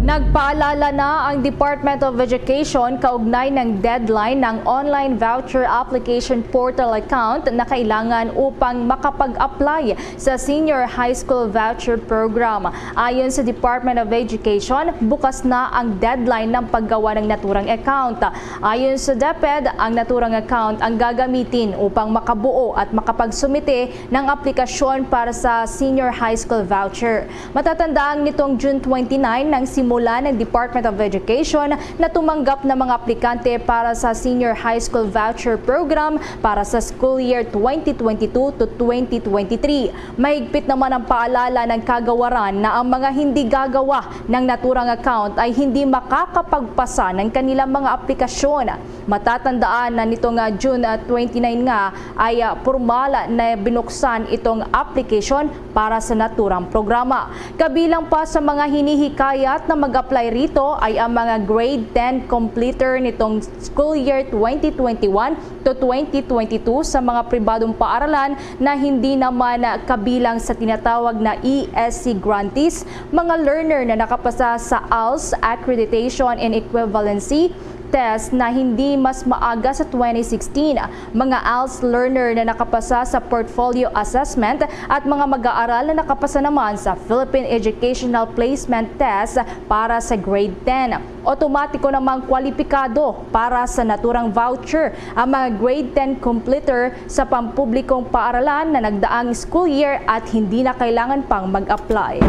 Nagpaalala na ang Department of Education kaugnay ng deadline ng online voucher application portal account na kailangan upang makapag-apply sa Senior High School Voucher Program. Ayon sa Department of Education, bukas na ang deadline ng paggawa ng naturang account. Ayon sa DepEd, ang naturang account ang gagamitin upang makabuo at makapagsumite ng aplikasyon para sa Senior High School Voucher. Matatandaan nitong June 29 ng simula ng Department of Education na tumanggap ng mga aplikante para sa Senior High School Voucher Program para sa school year 2022 to 2023. Mahigpit naman ang paalala ng kagawaran na ang mga hindi gagawa ng naturang account ay hindi makakapagpasa ng kanilang mga aplikasyon. Matatandaan na nitong June 29 nga ay formal na binuksan itong application para sa naturang programa. Kabilang pa sa mga hinihikayat na mag-apply rito ay ang mga grade 10 completer nitong school year 2021 to 2022 sa mga pribadong paaralan na hindi naman kabilang sa tinatawag na ESC grantees, mga learner na nakapasa sa ALS Accreditation and Equivalency test na hindi mas maaga sa 2016, mga ALS learner na nakapasa sa portfolio assessment at mga mag-aaral na nakapasa naman sa Philippine Educational Placement Test para sa grade 10. Otomatiko namang kwalipikado para sa naturang voucher ang mga grade 10 completer sa pampublikong paaralan na nagdaang school year at hindi na kailangan pang mag-apply.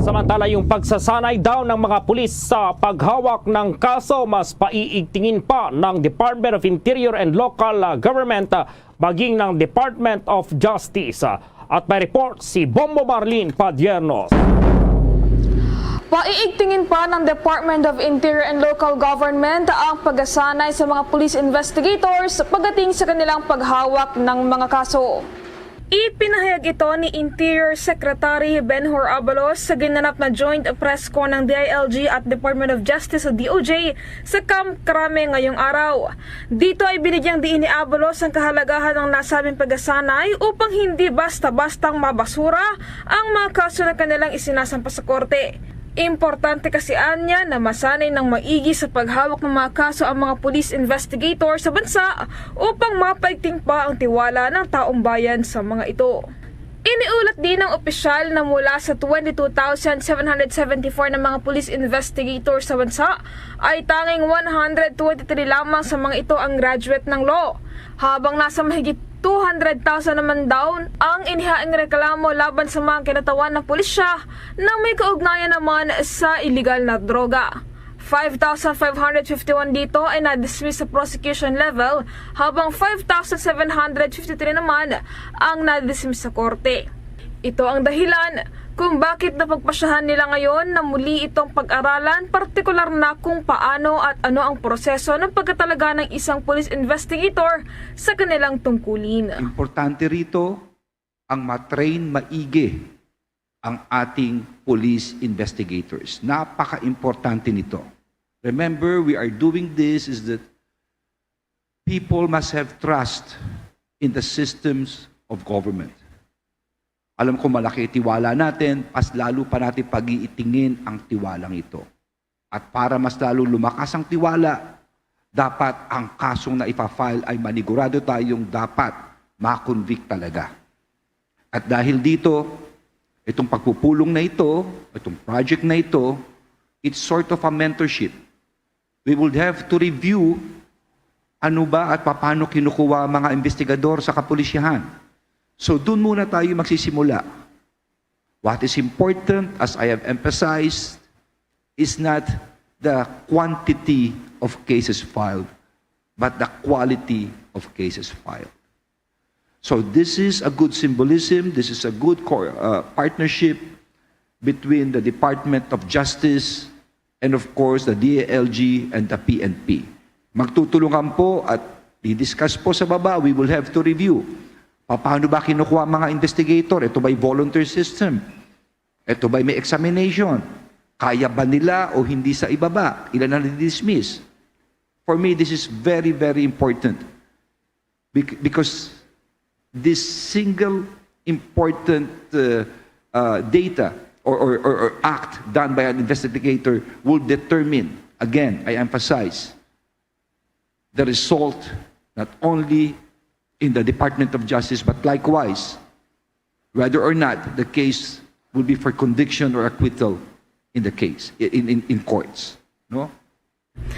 Samantala, yung pagsasanay daw ng mga pulis sa paghawak ng kaso mas paiigtingin pa ng Department of Interior and Local Government maging ng Department of Justice. At may report si Bombo Marlene Padiernos. Paiigtingin pa ng Department of Interior and Local Government ang pagsasanay sa mga police investigators pagdating sa kanilang paghawak ng mga kaso. Ipinahayag ito ni Interior Secretary Benhur Abalos sa ginanap na joint press con ng DILG at Department of Justice o DOJ sa Camp Crame ngayong araw. Dito ay binigyang diin ni Abalos ang kahalagahan ng nasabing pagkasanay upang hindi basta-bastang mabasura ang mga kaso na kanilang isinasampa sa korte. Importante kasi anya na masanay ng maigi sa paghawak ng mga kaso ang mga police investigator sa bansa upang mapaigting pa ang tiwala ng taong bayan sa mga ito. Iniulat din ng opisyal na mula sa 22,774 na mga police investigator sa bansa ay tanging 123 lamang sa mga ito ang graduate ng law, habang nasa mahigit 200,000 naman daw ang inihaing reklamo laban sa mga kinatawan ng pulisya na may kaugnayan naman sa illegal na droga. 5,551 dito ay na-dismiss sa prosecution level habang 5,753 naman ang na-dismiss sa korte. Ito ang dahilan kung bakit napagpasyahan nila ngayon na muli itong pag-aralan, partikular na kung paano at ano ang proseso ng pagkatalaga ng isang police investigator sa kanilang tungkulin. Importante rito ang matrain maigi ang ating police investigators. Napaka-importante nito. Remember, we are doing this is that people must have trust in the systems of government. Alam ko malaki tiwala natin, mas lalo pa natin pag-iitingin ang tiwalang ito. At para mas lalo lumakas ang tiwala, dapat ang kasong na ipafile ay manigurado tayong dapat makonvict talaga. At dahil dito, itong pagpupulong na ito, itong project na ito, it's sort of a mentorship. We would have to review ano ba at paano kinukuha mga investigador sa kapulisyahan. So doon muna tayo magsisimula. What is important, as I have emphasized, is not the quantity of cases filed, but the quality of cases filed. So this is a good symbolism, this is a good partnership between the Department of Justice and of course the DILG and the PNP. Magtutulungan po at i-discuss po sa baba, we will have to review. Paano ba kinukuha mga investigator? Ito ba'y volunteer system? Ito ba'y may examination? Kaya ba nila o hindi sa ibaba? Ilan na dismiss? For me, this is very, very important. Because this single important data or act done by an investigator will determine, again, I emphasize, the result not only in the Department of Justice, but likewise, whether or not the case will be for conviction or acquittal in the case, in courts. No?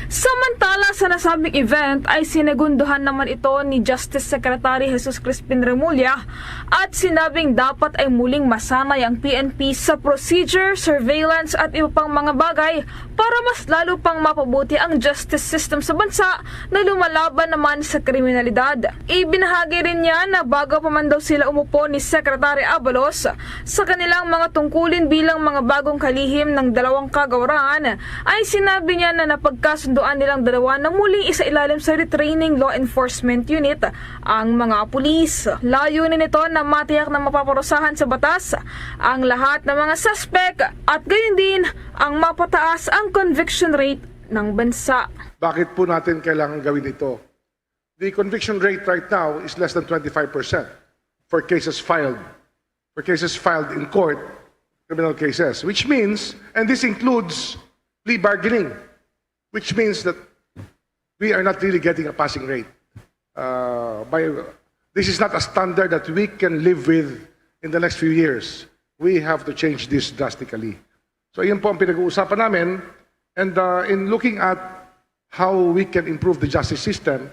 Samantala sa nasabing event ay sinagunduhan naman ito ni Justice Secretary Jesus Crispin Remulla at sinabing dapat ay muling masanay ang PNP sa procedure, surveillance at iba pang mga bagay para mas lalo pang mapabuti ang justice system sa bansa na lumalaban naman sa kriminalidad. Ibinahagi rin niya na bago pa man daw sila umupo ni Secretary Abalos sa kanilang mga tungkulin bilang mga bagong kalihim ng dalawang kagawaran ay sinabi niya na napagkasunduan nilang dalawa na muling isailalim sa retraining law enforcement unit ang mga pulis. Layunin nito na matiyak na mapaparusahan sa batas ang lahat ng mga suspect at gayon din ang mapataas ang conviction rate ng bansa. Bakit po natin kailangan gawin ito? The conviction rate right now is less than 25% for cases filed. For cases filed in court, criminal cases, which means, and this includes plea bargaining, which means that we are not really getting a passing rate. This is not a standard that we can live with in the next few years. We have to change this drastically. So yun po ang pinag-uusapan namin. And in looking at how we can improve the justice system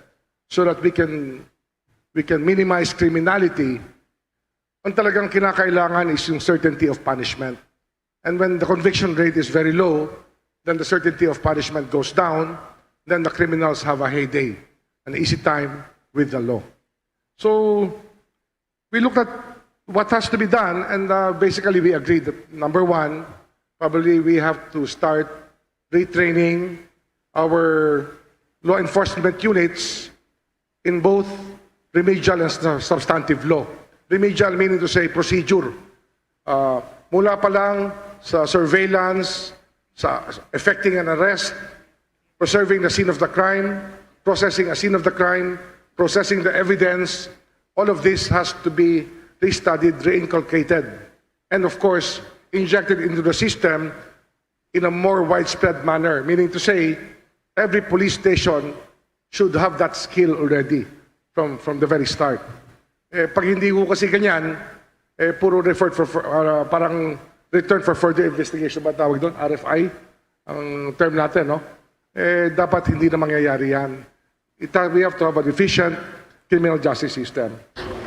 so that we can minimize criminality, ang talagang kinakailangan is yung certainty of punishment. And when the conviction rate is very low, then the certainty of punishment goes down, then the criminals have a heyday, an easy time with the law. So we looked at what has to be done, and basically we agreed that number one, probably we have to start retraining our law enforcement units in both remedial and substantive law. Remedial meaning to say procedure. Mula pa lang sa surveillance, sa effecting an arrest, preserving the scene of the crime, processing a scene of the crime, processing the evidence, all of this has to be restudied, reinculcated, and of course, injected into the system in a more widespread manner, meaning to say, every police station should have that skill already from the very start. Pag hindi ko kasi ganyan, puro parang return for further investigation ba tawag doon? RFI, ang term natin, no? Dapat hindi na mangyayari yan. We have to have an efficient criminal justice system.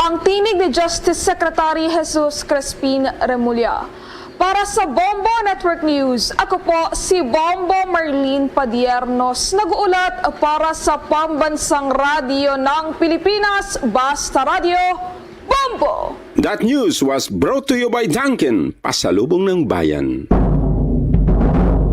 Ang tinig ni Justice Secretary Jesus Crespin Remulla. Para sa Bombo Network News, ako po si Bombo Marlene Padiernos, nag-uulat para sa Pambansang Radyo ng Pilipinas, Basta Radio, Bombo! That news was brought to you by Dunkin', pasalubong ng bayan.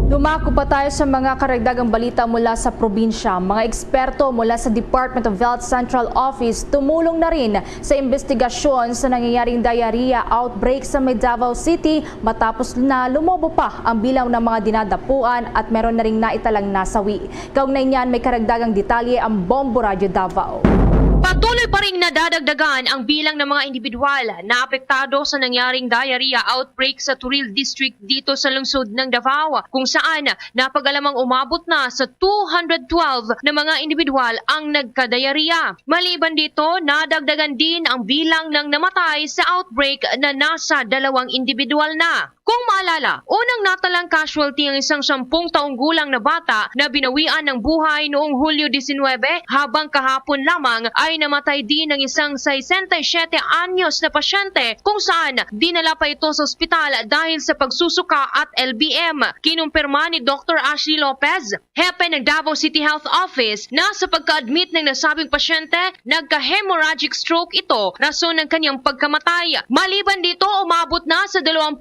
Dumako pa tayo sa mga karagdagang balita mula sa probinsya. Mga eksperto mula sa Department of Health Central Office tumulong na rin sa investigasyon sa nangyayaring diarrhea outbreak sa Davao City matapos na lumobo pa ang bilang ng mga dinadapuan at meron na rin naitalang nasawi. Kaugnay niyan, may karagdagang detalye ang Bombo Radio Davao. Patuloy pa rin nadadagdagan ang bilang ng mga individual na apektado sa nangyaring diarrhea outbreak sa Turil District dito sa lungsod ng Davao, kung saan napag-alamang umabot na sa 212 na mga individual ang nagka-diarrhea. Maliban dito, nadagdagan din ang bilang ng namatay sa outbreak na nasa 2 individual na. Kung maalala, unang natalang casualty ang isang 10 taong gulang na bata na binawian ng buhay noong Hulyo 19, habang kahapon lamang ay namatay din ang isang 67 anyos na pasyente kung saan dinala pa ito sa ospital dahil sa pagsusuka at LBM. Kinumpirma ni Dr. Ashley Lopez, hepe ng Davao City Health Office, na sa pagka-admit ng nasabing pasyente, nagka-hemorrhagic stroke ito, rason ng kanyang pagkamatay. Maliban dito, umabot na sa 21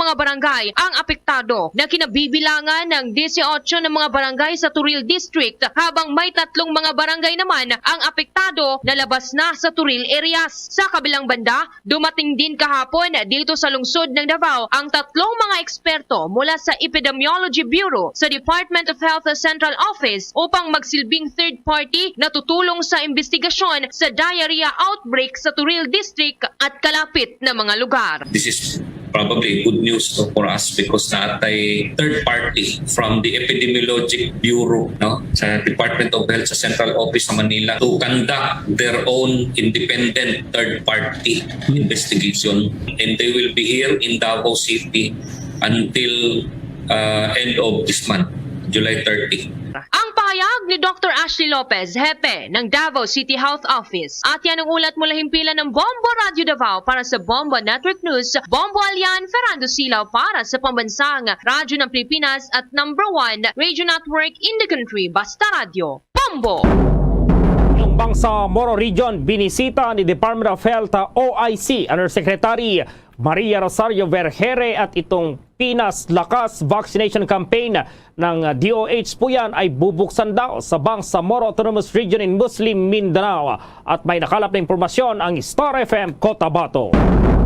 mga barangay ang apektado na kinabibilangan ng 18 ng mga barangay sa Turil District, habang may 3 mga barangay naman ang apektado na labas na sa Turil areas. Sa kabilang banda, dumating din kahapon dito sa lungsod ng Davao ang 3 mga eksperto mula sa Epidemiology Bureau sa Department of Health Central Office upang magsilbing third party na tutulong sa investigasyon sa diarrhea outbreak sa Turil District at kalapit na mga lugar. This is probably good news for us because natay third party from the Epidemiologic Bureau, no, sa Department of Health sa Central Office sa Manila to conduct their own independent third party investigation, and they will be here in Davao City until end of this month, July 30. Ang pahayag ni Dr. Ashley Lopez, hepe ng Davao City Health Office. At yan ang ulat mula himpilan ng Bombo Radio Davao para sa Bombo Network News. Bombo Alian, Ferrando Silaw para sa Pambansang Radyo ng Pilipinas at #1 Radio Network in the country, Basta Radio, Bombo! Yung Bangsamoro Region, binisita ni Department of Health OIC Undersecretary Maria Rosario Vergere at itong Pinas Lakas Vaccination Campaign ng DOH po yan ay bubuksan daw sa Bangsamoro Autonomous Region in Muslim Mindanao. At may nakalap na impormasyon ang Star FM Cotabato.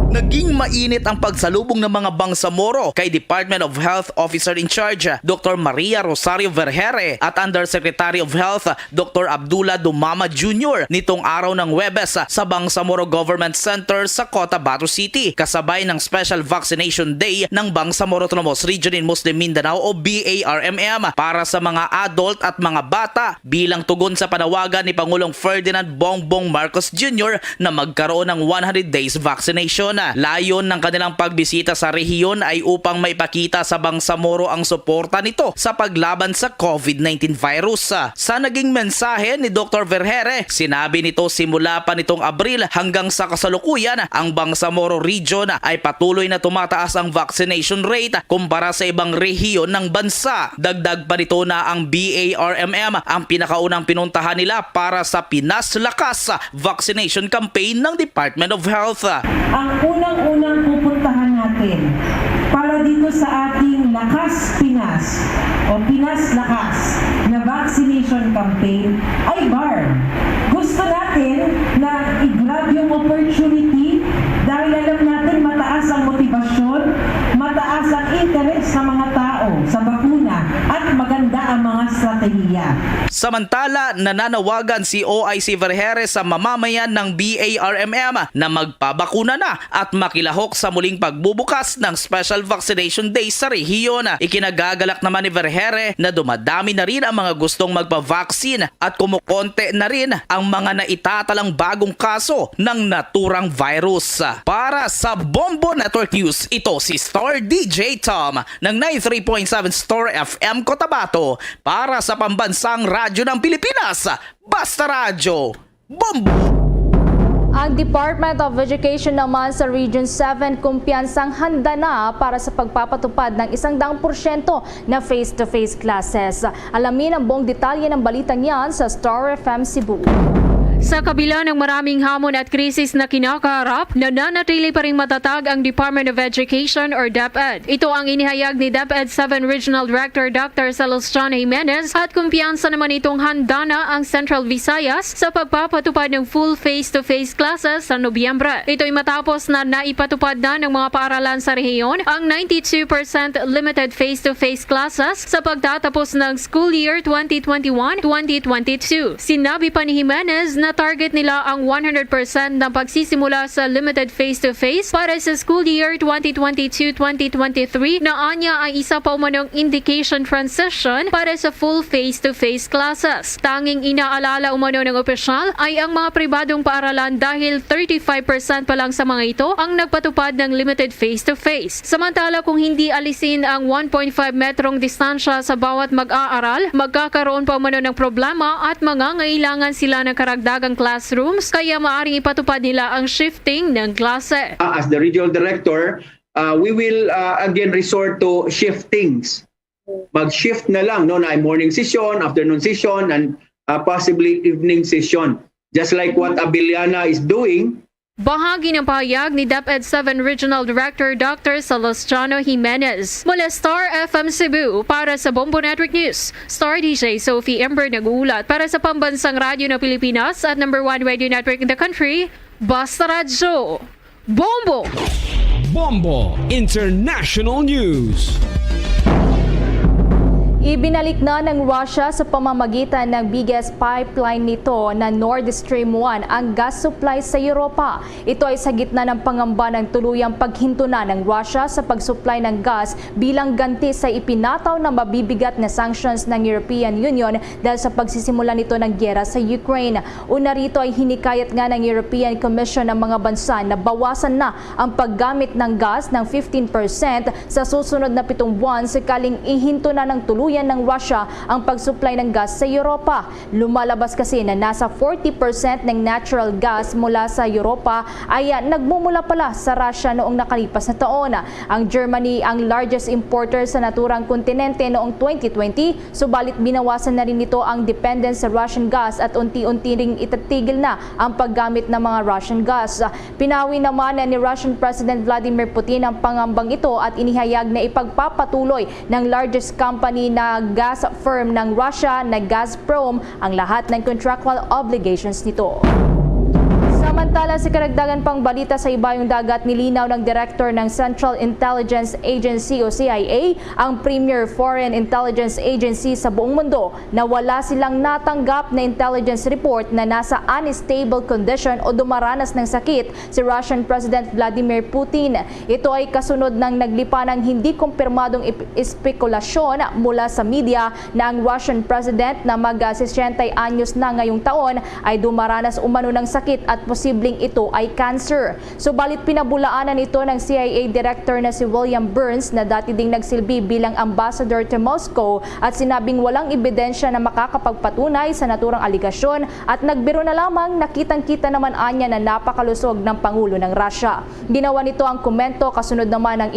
Naging mainit ang pagsalubong ng mga Bangsamoro kay Department of Health Officer in Charge Dr. Maria Rosario Vergere at Undersecretary of Health Dr. Abdullah Dumama Jr. nitong araw ng Huwebes sa Bangsamoro Government Center sa Cotabato City, kasabay ng Special Vaccination Day ng Bangsamoro Autonomous Region in Muslim Mindanao o BARMM para sa mga adult at mga bata bilang tugon sa panawagan ni Pangulong Ferdinand Bongbong Marcos Jr. na magkaroon ng 100 days vaccination. Layon ng kanilang pagbisita sa rehiyon ay upang maipakita sa Bangsamoro ang suporta nito sa paglaban sa COVID-19 virus. Sa naging mensahe ni Dr. Vergere, sinabi nito simula pa nitong Abril hanggang sa kasalukuyan, ang Bangsamoro Region ay patuloy na tumataas ang vaccination rate kumpara sa ibang rehiyon ng bansa. Dagdag pa nito na ang BARMM ang pinakaunang pinuntahan nila para sa Pinas Lakas Vaccination Campaign ng Department of Health. Ang unang pupuntahan natin para dito sa ating Lakas Pinas o Pinas Lakas na vaccination campaign ay BARM. gusto natin na i-grab yung opportunity dahil alam natin mataas ang motibasyon, mataas ang interest sa mga tao sa bakuna at maganda ang mga strategiya. Samantala, nananawagan si OIC Vergere sa mamamayan ng BARMM na magpabakuna na at makilahok sa muling pagbubukas ng Special Vaccination Day sa rehiyon. Ikinagagalak naman ni Vergere na dumadami na rin ang mga gustong magpa-vaccine at kumukonte na rin ang mga naitatalang bagong kaso ng naturang virus. Para sa Bombo Network News, ito si Star DJ Tom ng 93.7 Star FM Cotabato para sa pambansang radyo ng Pilipinas, Basta Radyo, Bombo! Ang Department of Education naman sa Region 7 kumpiyansang handa na para sa pagpapatupad ng 100% na face-to-face classes. Alamin ang buong detalye ng balitang yan sa Star FM Cebu. Sa kabila ng maraming hamon at krisis na kinakaharap, nananatili pa rin matatag ang Department of Education or DepEd. Ito ang inihayag ni DepEd 7 Regional Director Dr. Celestiano Jimenez at kumpiyansa naman itong handa na ang Central Visayas sa pagpapatupad ng full face-to-face classes sa Nobyembre. Ito'y matapos na naipatupad na ng mga paaralan sa rehiyon ang 92% limited face-to-face classes sa pagtatapos ng school year 2021-2022. Sinabi pa ni Jimenez na target nila ang 100% ng pagsisimula sa limited face-to-face para sa school year 2022-2023 na anya ay isa pa umanong indication transition para sa full face-to-face classes. Tanging inaalala umano ng opisyal ay ang mga pribadong paaralan dahil 35% pa lang sa mga ito ang nagpatupad ng limited face-to-face. Samantala kung hindi alisin ang 1.5 metrong distansya sa bawat mag-aaral, magkakaroon pa umano ng problema at mangangailangan sila ng karagdagang classrooms kaya maaaring ipatupad nila ang shifting ng klase. As the regional director, we will again resort to shiftings. Mag-shift na lang, no, na morning session, afternoon session, and possibly evening session. Just like what Abiliana is doing. Bahagi ng pahayag ni DepEd 7 Regional Director Dr. Celestiano Jimenez. Mula Star FM Cebu para sa Bombo Network News, Star DJ Sophie Ember nag-uulat para sa pambansang radyo ng Pilipinas at #1 radio network in the country, Basta Radyo, Bombo! Bombo International News. Ibinalik na ng Russia sa pamamagitan ng biggest pipeline nito na Nord Stream 1 ang gas supply sa Europa. Ito ay sa gitna ng pangamba ng tuluyang paghinto na ng Russia sa pagsupply ng gas bilang ganti sa ipinataw na mabibigat na sanctions ng European Union dahil sa pagsisimula nito ng gyera sa Ukraine. Una rito ay hinikayat nga ng European Commission ng mga bansa na bawasan na ang paggamit ng gas ng 15% sa susunod na 7 buwan sakaling ihinto na ng tuluyan ng Russia ang pagsupply ng gas sa Europa. Lumalabas kasi na nasa 40% ng natural gas mula sa Europa ay nagmumula pala sa Russia noong nakalipas na taon. Ang Germany ang largest importer sa naturang kontinente noong 2020, subalit binawasan na rin nito ang dependence sa Russian gas at unti-unti ring itatigil na ang paggamit ng mga Russian gas. Pinawi naman ni Russian President Vladimir Putin ang pangambang ito at inihayag na ipagpapatuloy ng largest company na gas firm ng Russia na Gazprom ang lahat ng contractual obligations nito. Samantala sa karagdagan pang balita sa ibayong dagat, nilinaw ng Director ng Central Intelligence Agency o CIA, ang premier foreign intelligence agency sa buong mundo, na wala silang natanggap na intelligence report na nasa unstable condition o dumaranas ng sakit si Russian President Vladimir Putin. Ito ay kasunod ng naglipa ng hindi kumpirmadong espekulasyon mula sa media na ang Russian President na mag-60 anyos na ngayong taon ay dumaranas umano ng sakit at posibleng ito ay cancer. Subalit pinabulaanan ito ng CIA Director na si William Burns na dati ding nagsilbi bilang ambassador to Moscow at sinabing walang ebidensya na makakapagpatunay sa naturang aligasyon at nagbiro na lamang nakitang-kita naman anya na napakalusog ng Pangulo ng Russia. Ginawa nito ang komento kasunod naman ng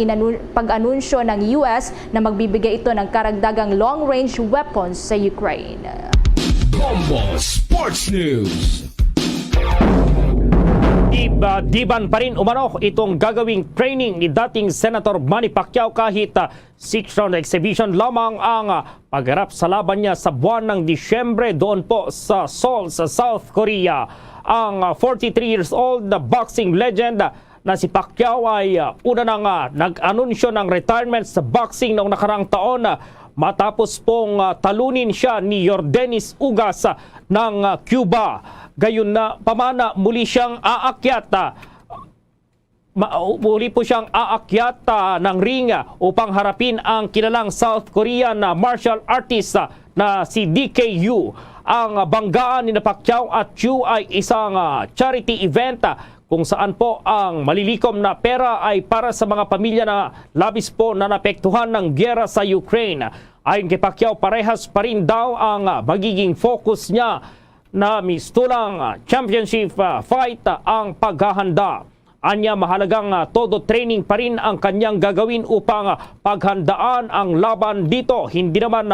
pag-anunsyo ng US na magbibigay ito ng karagdagang long-range weapons sa Ukraine. Bombo Sports News. Diban pa rin umano itong gagawing training ni dating Senator Manny Pacquiao kahit 6-round exhibition lamang ang pagharap sa laban niya sa buwan ng Disyembre doon po sa Seoul sa South Korea. Ang 43 years old na boxing legend na si Pacquiao ay una nang nag-anunsyo ng retirement sa boxing noong nakarang taon matapos pong talunin siya ni Yordenis Ugas ng Cuba. Gayon na pamana muli siyang aakyat ng ring upang harapin ang kilalang South Korean martial artist na si DKU. Ang banggaan ni Pacquiao at Yu ay isang charity event kung saan po ang malilikom na pera ay para sa mga pamilya na labis po na napektuhan ng gyera sa Ukraine. Ayon kay Pacquiao, parehas pa rin daw ang magiging focus niya na mistulang championship fight ang paghahanda. Anya, mahalagang todo training pa rin ang kanyang gagawin upang paghandaan ang laban dito. Hindi naman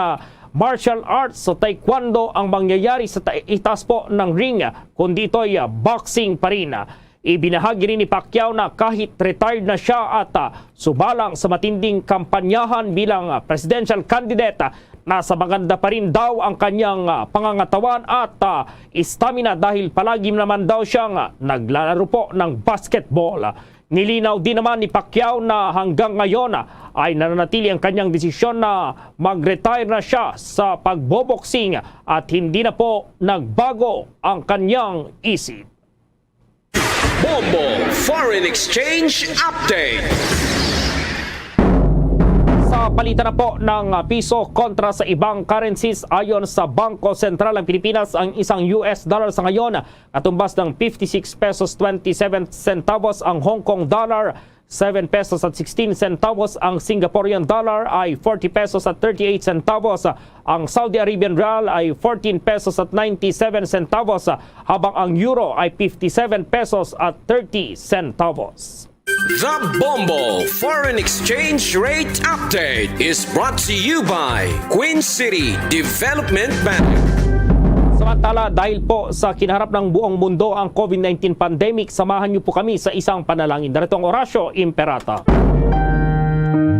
martial arts o taekwondo ang mangyayari sa itaas po ng ring, kundi ito'y boxing pa rin. Ibinahagi rin ni Pacquiao na kahit retired na siya at subalang sa matinding kampanyahan bilang presidential candidate, nasa maganda pa rin daw ang kanyang pangangatawan at stamina dahil palagi naman daw siyang naglalaro po ng basketball. Nilinaw din naman ni Pacquiao na hanggang ngayon ay nananatili ang kanyang desisyon na mag-retire na siya sa pagboboxing at hindi na po nagbago ang kanyang isip. Bombo Foreign Exchange Update. Sa palitan na po ng piso kontra sa ibang currencies, ayon sa Bangko Sentral ng Pilipinas, ang isang US dollar sa ngayon katumbas ng 56 pesos 27 centavos, ang Hong Kong dollar 7 pesos at 16 centavos, ang Singaporean dollar ay 40 pesos at 38 centavos, ang Saudi Arabian rial ay 14 pesos at 97 centavos, habang ang euro ay 57 pesos at 30 centavos. The Bombo Foreign Exchange Rate Update is brought to you by Queen City Development Bank. Samantala, dahil po sa kinaharap ng buong mundo ang COVID-19 pandemic, samahan niyo po kami sa isang panalangin. Narito ang Horacio Imperata.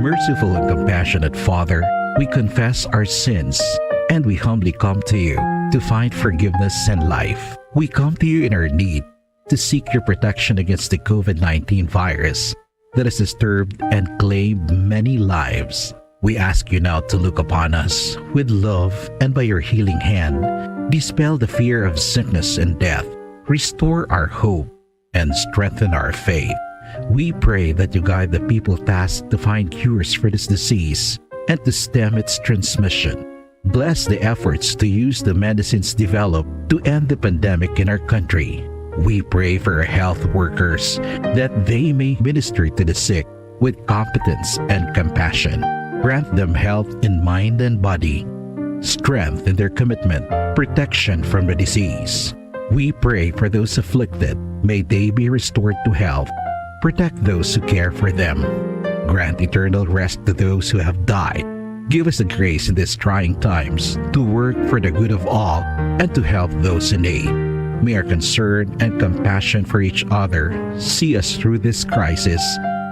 Merciful and compassionate Father, we confess our sins and we humbly come to you to find forgiveness and life. We come to you in our need to seek your protection against the COVID-19 virus that has disturbed and claimed many lives. We ask you now to look upon us with love and by your healing hand, dispel the fear of sickness and death, restore our hope, and strengthen our faith. We pray that you guide the people tasked to find cures for this disease and to stem its transmission. Bless the efforts to use the medicines developed to end the pandemic in our country. We pray for our health workers that they may minister to the sick with competence and compassion. Grant them health in mind and body, strength in their commitment, protection from the disease. We pray for those afflicted. May they be restored to health. Protect those who care for them. Grant eternal rest to those who have died. Give us the grace in these trying times to work for the good of all and to help those in need. May our concern and compassion for each other see us through this crisis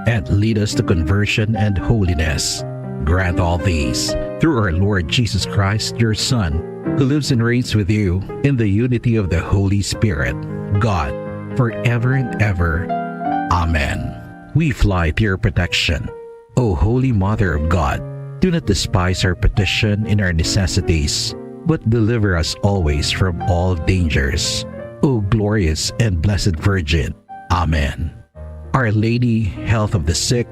and lead us to conversion and holiness. Grant all these through our Lord Jesus Christ, your Son, who lives and reigns with you in the unity of the Holy Spirit, God, forever and ever. Amen. We fly to your protection. O Holy Mother of God, do not despise our petition in our necessities, but deliver us always from all dangers. O glorious and blessed Virgin. Amen. Our Lady, health of the sick,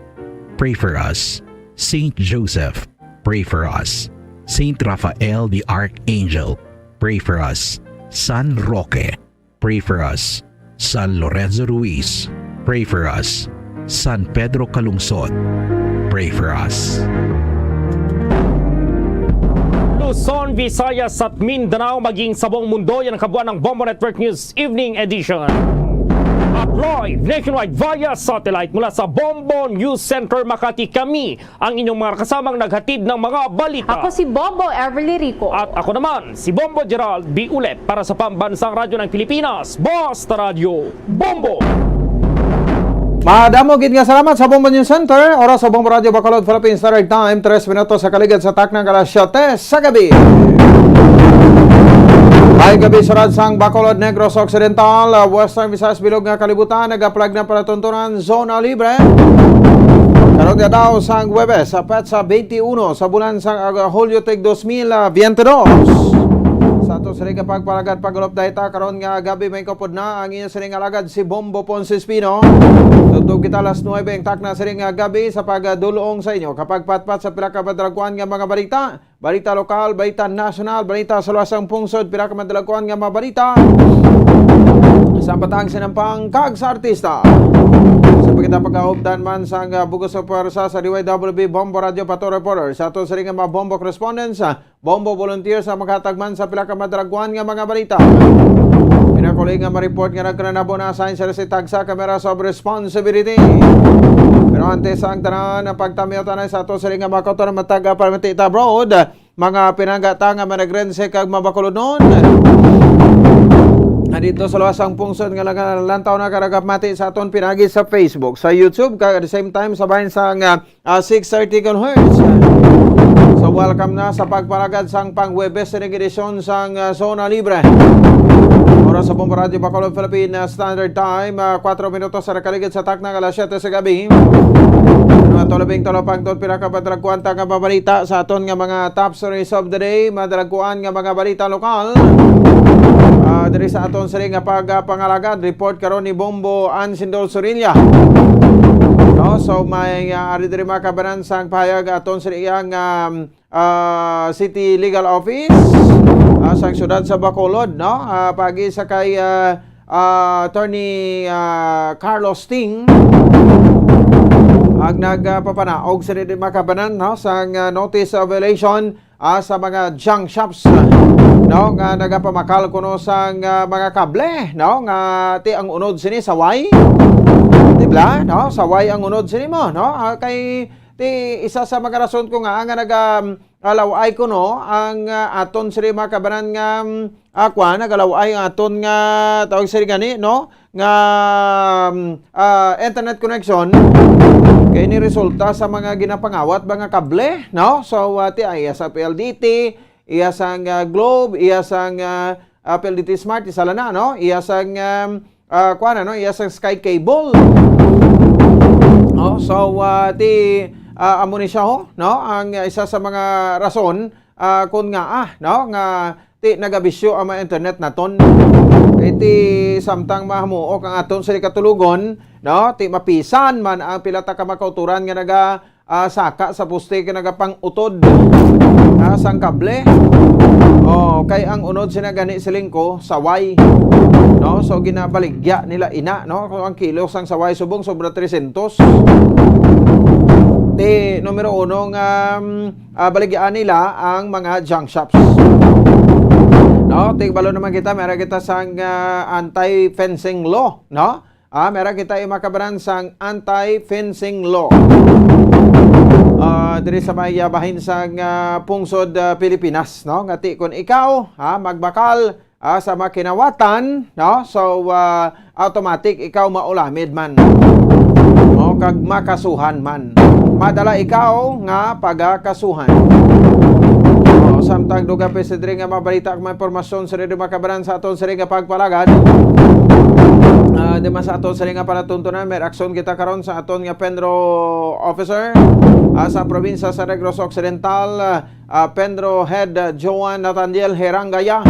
pray for us. Saint Joseph, pray for us. Saint Raphael the Archangel, pray for us. San Roque, pray for us. San Lorenzo Ruiz, pray for us. San Pedro Calungsod, pray for us. Luzon, Visayas at Mindanao maging sa buong mundo, yan ang kabuuan ng Bombo Network News Evening Edition. At live nationwide via satellite mula sa Bombo News Center Makati, kami ang inyong mga kasamang naghatid ng mga balita. Ako si Bombo Everly Rico. At ako naman, si Bombo Gerald B. Ulep para sa Pambansang Radyo ng Pilipinas, Basta Radio Bombo! Madamo gid nga salamat sa Bombo News Center. Oras sa Bombo Radio Bacolod, Philippines Standard Time, 3 minutos sa kaligid sa taknang alas 7 sa gabi. Ay gabi sa Radsang Bacolod, Negros Occidental, Western Visayas Bilog nga kalibutan, nag-applag na palatuntunan zona libre. Karong nga daw sang Huwebes, sa petsa 21 sa bulan sang Hulyo tig 2022. Sa ato sa rin pagpalagad pagulop dahita, karon nga gabi may kapod na ang inyong sa rin alagad si Bombo Ponce Espino. Tutog kita alas 9 ang takna sa rin gabi sa pagdulong sa inyo. Kapag patpat sa pinakamadalaguan nga mga balita, balita lokal, balita nasyonal, balita sa luwasang pungsod, pinakamadalaguan nga mga balita sa patang sinampang kag sa artista. Sa pagkita pagkaupdan man sa bugos sa pwersa sa DYWB Bombo Radio Pato Reporter, sa ato sa rin mga Bombo Correspondents, Bombo Volunteers sa maghatagman sa pinakamadalaguan nga mga balita. Pinakuling nga ma-report nga nagkanabo na assign sa resitag sa Cameras of Responsibility. Pero antes ang tanan na pagtamyotan sa ato sa rin nga makoto na mataga parmitita abroad, mga pinanggata nga managrense kag mabakulod noon. Dito sa luwasang pungsod nga lantaw na karagap mati sa aton pinagi sa Facebook, sa YouTube, kag at the same time sabahin sa 6:30 kHz. So welcome na sa pagpalagad sang pang-Huwebes na edisyon sang Zona Libre. Oras sa Bombo Radio Bacolod, Philippines Standard Time, 4 minutos sa nakaligid sa taknang alas 7 sa gabi. Matulabing talopang doon pinakapadragkuan nga mabalita sa aton nga mga top stories of the day, madragkuan nga mga balita lokal. Dari sa aton sa rin nga pagpangalagad, report karon ni Bombo Ansindol Sorilla. No, so may ari diri makabanan sang pahayag aton sa iyang City Legal Office sang syudad sa Bacolod, no? Pagi sa kay Attorney Carlos Ting ag nagpapanaog sa rin makabanan, no, sang notice of violation sa mga junk shops, no, nga nagapamakal kuno sang mga kable, no, nga ti ang unod sini saway, diba, no, saway ang unod sini mo, no, kay ti isa sa mga rason ko nga nagalaway ko, no, ang aton sini makabanan nga nagalaway ang aton nga tawag sini gani, no, nga internet connection kay ni resulta sa mga ginapangawat mga kable, no? So ti iya sa PLDT, iya sang Globe, iya sang PLDT Smart isala na, no? Iya sang no? Iya sang Sky Cable. No? So ti amo ni siya ho, no? Ang isa sa mga rason kun nga no? Nga ti nagabisyo ang mga internet naton. Iti samtang mahamuok ang aton sa katulugon, no, ti mapisan man ang pilata ka makauturan nga naga saka sa poste ka nagapang-utod sang kable. Kay ang unod sinagani silingko saway, no, so ginabaligya nila ina, no, kung ang kilo sang saway subong sobra 300. Ti numero 1 nga baligyan nila ang mga junk shops. No, tigbalo naman kita, meron kita sang anti-fencing law, no? Meron kita makabaran sang anti-fencing law. Diri sa mayabahin sang pungsod Pilipinas, no? Ngati kung ikaw magbakal sa makinawatan, no? So automatic ikaw maulamid man. No, kag makasuhan man. Madala ikaw nga pagakasuhan. Samtang duga pesidri nga mabalita ang mga informasyon sa rin makabaran sa aton sa rin nga pagpalagad. Dima sa aton sa rin nga palatuntunan, may aksyon kita karon sa aton nga Penro Officer sa probinsya sa Negros Occidental, Penro Head Joan Nathaniel Herangaya.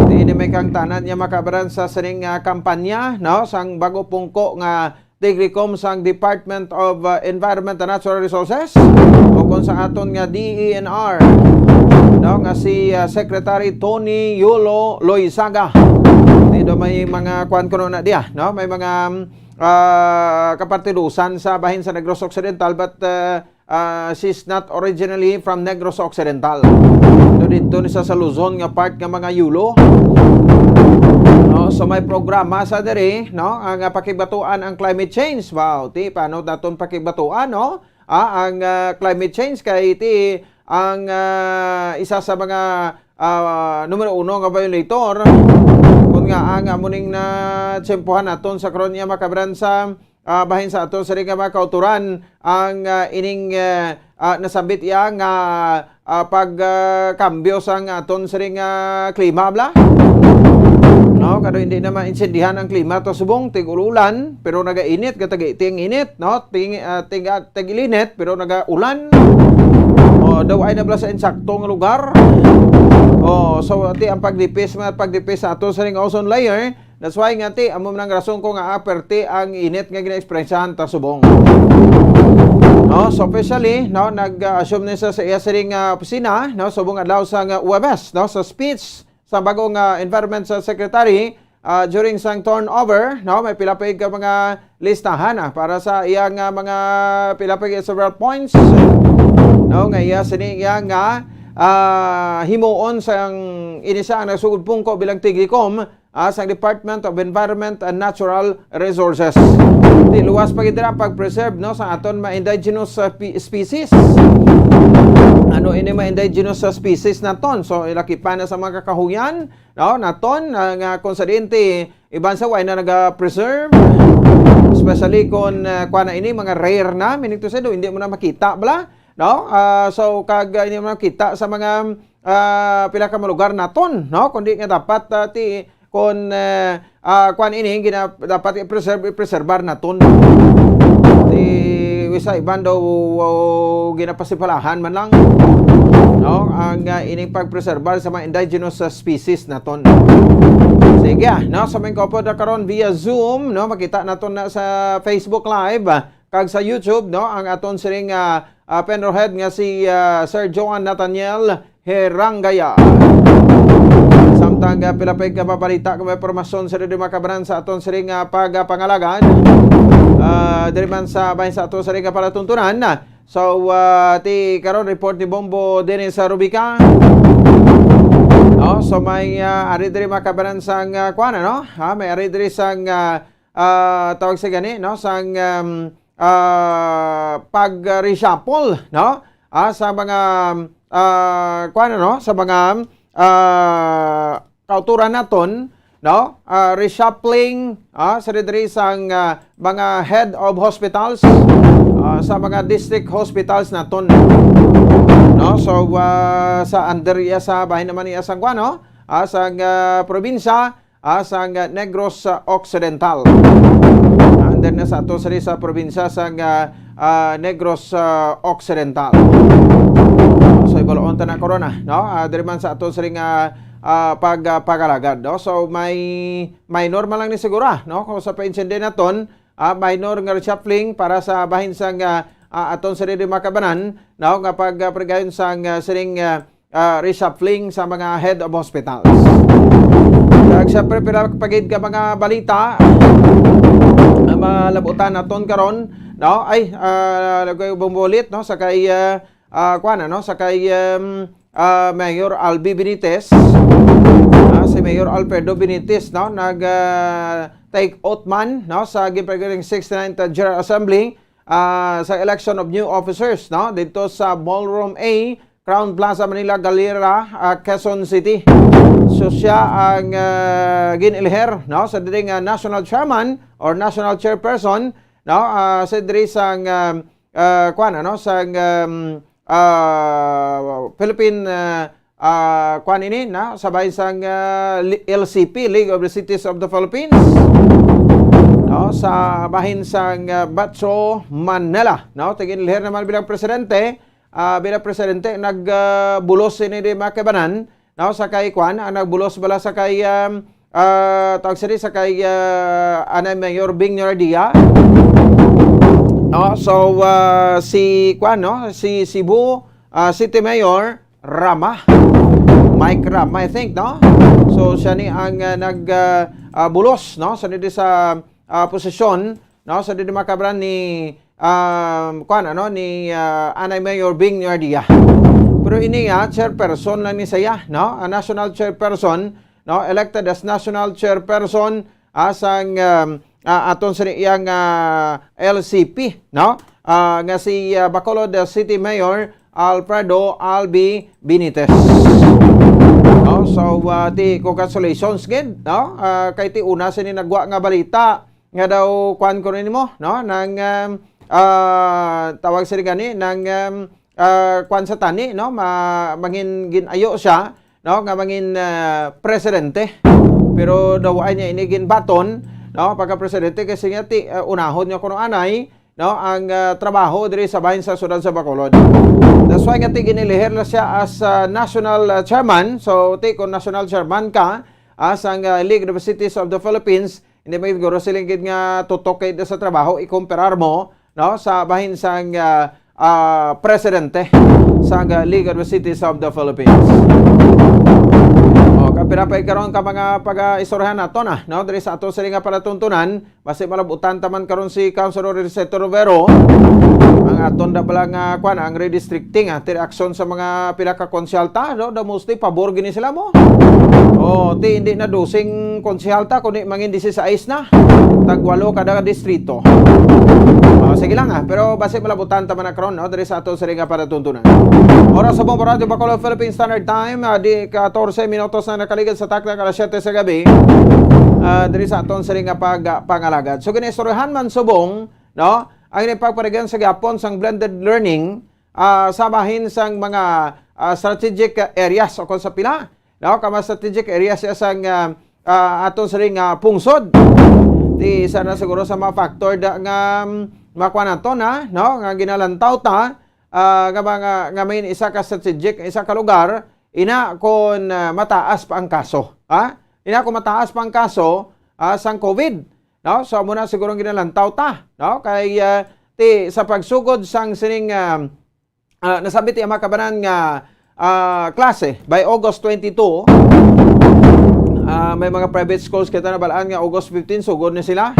Ini may kang tanan niya makabaran sa ring kampanya, no, sang bago pungko nga Tiglicom sang Department of Environment and Natural Resources o kung sa aton nga DENR, no, nga si Secretary Tony Yulo Loizaga. Dito may mga kwan kuno na diya, no, may mga kapartidusan sa bahin sa Negros Occidental, but she's not originally from Negros Occidental. So dito ni sa Luzon nga part nga mga Yulo. No, so may programa sa diri, no, ang pakibatuan ang climate change. Wow, ti paano daton pakibatuan, no? Ang climate change kay ti ang isa sa mga numero 1 nga violator kun nga ang amuning na tsempohan naton sa karon niya makabran sa bahin sa aton sa ring nga kauturan ang ining nasabit iya nga pagkambyo sa aton sa ring klima bla. No, kado hindi na maintindihan ang klima to subong tig-ulan pero naga-init ting init, no? Tig-ilinit pero naga-ulan. O daw ay nabla sa insaktong lugar. O so ati ang pagdipis sa ato sa ring ozone layer. That's why nga ti amo nang rason ko nga aperti ang init nga gina-expressahan ta subong. No, so officially, no, nag-assume na sa iya sa ring opisina, no, subong adlaw sa Webes, no, sa speech sa bagong Environment Secretary during sang turnover, no, may pilapig ka mga listahan para sa iyang mga pilapig several points, no, nga iya sini iya nga himuon sang inisa ang nasugod pungko bilang tigrikom sa Department of Environment and Natural Resources. Di luwas pagidra pag-preserve, no, sa aton ma-indigenous species. Ano ini mga indigenous species naton? So ilaki pa na sa mga kakahuyan, no, naton nga kung sa dinti iban sa way na naga-preserve, especially kung kuana ini mga rare na, meaning to say do hindi mo na makita bala, no? So kag hindi mo na makita sa mga pila ka lugar naton, no? Kundi nga dapat ti kung kuan ini dapat i-preservar naton. Sa iban daw ginapasipalahan man lang, no, ang ining pagpreserbar sa mga indigenous species naton. Sige, no, sa mga kopo na karon via Zoom, no, makita naton na sa Facebook Live kag sa YouTube, no, ang aton siring Penrohead nga si Sir Joan Nathaniel Herangaya. Samtang pilapig ka paparita kung may informasyon sa rin makabanan sa aton siring pagpangalagan diriman sa bahin sa ato sa ring palatuntunan. So ti karon report ni Bombo din sa Rubica. No, so may ari diri makabanan sang kuana, no? May ari diri sang tawag sa gani, no, sang pag-reshuffle, no? Sa mga kuana, no, sa mga kauturan naton, no, reshuffling sa diri sang mga head of hospitals sa mga district hospitals naton, no. So sa under iya sa bahin naman iya sang kuano sa probinsya sa Negros Occidental, under na sa ato sa probinsya sa Negros Occidental. So ibaloon ta na corona, no, diri man sa ato sa pagkalagad, no. So may normal lang ni sigura, no, kung sa pa-insende naton minor nga reshuffling para sa bahin sang aton sa rin makabanan, no, nga pagpregayon sang siring reshuffling sa mga head of hospitals. Kag syempre pagid ka mga balita malabutan naton karon, no, ay bumbulit, no, sa kay kuana, no, sa kay Mayor Albi Benitez, si Mayor Alfredo Benitez, no, nag take oath man, no, sa gipregaling 69th General Assembly sa election of new officers, no, dito sa Ballroom A, Crown Plaza, Manila, Galera, Quezon City. So siya ang ginilher, no, sa diring national chairman or national chairperson, no, sa diri sang kuana, no, sang Philippine kuan ini na sabay sang LCP, League of the Cities of the Philippines, no, sa bahin sang Batso, Manila, no. Tigin-ilher naman bilang presidente, nagbulos ini di Makabanan, no, sa kay kuan nagbulos bala sa kay tawag sa kay Anay Mayor Bing Nardia, no. So si kuan, no, si Cebu City Mayor Rama, Mike Rama, I think, no. So siya ni ang nagbulos, no, sa dito sa posisyon, no, sa dito makabran ni kuan, ano, ni Anay Mayor Bing Nardia. Pero ini chairperson lang ni saya, no, national chairperson, no, elected as national chairperson asang aton sa iyang LCP, no, nga si Bacolod City Mayor Alfredo Albi Benitez. No, so ti congratulations gid, no, kay ti una sa ni nagwa nga balita nga daw kwan ko nimo, no, nang tawag sa gani nang kwan sa tani, no, mangin ginayo siya, no, nga mangin presidente, pero daw ay niya inigin baton, no, pagka presidente kasi nga ti unahon niya kuno anay, no, ang trabaho diri sa bahin sa syudad sa Bacolod. That's why nga ti ginilihir na siya as national chairman. So ti kung national chairman ka as ang League of Cities of the Philippines, hindi ba siguro siling gid nga tutok kay sa trabaho ikumparar mo, no, sa bahin sang presidente sa League of Cities of the Philippines. Kapirapay karon ka mga pag-istoryahan nato na, no, diri sa ato sila nga palatuntunan, base malabutan taman karon si Councilor Riseto Rovero ang aton da pala nga kwan ang redistricting reaction sa mga pila ka konsyalta, no, da mostly pabor gini sila mo. Ti hindi na dosing konsyalta kundi mangin 16 na tagwalo kada distrito. Sige lang pero base malabutan taman na karon, no, diri sa ato sila nga palatuntunan. Oras sa Bombo Radio Bacolod Philippine Standard Time, di 14 minutos na nakaligid sa takna alas 7 sa gabi. Diri sa aton sila nga pangalagad. So ginistoryahan man subong, no, ang ipagparigan sa gapon sang blended learning sa bahin sang mga strategic areas o kung sa pila, no, kama strategic areas sang aton sila nga pungsod. Di sana siguro sa mga factor nga makuha nato na, no, nga ginalantaw ta nga may isa ka strategic, isa ka lugar, ina kon mataas pa ang kaso. Ina kon mataas pa ang kaso sang COVID, no? So muna siguro ginalantaw ta, no? Kay ti sa pagsugod sang sining nasabi ti ama kabanan nga klase by August 22. May mga private schools kita na balaan nga August 15 sugod na sila.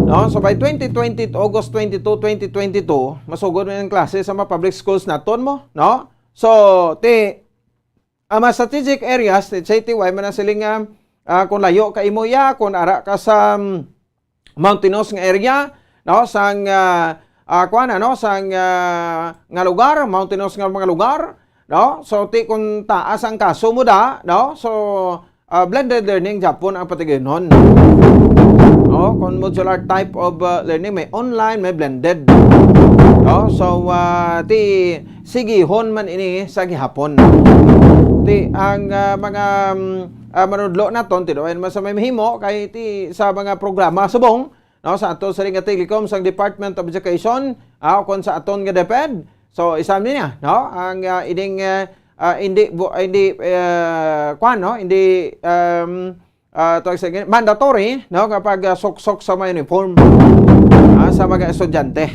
No, so by 2020 August 22, 2022, masugod na yung klase sa mga public schools naton mo, no? So, mga strategic areas, say why man na siling kung layo ka imoya, kung ara ka sa mountainous nga area, no, sang sang nga lugar, mountainous nga mga lugar, no? So, kung taas ang kaso mo da, no? So, blended learning Japon ang patiginon. No, kung modular type of learning, may online, may blended. No, so sigihon man ini sa gihapon. Ang mga manudlo naton tidoy man sa may mahimo kay sa mga programa subong, no, sa ato sa nga Telecom sa Department of Education, kon sa aton nga DepEd. So isam niya, no, ang iding hindi mandatory, no, kapag sok-sok sa mga uniform sa mga estudyante,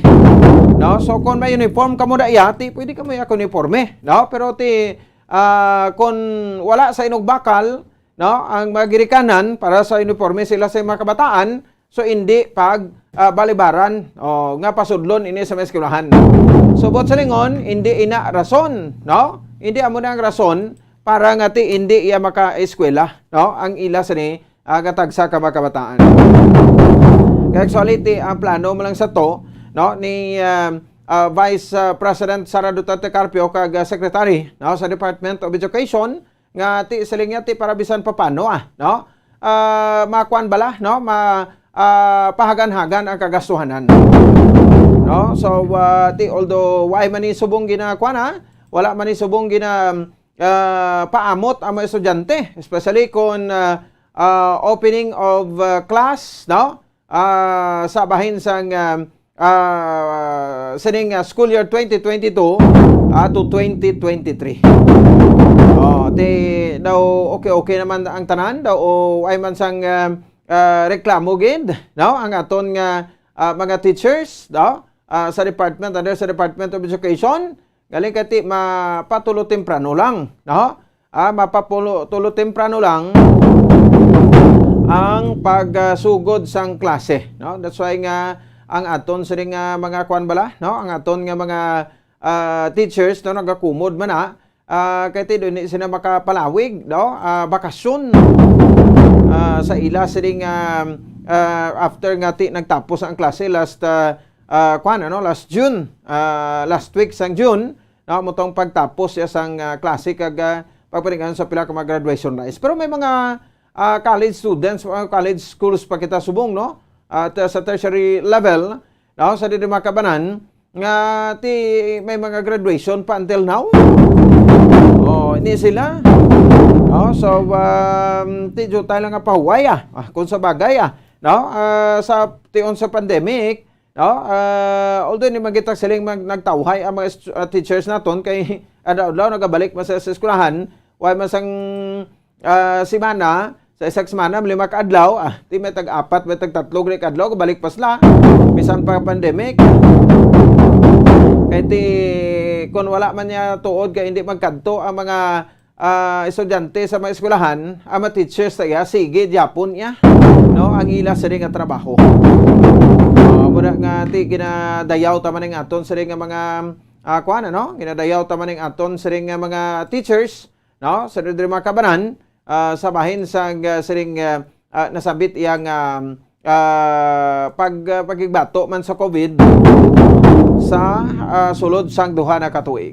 no. So kung may uniform ka mo da iyati, pwede ka mo iya uniforme, no, pero kung wala sa inog bakal, no, ang magirikanan para sa uniforme sila sa mga kabataan, so hindi pag balibaran nga pasudlon ini sa eskwelahan. So bot sa lingon, hindi ina rason, no, hindi amo na ang rason para nga hindi iya maka-eskwela, no, ang ila sa ni katagsa ka mga kabataan. Kaya actually ang plano mo lang sa to, no, ni Vice President Sara Duterte Carpio kag Secretary, no, sa Department of Education nga siling nga para bisan papano no, makuan bala, no, pahagan-hagan ang kagastuhanan, no. So although why man ni subong ginakuan wala man ni subong paamot ang mga estudyante, especially kung opening of class, no, sa bahin sang sining school year 2022 to 2023. Daw okay naman ang tanan daw ay man sang reklamo gid, no, ang aton nga mga teachers, no, sa department under sa Department of Education. Galing kati mapatulo temprano lang, no? Mapatulo temprano lang ang pagsugod sang klase, no? That's why nga ang aton sa mga kwan bala, no? Ang aton nga mga teachers no nagakumod man kay ti doon sila makapalawig, no? Bakasyon sa ila siling after nga ti nagtapos ang klase last last June, last week sang June, no, mutong pagtapos ya sang klase kag pagparingan sa pila ka mga graduation rites. Pero may mga college students, college schools pa kita subong, no? At sa tertiary level, no, sa diri makabanan nga ti may mga graduation pa until now. Oh, hindi sila. Oh, so ti jo tayo lang nga pahuway kung sa bagay no? Sa tion sa pandemic, no? Although ni magitak siling nagtawhay ang mga teachers naton kay adlaw nagabalik man sa eskwelahan, way man sang semana sa isang semana 5 ka adlaw, ti may tag-4, may tag-3 gri ka adlaw balik pa sila bisan pa pandemic. Kaya ti kung wala man niya tuod kaya hindi magkanto ang mga estudyante sa mga eskwelahan, ang mga teachers tayo, sige, Japon niya, no? Ang ila sa rin nga trabaho. Muna nga ti ginadayaw taman ng aton sa rin nga mga no? Ginadayaw taman ng aton sa rin nga mga teachers, no? Sa rin mga kabanan, sa bahin sa ring nasabit iyang pagigbato man sa COVID sa sulod sang duha na katuig.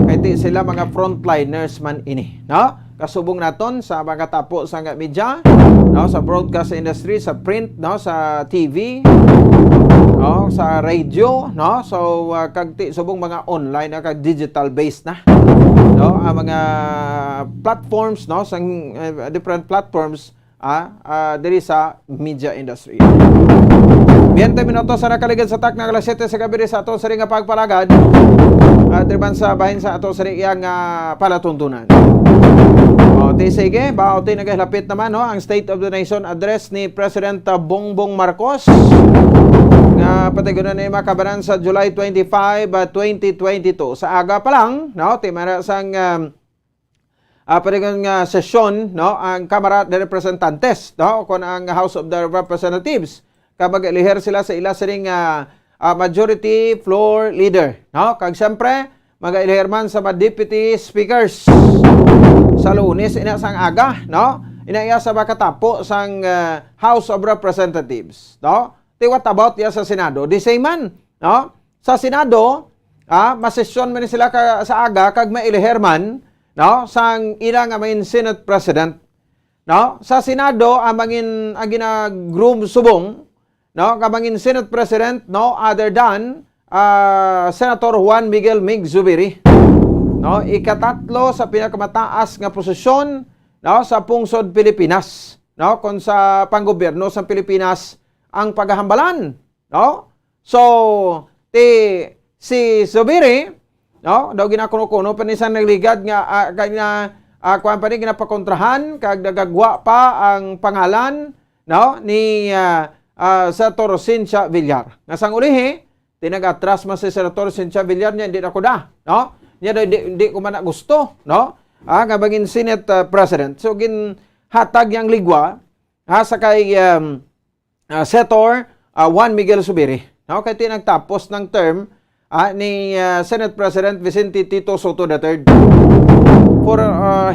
Kaya ti sila mga frontliners man ini, no? Kasubong naton sa mga tapo sa media, no? Sa broadcast industry, sa print, no? Sa TV, no? Sa radio, no? So kag ti subong mga online kag digital based na, no? Ang mga platforms, no? Sang different platforms diri sa media industry. 20 minutos sa nakaligid sa tak na alas 7 sa gabi sa ato sa ring nga pagpalagad triban sa bahin sa ato sa ring palatuntunan. Sige, baote nagahilapit naman, no, ang State of the Nation address ni President Bongbong Marcos nga patigunan ni makabanan sa July 25, 2022. Sa aga pa lang, no, timara sang patigunan nga sesyon, no, ang Kamara de Representantes, no, kon ang House of the Representatives kapag ilihir sila sa ila siring majority floor leader, no? Kag siyempre mag-ilihir man sa mga deputy speakers sa Lunes ina sang aga, no? Inaya sa makatapo sang House of Representatives, no? What about ya sa Senado? Di same man, no? Sa Senado, masesyon man sila sa aga kag mailihir man, no, sang ila nga main Senate President, no? Sa Senado ang gina-groom subong, no, kabangin Senate President, no other than Senator Juan Miguel Mig Zubiri, no, ikatatlo sa pinakamataas nga posisyon, no, sa pungsod Pilipinas, no, kon sa panggobyerno sa Pilipinas ang paghahambalan, no. So si Zubiri, no, daw ginakuno-kuno panisan nagligad nga kuan pa ni ginapakontrahan kag nagagwa pa ang pangalan, no, ni Senator Cynthia Villar. Nasang ulihi, tinag-atras man si Senator Cynthia Villar niya, hindi na ko da, no? Niya hindi ko man na gusto, no? Kabangin Senate President. So, ginhatag yang ligwa, sa kay Senator Juan Miguel Zubiri, no? Kaya tinagtapos ng term ni Senate President Vicente Tito Soto III for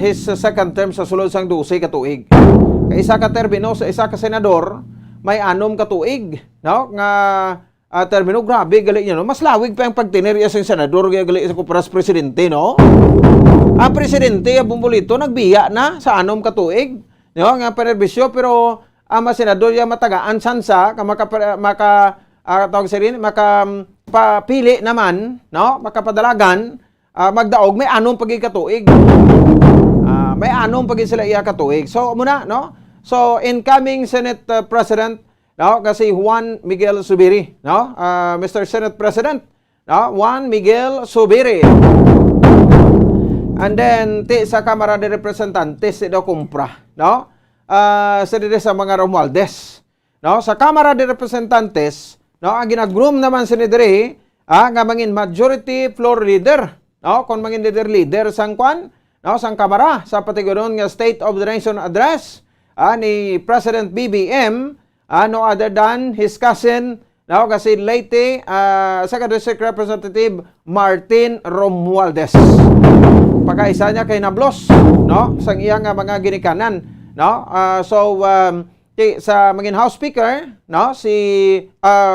his second term sa sulod sang 12 ka tuig. Kay isa ka termino sa isa ka senador, may 6 ka tuig, no, nga termino. Grabe gali niya, no. Mas lawig pa ang pagtinerya sa senador kaya gali sa kuparas presidente, no. Ang presidente bumulito nagbiya na sa 6 ka tuig, no, nga penerbisyo, pero ang senador ya matagaan sansa ka makapili naman, no, makapadalagan magdaog may 6 pagi ka tuig. May 6 pagi sila iya ka tuig. So muna, no. So, incoming Senate President, no, kasi Juan Miguel Zubiri, no, Mr. Senate President, no, Juan Miguel Zubiri. And then, sa Kamara de Representantes, daw kumpra, no, sa mga Romualdez, no, sa Kamara de Representantes, no, ang ginag-groom naman sa Nidri, nga mangin majority floor leader, no, kung mangin leader sang kwan, no, sang Kamara, sa patigunon nga State of the Nation Address, ni President BBM, no other than his cousin, no, kasi Leyte, Second District Representative Martin Romualdez. Pagkaisa niya kay Nablos, no, sang iyang mga ginikanan, no. Sa maging House Speaker, no, si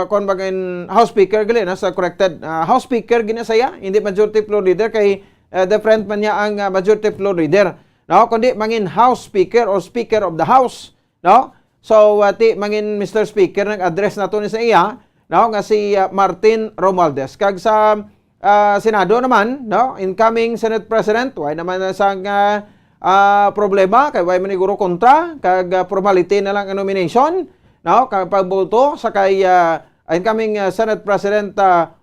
kon maging House Speaker gali na sa corrected House Speaker gina saya, hindi majority floor leader kay different man niya ang majority floor leader, no, kundi maging House Speaker or Speaker of the House, no. So maging Mr. Speaker nag-address nato ni sa iya, no, nga si Martin Romualdez. Kag sa Senado naman, no, incoming Senate President, why naman sang problema kay way maniguro kontra kag formality na lang ang nomination, no, kag pagboto sa kay incoming Senate President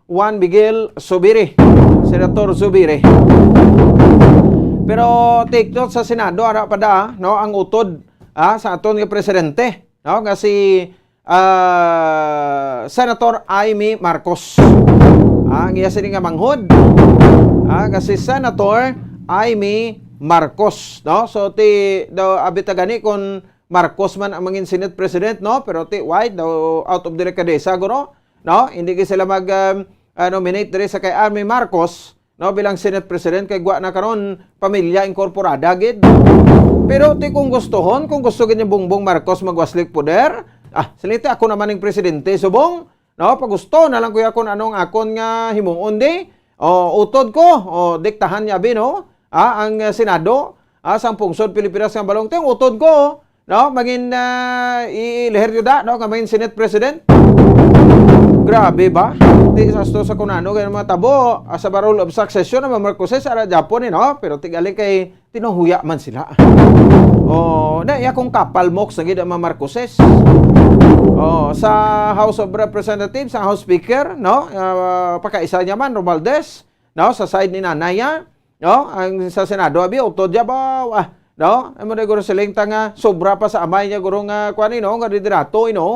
Juan Miguel Zubiri, Senator Zubiri. Pero take note sa Senado ara pada, no, ang utod sa aton nga presidente, no, nga si Senator Amy Marcos. Ang iya sini nga manghod, nga si Senator Amy Marcos, no? So daw abita gani kon Marcos man ang mangin Senate President, no? Pero why daw out of the rekadesa guro, no? Hindi sila mag nominate diri sa kay Amy Marcos, no, bilang Senate President kay gwa na karon pamilya inkorporada gid. Pero kung gustohon, kung gusto gid ni Bongbong Marcos magwaslik poder, salita ako naman ning presidente subong, no? Pag gusto na lang kuya kon anong akon nga himuon di, utod ko, diktahan niya bi, no? Ang Senado, sa pungsod Pilipinas nga balong teng utod ko, no, maging ileher yuda, no, nga maging Senate President. Grabe ba? Di sa kunano kay mga tabo sa barrel of succession na Marcoses ara Japon, no, pero tigali kay tinuhuya man sila. Na iya kung kapal moks na gid ang mga Marcoses. Sa House of Representatives, sa House Speaker, no, pakaisa niya man Romualdez, no, sa side ni nanaya. No, ang sa Senado abi utod ja ba, no, amo na guro siling nga sobra pa sa amay niya guro nga kuan no, nga liderato no.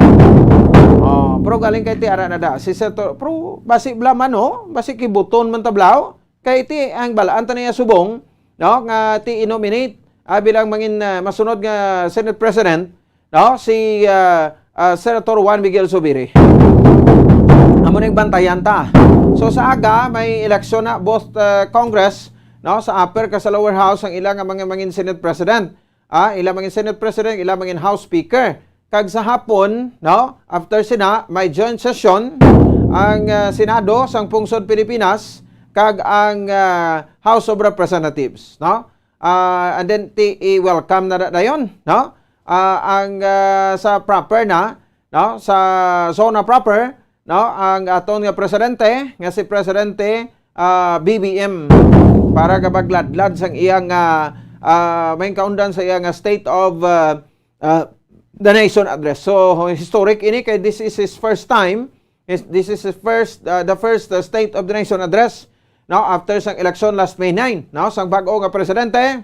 Pero galing kay ti ara na da si Senator, pero basi blaman no, basi kibuton man tablaw kay ti ang balaan ta niya subong, no, nga ti i-nominate bilang mangin masunod nga Senate President, no, si Senator Juan Miguel Zubiri. Amo ning bantayan ta. So sa aga may eleksyon na both Congress, no, sa upper ka sa lower house ang ilang mga mangin Senate President. Ilang mangin Senate President, ilang mangin House Speaker. Kag sa hapon, no, after sina may joint session ang Senado sang pungsod Pilipinas kag ang House of Representatives, no? And then i-welcome na dayon, no? Ang sa proper na, no, sa zona proper, no, ang aton nga presidente nga si Presidente BBM para kabagladlad sang iyang may kaundan sa iyang State of the Nation address. So historic ini kay this is his first time. This is his first the first State of the Nation address, no, after sang election last May 9, no, sang bag-o nga presidente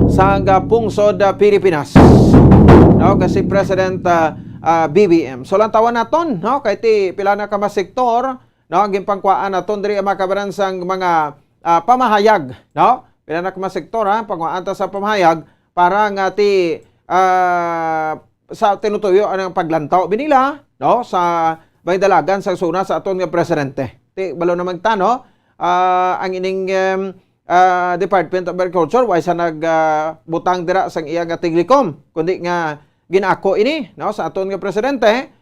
sang pungsod Pilipinas, no, kasi President BBM. So lang tawan naton, no, kay ti pila na ka sektor, no, ang gimpangkuan naton diri makabaran sang mga pamahayag, no, pila na ka sektor pangkuan ta sa pamahayag para nga ti sa tinutuyo ang paglantaw binila, no, sa may dalagan sa suna sa aton nga presidente. Ti balo na magtano ang ining Department of Agriculture why sa nagbutang dira sang iya nga tiglikom kundi nga ginako ini, no, sa aton nga presidente,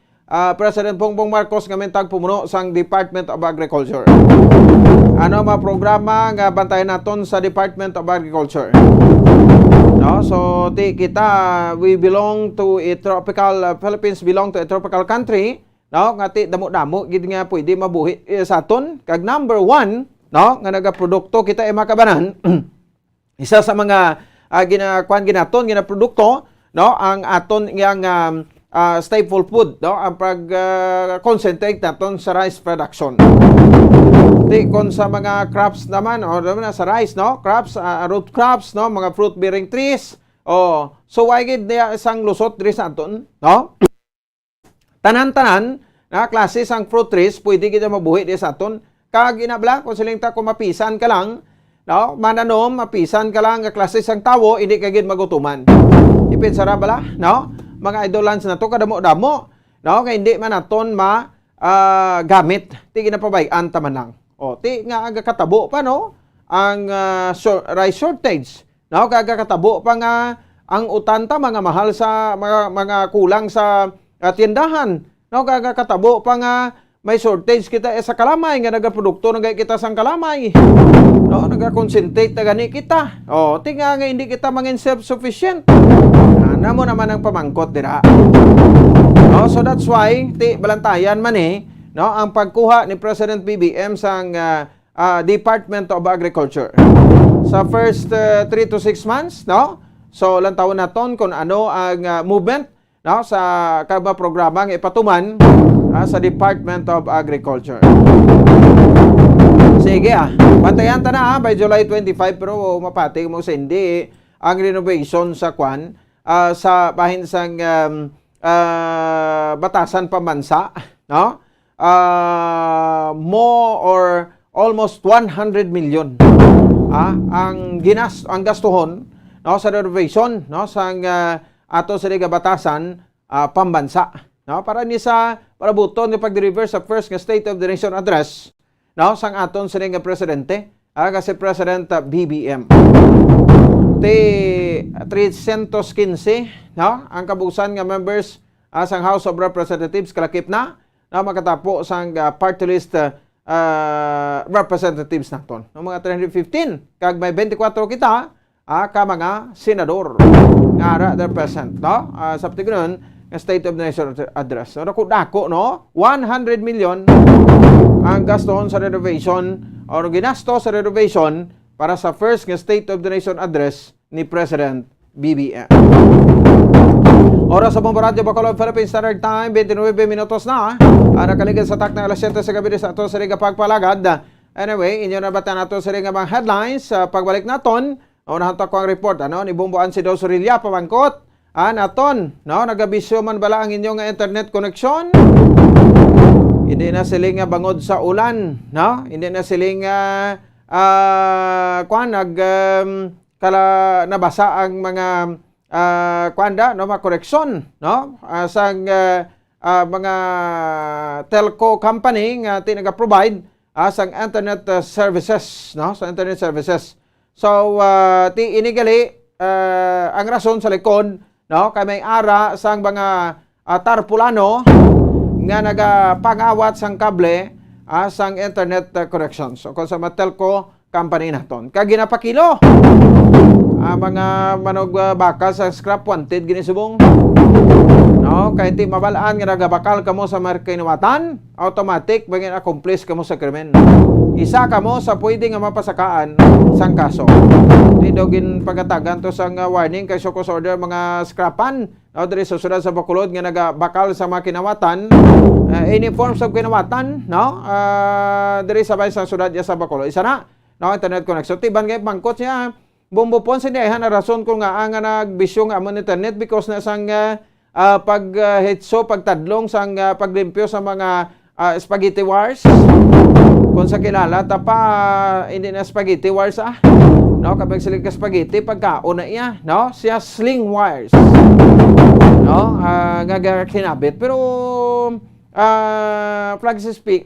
President Bongbong Marcos nga mentag pumuno sang Department of Agriculture. Ano mga programa nga bantayan naton sa Department of Agriculture? No, so we belong to a tropical Philippines belong to a tropical country, no, nga ti damo-damo gid nga pwede mabuhi sa aton. Kag number 1, no, nga nagaprodukto kita makabanan isa sa mga ginaton ginaprodukto, no, ang aton nga staple food, no, ang concentrate naton sa rice production. Kon sa mga crops naman o sa rice, no, crops, root crops, no, mga fruit bearing trees, so why gid niya isang lusot diri sa aton, no, tanan-tanan na klase sang fruit trees pwede gid mabuhi diri sa aton. Kag inabla kung siling ta kung mapisan ka lang, no, mananom mapisan ka lang nga klase sang tawo hindi ka gid magutuman. Ipensara bala, no, mga idolans na to kadamo-damo, no, kay hindi man naton gamit ti ginapabayan tamanang. O ti nga aga katabo pa no ang rice shortage, no, kaga katabo pa nga ang utanta mga mahal sa mga kulang sa tindahan, no, kaga katabo pa nga may shortage kita sa kalamay nga nagaprodukto nga kita sang kalamay, no, nagakonsentrate na gani kita. O ti nga hindi kita mangin self-sufficient. Namo naman ang pamangkot dira. No, so that's why ti balantayan man no, ang pagkuha ni President BBM sang Department of Agriculture sa first 3 to 6 months, no. So lantaw naton kung ano ang movement, no, sa kada programang ipatuman sa Department of Agriculture. Sige bantayan ta na by July 25, pero mapati mo sa hindi ang renovation sa kwan sa bahin sang batasan pambansa, no, more or almost 100 million ang gastuhon, no, sa renovation, no, sang ato sa batasan pambansa, no, para ni sa parabuton ni pag-deliver sa first nga State of the Nation address, no, sang aton sa presidente kasi President BBM. Ti 315, no, ang kabusan nga members sang House of Representatives kalakip na makatapo sang party list representatives naton. No, mga 315 kag may 24 kita ka mga senador nga represent, no, sa tignon nga State of the Nation address. So dako no, 100 million ang gastohon sa renovation or ginasto sa renovation para sa first nga State of the Nation address ni President BBM. Oras sa Bombo Radio Bacolod, Philippine Standard Time, 29 minutos na. Nakaligid sa tak na alas 7 sa gabi sa ato sa Riga Pagpalagad. Anyway, inyo na bata nato sa Riga mga headlines. Pagbalik naton, unahan ko ang report ni Bombo Ansido Sorilla pamangkot. Naton, no, nagabisyo man bala ang inyong internet connection? Hindi na siling bangod sa ulan, no? Hindi na siling nabasa ang mga no, mga koreksyon, no, sang mga telco company nga tinaga-provide sang internet services, no, sa internet services. So ti inigali ang rason sa likod, no, kay may ara sang mga tarpulano nga nagapangawat sang kable sang internet connections. So kung sa mga telco company naton kag ginapakilo mga manog bakal sa scrap wanted ginisubong, no, kay ti mabalaan nga nagabakal kamo sa markinawatan, automatic bagin accomplice kamo sa krimen. Isa kamo sa pwede nga mapasakaan sang kaso. Ti dogin pagatagan to sang warning kay Sokos order mga scrapan, no, diri sa sudad sa Bacolod nga nagabakal sa makinawatan, any forms of kinawatan, no, diri sabay sa sudad sa Bacolod. Isa na, no, internet connection. Tiban kay bangkot siya Bombo pon sa diyan na rason ko nga ang nagbisyo nga amon internet because na sang pagtadlong sang paglimpyo sa mga spaghetti wars. Kung sa kilala tapa hindi na spaghetti wars no, kapag silig ka spaghetti pagkaon na iya, no, siya sling wires, no, nga kinabit pero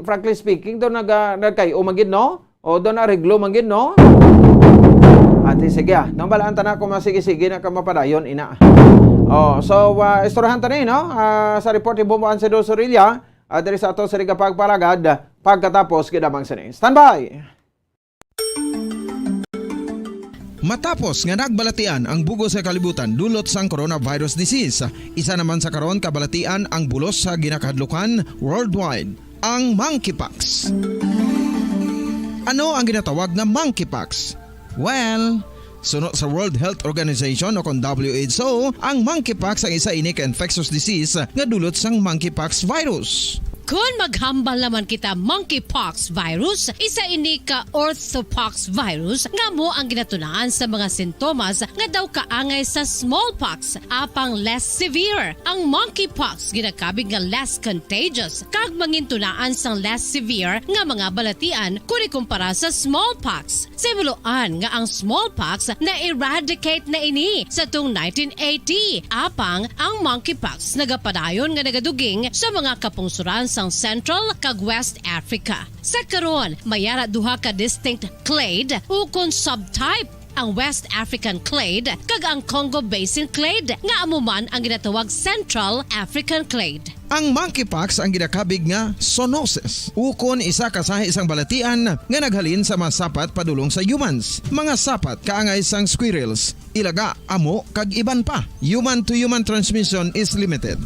frankly speaking do nagkayo magid, no, o do na reglo magid, no. Ati sige nang balaan ta na kung masige-sige na ka mapadayon ina. So istoryahan ta ni, no, sa report ni Bombo Ansido Sorilla diri sa ato sa Riga Pagpalagad pagkatapos kidamang sini. Standby. Matapos nga nagbalatian ang bugos sa kalibutan dulot sang coronavirus disease, isa naman sa karon kabalatian ang bulos sa ginakadlukan worldwide, ang monkeypox. Ano ang ginatawag na monkeypox? Well, sunod sa World Health Organization o kung WHO, ang monkeypox ang isa inik infectious disease nga dulot sang monkeypox virus. Kung maghambal naman kita monkeypox virus, isa ini ka orthopox virus nga mo ang ginatunaan sa mga sintomas nga daw kaangay sa smallpox, apang less severe. Ang monkeypox ginakabig nga less contagious, kag mangintunaan sang less severe nga mga balatian kung ikumpara sa smallpox. Simuloan nga ang smallpox na eradicate na ini sa tung 1980, apang ang monkeypox nagapadayon nga nagaduging sa mga kapungsuran sang Central kag West Africa. Sa karon, mayara duha ka distinct clade ukon subtype, ang West African clade kag ang Congo Basin clade nga amuman ang ginatawag Central African clade. Ang monkeypox ang ginakabig nga zoonosis. Ukon isa ka sa isang balatian nga naghalin sa mga sapat padulong sa humans. Mga sapat kaangay sang squirrels, ilaga, amo kag iban pa. Human to human transmission is limited.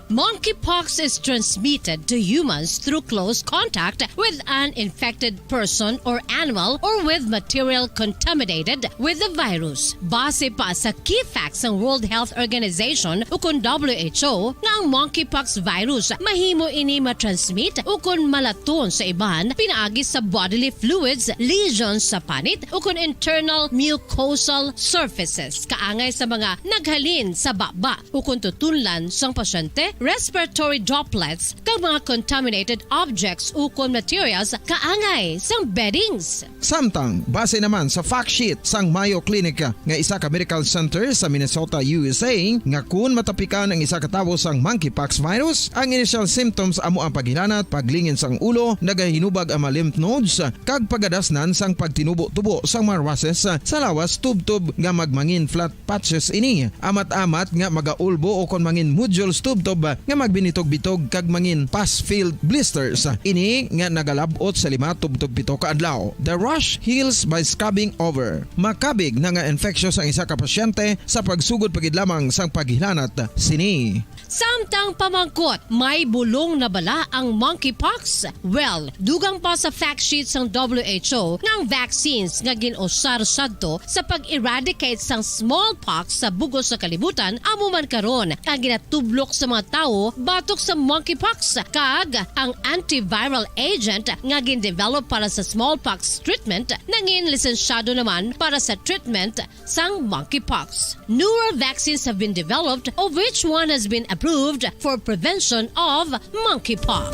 Monkeypox is transmitted to humans through close contact with an infected person or animal or with material contaminated with the virus. Base pa sa key facts ng World Health Organization ukon WHO nga ang monkeypox virus mahimo ini matransmit ukon malaton sa iban pinaagi sa bodily fluids, lesions sa panit ukon internal mucosal surfaces kaangay sa mga naghalin sa baba ukon tutunlan sang pasyente, respiratory droplets kag mga contaminated objects ukon materials kaangay sang beddings. Samtang, base naman sa fact sheet sang Mayo Clinic nga isa ka medical center sa Minnesota, USA, nga kun matapikan ang isa ka tawo sang monkeypox virus, ang initial symptoms amo ang paghilanat, paglingin sang ulo, nagahinubag ang mga lymph nodes, kag pagadasnan sang pagtinubo-tubo sang mga rashes sa lawas tubtob nga magmangin flat patches ini. Amat-amat nga magaulbo o kon mangin nodules tubtob nga magbinitog-bitog kag mangin pus-filled blisters. Ini nga nagalabot sa 5 tubtob 7 ka adlaw. The rash heals by scabbing over. Makabig na nga infectious ang isa ka pasyente sa pagsugod pagid lamang sang paghilanat sini. Samtang pamangkot, may bulong na bala ang monkeypox? Well, dugang pa sa fact sheets ng WHO nga ang vaccines nga ginusar sadto sa pag-eradicate sang smallpox sa bugos sa kalibutan amo man karon ang ginatublok sa mga tao batok sa monkeypox, kag ang antiviral agent nga gin-develop para sa smallpox treatment nangin lisensyado naman para sa treatment sang monkeypox. Newer vaccines have been developed, of which one has been approved for prevention of monkeypox.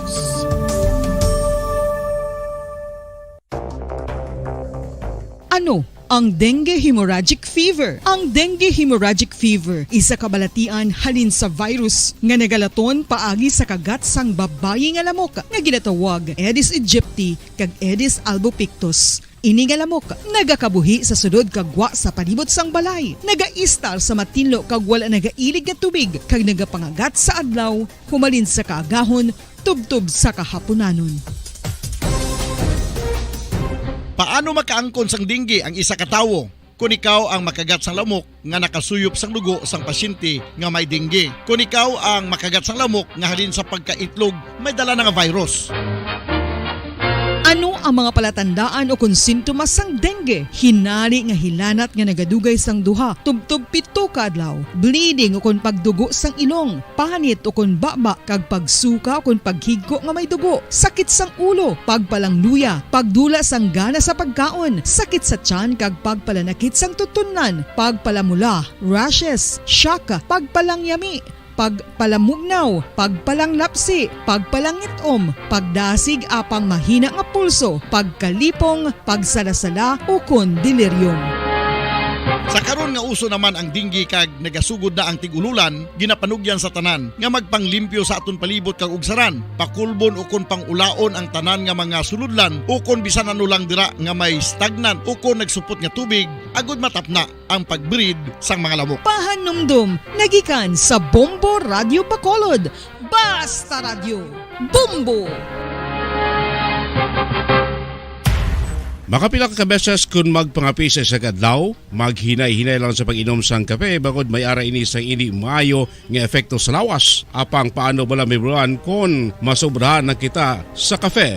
Ano ang dengue hemorrhagic fever? Ang dengue hemorrhagic fever isa ka balatian halin sa virus nga nagalaton paagi sa kagat sang babayi nga lamok nga ginatawag Aedes aegypti kag Aedes albopictus. Ini nga lamok nagakabuhi sa sudod kagwa sa palibot sang balay, nagaistar sa matinlo kag wala nagailig nga tubig kag nagapangagat sa adlaw humalin sa kaagahon tubtob sa kahaponanon. Paano makaangkon sang dengue ang isa ka tawo? Kung ikaw ang makagat sang lamok nga nakasuyop sang dugo sang pasyente nga may dengue. Kung ikaw ang makagat sang lamok nga halin sa pagkaitlog may dala nga virus. Ano ang mga palatandaan o kung sintomas sang dengue? Hinali nga hilanat nga nagadugay sang duha, tubtob 7 ka adlaw, bleeding o kung pagdugo sang ilong, panit o kung baba, kag pagsuka o kung paghigko nga may dugo, sakit sang ulo, pagpalangluya, pagdula sang gana sa pagkaon, sakit sa tiyan kag pagpalanakit sang tutunan, pagpalamula, rashes, shock, pagpalangyami, pagpalamugnaw, pagpalanglapsi, pagpalangitom, pagdasig apang mahina nga pulso, pagkalipong, pagsalasala o kon delirium. Sa karon nga uso naman ang dengue kag nagasugod na ang tigululan, ginapanugyan sa tanan nga magpanglimpyo sa aton palibot kag ugsaran, pakulbon o kon pangulaon ang tanan nga mga suludlan o kon bisan ano lang dira nga may stagnant o kon nagsupot nga tubig, agud matapna ang pagbreed sang mga lamok. Pahanumdum, nagikan sa Bombo Radio Bacolod. Basta Radio, Bombo! Makapila ka beses kung magpangapi sa isang adlaw, maghinay-hinay lang sa pag-inom sang kape bagod may ara ini sang hindi maayo nga epekto sa lawas. Apang paano bala may buruan kung masobrahan na kita sa kape?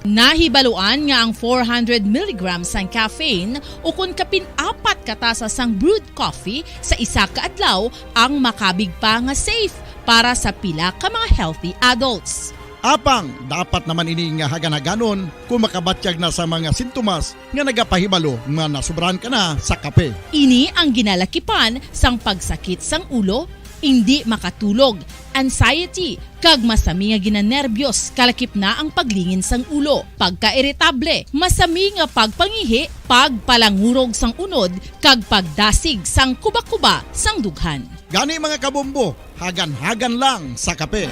Nahibaluan nga ang 400 mg sang caffeine o kung kapin-4 katasa sang brewed coffee sa isa ka adlaw ang makabig pa nga safe para sa pila ka mga healthy adults. Apang dapat naman ini nga hagan-haganon kung makabatyag na sa mga sintomas nga nagapahibalo nga nasubrahan ka na sa kape. Ini ang ginalakipan sang pagsakit sang ulo, hindi makatulog, anxiety, kag masami nga ginanerbiyos, kalakip na ang paglingin sang ulo, pagka-irritable, masami nga pagpangihi, pagpalangurog sang unod, kag pagdasig sang kuba-kuba sang dughan. Gani mga kabombo, hagan-hagan lang sa kape.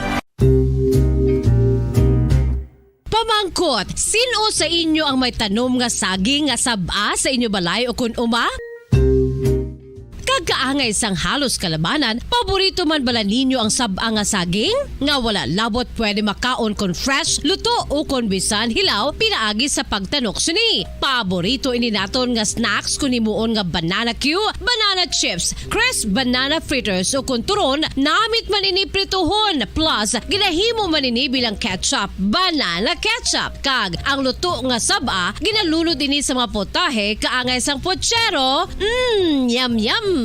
Pamangkot, sino sa inyo ang may tanom nga saging nga saba sa inyo balay o kun uma? Kagaangay sang halos kalabanan, paborito man bala ninyo ang saba nga saging? Nga wala labot pwede makaon kon fresh, luto o kon bisan hilaw, pinaagi sa pagtanok sini. Paborito ini naton nga snacks kun imuon nga banana Q, banana chips, crisp banana fritters o kun turon, namit man ini prituhon, plus ginahimo man ini bilang ketchup, banana ketchup. Kag ang luto nga saba, ginalunod ini sa mga potahe kaangay sang pochero. Yum yum.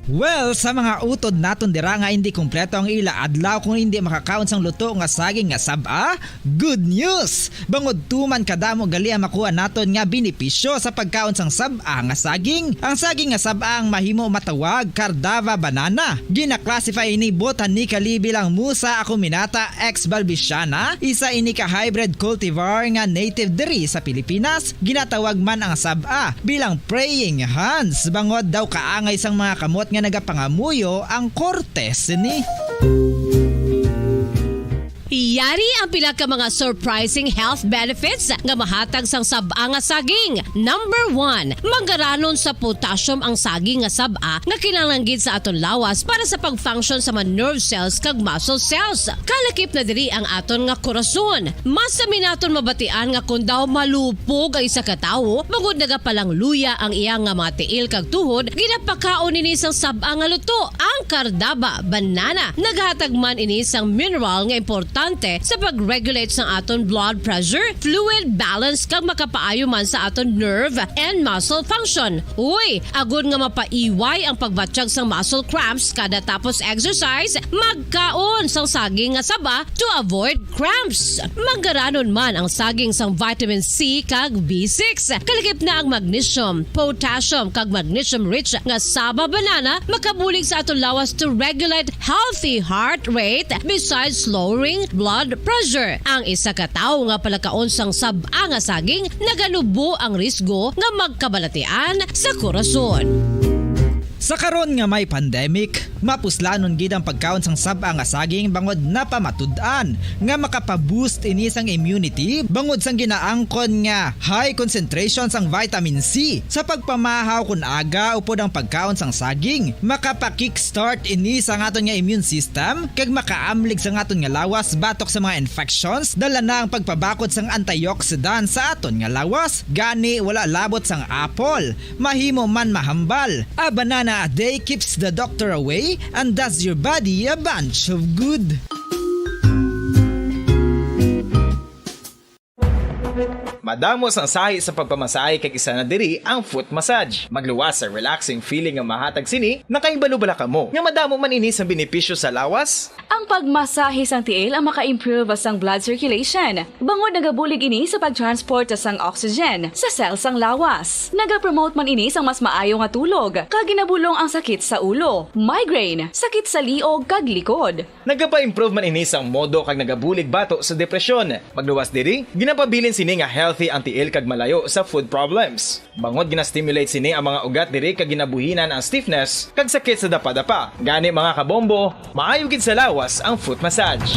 Well, sa mga utod naton dira nga hindi kumpleto ang ila adlaw kung hindi makakaon sang luto nga saging nga saba, good news! Bangod tuman kadamo gali ang makuha naton nga benepisyo sa pagkaon sang saba nga saging. Ang saging nga saba ang mahimo matawag Cardava banana. Gina-classify ini botanically bilang Musa acuminata ex balbisiana, isa ini ka hybrid cultivar nga native diri sa Pilipinas. Ginatawag man ang saba bilang praying hands, bangod daw kaangay sang mga kamot nga nagapangamuyo ang kortes ni. Yari ang pila ka mga surprising health benefits nga mahatag sang saba nga saging. Number 1, manggaranon sa potassium ang saging nga saba nga kinahanglan sa aton lawas para sa pag-function sa mga nerve cells kag muscle cells. Kalakip na diri ang aton nga korason. Mas naton mabatian nga kun daw malupog ang isa ka tawo, magud nagapalang luya ang iyang nga mga tiil kag tuhod, ginapakaon ini sang saba nga luto. Ang Cardava banana naghatag man ini sang mineral nga importante sa pag-regulate sa aton blood pressure, fluid balance kag makapaayo man sa aton nerve and muscle function. Uy, agud nga mapaiway ang pagbatsyag sang muscle cramps kada tapos exercise, magkaon sang saging nga saba to avoid cramps. Manggaranon man ang saging sang vitamin C kag B6. Kalakip na ang magnesium, potassium kag magnesium rich nga saba banana makabulig sa aton lawas to regulate healthy heart rate besides lowering blood pressure. Ang isa ka tawo nga palakaon sang saba nga saging naganubo ang risgo nga magkabalatian sa korason. Sa karon nga may pandemic, mapuslanon gid ang pagkaon sang saba nga saging bangod napamatud-an nga makapaboost ini sang immunity bangod sang ginaangkon nga high concentration sang vitamin C. Sa pagpamahaw kun aga upod ang pagkaon sang saging, makapa-kickstart ini sang aton nga immune system kag makaamlig sang aton nga lawas batok sa mga infections, dala na ang pagpabakod sang antioxidant sa aton nga lawas. Gani wala labot sang apple, mahimo man mahambal. A banana a day keeps the doctor away and does your body a bunch of good. Madamos ang sahi sa pagpamasahe kay isa na diri ang foot massage. Magluwas sa relaxing feeling nga mahatag sini, nakaibalo-bala ka mo. Nga madamo man ini sa benepisyo sa lawas. Ang pagmasahe sang tiil ang maka-improve sang blood circulation. Bangod nagabulig ini sa pag-transport sang oxygen sa cells sang lawas. Nagapromote man ini sang mas maayo nga tulog, kag ginabulong ang sakit sa ulo, migraine, sakit sa liog kag likod. Nagapa-improve man ini sang modo kag nagabulig bato sa depresyon. Magluwas diri, ginapabilin sini nga healthy ang tiil kag malayo sa food problems. Bangod gina-stimulate sini ang mga ugat diri kag ginabuhinan ang stiffness kag sakit sa dapa-dapa. Gani mga kabombo, maayo gid sa lawas ang foot massage.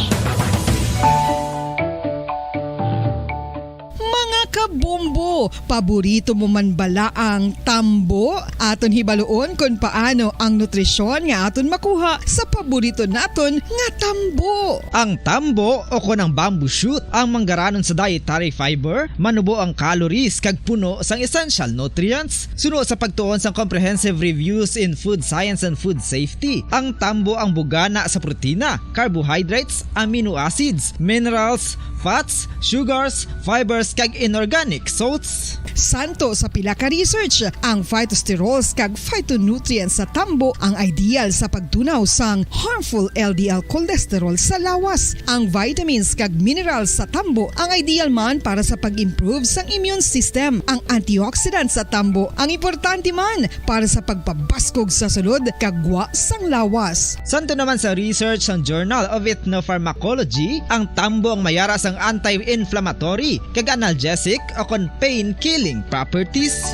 Kabombo, paborito mo man bala ang tambo? Aton hibaloon kung paano ang nutrisyon nga aton makuha sa paborito naton nga tambo. Ang tambo o kon ang bamboo shoot ang manggaranon sa dietary fiber, manubo ang calories kag puno sang essential nutrients. Suno sa pagtuon sang comprehensive reviews in food science and food safety, ang tambo ang bugana sa protina, carbohydrates, amino acids, minerals, fats, sugars, fibers kag inorganic organic salts. Santo sa pila ka research, ang phytosterols kag phytonutrients sa tambo ang ideal sa pagtunaw sang harmful LDL cholesterol sa lawas. Ang vitamins kag minerals sa tambo ang ideal man para sa pag-improve sang immune system. Ang antioxidants sa tambo ang importante man para sa pagpabaskog sa sulod kag gwa sang lawas. Santo naman sa research ng Journal of Ethnopharmacology, ang tambo ang mayara sang anti-inflammatory kag analgesic o kon pain-killing properties.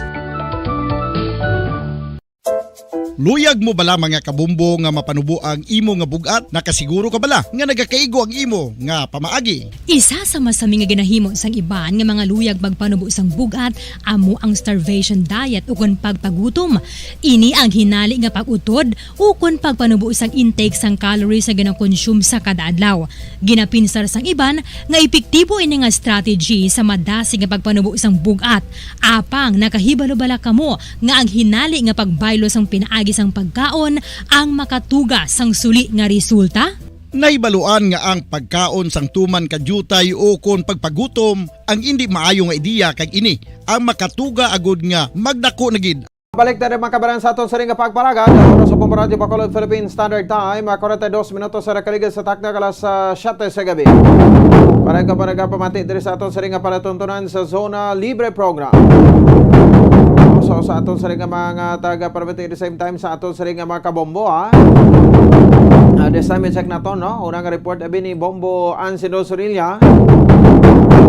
Luyag mo bala mga kabumbo nga mapanubo ang imo nga bugat? Nakasiguro ka bala nga nagakaigo ang imo nga pamaagi? Isa sa masami nga ginahimo sang iban nga mga luyag magpanubo sang bugat amo ang starvation diet ukon pagpagutom. Ini ang hinali nga pag-utod ukon pagpanubo sang intake sang calories sa ginakonsume sa kada adlaw. Ginapinsar sang iban nga epektibo ini nga strategy sa madasig nga pagpanubo sang bugat. Apang nakahibalo-bala kamo nga ang hinali nga pagbaylo sang pinaagi sang pagkaon ang makatuga sang suli nga resulta? Naibaluan nga ang pagkaon sang tuman kadyutay o kon pagpagutom ang hindi maayo nga ideya kag ini ang makatuga agud nga magdako na gid. Balik tayo mga kabaran sa aton sa ring pagparagan. Sa Bombo Radio Bacolod Philippine Standard Time, 42 minutos sa nakaligas sa takna kalas sa 7 sa gabi. Para ka pa nagpamati diri sa aton sa ring palatuntunan sa Zona Libre Program. So sa aton sa ring mga taga-permit at the same time sa aton sa ring mga kabombo ha. This time check na to, no? Unang report abi ni Bombo Ansido Sorilla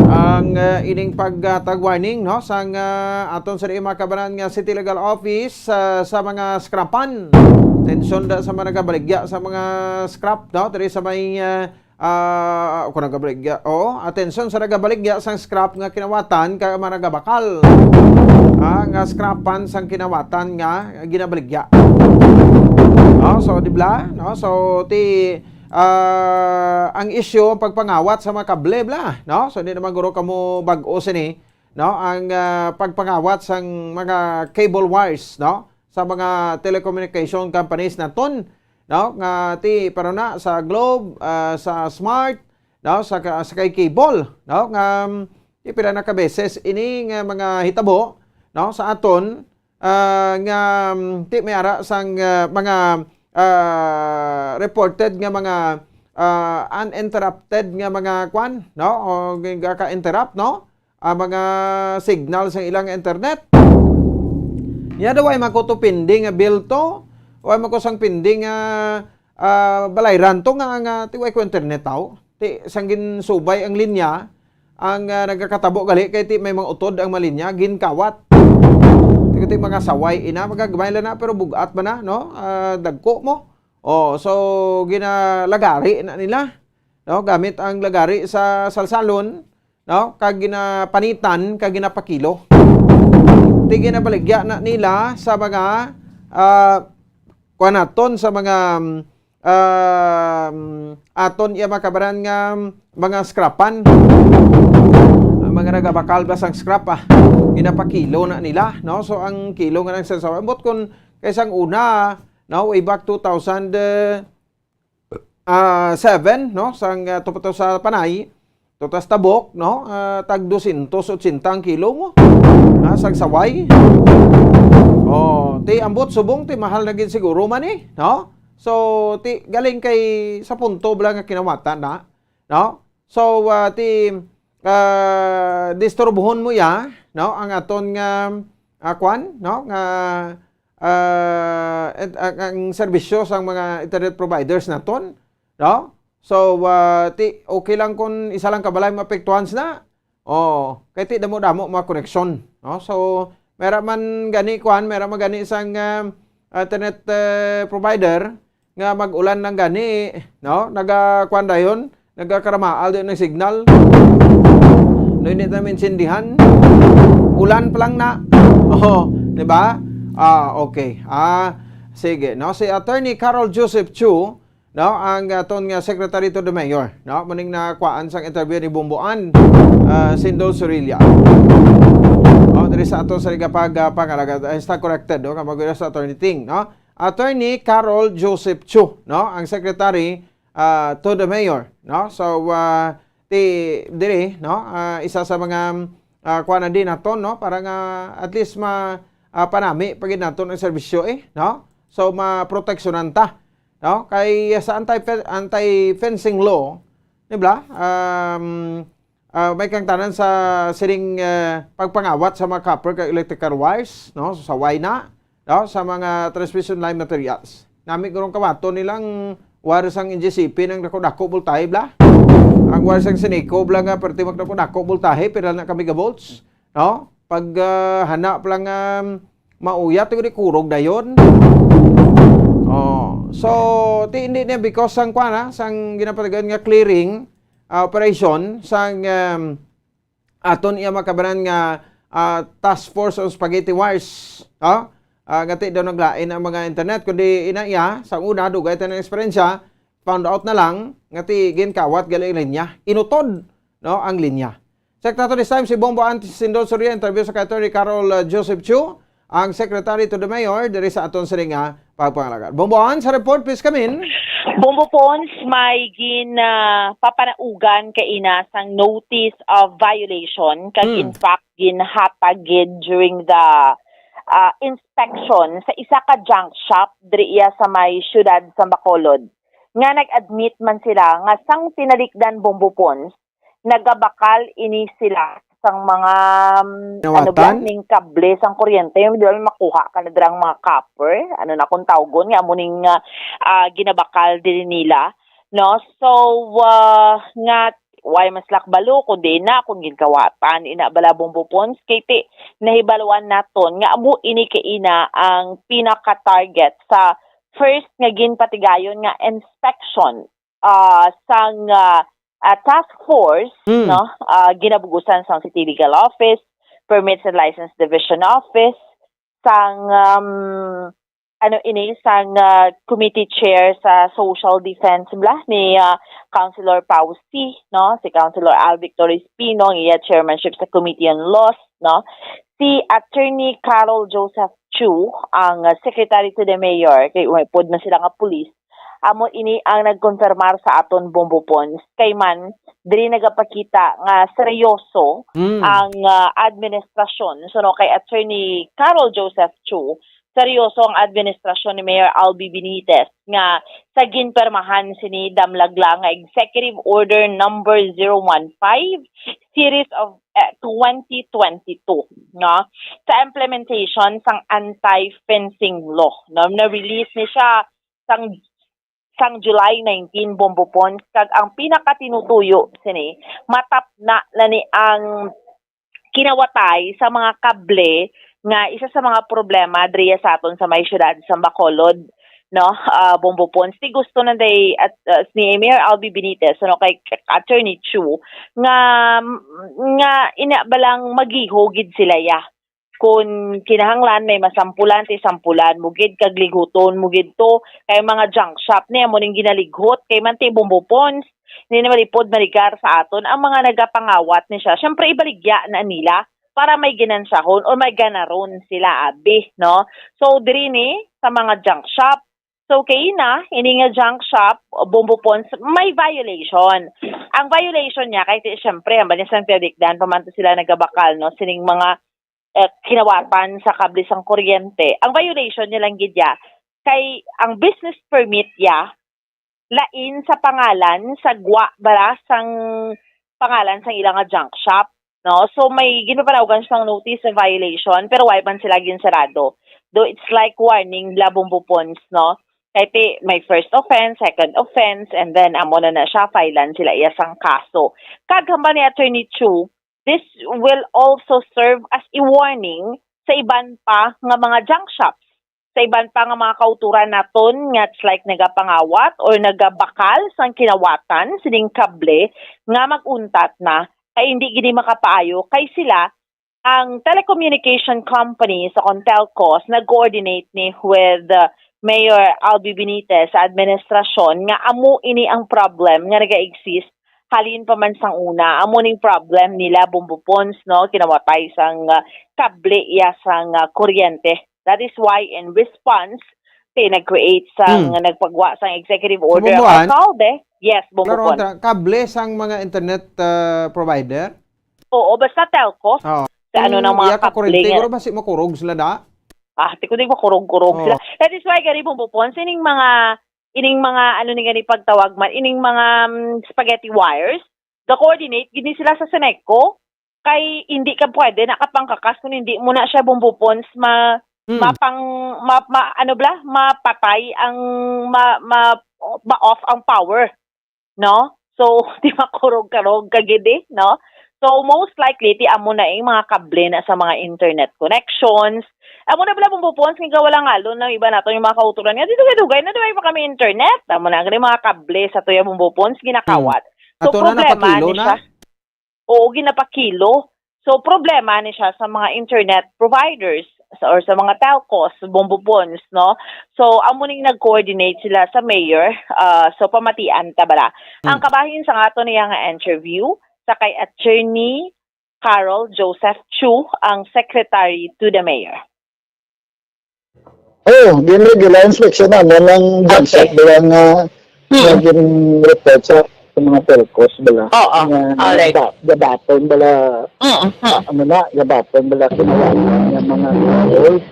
ang ining pagtag-warning, no? Sang aton sa ring mga kabaran nga City Legal Office sa mga scrapan. Tensyon da sa mga nagabaligya sa mga scrap, no? Diri sa may kung nagabaligya, atensyon sa nagabaligya sang scrap nga kinawatan kay mga nagabakal. Nga scrapan sang kinawatan nga ginabaligya. So di bla, no? So ang issue ang pagpangawat sa mga kable bla, no? So hindi naman guro kamo bag-o sini, no? Ang pagpangawat sang mga cable wires, no? Sa mga telecommunication companies naton, no? Nga para na sa Globe, sa Smart, no? Sa kay cable, no? Nga pila na ka beses ini nga mga hitabo, no? Sa aton nga may ara sang mga reported nga mga uninterrupted nga mga kwan, no? O ka-interrupt, no? Mga signal sa ilang internet. Ya daw ay makutupinding nga bill to o ay makusang pinding balayran to nga tiway ko internet tao. Ti sanggin subay ang linya ang nagakatabo gali kay ti may mga utod ang malinya ginkawat. Ti mga saway ina magagmay na pero bugat ba na, no? Dagko mo. So ginalagari na nila, no? Gamit ang lagari sa salsalon, no? Kag ginapanitan kag ginapakilo. Ti ginabaligya na nila sa mga kuanaton sa mga aton iya makabaran nga mga scrapan. Mga nagabakal ba sang scrap ginapakilo na nila, no? So ang kilo nga nang sasawa bot kun kaysang una, no, way back 2007, no, sang tupato sa Panay tutas tabok, no, tag 280 ang kilo mo sang saway. Ti ambot subong ti mahal na gid siguro man no? So ti galing kay sa punto bala nga kinawatan na, no? So ti disturbuhon mo ya, no, ang aton nga kwan, no, nga ang serbisyo sang mga internet providers naton, no? So ti okay lang kun isa lang kabalay maapektuhan na. Kay ti damo-damo mga connection, no? So mera man gani kwan, mera man gani sang internet provider nga mag-ulan ng gani, no? Naga-kwan dayon, nagkakaramaal din ng signal. No, hindi namin sindihan. Ulan pa lang na. Di ba? Okay. Sige, no? Si Attorney Carol Joseph Chu, no, ang aton nga Secretary to the Mayor, no? Muning nakuhaan sang interview ni Bomboan Sindol Sorilla. Diri sa aton sa pangalaga, está corrected, no? Kamagwira sa Attorney Ting, no? Attorney Carol Joseph Chu, no, ang Secretary to the Mayor, no? So diri, no, isa sa mga kuha na din naton, no? Para nga at least panami pagid naton ang serbisyo no? So maproteksyonan ta, no? Kay sa anti-fencing law, di ba? May kang tanan sa sining pagpangawat sa mga copper kay electrical wires, no? So, sa wayna, no? Sa mga transmission line materials. Nami kurong kawato nilang wires ang NGCP ng dako voltahe bla. Ang wires ang Sineco bla nga perti dako voltahe pero na kami volts, no? Pag hanap lang mauyat tiguri kurog dayon. Oh, so hindi niya because sang sang ginapatagan nga clearing operation sang aton iya makabaran nga task force on spaghetti wires, ngati daw naglain ang mga internet kundi inaiya sa una dugay ta ng eksperyensya found out na lang ngati ginkawat gali linya inutod, no, ang linya. Secretary this time si Bombo Antisindol Soria interview sa Attorney Carol Joseph Chu, ang Secretary to the Mayor diri sa aton sininga pagpangalagan. Bombo sa report please come in. Bombo Pons, may papanaugan kay ina sang notice of violation kag in fact ginhatag during the inspection sa isa ka junk shop diri sa may syudad sa Bacolod. Nga nag-admit man sila nga sang tinalikdan Bombo Pons, nagabakal ini sila sang mga ning kable sang kuryente yung di ba makuha ka na dirang mga copper na kung tawgon nga amuning ginabakal din nila, no? So nga why maslak balo kundi na kung ginkawatan ina bala Bombo Pons kay nahibaluan naton nga amo ini kay ina ang pinaka-target sa first nga ginpatigayon nga inspection sang task force, no, ginabugusan sa City Legal Office, Permits and License Division Office, sang sang committee chair sa Social Defense ni Councilor Pausi, no, si Councilor Al Victor Espino, ang chairmanship sa Committee on Laws, no, si Attorney Carol Joseph Chu, ang Secretary to the Mayor, kay pod na sila nga police. Amo ini ang nagkonfirmar sa aton Bombo Pons kay man diri nagapakita nga seryoso ang administrasyon. So no, kay Attorney Carol Joseph Chu, seryoso ang administrasyon ni Mayor Albi Benitez nga sa ginpermahan sini damlagla nga Executive Order number 015 series of 2022, no, sa implementation sang anti-fencing law, no, na release ni siya sang July 19 Bombo Pons kag ang pinakatinutuyo sini matap na ni ang kinawatay sa mga kable nga isa sa mga problema diri sa aton sa may syudad sa Bacolod, no, Bombo Pons ti gusto na day at ni Mayor Albi Benitez no kay Attorney Chu nga ina balang maghihugid sila ya kung kinahanglan may masampulan ti sampulan mugid kag liguton mugid to kay mga junk shop niya mo ning ginalighot kay man ti Bombo Pons ni na malipod maligar sa aton ang mga nagapangawat ni siya syempre ibaligya na nila para may ginansahon o may ganaron sila abi, no, so diri ni sa mga junk shop. So kay ina ini nga junk shop Bombo Pons may violation. Ang violation niya kay syempre ang banisang pedikdan pamanto sila nagabakal, no, sining mga kinawatan sa kable sang kuryente. Ang violation niya lang gidya kay ang business permit ya lain sa pangalan sa sang pangalan sang ilang junk shop, no, so may ginapanawagan siyang notice of violation pero why man sila ginsarado, though it's like warning la Bombo Pons, no, kay may first offense, second offense, and then amo na siya filean sila iyasang kaso. Kaghamba ni Attorney Chu, this will also serve as a warning sa iban pa nga mga junk shops, sa iban pa nga mga kauturan naton nga like nagapangawat or nagabakal sang kinawatan sining kable nga maguntat na kay hindi gini makapaayo kay sila ang telecommunication company sa Contelcos nag-coordinate ni with Mayor Albi Benitez sa administrasyon nga amo ini ang problem nga naga-exist halin pa man sang una amo ning problem nila Bombo Pons, no, kinawatay sang kable iya sang kuryente. That is why in response nag-create sang nagpagwa sang executive order ang alcalde. Yes, Bombo Pons. Kable sang mga internet provider Oo, basta telco. Oo. Sa ano ng mga Iya ka kurente, kapling. siguro ba si makurog sila da? Ti ko din makurog-kurog Oo. sila. That is why gani bumupon ining mga ano ni gani pagtawag man ining mga spaghetti wires. The coordinate gini sila sa Senecco kay hindi ka pwede nakapangkakas kung hindi mo na siya bumbupons mapatay ang ma-off ang power, no? So di makurog-karog kagidi, no? So most likely ti amo na yung mga kable na sa mga internet connections. Amo na bala bumbupons nga wala ngalo na iba nato yung mga kauturan nga dito dugay na duay pa kami internet. Amo na gani mga kable sa tuya bumbupons ginakawat. So Ato na problema napakilo ni na? siya. Oo, ginapakilo. So problema ni siya sa mga internet providers or sa mga telcos, bumbupons, no? So amo ning nag-coordinate sila sa mayor, so pamatian ta bala. Ang kabahin sa ato niya nga interview sa kay Attorney Carol Joseph Chu, ang secretary to the mayor. Oh, ginregula inspection na lang janset bilang naging report sa mga telcos bala. Oo. Alright. Gabaton bala. Ano na, gabaton bala kinawala ng mga wires.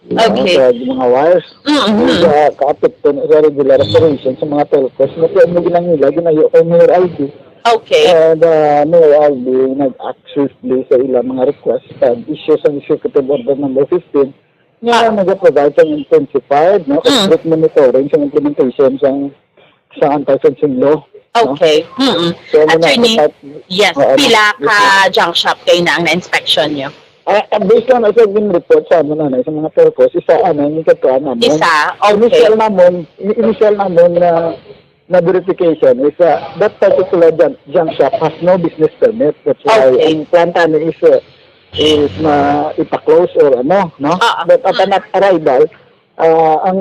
Okay. Sa mga wires. Sa kaapekto sa regular operation sa mga telcos. Kaya mo ginangila, ginayo kay Mayor Albi. Okay. And Mayor Albi nag-act swiftly sa ilang mga request and issue sa Executive Order number 15 na nag-provide ng intensified complete monitoring sa implementation sa anti-fencing law. Okay. So, Attorney, yes, pila ka junk shop kayo na ang na-inspection nyo? Based on sa report sa amin sa mga telcos, isa yung katuan namin. Isa? Okay. Initial namin na verification is that particular junk shop has no business permit. That's why ang planta niya is na ipa-close or ano, no? But upon arrival, ang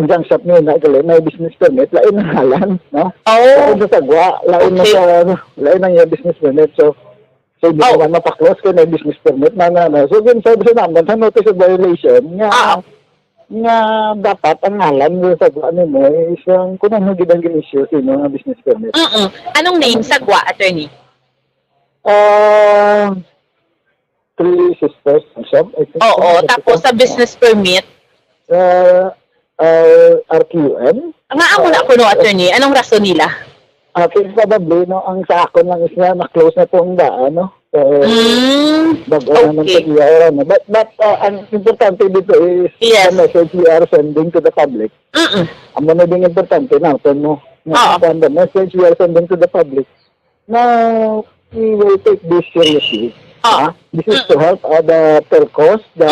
junk shop niya na may business permit, lain na halan, no? Lain sa sagwa, lain na yung business permit. So hindi naman mapa-close kaya may business permit na. So yun sabi sa naman, sa notice of violation, nga dapat ang ngalan mo sa ano mo is kung ano gidang issue sino nga business permit. Anong name sa GWA, attorney? Three Sisters shop, I think. Oo, tapos sa business permit? RQM. Nga amo na ako no, attorney. Anong rason nila? Probably, no, ang sa akin lang is na na-close na itong daan, no? Bago naman sa GIR, no? But ang importante dito is the message we are sending to the public. Ang mga ding importante na, the message we are sending to the public na we will take this seriously. This is to help the telcos, the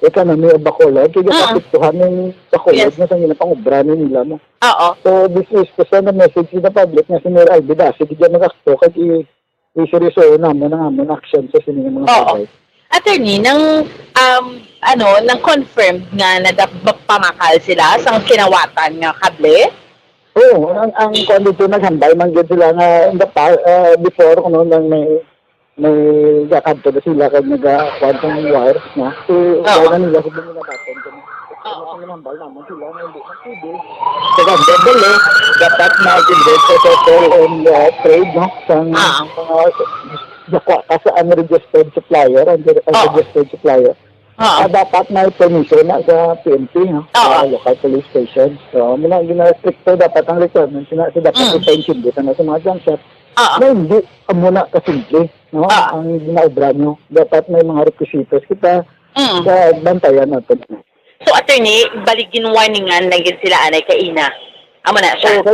economy of Bacolod, kaya kapituhan ng Bacolod na sa ginapangubra nila mo. So this is to send a message to the public na si Mayor Albida, sige dyan mag-akto, kaya i-seryoso naman ang action sa sining mga patay. Attorney, nang confirm nga na pamakal sila sa kinawatan nga kable? Oo, ang kondito naghambay, manggit sila nga in the before, kung nang may gakadto na sila kag nag-quantum wires na. So, na nila kung binabatan ko na. Ang nambal naman sila na hindi mag-tubig. Kaya double dapat na-invade sa total and trade, no? Sa unregistered supplier, unregistered supplier. Dapat may permission na sa PNP, no? Sa local police station. So, gina-restricto dapat ang requirements na dapat attention dito na sa mga junk shop. Na hindi muna kasimple, no? Ang ginaobra nyo. Dapat may mga requisitos kita sa bantayan natin. So, attorney, baligin warningan na yun sila anay kaina. Amo na siya. So,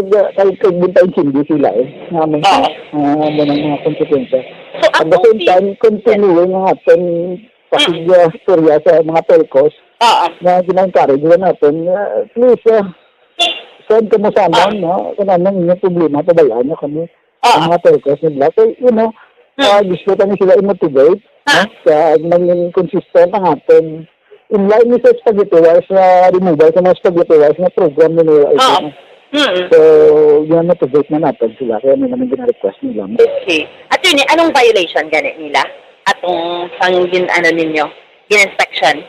kagbintayin hindi sila namin mga konsekwensya. So, at the same time, continuing ang ating pakigya-storya sa mga telcos na gina-encourage natin. Please, send ka mo sa amin, no? Kung anong inyong problema, pabayaan nyo kami. Ang mga telcos nila. So, gusto kami sila i-motivate sa maging consistent ang ating in line with sa spaghetti wires na removal sa mga spaghetti wires na program nila. So, yun motivate na natin sila. Kaya may naman gina-request nila. Okay. Attorney, anong violation ganit nila? Atong ninyo? Gin-inspection?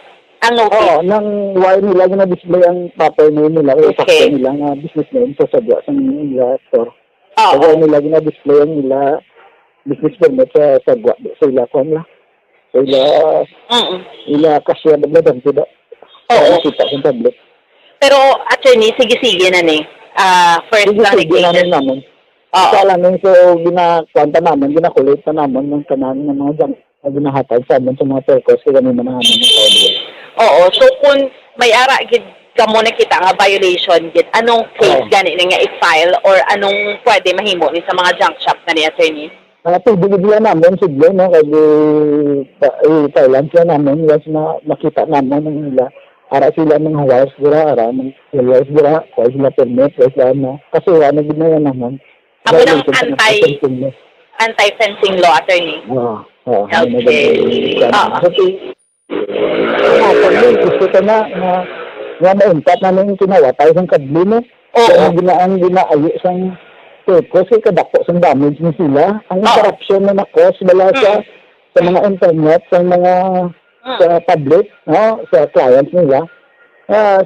Ang notice? Oo, nang wire nila gina-display ang proper name nila. Okay. Nila nga business name sa sadya sa nila store. Kaya nila gina-display ang nila business permit sa sagwa. Sila kung la. Sila kasya nagladang tidak. Oo. Kita sa tablet. Pero, attorney, sige-sige na ni. First lang namin. Sa alam so ginakwanta namin, ginakulit pa namin ng kanan ng mga junk na ginahatag sa amin sa mga telcos kaya kami manahaman ng tawag. Oo. So, kung may ara, gid ka mo nakita nga violation, gid anong case gani na nga i-file or anong pwede mahimo ni sa mga junk shop na ni attorney? Bigyan namin siglo, no? Kasi Thailand sila namin, was makita namin ng nila. Ara sila ng wires dira, wires dira, kaya sila permit, kaya sila na. Kasi wala ginawa namin. Ako ng anti-fencing law, attorney. Okay. Gusto ko na na-impact namin yung kinawatay ng kadli, no? Oo. Ginaayo sang kasi kadako sa damage ni sila. Ang corruption na na-cause wala sa mga internet, sa mga sa public, no? Sa clients nila.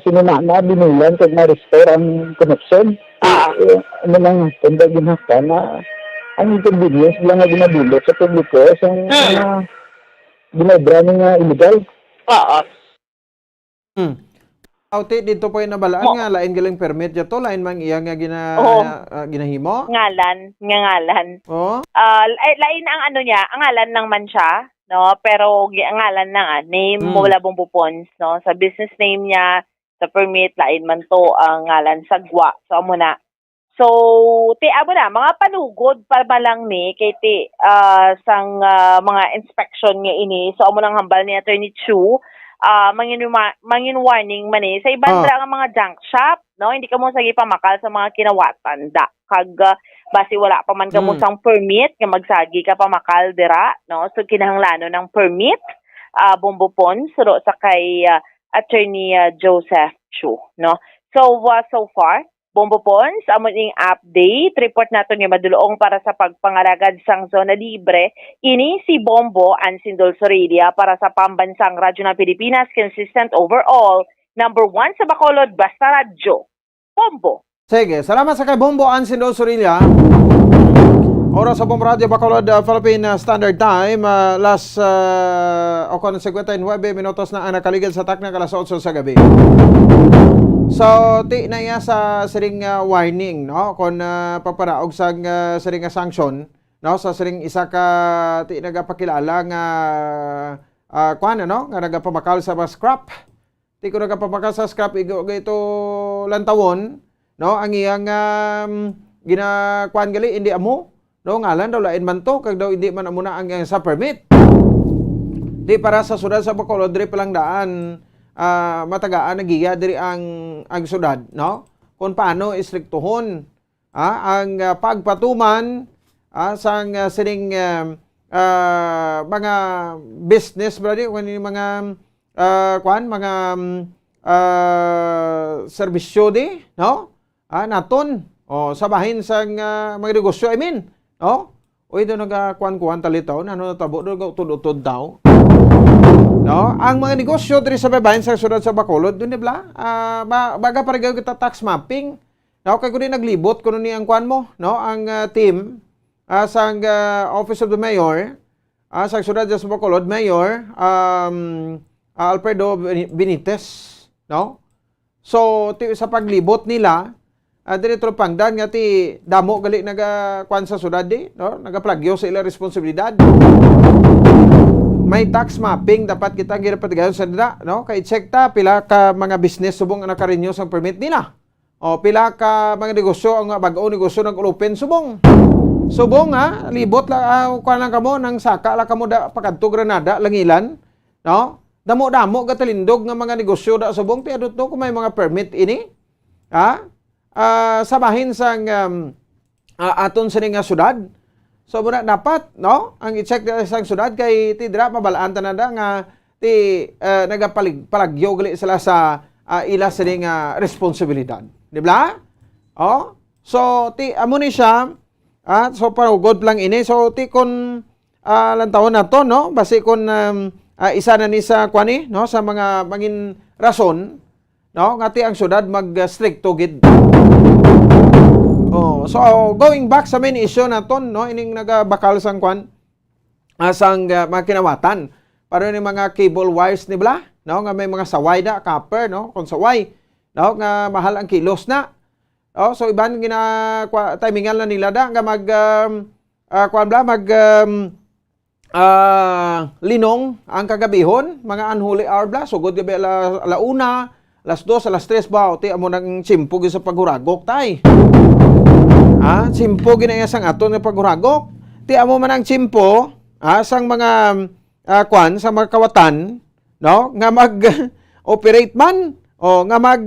Sinunana, binulan kag ma-restore ang connection. Ano nang tanda ginaka na ang inconvenience lang na ginabilot sa publiko sa mga ginabra nga illegal. Oo. Auti dito po yung nabalaan nga lain galing permit to lain mang iya nga ginahimo. Ngalan. Oh. Lain ang ano niya, ang ngalan lang man siya, no? Pero ang ngalan na name mula Bombo Pons, no? Sa business name niya, sa permit lain man to ang ngalan sagwa. So amo na. So amo na mga panugod pa lang ni kay sang mga inspection nga ini. So amo nang hambal ni Attorney Chu. Mangin warning man sa ibang nga mga junk shop, no? Hindi ka mo sagi pamakal sa mga kinawatan da. Kag basi wala pa man ka mo sang permit nga magsagi ka pamakal dira, no? So kinahanglanon ng permit Bombo Pons sa kay Attorney Joseph Chu, no? So so far Bombo Pons, amon ning update, report nato nga madulong para sa pagpangaragad sang zona libre. Ini si Bombo Ansindol Sorelia para sa pambansang radyo ng Pilipinas, consistent overall, number 1 sa Bacolod, basta radyo. Bombo. Sige, salamat sa kay Bombo Ansindol Sorelia. Oras sa Bombo Radio Bacolod, Philippine Standard Time, last 59 minutos na ang nakaligid sa takna kalas 8 sa gabi. So, ti na iya sa siring warning, no? Kung paparaog sa siring sanction, no? Sa siring isa ka ti nagapakilala nga kuan no? Nga nagapamakal sa scrap. Ti ko nagapamakal sa scrap ito lantawon, no? Ang iyang ginakuan gali hindi amo, no? Ngalan daw lain man to kag daw hindi man amo na ang sa permit. Di para sa sudad sa Bacolod diri palang daan matagaan nagiya diri ang syudad, no? Kung paano istriktuhon ang pagpatuman sang sining mga business brady kung mga mga serbisyo di, no? Naton sa bahin sang mga negosyo, I mean, no? Oy do nagakuan talitaw ano natabo do tudod daw. No, ang mga negosyo diri sa babayan sa syudad sa Bacolod dun dibla baga paregaw kita tax mapping. No, kay kun naglibot kuno ni ang kwan mo, no, ang team sang Office of the Mayor sa syudad sa Bacolod, Mayor Alfredo Benitez, no? So sa paglibot nila Diretro Pangdan nga ti damo gali naga kwan sa syudad di, no? Nagaplagyo sa ila responsibilidad. May tax mapping dapat kita girapatigayon sa dira, no? Kay check ta pila ka mga business subong ang naka-renew sang permit nila. O pila ka mga negosyo ang bag-o negosyo nag-open subong. Subong libot la kuan lang kamo nang saka la kamo da pakadto Granada Langilan, no? Damo-damo gatalindog nga mga negosyo da subong ti adto kung may mga permit ini. Sa bahin sang aton sa nga syudad. So muna dapat, no? Ang i-check sa syudad kay ti dira mabalaan tanada nga ti nagapalagyo gali sila sa ila sa nga responsibilidad. Di ba? So ti amo ni siya so parugod lang ini. So ti kon lantawon nato, no? Basi kon isa na ni sa kwani, no? Sa mga mangin rason, no? Nga ti ang syudad mag-stricto gid. So going back sa main issue naton, no, ining nagabakal sang kwan sang mga kinawatan para ni mga cable wires ni bala, no, nga may mga saway da copper, no, kung saway, no, nga mahal ang kilos na. So iban timingan na nila da nga mag linong ang kagabihon, mga unholy hour bla, sugod gabi alauna, alas 2, alas 3 ba, ti amo nang simpog sa paghuragok tay. Simpog ginaya sang aton nga paghuragok. Ti amo man ang simpo, sang mga sa mga kawatan, no, nga mag operate man o nga mag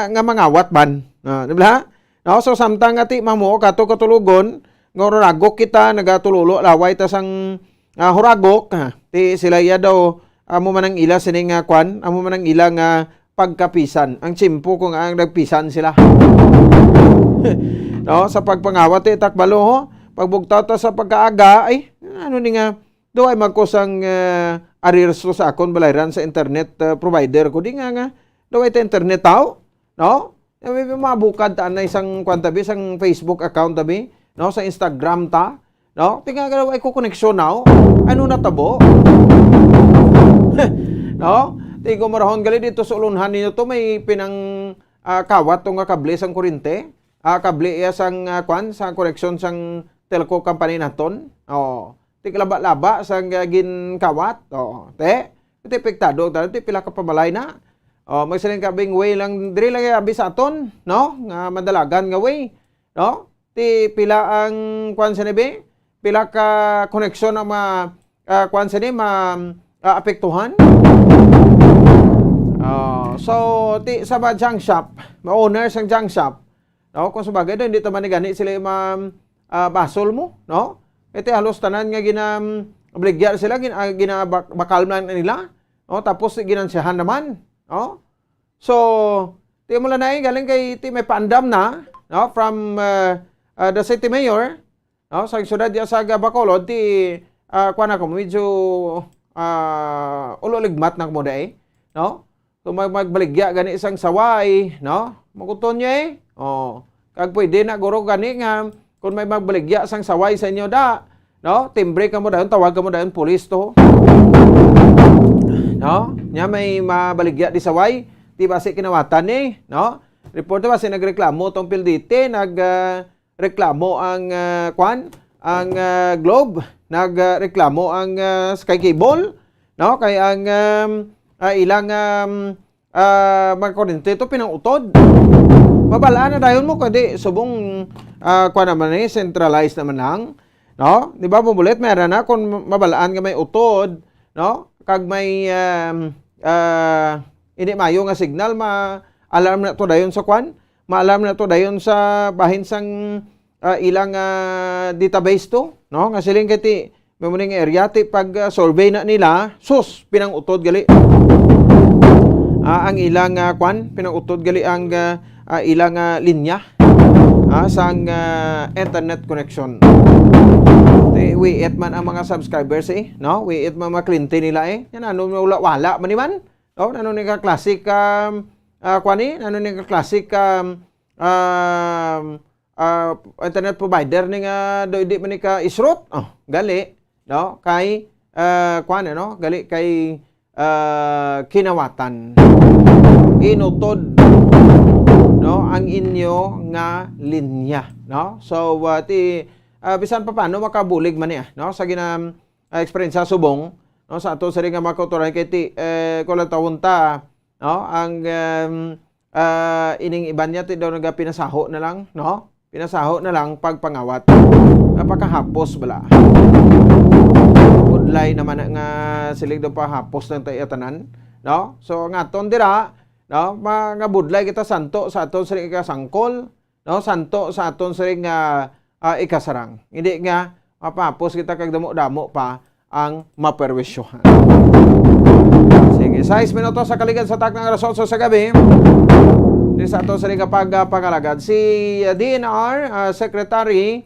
nga mangawat man. Di ba? No, so samtang ati mamo kato katulugon nga huragok kita nagatululo laway ta sang huragok, ti sila ya daw amo man ang ila sining kwan, amo man ang ila nga pagkapisan. Ang simpo kung ang nagpisan sila. No, sa pagpangawat takbalo ho, pagbugtaw ta sa pagkaaga ay ano ni nga do ay magkusang arrears sa akon balayran sa internet provider ko di nga do ay ta internet tao, no? May mabukad ta na isang kwantabi sang Facebook account tabi, no, sa Instagram ta, no? Tinga daw ay ko connection now. Ano natabo? No? Ti ko marahon gali dito sa ulunhan ninyo to may pinang kawat tong kable sang kuryente. Kable iya sang sa connection sang telco company naton. Ti laba-laba sang gin kawat. Ti pektado ti pila ka pabalay na. Magsaling kabing way lang diri lang abi sa aton, no? Nga madalagan nga way, no? Ti pila ang kwan sa nebe? Pila ka connection ang kwan sa ni apektuhan. So ti sa junk shop, ma-owner sang junk shop, no, kung sabagay do hindi ta man gani sila basol mo, no? Iti halos tanan nga obligya sila bakal man nila, no? Tapos ginansiyahan naman, no? So ti mo lang galing kay ti may paandam na, no, from the city mayor, no, sa syudad ya sa Bacolod ti kuan ako medyo ulo-ligmat na mo dai, no? So magbaligya gani isang saway, no? Maguton niya kag pwede na guro gani nga kung may magbaligya sang saway sa inyo da, no? Timbre ka mo dayon, tawag ka mo dayon pulis to. No? Nya may mabaligya di saway, ti basi kinawatan ni, no? Report basi nagreklamo tong PLDT, nagreklamo ang ang Globe, nagreklamo ang Sky Cable, no? Kay ang ilang mga kuryente ito pinangutod. Mabalaan na dayon mo kundi subong naman centralized naman lang, no? Di ba bubulit meron na kung mabalaan nga may utod, no? Kag may hindi mayo nga signal, alarm na to dayon sa ma-alarm na to dayon sa bahin sang ilang database to, no? Nga siling kiti may muning area ti pag survey na nila, sus pinangutod gali. Ang ilang pinangutod gali ang ilang linya sang internet connection. Wiit man ang mga subscribers no? Wiit man mga kliyente nila Yan ano wala man man. No, ano ni ka classic ano ni ka classic internet provider ni nga do di man ni ka isrot. Gali, no? Kay no? Gali kay kinawatan. Inutod, no, ang inyo nga linya, no? So bisan pa paano makabulig man niya, no, sa experience sa subong, no, sa ato sa ring nga makautoran kay ti kulatawon ta, no, ang ining iban niya ti daw pinasahod na lang, no? Pinasahod na lang pagpangawat. Napakahapos bala. Budlay naman nga silig daw pa hapos ng tayo-tanan, no? So ngaton dira, no, mga budlay kita santo sa aton sa ikasangkol, no, santo sa aton sa ikasarang. Hindi nga mapapos kita kag damo-damo pa ang maperwisyohan. Sige, 6 minutos sa kaligid sa tak ng alas 8 sa gabi. Di sa aton sa pagpangalagad si DNR Secretary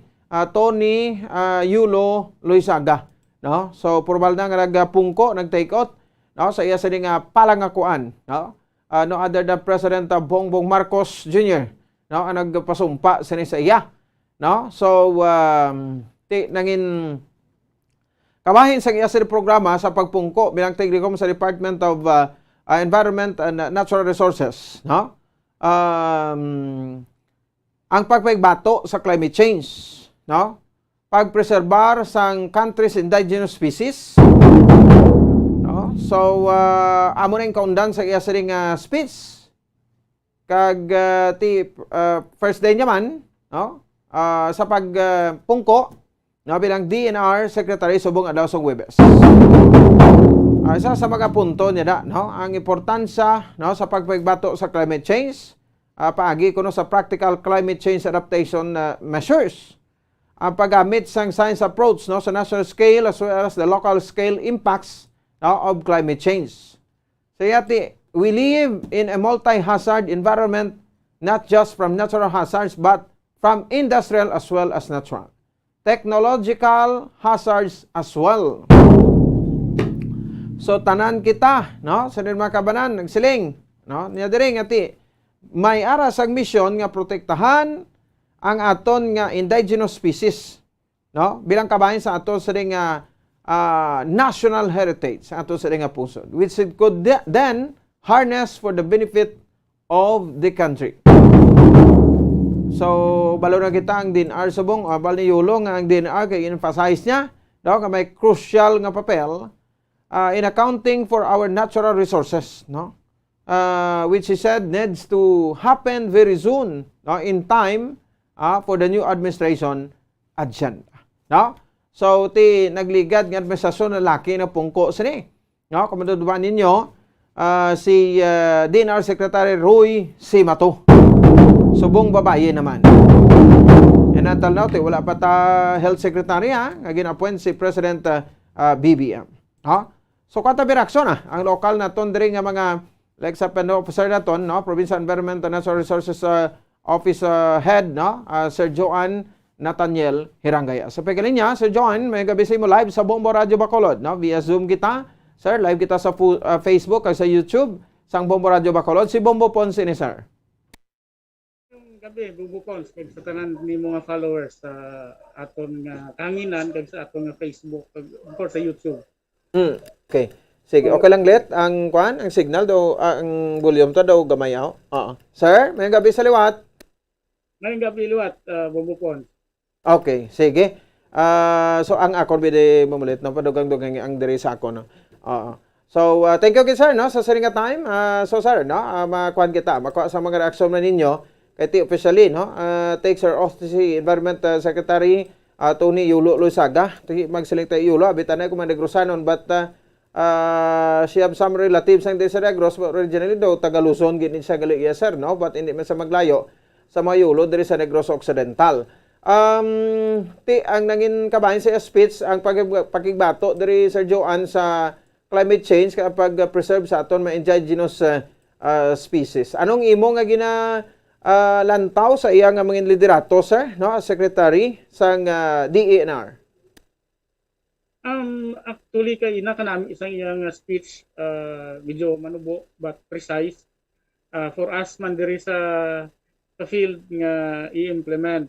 Tony Yulo Loizaga, no? So formal na nga nagpungko, nag-take out, no, sa iya sa palangakuan, no? no other than President Bongbong Marcos Jr. No, ang nagpasumpa sa iya. No? So, nangin kabahin sa iya sa programa sa pagpungko bilang technicum sa Department of Environment and Natural Resources. No? Ang pagpaybato sa climate change. No? Pagpreserbar sang country's indigenous species. No? So, amo na yung kaundan sa iya sa ring speech. Kag first day naman, no? Sa pagpungko, no, bilang DNR Secretary subong adlaw sa Huwebes. Isa sa mga punto niya no, ang importansya no sa pagpagbato sa climate change, paagi kuno sa practical climate change adaptation measures. Ang paggamit sang science approach no sa national scale as well as the local scale impacts no, of climate change. So yati, we live in a multi-hazard environment, not just from natural hazards but from industrial as well as natural. Technological hazards as well. So tanan kita, no, sa mga kabanan nagsiling, no, niya diri ngati may ara sang mission nga protektahan ang aton nga indigenous species, no, bilang kabahin sa aton sa ring national heritage sa aton sa ring puso, which it could then harness for the benefit of the country. So, balo na kita ang DNR subong, bal ni Yulo nga ang DNR kay emphasize niya, daw ka may crucial nga papel in accounting for our natural resources, no? Which he said needs to happen very soon, no? In time for the new administration agenda, no? So, nagligad ng administrasyon na laki na pungko sini, no? Kung maduduban ninyo, si DNR Secretary Roy Simato. Subong babae naman. Yan ang tala wala pa ta Health Secretary nga gina-appoint si President BBM. So kanta birakson ang lokal na ton diri nga mga like sa PNO officer na ton, no, Provincial Environment and Natural Resources Office Head, no, Sir Joan Nathaniel Hirangaya. Sa pagkalinya, Sir Joan, may gabi sa mo live sa Bombo Radio Bacolod, no, via Zoom kita. Sir, live kita sa Facebook at sa YouTube sang Bombo Radio Bacolod. Si Bombo Ponce ni Sir. Gabi, bubukon kag sa tanan ni mga followers sa aton nga kanginan kag sa aton nga Facebook kag of sa YouTube. Okay. Sige, okay lang let ang ang signal daw ang volume to daw gamayaw. Sir, may gabi sa liwat. May gabi liwat, bubukon. Okay, sige. So ang ako bide mamulit no padugang-dugang ang diri sa ako no. So thank you sir no sa saringa time. So sir no makuan kita makuha sa mga reaksyon na ninyo. Kaya officially, no, takes her off to si Environment Secretary Tony Yulo Luisaga. Magsiling tayo Yulo, abitan na kumandagrosanon, but she have some relatives ang di sa Negros, but originally daw, Tagaluson, ginin siya gali sir, no, but hindi man sa maglayo sa mga Yulo, diri sa Negros Occidental. Ang nangin kabahin sa speech, ang pagigbato, diri Sir Joan sa climate change, kapag preserve sa aton mga indigenous species. Anong imo nga lantaw sa iyang mga liderato, sir, no, secretary sang DENR? Actually kay ina kanami isang iyang speech medyo manubo but precise for us man diri sa field nga i-implement.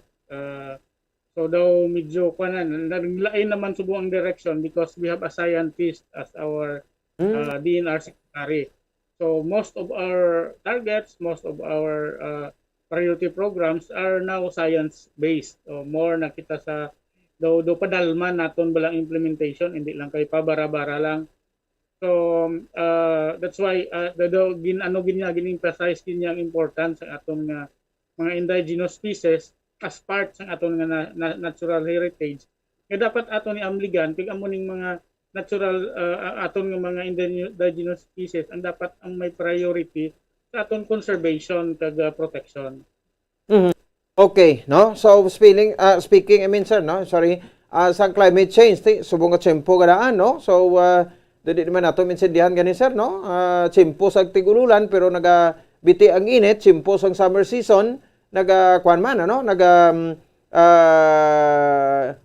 So daw medyo kuanan naglain naman subo ang direction because we have a scientist as our DENR secretary. So most of our targets, most of our priority programs are now science-based. So more nakita sa do padalman naton balang implementation, hindi lang kay pabara-bara lang. So that's why gin-emphasize ang importance sa aton nga mga indigenous species as part sa aton nga natural heritage. Nga dapat aton ni amligan kag amoning mga natural aton nga mga indigenous species ang dapat ang may priority sa aton conservation kag protection. Okay, no? So speaking I mean sir, no? Sorry, sa climate change, subong nga tiyempo gadaan, no? So dili naman nato minsindihan gani sir, no? Tiyempo sa tigululan pero nagabiti ang init, tiyempo sa summer season, kuan man, ano?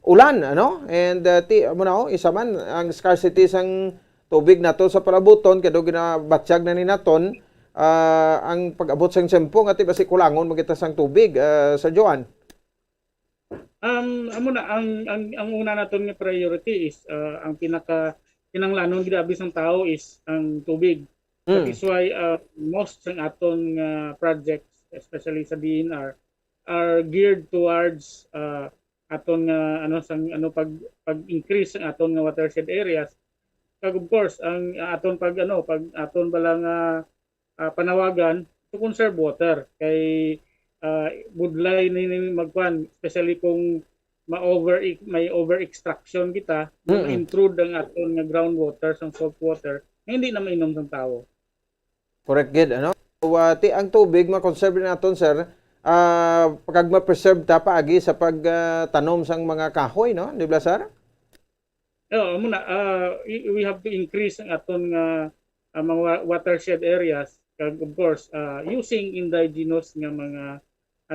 Ulan, ano? And isa man ang scarcity sang tubig nato sa palabuton kado ginabatsyag na ni naton ang pag-abot sang tiyempo nga basi kulangon magita sang tubig sa Joan. Amo na ang una naton nga priority is ang kinanglanon gid abis ng tao is ang tubig. That is why most ng aton projects, especially sa DNR, are geared towards aton nga pag-increase ang aton nga watershed areas. Kag of course ang aton pag aton balang panawagan to conserve water kay budlay ni magkuan, especially kung may over extraction kita, intrude ang aton nga groundwater sa salt water na hindi na mainom sang tao. Correct gid ano. Ti ang tubig ma-conserve naton sir. Pag ma-preserve ta paagi sa pagtanom sang mga kahoy no, di ba sir? Muna we have to increase ang aton nga mga watershed areas, kag of course using indigenous nga mga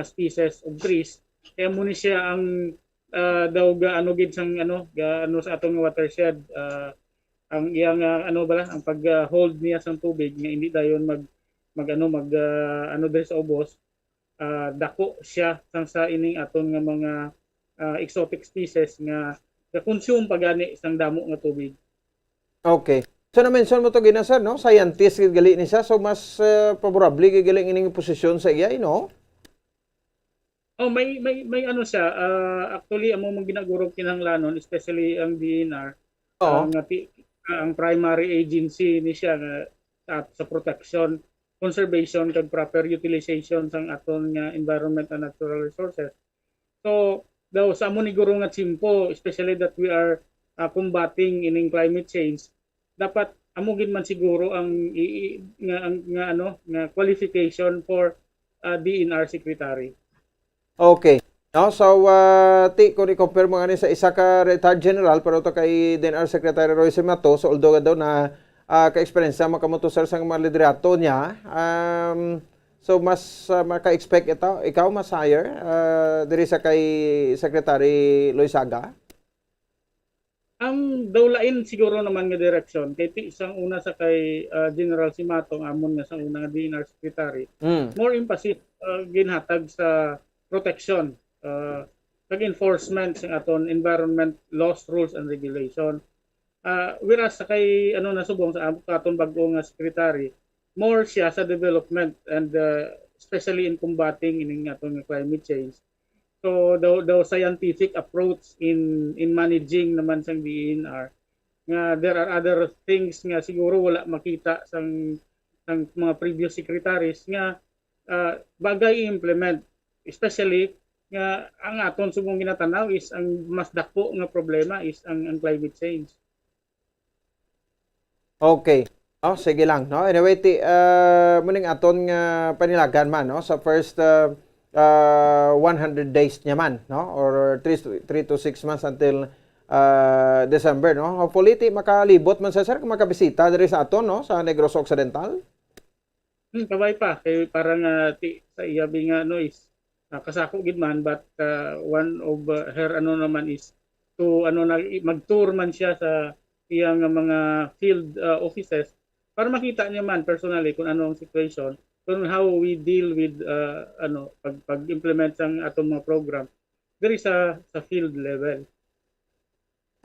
species of trees. Kaya muna siya ang daw gaano gid sang sa aton nga watershed, ang iyang ang pag-hold niya sang tubig nga hindi dayon mag diri sa ubos. Dako siya sang sa ining aton nga mga exotic species nga consume pagani sang damo nga tubig. Okay. So na-mention mo to gina sir no, scientist gali ni siya, so mas favorable gali ining posisyon sa iya no. May siya, actually amo mong ginagurog kinahanglanon, especially ang DNR. Ang primary agency ni siya sa protection, conservation kag proper utilization sang aton nga environment and natural resources. So daw sa amo ni guro nga simpo, especially that we are combating ining climate change, dapat amo gid man siguro ang qualification for DNR secretary. Okay. No, so kung i-compare mo nga sa isa ka retired general pero to kay DNR Secretary Roy Simato, so although daw na ka-experience sa makamoto sir sa mga liderato niya, so mas maka-expect ikaw mas higher diri sa kay Secretary Loizaga? Ang dawlain siguro naman nga direksyon kay isang una sa kay General Simato amon nga sa una nga DNR Secretary. More emphasis ginhatag sa protection, pag-enforcement ng aton environment laws, rules, and regulation. Whereas sa kay nasubong sa aton bago nga secretary, more siya sa development and especially in combating ining aton nga climate change. So the scientific approach in managing naman sang DNR, nga there are other things nga siguro wala makita sang mga previous secretaries nga bagay i-implement. Especially nga ang aton subong ginatanaw is ang mas dako nga problema is ang climate change. Okay. Sige lang no. Anyway, muning aton nga panilagan man no sa first 100 days niya man no, or 3 to 6 months until December no. Hopefully makalibot man sa sir kung makabisita diri sa aton no sa Negros Occidental. Kabay pa kay parang sa iyabi nga no is kasako gid man, but one of her naman is to mag-tour man siya sa iyang mga field offices para makita niya man personally kung ano ang situation, kung how we deal with pag-implement sang atong mga program diri sa field level.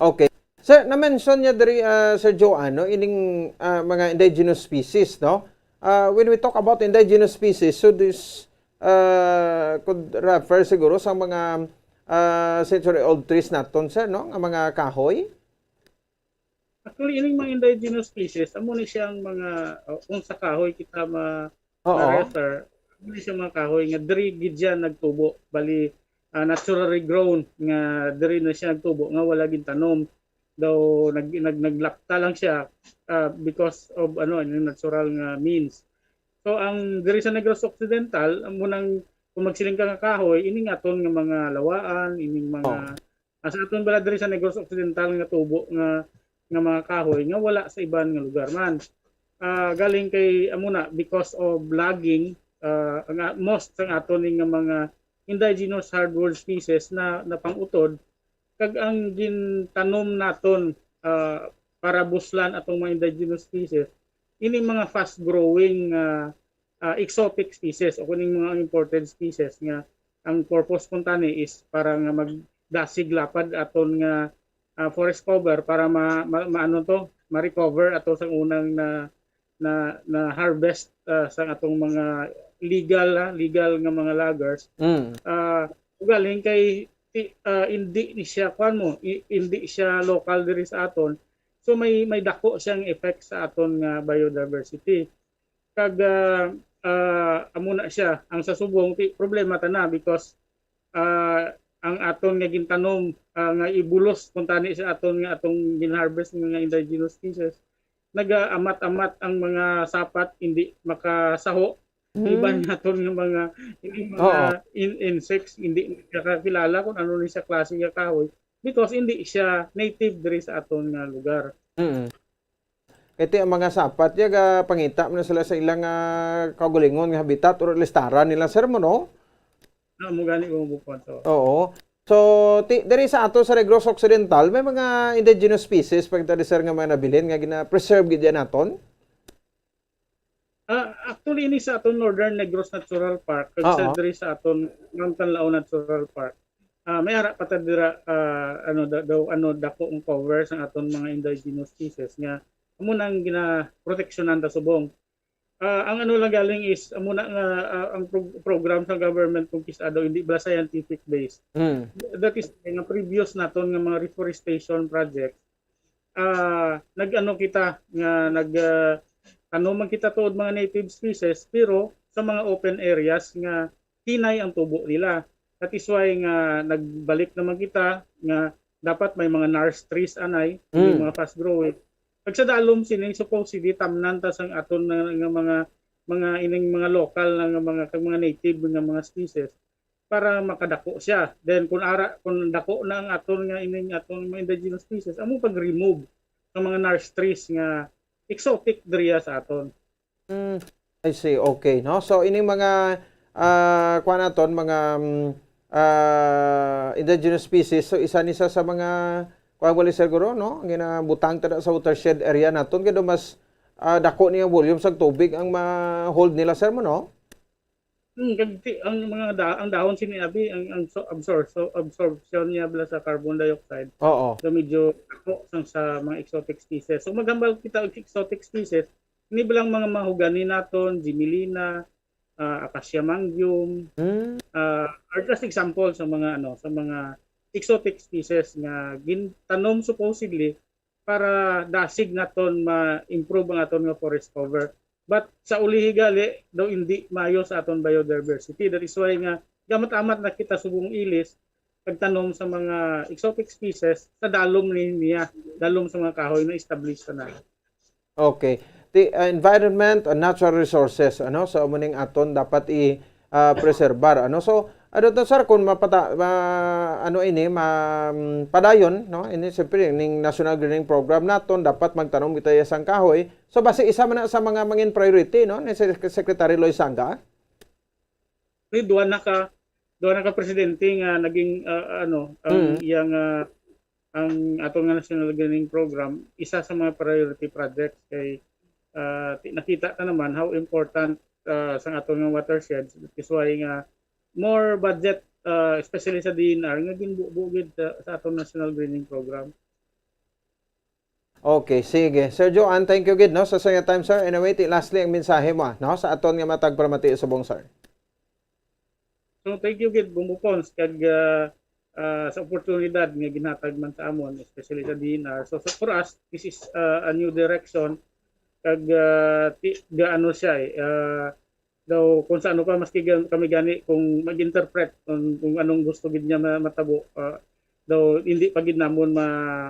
Okay. Sir, na-mention niya diri Sir Joan no ining mga indigenous species no. When we talk about indigenous species, so this could refer siguro sa mga century-old trees naton sir, no? Ang mga kahoy? Actually, ining mga indigenous species, amo ni siyang mga, kung sa kahoy kita ma-refer, amo ni siyang mga kahoy nga diri gid siya nagtubo. Bali, naturally grown nga diri na siya nagtubo, nga wala gid tanom. Daw naglapta lang siya because of natural nga means. So ang diri sa Negros Occidental, ang munang kung magsiling ka nga kahoy, ining aton nga mga lawaan, ining mga sa aton bala diri sa Negros Occidental nga tubo nga mga kahoy nga wala sa iban nga lugar man. Galing kay amuna because of logging, most sang aton nga mga indigenous hardwood species na pang-utod kag ang gintanom naton para buslan atong mga indigenous species, ini mga fast growing exotic species o kuning mga imported species nga ang purpose puntani is para nga magdasig lapad aton nga forest cover para maano to ma-recover ato sa unang na harvest sa atong mga legal nga mga loggers. Galing kay hindi ni siya hindi siya local diri sa aton. So may dako siyang effect sa aton nga biodiversity. Kag amo na siya ang sa subong problema ta na because ang aton nga gintanom nga ibulos kung tani sa aton nga atong ginharvest nga indigenous species naga-amat-amat ang mga sapat hindi makasaho. Iban naton nga mga insects hindi nakakilala kung ano ni sa klase nga kahoy because hindi siya native diri sa aton nga lugar. Kaya ang mga sapat yaga pangita mo na sila sa ilang kaugalingon nga habitat or listaran nila sir mo no? Mo gani mo bukod so. Oo. So diri sa ato sa Negros Occidental may mga indigenous species pagta sir nga mga nabilin nga gina-preserve gid naton. Actually ini sa aton Northern Negros Natural Park kag sa diri sa aton Mountain Natural Park. May ara pa ta dira dako ang cover sa aton mga indigenous species nga amo nang gina-proteksyonan ta subong. Ang ano lang galing is amo na nga ang program sa government kung kisado hindi bala scientific based. That is nga previous naton nga mga reforestation project. Nag-ano kita nga tanuman kita tuod mga native species pero sa mga open areas nga hinay ang tubo nila. That is why nga nagbalik naman kita nga dapat may mga nurse trees anay, mga fast growing. Pag sa dalom sining supposedly tamnan ta sang aton nga mga ining mga local nga mga native nga mga species para makadako siya. Then kung dako na ang aton nga ining aton mga indigenous species, amo pag-remove ng mga nurse trees nga exotic diriya sa aton. I see. Okay, no? So ining mga kuan naton mga indigenous species so isa sa mga wali siguro no ginabutang tada sa watershed area naton kaya mas dako niya volume sa tubig ang ma-hold nila sir mo no. Ang mga ang dahon sinabi ang absorption niya bala sa carbon dioxide. Oo. So medyo dako sa mga exotic species. So magambal kita og exotic species ini bilang mga mahugani naton, Gimilina, Acacia mangium, are just example sa mga exotic species nga gintanom supposedly para dasig naton ma-improve ang aton nga forest cover. But sa ulihi gali daw hindi maayo sa aton biodiversity. That is why nga gamat-amat na kita subong ilis pagtanom sa mga exotic species sa dalom niya, dalom sa mga kahoy na established na. Okay. The environment and natural resources sa umuning aton dapat i-preserbar so to sir kung padayon no ini siyempre ning National Greening Program naton dapat magtanom kita sang kahoy so base isa man sa mga mangin priority no ni Secretary Loy Sanga. Duwa na ka presidente nga naging ang atong nga National Greening Program isa sa mga priority projects kay nakita ta naman how important sa atong nga watersheds. That is why nga more budget especially sa DNR nga ginbugid sa atong National Greening Program. Okay, sige. Sir Joan, thank you gid no sa saya time sir. Anyway, lastly ang mensahe mo no sa aton nga matag paramati sa bong sir. So thank you gid bumukons kag sa oportunidad nga ginhatag man sa amon especially sa DNR. So for us this is a new direction kag gaano siya daw kung sa ano pa maski kami gani kung mag-interpret kung anong gusto gid niya matabo daw hindi pa gid namon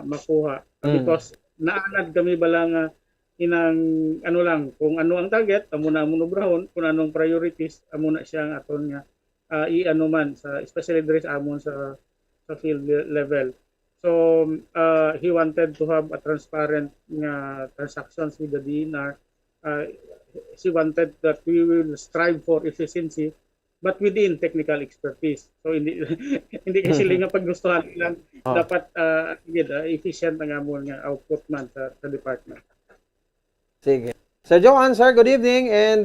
makuha because naanad kami bala inang ano lang kung ano ang target amo na monobrahon kung anong priorities amo na siya ang aton nga i-ano man sa especially diri sa amon sa field level. So he wanted to have a transparent transactions with the DNR. She wanted that we will strive for efficiency but within technical expertise. So hindi kasi nga paggustuhan lang dapat efficient ang amon nga output man sa department. Sige. Sir Joan, sir, good evening and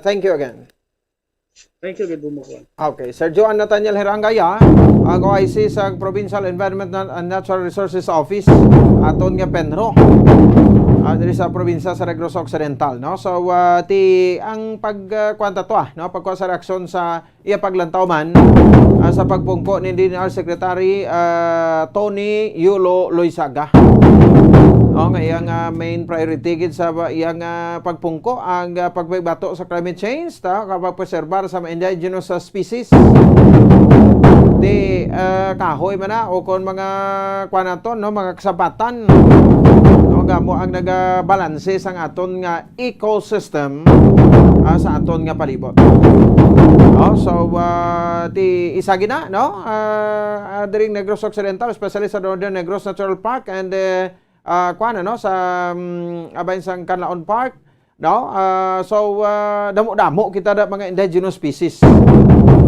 thank you again. Thank you, good bumukuan. Okay, Sir Joan Nathaniel Herangaya, ang OIC sa Provincial Environmental and Natural Resources Office, aton nga Penro. Diri sa probinsya sa Negros Occidental, no? So ang pagkwanta to, no, pagkuha sa reaksyon sa iya paglantaw man sa pagpungko ni DNR Secretary Tony Yulo Loizaga. Nga iyang main priority gid sa iyang pagpungko ang pagbabato sa climate change, kapag preserbar sa mga indigenous species. Di kahoy man na o kon mga kwanaton, no, mga kasabatan, no, gamo ang nagabalanse sang aton nga ecosystem sa aton nga palibot. So di isa gina, no, during Negros Occidental, especially sa Northern Negros Natural Park and no, sa abayin sang Canlaon Park, no, so damo-damo kita da mga indigenous species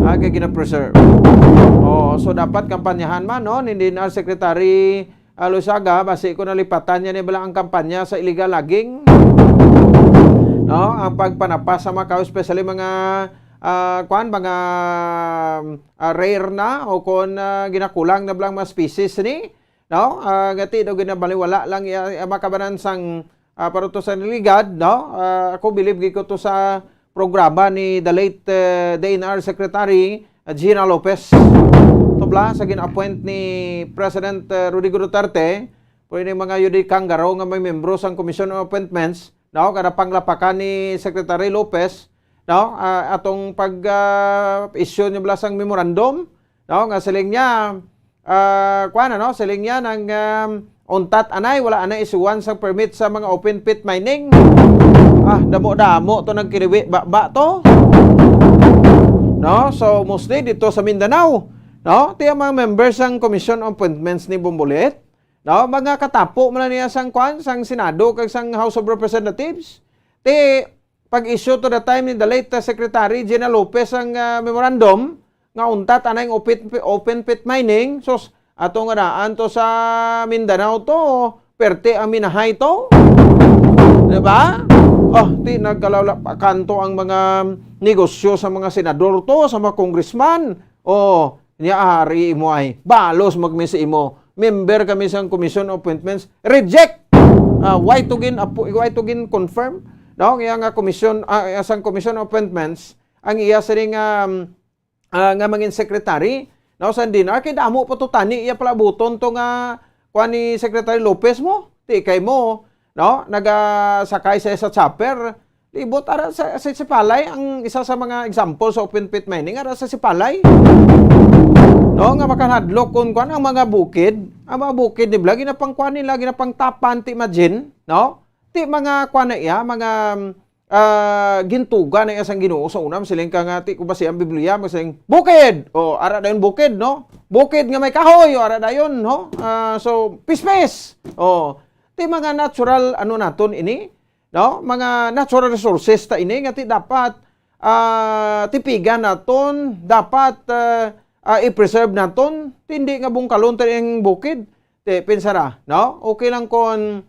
kaya gina-preserve. So dapat kampanyahan man, no, ni DNR Secretary Loizaga, basi ko nalipatan niya ni bala ang kampanya sa illegal logging, no, ang pagpanapas sa Macau, especially mga mga rare na o kon ginakulang na blang mga species ni, no, gati daw ginabaliwala lang makabanan sang paruto sa niligad, no. Ako believe ko to sa programa ni the late DNR Secretary Gina Lopez. Tubla sa gina-appoint ni President Rodrigo Duterte, pwede mga yudikang garo nga may membro sang Commission on Appointments, no, kada panglapakan ni Secretary Lopez, no, atong pag-issue niya blasang memorandum, no, nga siling niya no, siling niya ng untat anay wala anay isuwan sa permit sa mga open pit mining. Damo-damo to nagkiriwi ba to, no. So mostly dito sa Mindanao, no, tiya mga members sang Commission on Appointments ni Bombolet, no, mga katapo man niya sang sang Senado kag sang House of Representatives. Ti pag-issue to the time ni the late Secretary Gina Lopez ang memorandum nga untat anay open pit mining, so ato nga daan to sa Mindanao to, perte ang minahay to, diba? Ti nagkalawla pa kanto ang mga negosyo sa mga senador to, sa mga congressman. Niya ari mo ay balos magmisi mo. Member kami sa Commission on Appointments, reject. Why to gin confirm? No, kaya nga sang Commission on Appointments ang iya siring nga mangin secretary, no, sa DNR kay damo pa to tani iya pala buton to nga kuan ni Secretary Lopez mo. Ti kay mo, no, nagasakay sa chopper, libot ara sa Sipalay, ang isa sa mga example sa open pit mining ara sa Sipalay, no, nga makanadlok kun kuan ang mga bukid ni bla ginapang kuan nila, ginapang tapan ti imagine, no, ti mga kuan na iya mga gintuga na isang Ginoo sa unam siling ka nga ti kubasi ang Biblia magsiling bukid, ara dayon bukid, no, bukid nga may kahoy, ara dayon, no, so pispes, ti mga natural naton ini, no, mga natural resources ta ini nga ti dapat tipigan naton, dapat i-preserve naton, hindi nga bungkalon ta ang bukid. Ti pinsara, no, okay lang kon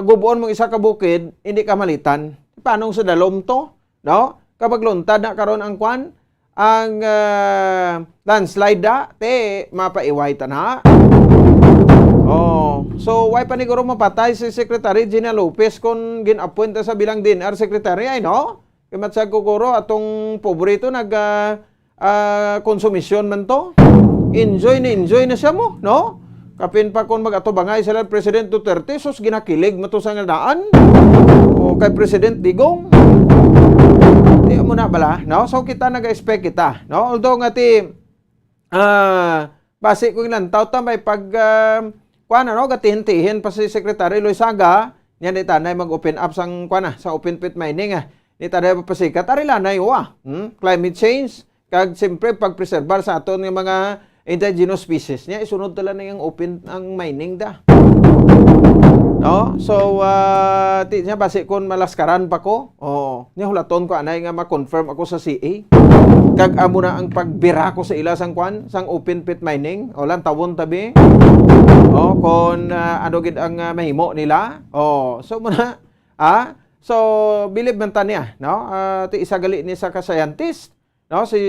gubuon mo isa ka bukid, hindi ka malitan. Paano sa dalom to, no, kapag luntad na karon ang kwan ang landslide da, te mapaiway ta na. So why paniguro mapatay si Secretary Gina Lopez kung gin-appoint sa bilang DNR Secretary, ay, no? Kimatsag kukuro atong pobrito konsumisyon man to. Enjoy na siya mo, no? Kapin pa kung mag-atubangay sila President Duterte, sus ginakilig mo to sa ngaldaan. O kay President Digong. Di mo na bala, no? So kita nag-expect kita, no? Although nga ti base ko ilantaw ta may gatihin-tihin pa si Secretary Loizaga, niya ni tanay mag-open up sang sa open pit mining, ni tanay papasikat, arilanay, climate change, kag siyempre pag-preserbar sa aton ng mga indigenous species niya, isunod tala na yung open ang mining da. No? So, niya base kung malaskaran pa ko, niya hulaton ko anay nga ma-confirm ako sa CA. Kag amo na ang pagbira ko sa ila sang sang open pit mining, lang tawon tabi. Kung ano gid ang mahimo nila. So muna So believe man ta niya, no? Ti isa gali ni sa ka-scientist, no? Si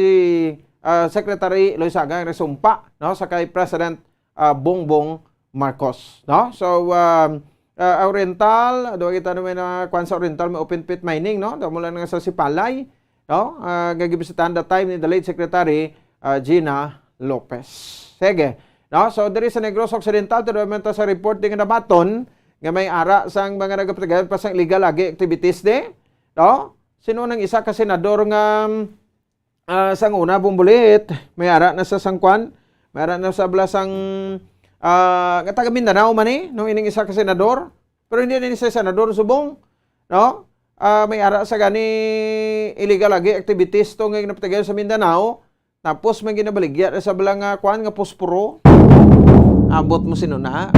Secretary Loizaga ang resumpa, no, sa kay President Bongbong Marcos, no? So Oriental, do kita naman na kwan sa Oriental may open pit mining, no? Do mula nga sa Sipalay, no? Gagibisitahan that time ni the late Secretary Gina Lopez. Sige, no? So diri sa Negros Occidental, to sa report nga nabaton nga may ara sang mga nagapatigayon pa sang illegal lagi activities de, no? Sino nang isa ka senador nga sang una bumbulit, may ara na sa sangkwan, may ara na sa blasang taga Mindanao man nung ining isa ka senador, pero hindi na isa senador subong, no? May ara sa gani illegal lagi activities to nga napatigayon sa Mindanao, tapos may ginabaligya sa balang kwan nga posporo. Abot mo sinuna.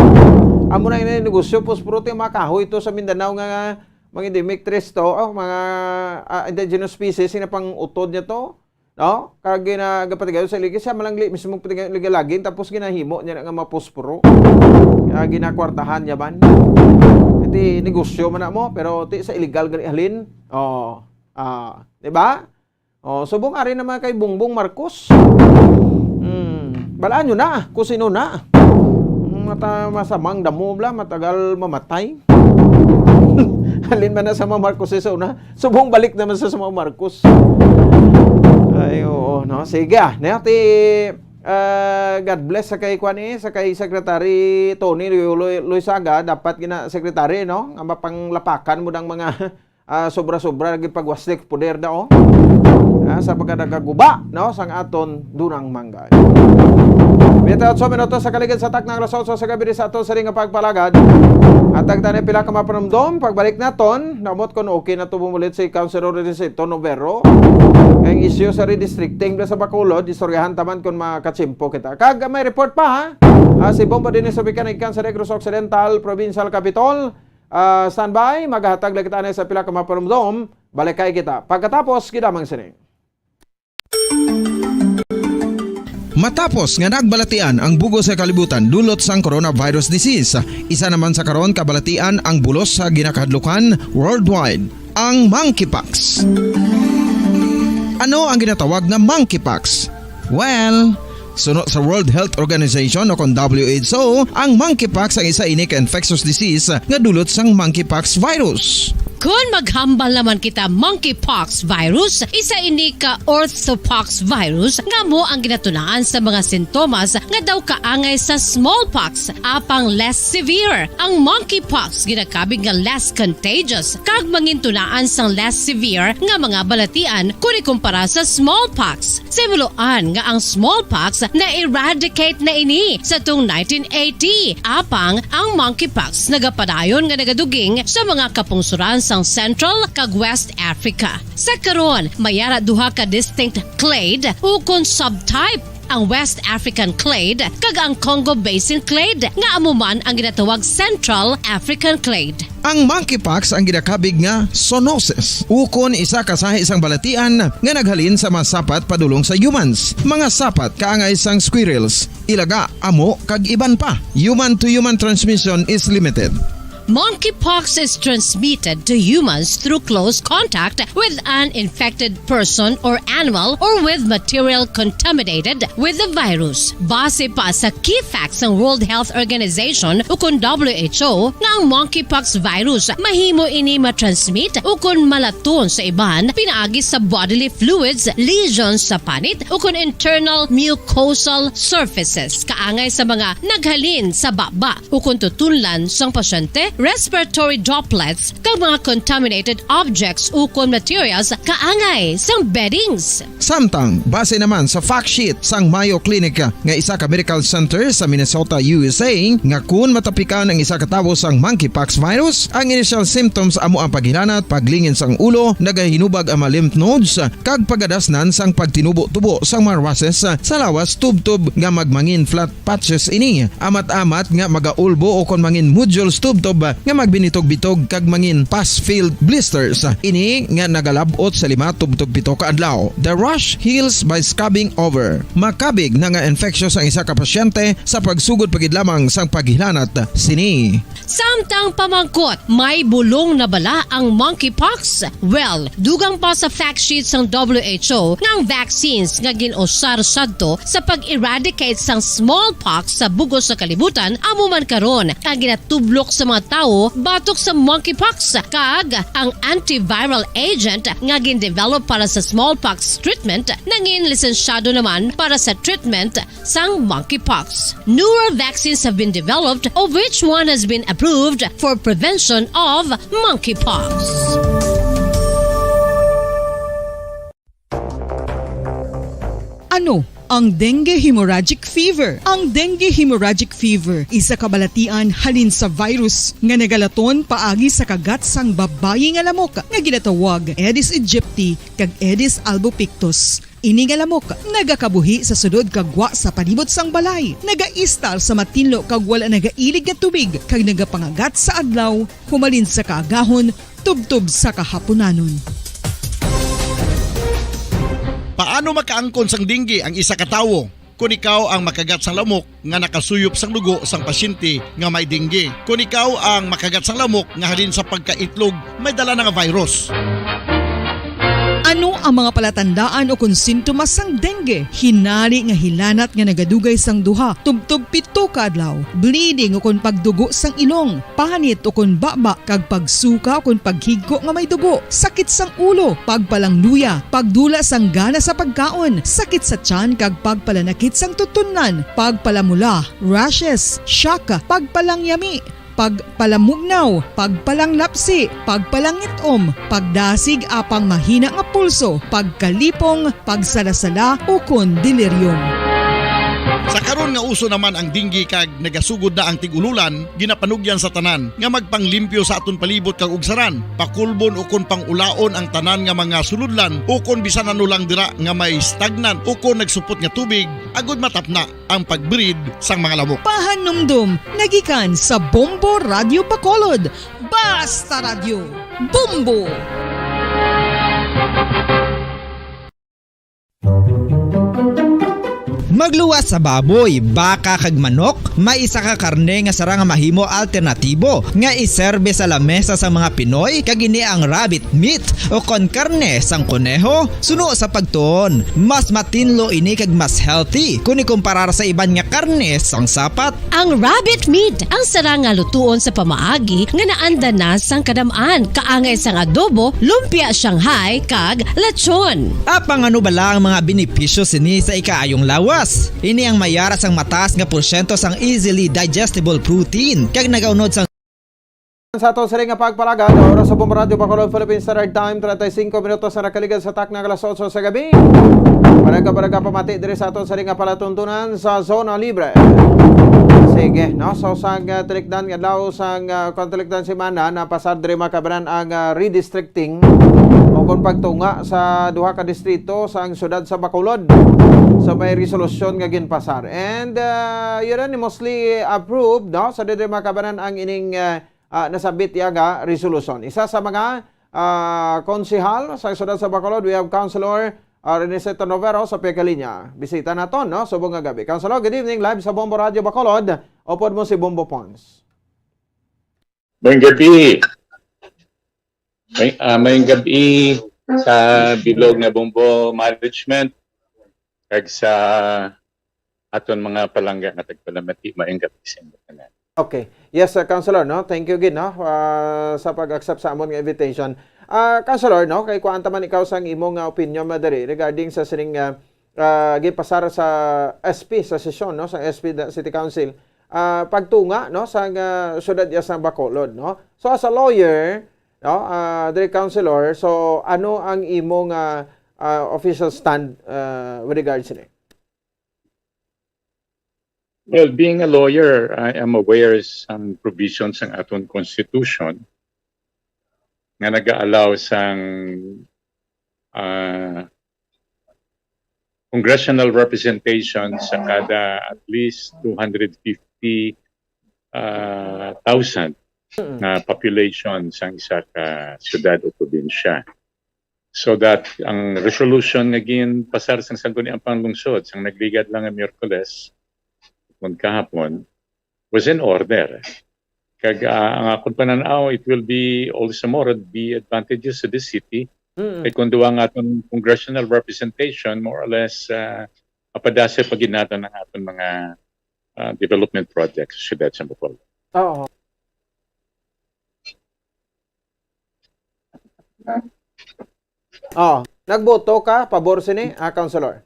Amo na ini negosyo posporo ti makahoy ito sa Mindanao nga mga endemic trees to, mga indigenous species sina pang utod niya to. No? Kag ginagapatigayon sa ligid siya malangli mismo patigayon lagi tapos ginahimo niya nga maposporo. Kaya ginakwartahan niya ban. Iti negosyo man na mo pero ti sa illegal gali halin. Di ba? Subong ari naman kay Bongbong Marcos. Balaan nyo na kung sino na. Masamang damo bla matagal mamatay. Halin man na sa mga Marcos sa una. Subong balik naman sa mga Marcos. Ay, oo, no? Sige, nati, God bless sa kay Kwani, sa kay Secretary Tony Loizaga, dapat gina Secretary, no? Ang mapanglapakan mo ng mga sobra-sobra naging pagwastik poder daw. Sa pagkadagaguba, no? Sang aton dunang manggay. Bita 8 minutos sa kaligid sa taknang rason sa gabi sa aton sa ring pagpalagad. At tagtani pila ka mapanumdom, pagbalik naton, namot kon okay na to bumulit si Councilor Renisito Novero. Ang issue sa redistricting sa Bacolod, istoryahan taman kon makatsimpo kita. Kag may report pa ha. Si Bombo Dennis Sobican sa Negros Occidental Provincial Capital. Standby, maghatag lang kita sa pila ka mapanumdom. Balik kay kita. Pagkatapos, kidamang sining. Matapos nga nagbalatian ang bugo sa kalibutan dulot sang coronavirus disease, isa naman sa karon kabalatian ang bulos sa ginakahadlukan worldwide, ang monkeypox. Ano ang ginatawag na monkeypox? Well, sunod sa World Health Organization o kon WHO, ang monkeypox ang isa ini ka infectious disease nga dulot sang monkeypox virus. Kung maghambal naman kita monkeypox virus, isa ini ka orthopox virus nga mo ang ginatunaan sa mga sintomas nga daw kaangay sa smallpox apang less severe. Ang monkeypox ginakabig nga less contagious kag mangintunaan sang less severe nga mga balatian kung ikumpara sa smallpox. Simuloan nga ang smallpox na eradicate na ini sa tung 1980 apang ang monkeypox nagapadayon nga nagaduging sa mga kapungsuran sang Central kag West Africa. Sa karon, mayara duha ka distinct clade ukon subtype, ang West African clade kag ang Congo Basin clade nga amuman ang ginatawag Central African clade. Ang monkeypox ang ginakabig nga zoonosis. Ukon isa kasahi isang balatian nga naghalin sa mga sapat padulong sa humans. Mga sapat kaangay sang squirrels, ilaga, amo kag iban pa. Human to human transmission is limited. Monkeypox is transmitted to humans through close contact with an infected person or animal or with material contaminated with the virus. Base pa sa key facts ng World Health Organization ukon WHO nga ang monkeypox virus mahimo ini matransmit ukon malaton sa iban pinaagi sa bodily fluids, lesions sa panit ukon internal mucosal surfaces kaangay sa mga naghalin sa baba ukon tutunlan sang pasyente, respiratory droplets kag mga contaminated objects ukon materials kaangay sang beddings. Samtang base naman sa fact sheet sang Mayo Clinic nga isa ka medical center sa Minnesota, USA, nga kun matapikan ang isa ka tawo sang monkeypox virus, ang initial symptoms amo ang paghilanat, paglingin sang ulo, nagahinubag ang mga lymph nodes kag pagadasnan sang pagtinubo-tubo sang mga rashes sa lawas tubtob nga magmangin flat patches ini. Amat-amat nga magaulbo o kon mangin nodules tubtob nga magbinitog-bitog kag mangin past-filled blisters. Ini nga nagalabot sa 5-7 ka adlaw. The rash heals by scabbing over. Makabig na nga infectious ang isa ka pasyente sa pagsugod pagid lamang sang paghilanat sini. Samtang pamangkot, may bulong na bala ang monkeypox? Well, dugang pa sa fact sheet ng WHO nga ang vaccines nga ginusar sadto sa pag-eradicate sang smallpox sa bugos sa kalibutan amo man karon kag ginatublok sa mga tao batok sa monkeypox kag ang antiviral agent nga gin-develop para sa smallpox treatment nangin lisensyado naman para sa treatment sang monkeypox. Newer vaccines have been developed of which one has been approved for prevention of monkeypox. Ano ang dengue hemorrhagic fever? Ang dengue hemorrhagic fever isa kabalatian halin sa virus nga nagalaton paagi sa kagat sang babayi nga lamok nga ginatawag Aedes aegypti kag Aedes albopictus. Ini nga lamok nagakabuhi sa sudod kagwa sa palibot sang balay, nagaistar sa matinlo kag wala nagailig nga tubig kag nagapangagat sa adlaw humalin sa kaagahon tubtob sa kahaponanon. Paano makaangkon sang dengue ang isa ka tawo? Kung ikaw ang makagat sang lamok nga nakasuyop sang dugo sang pasyente nga may dengue. Kung ikaw ang makagat sang lamok nga halin sa pagkaitlog may dala nga virus. Ano ang mga palatandaan o kung sintomas sang dengue? Hinali nga hilanat nga nagadugay sang duha, tubtob 7 ka adlaw, bleeding o kung pagdugo sang ilong, panit o kung baba kag pagsuka o kung paghigko nga may dugo, sakit sang ulo, pagpalangluya, pagdula sang gana sa pagkaon, sakit sa tiyan kag pagpalanakit sang tutunan, pagpalamula, rashes, syaka, pagpalangyami, pagpalamugnaw, pagpalanglapsi, pagpalangitom, pagdasig apang mahina nga pulso, pagkalipong, pagsalasala o kun delirium. Sa karon nga uso naman ang dengue kag nagasugod na ang tigululan, ginapanugyan sa tanan nga magpanglimpyo sa aton palibot kag ugsaran, pakulbon o kon pangulaon ang tanan nga mga suludlan o kon bisan ano lang dira nga may stagnan o kon nagsupot nga tubig agud matapna ang pagbreed sang mga lamok. Pahanumdum, nagikan sa Bombo Radio Bacolod. Basta Radio, Bombo! Magluwas sa baboy, baka kag manok, may isa ka karne nga sara nga mahimo alternatibo nga iserbe sa lamesa sa mga Pinoy kag ini ang rabbit meat o kon karne sang kuneho. Suno sa pagtuon, mas matinlo ini kag mas healthy kung ikumparar sa iban nga karne sang sapat. Ang rabbit meat ang sara nga lutuon sa pamaagi nga naanda na sang kadamaan, kaangay sang adobo, lumpia Shanghai kag lechon. Apang ano bala ang mga benepisyo sini sa ikaayong lawas? Ini ang mayara sang mataas nga porsyento sang easily digestible protein kag nagaunod sang sa ato sa ring nga pagpalagad, oras sa Bombo Radio Bacolod Philippines Standard Time, 35 minutos na nakaligad sa tak ng alas 8 sa gabi. Paraga pamati diri sa ato sa ring nga palatuntunan sa Zona Libre. Sige, no? So sang tilikdan nga daw sang kontilikdan semana na pasar diri makabanan ang redistricting o kung pagtunga sa duha ka distrito sa ang syudad sa Bacolod. So may resolusyon nga ginpasar. And unanimously approved, no? Sa diri makabanan ang ining nasabit yaga resolution. Isa sa mga konsehal sa syudad sa Bacolod, we have Councilor Reneseta Novero sa Pekalinya. Bisita naton, no? Subong nga gabi. Councilor, good evening. Live sa Bombo Radio Bacolod. Upod mo si Bombo Pons. Mayang gabi. Mayang gabi sa bilog na Bombo Management kag sa aton mga palangga nga tagpalamati mayang gabi sa inyo. Okay. Yes, Councilor, no? Thank you again, no? Sa pag-accept sa amon nga invitation. Councilor, no? Kay kuanta man ikaw sang imong opinion madari regarding sa sining gipasar sa SP sa sesyon, no? Sa SP City Council. Pagtunga, no? Sa syudad sa Bacolod, no? So as a lawyer, no? Diri Councilor, so ano ang imong official stand with regards to it? Well, being a lawyer, I am aware some provisions ng aton Constitution nga nag-allow sang congressional representation sa kada at least 250,000 na population sa isa ka syudad o probinsya. So that ang resolution naging pasar sang Sangguniang Panglungsod sang nagligad lang ang Miyerkules kung kahapon was in order. Kag ang akong pananaw, it will be also more be advantageous to the city. Kay kung duwa nga atong congressional representation, more or less mapadasa paginato ng atong mga development projects sa siyudad sa Bacolod. Oo. Nagboto ka pabor sini, Councilor?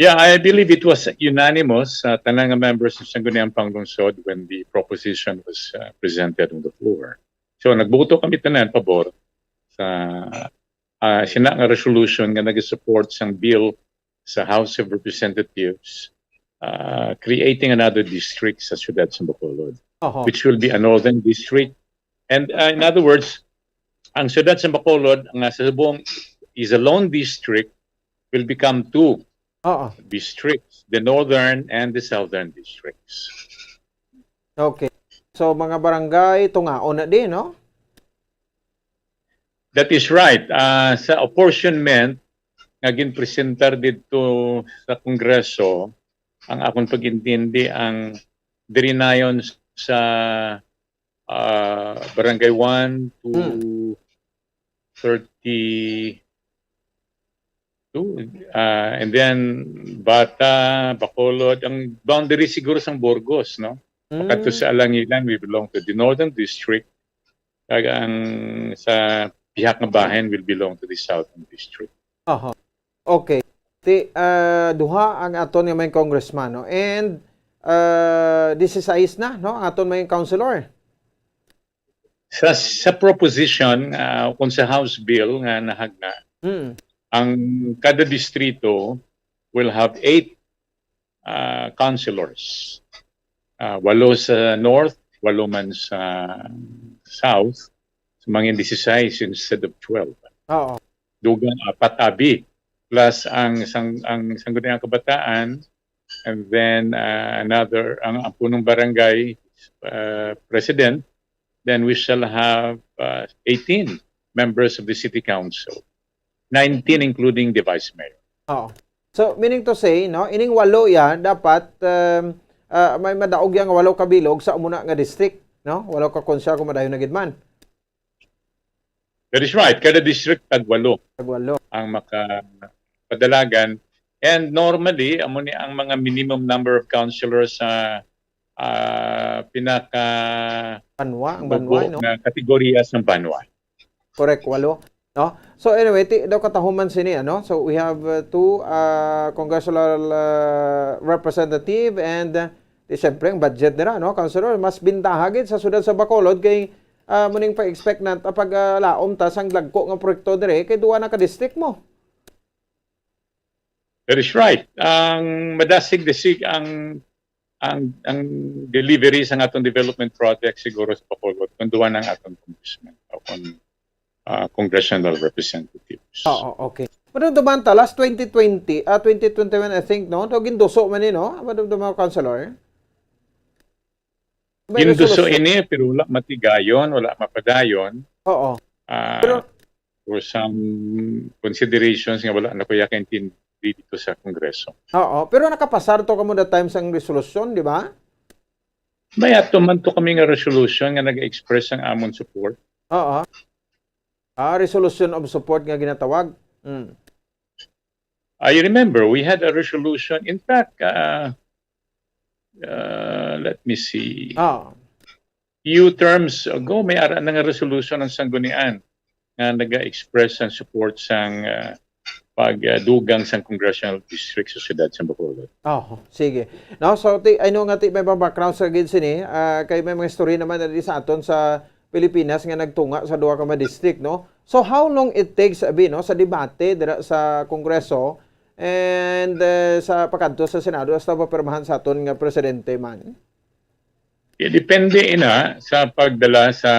Yeah, I believe it was unanimous tanang members ng Sangguniang Panglungsod when the proposition was presented on the floor. So nagboto kami tanan pabor sa sina nga resolution nga nag-support sang bill sa House of Representatives creating another district sa siyudad sa Bacolod, which will be a northern district. And in other words, ang siyudad sa Bacolod, ang sa Subong is a lone district, will become two districts, the northern and the southern districts. Okay. So mga barangay, tungaon na din, no? That is right. Sa apportionment, nga ginpresentar dito sa Kongreso, ang akong pag-intindi, ang dirinayon sa Barangay 1 to 32, and then Bata, Bacolod, ang boundary siguro sa Burgos, no? Pagkato sa Alangilan, we belong to the Northern District. Kag ang sa Pihak nga Bahin will belong to the Southern District. Okay. Duha ang aton nga may congressman, no? And this is ais na, no? Aton may councilor. Sa proposition, kung sa House Bill nga nahagna, ang kada distrito will have 8 councilors. 8 sa North, 8 man sa South, sa mga 16 instead of 12. Dugang 4 abi, plus ang Sangguniang Kabataan, and then another, ang punong barangay president. Then we shall have 18 members of the city council, 19 including the vice mayor. So meaning to say, no, ining 8 yan dapat may madaog yang 8 kabilog sa umuna nga district, no? 8 ka konsyal kung madayon na gidman. That is right. Kada district tag 8 ang makapadalagan, and normally amo ni ang mga minimum number of councilors sa pinaka banwa, ang banwa, no? Na kategorya ng banwa. Correct, 8. No? So anyway, daw katahuman sini, ano? So we have 2 congressional representative, and siyempre ang budget nila, no? Councilor, mas bintahagid sa sudad sa Bacolod kay muning pa-expect na pag laom ta sang lagko nga proyekto dire kay duwa na ka district mo. That is right. Ang madasig-dasig ang delivery sa atong development project siguro sa Bacolod kung duwa ng atong congressman o kung congressional representatives. Okay. Madam Dumanta, last 2020, 2021 I think, no? Daw ginduso man ni, no? Madam Dumanta, Councilor? Ginduso ini, pero wala matigayon, wala mapadayon. Pero for some considerations nga wala na kuya kaintindi dito sa Kongreso. Pero nakapasar to kamo that time sang resolution, di ba? May ato man to kami nga resolution nga nag-express ang amon support. Resolution of support nga ginatawag. I remember we had a resolution. In fact, let me see. Few terms ago, may ara na nga resolution ng Sanggunian nga nag-express ang support sang pagdugang sang congressional district sa siyudad sa Bacolod. Sige. No, so I know nga may background sa gid sini, kay may mga story naman dali sa aton sa Pilipinas nga nagtunga sa duha ka mga district, no? So how long it takes no sa debate dira sa Kongreso and sa pagkanto sa Senado hasta mapirmahan sa aton nga presidente man? Depende ina sa pagdala sa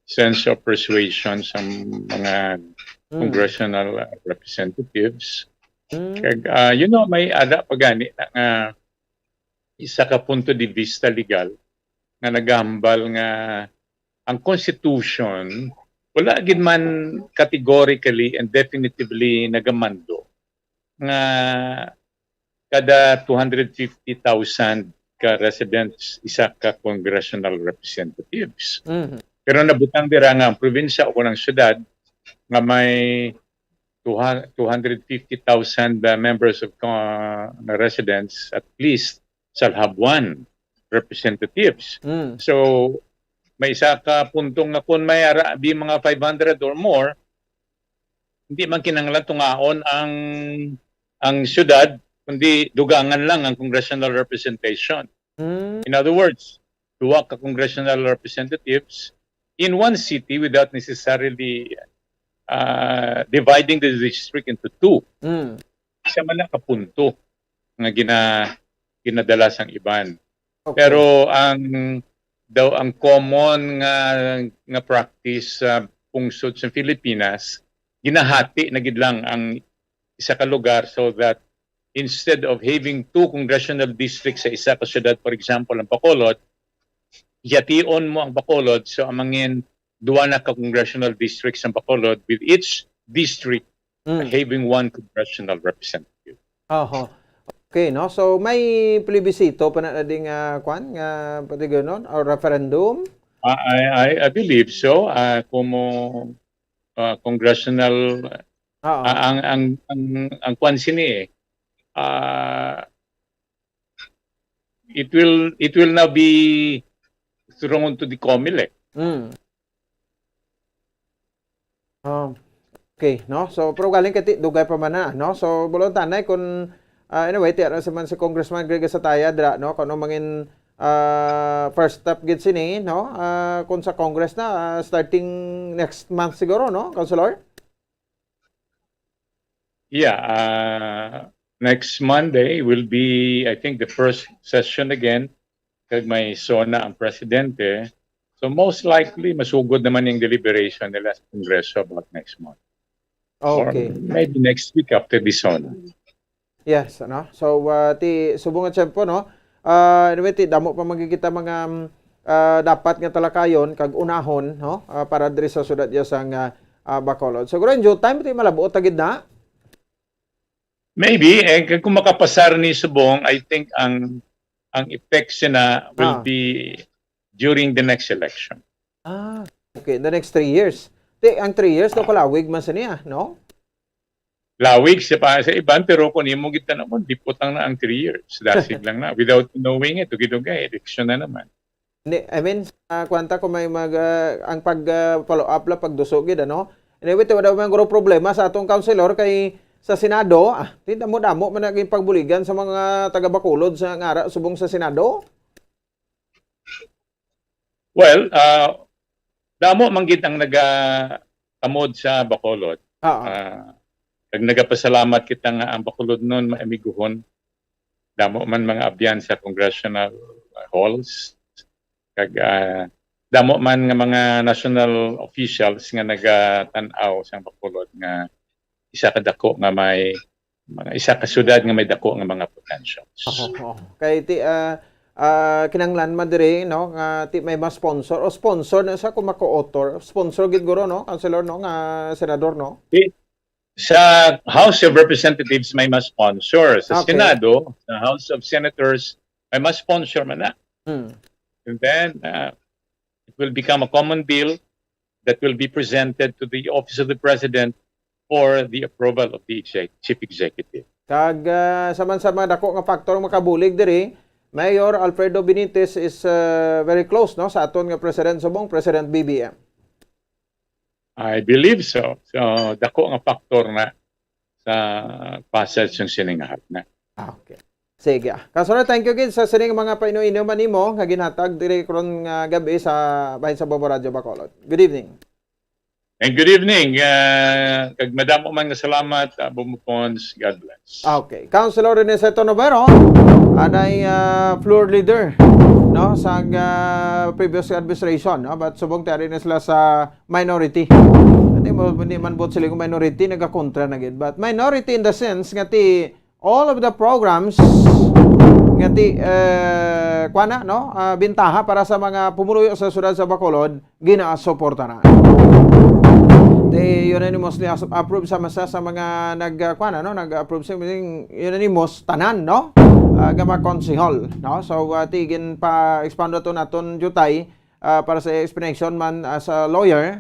sense of persuasion sa mga congressional representatives. Kag may ada pagani na isa ka punto de vista legal nga nagahambal nga ang Constitution wala gid man categorically and definitively nagamando nga kada 250,000 ka residents isa ka congressional representatives. Pero nabutang dira nga ang probinsya o ng syudad nga may 250,000 members of na residents, at least shall have one representatives. So may isa ka puntong nga kung may arabi mga 500 or more, hindi man kinahanglan tungaon ang syudad, kundi dugangan lang ang congressional representation. In other words, duwa ka congressional representatives in one city without necessarily dividing the district into two. Isa man lang kapunto nga ginadala sang iban. Pero ang common nga practice sa pungsod sa Pilipinas, ginahati na gid lang ang isa ka lugar so that instead of having two congressional districts sa isa ka syudad, for example, ang Bacolod, hiyation mo ang Bacolod so amangin duwa na ka congressional districts ang Bacolod with each district having one congressional representative. Okay, no? So may plebisito pa na ding kwan nga pati ganon or referendum? I believe so. Como congressional ang kwan sini it will now be thrown to the COMELEC. Okay, no? So pero galing kati dugay pa man na, no? So bulon tanay kun anyway, tiara sa man si Congressman Greg Sataya dra, no? Kuno mangin first step gid sini, no? Kung sa Congress na starting next month siguro, no, Councilor? Yeah, next Monday will be, I think, the first session again. Kag may SONA ang presidente. So most likely, masugod naman yung deliberation nila sa Kongreso about next month. Okay. Or maybe next week after the SONA. Yes, ano? So, ti subungan siya po, no? Anyway, ti damo pa magkikita mga dapat nga talakayon kag unahon, no? Para diri sa syudad ya sang Bacolod. Siguro in due time ti malabuot tagid na. Maybe kung makapasar ni Subong, I think ang effects na will be during the next election. Okay, the next 3 years. Ti ang 3 years to kalawig man sa niya, no? Lawig sa iban, pero kung mo kita naman, diputang na ang 3 years. Dasig lang na. Without knowing it, tugidugay, election na naman. I mean, kwanta ko may ang pag-follow up la, pagdusogid, ano? Anyway, wala may guro problema sa atong councilor kay sa Senado, damo man naging pagbuligan sa mga taga-Bacolod sa ngara subong sa Senado? Well, damo manggid ang nagatamod sa Bacolod. Kag nagapasalamat kita nga ang Bacolod noon maamiguhon. Damo man mga abyan sa congressional halls. Kag damo man nga mga national officials nga nagatanaw sa Bacolod nga isa ka dako nga may mga isa ka syudad nga may dako nga mga potentials. Kay ti kinanglan man diri, no, nga ti may mas sponsor o sponsor na sa kung mako-author sponsor gid guro, no, councilor, no, nga senador, no. Sa House of Representatives may mas sponsor, sa Senado, sa House of Senators may mas sponsor man na. And then it will become a common bill that will be presented to the Office of the President for the approval of the Chief Executive. Kag sama-sama dako nga faktor makabulig diri, Mayor Alfredo Benitez is very close, no, sa aton nga President Subong, President BBM. I believe so. So dako nga faktor na sa passage yung siningahat na. Okay. Sige. Councilor, thank you gid sa sining mga painuinuman nimo nga ginhatag diri karon nga gabi sa bahin sa Bombo Radio Bacolod. Good evening. And good evening. Kag madamo man nga salamat, Bombo Pons. God bless. Okay. Councilor Reneseto Novero, anay floor leader, no, sa previous administration, no, but subong tari na sila sa minority. Hindi man bot sila kung minority, nagakontra na gid. But minority in the sense nga ti all of the programs nga ti kuana no, bintaha para sa mga pumuluyo sa syudad sa Bacolod ginasuporta na. They unanimously approve sa mga nag-approve sa unanimous tanan no, gama konsehol no. So tigin pa expand to naton jutay para sa explanation man as a lawyer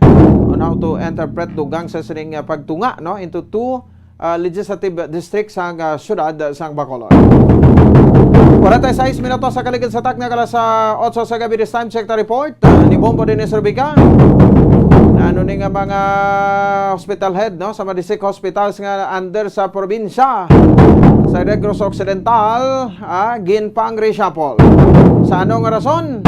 on how to interpret dugang sa sining pagtunga no into two legislative districts sa syudad sa Bacolod. 46 minutos sa kaligid sa takna kala sa 8 sa gabi this time. Check the report ni Bombo Dennis Rubica. Ano ni nga mga hospital head no sa mga district hospitals nga under sa probinsya sa Negros Occidental ginpang reshuffle. Sa anong rason?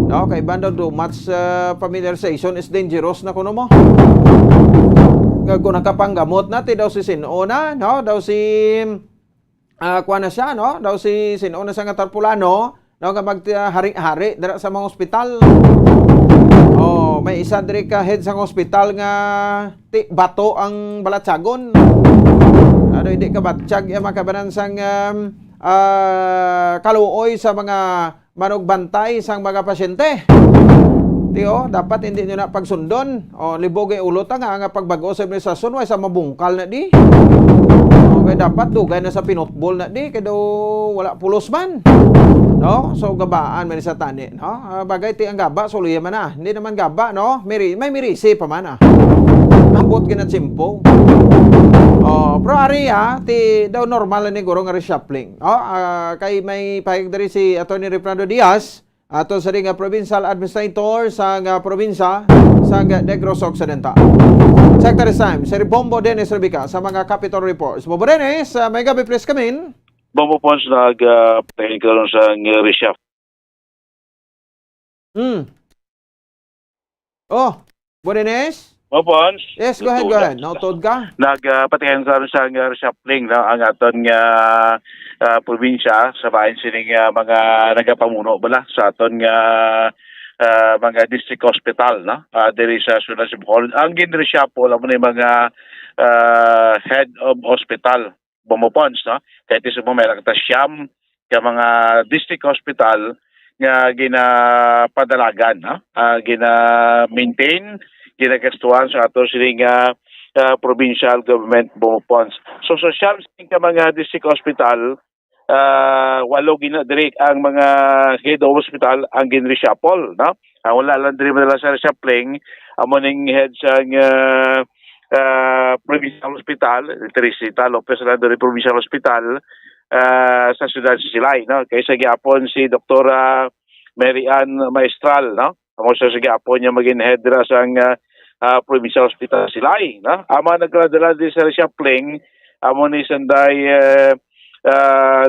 No, kay banda too much familiarization is dangerous na kuno mo. Kung nakapanggamot natin daw si Sinona, no? Daw si kuha na siya, no? Daw si Sinona sa nga Tarpulano, no? Maghari-hari dira sa mga ospital. Oh, may isa diri ka head sa ospital nga bato ang balatsagon. Ano hindi ka batsyag makabanan sang kaluoy sa mga manugbantay sang mga pasyente. Tiyo, dapat hindi nyo na pagsundon. O, libog ay ulo ta nga pagbago sa administrasyon, way sa mabungkal na di. O, kaya dapat dugay na sa pinutbol na di, kaya daw wala pulos man. No? So, gabaan man sa tani. No? Bagay ti ang gaba, suluya man na. Hindi naman gaba, no? May mirisi pa man Ambot kinatsimpo. Pero ari ti daw normal ni guro nga reshuffling. Kay may pahig dari si Atty. Reprando Diaz ato sa ring provincial administrator sa probinsya sa Negros Occidental. Check the time. Si Bombo Dennis Rubica sa mga Capitol Reports. Bombo Dennis, may gabi please come in. Bombo Pons nag-pahin ka rin sa reshuffle. Bombo Dennis? Pons. Yes, go ahead. Nautod ka? Nagpatihan ka rin sa reshuffling na ang aton nga probinsya sa bayan sining mga nagapamuno bala sa aton nga mga district hospital no diri sa Sudan sa Bacolod. Ang ginreshuffle amo ni mga head of hospital Bomopons no kay ti sumo may ta siyam ka mga district hospital nga ginapadalagan no gina-maintain ginagastuhan sa ato sining provincial government Bomopons. So social ka mga district hospital walo gina-direct ang mga head of hospital ang ginreshuffle no wala lang diri madala sa reshuffling amo ning head sa provincial hospital Teresita Lopez Landori Provincial Hospital sa Ciudad Silay no kaysa gyapon si Dr. Mary Ann Maestral no amo sa gyapon niya maging head ra sa Provincial Hospital Silay no ama nagdala di sa reshuffling amo ni sanday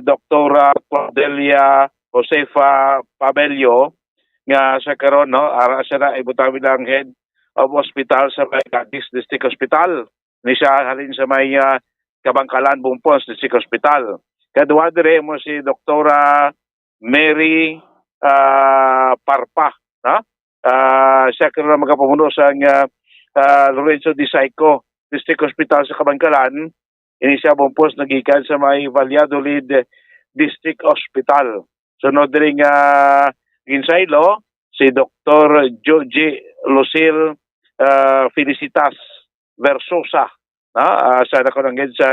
Dr. Cordelia Josefa Pabelio nga sa karon no ara siya na ibutami lang head of hospital sa Cadiz District Hospital ni siya halin sa may Kabangkalan Bumpos District Hospital. Kadua dire mo si Dr. Mary Parpa no siya karon magapamuno sa Lorenzo Di Saico District Hospital sa Kabangkalan. Ini siya bumpos nagikan sa may Valladolid District Hospital. Sunod ring ginsaylo si Dr. Joji Lucille Felicitas Versosa sa nakanangin sa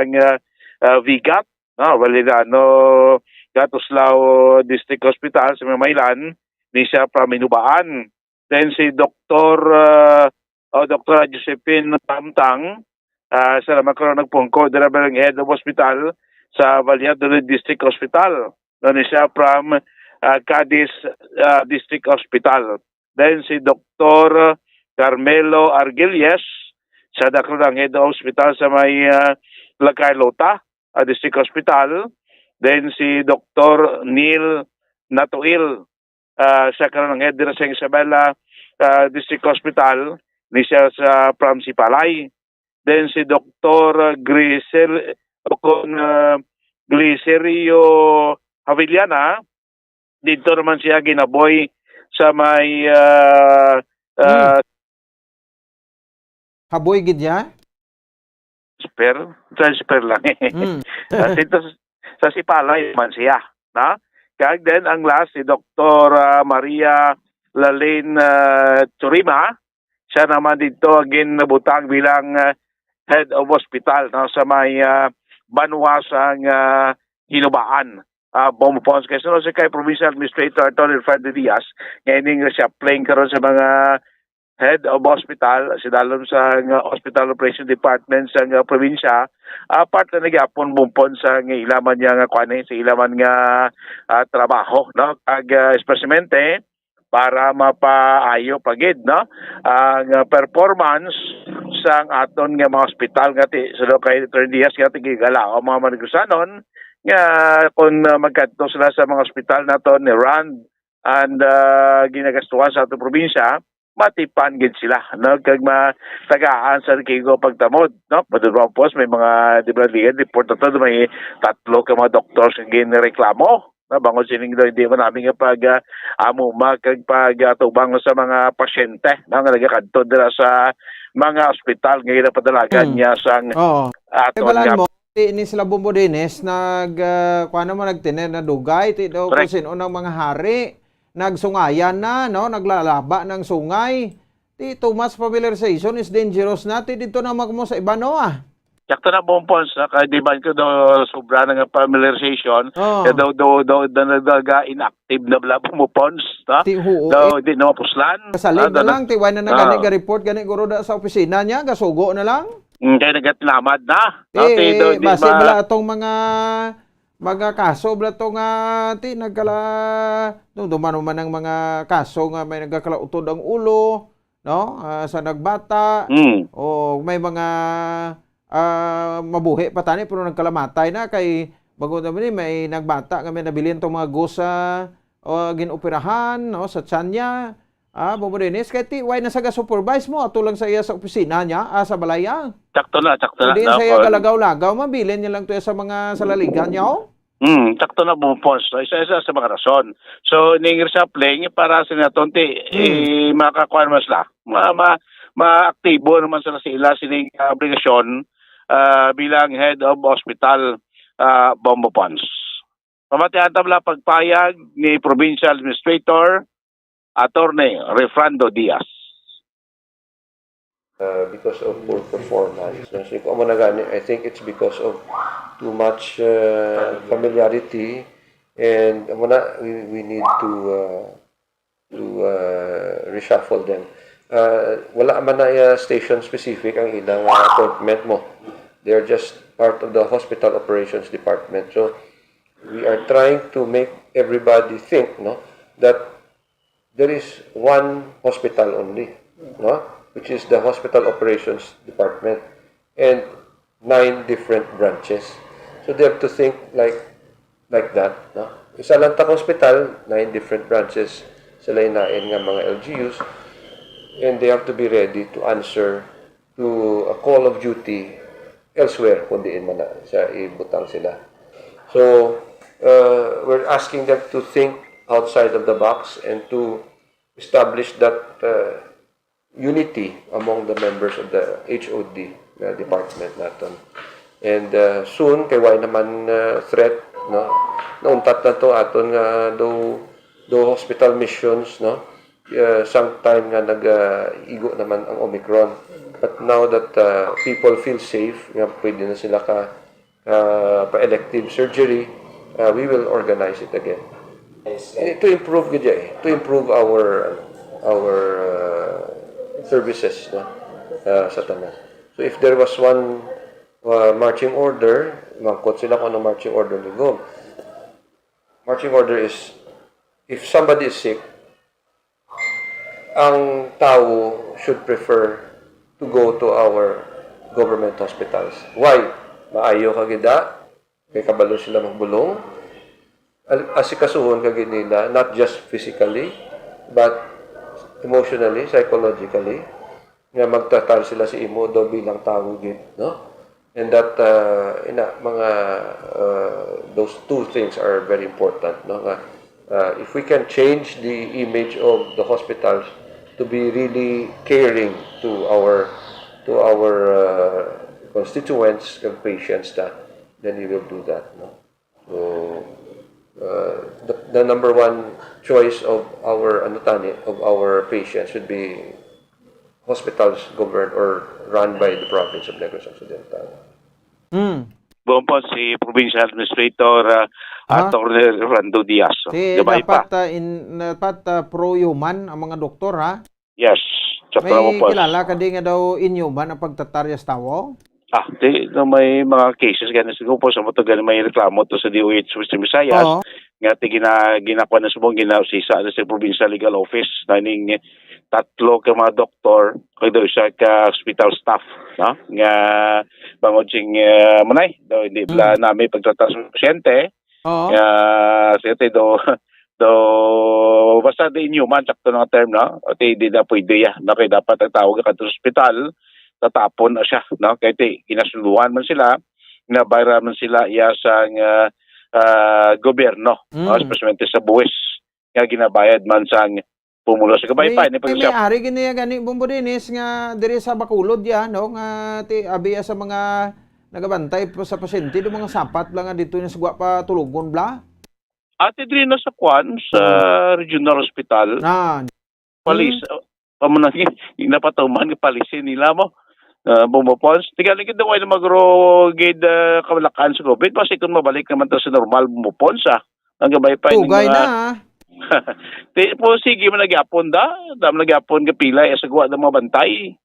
Vigat Validano Gatuslao District Hospital sa Mamaylan ni siya Praminubaan. Then si Dr. Josephine Tamtang sa makaroon nagpungko dira barang head of hospital sa Valladolid District Hospital. Ni siya from Cadiz District Hospital. Then si Dr. Carmelo Argilies sa dakrang head of hospital sa may Lacay-Lota District Hospital. Then si Dr. Neil Natuil sa karang head dira sa Isabela District Hospital ni siya sa from Sipalay. Then si Dr. Glicerio Havillana dito naman siya ginaboy sa may Haboy gidya? Transfer lang. Dito sa Sipalay man siya, na? Kag then ang last si Dr. Maria Lalin Churima. Siya naman dito again nabutang bilang head of hospital no, sa may Banwasang Hinubaan. Bomopons kay sunod si kay Provincial Administrator Atty. Freddy Diaz. Ngayon nga siya playing karon sa mga head of hospital, si dalom sa Hospital Operation Department sa probinsya, part na nagyapon bumpon sa ilaman niya nga kuan sa ilaman nga trabaho no kag espesimente para mapaayo pagid no ang performance sang aton nga mga hospital nga ti sulo kay Attorney Diaz nga tigigala o mga manigusanon nga kung magkadto sila sa mga hospital naton ni Rand and ginagastuhan sa atong probinsya matipan gid sila no kag matagaan sa kigo pagtamod no padulong post may mga dibraligan report to may tatlo ka mga doktor nga ginreklamo na bangod sining hindi man namin nga pag amuma kag pagtubang sa mga pasyente nga nagakadto dira sa mga ospital nga ginapadalagan niya sang aton nga ni sila Bombo Dines kuan naman nagtiner na dugay ti daw kung sino ng mga hari nagsungayan na, no? Naglalaba ng sungay. Ti too much familiarization is dangerous na. Ti dito na mo sa iba, no? Sakto na bumpons, kaya di ba ko daw sobra ng familiarization, kaya daw inactive na bala bumupons, Ti huo. Daw di na mapuslan. Kasalig na lang, ti why na gani ga report, gani guro da sa opisina niya, gasugo na lang. Kaya nagatlamad na. Base bala atong mga kaso bla to nga ti nagkala duman ng mga kaso nga may nagkalautod ang ulo no sa nagbata o may mga mabuhi patani pero nagkalamatay na kay bago naman may nagbata nga may nabilin tong mga gosa o ginoperahan no sa tiyan niya Bombodenes kay ti why na sa supervise mo ato lang sa iya sa opisina niya sa balaya. Sakto na. Hindi sa iya galagaw-lagaw mabilin niya lang to sa mga salaligan niya sakto na bumupons. Isa-isa sa mga rason. So, ningir sa playing para sa naton ti makakuan mas la. Ma-aktibo naman sila sining obligasyon bilang head of hospital bumupons. Pamatihan tabla pagpayag ni Provincial Administrator Attorney Refrando Diaz. Because of poor performance. So, I think it's because of too much familiarity, and we need to reshuffle them. Wala man na station specific ang ilang appointment mo. They're just part of the Hospital Operations Department. So we are trying to make everybody think that there is one hospital only, which is the Hospital Operations Department, and 9 different branches. So they have to think like that. Isa lang ta hospital, 9 different branches, sila inain nga mga LGUs, and they have to be ready to answer to a call of duty elsewhere kung diin man na sa ibutang sila. So we're asking them to think outside of the box and to establish that unity among the members of the HOD department natin. And soon kay why naman threat nauntat na to aton nga do hospital missions sometime nga nag-igo naman ang Omicron. But now that people feel safe nga pwede na sila pa-elective surgery, we will organize it again. To improve our services sa tanan. So if there was one marching order, mangkot sila kung ano marching order ni Gom. Marching order is if somebody is sick, ang tao should prefer to go to our government hospitals. Why? Maayo kagida, kay kabalo sila magbulong. Asikasuhon kagid nila, not just physically, but emotionally, psychologically, nga magtatal sila si imo do bilang tao gid, and that those two things are very important, if we can change the image of the hospitals to be really caring to our constituents and patients, then we will do that. So the number one choice of our patients should be hospitals governed or run by the province of Negros Occidental. Buong po si Provincial Administrator Atty. Rando Diaz. Gabay pa. Dapat pro-human ang mga doktor, ha? Yes. May kilala ka din nga daw inhuman ang pagtataryas tawo? May mga cases ganun siguro po sa matagal may reklamo to sa DOH Western Visayas. Nga ginakuha na subong ginausisa sa Provincial Legal Office naning tatlo ka mga doktor kay daw isa ka hospital staff, no? Nga bangod sing manay daw hindi bla namin pagtratas sa pasyente. Siyete do basta di inhuman sakto nga term, no? O di na pwede ya na kay dapat ang tawag ka sa hospital tatapon na siya, no? Kaya kinasuluhan man sila na bayra man sila iya sa gobyerno, especially sa buwis nga ginabayad man sa pumulo sa gabay pa. May ari gani Bombo Dennis nga diri sa Bacolod ya, no? Nga abiya sa mga nagabantay sa pasyente do mga sapat lang nga dito ni sugwa pa tulugon bla. Ate diri na sa Kwan sa Regional Hospital. Palis pamanang napatuman nga palisin nila mo. Bumupons. Tigaling kita ko na mag-rogid kamalakan sa COVID. Kasi kung mabalik naman to sa normal bumupons, ang gabay pa. Tugay na. Po sige mo nagyapon da. Dami nagyapon ka pila sa gawa ng mga bantay.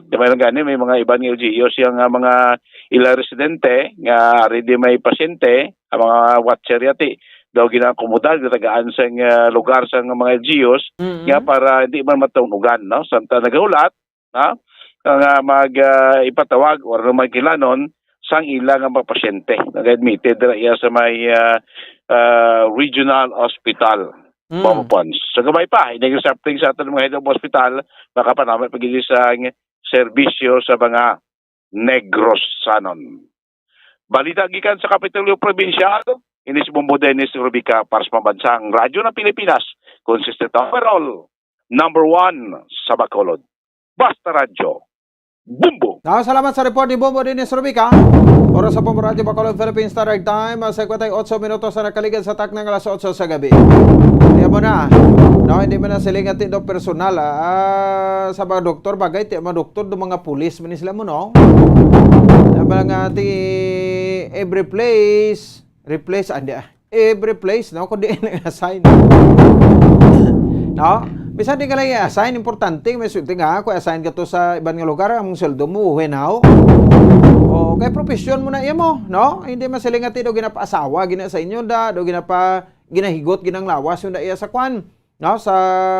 May gani, may mga ibang LGUs yung mga ilang residente nga ready may pasyente, ang mga watcher yati daw ginakomoda gitagaan sa lugar sa mga LGUs nga para hindi man matunugan, no? Santa nagahulat, nga ipatawag or magkilanon sang ilang ang mga pasyente nag-admitted na sa may regional hospital. Pumapons. So gabay pa, hindi yung sapling sa atin mga head of hospital, baka pa naman pag-ibig sa serbisyo sa mga Negros Sanon. Balita gikan sa Kapitolyo Provincial, ini si Bombo Dennis Rubica para sa Pambansang Radyo ng Pilipinas, consistent overall, number 1 sa Bacolod. Basta Radyo. Bumbo! Salamat sa report ni Bombo Dennis Rubica. Oras sa Bombo Radio Bacolod Philippine Standard Time, 58 minutos na nakaligan sa tak ng alas 8 sa gabi. Tiyan mo na, no, hindi mo na silingatin do personal. Sa mga doktor, bagay, tiyan mga doktor, do mga pulis, manis sila mo, no? Sabi nga, every place, replace, every place, no? Kung di na-assign. No? Bisa di ka lang i-assign, importante, may swerte nga, kung assign ka to sa ibang lugar, ang sweldo mo, now. O, kaya profesyon mo na iya mo, no? Hindi masilingati do ginapa-asawa, gina sa inyo da, do ginahigot, ginang lawas, yun na iya sa kwan, no? Sa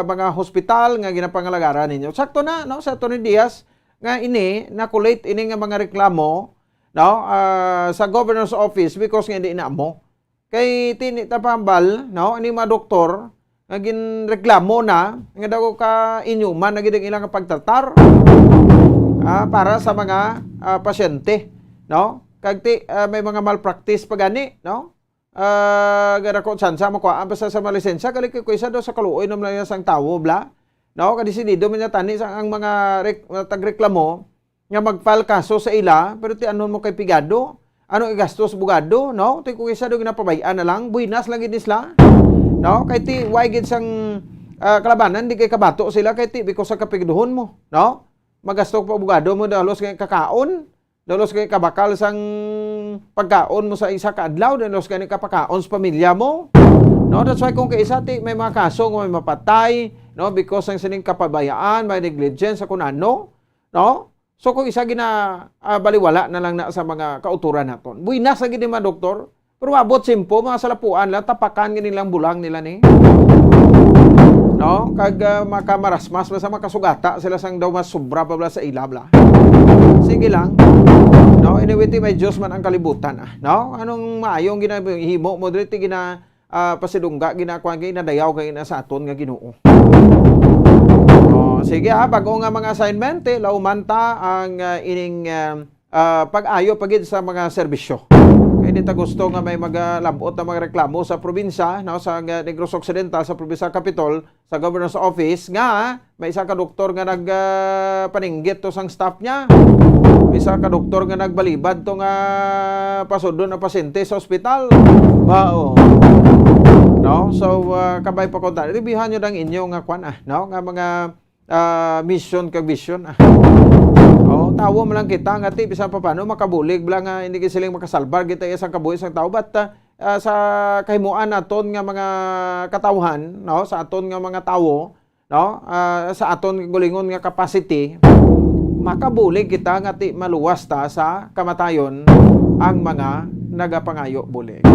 mga hospital, nga ginapangalagaran ninyo. Sakto na, no? Sa Tony Diaz, nga nakulate ini nga mga reklamo, no? Sa governor's office, because nga hindi na mo. Kay tinitapambal, no? Ini mga doktor, nga ginreklamo na, nga daw ka inyuman, na ginang ilang pagtatar, para sa mga pasyente, no? Kagti may mga malpractice pa gani, no? Gara ko sansa makuha basta sa malisensya kali ko isa do sa kaluoy nam lang sang tawo bla, no? Kadisidido man tani sa ang mga tagreklamo nga mag-file kaso sa ila pero ti anon mo kay pigado, ano igastos bugado, no? Ti ko isa do ginapabayan na lang, buinas lang gid isla, no? Kay ti why gid sang kalabanan di kay kabato sila kay ti because sa kapigduhon mo, no? Magastos pa bugado mo dalos kay kakaon, dalos kay kabakal sang pagkaon mo sa isa ka adlaw, dalos kay kapakaon sa pamilya mo. No, that's why kung kaisa ti may mga kaso nga may mapatay, no, because ang sining kapabayaan, may negligence sa kunano, no? So kung isa baliwala na lang na sa mga kauturan naton. Buinas sa gid mga doktor, pero abot simpo mga salapuan lang tapakan gini lang bulang nila ni. No, kag makamarasmas sa makasugata sila sang daw mas sobra pa bla sa ilabla. Sige lang. No, anyway, may Diyos man ang kalibutan, no? Anong maayong ginahimo mo dito pasidungga ginakuan kay nadayaw kay na sa aton nga Ginoo. Sige bago nga mga assignment laumanta ang ining pag-ayo pagid sa mga serbisyo. Kaya dito gusto nga may maglabot na mga reklamo sa probinsya, no, sa Negros Occidental, sa Provincial Capitol, sa Governor's Office, nga may isa ka doktor nga nagpaninggit to sang staff niya. Bisa ka doktor nga nagbalibad to nga pasudon na pasyente sa ospital. Bao. No? So kabay pa ko ta. Ribihan nyo dang inyo nga kwan no? Nga mga mission kag vision tawo man lang kita nga ti bisan pa paano makabulig bla nga hindi silang makasalbar kita isang kabuhi isang tao but sa kahimuan naton nga mga katawhan no sa aton nga mga tawo no sa aton gulingon nga capacity makabulig kita nga ti maluwas ta sa kamatayon ang mga nagapangayo bulig.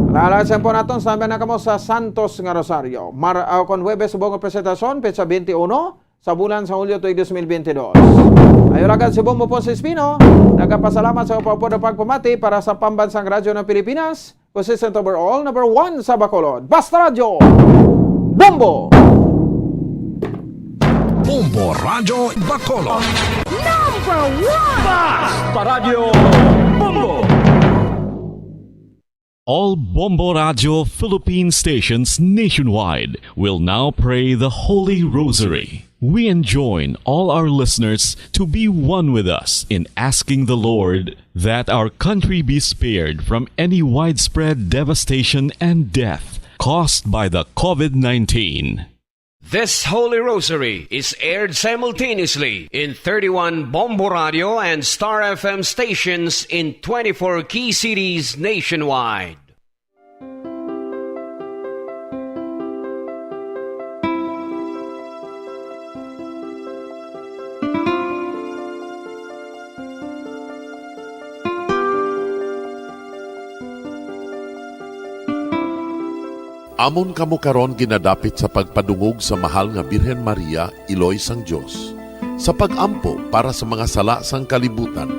Lalasan po natin sabi na kamo sa Santos nga Rosario. Kon Huwebes subong presentasyon petsa 21 sa bulan sa Hulyo tuig 2022. Ayon agad si Bombo Ponce Espino, nagapasalamat sa upapod na pagpamati para sa pambansang radyo ng Pilipinas, consistent overall, number 1 sa Bacolod. Basta Radio, Bombo! Bombo Radio Bacolod. Number 1! Basta Radio, Bombo! All Bombo Radio Philippine stations nationwide will now pray the Holy Rosary. We enjoin all our listeners to be one with us in asking the Lord that our country be spared from any widespread devastation and death caused by the COVID-19. This Holy Rosary is aired simultaneously in 31 Bombo Radio and Star FM stations in 24 key cities nationwide. Amon kamo karon ginadapit sa pagpadungog sa mahal nga Birhen Maria, Iloy sang Dios, sa pagampo para sa mga sala sang kalibutan,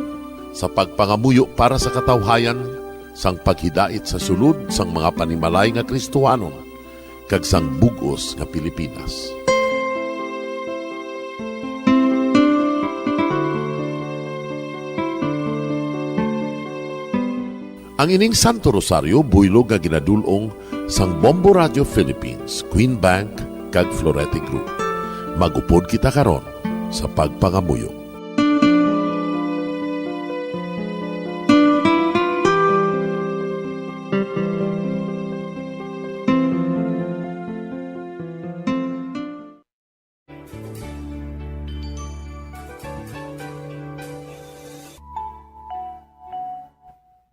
sa pagpangamuyo para sa katawhayan, sang paghidait sa sulod sang mga panimalay nga Kristohanon, kag sang bugos nga Pilipinas. Ang ining Santo Rosario buylog nga ginadulong sang Bombo Radio Philippines, Queen Bank, kag Florete Group. Magupod kita karon sa pagpangamuyo.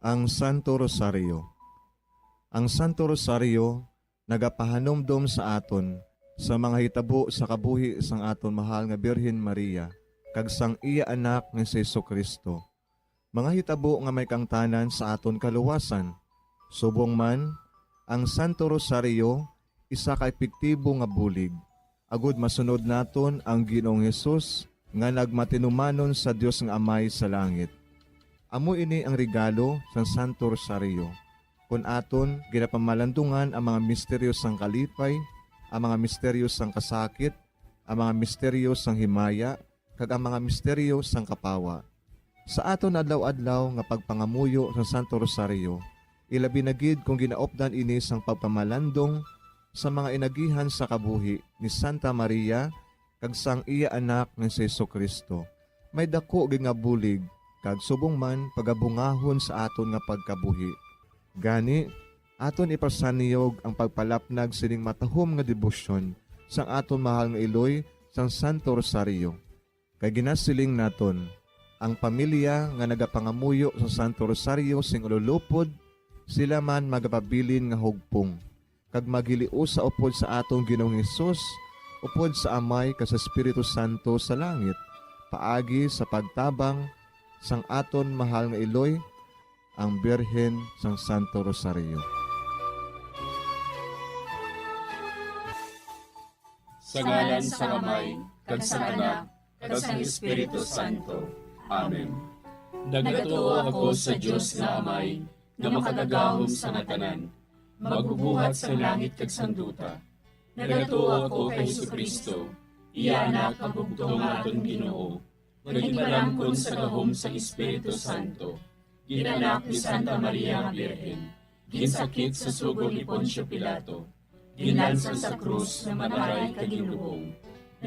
Ang Santo Rosario. Ang Santo Rosario nagapahanomdom sa aton sa mga hitabo sa kabuhi sang aton mahal nga Birhen Maria kag sang iya anak nga si Jesucristo. Mga hitabo nga may kangtanan sa aton kaluwasan. Subong man, ang Santo Rosario isa ka epektibo nga bulig. Agud masunod naton ang Ginoong Hesus nga nagmatinumanon sa Dios nga Amay sa langit. Amo ini ang regalo sa Santo Rosario. Kung aton ginapamalandungan ang mga misteryo sang kalipay, ang mga misteryo sang kasakit, ang mga misteryo sang himaya, kag ang mga misteryo sang kapawa. Sa aton adlaw-adlaw nga pagpangamuyo sa Santo Rosario, ilabi na gid kung ginaopdan ini sang pagpamalandong sa mga inagihan sa kabuhi ni Santa Maria kag sang iya anak nga si Jesucristo. May dako gid nga bulig kag subong man pagabungahon sa aton nga pagkabuhi. Gani, aton ipasaniyog ang pagpalapnag sining matahom nga debosyon sang aton mahal nga Iloy sang Santo Rosario. Kay ginasiling naton, ang pamilya nga nagapangamuyo sa Santo Rosario sing ululupod, sila man magapabilin nga hugpong. Kag magiliu sa upod sa atong Ginoong Hesus, upod sa Amay kas Espiritu Santo sa langit, paagi sa pagtabang sang aton mahal nga Iloy, ang Birhen sang Santo Rosario. Sa ngalan sa Amay, kag sa Anak, kag sa Espiritu Santo. Amen. Nagatuo ako sa Dios na Amay, nga makadagahom sa natanan, magbubuhat sa langit kag sanduta. Nagatuo ako kay Jesucristo, iya anak ang bugtong aton Ginoo, nagipalangkon sa gahom sa Espiritu Santo. Ginanak ni Santa Maria nga Birhen, ginsakit sa sugod ni Poncio Pilato, ginlansang sa krus na mataray kag ginlubong,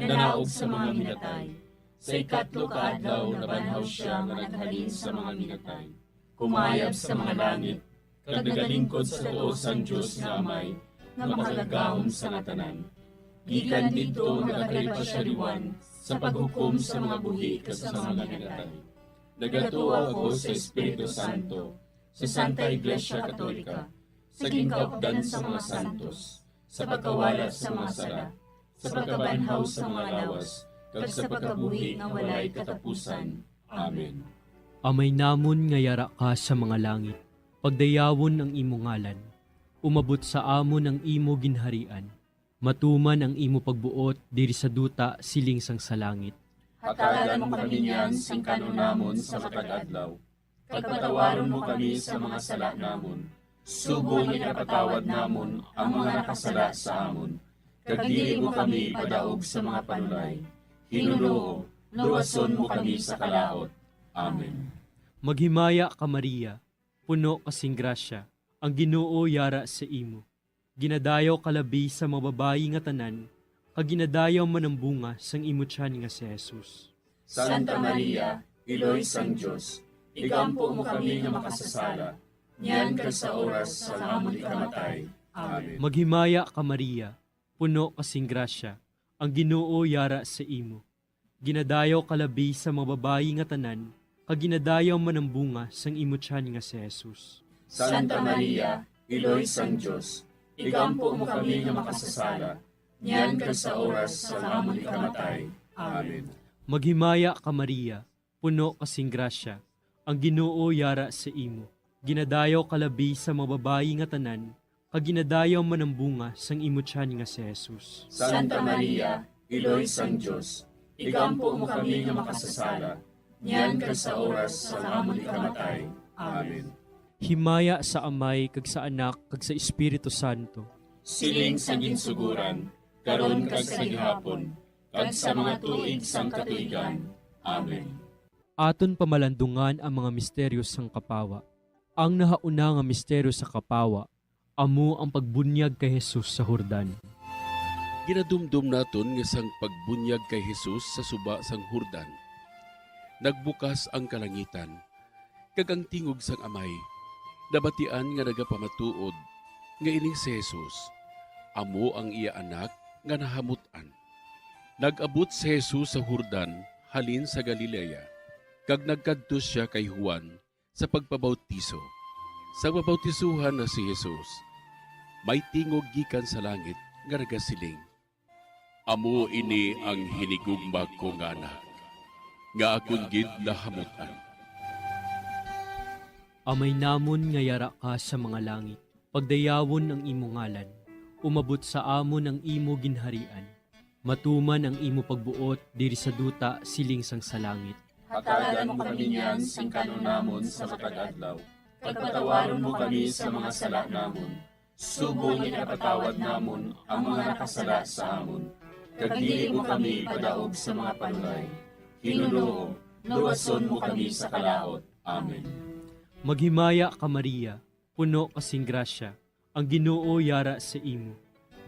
nanaog sa mga minatay, Sa ikatlo ka adlaw nabanhaw siya nga naghalin sa mga minatay. Kumayab sa mga langit, kag nagalingkod sa tuo sang Dios nga Amay, nga makagagahom sa natanan. Gikan didto nagakalipa siya liwan sa paghukom sa mga buhi kas sa mga minatay. Nagatuo ako sa Espiritu Santo, sa Santa Iglesia Katolika, sa gingkaupdan sa mga santos, sa pagkawalat sa mga sala, sa pagkabanhaw sa mga lawas, kag sa pagkabuhi nga walay katapusan. Amen. Amay namon nga yara ka sa mga langit, pagdayawon ang imo ngalan, umabot sa amon ang imo ginharian, matuman ang imo pagbuot diri sa duta siling sang sa langit. Hatagan mo kami niyan sing kanunamon sa matag adlaw, kag patawaron mo kami sa mga sala namon, sugo nga napatawad namon ang mga nakasala sa amon, kag dili mo kami padaog sa mga panulay. Hinuloo, luwason mo kami sa kalaot. Amen. Maghimaya ka Maria, puno kasing grasya, ang Ginoo yara sa imo. Ginadayaw kalabi sa mga babayi nga tanan, kag ginadayaw man ang bunga sang imo tiyan nga si Jesus. Santa Maria, Iloy sang Dios, igampo mo kami nga makasasala, niyan ka sa oras sa amon ikamatay. Amen. Maghimaya ka Maria, puno kasing grasya, ang Ginoo yara sa imo. Ginadayaw kalabi sa mga babayi nga tanan, kag ginadayaw man ang bunga sang imo tiyan nga si Jesus. Santa Maria, Iloy sang Dios, igampo mo kami nga makasasala, niyan ka sa oras sa amon ikamatay. Amen. Maghimaya ka Maria, puno kasing grasya, ang Ginoo yara sa imo. Ginadayaw kalabi sa mga babayi nga tanan, kag ginadayaw man ang bunga sang imo tiyan nga si Jesus. Santa Maria, Iloy sang Dios, igampo mo kami nga makasasala, niyan ka sa oras sa amon ikamatay. Amen. Himaya sa Amay kag sa Anak kag sa Espiritu Santo. Siling sa ginsuguran, karon kag sa gihapon, kag sa mga tuig sang katuigan. Amen. Aton pamalandungan ang mga misteryo sang kapawa. Ang nahauna nga misteryo sa kapawa, amo ang pagbunyag kay Jesus sa Hordan. Ginadumdum naton nga sang pagbunyag kay Jesus sa suba sang Hordan. Nagbukas ang kalangitan, kag ang tingog sang Amay, nabatian nga nagapamatuod, nga ining si Jesus, amo ang iya anak nga nahamutan. Nag-abot si Jesus sa Hordan, halin sa Galilea, kag nagkadto siya kay Juan sa pagpabautiso. Sa pabautisuhan na si Jesus, may tingog gikan sa langit nga nagasiling, amo ini ang hinigugma ko nga anak, nga akong gid nahamutan. Amay namon nga yara ka sa mga langit, pagdayawon ang imo ngalan, umabot sa amon ang imo ginharian, matuman ang imo pagbuot diri sa duta siling sang sa langit. Hatagan mo kami niyan sing kanunamon sa matag adlaw, kag patawaron mo kami sa mga sala namon, sugo nga napatawad namon ang mga nakasala sa amon, kag dili mo kami padaog sa mga panulay. Hinuloo, luwason mo kami sa kalaot. Amen. Maghimaya ka Maria, puno kasing grasya, ang Ginoo yara sa imo.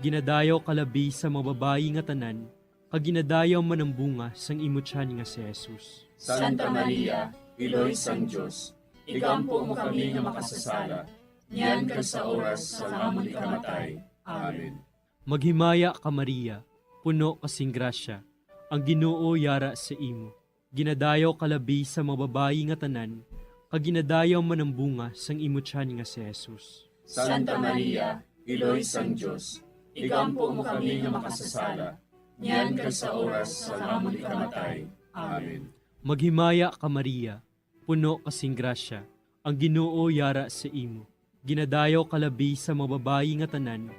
Ginadayaw kalabi sa mga babayi nga tanan, kag ginadayaw man ang bunga sang imo tiyan nga si Jesus. Santa Maria, Iloy sang Dios, igampo mo kami nga makasasala, niyan ka sa oras sa amon ikamatay. Amen. Maghimaya ka Maria, puno kasing grasya, ang Ginoo yara sa imo. Ginadayaw kalabi sa mga babayi nga tanan, kag ginadayaw man ang bunga sang imo tiyan nga si Jesus. Santa Maria, Iloy sang Dios, igampo mo kami nga makasasala, niyan ka sa oras sa amon ikamatay. Amen. Maghimaya ka Maria, puno kasing grasya, ang Ginoo yara sa imo. Ginadayaw kalabi sa mga babayi nga tanan,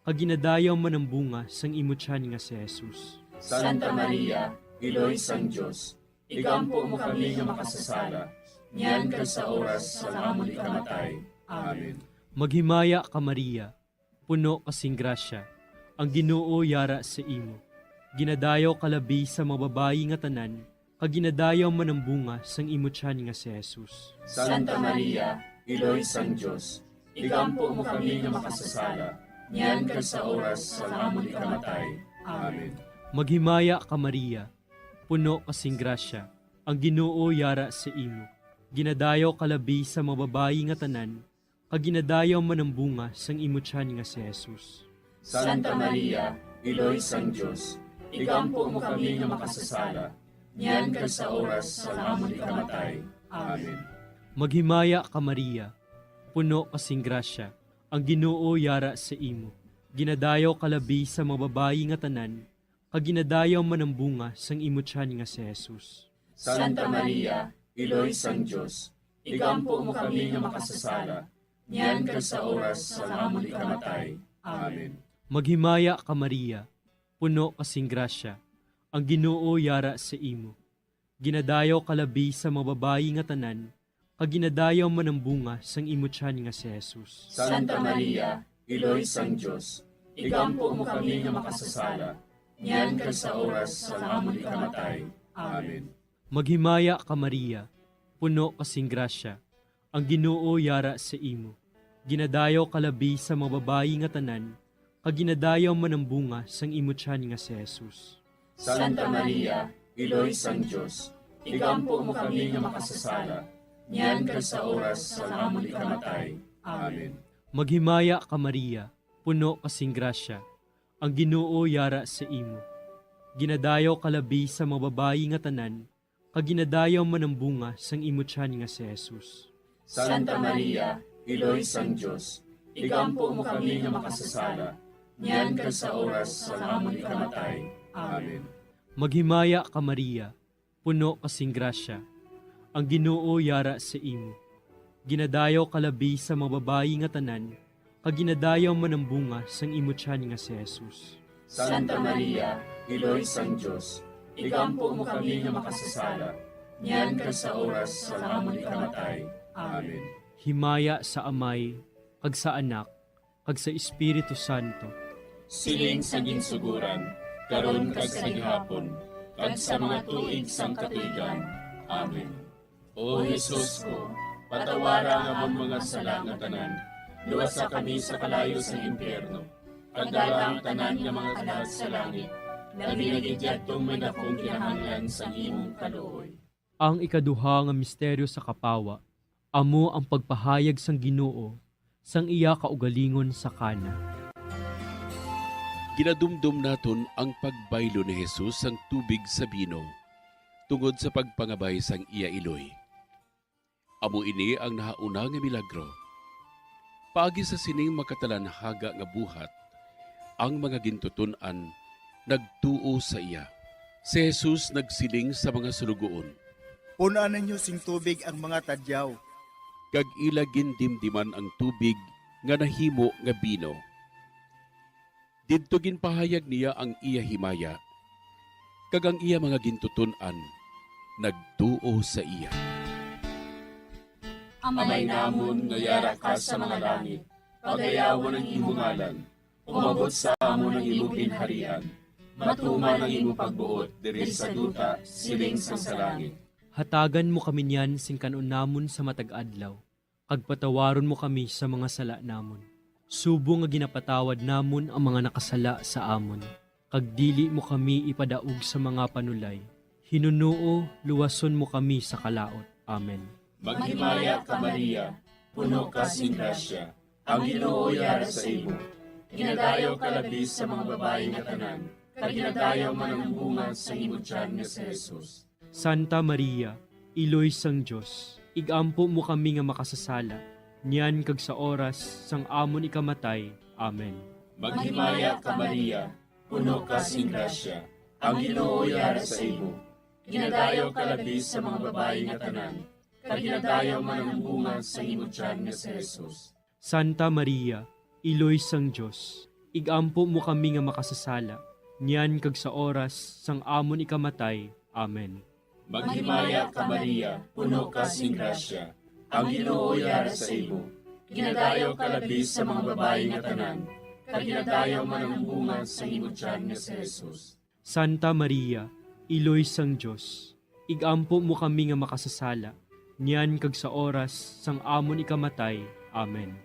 kag ginadayaw man ang bunga sang imo tiyan nga si Jesus. Santa Maria, Iloy sang Dios, igampo mo kami nga makasasala, niyan ka sa oras sa amon ikamatay. Amen. Maghimaya ka Maria, puno kasing grasya, ang Ginoo yara sa imo. Ginadayaw kalabi sa mga babayi nga tanan, kag ginadayaw man ang bunga sang imo tiyan nga si Jesus. Santa Maria, Iloy sang Dios, igampo mo kami nga makasasala, niyan ka sa oras sa amon ikamatay. Amen. Maghimaya ka Maria, puno kasing grasya, ang Ginoo yara sa imo. Ginadayaw kalabi sa mga babayi nga tanan, kag ginadayaw man ang bunga sang imo tiyan nga si Jesus. Santa Maria, Iloy sang Diyos, igampo mo kami nga makasasala, niyan kag sa oras sa amon ikamatay. Amen. Maghimaya ka Maria, puno kasing grasya, ang Ginoo yara sa imo. Ginadayaw kalabi sa mga babayi nga tanan, kag ginadayaw man ang bunga sang imo tiyan nga si Jesus. Santa Maria, Iloy sang Diyos, igampo mo kami nga makasasala, niyan kag sa oras sa amon ikamatay. Amen. Maghimaya ka Maria, puno kasing grasya, ang Ginoo yara sa imo. Ginadayaw kalabi sa mga babayi nga tanan, kag ginadayaw man ang bunga sang imo tiyan nga si Jesus. Santa Maria, Iloy sang Diyos, igampo mo kami nga makasasala, niyan kag sa oras sa amon ikamatay. Amen. Maghimaya ka Maria, puno kasing grasya, ang Ginoo yara sa imo. Ginadayaw kalabi sa mga babayi nga tanan, kag ginadayaw man ang bunga sang imo tiyan nga si Jesus. Santa Maria, Iloy sang Diyos, igampo mo kami nga makasasala, niyan kag sa oras sa amon ikamatay. Amen. Maghimaya ka Maria, puno kasing grasya, ang Ginoo yara sa imo. Ginadayaw kalabi sa mga babayi nga tanan, kag ginadayaw man ang bunga sang imo tiyan nga si Jesus. Santa Maria, Iloy sang Diyos, igampo mo kami nga makasasala, niyan kag sa oras sa amon ikamatay. Amen. Maghimaya ka Maria, puno kasing grasya, ang Ginoo yara sa imo. Ginadayaw kalabi sa mga babayi nga tanan, kag ginadayaw man ang bunga sang imo tiyan nga si Jesus. Santa Maria, Iloy sang Diyos, igampo mo kami nga makasasala, niyan kag sa oras sa amon ikamatay. Amen. Himaya sa Amay, kag sa Anak, kag sa Espiritu Santo. Siling sa ginsuguran, karon kag sa gihapon, kag sa mga tuig sang katuigan. Amen. O Jesus ko, patawara nga among mga sala nga tanan, luwasa kami sa kalayo sa impyerno, pagdala ang tanan nga mga kalag sa langit, labi na gidyadtong may dakong kinahanglan sa imong kaluoy. Ang ikaduha nga misteryo sa kapawa, amo ang pagpahayag sang Ginoo sang iya kaugalingon sa kana. Ginadumdum naton ang pagbaylo ni Jesus sang tubig sa bino, tungod sa pagpangabay sang iya iloy. Amo ini ang nahauna nga milagro. Paagi sa sining makatalanhaga nga buhat, ang mga gintuton-an nagtuo sa iya. Si Jesus nagsiling sa mga sulugoon, Punaan ninyo sing tubig ang mga tadyaw. kag ila gindimdiman ang tubig nga nahimo nga bino. Didto ginpahayag niya ang iya himaya, kag ang iya mga gintuton-an nagtuo sa iya. Amay namon nga yara ka sa mga langit, pagayawon ang imong ngalan, umabot sa amon ang imong ginharian, matuman ang imong pagbuot diri sa duta siling sa langit. Hatagan mo kami niyan sing kanon namon sa matag adlaw, kag patawaron mo kami sa mga sala namon. Subo nga ginapatawad namon ang mga nakasala sa amon, kag dili mo kami ipadaog sa mga panulay. Hinunuo, luwason mo kami sa kalaot. Amen. Maghimaya ka Maria, puno ka sing grasya, ang Ginoo yara sa imo. Ginadayaw ka labis sa mga babae nga tanan, kag ginadayaw man ang bunga sa imo tiyan nga si Jesus. Santa Maria, Iloy sang Diyos, igampo mo kami nga makasasala, niyan kag sa oras sang amon ikamatay. Amen. Maghimaya ka Maria, puno ka sing grasya, ang Ginoo yara sa imo. Ginadayaw ka labis sa mga babae nga tanan, kag ginadayaw man ang bunga sa imo tiyan nga si Jesus. Santa Maria, Iloy sang Diyos, igampo mo kami nga makasasala, niyan kag sa oras sang amon ikamatay. Amen. Maghimaya ka Maria, puno ka sing grasya, ang Ginoo yara sa imo. Ginadayaw ka labis sa mga babae nga tanan, kag ginadayaw man ang bunga sa imo tiyan nga si Jesus. Santa Maria, Iloy sang Diyos, igampo mo kami nga makasasala, niyan kag sa oras sang amon ikamatay. Amen.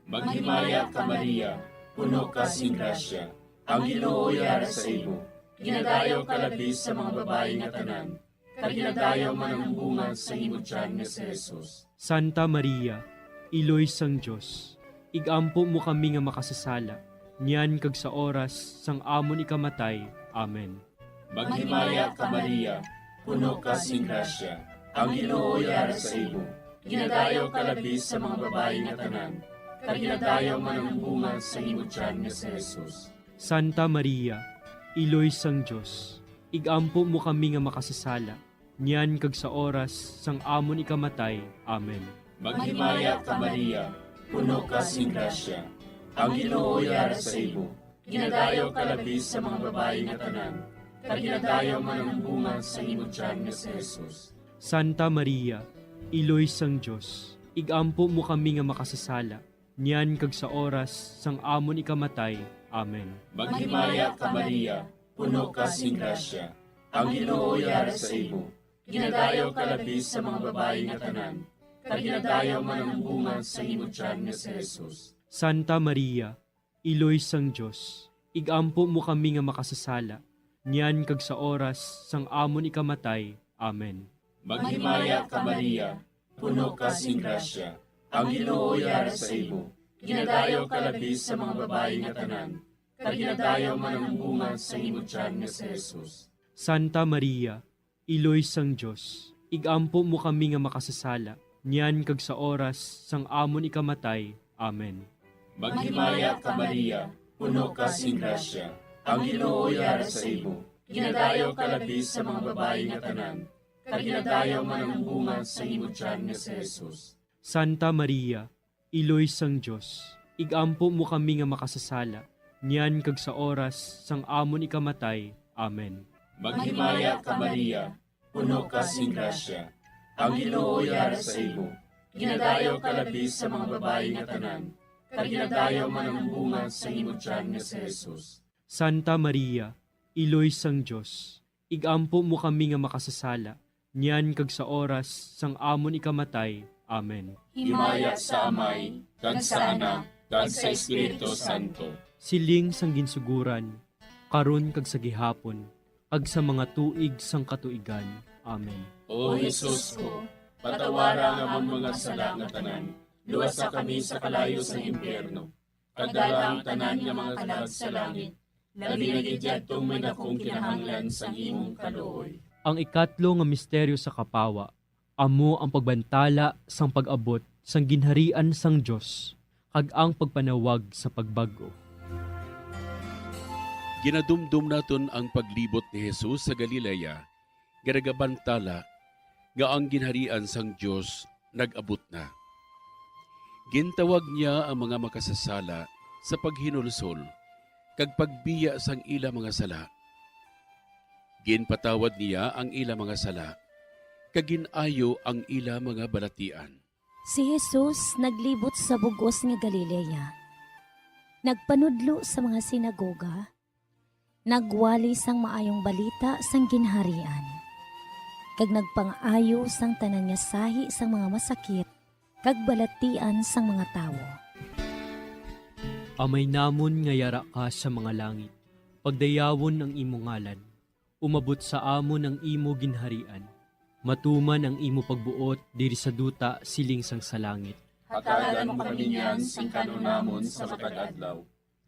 Maghimaya ka Maria, puno ka sing grasya, ang Ginoo yara sa imo. ginadayaw kalabis sa mga babae nga tanan, kag ginadayaw man ang bunga sa imong tiyan nga si Jesus. Santa Maria, Iloy sang Dios, igampo mo kami nga makasasala, niyan kag sa oras sang amon ikamatay. Amen. Maghimaya ka Maria, puno ka sing grasya, ang Ginoo yara sa imo. Ginadayaw kalabis sa mga babae nga tanan, kag ginadayaw man ang bunga sa imong tiyan nga si Jesus. Santa Maria, Iloy sang Dios, igampo mo kami nga makasasala, niyan kag sa oras sang amon ikamatay. Amen. Maghimaya ka Maria, puno ka sing grasya, ang Ginoo yara sa imo. Ginadayaw kalabis sa mga babae nga tanan, kag ginadayaw man ang bunga sa imong tiyan nga si Jesus. Santa Maria, Iloy sang Dios, igampo mo kami nga makasasala, niyan kag sa oras sang amon ikamatay. Amen. Maghimaya ka Maria, puno ka sing grasya, ang Ginoo yara sa imo. Ginadayaw kalabis sa mga babae nga tanan, kag ginadayaw man ang bunga sa imong tiyan nga si Jesus. Santa Maria, Iloy sang Dios, igampo mo kami nga makasasala, niyan kag sa oras sang amon ikamatay. Amen. Maghimaya ka Maria, puno ka sing grasya, ang Ginoo yara sa imo. Ginadayaw kalabis sa mga babae nga tanan, kag ginadayaw man ang bunga sa imong tiyan nga si Jesus. Santa Maria, Iloy sang Dios, igampo mo kami nga makasasala, niyan kag sa oras sang amon ikamatay. Amen. Maghimaya ka Maria, puno ka sing grasya, ang Ginoo yara sa imo. Ginadayaw kalabis sa mga babae nga tanan, kag ginadayaw man ang bunga sa imong tiyan nga si Jesus. Santa Maria, Iloy sang Dios, igampo mo kami nga makasasala, niyan kag sa oras sang amon ikamatay. Amen. Maghimaya ka Maria, puno ka sing grasya, ang Ginoo yara sa imo. Ginadayaw kalabis sa mga babae nga tanan, kag ginadayaw man ang bunga sa imong tiyan nga si Jesus. Santa Maria, Iloy sang Dios, igampo mo kami nga makasasala, niyan kag sa oras sang amon ikamatay. Amen. Himaya sa Amay, kag sa Anak, kag sa Espiritu Santo. Siling sang ginsuguran, karon kag sa gihapon, kag sa mga tuig sang katuigan. Amen. O Jesus ko, patawara nga ang mga sala nga tanan, luwasa kami sa kalayo sa impyerno. Kagdala ang tanan nga mga kalag sa langit, labi na gidyadtong may nakong kinahanglan sa imong kaluoy. Ang ikatlo nga misteryo sa kapawa, amo ang pagbantala sang pag-abot sang ginharian sang Dios, kag ang pagpanawag sa pagbago. Ginadumdum naton ang paglibot ni Jesus sa Galilea, garagabantala nga ang ginharian sang Dios nag-abot na. Gintawag niya ang mga makasasala sa paghinulsol, kag pagbiya sang ila mga sala. Ginpatawad niya ang ila mga sala, kag ginayo ang ila mga balatian. Si Jesus naglibot sa bugos nga Galilea. Nagpanudlo sa mga sinagoga. Nagwali sang maayong balita sang ginharian. Kag nagpang-ayo sang tanan nga sahi sang mga masakit, kag balatian sang mga tawo. Amay namon nga yara ka sa mga langit, pagdayawon ang imo ngalan, umabot sa amon ang imo ginharian. Matuman ang imo pagbuot diri sa duta siling sang sa langit. Hatagan mo kami niyan sing kanunamon sa matag adlaw.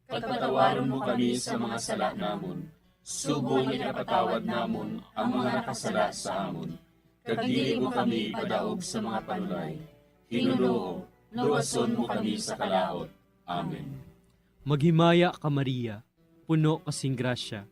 Pagpatawaron mo kami sa mga sala namon. Subong ipatawad namon ang mga nakasala sa amon. Kag dili mo kami padaog sa mga panulay. Hinuloo, luwason mo kami sa kalaot. Amen. Maghimaya ka Maria, puno kasing grasya,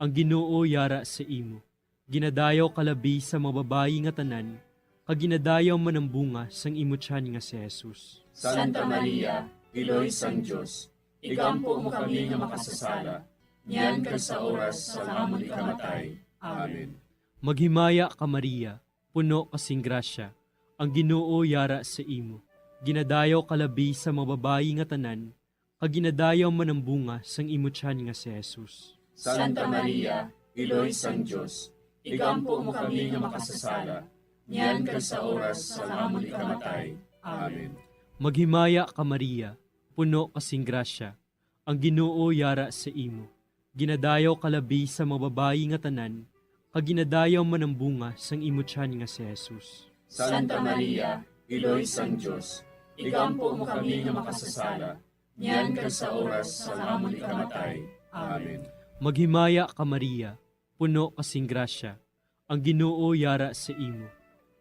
ang Ginoo yara sa imo. Ginadayaw kalabi sa mga babayi nga tanan, kag ginadayaw man ang bunga sang imo tiyan nga si Jesus. Santa Maria, Iloy sang Dios, igampo mo kami nga makasasala, niyan kag sa oras sa amon ikamatay. Amen. Maghimaya ka Maria, puno kasing grasya, ang Ginoo yara sa imo. Ginadayaw kalabi sa mga babayi nga tanan, kag ginadayaw man ang bunga sang imo tiyan nga si Jesus. Santa Maria, Iloy sang Dios, igampo mo kami nga makasasala, niyan kag sa oras sa amon ikamatay. Amen. Maghimaya ka Maria, puno kasing grasya, ang Ginoo yara sa imo. Ginadayaw kalabi sa mga babayi nga tanan, kag ginadayaw man ang bunga sang imutyan nga si Jesus. Santa Maria, Iloy sang Diyos, igampo mo kami nga makasasala, niyan kag sa oras sa amon ikamatay. Amen. Maghimaya ka Maria, puno kasing grasya, ang Ginoo yara sa imo.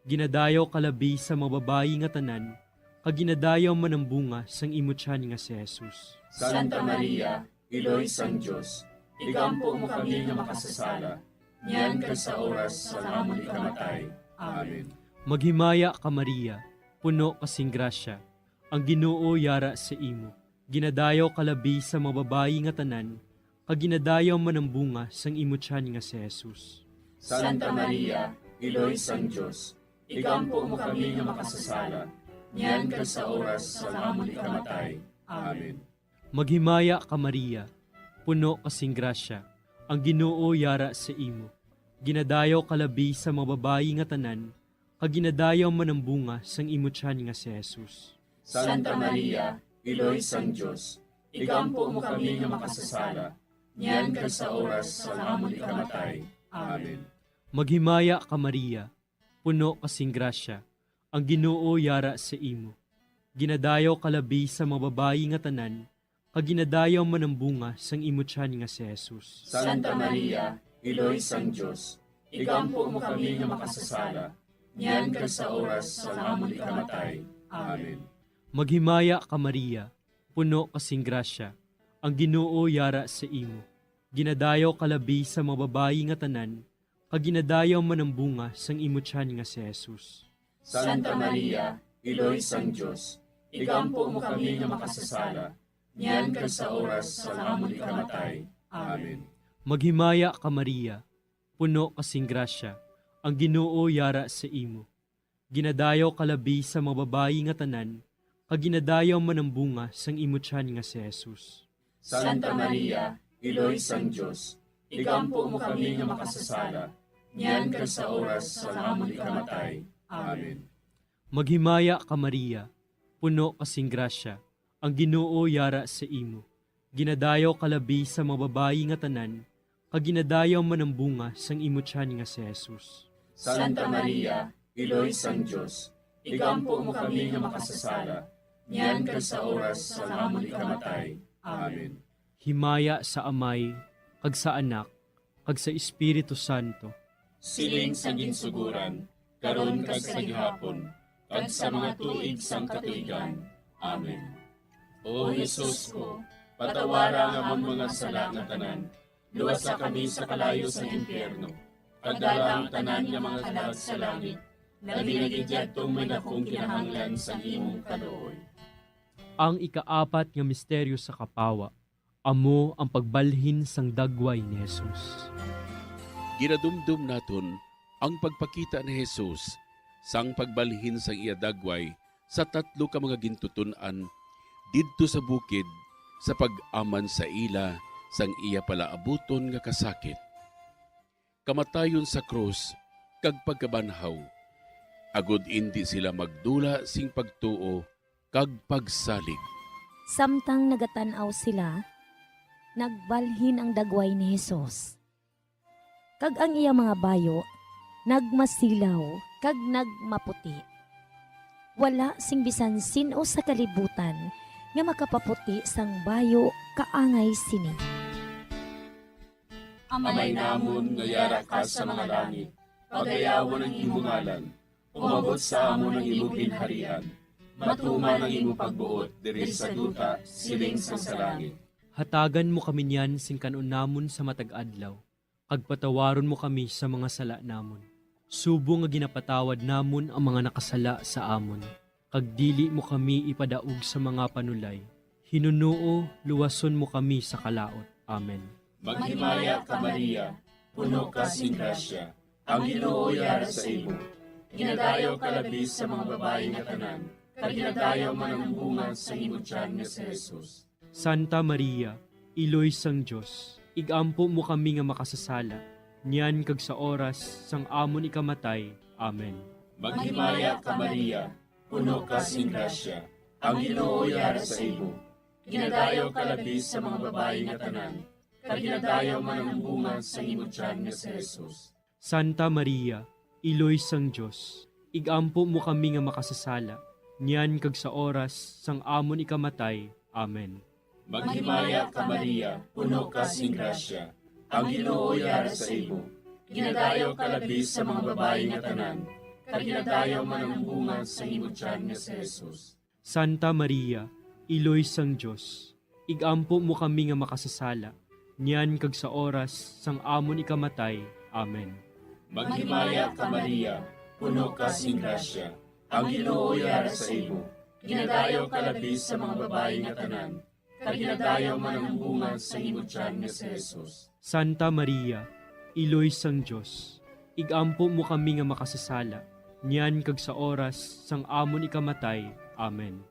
Ginadayaw kalabi sa mga babayi nga tanan, kag ginadayaw man ang bunga sang imutyan nga si Jesus. Santa Maria, Iloy sang Diyos, igampo mo kami nga makasasala, niyan kag sa oras sa amon ikamatay. Amen. Maghimaya ka Maria, puno kasing grasya, ang Ginoo yara sa imo. Ginadayaw kalabi sa mga babayi nga tanan, kag ginadayaw man ang bunga sang imutyan nga si Jesus. Santa Maria, Iloy sang Diyos, igampo mo kami nga makasasala, niyan kag sa oras sa amon ikamatay. Amen. Maghimaya ka Maria, puno kasing grasya, ang Ginoo yara sa imo. Ginadayaw kalabi sa mga babayi nga tanan, kag ginadayaw man ang bunga sang imutyan nga si Jesus. Santa Maria, Iloy sang Diyos, igampo mo kami nga makasasala, niyan kag sa oras sa amon ikamatay. Amen. Maghimaya ka Maria, puno kasing grasya, ang Ginoo yara sa imo. Ginadayaw kalabi sa mga babayi nga tanan, kag ginadayaw man ang bunga sang imutyan nga si Jesus. Santa Maria, Iloy sang Diyos, igampo mo kami nga makasasala, niyan kag sa oras sa amon ikamatay. Amen. Maghimaya ka Maria, puno kasing grasya, ang Ginoo yara sa imo. Ginadayaw kalabi sa mga babayi nga tanan, kag ginadayaw man ang bunga sang imutyan nga si Jesus. Santa Maria, Iloy sang Diyos, igampo mo kami nga makasasala, niyan kag sa oras sa amon ikamatay. Amen. Maghimaya ka Maria, puno kasing grasya, ang Ginoo yara sa imo. Ginadayaw kalabi sa mga babayi nga tanan, kag ginadayaw man ang bunga sang imutyan nga si Jesus. Santa Maria, Iloy sang Diyos, igampo mo kami nga makasasala, niyan kag sa oras sa amon ikamatay. Amen. Maghimaya ka Maria, puno kasing grasya, ang Ginoo yara sa imo. Ginadayaw kalabi sa mga babayi nga tanan, kag ginadayaw man ang bunga sang imutyan nga si Jesus. Santa Maria, Iloy sang Diyos, igampo mo kami nga makasasala, niyan kag sa oras sa amon ikamatay. Amen. Himaya sa Amay, kag sa Anak, kag sa Espiritu Santo. Siling sa ginsuguran, karon kag sa gihapon, kag sa mga tuig sang katuigan. Amen. O Jesus ko, patawara nga mong mga sala nga tanan, luwasa kami sa kalayo sa impyerno, pagdala ang tanan nga mga kalag sa langit, labi na gidyadtong may nakong kinahanglan sa imong kaluoy. Ang ikaapat nga misteryo sa kapawa, amo ang pagbalhin sang dagway ni Jesus. Ginadumdum naton ang pagpakita ni Jesus sang pagbalhin sang iya dagway sa tatlo ka mga gintutunan didto sa bukid sa pag-aman sa ila sang iya palaabuton nga kasakit. Kamatayon sa krus kag pagkabanhaw, agud indi sila magdula sing pagtuo kag pagsalig. Samtang nagatanaw sila, nagbalhin ang dagway ni Jesus. Kag ang iya mga bayo, nagmasilaw, kag nagmaputi. Wala sing bisan sino sa kalibutan nga makapaputi sang bayo kaangay sini. Amay namon nga yara ka sa mga langit, pagayawon ang imong ngalan, umabot sa amon ang imong ginharian, matuman ang imong pagbuot diri sa duta siling sa langit. Hatagan mo kami niyan sing kanon namon sa matag adlaw, kag patawaron mo kami sa mga sala namon. Subo nga ginapatawad namon ang mga nakasala sa amon, kag dili mo kami ipadaog sa mga panulay. Hinunuo, luwason mo kami sa kalaot. Amen. Maghimaya ka Maria, puno ka sing grasya, ang Ginoo yara sa imo. Ginadayaw ka labi sa mga babae nga tanan, kag ginadayaw man ang bunga sa imong tiyan nga si Jesus. Santa Maria, Iloy sang Diyos, igampo mo kami nga makasasala, niyan kag sa oras sang amon ikamatay. Amen. Maghimaya ka Maria, puno ka sing grasya, ang Ginoo yara sa imo. Ginadayaw ka labi sa mga babae nga tanan, kag ginadayaw man ang bunga sa imong tiyan nga si Jesus. Santa Maria, Iloy sang Diyos, igampo mo kami nga makasasala, niyan kag sa oras sang amon ikamatay. Amen. Maghimaya ka Maria, puno ka sing grasya, ang Ginoo yara sa imo. Ginadayaw ka labis sa mga babae nga tanan, kag ginadayaw man ang bunga sa imong tiyan nga si Jesus. Santa Maria, Iloy sang Diyos, igampo mo kami nga makasasala, niyan kag sa oras sang amon ikamatay. Amen. Maghimaya ka Maria, puno ka sing grasya, ang Ginoo yara sa imo. Ginadayaw ka labis sa mga babae nga tanan, kag ginadayaw man ang bunga sa imong tiyan nga si Jesus. Santa Maria, Iloy sang Diyos, igampo mo kami nga makasasala, niyan kag sa oras sang amon ikamatay. Amen.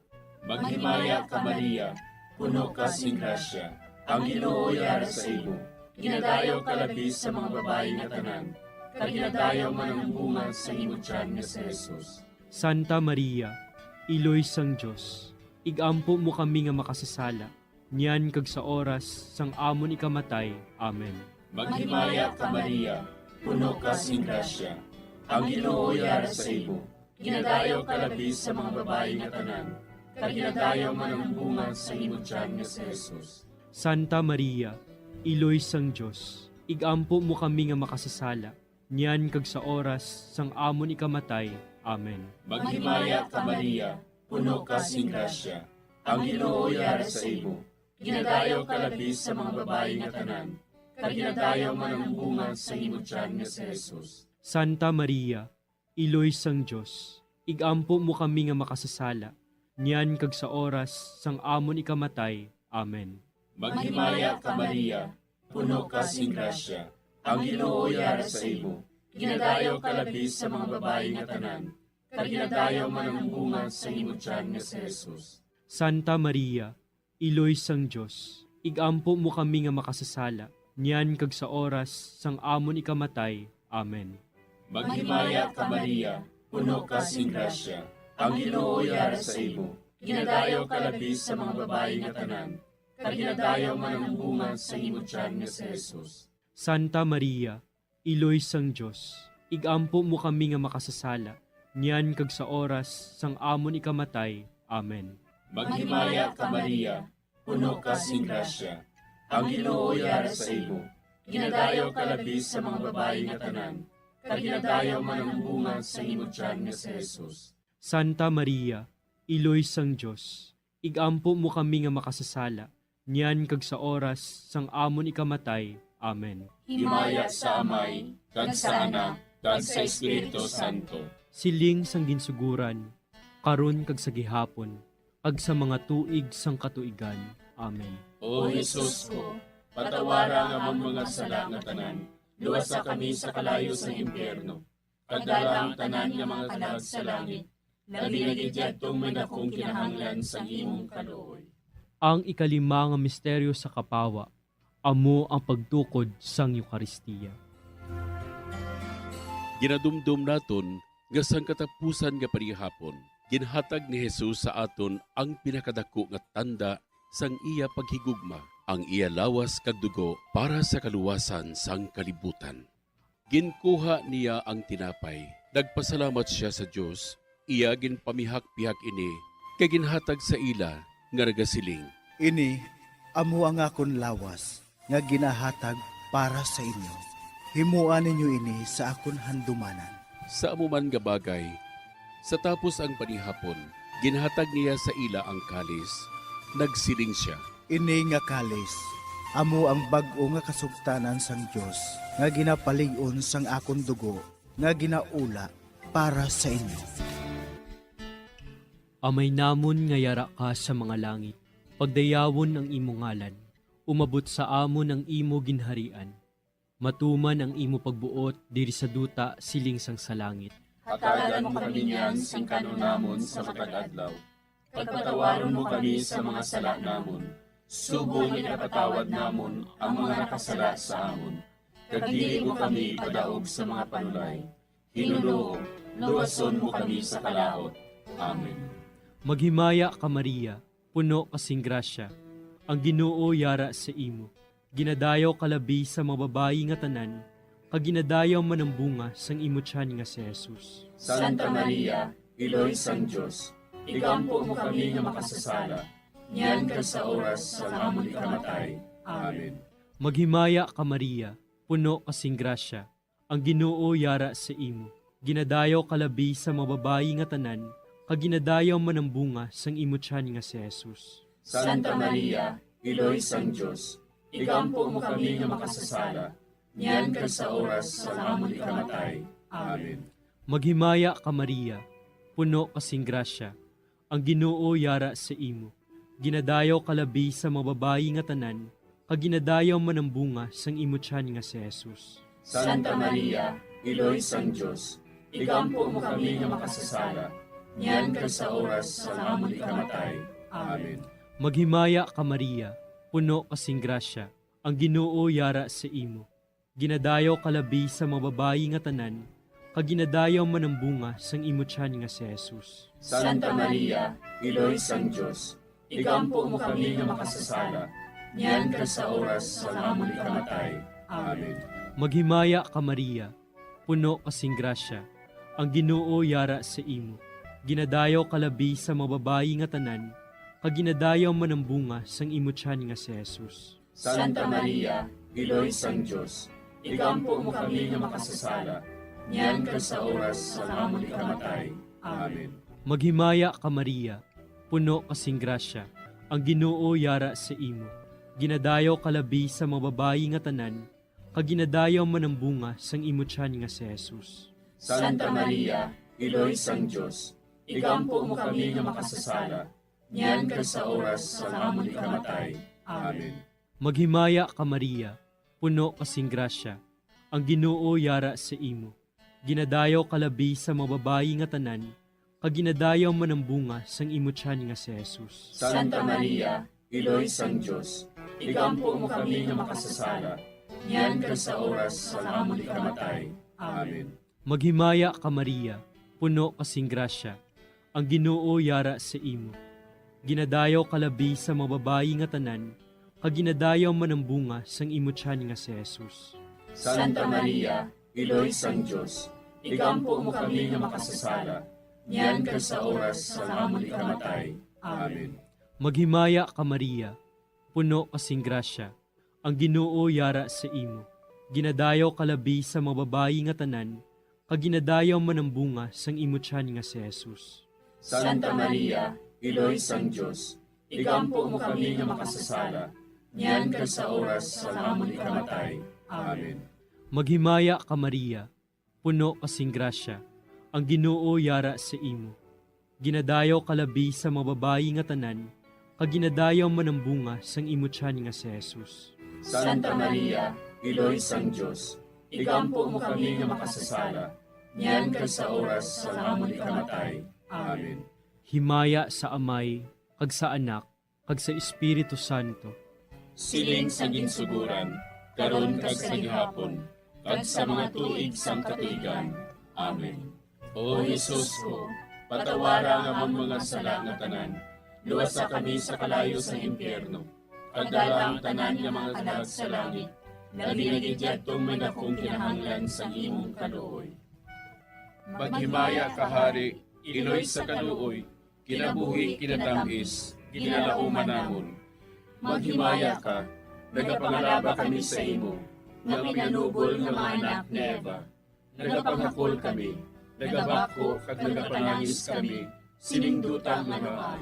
Maghimaya ka Maria, puno ka sing grasya, ang Ginoo yara sa imo. Ginadayaw ka labis sa mga babae nga tanan, kag ginadayaw man ang bunga sa imong tiyan nga si Jesus. Santa Maria, Iloy sang Diyos, igampo mo kami nga makasasala, niyan kag sa oras sang amon ikamatay. Amen. Maghimaya ka Maria, puno ka sing grasya, ang Ginoo yara sa imo. Ginadayaw ka labis sa mga babae nga tanan, kag ginadayaw man ang bunga sa imong tiyan nga si Jesus. Santa Maria, Iloy sang Diyos, igampo mo kami nga makasasala, niyan kag sa oras sang amon ikamatay. Amen. Maghimaya ka Maria, puno ka sing grasya, ang Ginoo yara sa imo. Ginadayaw ka labis sa mga babae nga tanan, kag ginadayaw man ang bunga sa imong tiyan nga si Jesus. Santa Maria, Iloy sang Diyos, igampo mo kami nga makasasala, niyan kag sa oras sang amon ikamatay. Amen. Maghimaya ka Maria, puno ka sing grasya, ang Ginoo yara sa imo. Ginadayaw ka labis sa mga babae nga tanan, kag ginadayaw man ang bunga sa imong tiyan nga si Jesus. Santa Maria, Iloy sang Diyos, igampo mo kami nga makasasala, niyan kag sa oras sang amon ikamatay. Amen. Maghimaya ka Maria, puno ka sing grasya, ang Ginoo yara sa imo. Ginadayaw ka labis sa mga babae nga tanan, kag ginadayaw man ang bunga sa imong tiyan nga si Jesus. Santa Maria, Iloy sang Diyos, igampo mo kami nga makasasala, niyan kag sa oras sang amon ikamatay. Amen. Maghimaya ka Maria, puno ka sing grasya, ang Ginoo yara sa imo. Ginadayaw ka labis sa mga babae nga tanan, kag ginadayaw man ang bunga sa imong tiyan nga si Jesus. Santa Maria, Iloy sang Diyos, igampo mo kami nga makasasala, niyan kag sa oras sang amon ikamatay. Amen. Himaya sa Amay, kag sa Anak, kag sa Espiritu Santo. Siling sang ginsuguran, karon kag sa gihapon, ag sa mga tuig sang katuigan. Amen. O Jesus ko, patawara nga among mga sala nga tanan, luwasa kami sa kalayo sa impyerno. Pagdala ang tanan nga mga kalag sa langit, labi na gidyadtong may dakong kinahanglan sa imong kaluoy. Ang ikalima nga misteryo sa kapawa, amo ang pagtukod sang Eucharistia. Ginadumdum naton nga sang katapusan nga panihapon, ginhatag ni Jesus sa aton ang pinakadako nga tanda sang iya paghigugma, ang iya lawas kag dugo para sa kaluwasan sang kalibutan. Ginkuha niya ang tinapay, nagpasalamat siya sa Dios, iya ginpamihak-pihak ini, kay ginhatag sa ila nga nagasiling. Ini, amo ang akon lawas, nga ginahatag para sa inyo. Himuan ninyo ini sa akon handumanan. Sa amuman nga bagay, sa tapos ang panihapon, ginhatag niya sa ila ang kalis, nagsiling siya. Ini nga kalis, amo ang bag-o nga kasugtanan sang Dios, nga ginapalig-on sang akon dugo, nga ginaula para sa inyo. Amay namon nga yara ka sa mga langit, pagdayawon ang imo ngalan, umabot sa amon ang imo ginharian. Matuman ang imo pagbuot diri sa duta siling sang sa langit. Hatagan mo kami niyan sing kanunamon sa matag adlaw. Pagpatawaron mo kami sa mga sala namon. Subong ipatawad namon ang mga nakasala sa amon. Kag dili mo kami padaog sa mga panulay. Hinuloo, luwason mo kami sa kalaot. Amen. Maghimaya ka Maria, puno kasing grasya, ang Ginoo yara sa imo. Ginadayaw kalabi sa mababayi nga tanan, kag ginadayaw manambunga sang imutyan nga si Jesus. Santa Maria, Iloy sang Diyos, igampo mo kami nga makasasala, niyan ka sa oras sa amon ikamatay. Amen. Maghimaya ka Maria, puno kasing grasya, ang Ginoo yara sa imo. Ginadayaw kalabi sa mababayi nga tanan, kag ginadayaw manambunga sang imutyan nga si Jesus. Santa Maria, Iloy sang Diyos, igampo mo kami nga makasasala, niyan ka sa oras sa amon ikamatay. Amen. Maghimaya ka Maria, puno kasing grasya, ang Ginoo yara sa imo. Ginadayaw kalabi sa mababayi nga tanan, kag ginadayaw manambunga sang imutyan nga si Jesus. Santa Maria, Iloy sang Diyos, igampo mo kami nga makasasala, niyan ka sa oras sa amon ikamatay. Amen. Maghimaya ka Maria, puno kasing grasya, ang Ginoo yara sa imo. Ginadayaw kalabi sa mababayi nga tanan, kag ginadayaw manambunga sang imutyan nga si Jesus. Santa Maria, Iloy sang Diyos, igampo mo kami nga makasasala, niyan ka sa oras sa amon ikamatay. Amen. Maghimaya ka Maria, puno kasing grasya, ang Ginoo yara sa imo. Ginadayaw kalabi sa mababayi nga tanan, kag ginadayaw manambunga sang imutyan nga si Jesus. Santa Maria, Iloy sang Diyos, igampo mo kami nga makasasala, niyan ka sa oras sa amon ikamatay. Amen. Maghimaya ka Maria, puno kasing grasya, ang Ginoo yara sa imo. Ginadayaw kalabi sa mababayi nga tanan, kag ginadayaw manambunga sang imutyan nga si Jesus. Santa Maria, Iloy sang Diyos, igampo mo kami nga makasasala, niyan ka sa oras sa amon ikamatay. Amen. Maghimaya ka Maria, puno kasing grasya, ang Ginoo yara sa imo. Ginadayaw kalabi sa mababayi nga tanan, kag ginadayaw manambunga sang imutyan nga si Jesus. Santa Maria, Iloy sang Diyos, igampo mo kami nga makasasala, niyan ka sa oras sa amon ikamatay. Amen. Maghimaya ka Maria, puno kasing grasya, ang Ginoo yara sa imo. Ginadayaw kalabi sa mababayi nga tanan, kag ginadayaw manambunga sang imutyan nga si Jesus. Santa Maria, Iloy sang Diyos, igampo mo kami nga makasasala, niyan ka sa oras sa amon ikamatay. Amen. Maghimaya ka Maria, puno kasing grasya, ang Ginoo yara sa imo. Ginadayaw kalabi sa mababayi nga tanan, kag ginadayaw manambunga sang imutyan nga si Jesus. Santa Maria, Iloy sang Diyos, igampo mo kami nga makasasala, niyan ka sa oras sa amon ikamatay. Amen. Maghimaya ka Maria, puno kasing grasya, ang Ginoo yara sa imo. Ginadayaw kalabi sa mababayi nga tanan, kag ginadayaw manambunga sang imutyan nga si Jesus. Santa Maria, Iloy sang Diyos, igampo mo kami nga makasasala, niyan ka sa oras sa amon ikamatay. Amen. Himaya sa Amay, kag sa Anak, kag sa Espiritu Santo. Siling sa ginsuguran, karon kag sa gihapon, kag sa mga tuig sang katuigan. Amen. O Jesus ko, patawara nga among mga sala nga tanan, luwasa kami sa kalayo sa impyerno, kag dala ang tanan nga mga kalag sa langit, naginagidyadtong may dakong kinahanglan sa imong kaluoy. Maghimaya ka Hari, Iloy sa kaluoy, kinabuhi kinatamis, ginalauman namon. Maghimaya ka, nagapangalaba kami sa imo, nga pinanubol nga mga anak ni Eva. Nagapangakol kami, nagabako kag nagapanangis kami, siningdutang nga naman.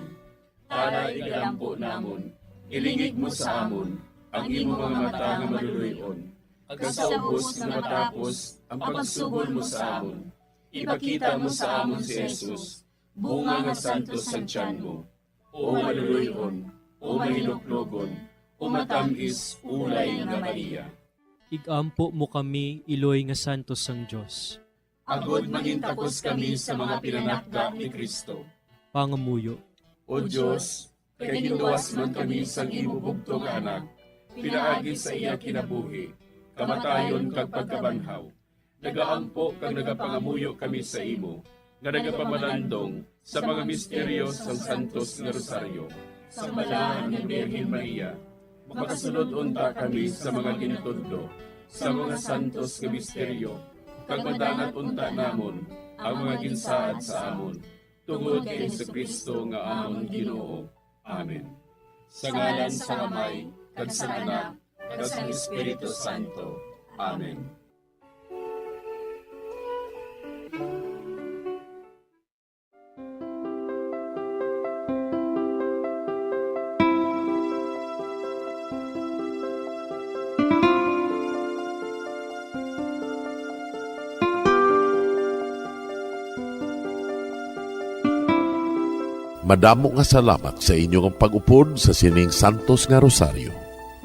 Para igalampo namon, ilingig mo sa amon, ang imo mga mata nga maluluyon. Ag sa ubos nga matapos, ang pagsugod mo sa amon. Ipakita mo sa amon si Jesus, bunga nga santos sa tiyan mo. O maluluyon, o mahiluklogon, o matamis, ulay nga Maria. Igampo mo kami, Iloy nga santos sang Diyos. Agod mangintapos kami sa mga pinanakda ni Kristo. Pangamuyo. O Diyos, kay ginuwas man kami sa imo bugtong anak, pinaagi sa iya kinabuhi, kamatayon kag pagkabanhaw. Nagaampo kag nagapangamuyo kami sa imo, nga nagapamalandong sa mga misteryo sang santos nga rosaryo. Sa balahan ng Birhen Maria, makasulod unta kami sa mga gintudlo, sa mga santos nga misteryo, kag madangat unta namon ang mga ginsaad sa amon, tungod kay Jesucristo nga amon Ginoo. Amen. Sa ngalan sa Amay, kag sa Anak, kag sa Espiritu Santo. Amen. Madamo nga salamat sa inyong pag-upod sa sining Santos nga Rosario.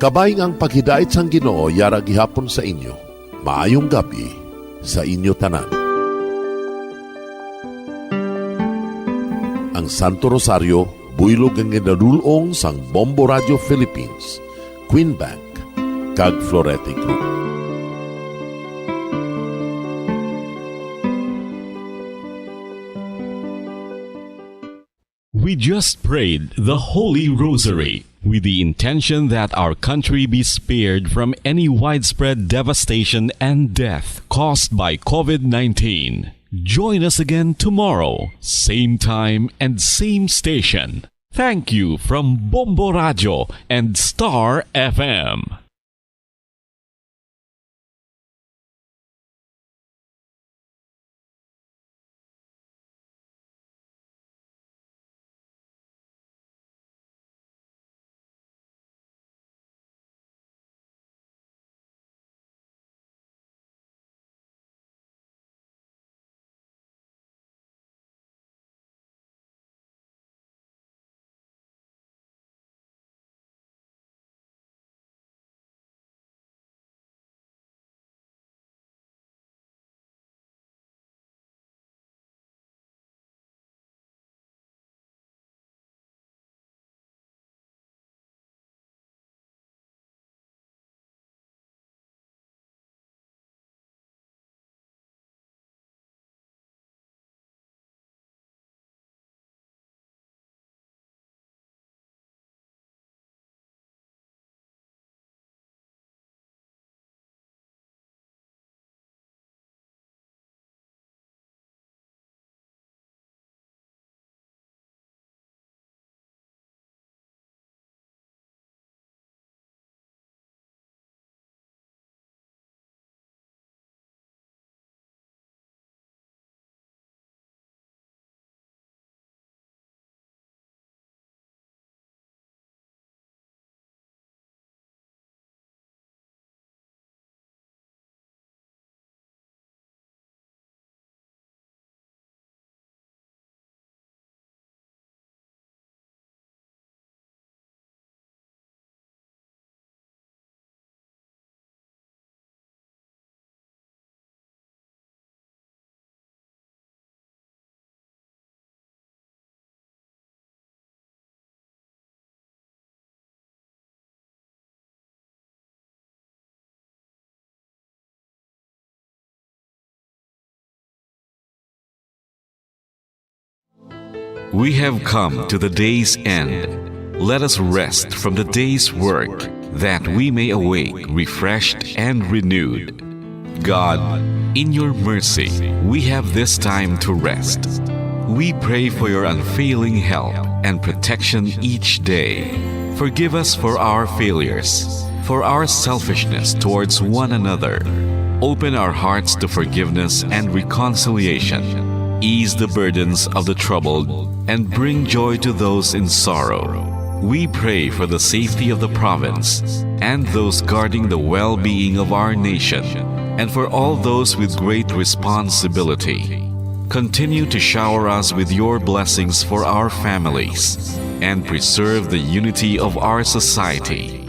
Kabay ang paghidait sang Ginoo yara gihapon sa inyo. Maayong gabi sa inyo tanan. Ang Santo Rosario buylog ang ginadulong sang Bombo Radio Philippines, Queen Bank, kag Florete Group. We just prayed the Holy Rosary with the intention that our country be spared from any widespread devastation and death caused by COVID-19. Join us again tomorrow, same time and same station. Thank you from Bombo Radio and Star FM. We have come to the day's end. Let us rest from the day's work, that we may awake refreshed and renewed. God, in your mercy, we have this time to rest. We pray for your unfailing help and protection each day. Forgive us for our failures, for our selfishness towards one another. Open our hearts to forgiveness and reconciliation. Ease the burdens of the troubled and bring joy to those in sorrow. We pray for the safety of the province and those guarding the well-being of our nation, and for all those with great responsibility. Continue to shower us with your blessings for our families and preserve the unity of our society.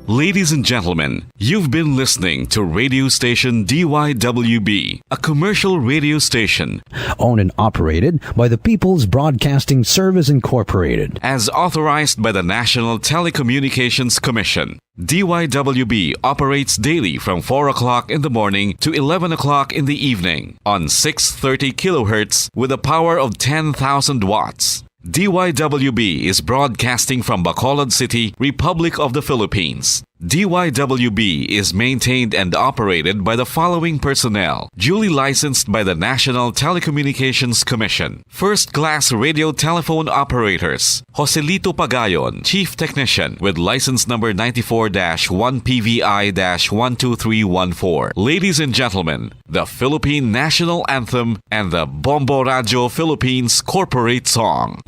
Ladies and gentlemen, you've been listening to radio station DYWB, a commercial radio station owned and operated by the People's Broadcasting Service Incorporated, as authorized by the National Telecommunications Commission. DYWB operates daily from 4 o'clock in the morning to 11 o'clock in the evening on 630 kilohertz with a power of 10,000 watts. DYWB is broadcasting from Bacolod City, Republic of the Philippines. DYWB is maintained and operated by the following personnel, duly licensed by the National Telecommunications Commission. First-class radio telephone operators, Joselito Pagayon, Chief Technician with license number 94-1PVI-12314. Ladies and gentlemen, the Philippine National Anthem and the Bombo Radio Philippines Corporate Song.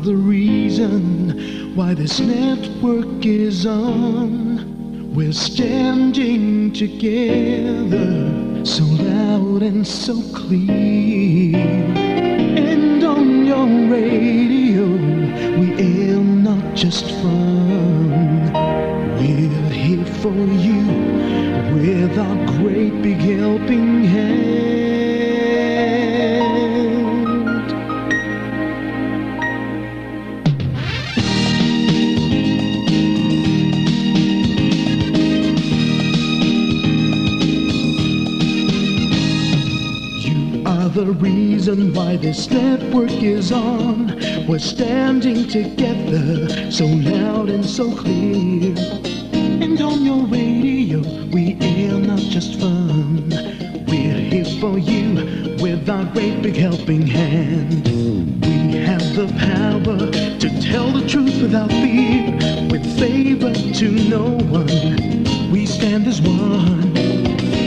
The reason why this network is on, we're standing together so loud and so clear. And on your radio we aim not just fun, we're here for you with our great big helping hand. The reason why this network is on, we're standing together so loud and so clear. And on your radio we air not just fun, we're here for you with our great big helping hand. We have the power to tell the truth without fear, with favor to no one, we stand as one.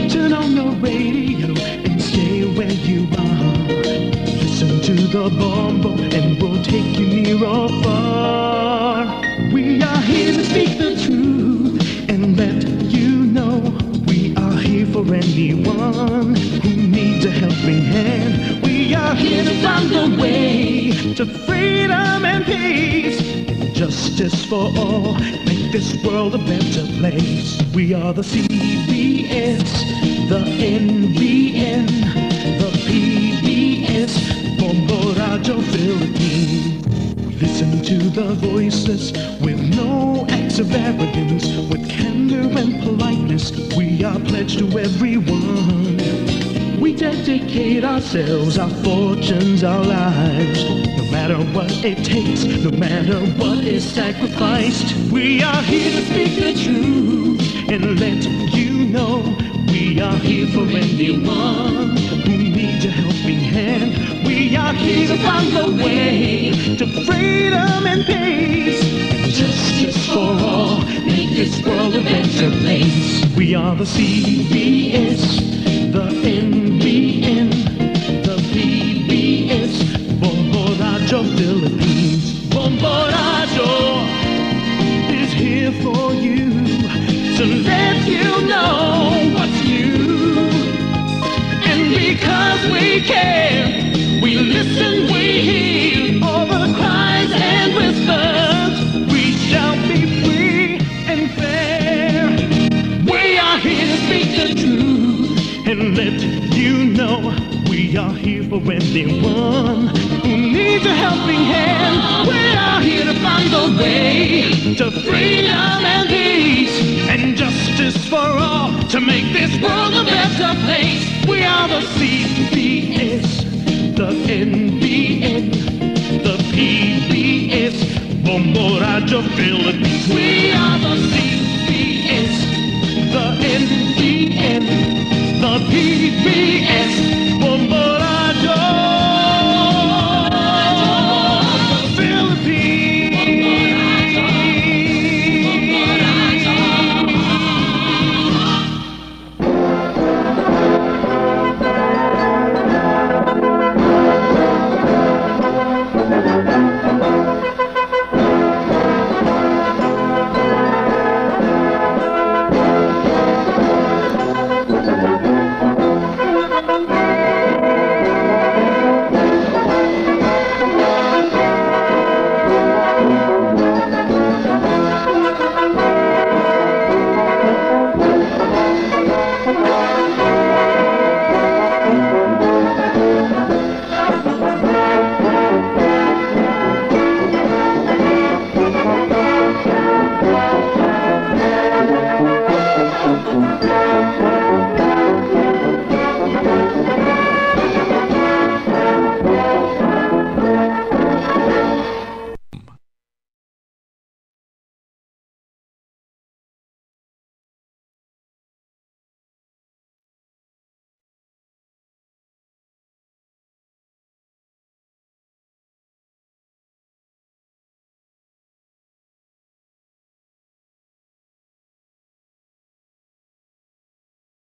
Turn on your radio and stay where you are. Listen to the Bombo and we'll take you near or far. We are here to speak the truth and let you know we are here for anyone who needs a helping hand. We are here to find the way to freedom and peace and justice for all. Make this world a better place. We are the CBS, the NBN, the PBS, Bombo Radio Philippines. We listen to the voices with no acts of arrogance, with candor and politeness. We are pledged to everyone. We dedicate ourselves, our fortunes, our lives, no matter what it takes, no matter what is sacrificed. We are here to speak the truth and let you know we are here for anyone who needs a helping hand. We are here to find the way to freedom and peace and justice for all. Make this world a better place. We are the CBS, the NBN, the PBS, Bombo Radio Philippines. Bombo Radio is here for you to let you know what's new. And because we care, we listen, we hear all the cries and whispers. We shall be free and fair. We are here to speak the truth and let you know we are here for anyone who needs a helping hand. We are here to find the way to freedom and peace and justice for all, to make this world a better place. We are the CBS, the NBN, the PBS, Bombo Radio Philippines. We are